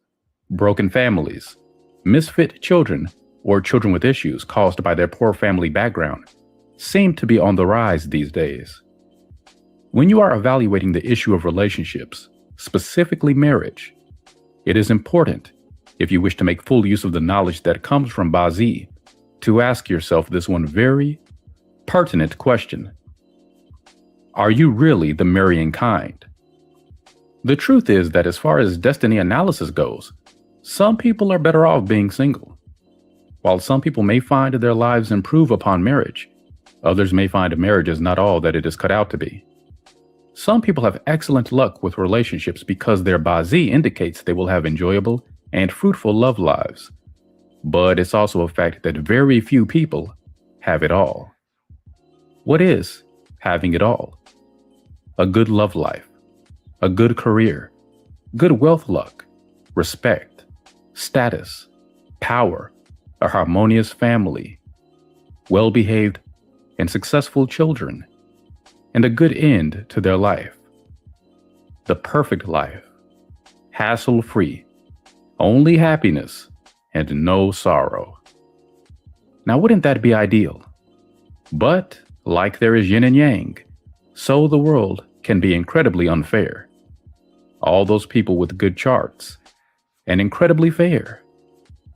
broken families, misfit children, or children with issues caused by their poor family background seem to be on the rise these days. When you are evaluating the issue of relationships, specifically marriage, it is important, if you wish to make full use of the knowledge that comes from bazi, to ask yourself this one very pertinent question. Are you really the marrying kind? The truth is that as far as destiny analysis goes, some people are better off being single. While some people may find their lives improve upon marriage, others may find marriage is not all that it is cut out to be. Some people have excellent luck with relationships because their bazi indicates they will have enjoyable and fruitful love lives. But it's also a fact that very few people have it all. What is having it all? A good love life, a good career, good wealth luck, respect, status, power, a harmonious family, well-behaved and successful children, and a good end to their life. The perfect life, hassle-free, only happiness, and no sorrow. Now, wouldn't that be ideal? But, like there is yin and yang, so the world can be incredibly unfair. All those people with good charts, and incredibly fair.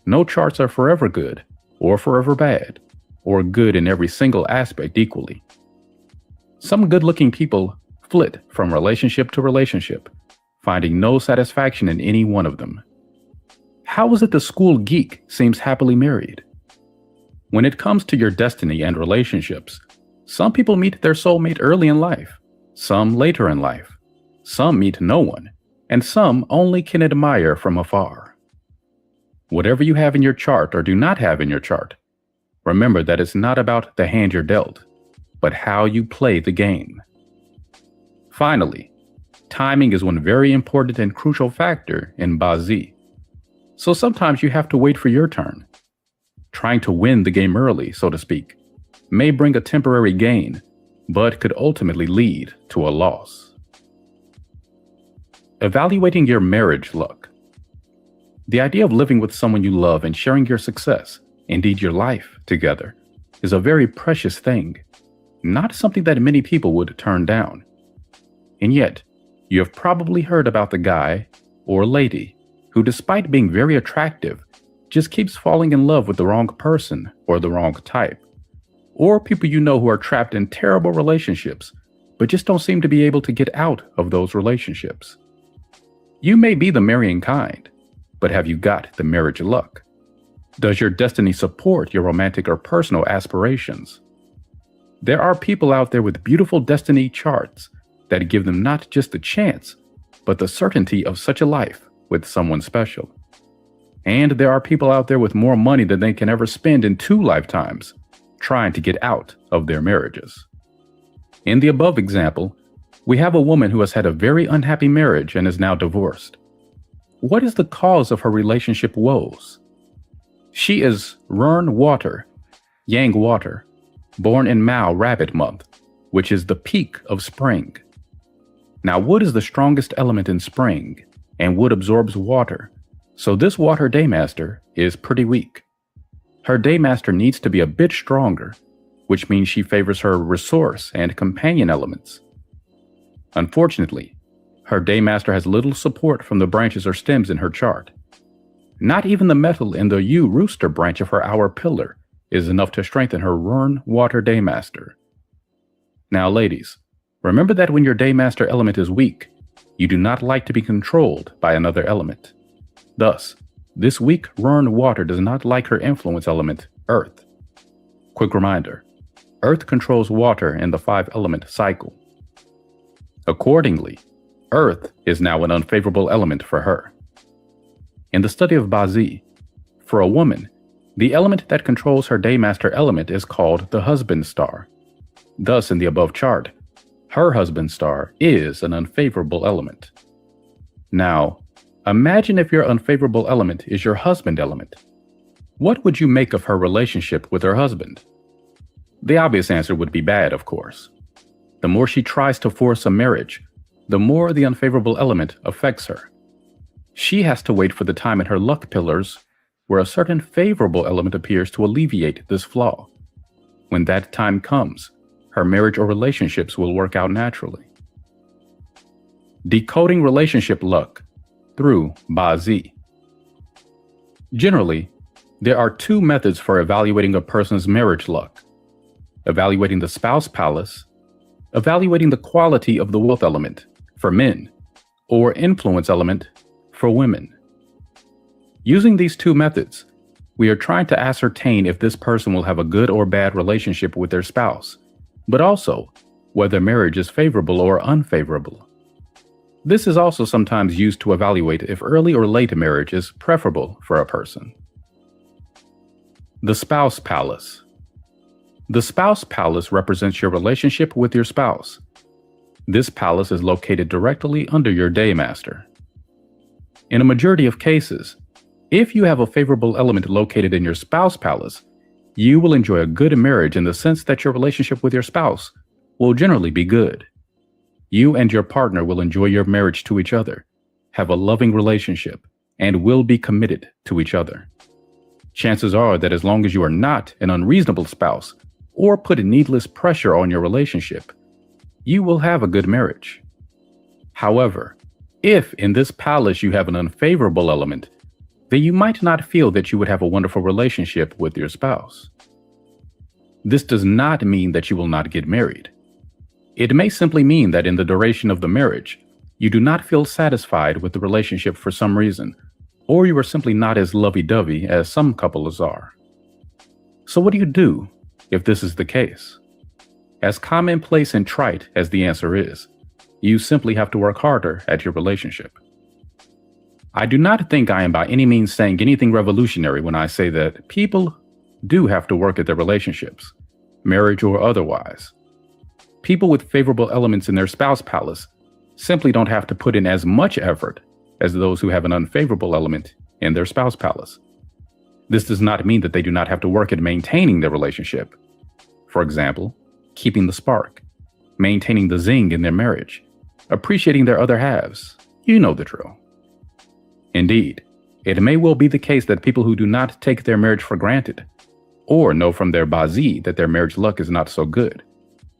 No charts are forever good, or forever bad, or good in every single aspect equally. Some good-looking people flit from relationship to relationship, finding no satisfaction in any one of them. How is it the school geek seems happily married? When it comes to your destiny and relationships, some people meet their soulmate early in life, some later in life, some meet no one, and some only can admire from afar. Whatever you have in your chart or do not have in your chart, remember that it's not about the hand you're dealt, but how you play the game. Finally, timing is one very important and crucial factor in bazi. So sometimes you have to wait for your turn. Trying to win the game early, so to speak, may bring a temporary gain, but could ultimately lead to a loss. Evaluating your marriage luck. The idea of living with someone you love and sharing your success, indeed your life, together, is a very precious thing, not something that many people would turn down. And yet, you have probably heard about the guy or lady who, despite being very attractive, just keeps falling in love with the wrong person or the wrong type. Or people you know who are trapped in terrible relationships, but just don't seem to be able to get out of those relationships. You may be the marrying kind, but have you got the marriage luck? Does your destiny support your romantic or personal aspirations? There are people out there with beautiful destiny charts that give them not just the chance, but the certainty of such a life with someone special. And there are people out there with more money than they can ever spend in 2 lifetimes, trying to get out of their marriages. In the above example, we have a woman who has had a very unhappy marriage and is now divorced. What is the cause of her relationship woes? She is Rern Water, Yang Water, born in Mao Rabbit Month, which is the peak of spring. Now, wood is the strongest element in spring, and wood absorbs water, so this water daymaster is pretty weak. Her daymaster needs to be a bit stronger, which means she favors her resource and companion elements. Unfortunately, her daymaster has little support from the branches or stems in her chart. Not even the metal in the U rooster branch of her hour pillar is enough to strengthen her Rern Water daymaster. Now, ladies, remember that when your daymaster element is weak, you do not like to be controlled by another element. Thus, this weak Rern Water does not like her influence element, Earth. Quick reminder, Earth controls water in the 5-element cycle. Accordingly, Earth is now an unfavorable element for her. In the study of Bazi, for a woman, the element that controls her daymaster element is called the husband star. Thus, in the above chart, her husband star is an unfavorable element. Now, imagine if your unfavorable element is your husband element. What would you make of her relationship with her husband? The obvious answer would be bad, of course. The more she tries to force a marriage, the more the unfavorable element affects her. She has to wait for the time in her luck pillars where a certain favorable element appears to alleviate this flaw. When that time comes, her marriage or relationships will work out naturally. Decoding relationship luck through Bazi. Generally, there are 2 methods for evaluating a person's marriage luck: evaluating the spouse palace, evaluating the quality of the wealth element for men, or influence element for women. Using these 2 methods, we are trying to ascertain if this person will have a good or bad relationship with their spouse, but also whether marriage is favorable or unfavorable. This is also sometimes used to evaluate if early or late marriage is preferable for a person. The spouse palace. The spouse palace represents your relationship with your spouse. This palace is located directly under your daymaster. In a majority of cases, if you have a favorable element located in your spouse palace, you will enjoy a good marriage in the sense that your relationship with your spouse will generally be good. You and your partner will enjoy your marriage to each other, have a loving relationship, and will be committed to each other. Chances are that as long as you are not an unreasonable spouse or put needless pressure on your relationship, you will have a good marriage. However, if in this palace you have an unfavorable element, then you might not feel that you would have a wonderful relationship with your spouse. This does not mean that you will not get married. It may simply mean that in the duration of the marriage, you do not feel satisfied with the relationship for some reason, or you are simply not as lovey-dovey as some couples are. So what do you do if this is the case? As commonplace and trite as the answer is, you simply have to work harder at your relationship. I do not think I am by any means saying anything revolutionary when I say that people do have to work at their relationships, marriage or otherwise. People with favorable elements in their spouse palace simply don't have to put in as much effort as those who have an unfavorable element in their spouse palace. This does not mean that they do not have to work at maintaining their relationship. For example, keeping the spark, maintaining the zing in their marriage, appreciating their other halves. You know the drill. Indeed, it may well be the case that people who do not take their marriage for granted, or know from their bazi that their marriage luck is not so good,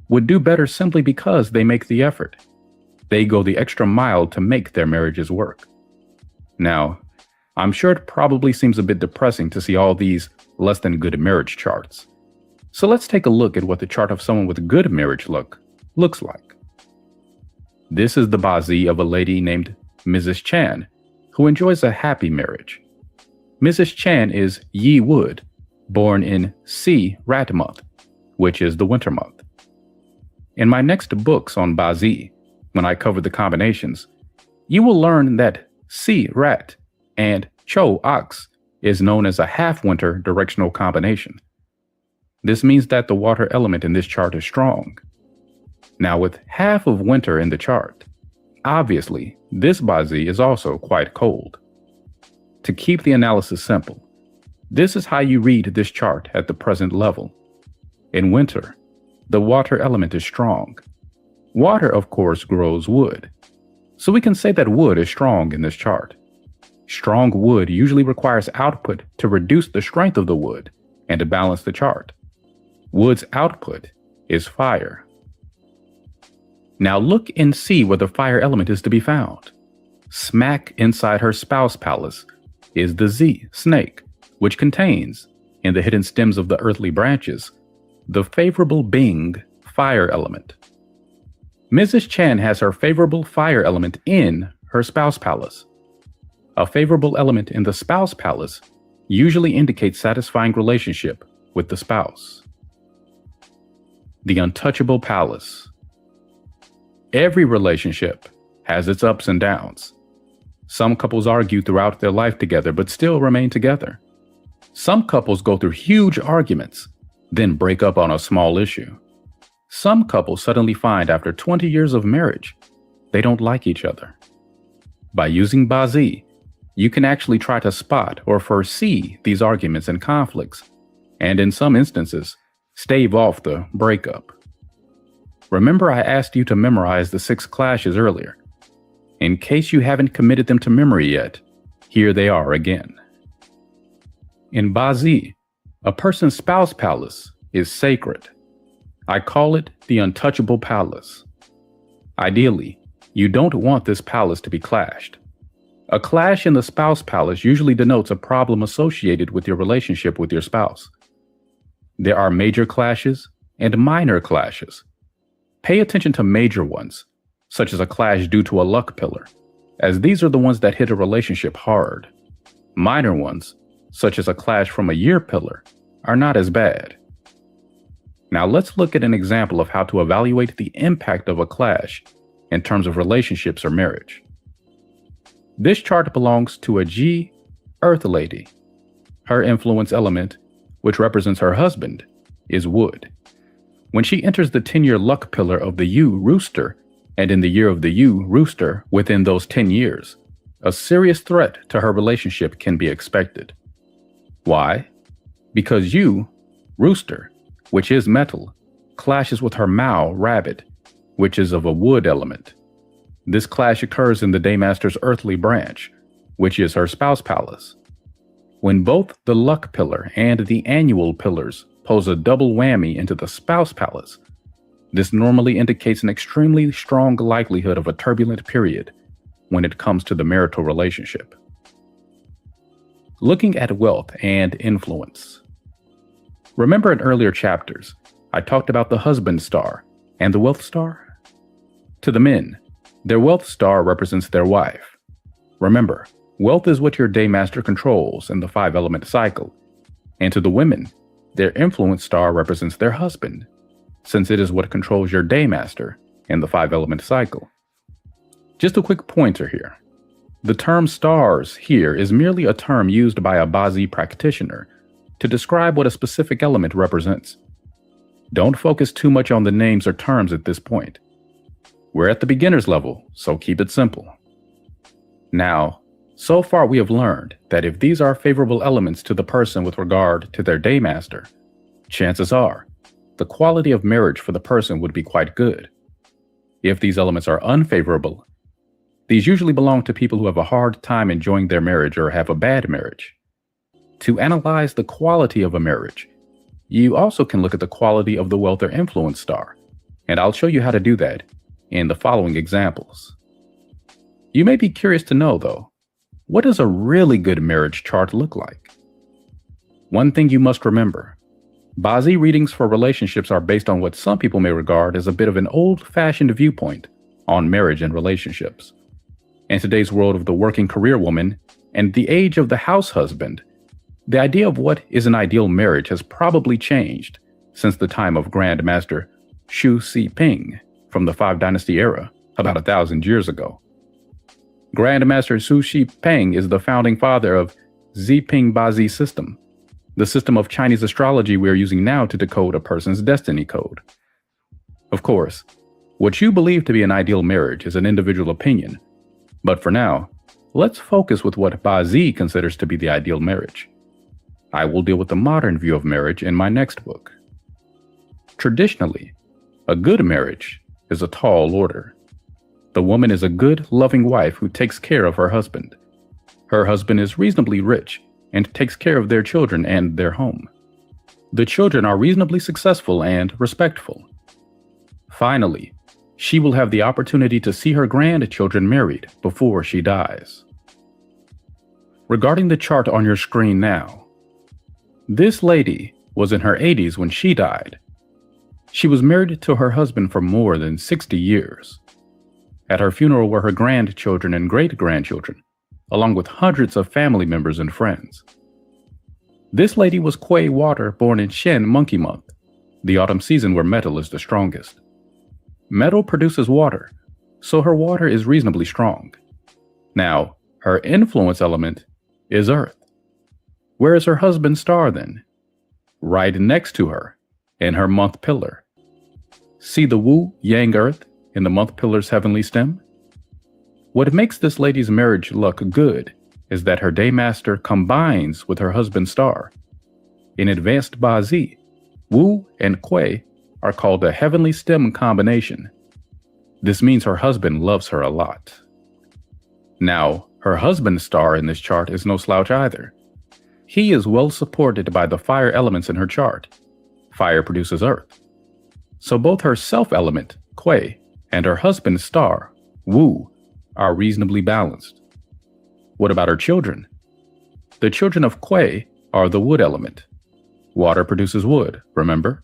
would do better simply because they make the effort. They go the extra mile to make their marriages work. Now, I'm sure it probably seems a bit depressing to see all these less than good marriage charts. So let's take a look at what the chart of someone with good marriage luck looks like. This is the bazi of a lady named Mrs. Chan, who enjoys a happy marriage. Mrs. Chan is Yi Wood, born in Si Rat month, which is the winter month. In my next books on Bazi, when I cover the combinations, you will learn that Si Rat and Cho Ox is known as a half-winter directional combination. This means that the water element in this chart is strong. Now, with half of winter in the chart, obviously, this Bazi is also quite cold. To keep the analysis simple, this is how you read this chart at the present level. In winter, the water element is strong. Water, of course, grows wood. So we can say that wood is strong in this chart. Strong wood usually requires output to reduce the strength of the wood and to balance the chart. Wood's output is fire. Now look and see where the fire element is to be found. Smack inside her spouse palace is the Z, snake, which contains, in the hidden stems of the earthly branches, the favorable Bing, fire element. Mrs. Chan has her favorable fire element in her spouse palace. A favorable element in the spouse palace usually indicates satisfying relationship with the spouse. The untouchable palace. Every relationship has its ups and downs. Some couples argue throughout their life together but still remain together. Some couples go through huge arguments, then break up on a small issue. Some couples suddenly find after 20 years of marriage, they don't like each other. By using Bazi, you can actually try to spot or foresee these arguments and conflicts, and in some instances, stave off the breakup. Remember, I asked you to memorize the 6 clashes earlier. In case you haven't committed them to memory yet, here they are again. In Bazi, a person's spouse palace is sacred. I call it the untouchable palace. Ideally, you don't want this palace to be clashed. A clash in the spouse palace usually denotes a problem associated with your relationship with your spouse. There are major clashes and minor clashes. Pay attention to major ones, such as a clash due to a luck pillar, as these are the ones that hit a relationship hard. Minor ones, such as a clash from a year pillar, are not as bad. Now let's look at an example of how to evaluate the impact of a clash in terms of relationships or marriage. This chart belongs to a G, Earth Lady. Her influence element, which represents her husband, is wood. When she enters the 10-year luck pillar of the U, Rooster, and in the year of the U, Rooster, within those 10 years, a serious threat to her relationship can be expected. Why? Because U, Rooster, which is metal, clashes with her Mao, Rabbit, which is of a wood element. This clash occurs in the Daymaster's earthly branch, which is her spouse palace. When both the luck pillar and the annual pillars pose a double whammy into the spouse palace, this normally indicates an extremely strong likelihood of a turbulent period when it comes to the marital relationship. Looking at wealth and influence. Remember in earlier chapters, I talked about the husband star and the wealth star? To the men, their wealth star represents their wife. Remember, wealth is what your Daymaster controls in the 5-element cycle. And to the women, their influence star represents their husband, since it is what controls your Daymaster in the 5-element cycle. Just a quick pointer here. The term stars here is merely a term used by a Bazi practitioner to describe what a specific element represents. Don't focus too much on the names or terms at this point. We're at the beginner's level, so keep it simple. Now, so far we have learned that if these are favorable elements to the person with regard to their Daymaster, chances are the quality of marriage for the person would be quite good. If these elements are unfavorable, these usually belong to people who have a hard time enjoying their marriage or have a bad marriage. To analyze the quality of a marriage, you also can look at the quality of the wealth or influence star, and I'll show you how to do that in the following examples. You may be curious to know, though, what does a really good marriage chart look like? One thing you must remember, Bazi readings for relationships are based on what some people may regard as a bit of an old-fashioned viewpoint on marriage and relationships. In today's world of the working career woman and the age of the house husband, the idea of what is an ideal marriage has probably changed since the time of Grand Master Xu Xiping from the Five Dynasty era about 1,000 years ago. Grand Master Xu Xiping is the founding father of Ziping Bazi system, the system of Chinese astrology we are using now to decode a person's destiny code. Of course, what you believe to be an ideal marriage is an individual opinion, but for now, let's focus with what Bazi considers to be the ideal marriage. I will deal with the modern view of marriage in my next book. Traditionally, a good marriage is a tall order. The woman is a good, loving wife who takes care of her husband. Her husband is reasonably rich and takes care of their children and their home. The children are reasonably successful and respectful. Finally, she will have the opportunity to see her grandchildren married before she dies. Regarding the chart on your screen now, this lady was in her 80s when she died. She was married to her husband for more than 60 years. At her funeral were her grandchildren and great-grandchildren, along with hundreds of family members and friends. This lady was Kuei Water, born in Shen Monkey Month, the autumn season where metal is the strongest. Metal produces water, so her water is reasonably strong. Now, her influence element is Earth. Where is her husband's star then? Right next to her, in her month pillar. See the Wu Yang Earth in the month pillar's heavenly stem? What makes this lady's marriage look good is that her daymaster combines with her husband's star. In advanced Bazi, Wu and Kuei are called a heavenly stem combination. This means her husband loves her a lot. Now, her husband's star in this chart is no slouch either. He is well supported by the fire elements in her chart. Fire produces earth. So both her self-element, Kuei, and her husband's star, Wu, are reasonably balanced. What about her children? The children of Kuei are the wood element. Water produces wood, remember?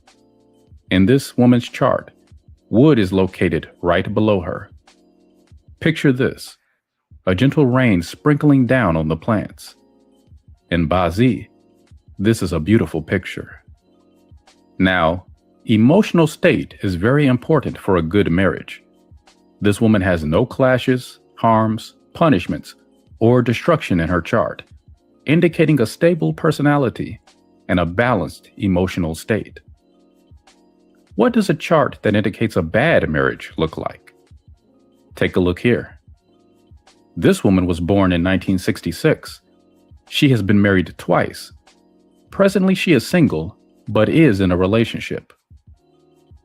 In this woman's chart, wood is located right below her. Picture this, a gentle rain sprinkling down on the plants. In Bazi, this is a beautiful picture. Now, emotional state is very important for a good marriage. This woman has no clashes, harms, punishments, or destruction in her chart, indicating a stable personality and a balanced emotional state. What does a chart that indicates a bad marriage look like? Take a look here. This woman was born in 1966. She has been married twice. Presently, she is single, but is in a relationship.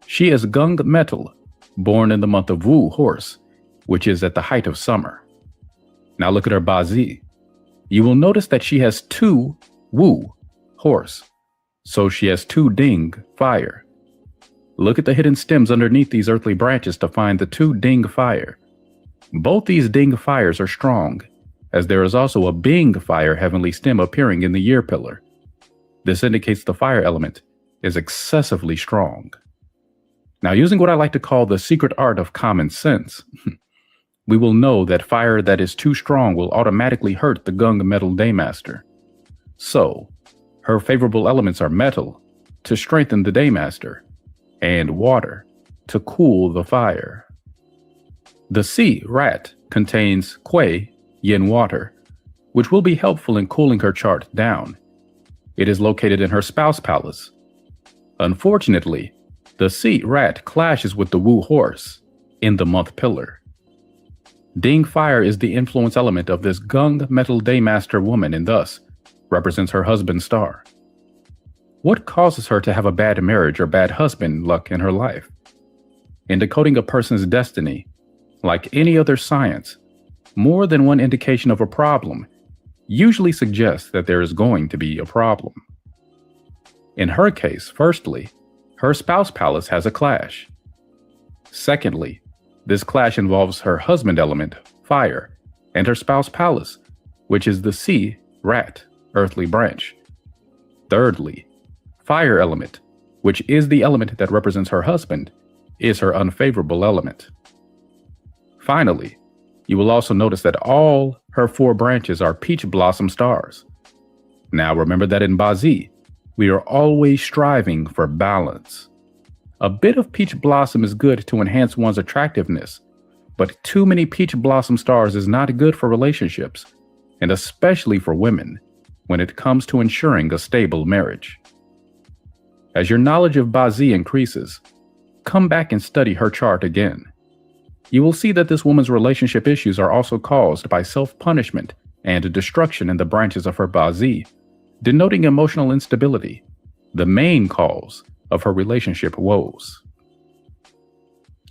She is Gung Metal, born in the month of Wu Horse, which is at the height of summer. Now look at her Bazi. You will notice that she has 2 Wu Horse, so she has 2 Ding Fire. Look at the hidden stems underneath these earthly branches to find the 2 Ding Fire. Both these Ding Fires are strong, as there is also a Bing Fire heavenly stem appearing in the year pillar. This indicates the fire element is excessively strong. Now, using what I like to call the secret art of common sense, we will know that fire that is too strong will automatically hurt the Gung Metal Daymaster. So, her favorable elements are metal, to strengthen the Daymaster, and water, to cool the fire. The sea rat contains Kuei, yin water, which will be helpful in cooling her chart down. It is located in her spouse palace. Unfortunately, the sea rat clashes with the Wu horse in the month pillar. Ding Fire is the influence element of this Gung Metal Daymaster woman and thus represents her husband's star. What causes her to have a bad marriage or bad husband luck in her life? In decoding a person's destiny, like any other science, more than one indication of a problem usually suggests that there is going to be a problem. In her case, firstly, her spouse palace has a clash. Secondly, this clash involves her husband element, fire, and her spouse palace, which is the sea, rat, earthly branch. Thirdly, fire element, which is the element that represents her husband, is her unfavorable element. Finally, You will also notice that all her 4 branches are peach blossom stars. Now remember that in Bazi, we are always striving for balance. A bit of peach blossom is good to enhance one's attractiveness, but too many peach blossom stars is not good for relationships, and especially for women, when it comes to ensuring a stable marriage. As your knowledge of Bazi increases, come back and study her chart again. You will see that this woman's relationship issues are also caused by self-punishment and destruction in the branches of her Bazi, denoting emotional instability, the main cause of her relationship woes.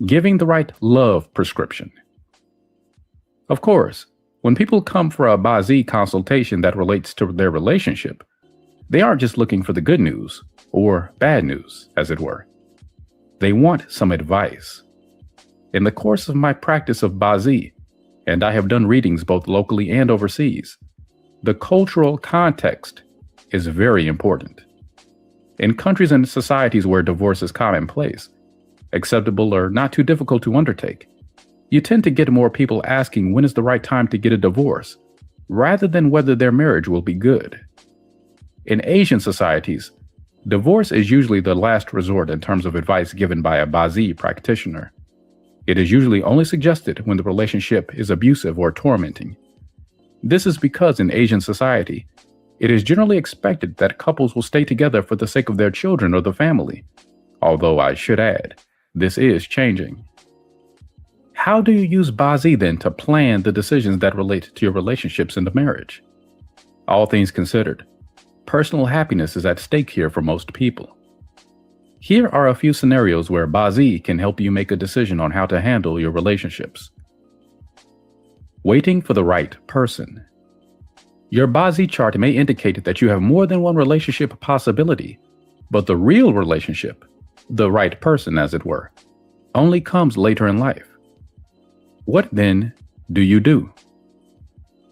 Giving the right love prescription. Of course, when people come for a Bazi consultation that relates to their relationship, they aren't just looking for the good news, or bad news, as it were. They want some advice. In the course of my practice of Bazi, and I have done readings both locally and overseas, the cultural context is very important. In countries and societies where divorce is commonplace, acceptable or not too difficult to undertake, you tend to get more people asking when is the right time to get a divorce, rather than whether their marriage will be good. In Asian societies, divorce is usually the last resort in terms of advice given by a Bazi practitioner. It is usually only suggested when the relationship is abusive or tormenting. This is because in Asian society, it is generally expected that couples will stay together for the sake of their children or the family, although I should add, this is changing. How do you use Bazi then to plan the decisions that relate to your relationships in the marriage? All things considered, personal happiness is at stake here for most people. Here are a few scenarios where Bazi can help you make a decision on how to handle your relationships. Waiting for the right person. Your Bazi chart may indicate that you have more than one relationship possibility, but the real relationship, the right person as it were, only comes later in life. What then do you do?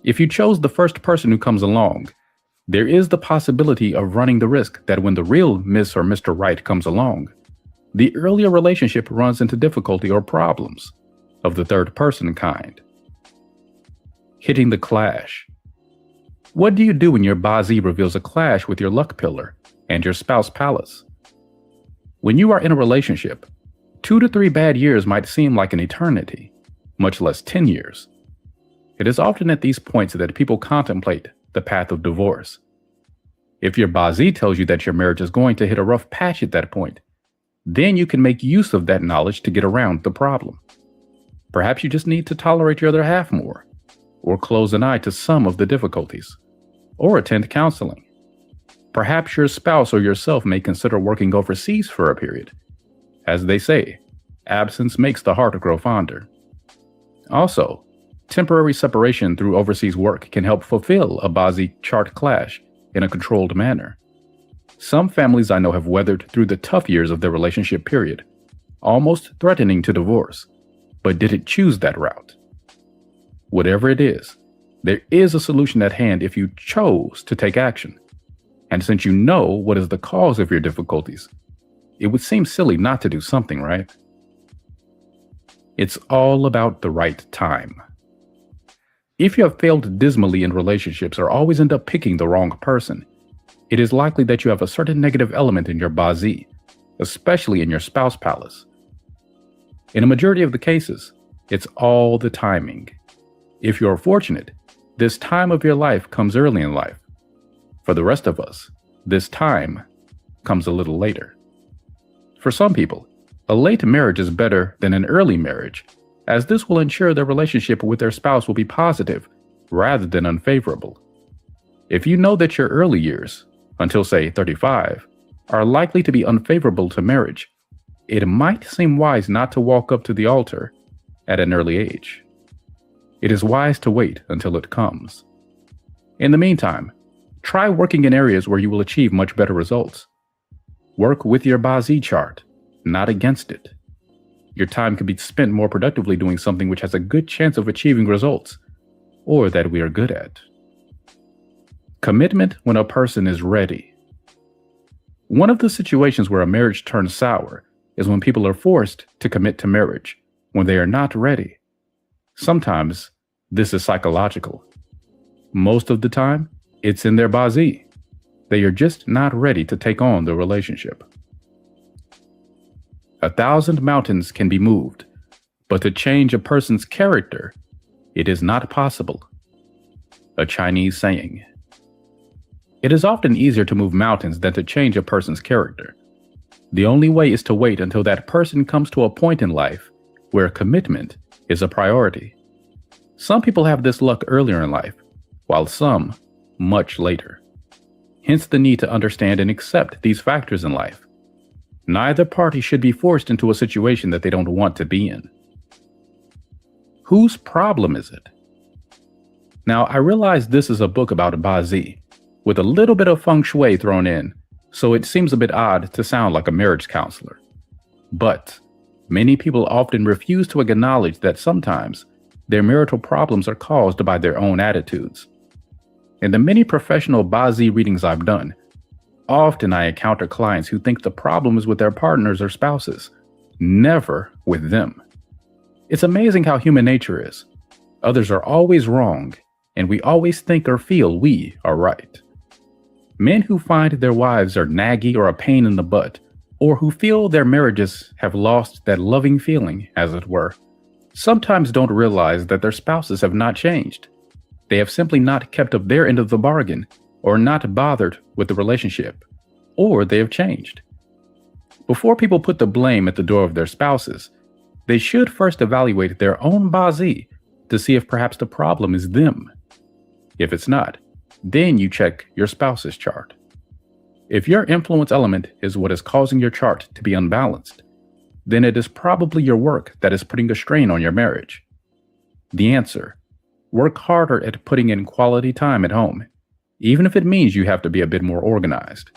If you chose the first person who comes along, there is the possibility of running the risk that when the real Miss or Mr. Right comes along, the earlier relationship runs into difficulty or problems of the third person kind. Hitting the clash. What do you do when your Bazi reveals a clash with your luck pillar and your spouse palace? When you are in a relationship, 2 to 3 bad years might seem like an eternity, much less 10 years. It is often at these points that people contemplate the path of divorce. If your Bazi tells you that your marriage is going to hit a rough patch at that point, then you can make use of that knowledge to get around the problem. Perhaps you just need to tolerate your other half more, or close an eye to some of the difficulties, or attend counseling. Perhaps your spouse or yourself may consider working overseas for a period. As they say, absence makes the heart grow fonder. Also, temporary separation through overseas work can help fulfill a Bazi chart clash in a controlled manner. Some families I know have weathered through the tough years of their relationship period, almost threatening to divorce, but didn't choose that route. Whatever it is, there is a solution at hand if you chose to take action. And since you know what is the cause of your difficulties, it would seem silly not to do something, right? It's all about the right time. If you have failed dismally in relationships or always end up picking the wrong person, it is likely that you have a certain negative element in your Bazi, especially in your spouse palace. In a majority of the cases, it's all the timing. If you're fortunate, this time of your life comes early in life. For the rest of us, this time comes a little later. For some people, a late marriage is better than an early marriage, as this will ensure their relationship with their spouse will be positive rather than unfavorable. If you know that your early years, until say 35, are likely to be unfavorable to marriage, it might seem wise not to walk up to the altar at an early age. It is wise to wait until it comes. In the meantime, try working in areas where you will achieve much better results. Work with your Bazi chart, not against it. Your time can be spent more productively doing something which has a good chance of achieving results, or that we are good at. Commitment when a person is ready. One of the situations where a marriage turns sour is when people are forced to commit to marriage when they are not ready. Sometimes This is psychological. Most of the time, it's in their Bazi. They are just not ready to take on the relationship. 1,000 mountains can be moved, but to change a person's character, it is not possible. A Chinese saying. It is often easier to move mountains than to change a person's character. The only way is to wait until that person comes to a point in life where commitment is a priority. Some people have this luck earlier in life, while some much later. Hence the need to understand and accept these factors in life. Neither party should be forced into a situation that they don't want to be in. Whose problem is it? Now, I realize this is a book about Bazi, with a little bit of feng shui thrown in, so it seems a bit odd to sound like a marriage counselor. But many people often refuse to acknowledge that sometimes their marital problems are caused by their own attitudes. In the many professional Bazi readings I've done, often I encounter clients who think the problem is with their partners or spouses, never with them. It's amazing how human nature is. Others are always wrong, and we always think or feel we are right. Men who find their wives are naggy or a pain in the butt, or who feel their marriages have lost that loving feeling, as it were, sometimes don't realize that their spouses have not changed. They have simply not kept up their end of the bargain, or not bothered with the relationship, or they have changed. Before people put the blame at the door of their spouses, they should first evaluate their own Bazi to see if perhaps the problem is them. If it's not, then you check your spouse's chart. If your influence element is what is causing your chart to be unbalanced, then it is probably your work that is putting a strain on your marriage. The answer: work harder at putting in quality time at home, even if it means you have to be a bit more organized.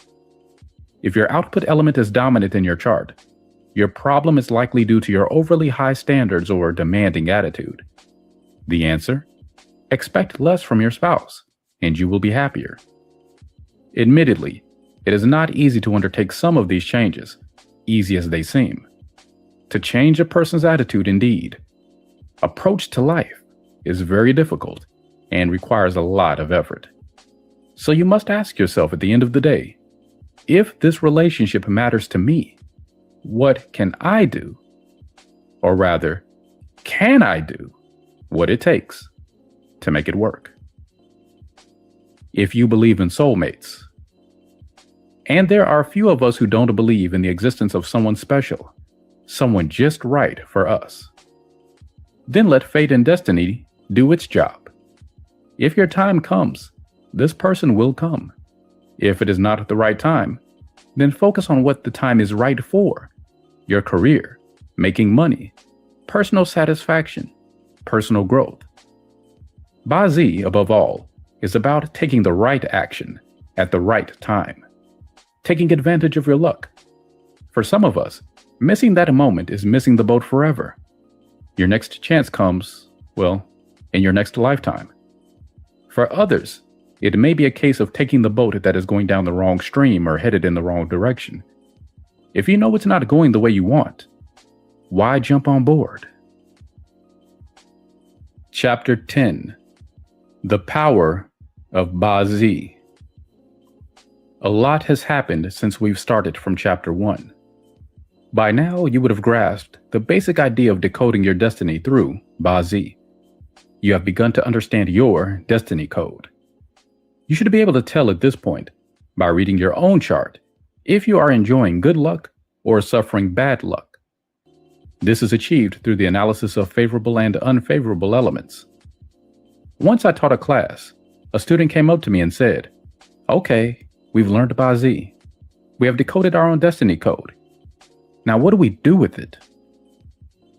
If your output element is dominant in your chart, your problem is likely due to your overly high standards or demanding attitude. The answer: expect less from your spouse, and you will be happier. Admittedly, it is not easy to undertake some of these changes, easy as they seem. To change a person's attitude, indeed, approach to life, is very difficult and requires a lot of effort. So you must ask yourself at the end of the day, if this relationship matters to me, what can I do? Or rather, can I do what it takes to make it work? If you believe in soulmates, and there are few of us who don't believe in the existence of someone special, someone just right for us, then let fate and destiny do its job. If your time comes, this person will come. If it is not at the right time, then focus on what the time is right for: your career, making money, personal satisfaction, personal growth. Bazi, above all, is about taking the right action at the right time, taking advantage of your luck. For some of us, missing that moment is missing the boat forever. Your next chance comes, well, in your next lifetime. For others, it may be a case of taking the boat that is going down the wrong stream or headed in the wrong direction. If you know it's not going the way you want, why jump on board? Chapter 10: The Power of Bazi. A lot has happened since we've started from Chapter 1. By now, you would have grasped the basic idea of decoding your destiny through Bazi. You have begun to understand your destiny code. You should be able to tell at this point, by reading your own chart, if you are enjoying good luck or suffering bad luck. This is achieved through the analysis of favorable and unfavorable elements. Once I taught a class, a student came up to me and said, "Okay, we've learned Bazi. We have decoded our own destiny code. Now what do we do with it?"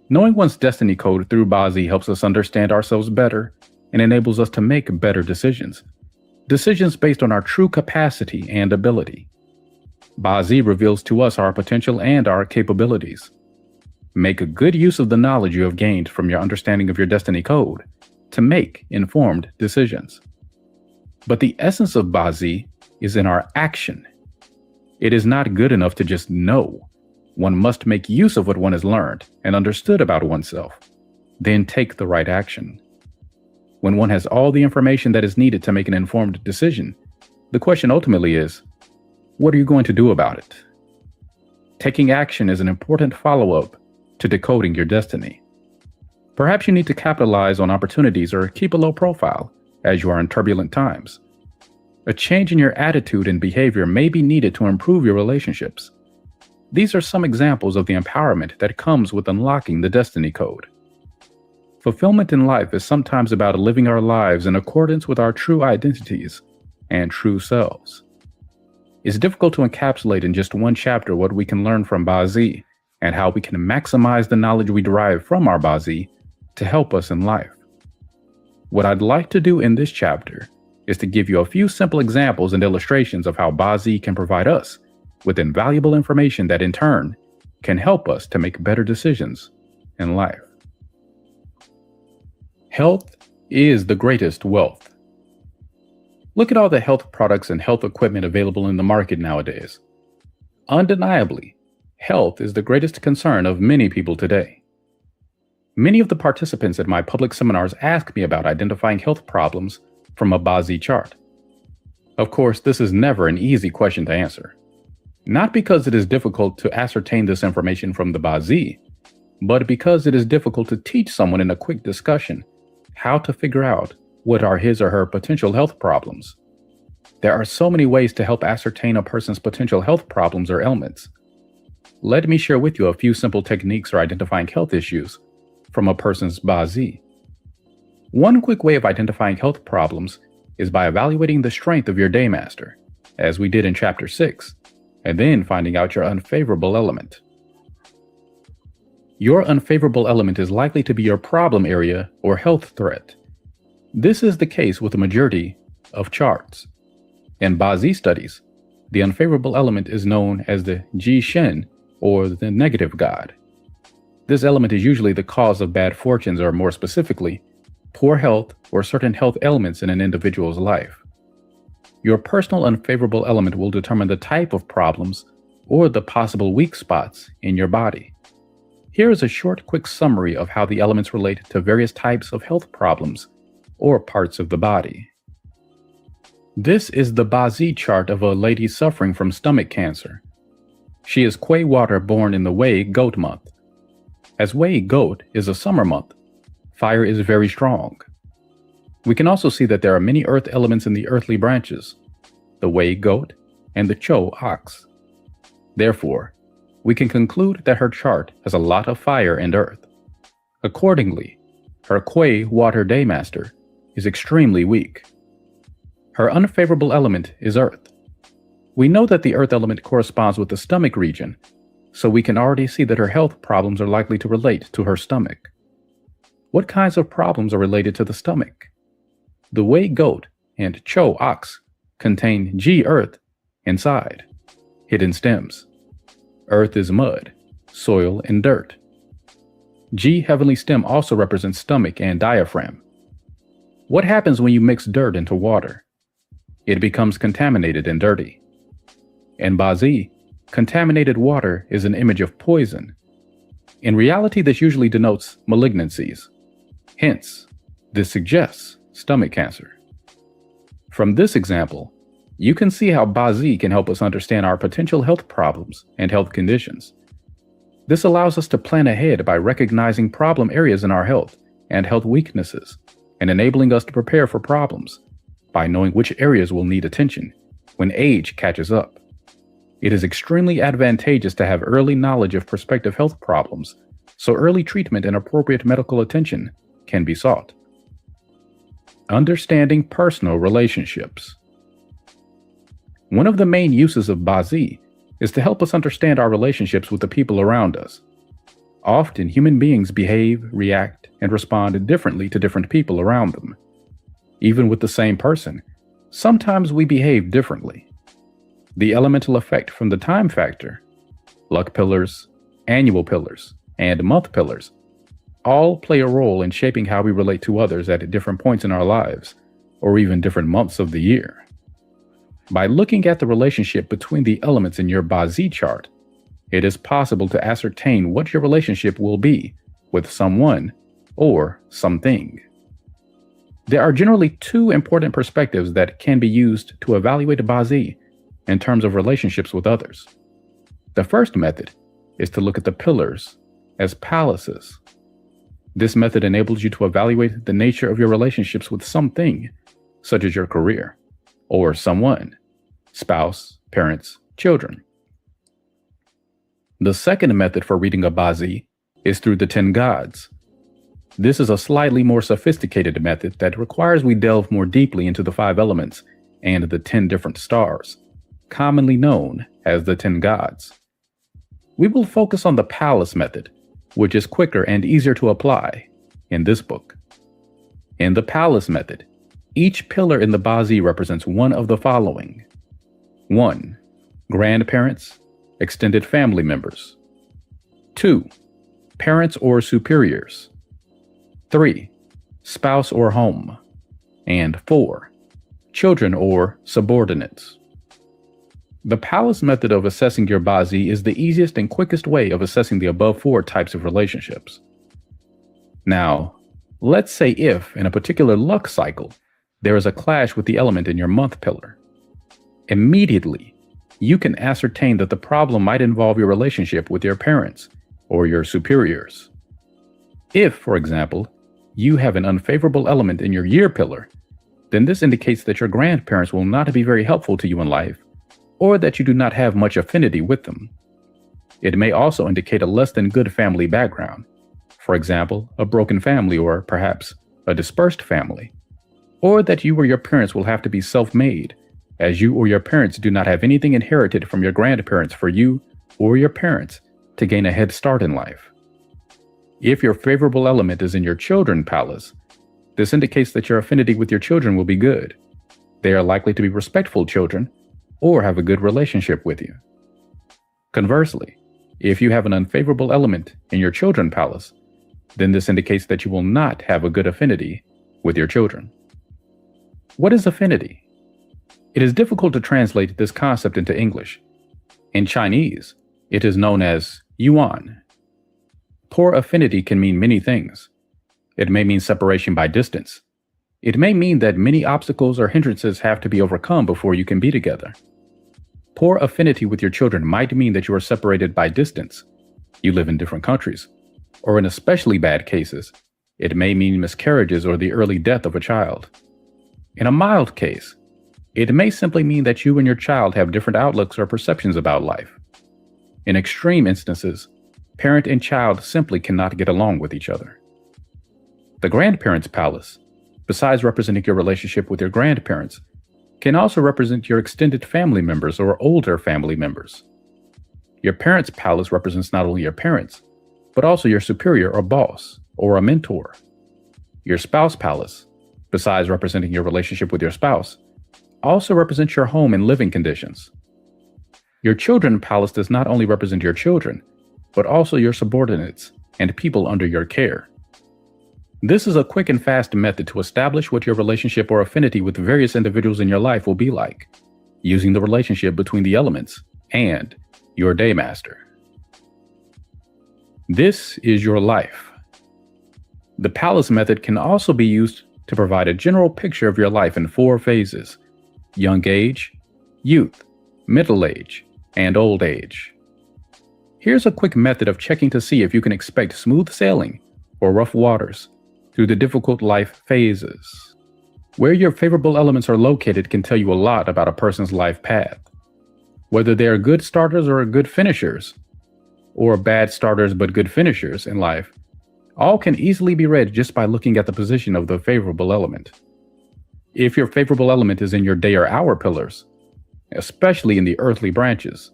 Knowing one's destiny code through Bazi helps us understand ourselves better and enables us to make better decisions. Decisions based on our true capacity and ability. Bazi reveals to us our potential and our capabilities. Make a good use of the knowledge you have gained from your understanding of your destiny code to make informed decisions. But the essence of Bazi is in our action. It is not good enough to just know. One must make use of what one has learned and understood about oneself, then take the right action. When one has all the information that is needed to make an informed decision, the question ultimately is, what are you going to do about it? Taking action is an important follow-up to decoding your destiny. Perhaps you need to capitalize on opportunities or keep a low profile as you are in turbulent times. A change in your attitude and behavior may be needed to improve your relationships. These are some examples of the empowerment that comes with unlocking the destiny code. Fulfillment in life is sometimes about living our lives in accordance with our true identities and true selves. It's difficult to encapsulate in just one chapter what we can learn from Bazi and how we can maximize the knowledge we derive from our Bazi to help us in life. What I'd like to do in this chapter is to give you a few simple examples and illustrations of how Bazi can provide us with invaluable information that in turn can help us to make better decisions in life. Health is the greatest wealth. Look at all the health products and health equipment available in the market nowadays. Undeniably, health is the greatest concern of many people today. Many of the participants at my public seminars ask me about identifying health problems from a Bazi chart. Of course, this is never an easy question to answer. Not because it is difficult to ascertain this information from the Bazi, but because it is difficult to teach someone in a quick discussion how to figure out what are his or her potential health problems. There are so many ways to help ascertain a person's potential health problems or ailments. Let me share with you a few simple techniques for identifying health issues from a person's Bazi. One quick way of identifying health problems is by evaluating the strength of your Daymaster, as we did in Chapter 6, and then finding out your unfavorable element. Your unfavorable element is likely to be your problem area or health threat. This is the case with the majority of charts. In Bazi studies, the unfavorable element is known as the Ji Shen, or the negative god. This element is usually the cause of bad fortunes, or more specifically, poor health or certain health ailments in an individual's life. Your personal unfavorable element will determine the type of problems or the possible weak spots in your body. Here is a short, quick summary of how the elements relate to various types of health problems or parts of the body. This is the Bazi chart of a lady suffering from stomach cancer. She is Kuei water born in the Wei goat month. As Wei goat is a summer month, fire is very strong. We can also see that there are many earth elements in the earthly branches, the Wei goat and the Chou ox. Therefore, we can conclude that her chart has a lot of fire and earth. Accordingly, her Kuei water Daymaster is extremely weak. Her unfavorable element is earth. We know that the earth element corresponds with the stomach region, so we can already see that her health problems are likely to relate to her stomach. What kinds of problems are related to the stomach? The Wei goat and Chou ox contain Ji earth inside, hidden stems. Earth is mud, soil, and dirt. Ji heavenly stem also represents stomach and diaphragm. What happens when you mix dirt into water? It becomes contaminated and dirty. In Bazi, contaminated water is an image of poison. In reality, this usually denotes malignancies. Hence, this suggests stomach cancer. From this example, you can see how Bazi can help us understand our potential health problems and health conditions. This allows us to plan ahead by recognizing problem areas in our health and health weaknesses, and enabling us to prepare for problems by knowing which areas will need attention when age catches up. It is extremely advantageous to have early knowledge of prospective health problems, so early treatment and appropriate medical attention can be sought. Understanding personal relationships. One of the main uses of Bazi is to help us understand our relationships with the people around us. Often, human beings behave, react, and respond differently to different people around them. Even with the same person, sometimes we behave differently. The elemental effect from the time factor, luck pillars, annual pillars, and month pillars all play a role in shaping how we relate to others at different points in our lives, or even different months of the year. By looking at the relationship between the elements in your Bazi chart, it is possible to ascertain what your relationship will be with someone or something. There are generally two important perspectives that can be used to evaluate Bazi in terms of relationships with others. The first method is to look at the pillars as palaces. This method enables you to evaluate the nature of your relationships with something, such as your career, or someone, spouse, parents, children. The second method for reading a Bazi is through the 10 gods. This is a slightly more sophisticated method that requires we delve more deeply into the 5 elements and the 10 different stars, commonly known as the 10 gods. We will focus on the palace method, which is quicker and easier to apply in this book. In the palace method, each pillar in the Bazi represents one of the following. 1. Grandparents, extended family members. 2. Parents or superiors. 3. Spouse or home. And 4. Children or subordinates. The palace method of assessing your Bazi is the easiest and quickest way of assessing the above 4 types of relationships. Now, let's say if, in a particular luck cycle, there is a clash with the element in your month pillar. Immediately, you can ascertain that the problem might involve your relationship with your parents or your superiors. If, for example, you have an unfavorable element in your year pillar, then this indicates that your grandparents will not be very helpful to you in life, or that you do not have much affinity with them. It may also indicate a less than good family background, for example, a broken family or perhaps a dispersed family, or that you or your parents will have to be self-made, as you or your parents do not have anything inherited from your grandparents for you or your parents to gain a head start in life. If your favorable element is in your children palace, this indicates that your affinity with your children will be good. They are likely to be respectful children or have a good relationship with you. Conversely, if you have an unfavorable element in your children palace, then this indicates that you will not have a good affinity with your children. What is affinity? It is difficult to translate this concept into English. In Chinese, it is known as yuan. Poor affinity can mean many things. It may mean separation by distance. It may mean that many obstacles or hindrances have to be overcome before you can be together. Poor affinity with your children might mean that you are separated by distance. You live in different countries. Or in especially bad cases, it may mean miscarriages or the early death of a child. In a mild case, it may simply mean that you and your child have different outlooks or perceptions about life. In extreme instances, parent and child simply cannot get along with each other. The grandparents' palace, besides representing your relationship with your grandparents, can also represent your extended family members or older family members. Your parents' palace represents not only your parents, but also your superior or boss or a mentor. Your spouse palace, besides representing your relationship with your spouse, also represents your home and living conditions. Your children palace does not only represent your children, but also your subordinates and people under your care. This is a quick and fast method to establish what your relationship or affinity with various individuals in your life will be like, using the relationship between the elements and your daymaster. This is your life. The palace method can also be used to provide a general picture of your life in 4 phases: young age, youth, middle age, and old age. Here's a quick method of checking to see if you can expect smooth sailing or rough waters through the difficult life phases. Where your favorable elements are located can tell you a lot about a person's life path. Whether they are good starters or good finishers, or bad starters but good finishers in life, all can easily be read just by looking at the position of the favorable element. If your favorable element is in your day or hour pillars, especially in the earthly branches,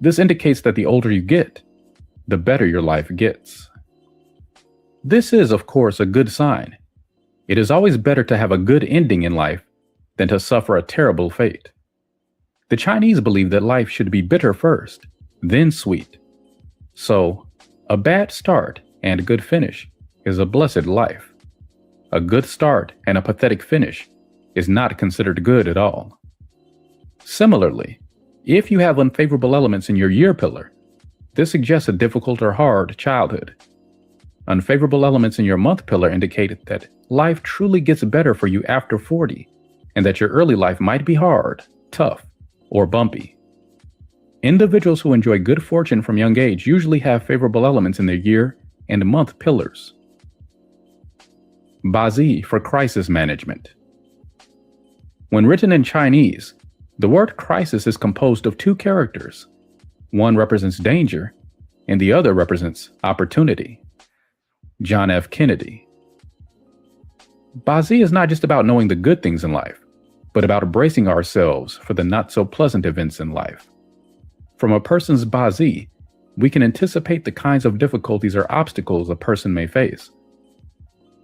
this indicates that the older you get, the better your life gets. This is, of course, a good sign. It is always better to have a good ending in life than to suffer a terrible fate. The Chinese believe that life should be bitter first, then sweet. So, a bad start and a good finish is a blessed life. A good start and a pathetic finish is not considered good at all. Similarly, if you have unfavorable elements in your year pillar, this suggests a difficult or hard childhood. Unfavorable elements in your month pillar indicate that life truly gets better for you after 40, and that your early life might be hard, tough, or bumpy. Individuals who enjoy good fortune from young age usually have favorable elements in their year and month pillars. Bazi for crisis management. When written in Chinese, the word crisis is composed of two characters. One represents danger, and the other represents opportunity. John F. Kennedy. Bazi is not just about knowing the good things in life, but about bracing ourselves for the not-so-pleasant events in life. From a person's Bazi, we can anticipate the kinds of difficulties or obstacles a person may face.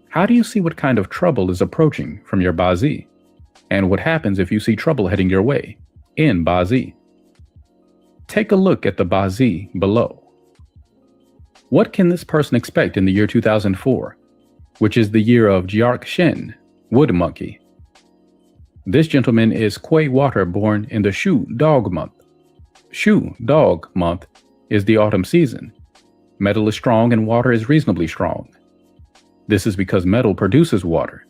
How do you see what kind of trouble is approaching from your Bazi? And what happens if you see trouble heading your way in Bazi? Take a look at the Bazi below. What can this person expect in the year 2004, which is the year of Jiark Shen, wood monkey? This gentleman is Kuei Water, born in the Shu Dog month. Shu Dog month is the autumn season. Metal is strong and water is reasonably strong. This is because metal produces water.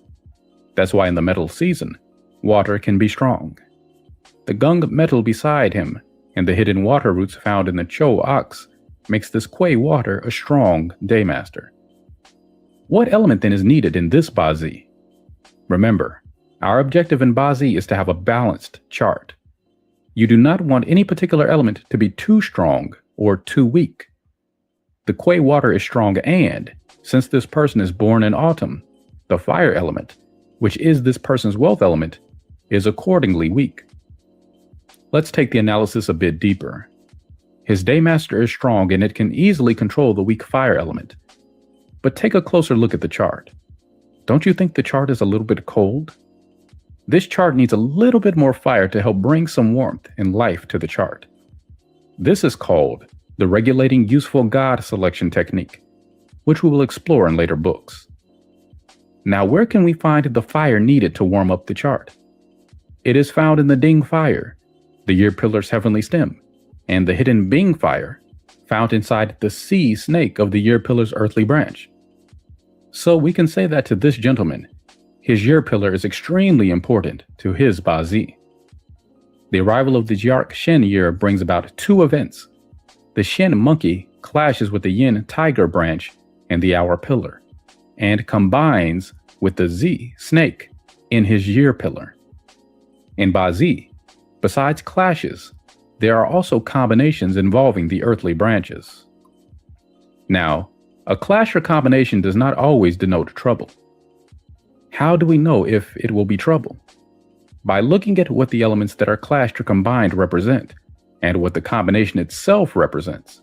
That's why in the metal season, water can be strong. The gung metal beside him and the hidden water roots found in the Cho ox makes this Kuei Water a strong daymaster. What element then is needed in this Bazi? Remember, our objective in Bazi is to have a balanced chart. You do not want any particular element to be too strong or too weak. The Kuei Water is strong, and since this person is born in autumn, the fire element, which is this person's wealth element, is accordingly weak. Let's take the analysis a bit deeper. His Daymaster is strong and it can easily control the weak fire element. But take a closer look at the chart. Don't you think the chart is a little bit cold? This chart needs a little bit more fire to help bring some warmth and life to the chart. This is called the regulating useful God selection technique, which we will explore in later books. Now, where can we find the fire needed to warm up the chart? It is found in the Ding fire, the year pillar's heavenly stem, and the hidden Bing fire, found inside the sea snake of the year pillar's earthly branch. So we can say that to this gentleman, his year pillar is extremely important to his Bazi. The arrival of the Jiark Shen year brings about two events. The Shen monkey clashes with the Yin tiger branch and the hour pillar, and combines with the Z snake in his year pillar. In Bazi, besides clashes, there are also combinations involving the earthly branches. Now, a clash or combination does not always denote trouble. How do we know if it will be trouble? By looking at what the elements that are clashed or combined represent, and what the combination itself represents.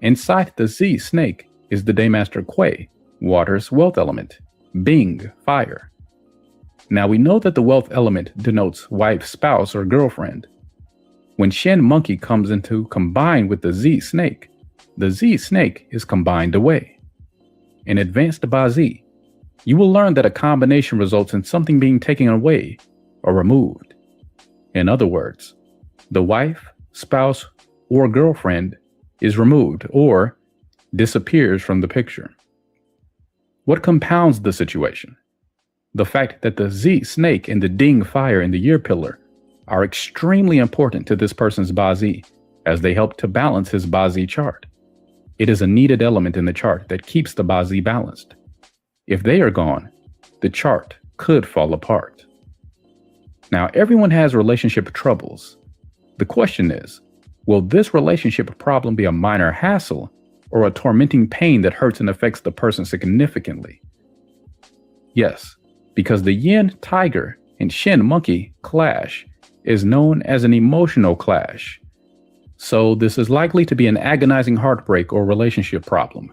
Inside the Z snake is the Daymaster Kuei, water's wealth element, Bing, fire. Now we know that the wealth element denotes wife, spouse, or girlfriend. When Shen monkey comes into combine with the Z snake is combined away. In advanced Bazi, you will learn that a combination results in something being taken away or removed. In other words, the wife, spouse, or girlfriend is removed or disappears from the picture. What compounds the situation? The fact that the Z snake and the Ding fire in the year pillar are extremely important to this person's Bazi, as they help to balance his Bazi chart. It is a needed element in the chart that keeps the Bazi balanced. If they are gone, the chart could fall apart. Now, everyone has relationship troubles. The question is, will this relationship problem be a minor hassle or a tormenting pain that hurts and affects the person significantly? Yes, because the Yin tiger and Shen monkey clash is known as an emotional clash. So this is likely to be an agonizing heartbreak or relationship problem.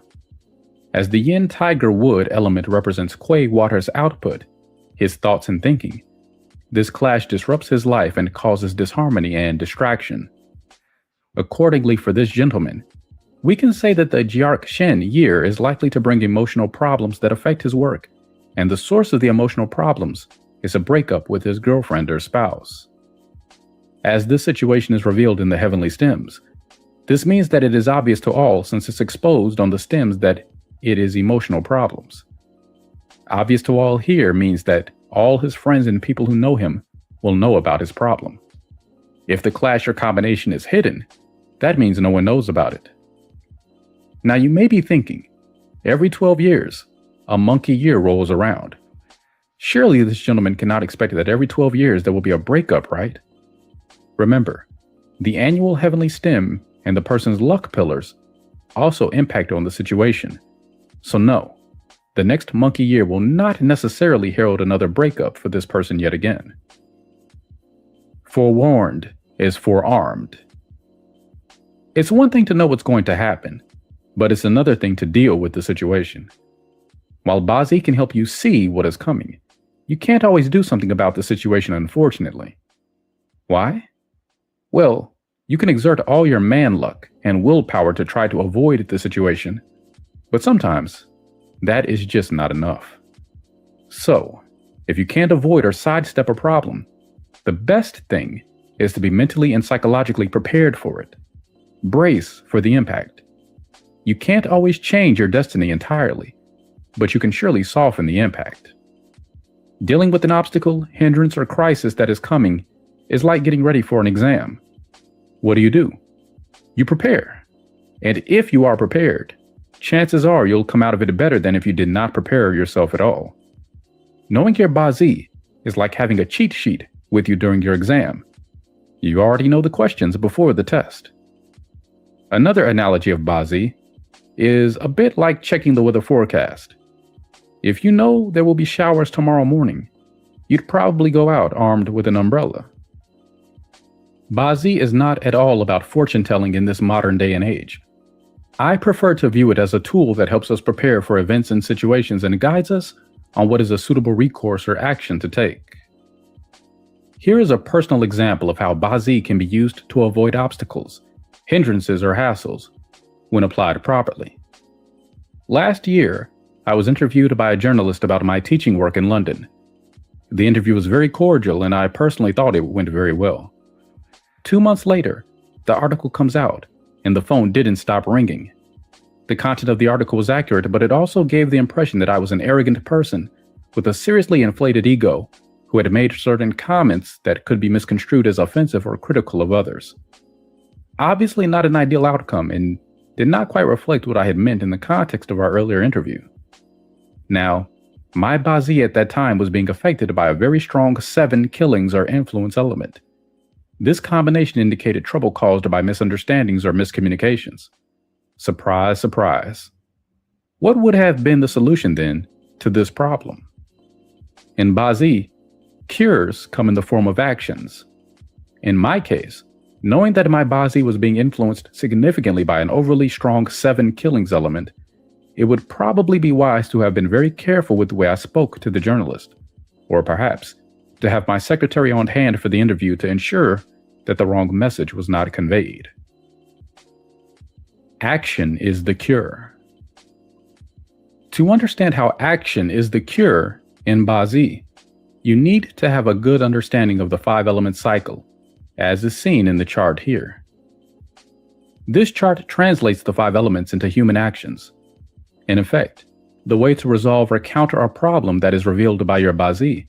As the Yin tiger wood element represents Kuei water's output, his thoughts and thinking, this clash disrupts his life and causes disharmony and distraction. Accordingly, for this gentleman, we can say that the Jiark Shen year is likely to bring emotional problems that affect his work, and the source of the emotional problems is a breakup with his girlfriend or spouse. As this situation is revealed in the heavenly stems, this means that it is obvious to all, since it's exposed on the stems, that it is emotional problems. Obvious to all here means that all his friends and people who know him will know about his problem. If the clash or combination is hidden, that means no one knows about it. Now you may be thinking, every 12 years, a monkey year rolls around. Surely this gentleman cannot expect that every 12 years there will be a breakup, right? Remember, the annual heavenly stem and the person's luck pillars also impact on the situation. So no, the next monkey year will not necessarily herald another breakup for this person yet again. Forewarned is forearmed. It's one thing to know what's going to happen, but it's another thing to deal with the situation. While Bazi can help you see what is coming, you can't always do something about the situation, unfortunately. Why? Well, you can exert all your man luck and willpower to try to avoid the situation, but sometimes that is just not enough. So, if you can't avoid or sidestep a problem, the best thing is to be mentally and psychologically prepared for it. Brace for the impact. You can't always change your destiny entirely, but you can surely soften the impact. Dealing with an obstacle, hindrance, or crisis that is coming is like getting ready for an exam. What do? You prepare. And if you are prepared, chances are you'll come out of it better than if you did not prepare yourself at all. Knowing your Bazi is like having a cheat sheet with you during your exam. You already know the questions before the test. Another analogy of Bazi is a bit like checking the weather forecast. If you know there will be showers tomorrow morning, you'd probably go out armed with an umbrella. Bazi is not at all about fortune telling in this modern day and age. I prefer to view it as a tool that helps us prepare for events and situations and guides us on what is a suitable recourse or action to take. Here is a personal example of how Bazi can be used to avoid obstacles, hindrances, or hassles when applied properly. Last year, I was interviewed by a journalist about my teaching work in London. The interview was very cordial and I personally thought it went very well. 2 months later, the article comes out and the phone didn't stop ringing. The content of the article was accurate, but it also gave the impression that I was an arrogant person with a seriously inflated ego who had made certain comments that could be misconstrued as offensive or critical of others. Obviously not an ideal outcome and did not quite reflect what I had meant in the context of our earlier interview. Now, my Bazi at that time was being affected by a very strong 7 killings or influence element. This combination indicated trouble caused by misunderstandings or miscommunications. Surprise, surprise. What would have been the solution then to this problem? In Bazi, cures come in the form of actions. In my case, knowing that my Bazi was being influenced significantly by an overly strong 7 killings element, it would probably be wise to have been very careful with the way I spoke to the journalist, or perhaps to have my secretary on hand for the interview to ensure that the wrong message was not conveyed. Action is the cure. To understand how action is the cure in Bazi, you need to have a good understanding of the 5-element cycle, as is seen in the chart here. This chart translates the 5 elements into human actions. In effect, the way to resolve or counter a problem that is revealed by your Bazi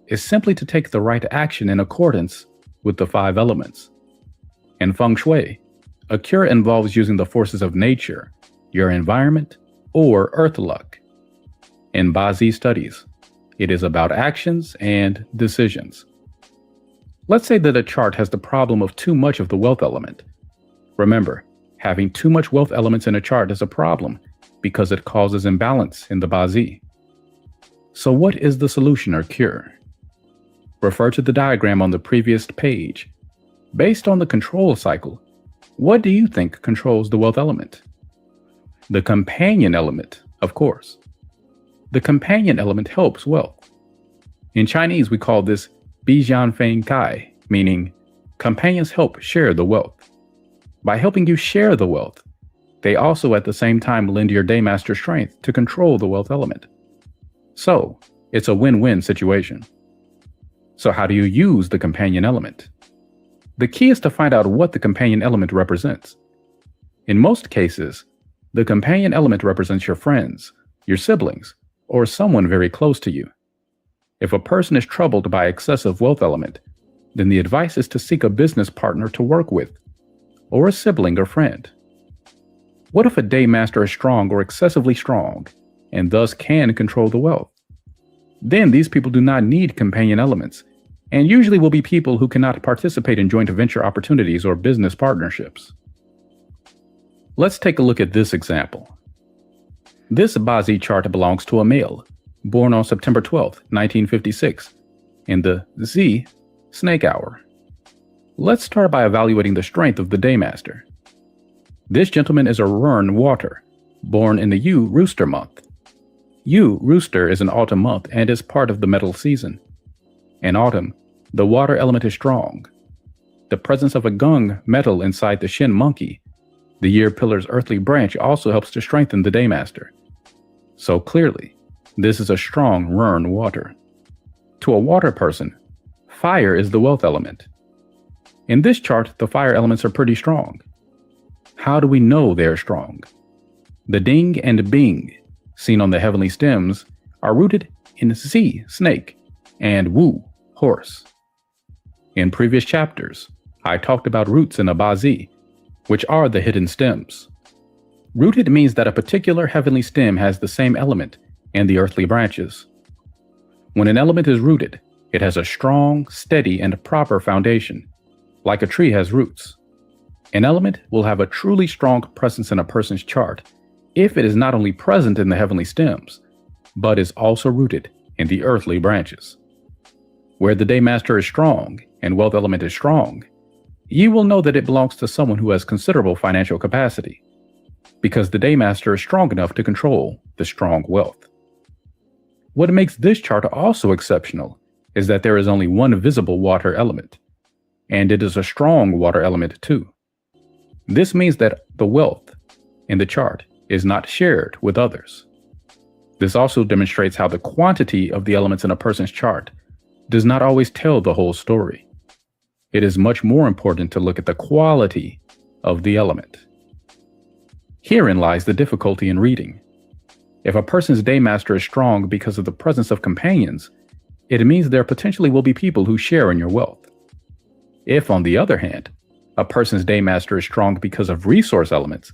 is simply to take the right action in accordance with the 5 elements. In Feng Shui, a cure involves using the forces of nature, your environment, or earth luck. In Bazi studies, it is about actions and decisions. Let's say that a chart has the problem of too much of the wealth element. Remember, having too much wealth elements in a chart is a problem because it causes imbalance in the Bazi. So what is the solution or cure? Refer to the diagram on the previous page. Based on the control cycle, what do you think controls the wealth element? The companion element, of course. The companion element helps wealth. In Chinese, we call this Bijian Feng Kai, meaning companions help share the wealth. By helping you share the wealth, they also at the same time lend your Daymaster strength to control the wealth element. So, it's a win-win situation. So how do you use the companion element? The key is to find out what the companion element represents. In most cases, the companion element represents your friends, your siblings, or someone very close to you. If a person is troubled by excessive wealth element, then the advice is to seek a business partner to work with, or a sibling or friend. What if a Daymaster is strong or excessively strong, and thus can control the wealth? Then these people do not need companion elements, and usually will be people who cannot participate in joint venture opportunities or business partnerships. Let's take a look at this example. This Bazi chart belongs to a male, born on September 12, 1956, in the Z snake hour. Let's start by evaluating the strength of the Daymaster. This gentleman is a Rern Water, born in the U Rooster month. U Rooster is an autumn month and is part of the metal season. In autumn, the water element is strong. The presence of a gung metal inside the Shin monkey, the year pillar's earthly branch, also helps to strengthen the Daymaster. So clearly, this is a strong Rern Water. To a water person, fire is the wealth element. In this chart, the fire elements are pretty strong. How do we know they're strong? The Ding and Bing, seen on the heavenly stems, are rooted in Z, snake, and Wu, horse. In previous chapters, I talked about roots in a Bazi, which are the hidden stems. Rooted means that a particular heavenly stem has the same element and the earthly branches. When an element is rooted, it has a strong, steady, and proper foundation, like a tree has roots. An element will have a truly strong presence in a person's chart if it is not only present in the heavenly stems, but is also rooted in the earthly branches. Where the Daymaster is strong and wealth element is strong, you will know that it belongs to someone who has considerable financial capacity, because the Daymaster is strong enough to control the strong wealth. What makes this chart also exceptional is that there is only one visible water element, and it is a strong water element too. This means that the wealth in the chart is not shared with others. This also demonstrates how the quantity of the elements in a person's chart does not always tell the whole story. It is much more important to look at the quality of the element. Herein lies the difficulty in reading. If a person's Daymaster is strong because of the presence of companions, it means there potentially will be people who share in your wealth. If, on the other hand, a person's Daymaster is strong because of resource elements,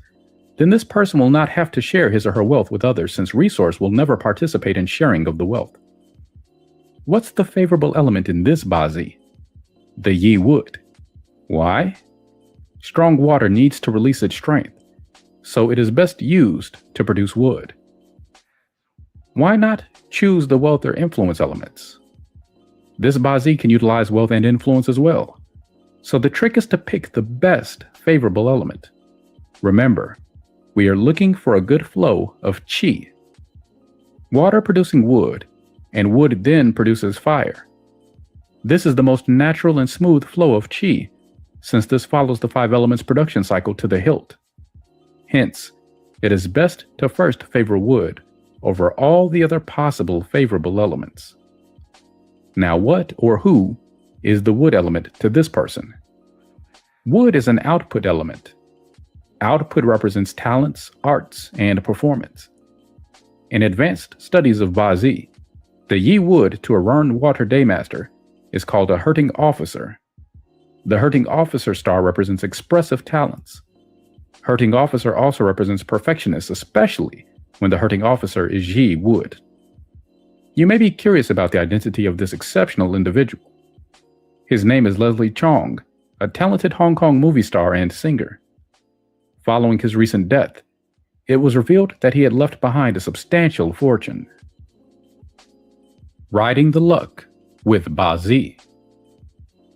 then this person will not have to share his or her wealth with others, since resource will never participate in sharing of the wealth. What's the favorable element in this Bazi? The Yi wood. Why? Strong water needs to release its strength, so it is best used to produce wood. Why not choose the wealth or influence elements? This Bazi can utilize wealth and influence as well, so the trick is to pick the best favorable element. Remember, we are looking for a good flow of Qi. Water producing wood, and wood then produces fire. This is the most natural and smooth flow of Qi, since this follows the 5 elements production cycle to the hilt. Hence, it is best to first favor wood over all the other possible favorable elements. Now, what or who is the wood element to this person? Wood is an output element. Output represents talents, arts, and performance. In advanced studies of Bazi, the Yi wood to a Rern Water Daymaster is called a hurting officer. The hurting officer star represents expressive talents. Hurting officer also represents perfectionists, especially when the hurting officer is Yi wood. You may be curious about the identity of this exceptional individual. His name is Leslie Chong, a talented Hong Kong movie star and singer. Following his recent death, it was revealed that he had left behind a substantial fortune. Riding the luck with Bazi.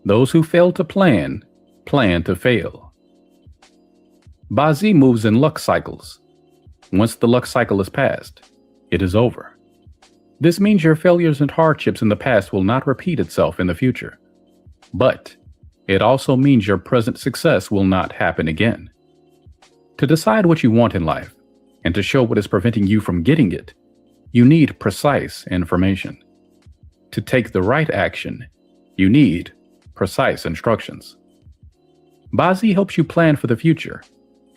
Those who fail to plan, plan to fail. Bazi moves in luck cycles. Once the luck cycle is passed, it is over. This means your failures and hardships in the past will not repeat itself in the future. But it also means your present success will not happen again. To decide what you want in life, and to show what is preventing you from getting it, you need precise information. To take the right action, you need precise instructions. Bazi helps you plan for the future,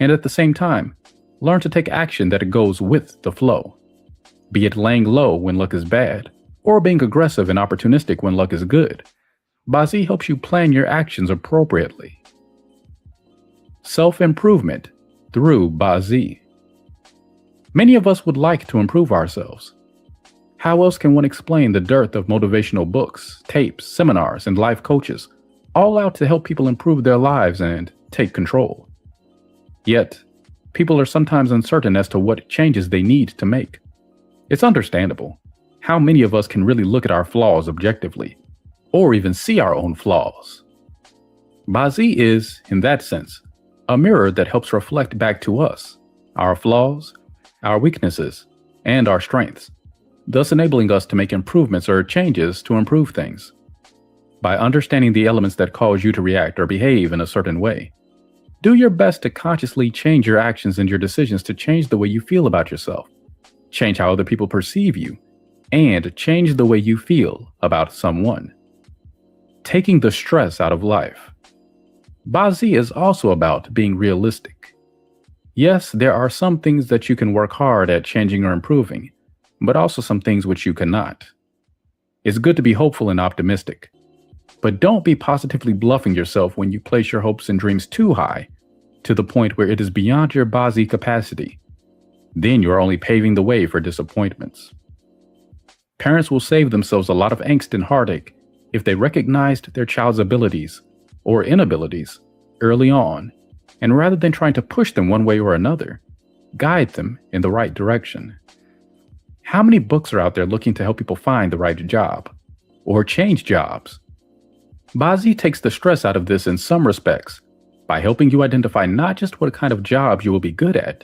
and at the same time, learn to take action that goes with the flow. be it laying low when luck is bad, or being aggressive and opportunistic when luck is good. Bazi helps you plan your actions appropriately. Self-improvement through Bazi. Many of us would like to improve ourselves. How else can one explain the dearth of motivational books, tapes, seminars, and life coaches, all out to help people improve their lives and take control? Yet, people are sometimes uncertain as to what changes they need to make. It's understandable. How many of us can really look at our flaws objectively, or even see our own flaws? Bazi is, in that sense, a mirror that helps reflect back to us our flaws, our weaknesses, and our strengths, thus enabling us to make improvements or changes to improve things. By understanding the elements that cause you to react or behave in a certain way, do your best to consciously change your actions and your decisions to change the way you feel about yourself, change how other people perceive you, and change the way you feel about someone. Taking the stress out of life. Bazi is also about being realistic. Yes, there are some things that you can work hard at changing or improving, but also some things which you cannot. It's good to be hopeful and optimistic, but don't be positively bluffing yourself when you place your hopes and dreams too high, to the point where it is beyond your Bazi capacity. Then you are only paving the way for disappointments. Parents will save themselves a lot of angst and heartache if they recognized their child's abilities or inabilities early on, and rather than trying to push them one way or another, guide them in the right direction. How many books are out there looking to help people find the right job or change jobs? Bazi takes the stress out of this in some respects by helping you identify not just what kind of jobs you will be good at,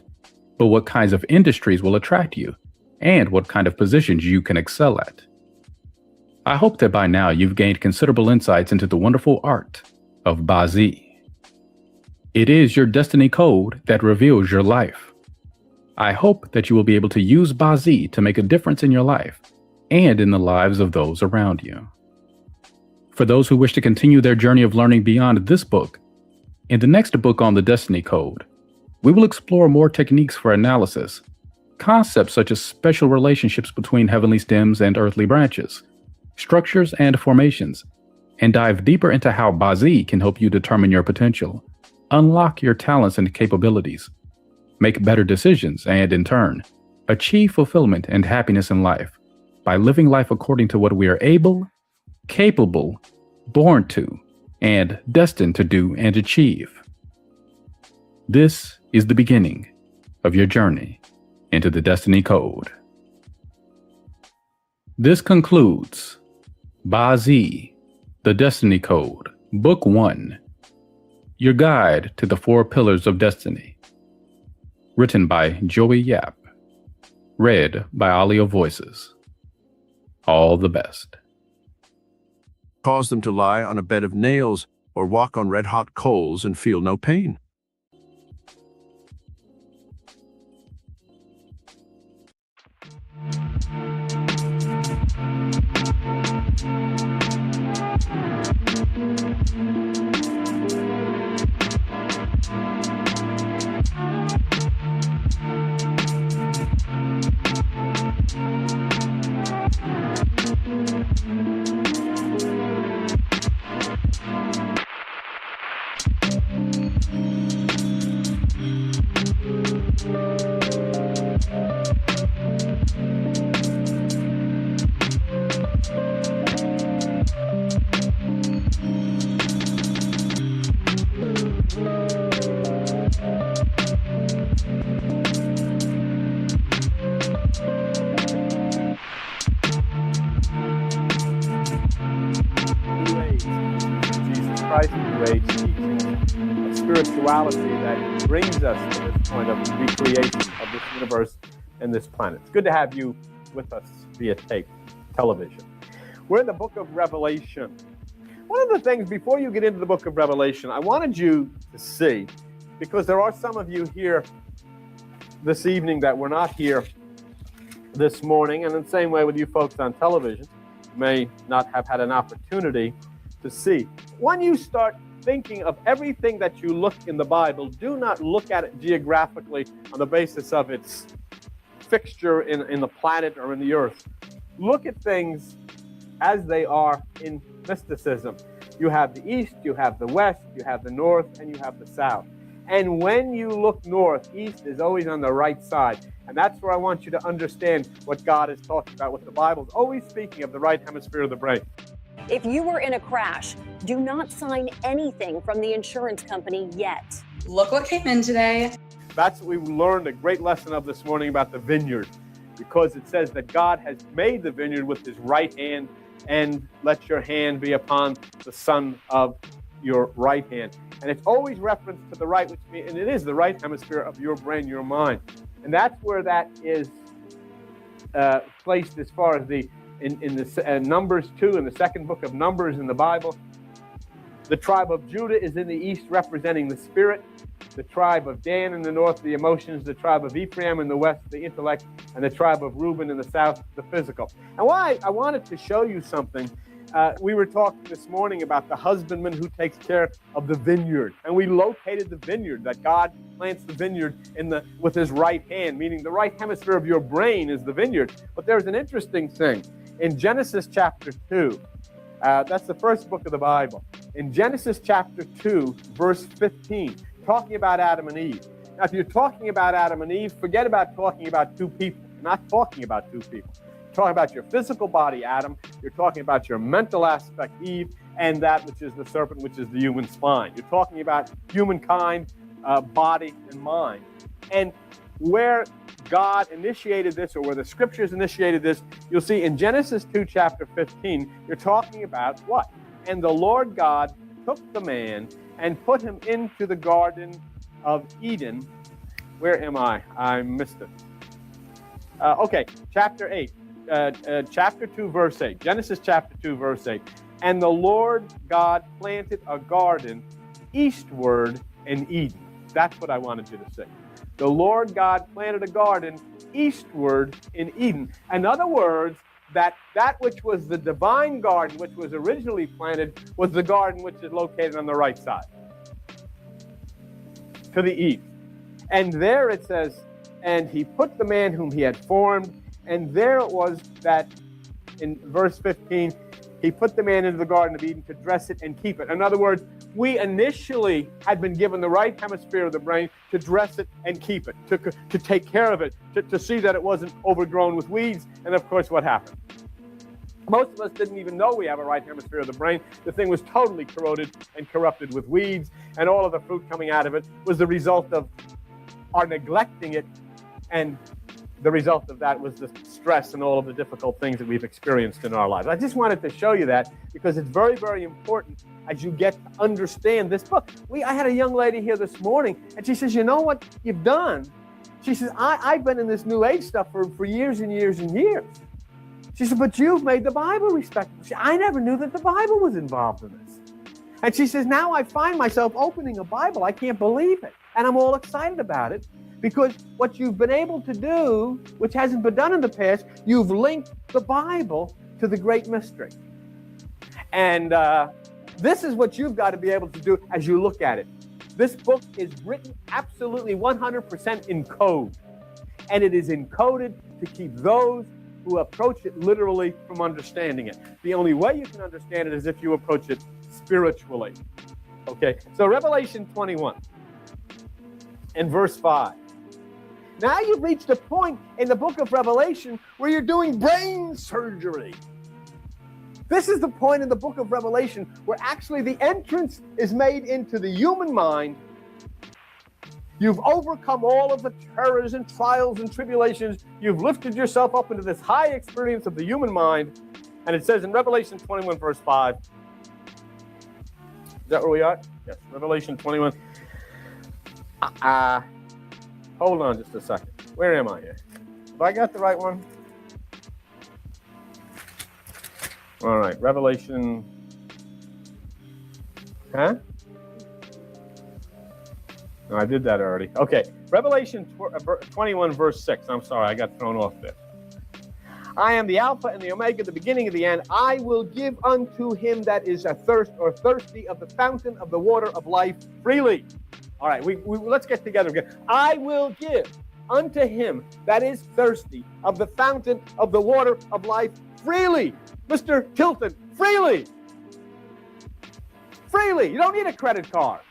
but what kinds of industries will attract you and what kind of positions you can excel at. I hope that by now you've gained considerable insights into the wonderful art of Bazi. It is your destiny code that reveals your life. I hope that you will be able to use Bazi to make a difference in your life and in the lives of those around you. For those who wish to continue their journey of learning beyond this book, in the next book on the Destiny Code, we will explore more techniques for analysis, concepts such as special relationships between heavenly stems and earthly branches, structures and formations, and dive deeper into how Bazi can help you determine your potential, unlock your talents and capabilities, make better decisions, and in turn, achieve fulfillment and happiness in life by living life according to what we are able, capable, born to, and destined to do and achieve. This is the beginning of your journey into the Destiny Code. This concludes Bazi, the Destiny Code, Book 1, Your Guide to the Four Pillars of Destiny. Written by Joey Yap. Read by Alio Voices. All the best. Cause them to lie on a bed of nails or walk on red-hot coals and feel no pain. Spirituality that brings us to this point of recreation of this universe and this planet. It's good to have you with us via tape, television. We're in the book of Revelation. One of the things, before you get into the book of Revelation, I wanted you to see, because there are some of you here this evening that were not here this morning, and in the same way with you folks on television, you may not have had an opportunity to see. When you start thinking of everything that you look in the Bible, do not look at it geographically on the basis of its fixture in the planet or in the earth. Look at things as they are in mysticism. You have the east, you have the west, you have the north, and you have the south. And when you look north, east is always on the right side. And that's where I want you to understand what God is talking about, what the Bible is always speaking of, the right hemisphere of the brain. If you were in a crash, do not sign anything from the insurance company yet. Look what came in today. That's what we learned a great lesson of this morning about the vineyard, because it says that God has made the vineyard with his right hand, and let your hand be upon the son of your right hand. And it's always referenced to the right, which means, and it is the right hemisphere of your brain, your mind. And that's where that is placed as far as in the Numbers 2, in the second book of Numbers in the Bible. The tribe of Judah is in the east, representing the spirit. The tribe of Dan in the north, the emotions. The tribe of Ephraim in the west, the intellect. And the tribe of Reuben in the south, the physical. And why I wanted to show you something. We were talking this morning about the husbandman who takes care of the vineyard. And we located the vineyard, that God plants the vineyard with his right hand, meaning the right hemisphere of your brain is the vineyard. But there's an interesting thing. In Genesis chapter 2, that's the first book of the Bible. In Genesis chapter 2, verse 15, talking about Adam and Eve. Now, if you're talking about Adam and Eve, forget about talking about two people. You're not talking about two people. You're talking about your physical body, Adam. You're talking about your mental aspect, Eve, and that which is the serpent, which is the human spine. You're talking about humankind, body, and mind. And where God initiated this, or where the scriptures initiated this, you'll see in Genesis 2, chapter 15, you're talking about what? And the Lord God took the man and put him into the Garden of Eden. Where am I? I missed it. Okay, chapter 8. Chapter 2, verse 8. Genesis chapter 2, verse 8. And the Lord God planted a garden eastward in Eden. That's what I wanted you to say. The Lord God planted a garden eastward in Eden. In other words, that which was the divine garden, which was originally planted, was the garden which is located on the right side, to the east. And there it says, and he put the man whom he had formed, and there it was that, in verse 15, he put the man into the Garden of Eden to dress it and keep it. In other words, we initially had been given the right hemisphere of the brain to dress it and keep it, to take care of it, to see that it wasn't overgrown with weeds. And of course, what happened? Most of us didn't even know we have a right hemisphere of the brain. The thing was totally corroded and corrupted with weeds, and all of the fruit coming out of it was the result of our neglecting it, and the result of that was the stress and all of the difficult things that we've experienced in our lives. I just wanted to show you that because it's very, very important as you get to understand this book. I had a young lady here this morning, and she says, you know what you've done? She says, I've been in this New Age stuff for years and years and years. She said, but you've made the Bible respectable. I never knew that the Bible was involved in this. And she says, now I find myself opening a Bible. I can't believe it. And I'm all excited about it because what you've been able to do, which hasn't been done in the past, you've linked the Bible to the great mystery. And this is what you've got to be able to do as you look at it. This book is written absolutely 100% in code. And it is encoded to keep those who approach it literally from understanding it. The only way you can understand it is if you approach it spiritually. Okay, so Revelation 21 and verse 5. Now you've reached a point in the book of Revelation where you're doing brain surgery. This is the point in the book of Revelation where actually the entrance is made into the human mind. You've overcome all of the terrors and trials and tribulations. You've lifted yourself up into this high experience of the human mind. And it says in Revelation 21, verse 5. Is that where we are? Yes, Revelation 21. Hold on just a second. Where am I here? Have I got the right one? All right, Revelation. Huh? No, I did that already. Okay, Revelation 21, verse 6. I'm sorry, I got thrown off there. I am the Alpha and the Omega, the beginning and the end. I will give unto him that is athirst or thirsty of the fountain of the water of life freely. All right, we let's get together again. I will give unto him that is thirsty of the fountain of the water of life freely. Mr. Tilton, freely. Freely. You don't need a credit card.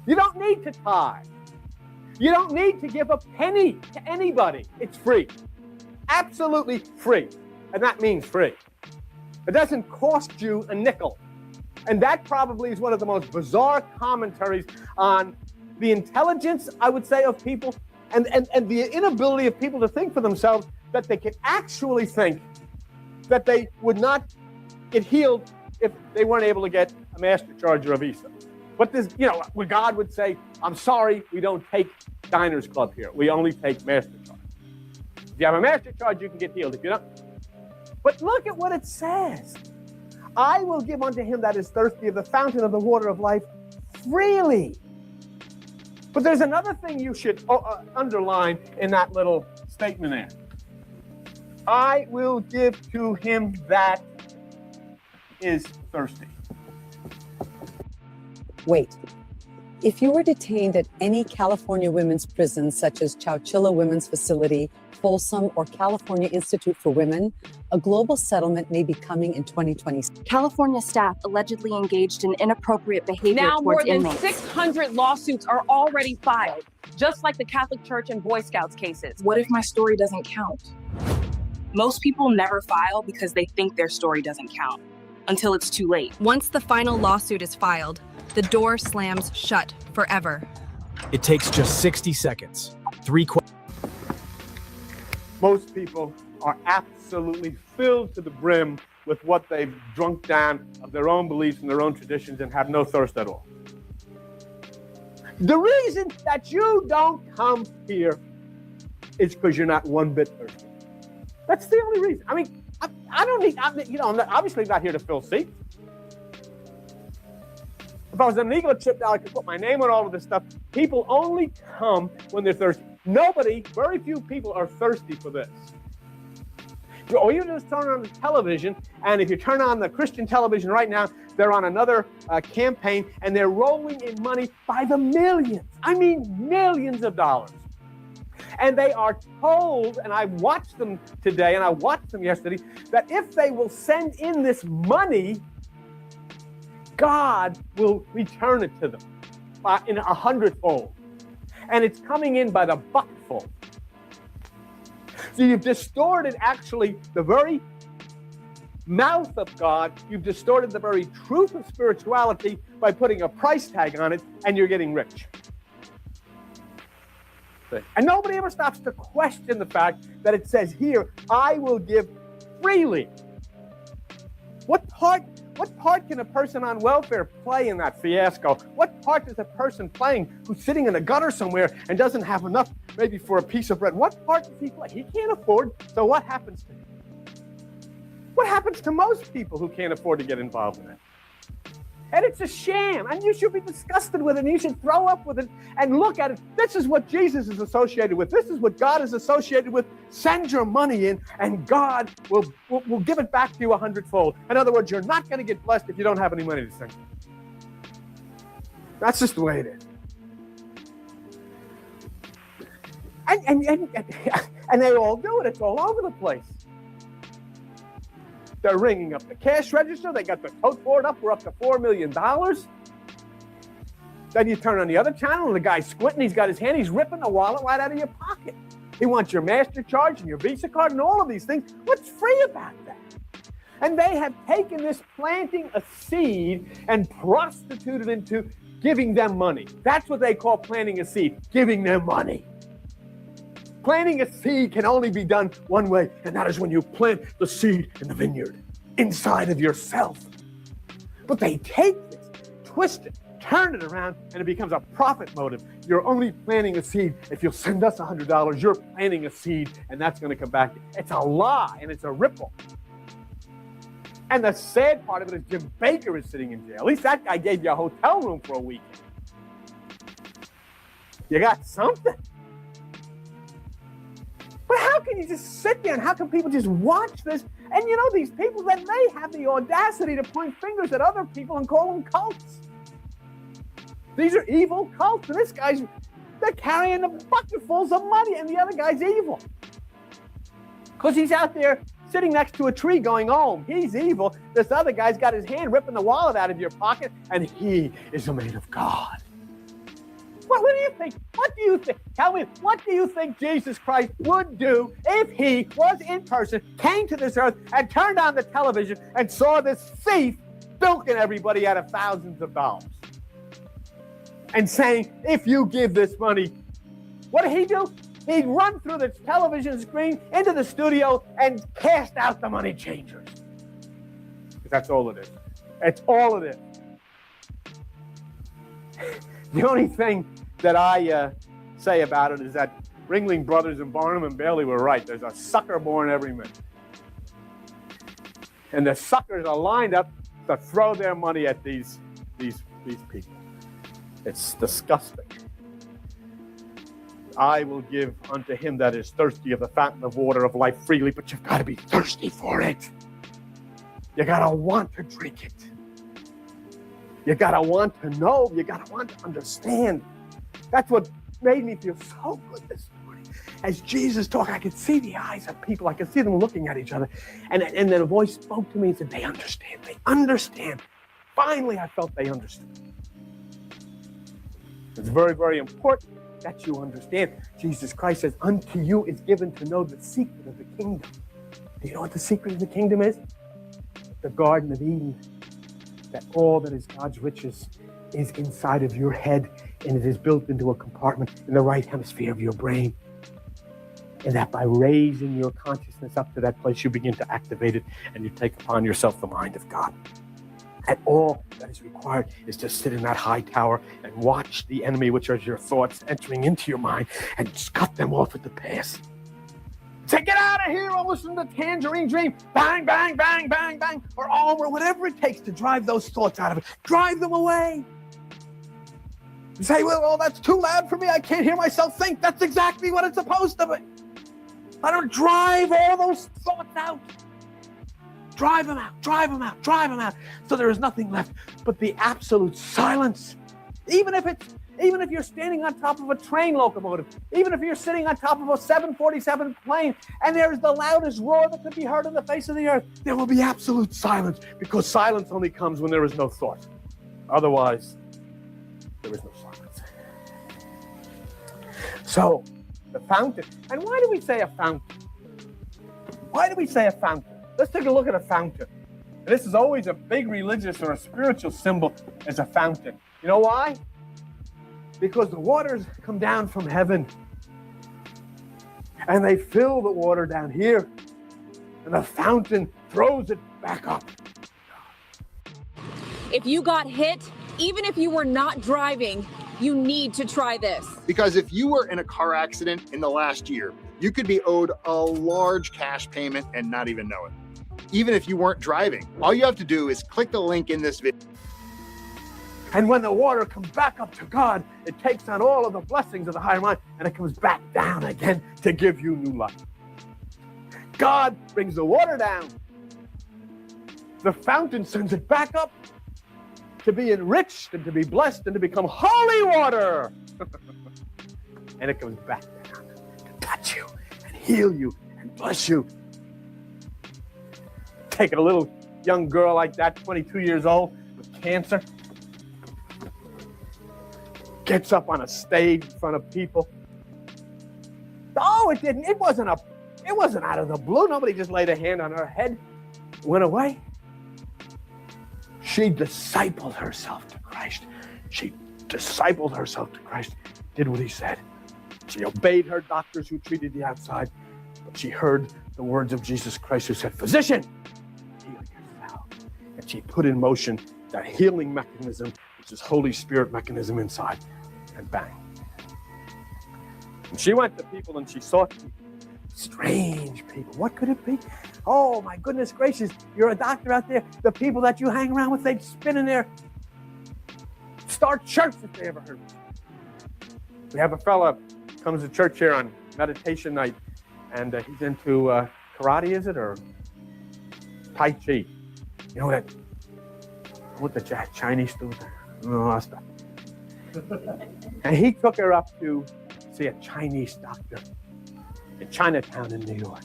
You don't need to tithe. You don't need to give a penny to anybody. It's free. Absolutely free. And that means free. It doesn't cost you a nickel. And that probably is one of the most bizarre commentaries on the intelligence, I would say, of people and the inability of people to think for themselves, that they can actually think that they would not get healed if they weren't able to get a MasterCard or a Visa. But this, where God would say, I'm sorry, we don't take Diners Club here. We only take MasterCard. If you have a MasterCard, you can get healed. If you don't. But look at what it says. I will give unto him that is thirsty of the fountain of the water of life freely. But there's another thing you should underline in that little statement there. I will give to him that is thirsty. Wait. If you were detained at any California women's prison, such as Chowchilla Women's Facility, Folsom, or California Institute for Women, a global settlement may be coming in 2020. California staff allegedly engaged in inappropriate behavior now more towards than inmates. 600 lawsuits are already filed, just like the Catholic Church and Boy Scouts cases. What if my story doesn't count? Most people never file because they think their story doesn't count until it's too late. Once the final lawsuit is filed, the door slams shut forever. It takes just 60 seconds. Most people are absolutely filled to the brim with what they've drunk down of their own beliefs and their own traditions and have no thirst at all. The reason that you don't come here is because you're not one bit thirsty. That's the only reason. I mean, I don't need, I'm obviously not here to fill seats. If I was an Eagle Chip now, I could put my name on all of this stuff. People only come when they're thirsty. Very few people are thirsty for this. Or you just turn on the television, and if you turn on the Christian television right now, they're on another campaign, and they're rolling in money by the millions. I mean, millions of dollars. And they are told, and I watched them today, and I watched them yesterday, that if they will send in this money, God will return it to them in 100-fold. And it's coming in by the bucketful. So you've distorted actually the very mouth of God. You've distorted the very truth of spirituality by putting a price tag on it, and you're getting rich. And nobody ever stops to question the fact that it says here, I will give freely. What part can a person on welfare play in that fiasco? What part is a person playing who's sitting in a gutter somewhere and doesn't have enough maybe for a piece of bread? What part does he play? He can't afford, so what happens to him? What happens to most people who can't afford to get involved in it? And it's a sham, and you should be disgusted with it, and you should throw up with it and look at it. This is what Jesus is associated with. This is what God is associated with. Send your money in, and God will give it back to you 100-fold. In other words, you're not going to get blessed if you don't have any money to send. That's just the way it is. And they all do it. It's all over the place. They're ringing up the cash register. They got the tote board up. We're up to $4 million. Then you turn on the other channel, and the guy's squinting. He's got his hand. He's ripping the wallet right out of your pocket. He wants your MasterCard and your Visa card and all of these things. What's free about that? And they have taken this planting a seed and prostituted into giving them money. That's what they call planting a seed, giving them money. Planting a seed can only be done one way, and that is when you plant the seed in the vineyard, inside of yourself. But they take this, twist it, turn it around, and it becomes a profit motive. You're only planting a seed. If you'll send us $100, you're planting a seed, and that's going to come back. It's a lie, and it's a ripple. And the sad part of it is Jim Baker is sitting in jail. At least that guy gave you a hotel room for a weekend. You got something. But how can you just sit there and how can people just watch this? And these people that may have the audacity to point fingers at other people and call them cults. These are evil cults. And this guy's They're carrying the bucketfuls of money, and the other guy's evil. Because he's out there sitting next to a tree going home. He's evil. This other guy's got his hand ripping the wallet out of your pocket, and he is a man of God. What do you think? What do you think? Tell me, what do you think Jesus Christ would do if he was in person, came to this earth, and turned on the television and saw this thief bilking everybody out of thousands of dollars? And saying, if you give this money, what did he do? He'd run through the television screen into the studio and cast out the money changers. That's all it is. That's all it is. The only thing that I say about it is that Ringling Brothers and Barnum and Bailey were right. There's a sucker born every minute. And the suckers are lined up to throw their money at these people. It's disgusting. I will give unto him that is thirsty of the fountain of water of life freely, but you've got to be thirsty for it. You got to want to drink it. You got to want to know. You got to want to understand. That's what made me feel so good this morning. As Jesus talked, I could see the eyes of people. I could see them looking at each other. And then a voice spoke to me and said, they understand. They understand. Finally, I felt they understood. It's very, very important that you understand. Jesus Christ says, unto you is given to know the secret of the kingdom. Do you know what the secret of the kingdom is? The Garden of Eden. That all that is God's riches is inside of your head, and it is built into a compartment in the right hemisphere of your brain. And that by raising your consciousness up to that place, you begin to activate it, and you take upon yourself the mind of God. And all that is required is to sit in that high tower and watch the enemy, which are your thoughts, entering into your mind, and just cut them off at the pass. Say, get out of here, or listen to Tangerine Dream. Bang, bang, bang, bang, bang. Or or whatever it takes to drive those thoughts out of it. Drive them away. You say, well, that's too loud for me. I can't hear myself think. That's exactly what it's supposed to be. Let them drive all those thoughts out. Drive them out, drive them out, drive them out. So there is nothing left but the absolute silence. Even if you're standing on top of a train locomotive, even if you're sitting on top of a 747 plane, and there is the loudest roar that could be heard on the face of the earth, there will be absolute silence, because silence only comes when there is no thought. Otherwise, there is no silence. So, the fountain. And why do we say a fountain? Why do we say a fountain? Let's take a look at a fountain. And this is always a big religious or a spiritual symbol as a fountain. You know why? Because the waters come down from heaven and they fill the water down here, and the fountain throws it back up. If you got hit, even if you were not driving, you need to try this. Because if you were in a car accident in the last year, you could be owed a large cash payment and not even know it. Even if you weren't driving, all you have to do is click the link in this video. And when the water comes back up to God, it takes on all of the blessings of the higher mind, and it comes back down again to give you new life. God brings the water down. The fountain sends it back up to be enriched and to be blessed and to become holy water. And it comes back down to touch you and heal you and bless you. Taking a little young girl like that, 22 years old, with cancer, gets up on a stage in front of people. Oh, it wasn't out of the blue. Nobody just laid a hand on her head, went away. She discipled herself to Christ. She discipled herself to Christ, did what he said. She obeyed her doctors who treated the outside, but she heard the words of Jesus Christ who said, physician, heal yourself. And she put in motion that healing mechanism, which is Holy Spirit mechanism inside, and bang. And she went to people and she saw people, strange people. What could it be? Oh, my goodness gracious, you're a doctor out there. The people that you hang around with, they'd spin in there, start church if they ever heard of it. We have a fella comes to church here on meditation night, and he's into karate, is it, or Tai Chi? You know what the Chinese do? No, And he took her up to see a Chinese doctor in Chinatown in New York.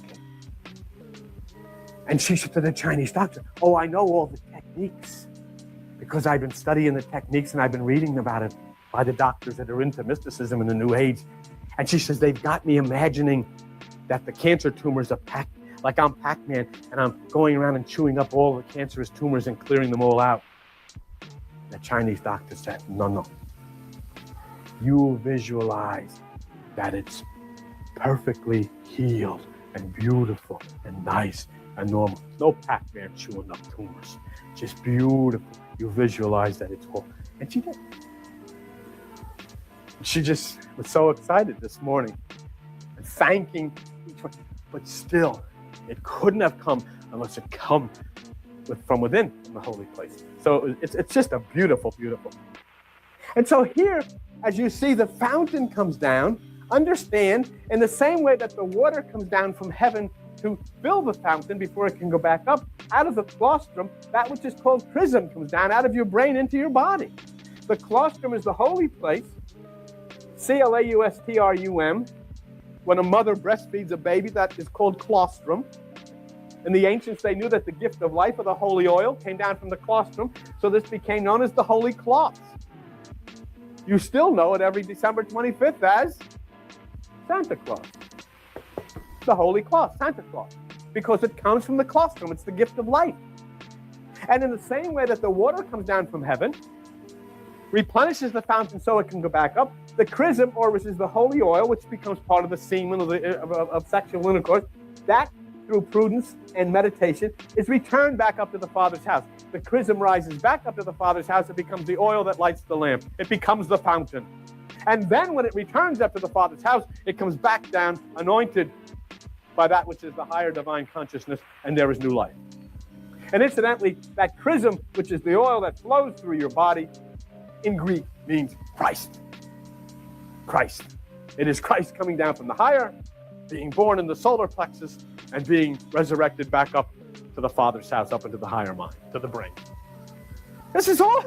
And she said to the Chinese doctor, "Oh, I know all the techniques because I've been studying the techniques and I've been reading about it by the doctors that are into mysticism in the New Age." And she says, "They've got me imagining that the cancer tumors are packed, like I'm Pac-Man, and I'm going around and chewing up all the cancerous tumors and clearing them all out." The Chinese doctor said, "No. You visualize that it's perfectly healed and beautiful and nice and normal. No Pac-Man chewing up tumors. Just beautiful. You visualize that it's all." And she did. She just was so excited this morning and thanking each one. But still, it couldn't have come unless it come from within, from the holy place. So it's just a beautiful, beautiful. And so here, as you see, the fountain comes down. Understand, in the same way that the water comes down from heaven to fill the fountain before it can go back up, out of the claustrum, that which is called chrism comes down out of your brain into your body. The claustrum is the holy place, claustrum. When a mother breastfeeds a baby, that is called claustrum. In the ancients, they knew that the gift of life of the holy oil came down from the claustrum, so this became known as the holy cloths. You still know it every December 25th as Santa Claus. The holy cloth, Santa Claus, because it comes from the claustrum. It's the gift of life. And in the same way that the water comes down from heaven, replenishes the fountain so it can go back up, the chrism, or which is the holy oil, which becomes part of the semen of sexual intercourse, that through prudence and meditation is returned back up to the Father's house. The chrism rises back up to the Father's house. It becomes the oil that lights the lamp. It becomes the fountain. And then when it returns up to the Father's house, it comes back down anointed by that which is the higher divine consciousness, and there is new life. And incidentally, that chrism, which is the oil that flows through your body, in Greek means Christ. Christ. It is Christ coming down from the higher, being born in the solar plexus, and being resurrected back up to the Father's house, up into the higher mind, to the brain. This is all.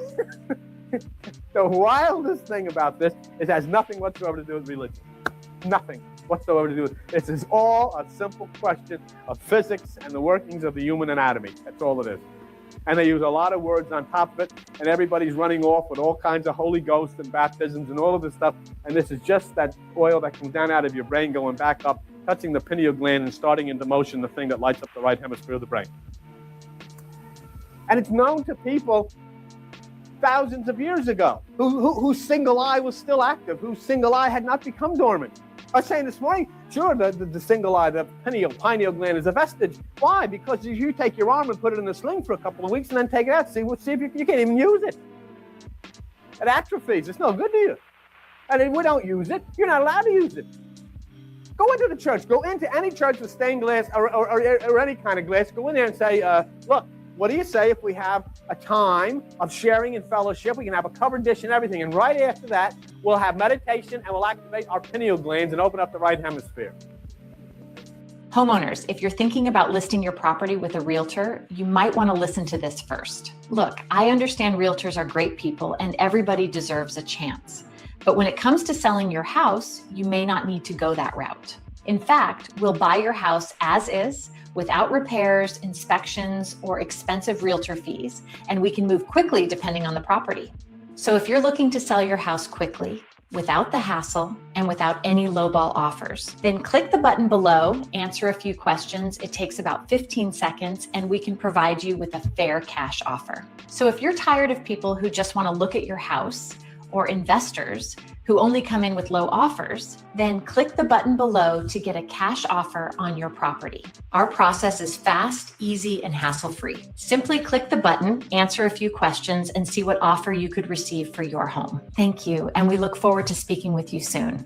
The wildest thing about this is it has nothing whatsoever to do with religion. Nothing whatsoever to do with it. This is all a simple question of physics and the workings of the human anatomy. That's all it is. And they use a lot of words on top of it, and everybody's running off with all kinds of Holy Ghost and baptisms and all of this stuff. And this is just that oil that comes down out of your brain, going back up, touching the pineal gland and starting into motion the thing that lights up the right hemisphere of the brain. And it's known to people thousands of years ago whose single eye was still active, whose single eye had not become dormant. I was saying this morning, sure, the single eye, the pineal gland is a vestige. Why? Because you take your arm and put it in a sling for a couple of weeks and then take it out, see if you can't even use it. It atrophies. It's no good to you. And if we don't use it, you're not allowed to use it. Go into the church. Go into any church with stained glass or any kind of glass. Go in there and say, look, what do you say if we have a time of sharing and fellowship? We can have a covered dish and everything. And right after that, we'll have meditation and we'll activate our pineal glands and open up the right hemisphere. Homeowners, if you're thinking about listing your property with a realtor, you might want to listen to this first. Look, I understand realtors are great people and everybody deserves a chance. But when it comes to selling your house, you may not need to go that route. In fact, we'll buy your house as is, without repairs, inspections, or expensive realtor fees, and we can move quickly depending on the property. So if you're looking to sell your house quickly, without the hassle, and without any lowball offers, then click the button below, answer a few questions. It takes about 15 seconds, and we can provide you with a fair cash offer. So if you're tired of people who just want to look at your house, or investors who only come in with low offers, then click the button below to get a cash offer on your property. Our process is fast, easy, and hassle-free. Simply click the button, answer a few questions, and see what offer you could receive for your home. Thank you, and we look forward to speaking with you soon.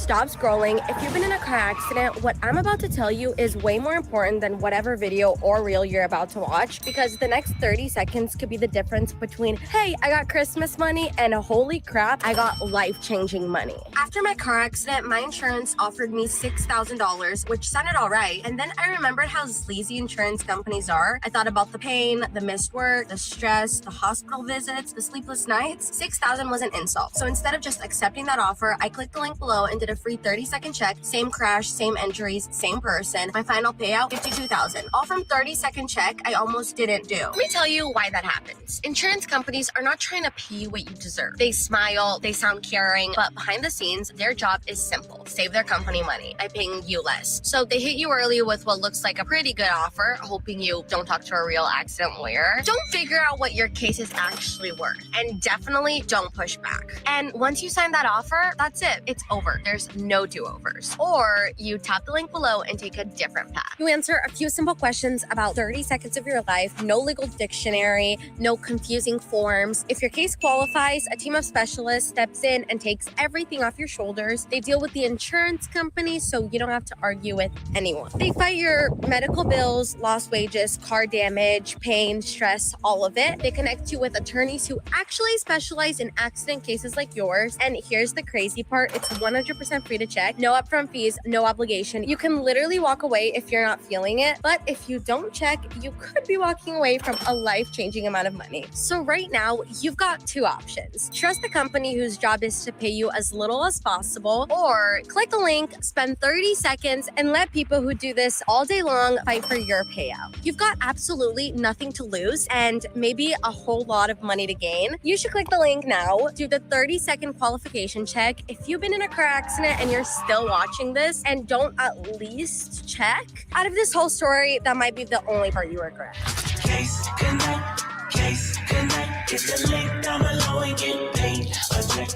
Stop scrolling. If you've been in a car accident, what I'm about to tell you is way more important than whatever video or reel you're about to watch, because the next 30 seconds could be the difference between, hey, I got Christmas money, and holy crap, I got life-changing money. After my car accident, my insurance offered me $6,000, which sounded all right. And then I remembered how sleazy insurance companies are. I thought about the pain, the missed work, the stress, the hospital visits, the sleepless nights. $6,000 was an insult. So instead of just accepting that offer, I clicked the link below and did a free 30-second check. Same crash, same injuries, same person. My final payout, $52,000. All from 30-second check I almost didn't do. Let me tell you why that happens. Insurance companies are not trying to pay you what you deserve. They smile, they sound caring, but behind the scenes, their job is simple. Save their company money by paying you less. So they hit you early with what looks like a pretty good offer, hoping you don't talk to a real accident lawyer. Don't figure out what your case is actually worth, and definitely don't push back. And once you sign that offer, that's it. It's over. There's no do-overs. Or you tap the link below and take a different path. You answer a few simple questions about 30 seconds of your life, no legal dictionary, no confusing forms. If your case qualifies, a team of specialists steps in and takes everything off your shoulders. They deal with the insurance company, so you don't have to argue with anyone. They fight your medical bills, lost wages, car damage, pain, stress, all of it. They connect you with attorneys who actually specialize in accident cases like yours. And here's the crazy part. It's 100% free to check. No upfront fees, no obligation. You can literally walk away if you're not feeling it. But if you don't check, you could be walking away from a life-changing amount of money. So right now, you've got two options. Trust the company whose job is to pay you as little as possible, or click a link, spend 30 seconds, and let people who do this all day long fight for your payout. You've got absolutely nothing to lose and maybe a whole lot of money to gain. You should click the link now, do the 30-second qualification check. If you've been in a car accident and you're still watching this and don't at least check, out of this whole story, that might be the only part you regret. Case Connect, Case Connect. Get the link down below and get paid a check.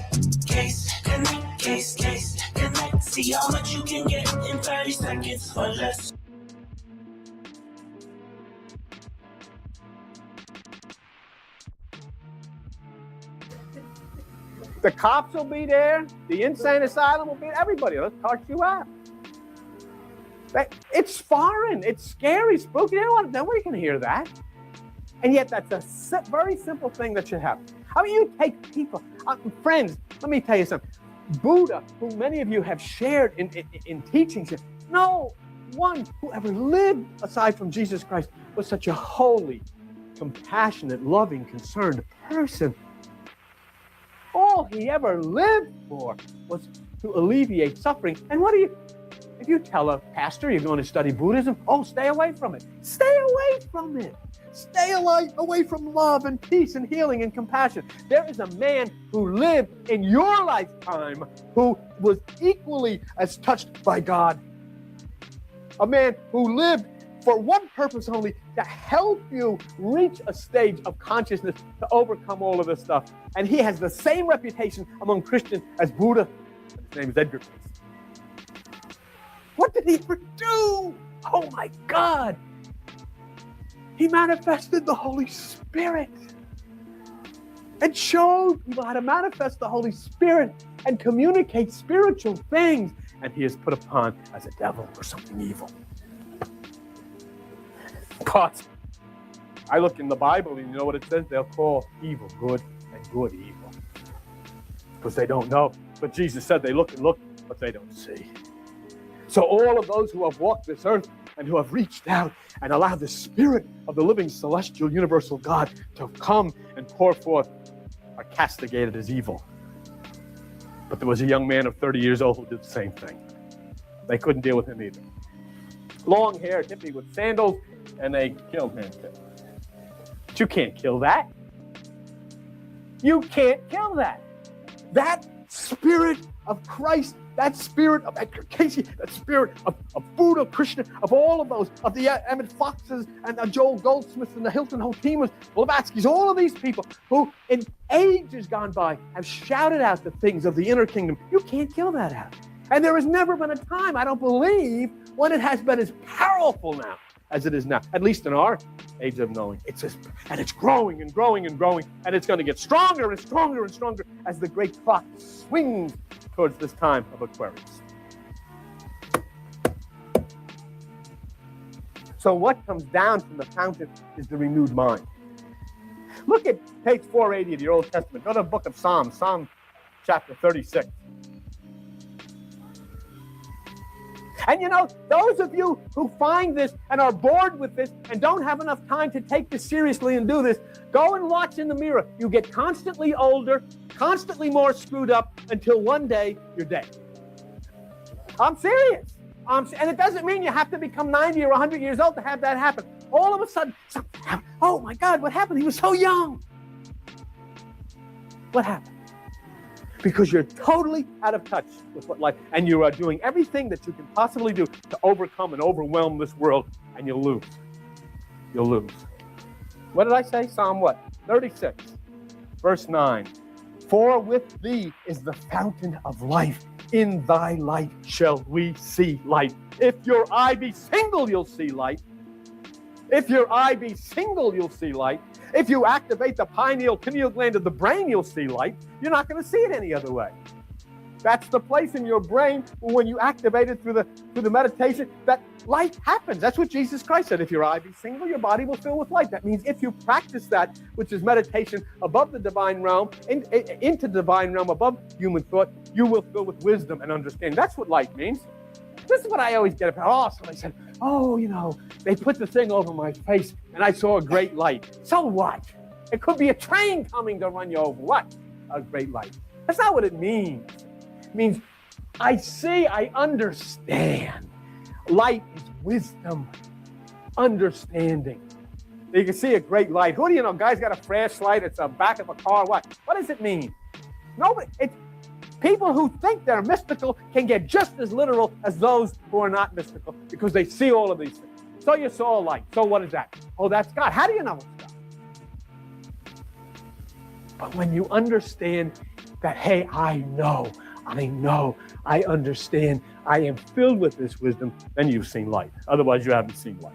Case Connect, Case Connect. See how much you can get in 30 seconds or less. The cops will be there. The insane asylum will be there. Everybody will touch you out. It's foreign. It's scary, spooky. Nobody can hear that. And yet that's a very simple thing that should happen. I mean, you take people, friends, let me tell you something. Buddha, who many of you have shared in teachings, no one who ever lived aside from Jesus Christ was such a holy, compassionate, loving, concerned person. All he ever lived for was to alleviate suffering. And what do you, if you tell a pastor you're going to study Buddhism, oh, stay away from it. Stay away from it. Stay away from love and peace and healing and compassion. There is a man who lived in your lifetime who was equally as touched by God. A man who lived for one purpose only, to help you reach a stage of consciousness to overcome all of this stuff. And he has the same reputation among Christians as Buddha. His name is Edgar Cayce. What did he ever do? Oh my God. He manifested the Holy Spirit and showed people how to manifest the Holy Spirit and communicate spiritual things. And he is put upon as a devil or something evil. But I look in the Bible and you know what it says? They'll call evil good and good evil. Because they don't know. But Jesus said they look and look, but they don't see. So all of those who have walked this earth and who have reached out and allowed the Spirit of the living celestial universal God to come and pour forth are castigated as evil. But there was a young man of 30 years old who did the same thing. They couldn't deal with him either. Long hair, hippie with sandals, and they killed him too. But you can't kill that. You can't kill that. That Spirit of Christ, that Spirit of Edgar Cayce, that Spirit of Buddha, Krishna, of all of those, of the Emmett Foxes and the Joel Goldsmiths and the Hilton Hotimas, Blavatskys, all of these people who in ages gone by have shouted out the things of the inner kingdom. You can't kill that out. And there has never been a time, I don't believe, when it has been as powerful now as it is now, at least in our age of knowing. And it's growing and growing and growing, and it's going to get stronger and stronger and stronger as the great clock swings towards this time of Aquarius. So what comes down from the fountain is the renewed mind. Look at page 480 of the Old Testament. Go to the book of Psalms, Psalm chapter 36. And you know, those of you who find this and are bored with this and don't have enough time to take this seriously and do this, go and watch in the mirror. You get constantly older, constantly more screwed up until one day you're dead. I'm serious. And it doesn't mean you have to become 90 or 100 years old to have that happen. All of a sudden, something happened. Oh my God, what happened? He was so young. What happened? Because you're totally out of touch with what life, and you are doing everything that you can possibly do to overcome and overwhelm this world, and you'll lose. You'll lose. What did I say? Psalm what? 36, verse 9. For with thee is the fountain of life. In thy light shall we see light. If your eye be single, you'll see light. If your eye be single, you'll see light. If you activate the pineal gland of the brain, you'll see light. You're not going to see it any other way. That's the place in your brain when you activate it through the meditation that light happens. That's what Jesus Christ said. If your eye be single, your body will fill with light. That means if you practice that, which is meditation above the divine realm, into the divine realm above human thought, you will fill with wisdom and understanding. That's what light means. This is what I always get about. Oh, somebody said, oh, you know, they put the thing over my face and I saw a great light. So what? It could be a train coming to run you over. What? A great light. That's not what it means. It means I see, I understand. Light is wisdom, understanding. You can see a great light. Who do you know? Guy's got a flashlight. It's the back of a car. What does it mean? Nobody. People who think they're mystical can get just as literal as those who are not mystical because they see all of these things. So you saw a light. So what is that? Oh, that's God. How do you know it's God? But when you understand that, hey, I know, I understand, I am filled with this wisdom, then you've seen light. Otherwise, you haven't seen light.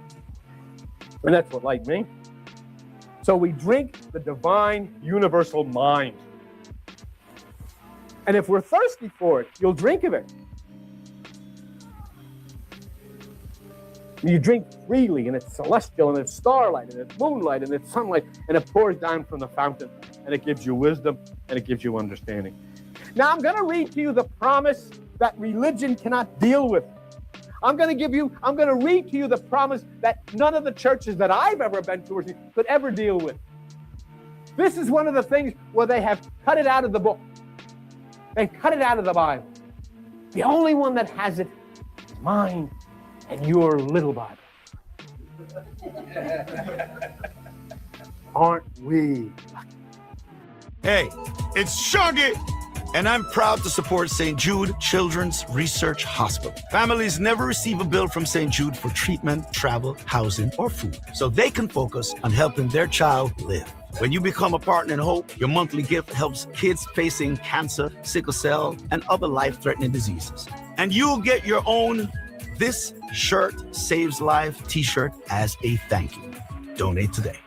And that's what light means. So we drink the divine universal mind. And if we're thirsty for it, you'll drink of it. You drink freely, and it's celestial, and it's starlight, and it's moonlight, and it's sunlight, and it pours down from the fountain, and it gives you wisdom, and it gives you understanding. Now, I'm going to read to you the promise that religion cannot deal with. I'm going to read to you the promise that none of the churches that I've ever been to could ever deal with. This is one of the things where they have cut it out of the book. They cut it out of the Bible. The only one that has it is mine and your little Bible. Aren't we lucky? Hey, it's Shaggy, and I'm proud to support St. Jude Children's Research Hospital. Families never receive a bill from St. Jude for treatment, travel, housing, or food, so they can focus on helping their child live. When you become a partner in Hope, your monthly gift helps kids facing cancer, sickle cell, and other life-threatening diseases. And you'll get your own This Shirt Saves Life t-shirt as a thank you. Donate today.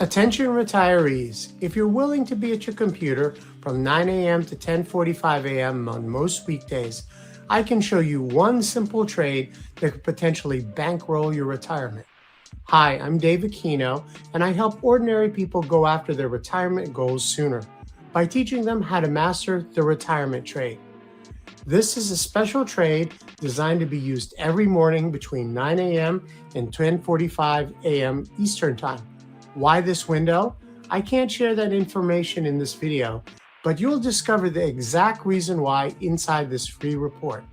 Attention retirees, if you're willing to be at your computer from 9 a.m. to 10:45 a.m. on most weekdays, I can show you one simple trade that could potentially bankroll your retirement. Hi, I'm David Kino, and I help ordinary people go after their retirement goals sooner by teaching them how to master the retirement trade. This is a special trade designed to be used every morning between 9 a.m. and 10:45 a.m. Eastern Time. Why this window? I can't share that information in this video, but you'll discover the exact reason why inside this free report.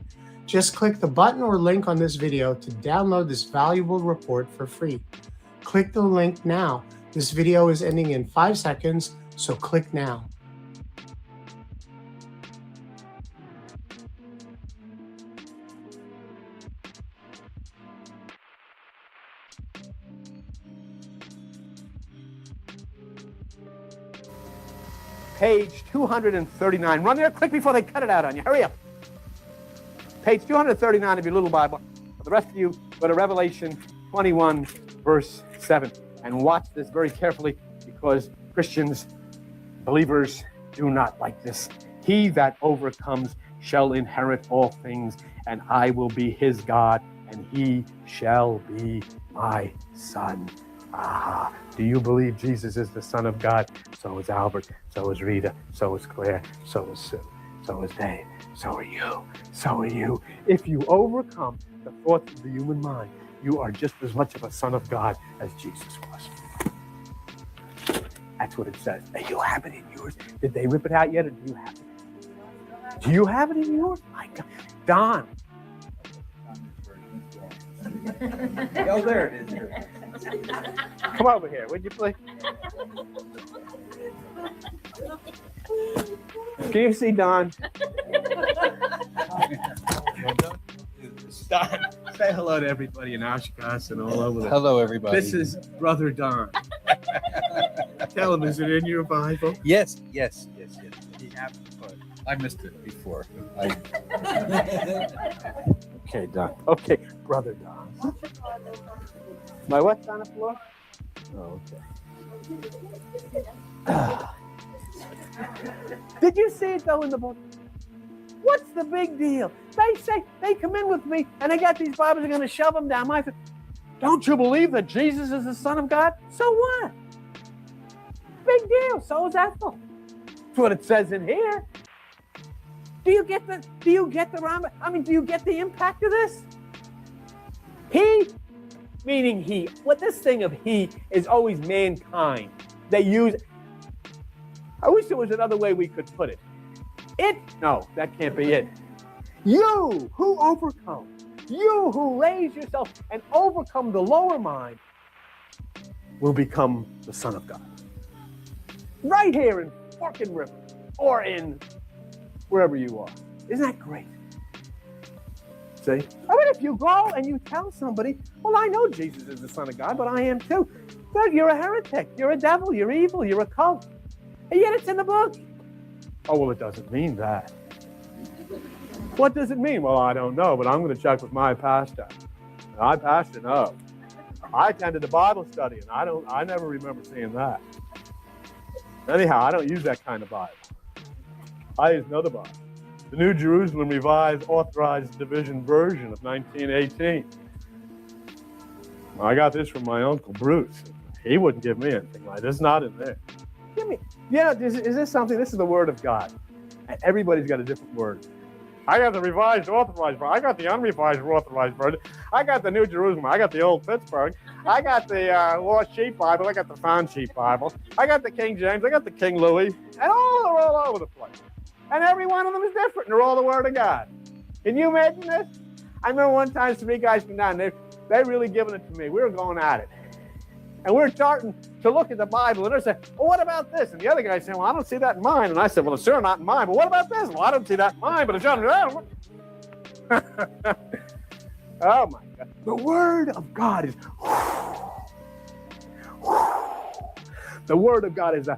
Just click the button or link on this video to download this valuable report for free. Click the link now. This video is ending in 5 seconds, so click now. Page 239. Run there quick before they cut it out on you. Hurry up. Page 239 of your little Bible. For the rest of you, go to Revelation 21, verse 7. And watch this very carefully because Christians, believers do not like this. He that overcomes shall inherit all things, and I will be his God, and he shall be my son. Ah, do you believe Jesus is the Son of God? So is Albert, so is Rita, so is Claire, so is Sue, so is Dave, so are you, so are you. If you overcome the thoughts of the human mind, you are just as much of a son of God as Jesus was. That's what it says. Do you have it in yours? Did they rip it out yet, or do you have it? Do you have it in yours? My God. Don. Oh, there it is. Come over here, would you please? Can you see Don? Don, say hello to everybody in Oshkosh and all over. Hello, everybody. This is Brother Don. Tell him, is it in your Bible? Yes. I missed it before. Okay, Don. Okay, Brother Don. My what's on the floor? Oh, okay. Did you see it though in the book? What's the big deal? They say they come in with me and they got these Bibles, they're going to shove them down my throat. Don't you believe that Jesus is the Son of God? So what? Big deal. So is Ethel. That's what it says in here. Do you get the impact of this? He, meaning he. What this thing of he is always mankind. They use, I wish there was another way we could put it. It, no, that can't be it. You who overcome, you who raise yourself and overcome the lower mind will become the Son of God. Right here in fucking River or in wherever you are. Isn't that great? See? I mean, if you go and you tell somebody, well, I know Jesus is the Son of God, but I am too. Dude, you're a heretic. You're a devil. You're evil. You're a cult. And yet it's in the book. Oh, well, it doesn't mean that. What does it mean? Well, I don't know, but I'm going to check with my pastor. My pastor knows. I attended a Bible study, and I never remember seeing that. Anyhow, I don't use that kind of Bible. I use another Bible. The New Jerusalem Revised Authorized Division Version of 1918. I got this from my Uncle Bruce. He wouldn't give me anything like this. It's not in there. Give me, is this something? This is the Word of God. And everybody's got a different word. I got the Revised Authorized Version. I got the Unrevised Authorized Version. I got the New Jerusalem. I got the Old Pittsburgh. I got the Lost Sheep Bible. I got the Found Sheep Bible. I got the King James. I got the King Louis. And all over the place. And every one of them is different. And they're all the Word of God. Can you imagine this? I remember one time 3 guys came down. They really giving it to me. We were going at it. And we were starting to look at the Bible. And they said, well, what about this? And the other guy said, well, I don't see that in mine. And I said, well, it's sure not in mine. But what about this? Well, I don't see that in mine. But it's sure not. Oh, my God. The Word of God is... The Word of God is the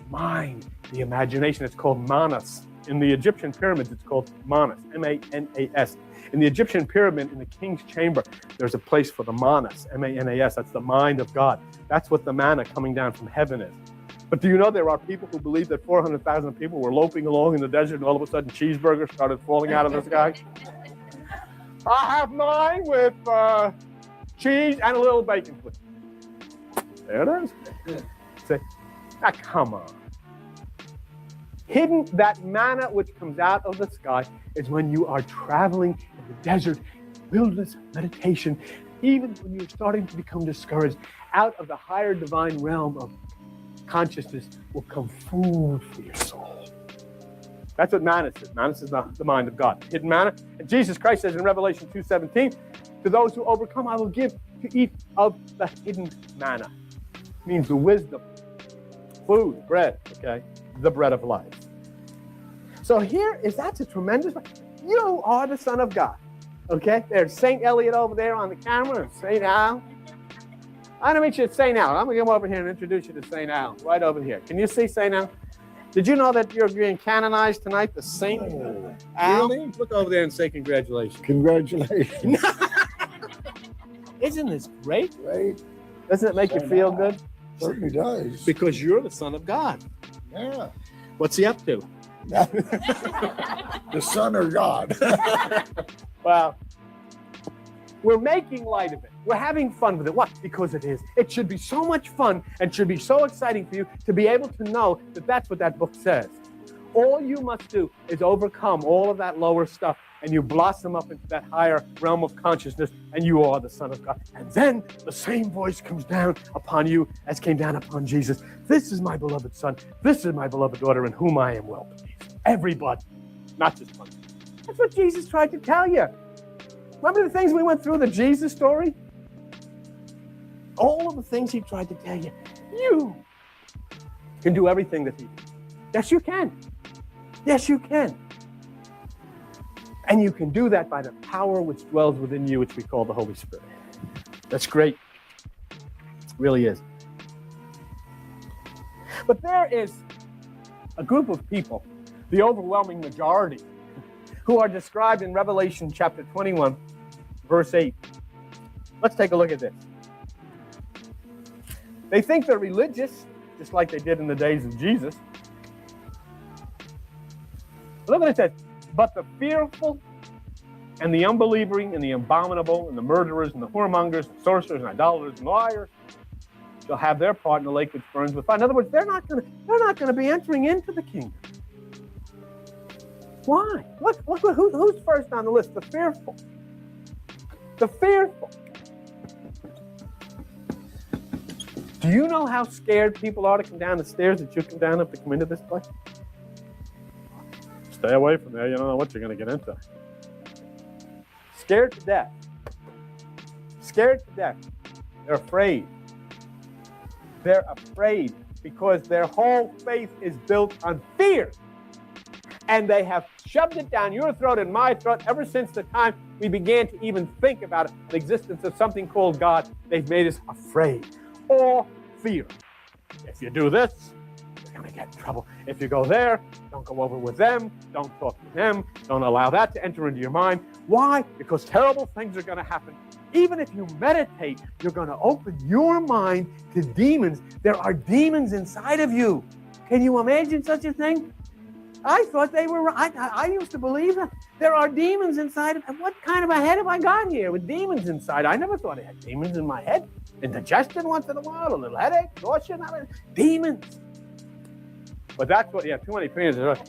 mind, the imagination. It's called manas. In the Egyptian pyramids, it's called manas, M-A-N-A-S. In the Egyptian pyramid, in the king's chamber, there's a place for the manas, M-A-N-A-S. That's the mind of God. That's what the manna coming down from heaven is. But do you know there are people who believe that 400,000 people were loping along in the desert and all of a sudden cheeseburgers started falling out of the sky? I have mine with cheese and a little bacon, please. There it is. Say, now come on. Hidden, that manna which comes out of the sky is when you are traveling in the desert, wilderness, meditation, even when you're starting to become discouraged, out of the higher divine realm of consciousness will come food for your soul. That's what manna is. Manna is the mind of God. Hidden manna. And Jesus Christ says in Revelation 2:17, to those who overcome, I will give to eat of the hidden manna. It means the wisdom, food, bread, okay? The bread of life. So that's a tremendous, you are the Son of God, okay? There's St. Elliot over there on the camera, and St. Al. I'm going to meet you at St. Al. I'm going to come over here and introduce you to St. Al, right over here. Can you see St. Al? Did you know that you're being canonized tonight, the St. Al? Really? Look over there and say congratulations. Congratulations. Isn't this great? Great. Doesn't it make you feel good? Certainly does. Because you're the Son of God. Yeah. What's he up to? The Son of God. Well, we're making light of it. We're having fun with it. What? Because it is. It should be so much fun and should be so exciting for you to be able to know that that's what that book says. All you must do is overcome all of that lower stuff, and you blossom up into that higher realm of consciousness, and you are the Son of God. And then the same voice comes down upon you as came down upon Jesus. This is my beloved Son. This is my beloved daughter in whom I am well pleased. Everybody, not just one. That's what Jesus tried to tell you. Remember the things we went through, the Jesus story? All of the things he tried to tell you. You can do everything that he did. Yes, you can. Yes, you can. And you can do that by the power which dwells within you, which we call the Holy Spirit. That's great. It really is. But there is a group of people, the overwhelming majority, who are described in Revelation chapter 21, verse 8. Let's take a look at this. They think they're religious, just like they did in the days of Jesus. Look what it says. But the fearful and the unbelieving and the abominable and the murderers and the whoremongers and sorcerers and idolaters and liars shall have their part in the lake which burns with fire. In other words, they're not going to be entering into the kingdom. Why? Look who's first on the list? The fearful. The fearful. Do you know how scared people are to come down the stairs that you come down up to come into this place? Stay away from there. You don't know what you're going to get into. Scared to death. Scared to death. They're afraid. They're afraid because their whole faith is built on fear. And they have shoved it down your throat and my throat ever since the time we began to even think about the existence of something called God. They've made us afraid or fear. If you do this, you're going to get in trouble. If you go there, don't go over with them. Don't talk to them. Don't allow that to enter into your mind. Why? Because terrible things are going to happen. Even if you meditate, you're going to open your mind to demons. There are demons inside of you. Can you imagine such a thing? I thought they were, I used to believe that there are demons inside. And what kind of a head have I got here with demons inside? I never thought I had demons in my head. Indigestion once in a while, a little headache, exhaustion, demons. But that's what, too many opinions.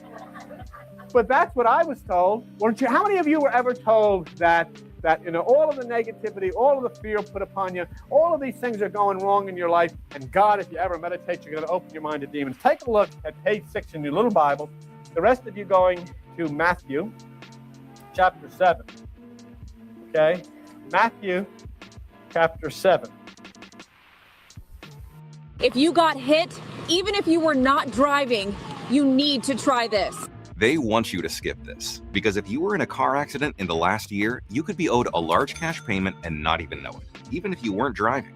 But that's what I was told. Weren't you? How many of you were ever told that all of the negativity, all of the fear put upon you, all of these things are going wrong in your life, and God, if you ever meditate, you're going to open your mind to demons. Take a look at page 6 in your little Bible. The rest of you going to Matthew chapter 7. Okay? Matthew chapter 7. If you got hit, even if you were not driving, you need to try this. They want you to skip this, because if you were in a car accident in the last year, you could be owed a large cash payment and not even know it, even if you weren't driving.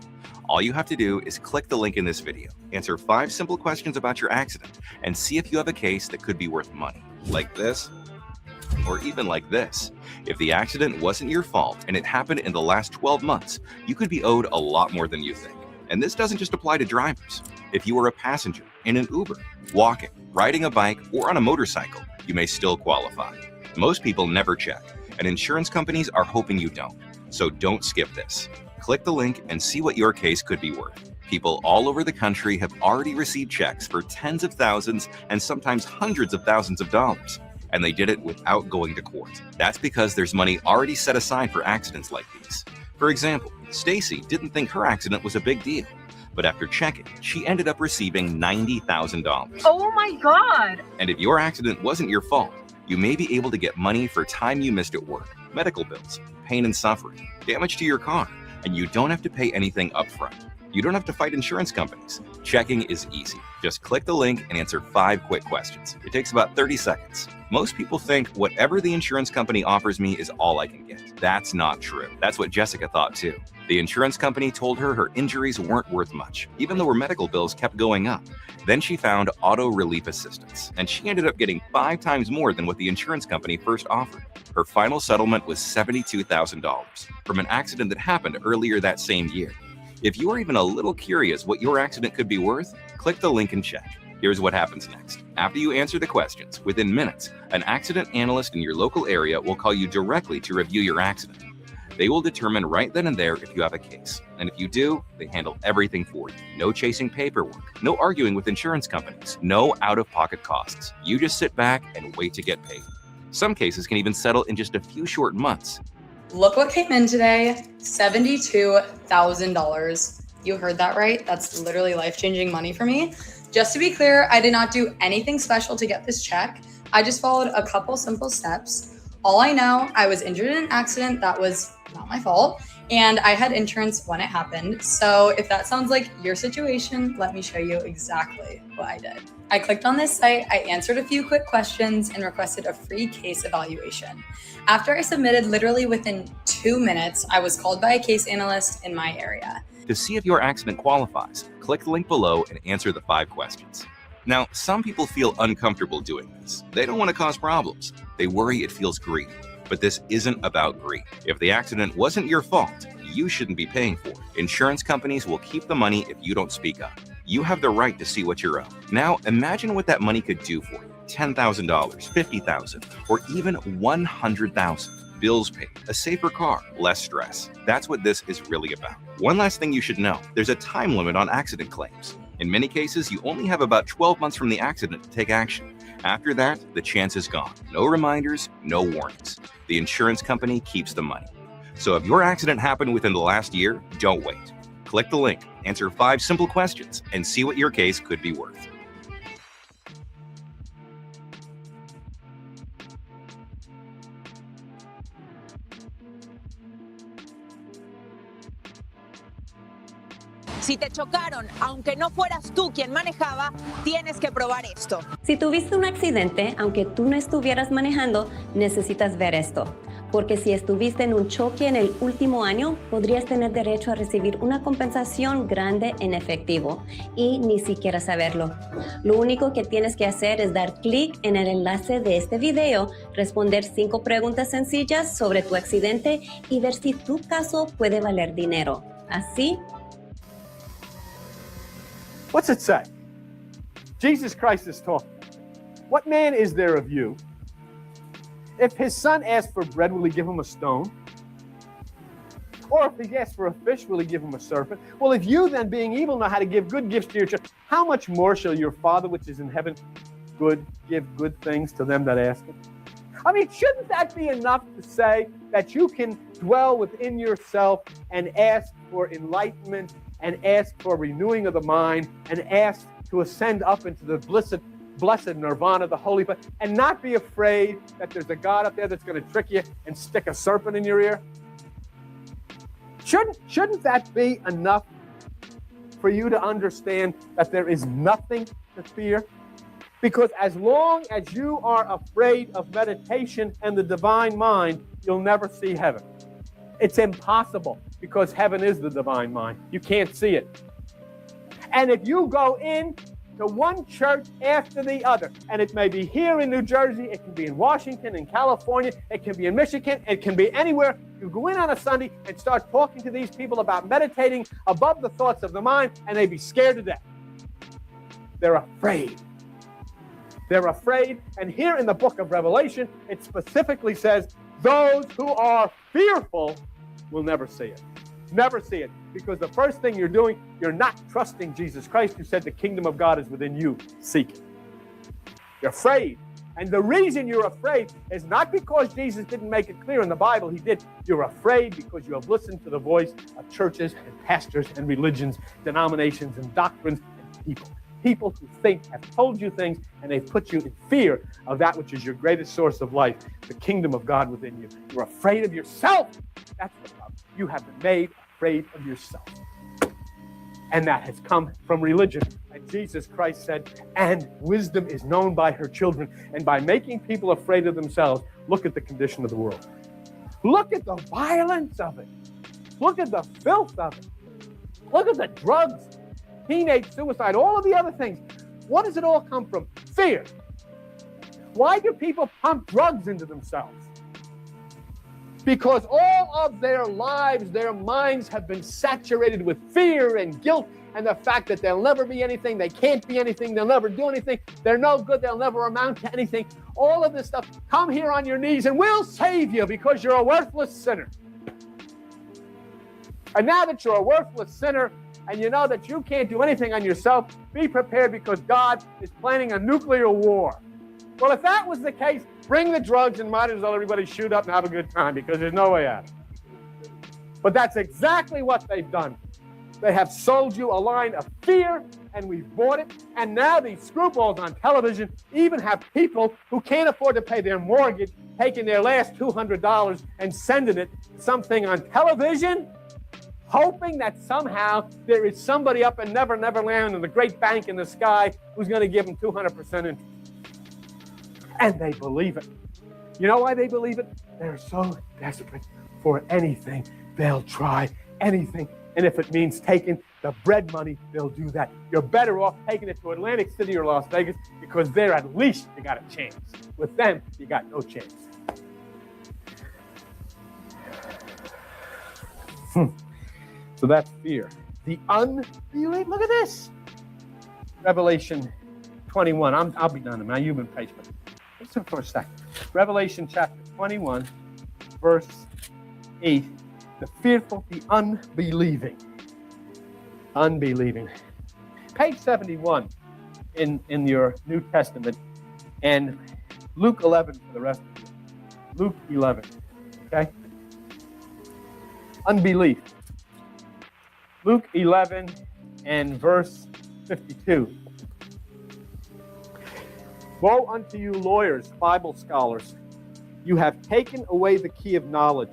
All you have to do is click the link in this video, answer 5 simple questions about your accident, and see if you have a case that could be worth money, like this, or even like this. If the accident wasn't your fault and it happened in the last 12 months, you could be owed a lot more than you think. And this doesn't just apply to drivers. If you were a passenger in an Uber, walking, riding a bike, or on a motorcycle, you may still qualify. Most people never check, and insurance companies are hoping you don't. So don't skip this. Click the link and see what your case could be worth. People all over the country have already received checks for tens of thousands and sometimes hundreds of thousands of dollars. And they did it without going to court. That's because there's money already set aside for accidents like these. For example, Stacy didn't think her accident was a big deal, but after checking, she ended up receiving $90,000. Oh my God! And if your accident wasn't your fault, you may be able to get money for time you missed at work, medical bills, pain and suffering, damage to your car, and you don't have to pay anything upfront. You don't have to fight insurance companies. Checking is easy. Just click the link and answer 5 quick questions. It takes about 30 seconds. Most people think whatever the insurance company offers me is all I can get. That's not true. That's what Jessica thought too. The insurance company told her her injuries weren't worth much, even though her medical bills kept going up. Then she found auto relief assistance, and she ended up getting 5 times more than what the insurance company first offered. Her final settlement was $72,000 from an accident that happened earlier that same year. If you are even a little curious what your accident could be worth, click the link and check. Here's what happens next. After you answer the questions, within minutes, an accident analyst in your local area will call you directly to review your accident. They will determine right then and there if you have a case. And if you do, they handle everything for you. No chasing paperwork, no arguing with insurance companies, no out-of-pocket costs. You just sit back and wait to get paid. Some cases can even settle in just a few short months. Look what came in today, $72,000. You heard that right? That's literally life-changing money for me. Just to be clear, I did not do anything special to get this check. I just followed a couple simple steps. All I know, I was injured in an accident that was not my fault, and I had insurance when it happened. So if that sounds like your situation, let me show you exactly what I did. I clicked on this site, I answered a few quick questions, and requested a free case evaluation. After I submitted, literally within 2 minutes, I was called by a case analyst in my area. To see if your accident qualifies, click the link below and answer the 5 questions. Now, some people feel uncomfortable doing this. They don't want to cause problems. They worry it feels greedy. But this isn't about greed. If the accident wasn't your fault, you shouldn't be paying for it. Insurance companies will keep the money if you don't speak up. You have the right to see what you're owed. Now, imagine what that money could do for you. $10,000, $50,000, or even $100,000. Bills paid, a safer car, less stress. That's what this is really about. One last thing you should know, there's a time limit on accident claims. In many cases, you only have about 12 months from the accident to take action. After that, the chance is gone. No reminders, no warnings. The insurance company keeps the money. So if your accident happened within the last year, don't wait. Click the link, answer 5 simple questions, and see what your case could be worth. Si te chocaron, aunque no fueras tú quien manejaba, tienes que probar esto. Si tuviste un accidente, aunque tú no estuvieras manejando, necesitas ver esto. Porque si estuviste en un choque en el último año, podrías tener derecho a recibir una compensación grande en efectivo y ni siquiera saberlo. Lo único que tienes que hacer es dar clic en el enlace de este video, responder 5 preguntas sencillas sobre tu accidente y ver si tu caso puede valer dinero. Así. What's it say? Jesus Christ is talking. What man is there of you? If his son asks for bread, will he give him a stone? Or if he asks for a fish, will he give him a serpent? Well, if you then, being evil, know how to give good gifts to your children, how much more shall your Father which is in heaven give good things to them that ask him? I mean, shouldn't that be enough to say that you can dwell within yourself and ask for enlightenment and ask for renewing of the mind and ask to ascend up into the blessed nirvana, the holy place, and not be afraid that there's a God up there that's going to trick you and stick a serpent in your ear? Shouldn't that be enough for you to understand that there is nothing to fear? Because as long as you are afraid of meditation and the divine mind, you'll never see heaven. It's impossible because heaven is the divine mind. You can't see it. And if you go in to one church after the other, and it may be here in New Jersey, it can be in Washington, in California, it can be in Michigan, it can be anywhere. You go in on a Sunday and start talking to these people about meditating above the thoughts of the mind, and they be scared to death. They're afraid. They're afraid. And here in the book of Revelation, it specifically says, those who are fearful will never see it. Never see it. Because the first thing you're doing, you're not trusting Jesus Christ, who said the kingdom of God is within you. Seek it. You're afraid. And the reason you're afraid is not because Jesus didn't make it clear in the Bible. He did. You're afraid because you have listened to the voice of churches and pastors and religions, denominations and doctrines and people. People who have told you things, and they've put you in fear of that which is your greatest source of life, the kingdom of God within you. You're afraid of yourself. That's the problem. You have been made afraid of yourself. And that has come from religion. And Jesus Christ said, and wisdom is known by her children. And by making people afraid of themselves, look at the condition of the world. Look at the violence of it. Look at the filth of it. Look at the drugs. Teenage suicide, all of the other things. What does it all come from? Fear. Why do people pump drugs into themselves? Because all of their lives, their minds have been saturated with fear and guilt and the fact that they'll never be anything, they can't be anything, they'll never do anything, they're no good, they'll never amount to anything. All of this stuff. Come here on your knees and we'll save you because you're a worthless sinner. And now that you're a worthless sinner and you know that you can't do anything on yourself, be prepared because God is planning a nuclear war. Well, if that was the case, bring the drugs and might as well everybody shoot up and have a good time because there's no way out. But that's exactly what they've done. They have sold you a line of fear, and we've bought it. And now these screwballs on television even have people who can't afford to pay their mortgage taking their last $200 and sending it something on television, hoping that somehow there is somebody up in Never Never Land in the great bank in the sky who's going to give them 200% interest. And they believe it. You know why they believe it? They're so desperate for anything. They'll try anything. And if it means taking the bread money, they'll do that. You're better off taking it to Atlantic City or Las Vegas because there at least you got a chance. With them, you got no chance. So that's fear. The unbelief. Look at this. Revelation 21. I'll be done now. You've been patient. Listen for a second. Revelation chapter 21, verse 8. The fearful, the unbelieving. Unbelieving. Page 71 in your New Testament and Luke 11 for the rest of you. Luke 11. Okay? Unbelief. Luke 11 and verse 52. Woe unto you, lawyers, Bible scholars! You have taken away the key of knowledge.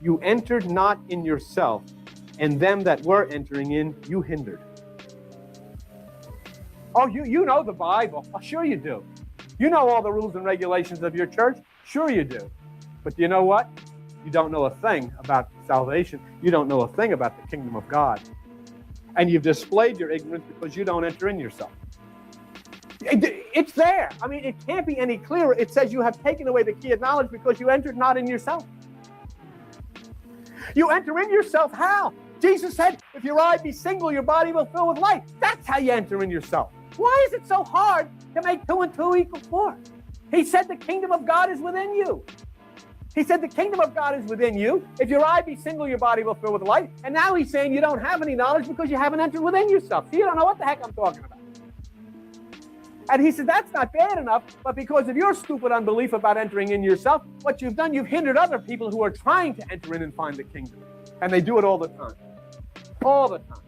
You entered not in yourself, and them that were entering in, you hindered. Oh, you know the Bible. Oh, sure you do. You know all the rules and regulations of your church. Sure you do. But you know what? You don't know a thing about salvation. You don't know a thing about the kingdom of God. And you've displayed your ignorance because you don't enter in yourself. It's there. I mean, it can't be any clearer. It says you have taken away the key of knowledge because you entered not in yourself. You enter in yourself how? Jesus said, if your eye be single, your body will fill with light. That's how you enter in yourself. Why is it so hard to make 2 and 2 equal 4? He said the kingdom of God is within you. He said the kingdom of God is within you. If your eye be single, your body will fill with light. And now he's saying you don't have any knowledge because you haven't entered within yourself. So you don't know what the heck I'm talking about. And he said, that's not bad enough, but because of your stupid unbelief about entering in yourself, what you've done, you've hindered other people who are trying to enter in and find the kingdom. And they do it all the time. All the time.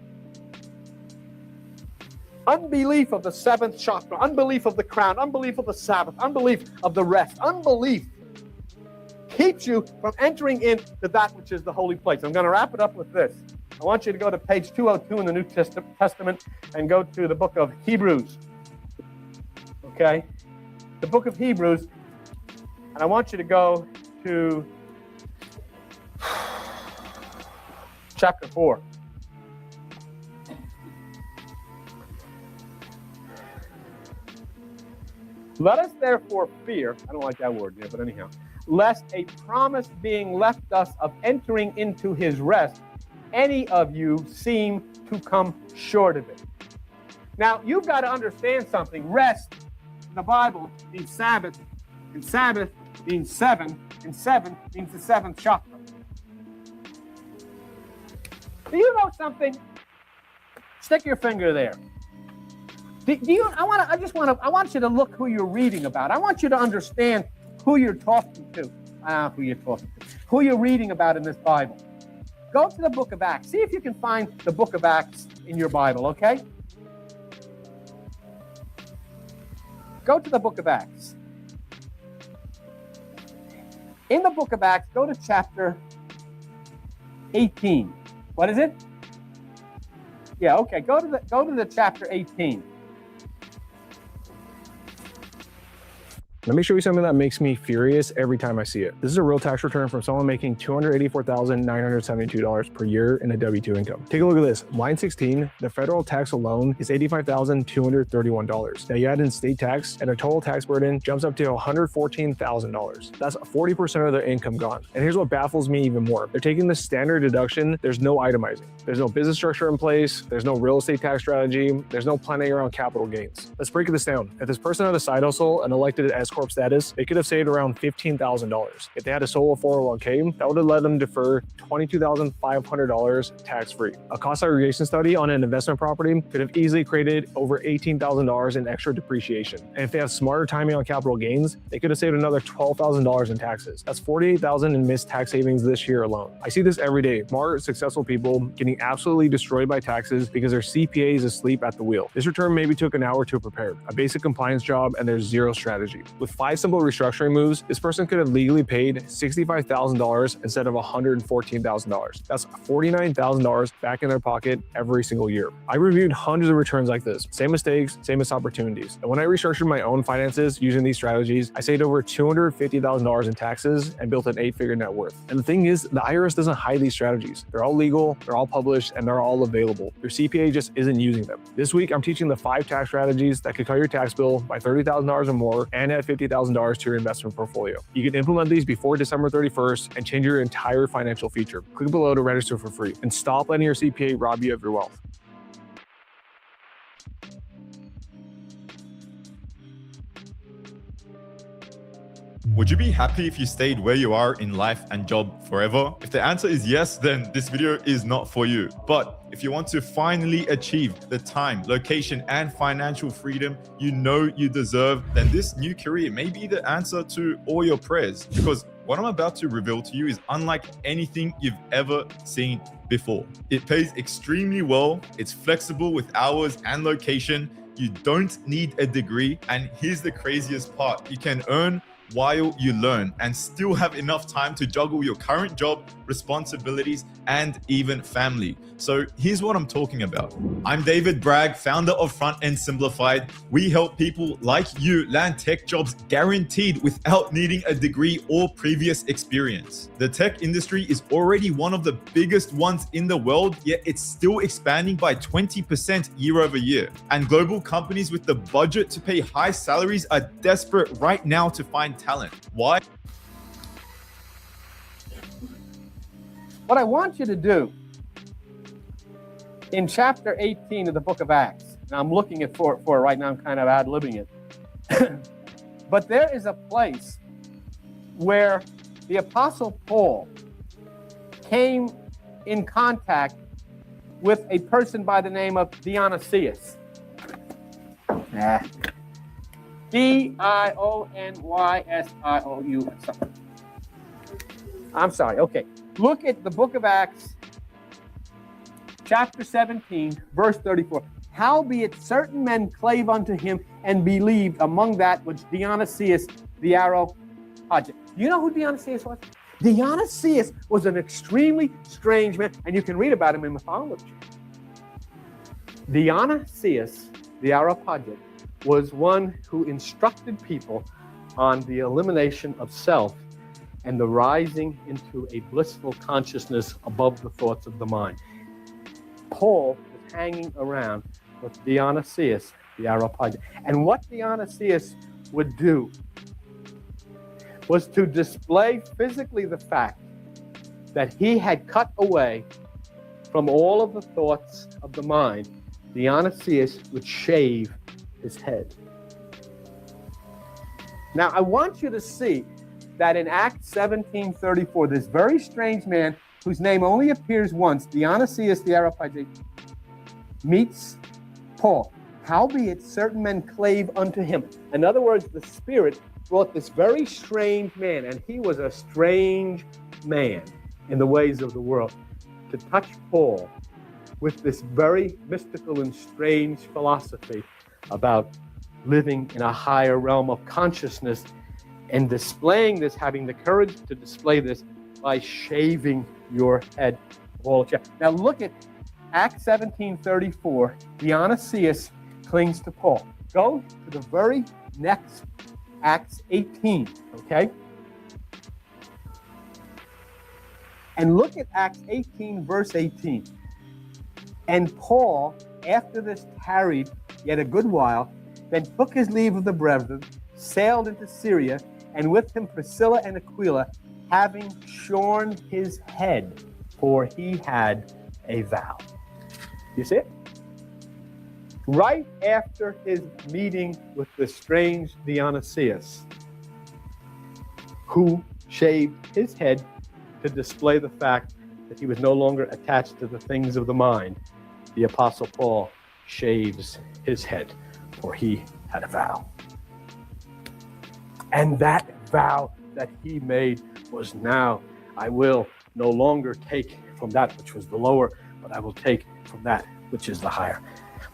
Unbelief of the seventh chakra, unbelief of the crown, unbelief of the Sabbath, unbelief of the rest, unbelief keeps you from entering into that which is the holy place. I'm going to wrap it up with this. I want you to go to page 202 in the New Testament and go to the book of Hebrews. Okay? The book of Hebrews, and I want you to go to chapter 4. Let us therefore fear, I don't like that word here, but anyhow, lest a promise being left us of entering into his rest, any of you seem to come short of it. Now, you've got to understand something. Rest in the Bible means Sabbath, and Sabbath means 7, and 7 means the seventh chakra. Do you know something? Stick your finger there. I want you to look who you're reading about. I want you to understand who you're talking to. Who you're reading about in this Bible. Go to the book of Acts. See if you can find the book of Acts in your Bible, okay? Go to the book of Acts. In the book of Acts, go to chapter 18. What is it? Yeah, okay. Go to the chapter 18. Let me show you something that makes me furious every time I see it. This is a real tax return from someone making $284,972 per year in a W-2 income. Take a look at this. Line 16, the federal tax alone is $85,231. Now you add in state tax and their total tax burden jumps up to $114,000. That's 40% of their income gone. And here's what baffles me even more. They're taking the standard deduction. There's no itemizing. There's no business structure in place. There's no real estate tax strategy. There's no planning around capital gains. Let's break this down. If this person had a side hustle and elected S Corp status, they could have saved around $15,000. If they had a solo 401k, that would have let them defer $22,500 tax-free. A cost aggregation study on an investment property could have easily created over $18,000 in extra depreciation. And if they have smarter timing on capital gains, they could have saved another $12,000 in taxes. That's $48,000 in missed tax savings this year alone. I see this every day. Smart, successful people getting absolutely destroyed by taxes because their CPA is asleep at the wheel. This return maybe took an hour to prepare, a basic compliance job, and there's zero strategy. With 5 simple restructuring moves, this person could have legally paid $65,000 instead of $114,000. That's $49,000 back in their pocket every single year. I reviewed hundreds of returns like this. Same mistakes, same missed opportunities. And when I restructured my own finances using these strategies, I saved over $250,000 in taxes and built an 8-figure net worth. And the thing is, the IRS doesn't hide these strategies. They're all legal, they're all published, and they're all available. Your CPA just isn't using them. This week, I'm teaching the 5 tax strategies that could cut your tax bill by $30,000 or more and add $50,000 to your investment portfolio. You can implement these before December 31st and change your entire financial future. Click below to register for free and stop letting your CPA rob you of your wealth. Would you be happy if you stayed where you are in life and job forever? If the answer is yes, then this video is not for you. But if you want to finally achieve the time, location, and financial freedom you know you deserve, then this new career may be the answer to all your prayers. Because what I'm about to reveal to you is unlike anything you've ever seen before. It pays extremely well, it's flexible with hours and location, you don't need a degree, and here's the craziest part, you can earn while you learn and still have enough time to juggle your current job, responsibilities, and even family. So here's what I'm talking about. I'm David Bragg, founder of Front End Simplified. We help people like you land tech jobs guaranteed without needing a degree or previous experience. The tech industry is already one of the biggest ones in the world, yet it's still expanding by 20% year over year. And global companies with the budget to pay high salaries are desperate right now to find talent. Why? What I want you to do in chapter 18 of the book of Acts, now I'm looking at for it right now, I'm kind of ad-libbing it, but there is a place where the Apostle Paul came in contact with a person by the name of Dionysius. Dionysiou. I'm sorry. Okay. Look at the book of Acts, chapter 17, verse 34. Howbeit certain men clave unto him and believed, among that which Dionysius the Areopagite. Do you know who Dionysius was? Dionysius was an extremely strange man, and you can read about him in mythology. Dionysius the Areopagite was one who instructed people on the elimination of self and the rising into a blissful consciousness above the thoughts of the mind. Paul was hanging around with Dionysius the Areopagite. And what Dionysius would do was to display physically the fact that he had cut away from all of the thoughts of the mind. Dionysius would shave his head. Now, I want you to see that in Acts 17:34, this very strange man, whose name only appears once, Dionysius the Areopagite, meets Paul. Howbeit certain men clave unto him. In other words, the Spirit brought this very strange man, and he was a strange man in the ways of the world, to touch Paul with this very mystical and strange philosophy about living in a higher realm of consciousness, and displaying this, having the courage to display this by shaving your head. Now look at Acts 17:34. Dionysius clings to Paul. Go to the very next Acts 18, okay? And look at Acts 18, verse 18. And Paul, after this, tarried yet a good while, then took his leave of the brethren, sailed into Syria, and with him Priscilla and Aquila, having shorn his head, for he had a vow. You see it? Right after his meeting with the strange Dionysius, who shaved his head to display the fact that he was no longer attached to the things of the mind, the Apostle Paul shaves his head, for he had a vow. And that vow that he made was, now I will no longer take from that which was the lower, but I will take from that which is the higher.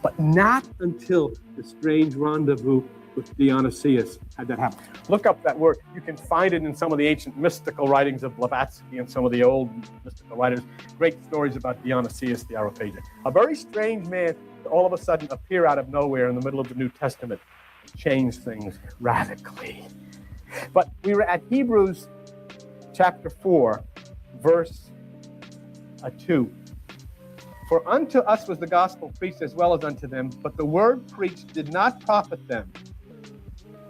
But not until the strange rendezvous with Dionysius had that happen. Look up that word. You can find it in some of the ancient mystical writings of Blavatsky and some of the old mystical writers. Great stories about Dionysius the Areopagite. A very strange man to all of a sudden appear out of nowhere in the middle of the New Testament and change things radically. But we were at Hebrews chapter 4, verse 2. For unto us was the gospel preached as well as unto them, but the word preached did not profit them,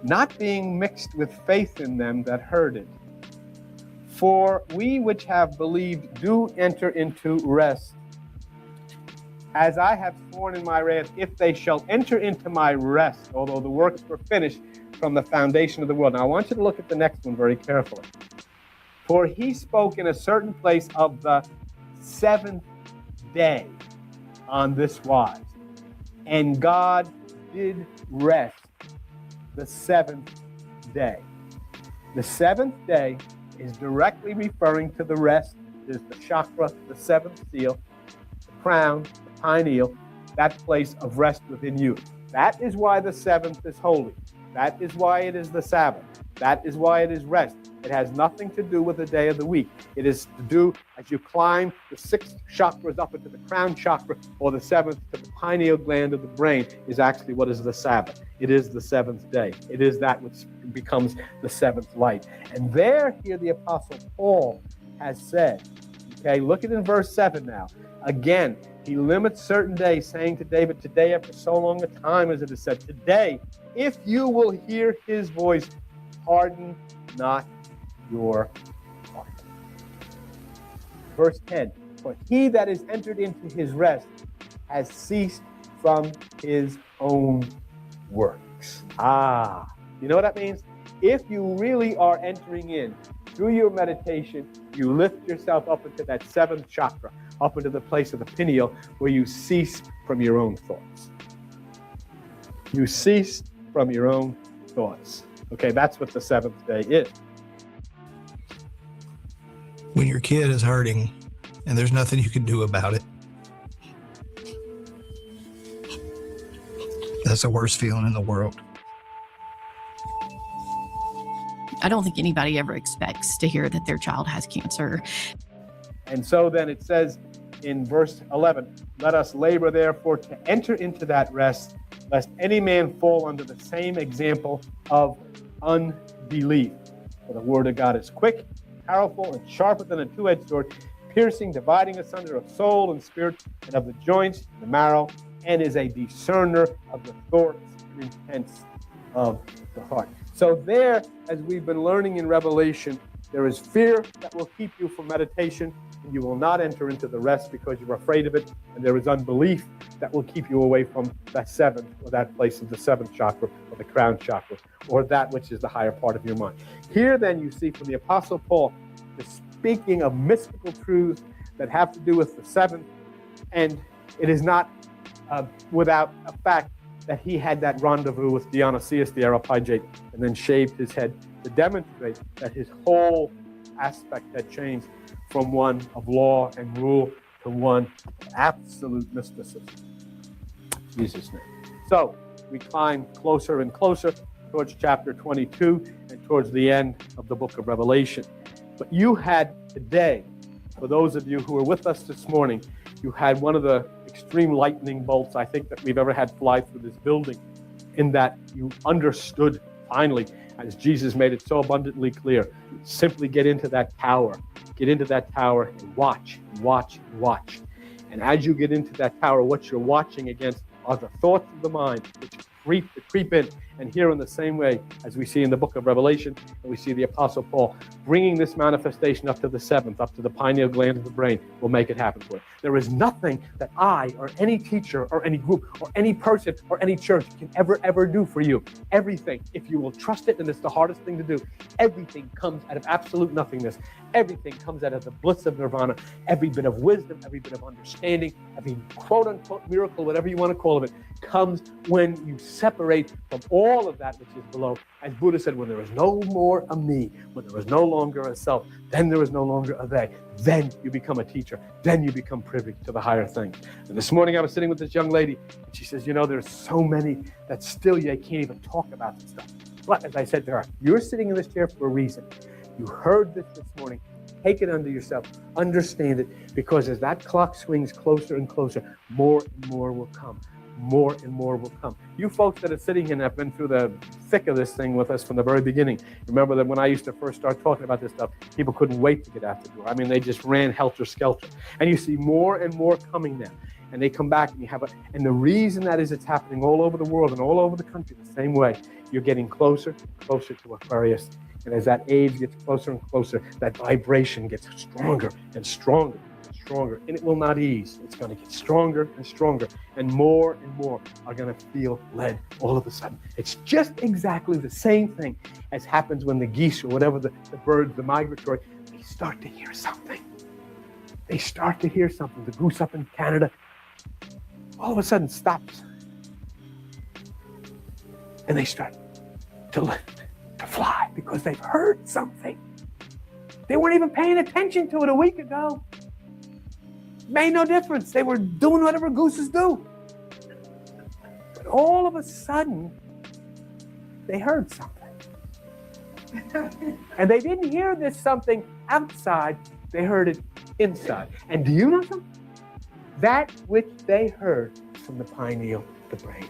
not being mixed with faith in them that heard it. For we which have believed do enter into rest, as I have sworn in my wrath, if they shall enter into my rest, although the works were finished from the foundation of the world. Now I want you to look at the next one very carefully. For he spoke in a certain place of the seventh day on this wise, and God did rest the seventh day. The seventh day is directly referring to the rest. There's the chakra, the seventh seal, the crown, the pineal, that place of rest within you. That is why the seventh is holy. That is why it is the Sabbath. That is why it is rest. It has nothing to do with the day of the week. It is to do as you climb the sixth chakras up into the crown chakra, or the seventh to the pineal gland of the brain, is actually what is the Sabbath. It is the seventh day. It is that which becomes the seventh light. And there, here the Apostle Paul has said, okay, look at in verse 7 now. Again, he limits certain days, saying to David, today after so long a time, as it is said, today, if you will hear his voice, harden not your heart. Verse 10, for he that is entered into his rest has ceased from his own works. You know what that means? If you really are entering in through your meditation, you lift yourself up into that seventh chakra, up into the place of the pineal, where you cease from your own thoughts. You cease from your own thoughts. Okay, that's what the seventh day is. When your kid is hurting and there's nothing you can do about it, that's the worst feeling in the world. I don't think anybody ever expects to hear that their child has cancer. And so then it says in verse 11, let us labor therefore to enter into that rest, lest any man fall under the same example of unbelief. For the word of God is quick, powerful, and sharper than a two-edged sword, piercing, dividing asunder of soul and spirit, and of the joints, the marrow, and is a discerner of the thoughts and intents of the heart. So there, as we've been learning in Revelation, there is fear that will keep you from meditation, and you will not enter into the rest because you're afraid of it. And there is unbelief that will keep you away from that seventh, or that place of the seventh chakra, or the crown chakra, or that which is the higher part of your mind. Here then you see from the Apostle Paul, the speaking of mystical truths that have to do with the seventh, and it is not without a fact that he had that rendezvous with Dionysius the Areopagite and then shaved his head to demonstrate that his whole aspect had changed from one of law and rule to one of absolute mysticism. In Jesus' name. So we climb closer and closer towards chapter 22 and towards the end of the book of Revelation. But you had today, for those of you who were with us this morning, you had one of the extreme lightning bolts I think that we've ever had fly through this building, in that you understood finally, as Jesus made it so abundantly clear, simply get into that tower. Get into that tower and watch, watch, watch. And as you get into that tower, what you're watching against are the thoughts of the mind, which creep in. And here in the same way as we see in the book of Revelation, and we see the Apostle Paul bringing this manifestation up to the seventh, up to the pineal gland of the brain, will make it happen for you. There is nothing that I or any teacher or any group or any person or any church can ever do for you. Everything, if you will trust it, and it's the hardest thing to do, everything comes out of absolute nothingness. Everything comes out of the bliss of nirvana. Every bit of wisdom, every bit of understanding, every quote-unquote miracle, whatever you want to call it, comes when you separate from all of that which is below. As Buddha said, when there is no more a me, when there is no longer a self, then there is no longer a they. Then you become a teacher. Then you become privy to the higher things. And this morning I was sitting with this young lady, and she says, there's so many that still you can't even talk about this stuff. But as I said to her, you're sitting in this chair for a reason. You heard this morning. Take it under yourself. Understand it, because as that clock swings closer and closer, more and more will come. More and more will come. You folks that are sitting here and have been through the thick of this thing with us from the very beginning, remember that when I used to first start talking about this stuff, people couldn't wait to get out the door. I mean, they just ran helter-skelter. And you see more and more coming now. And they come back and you have and the reason that is it's happening all over the world and all over the country the same way. You're getting closer and closer to Aquarius. And as that age gets closer and closer, that vibration gets stronger and stronger and stronger. And it will not ease. It's going to get stronger and stronger. And more are going to feel led all of a sudden. It's just exactly the same thing as happens when the geese or whatever the birds, the migratory, they start to hear something. They start to hear something. The goose up in Canada all of a sudden stops. And they start to lift, to fly, because they've heard something. They weren't even paying attention to it a week ago. Made no difference. They were doing whatever gooses do. But all of a sudden, they heard something. And they didn't hear this something outside, they heard it inside. And do you know something? That which they heard from the pineal, the brain.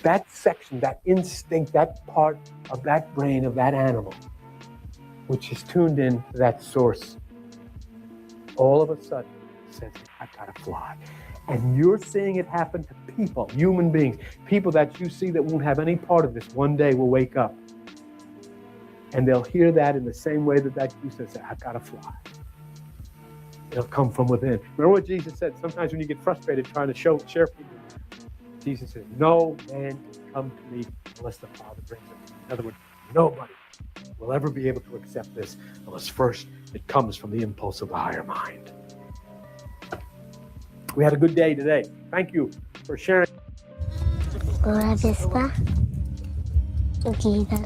That section, that instinct, that part of that brain of that animal, which is tuned in to that source, all of a sudden says, I've got to fly. And you're seeing it happen to people, human beings, people that you see that won't have any part of this, one day will wake up. And they'll hear that in the same way that goose says, I've got to fly. It'll come from within. Remember what Jesus said? Sometimes when you get frustrated trying to share people, Jesus said, no man can come to me unless the Father brings him. In other words, nobody will ever be able to accept this unless first it comes from the impulse of the higher mind. We had a good day today. Thank you for sharing. Ora vista, Gita,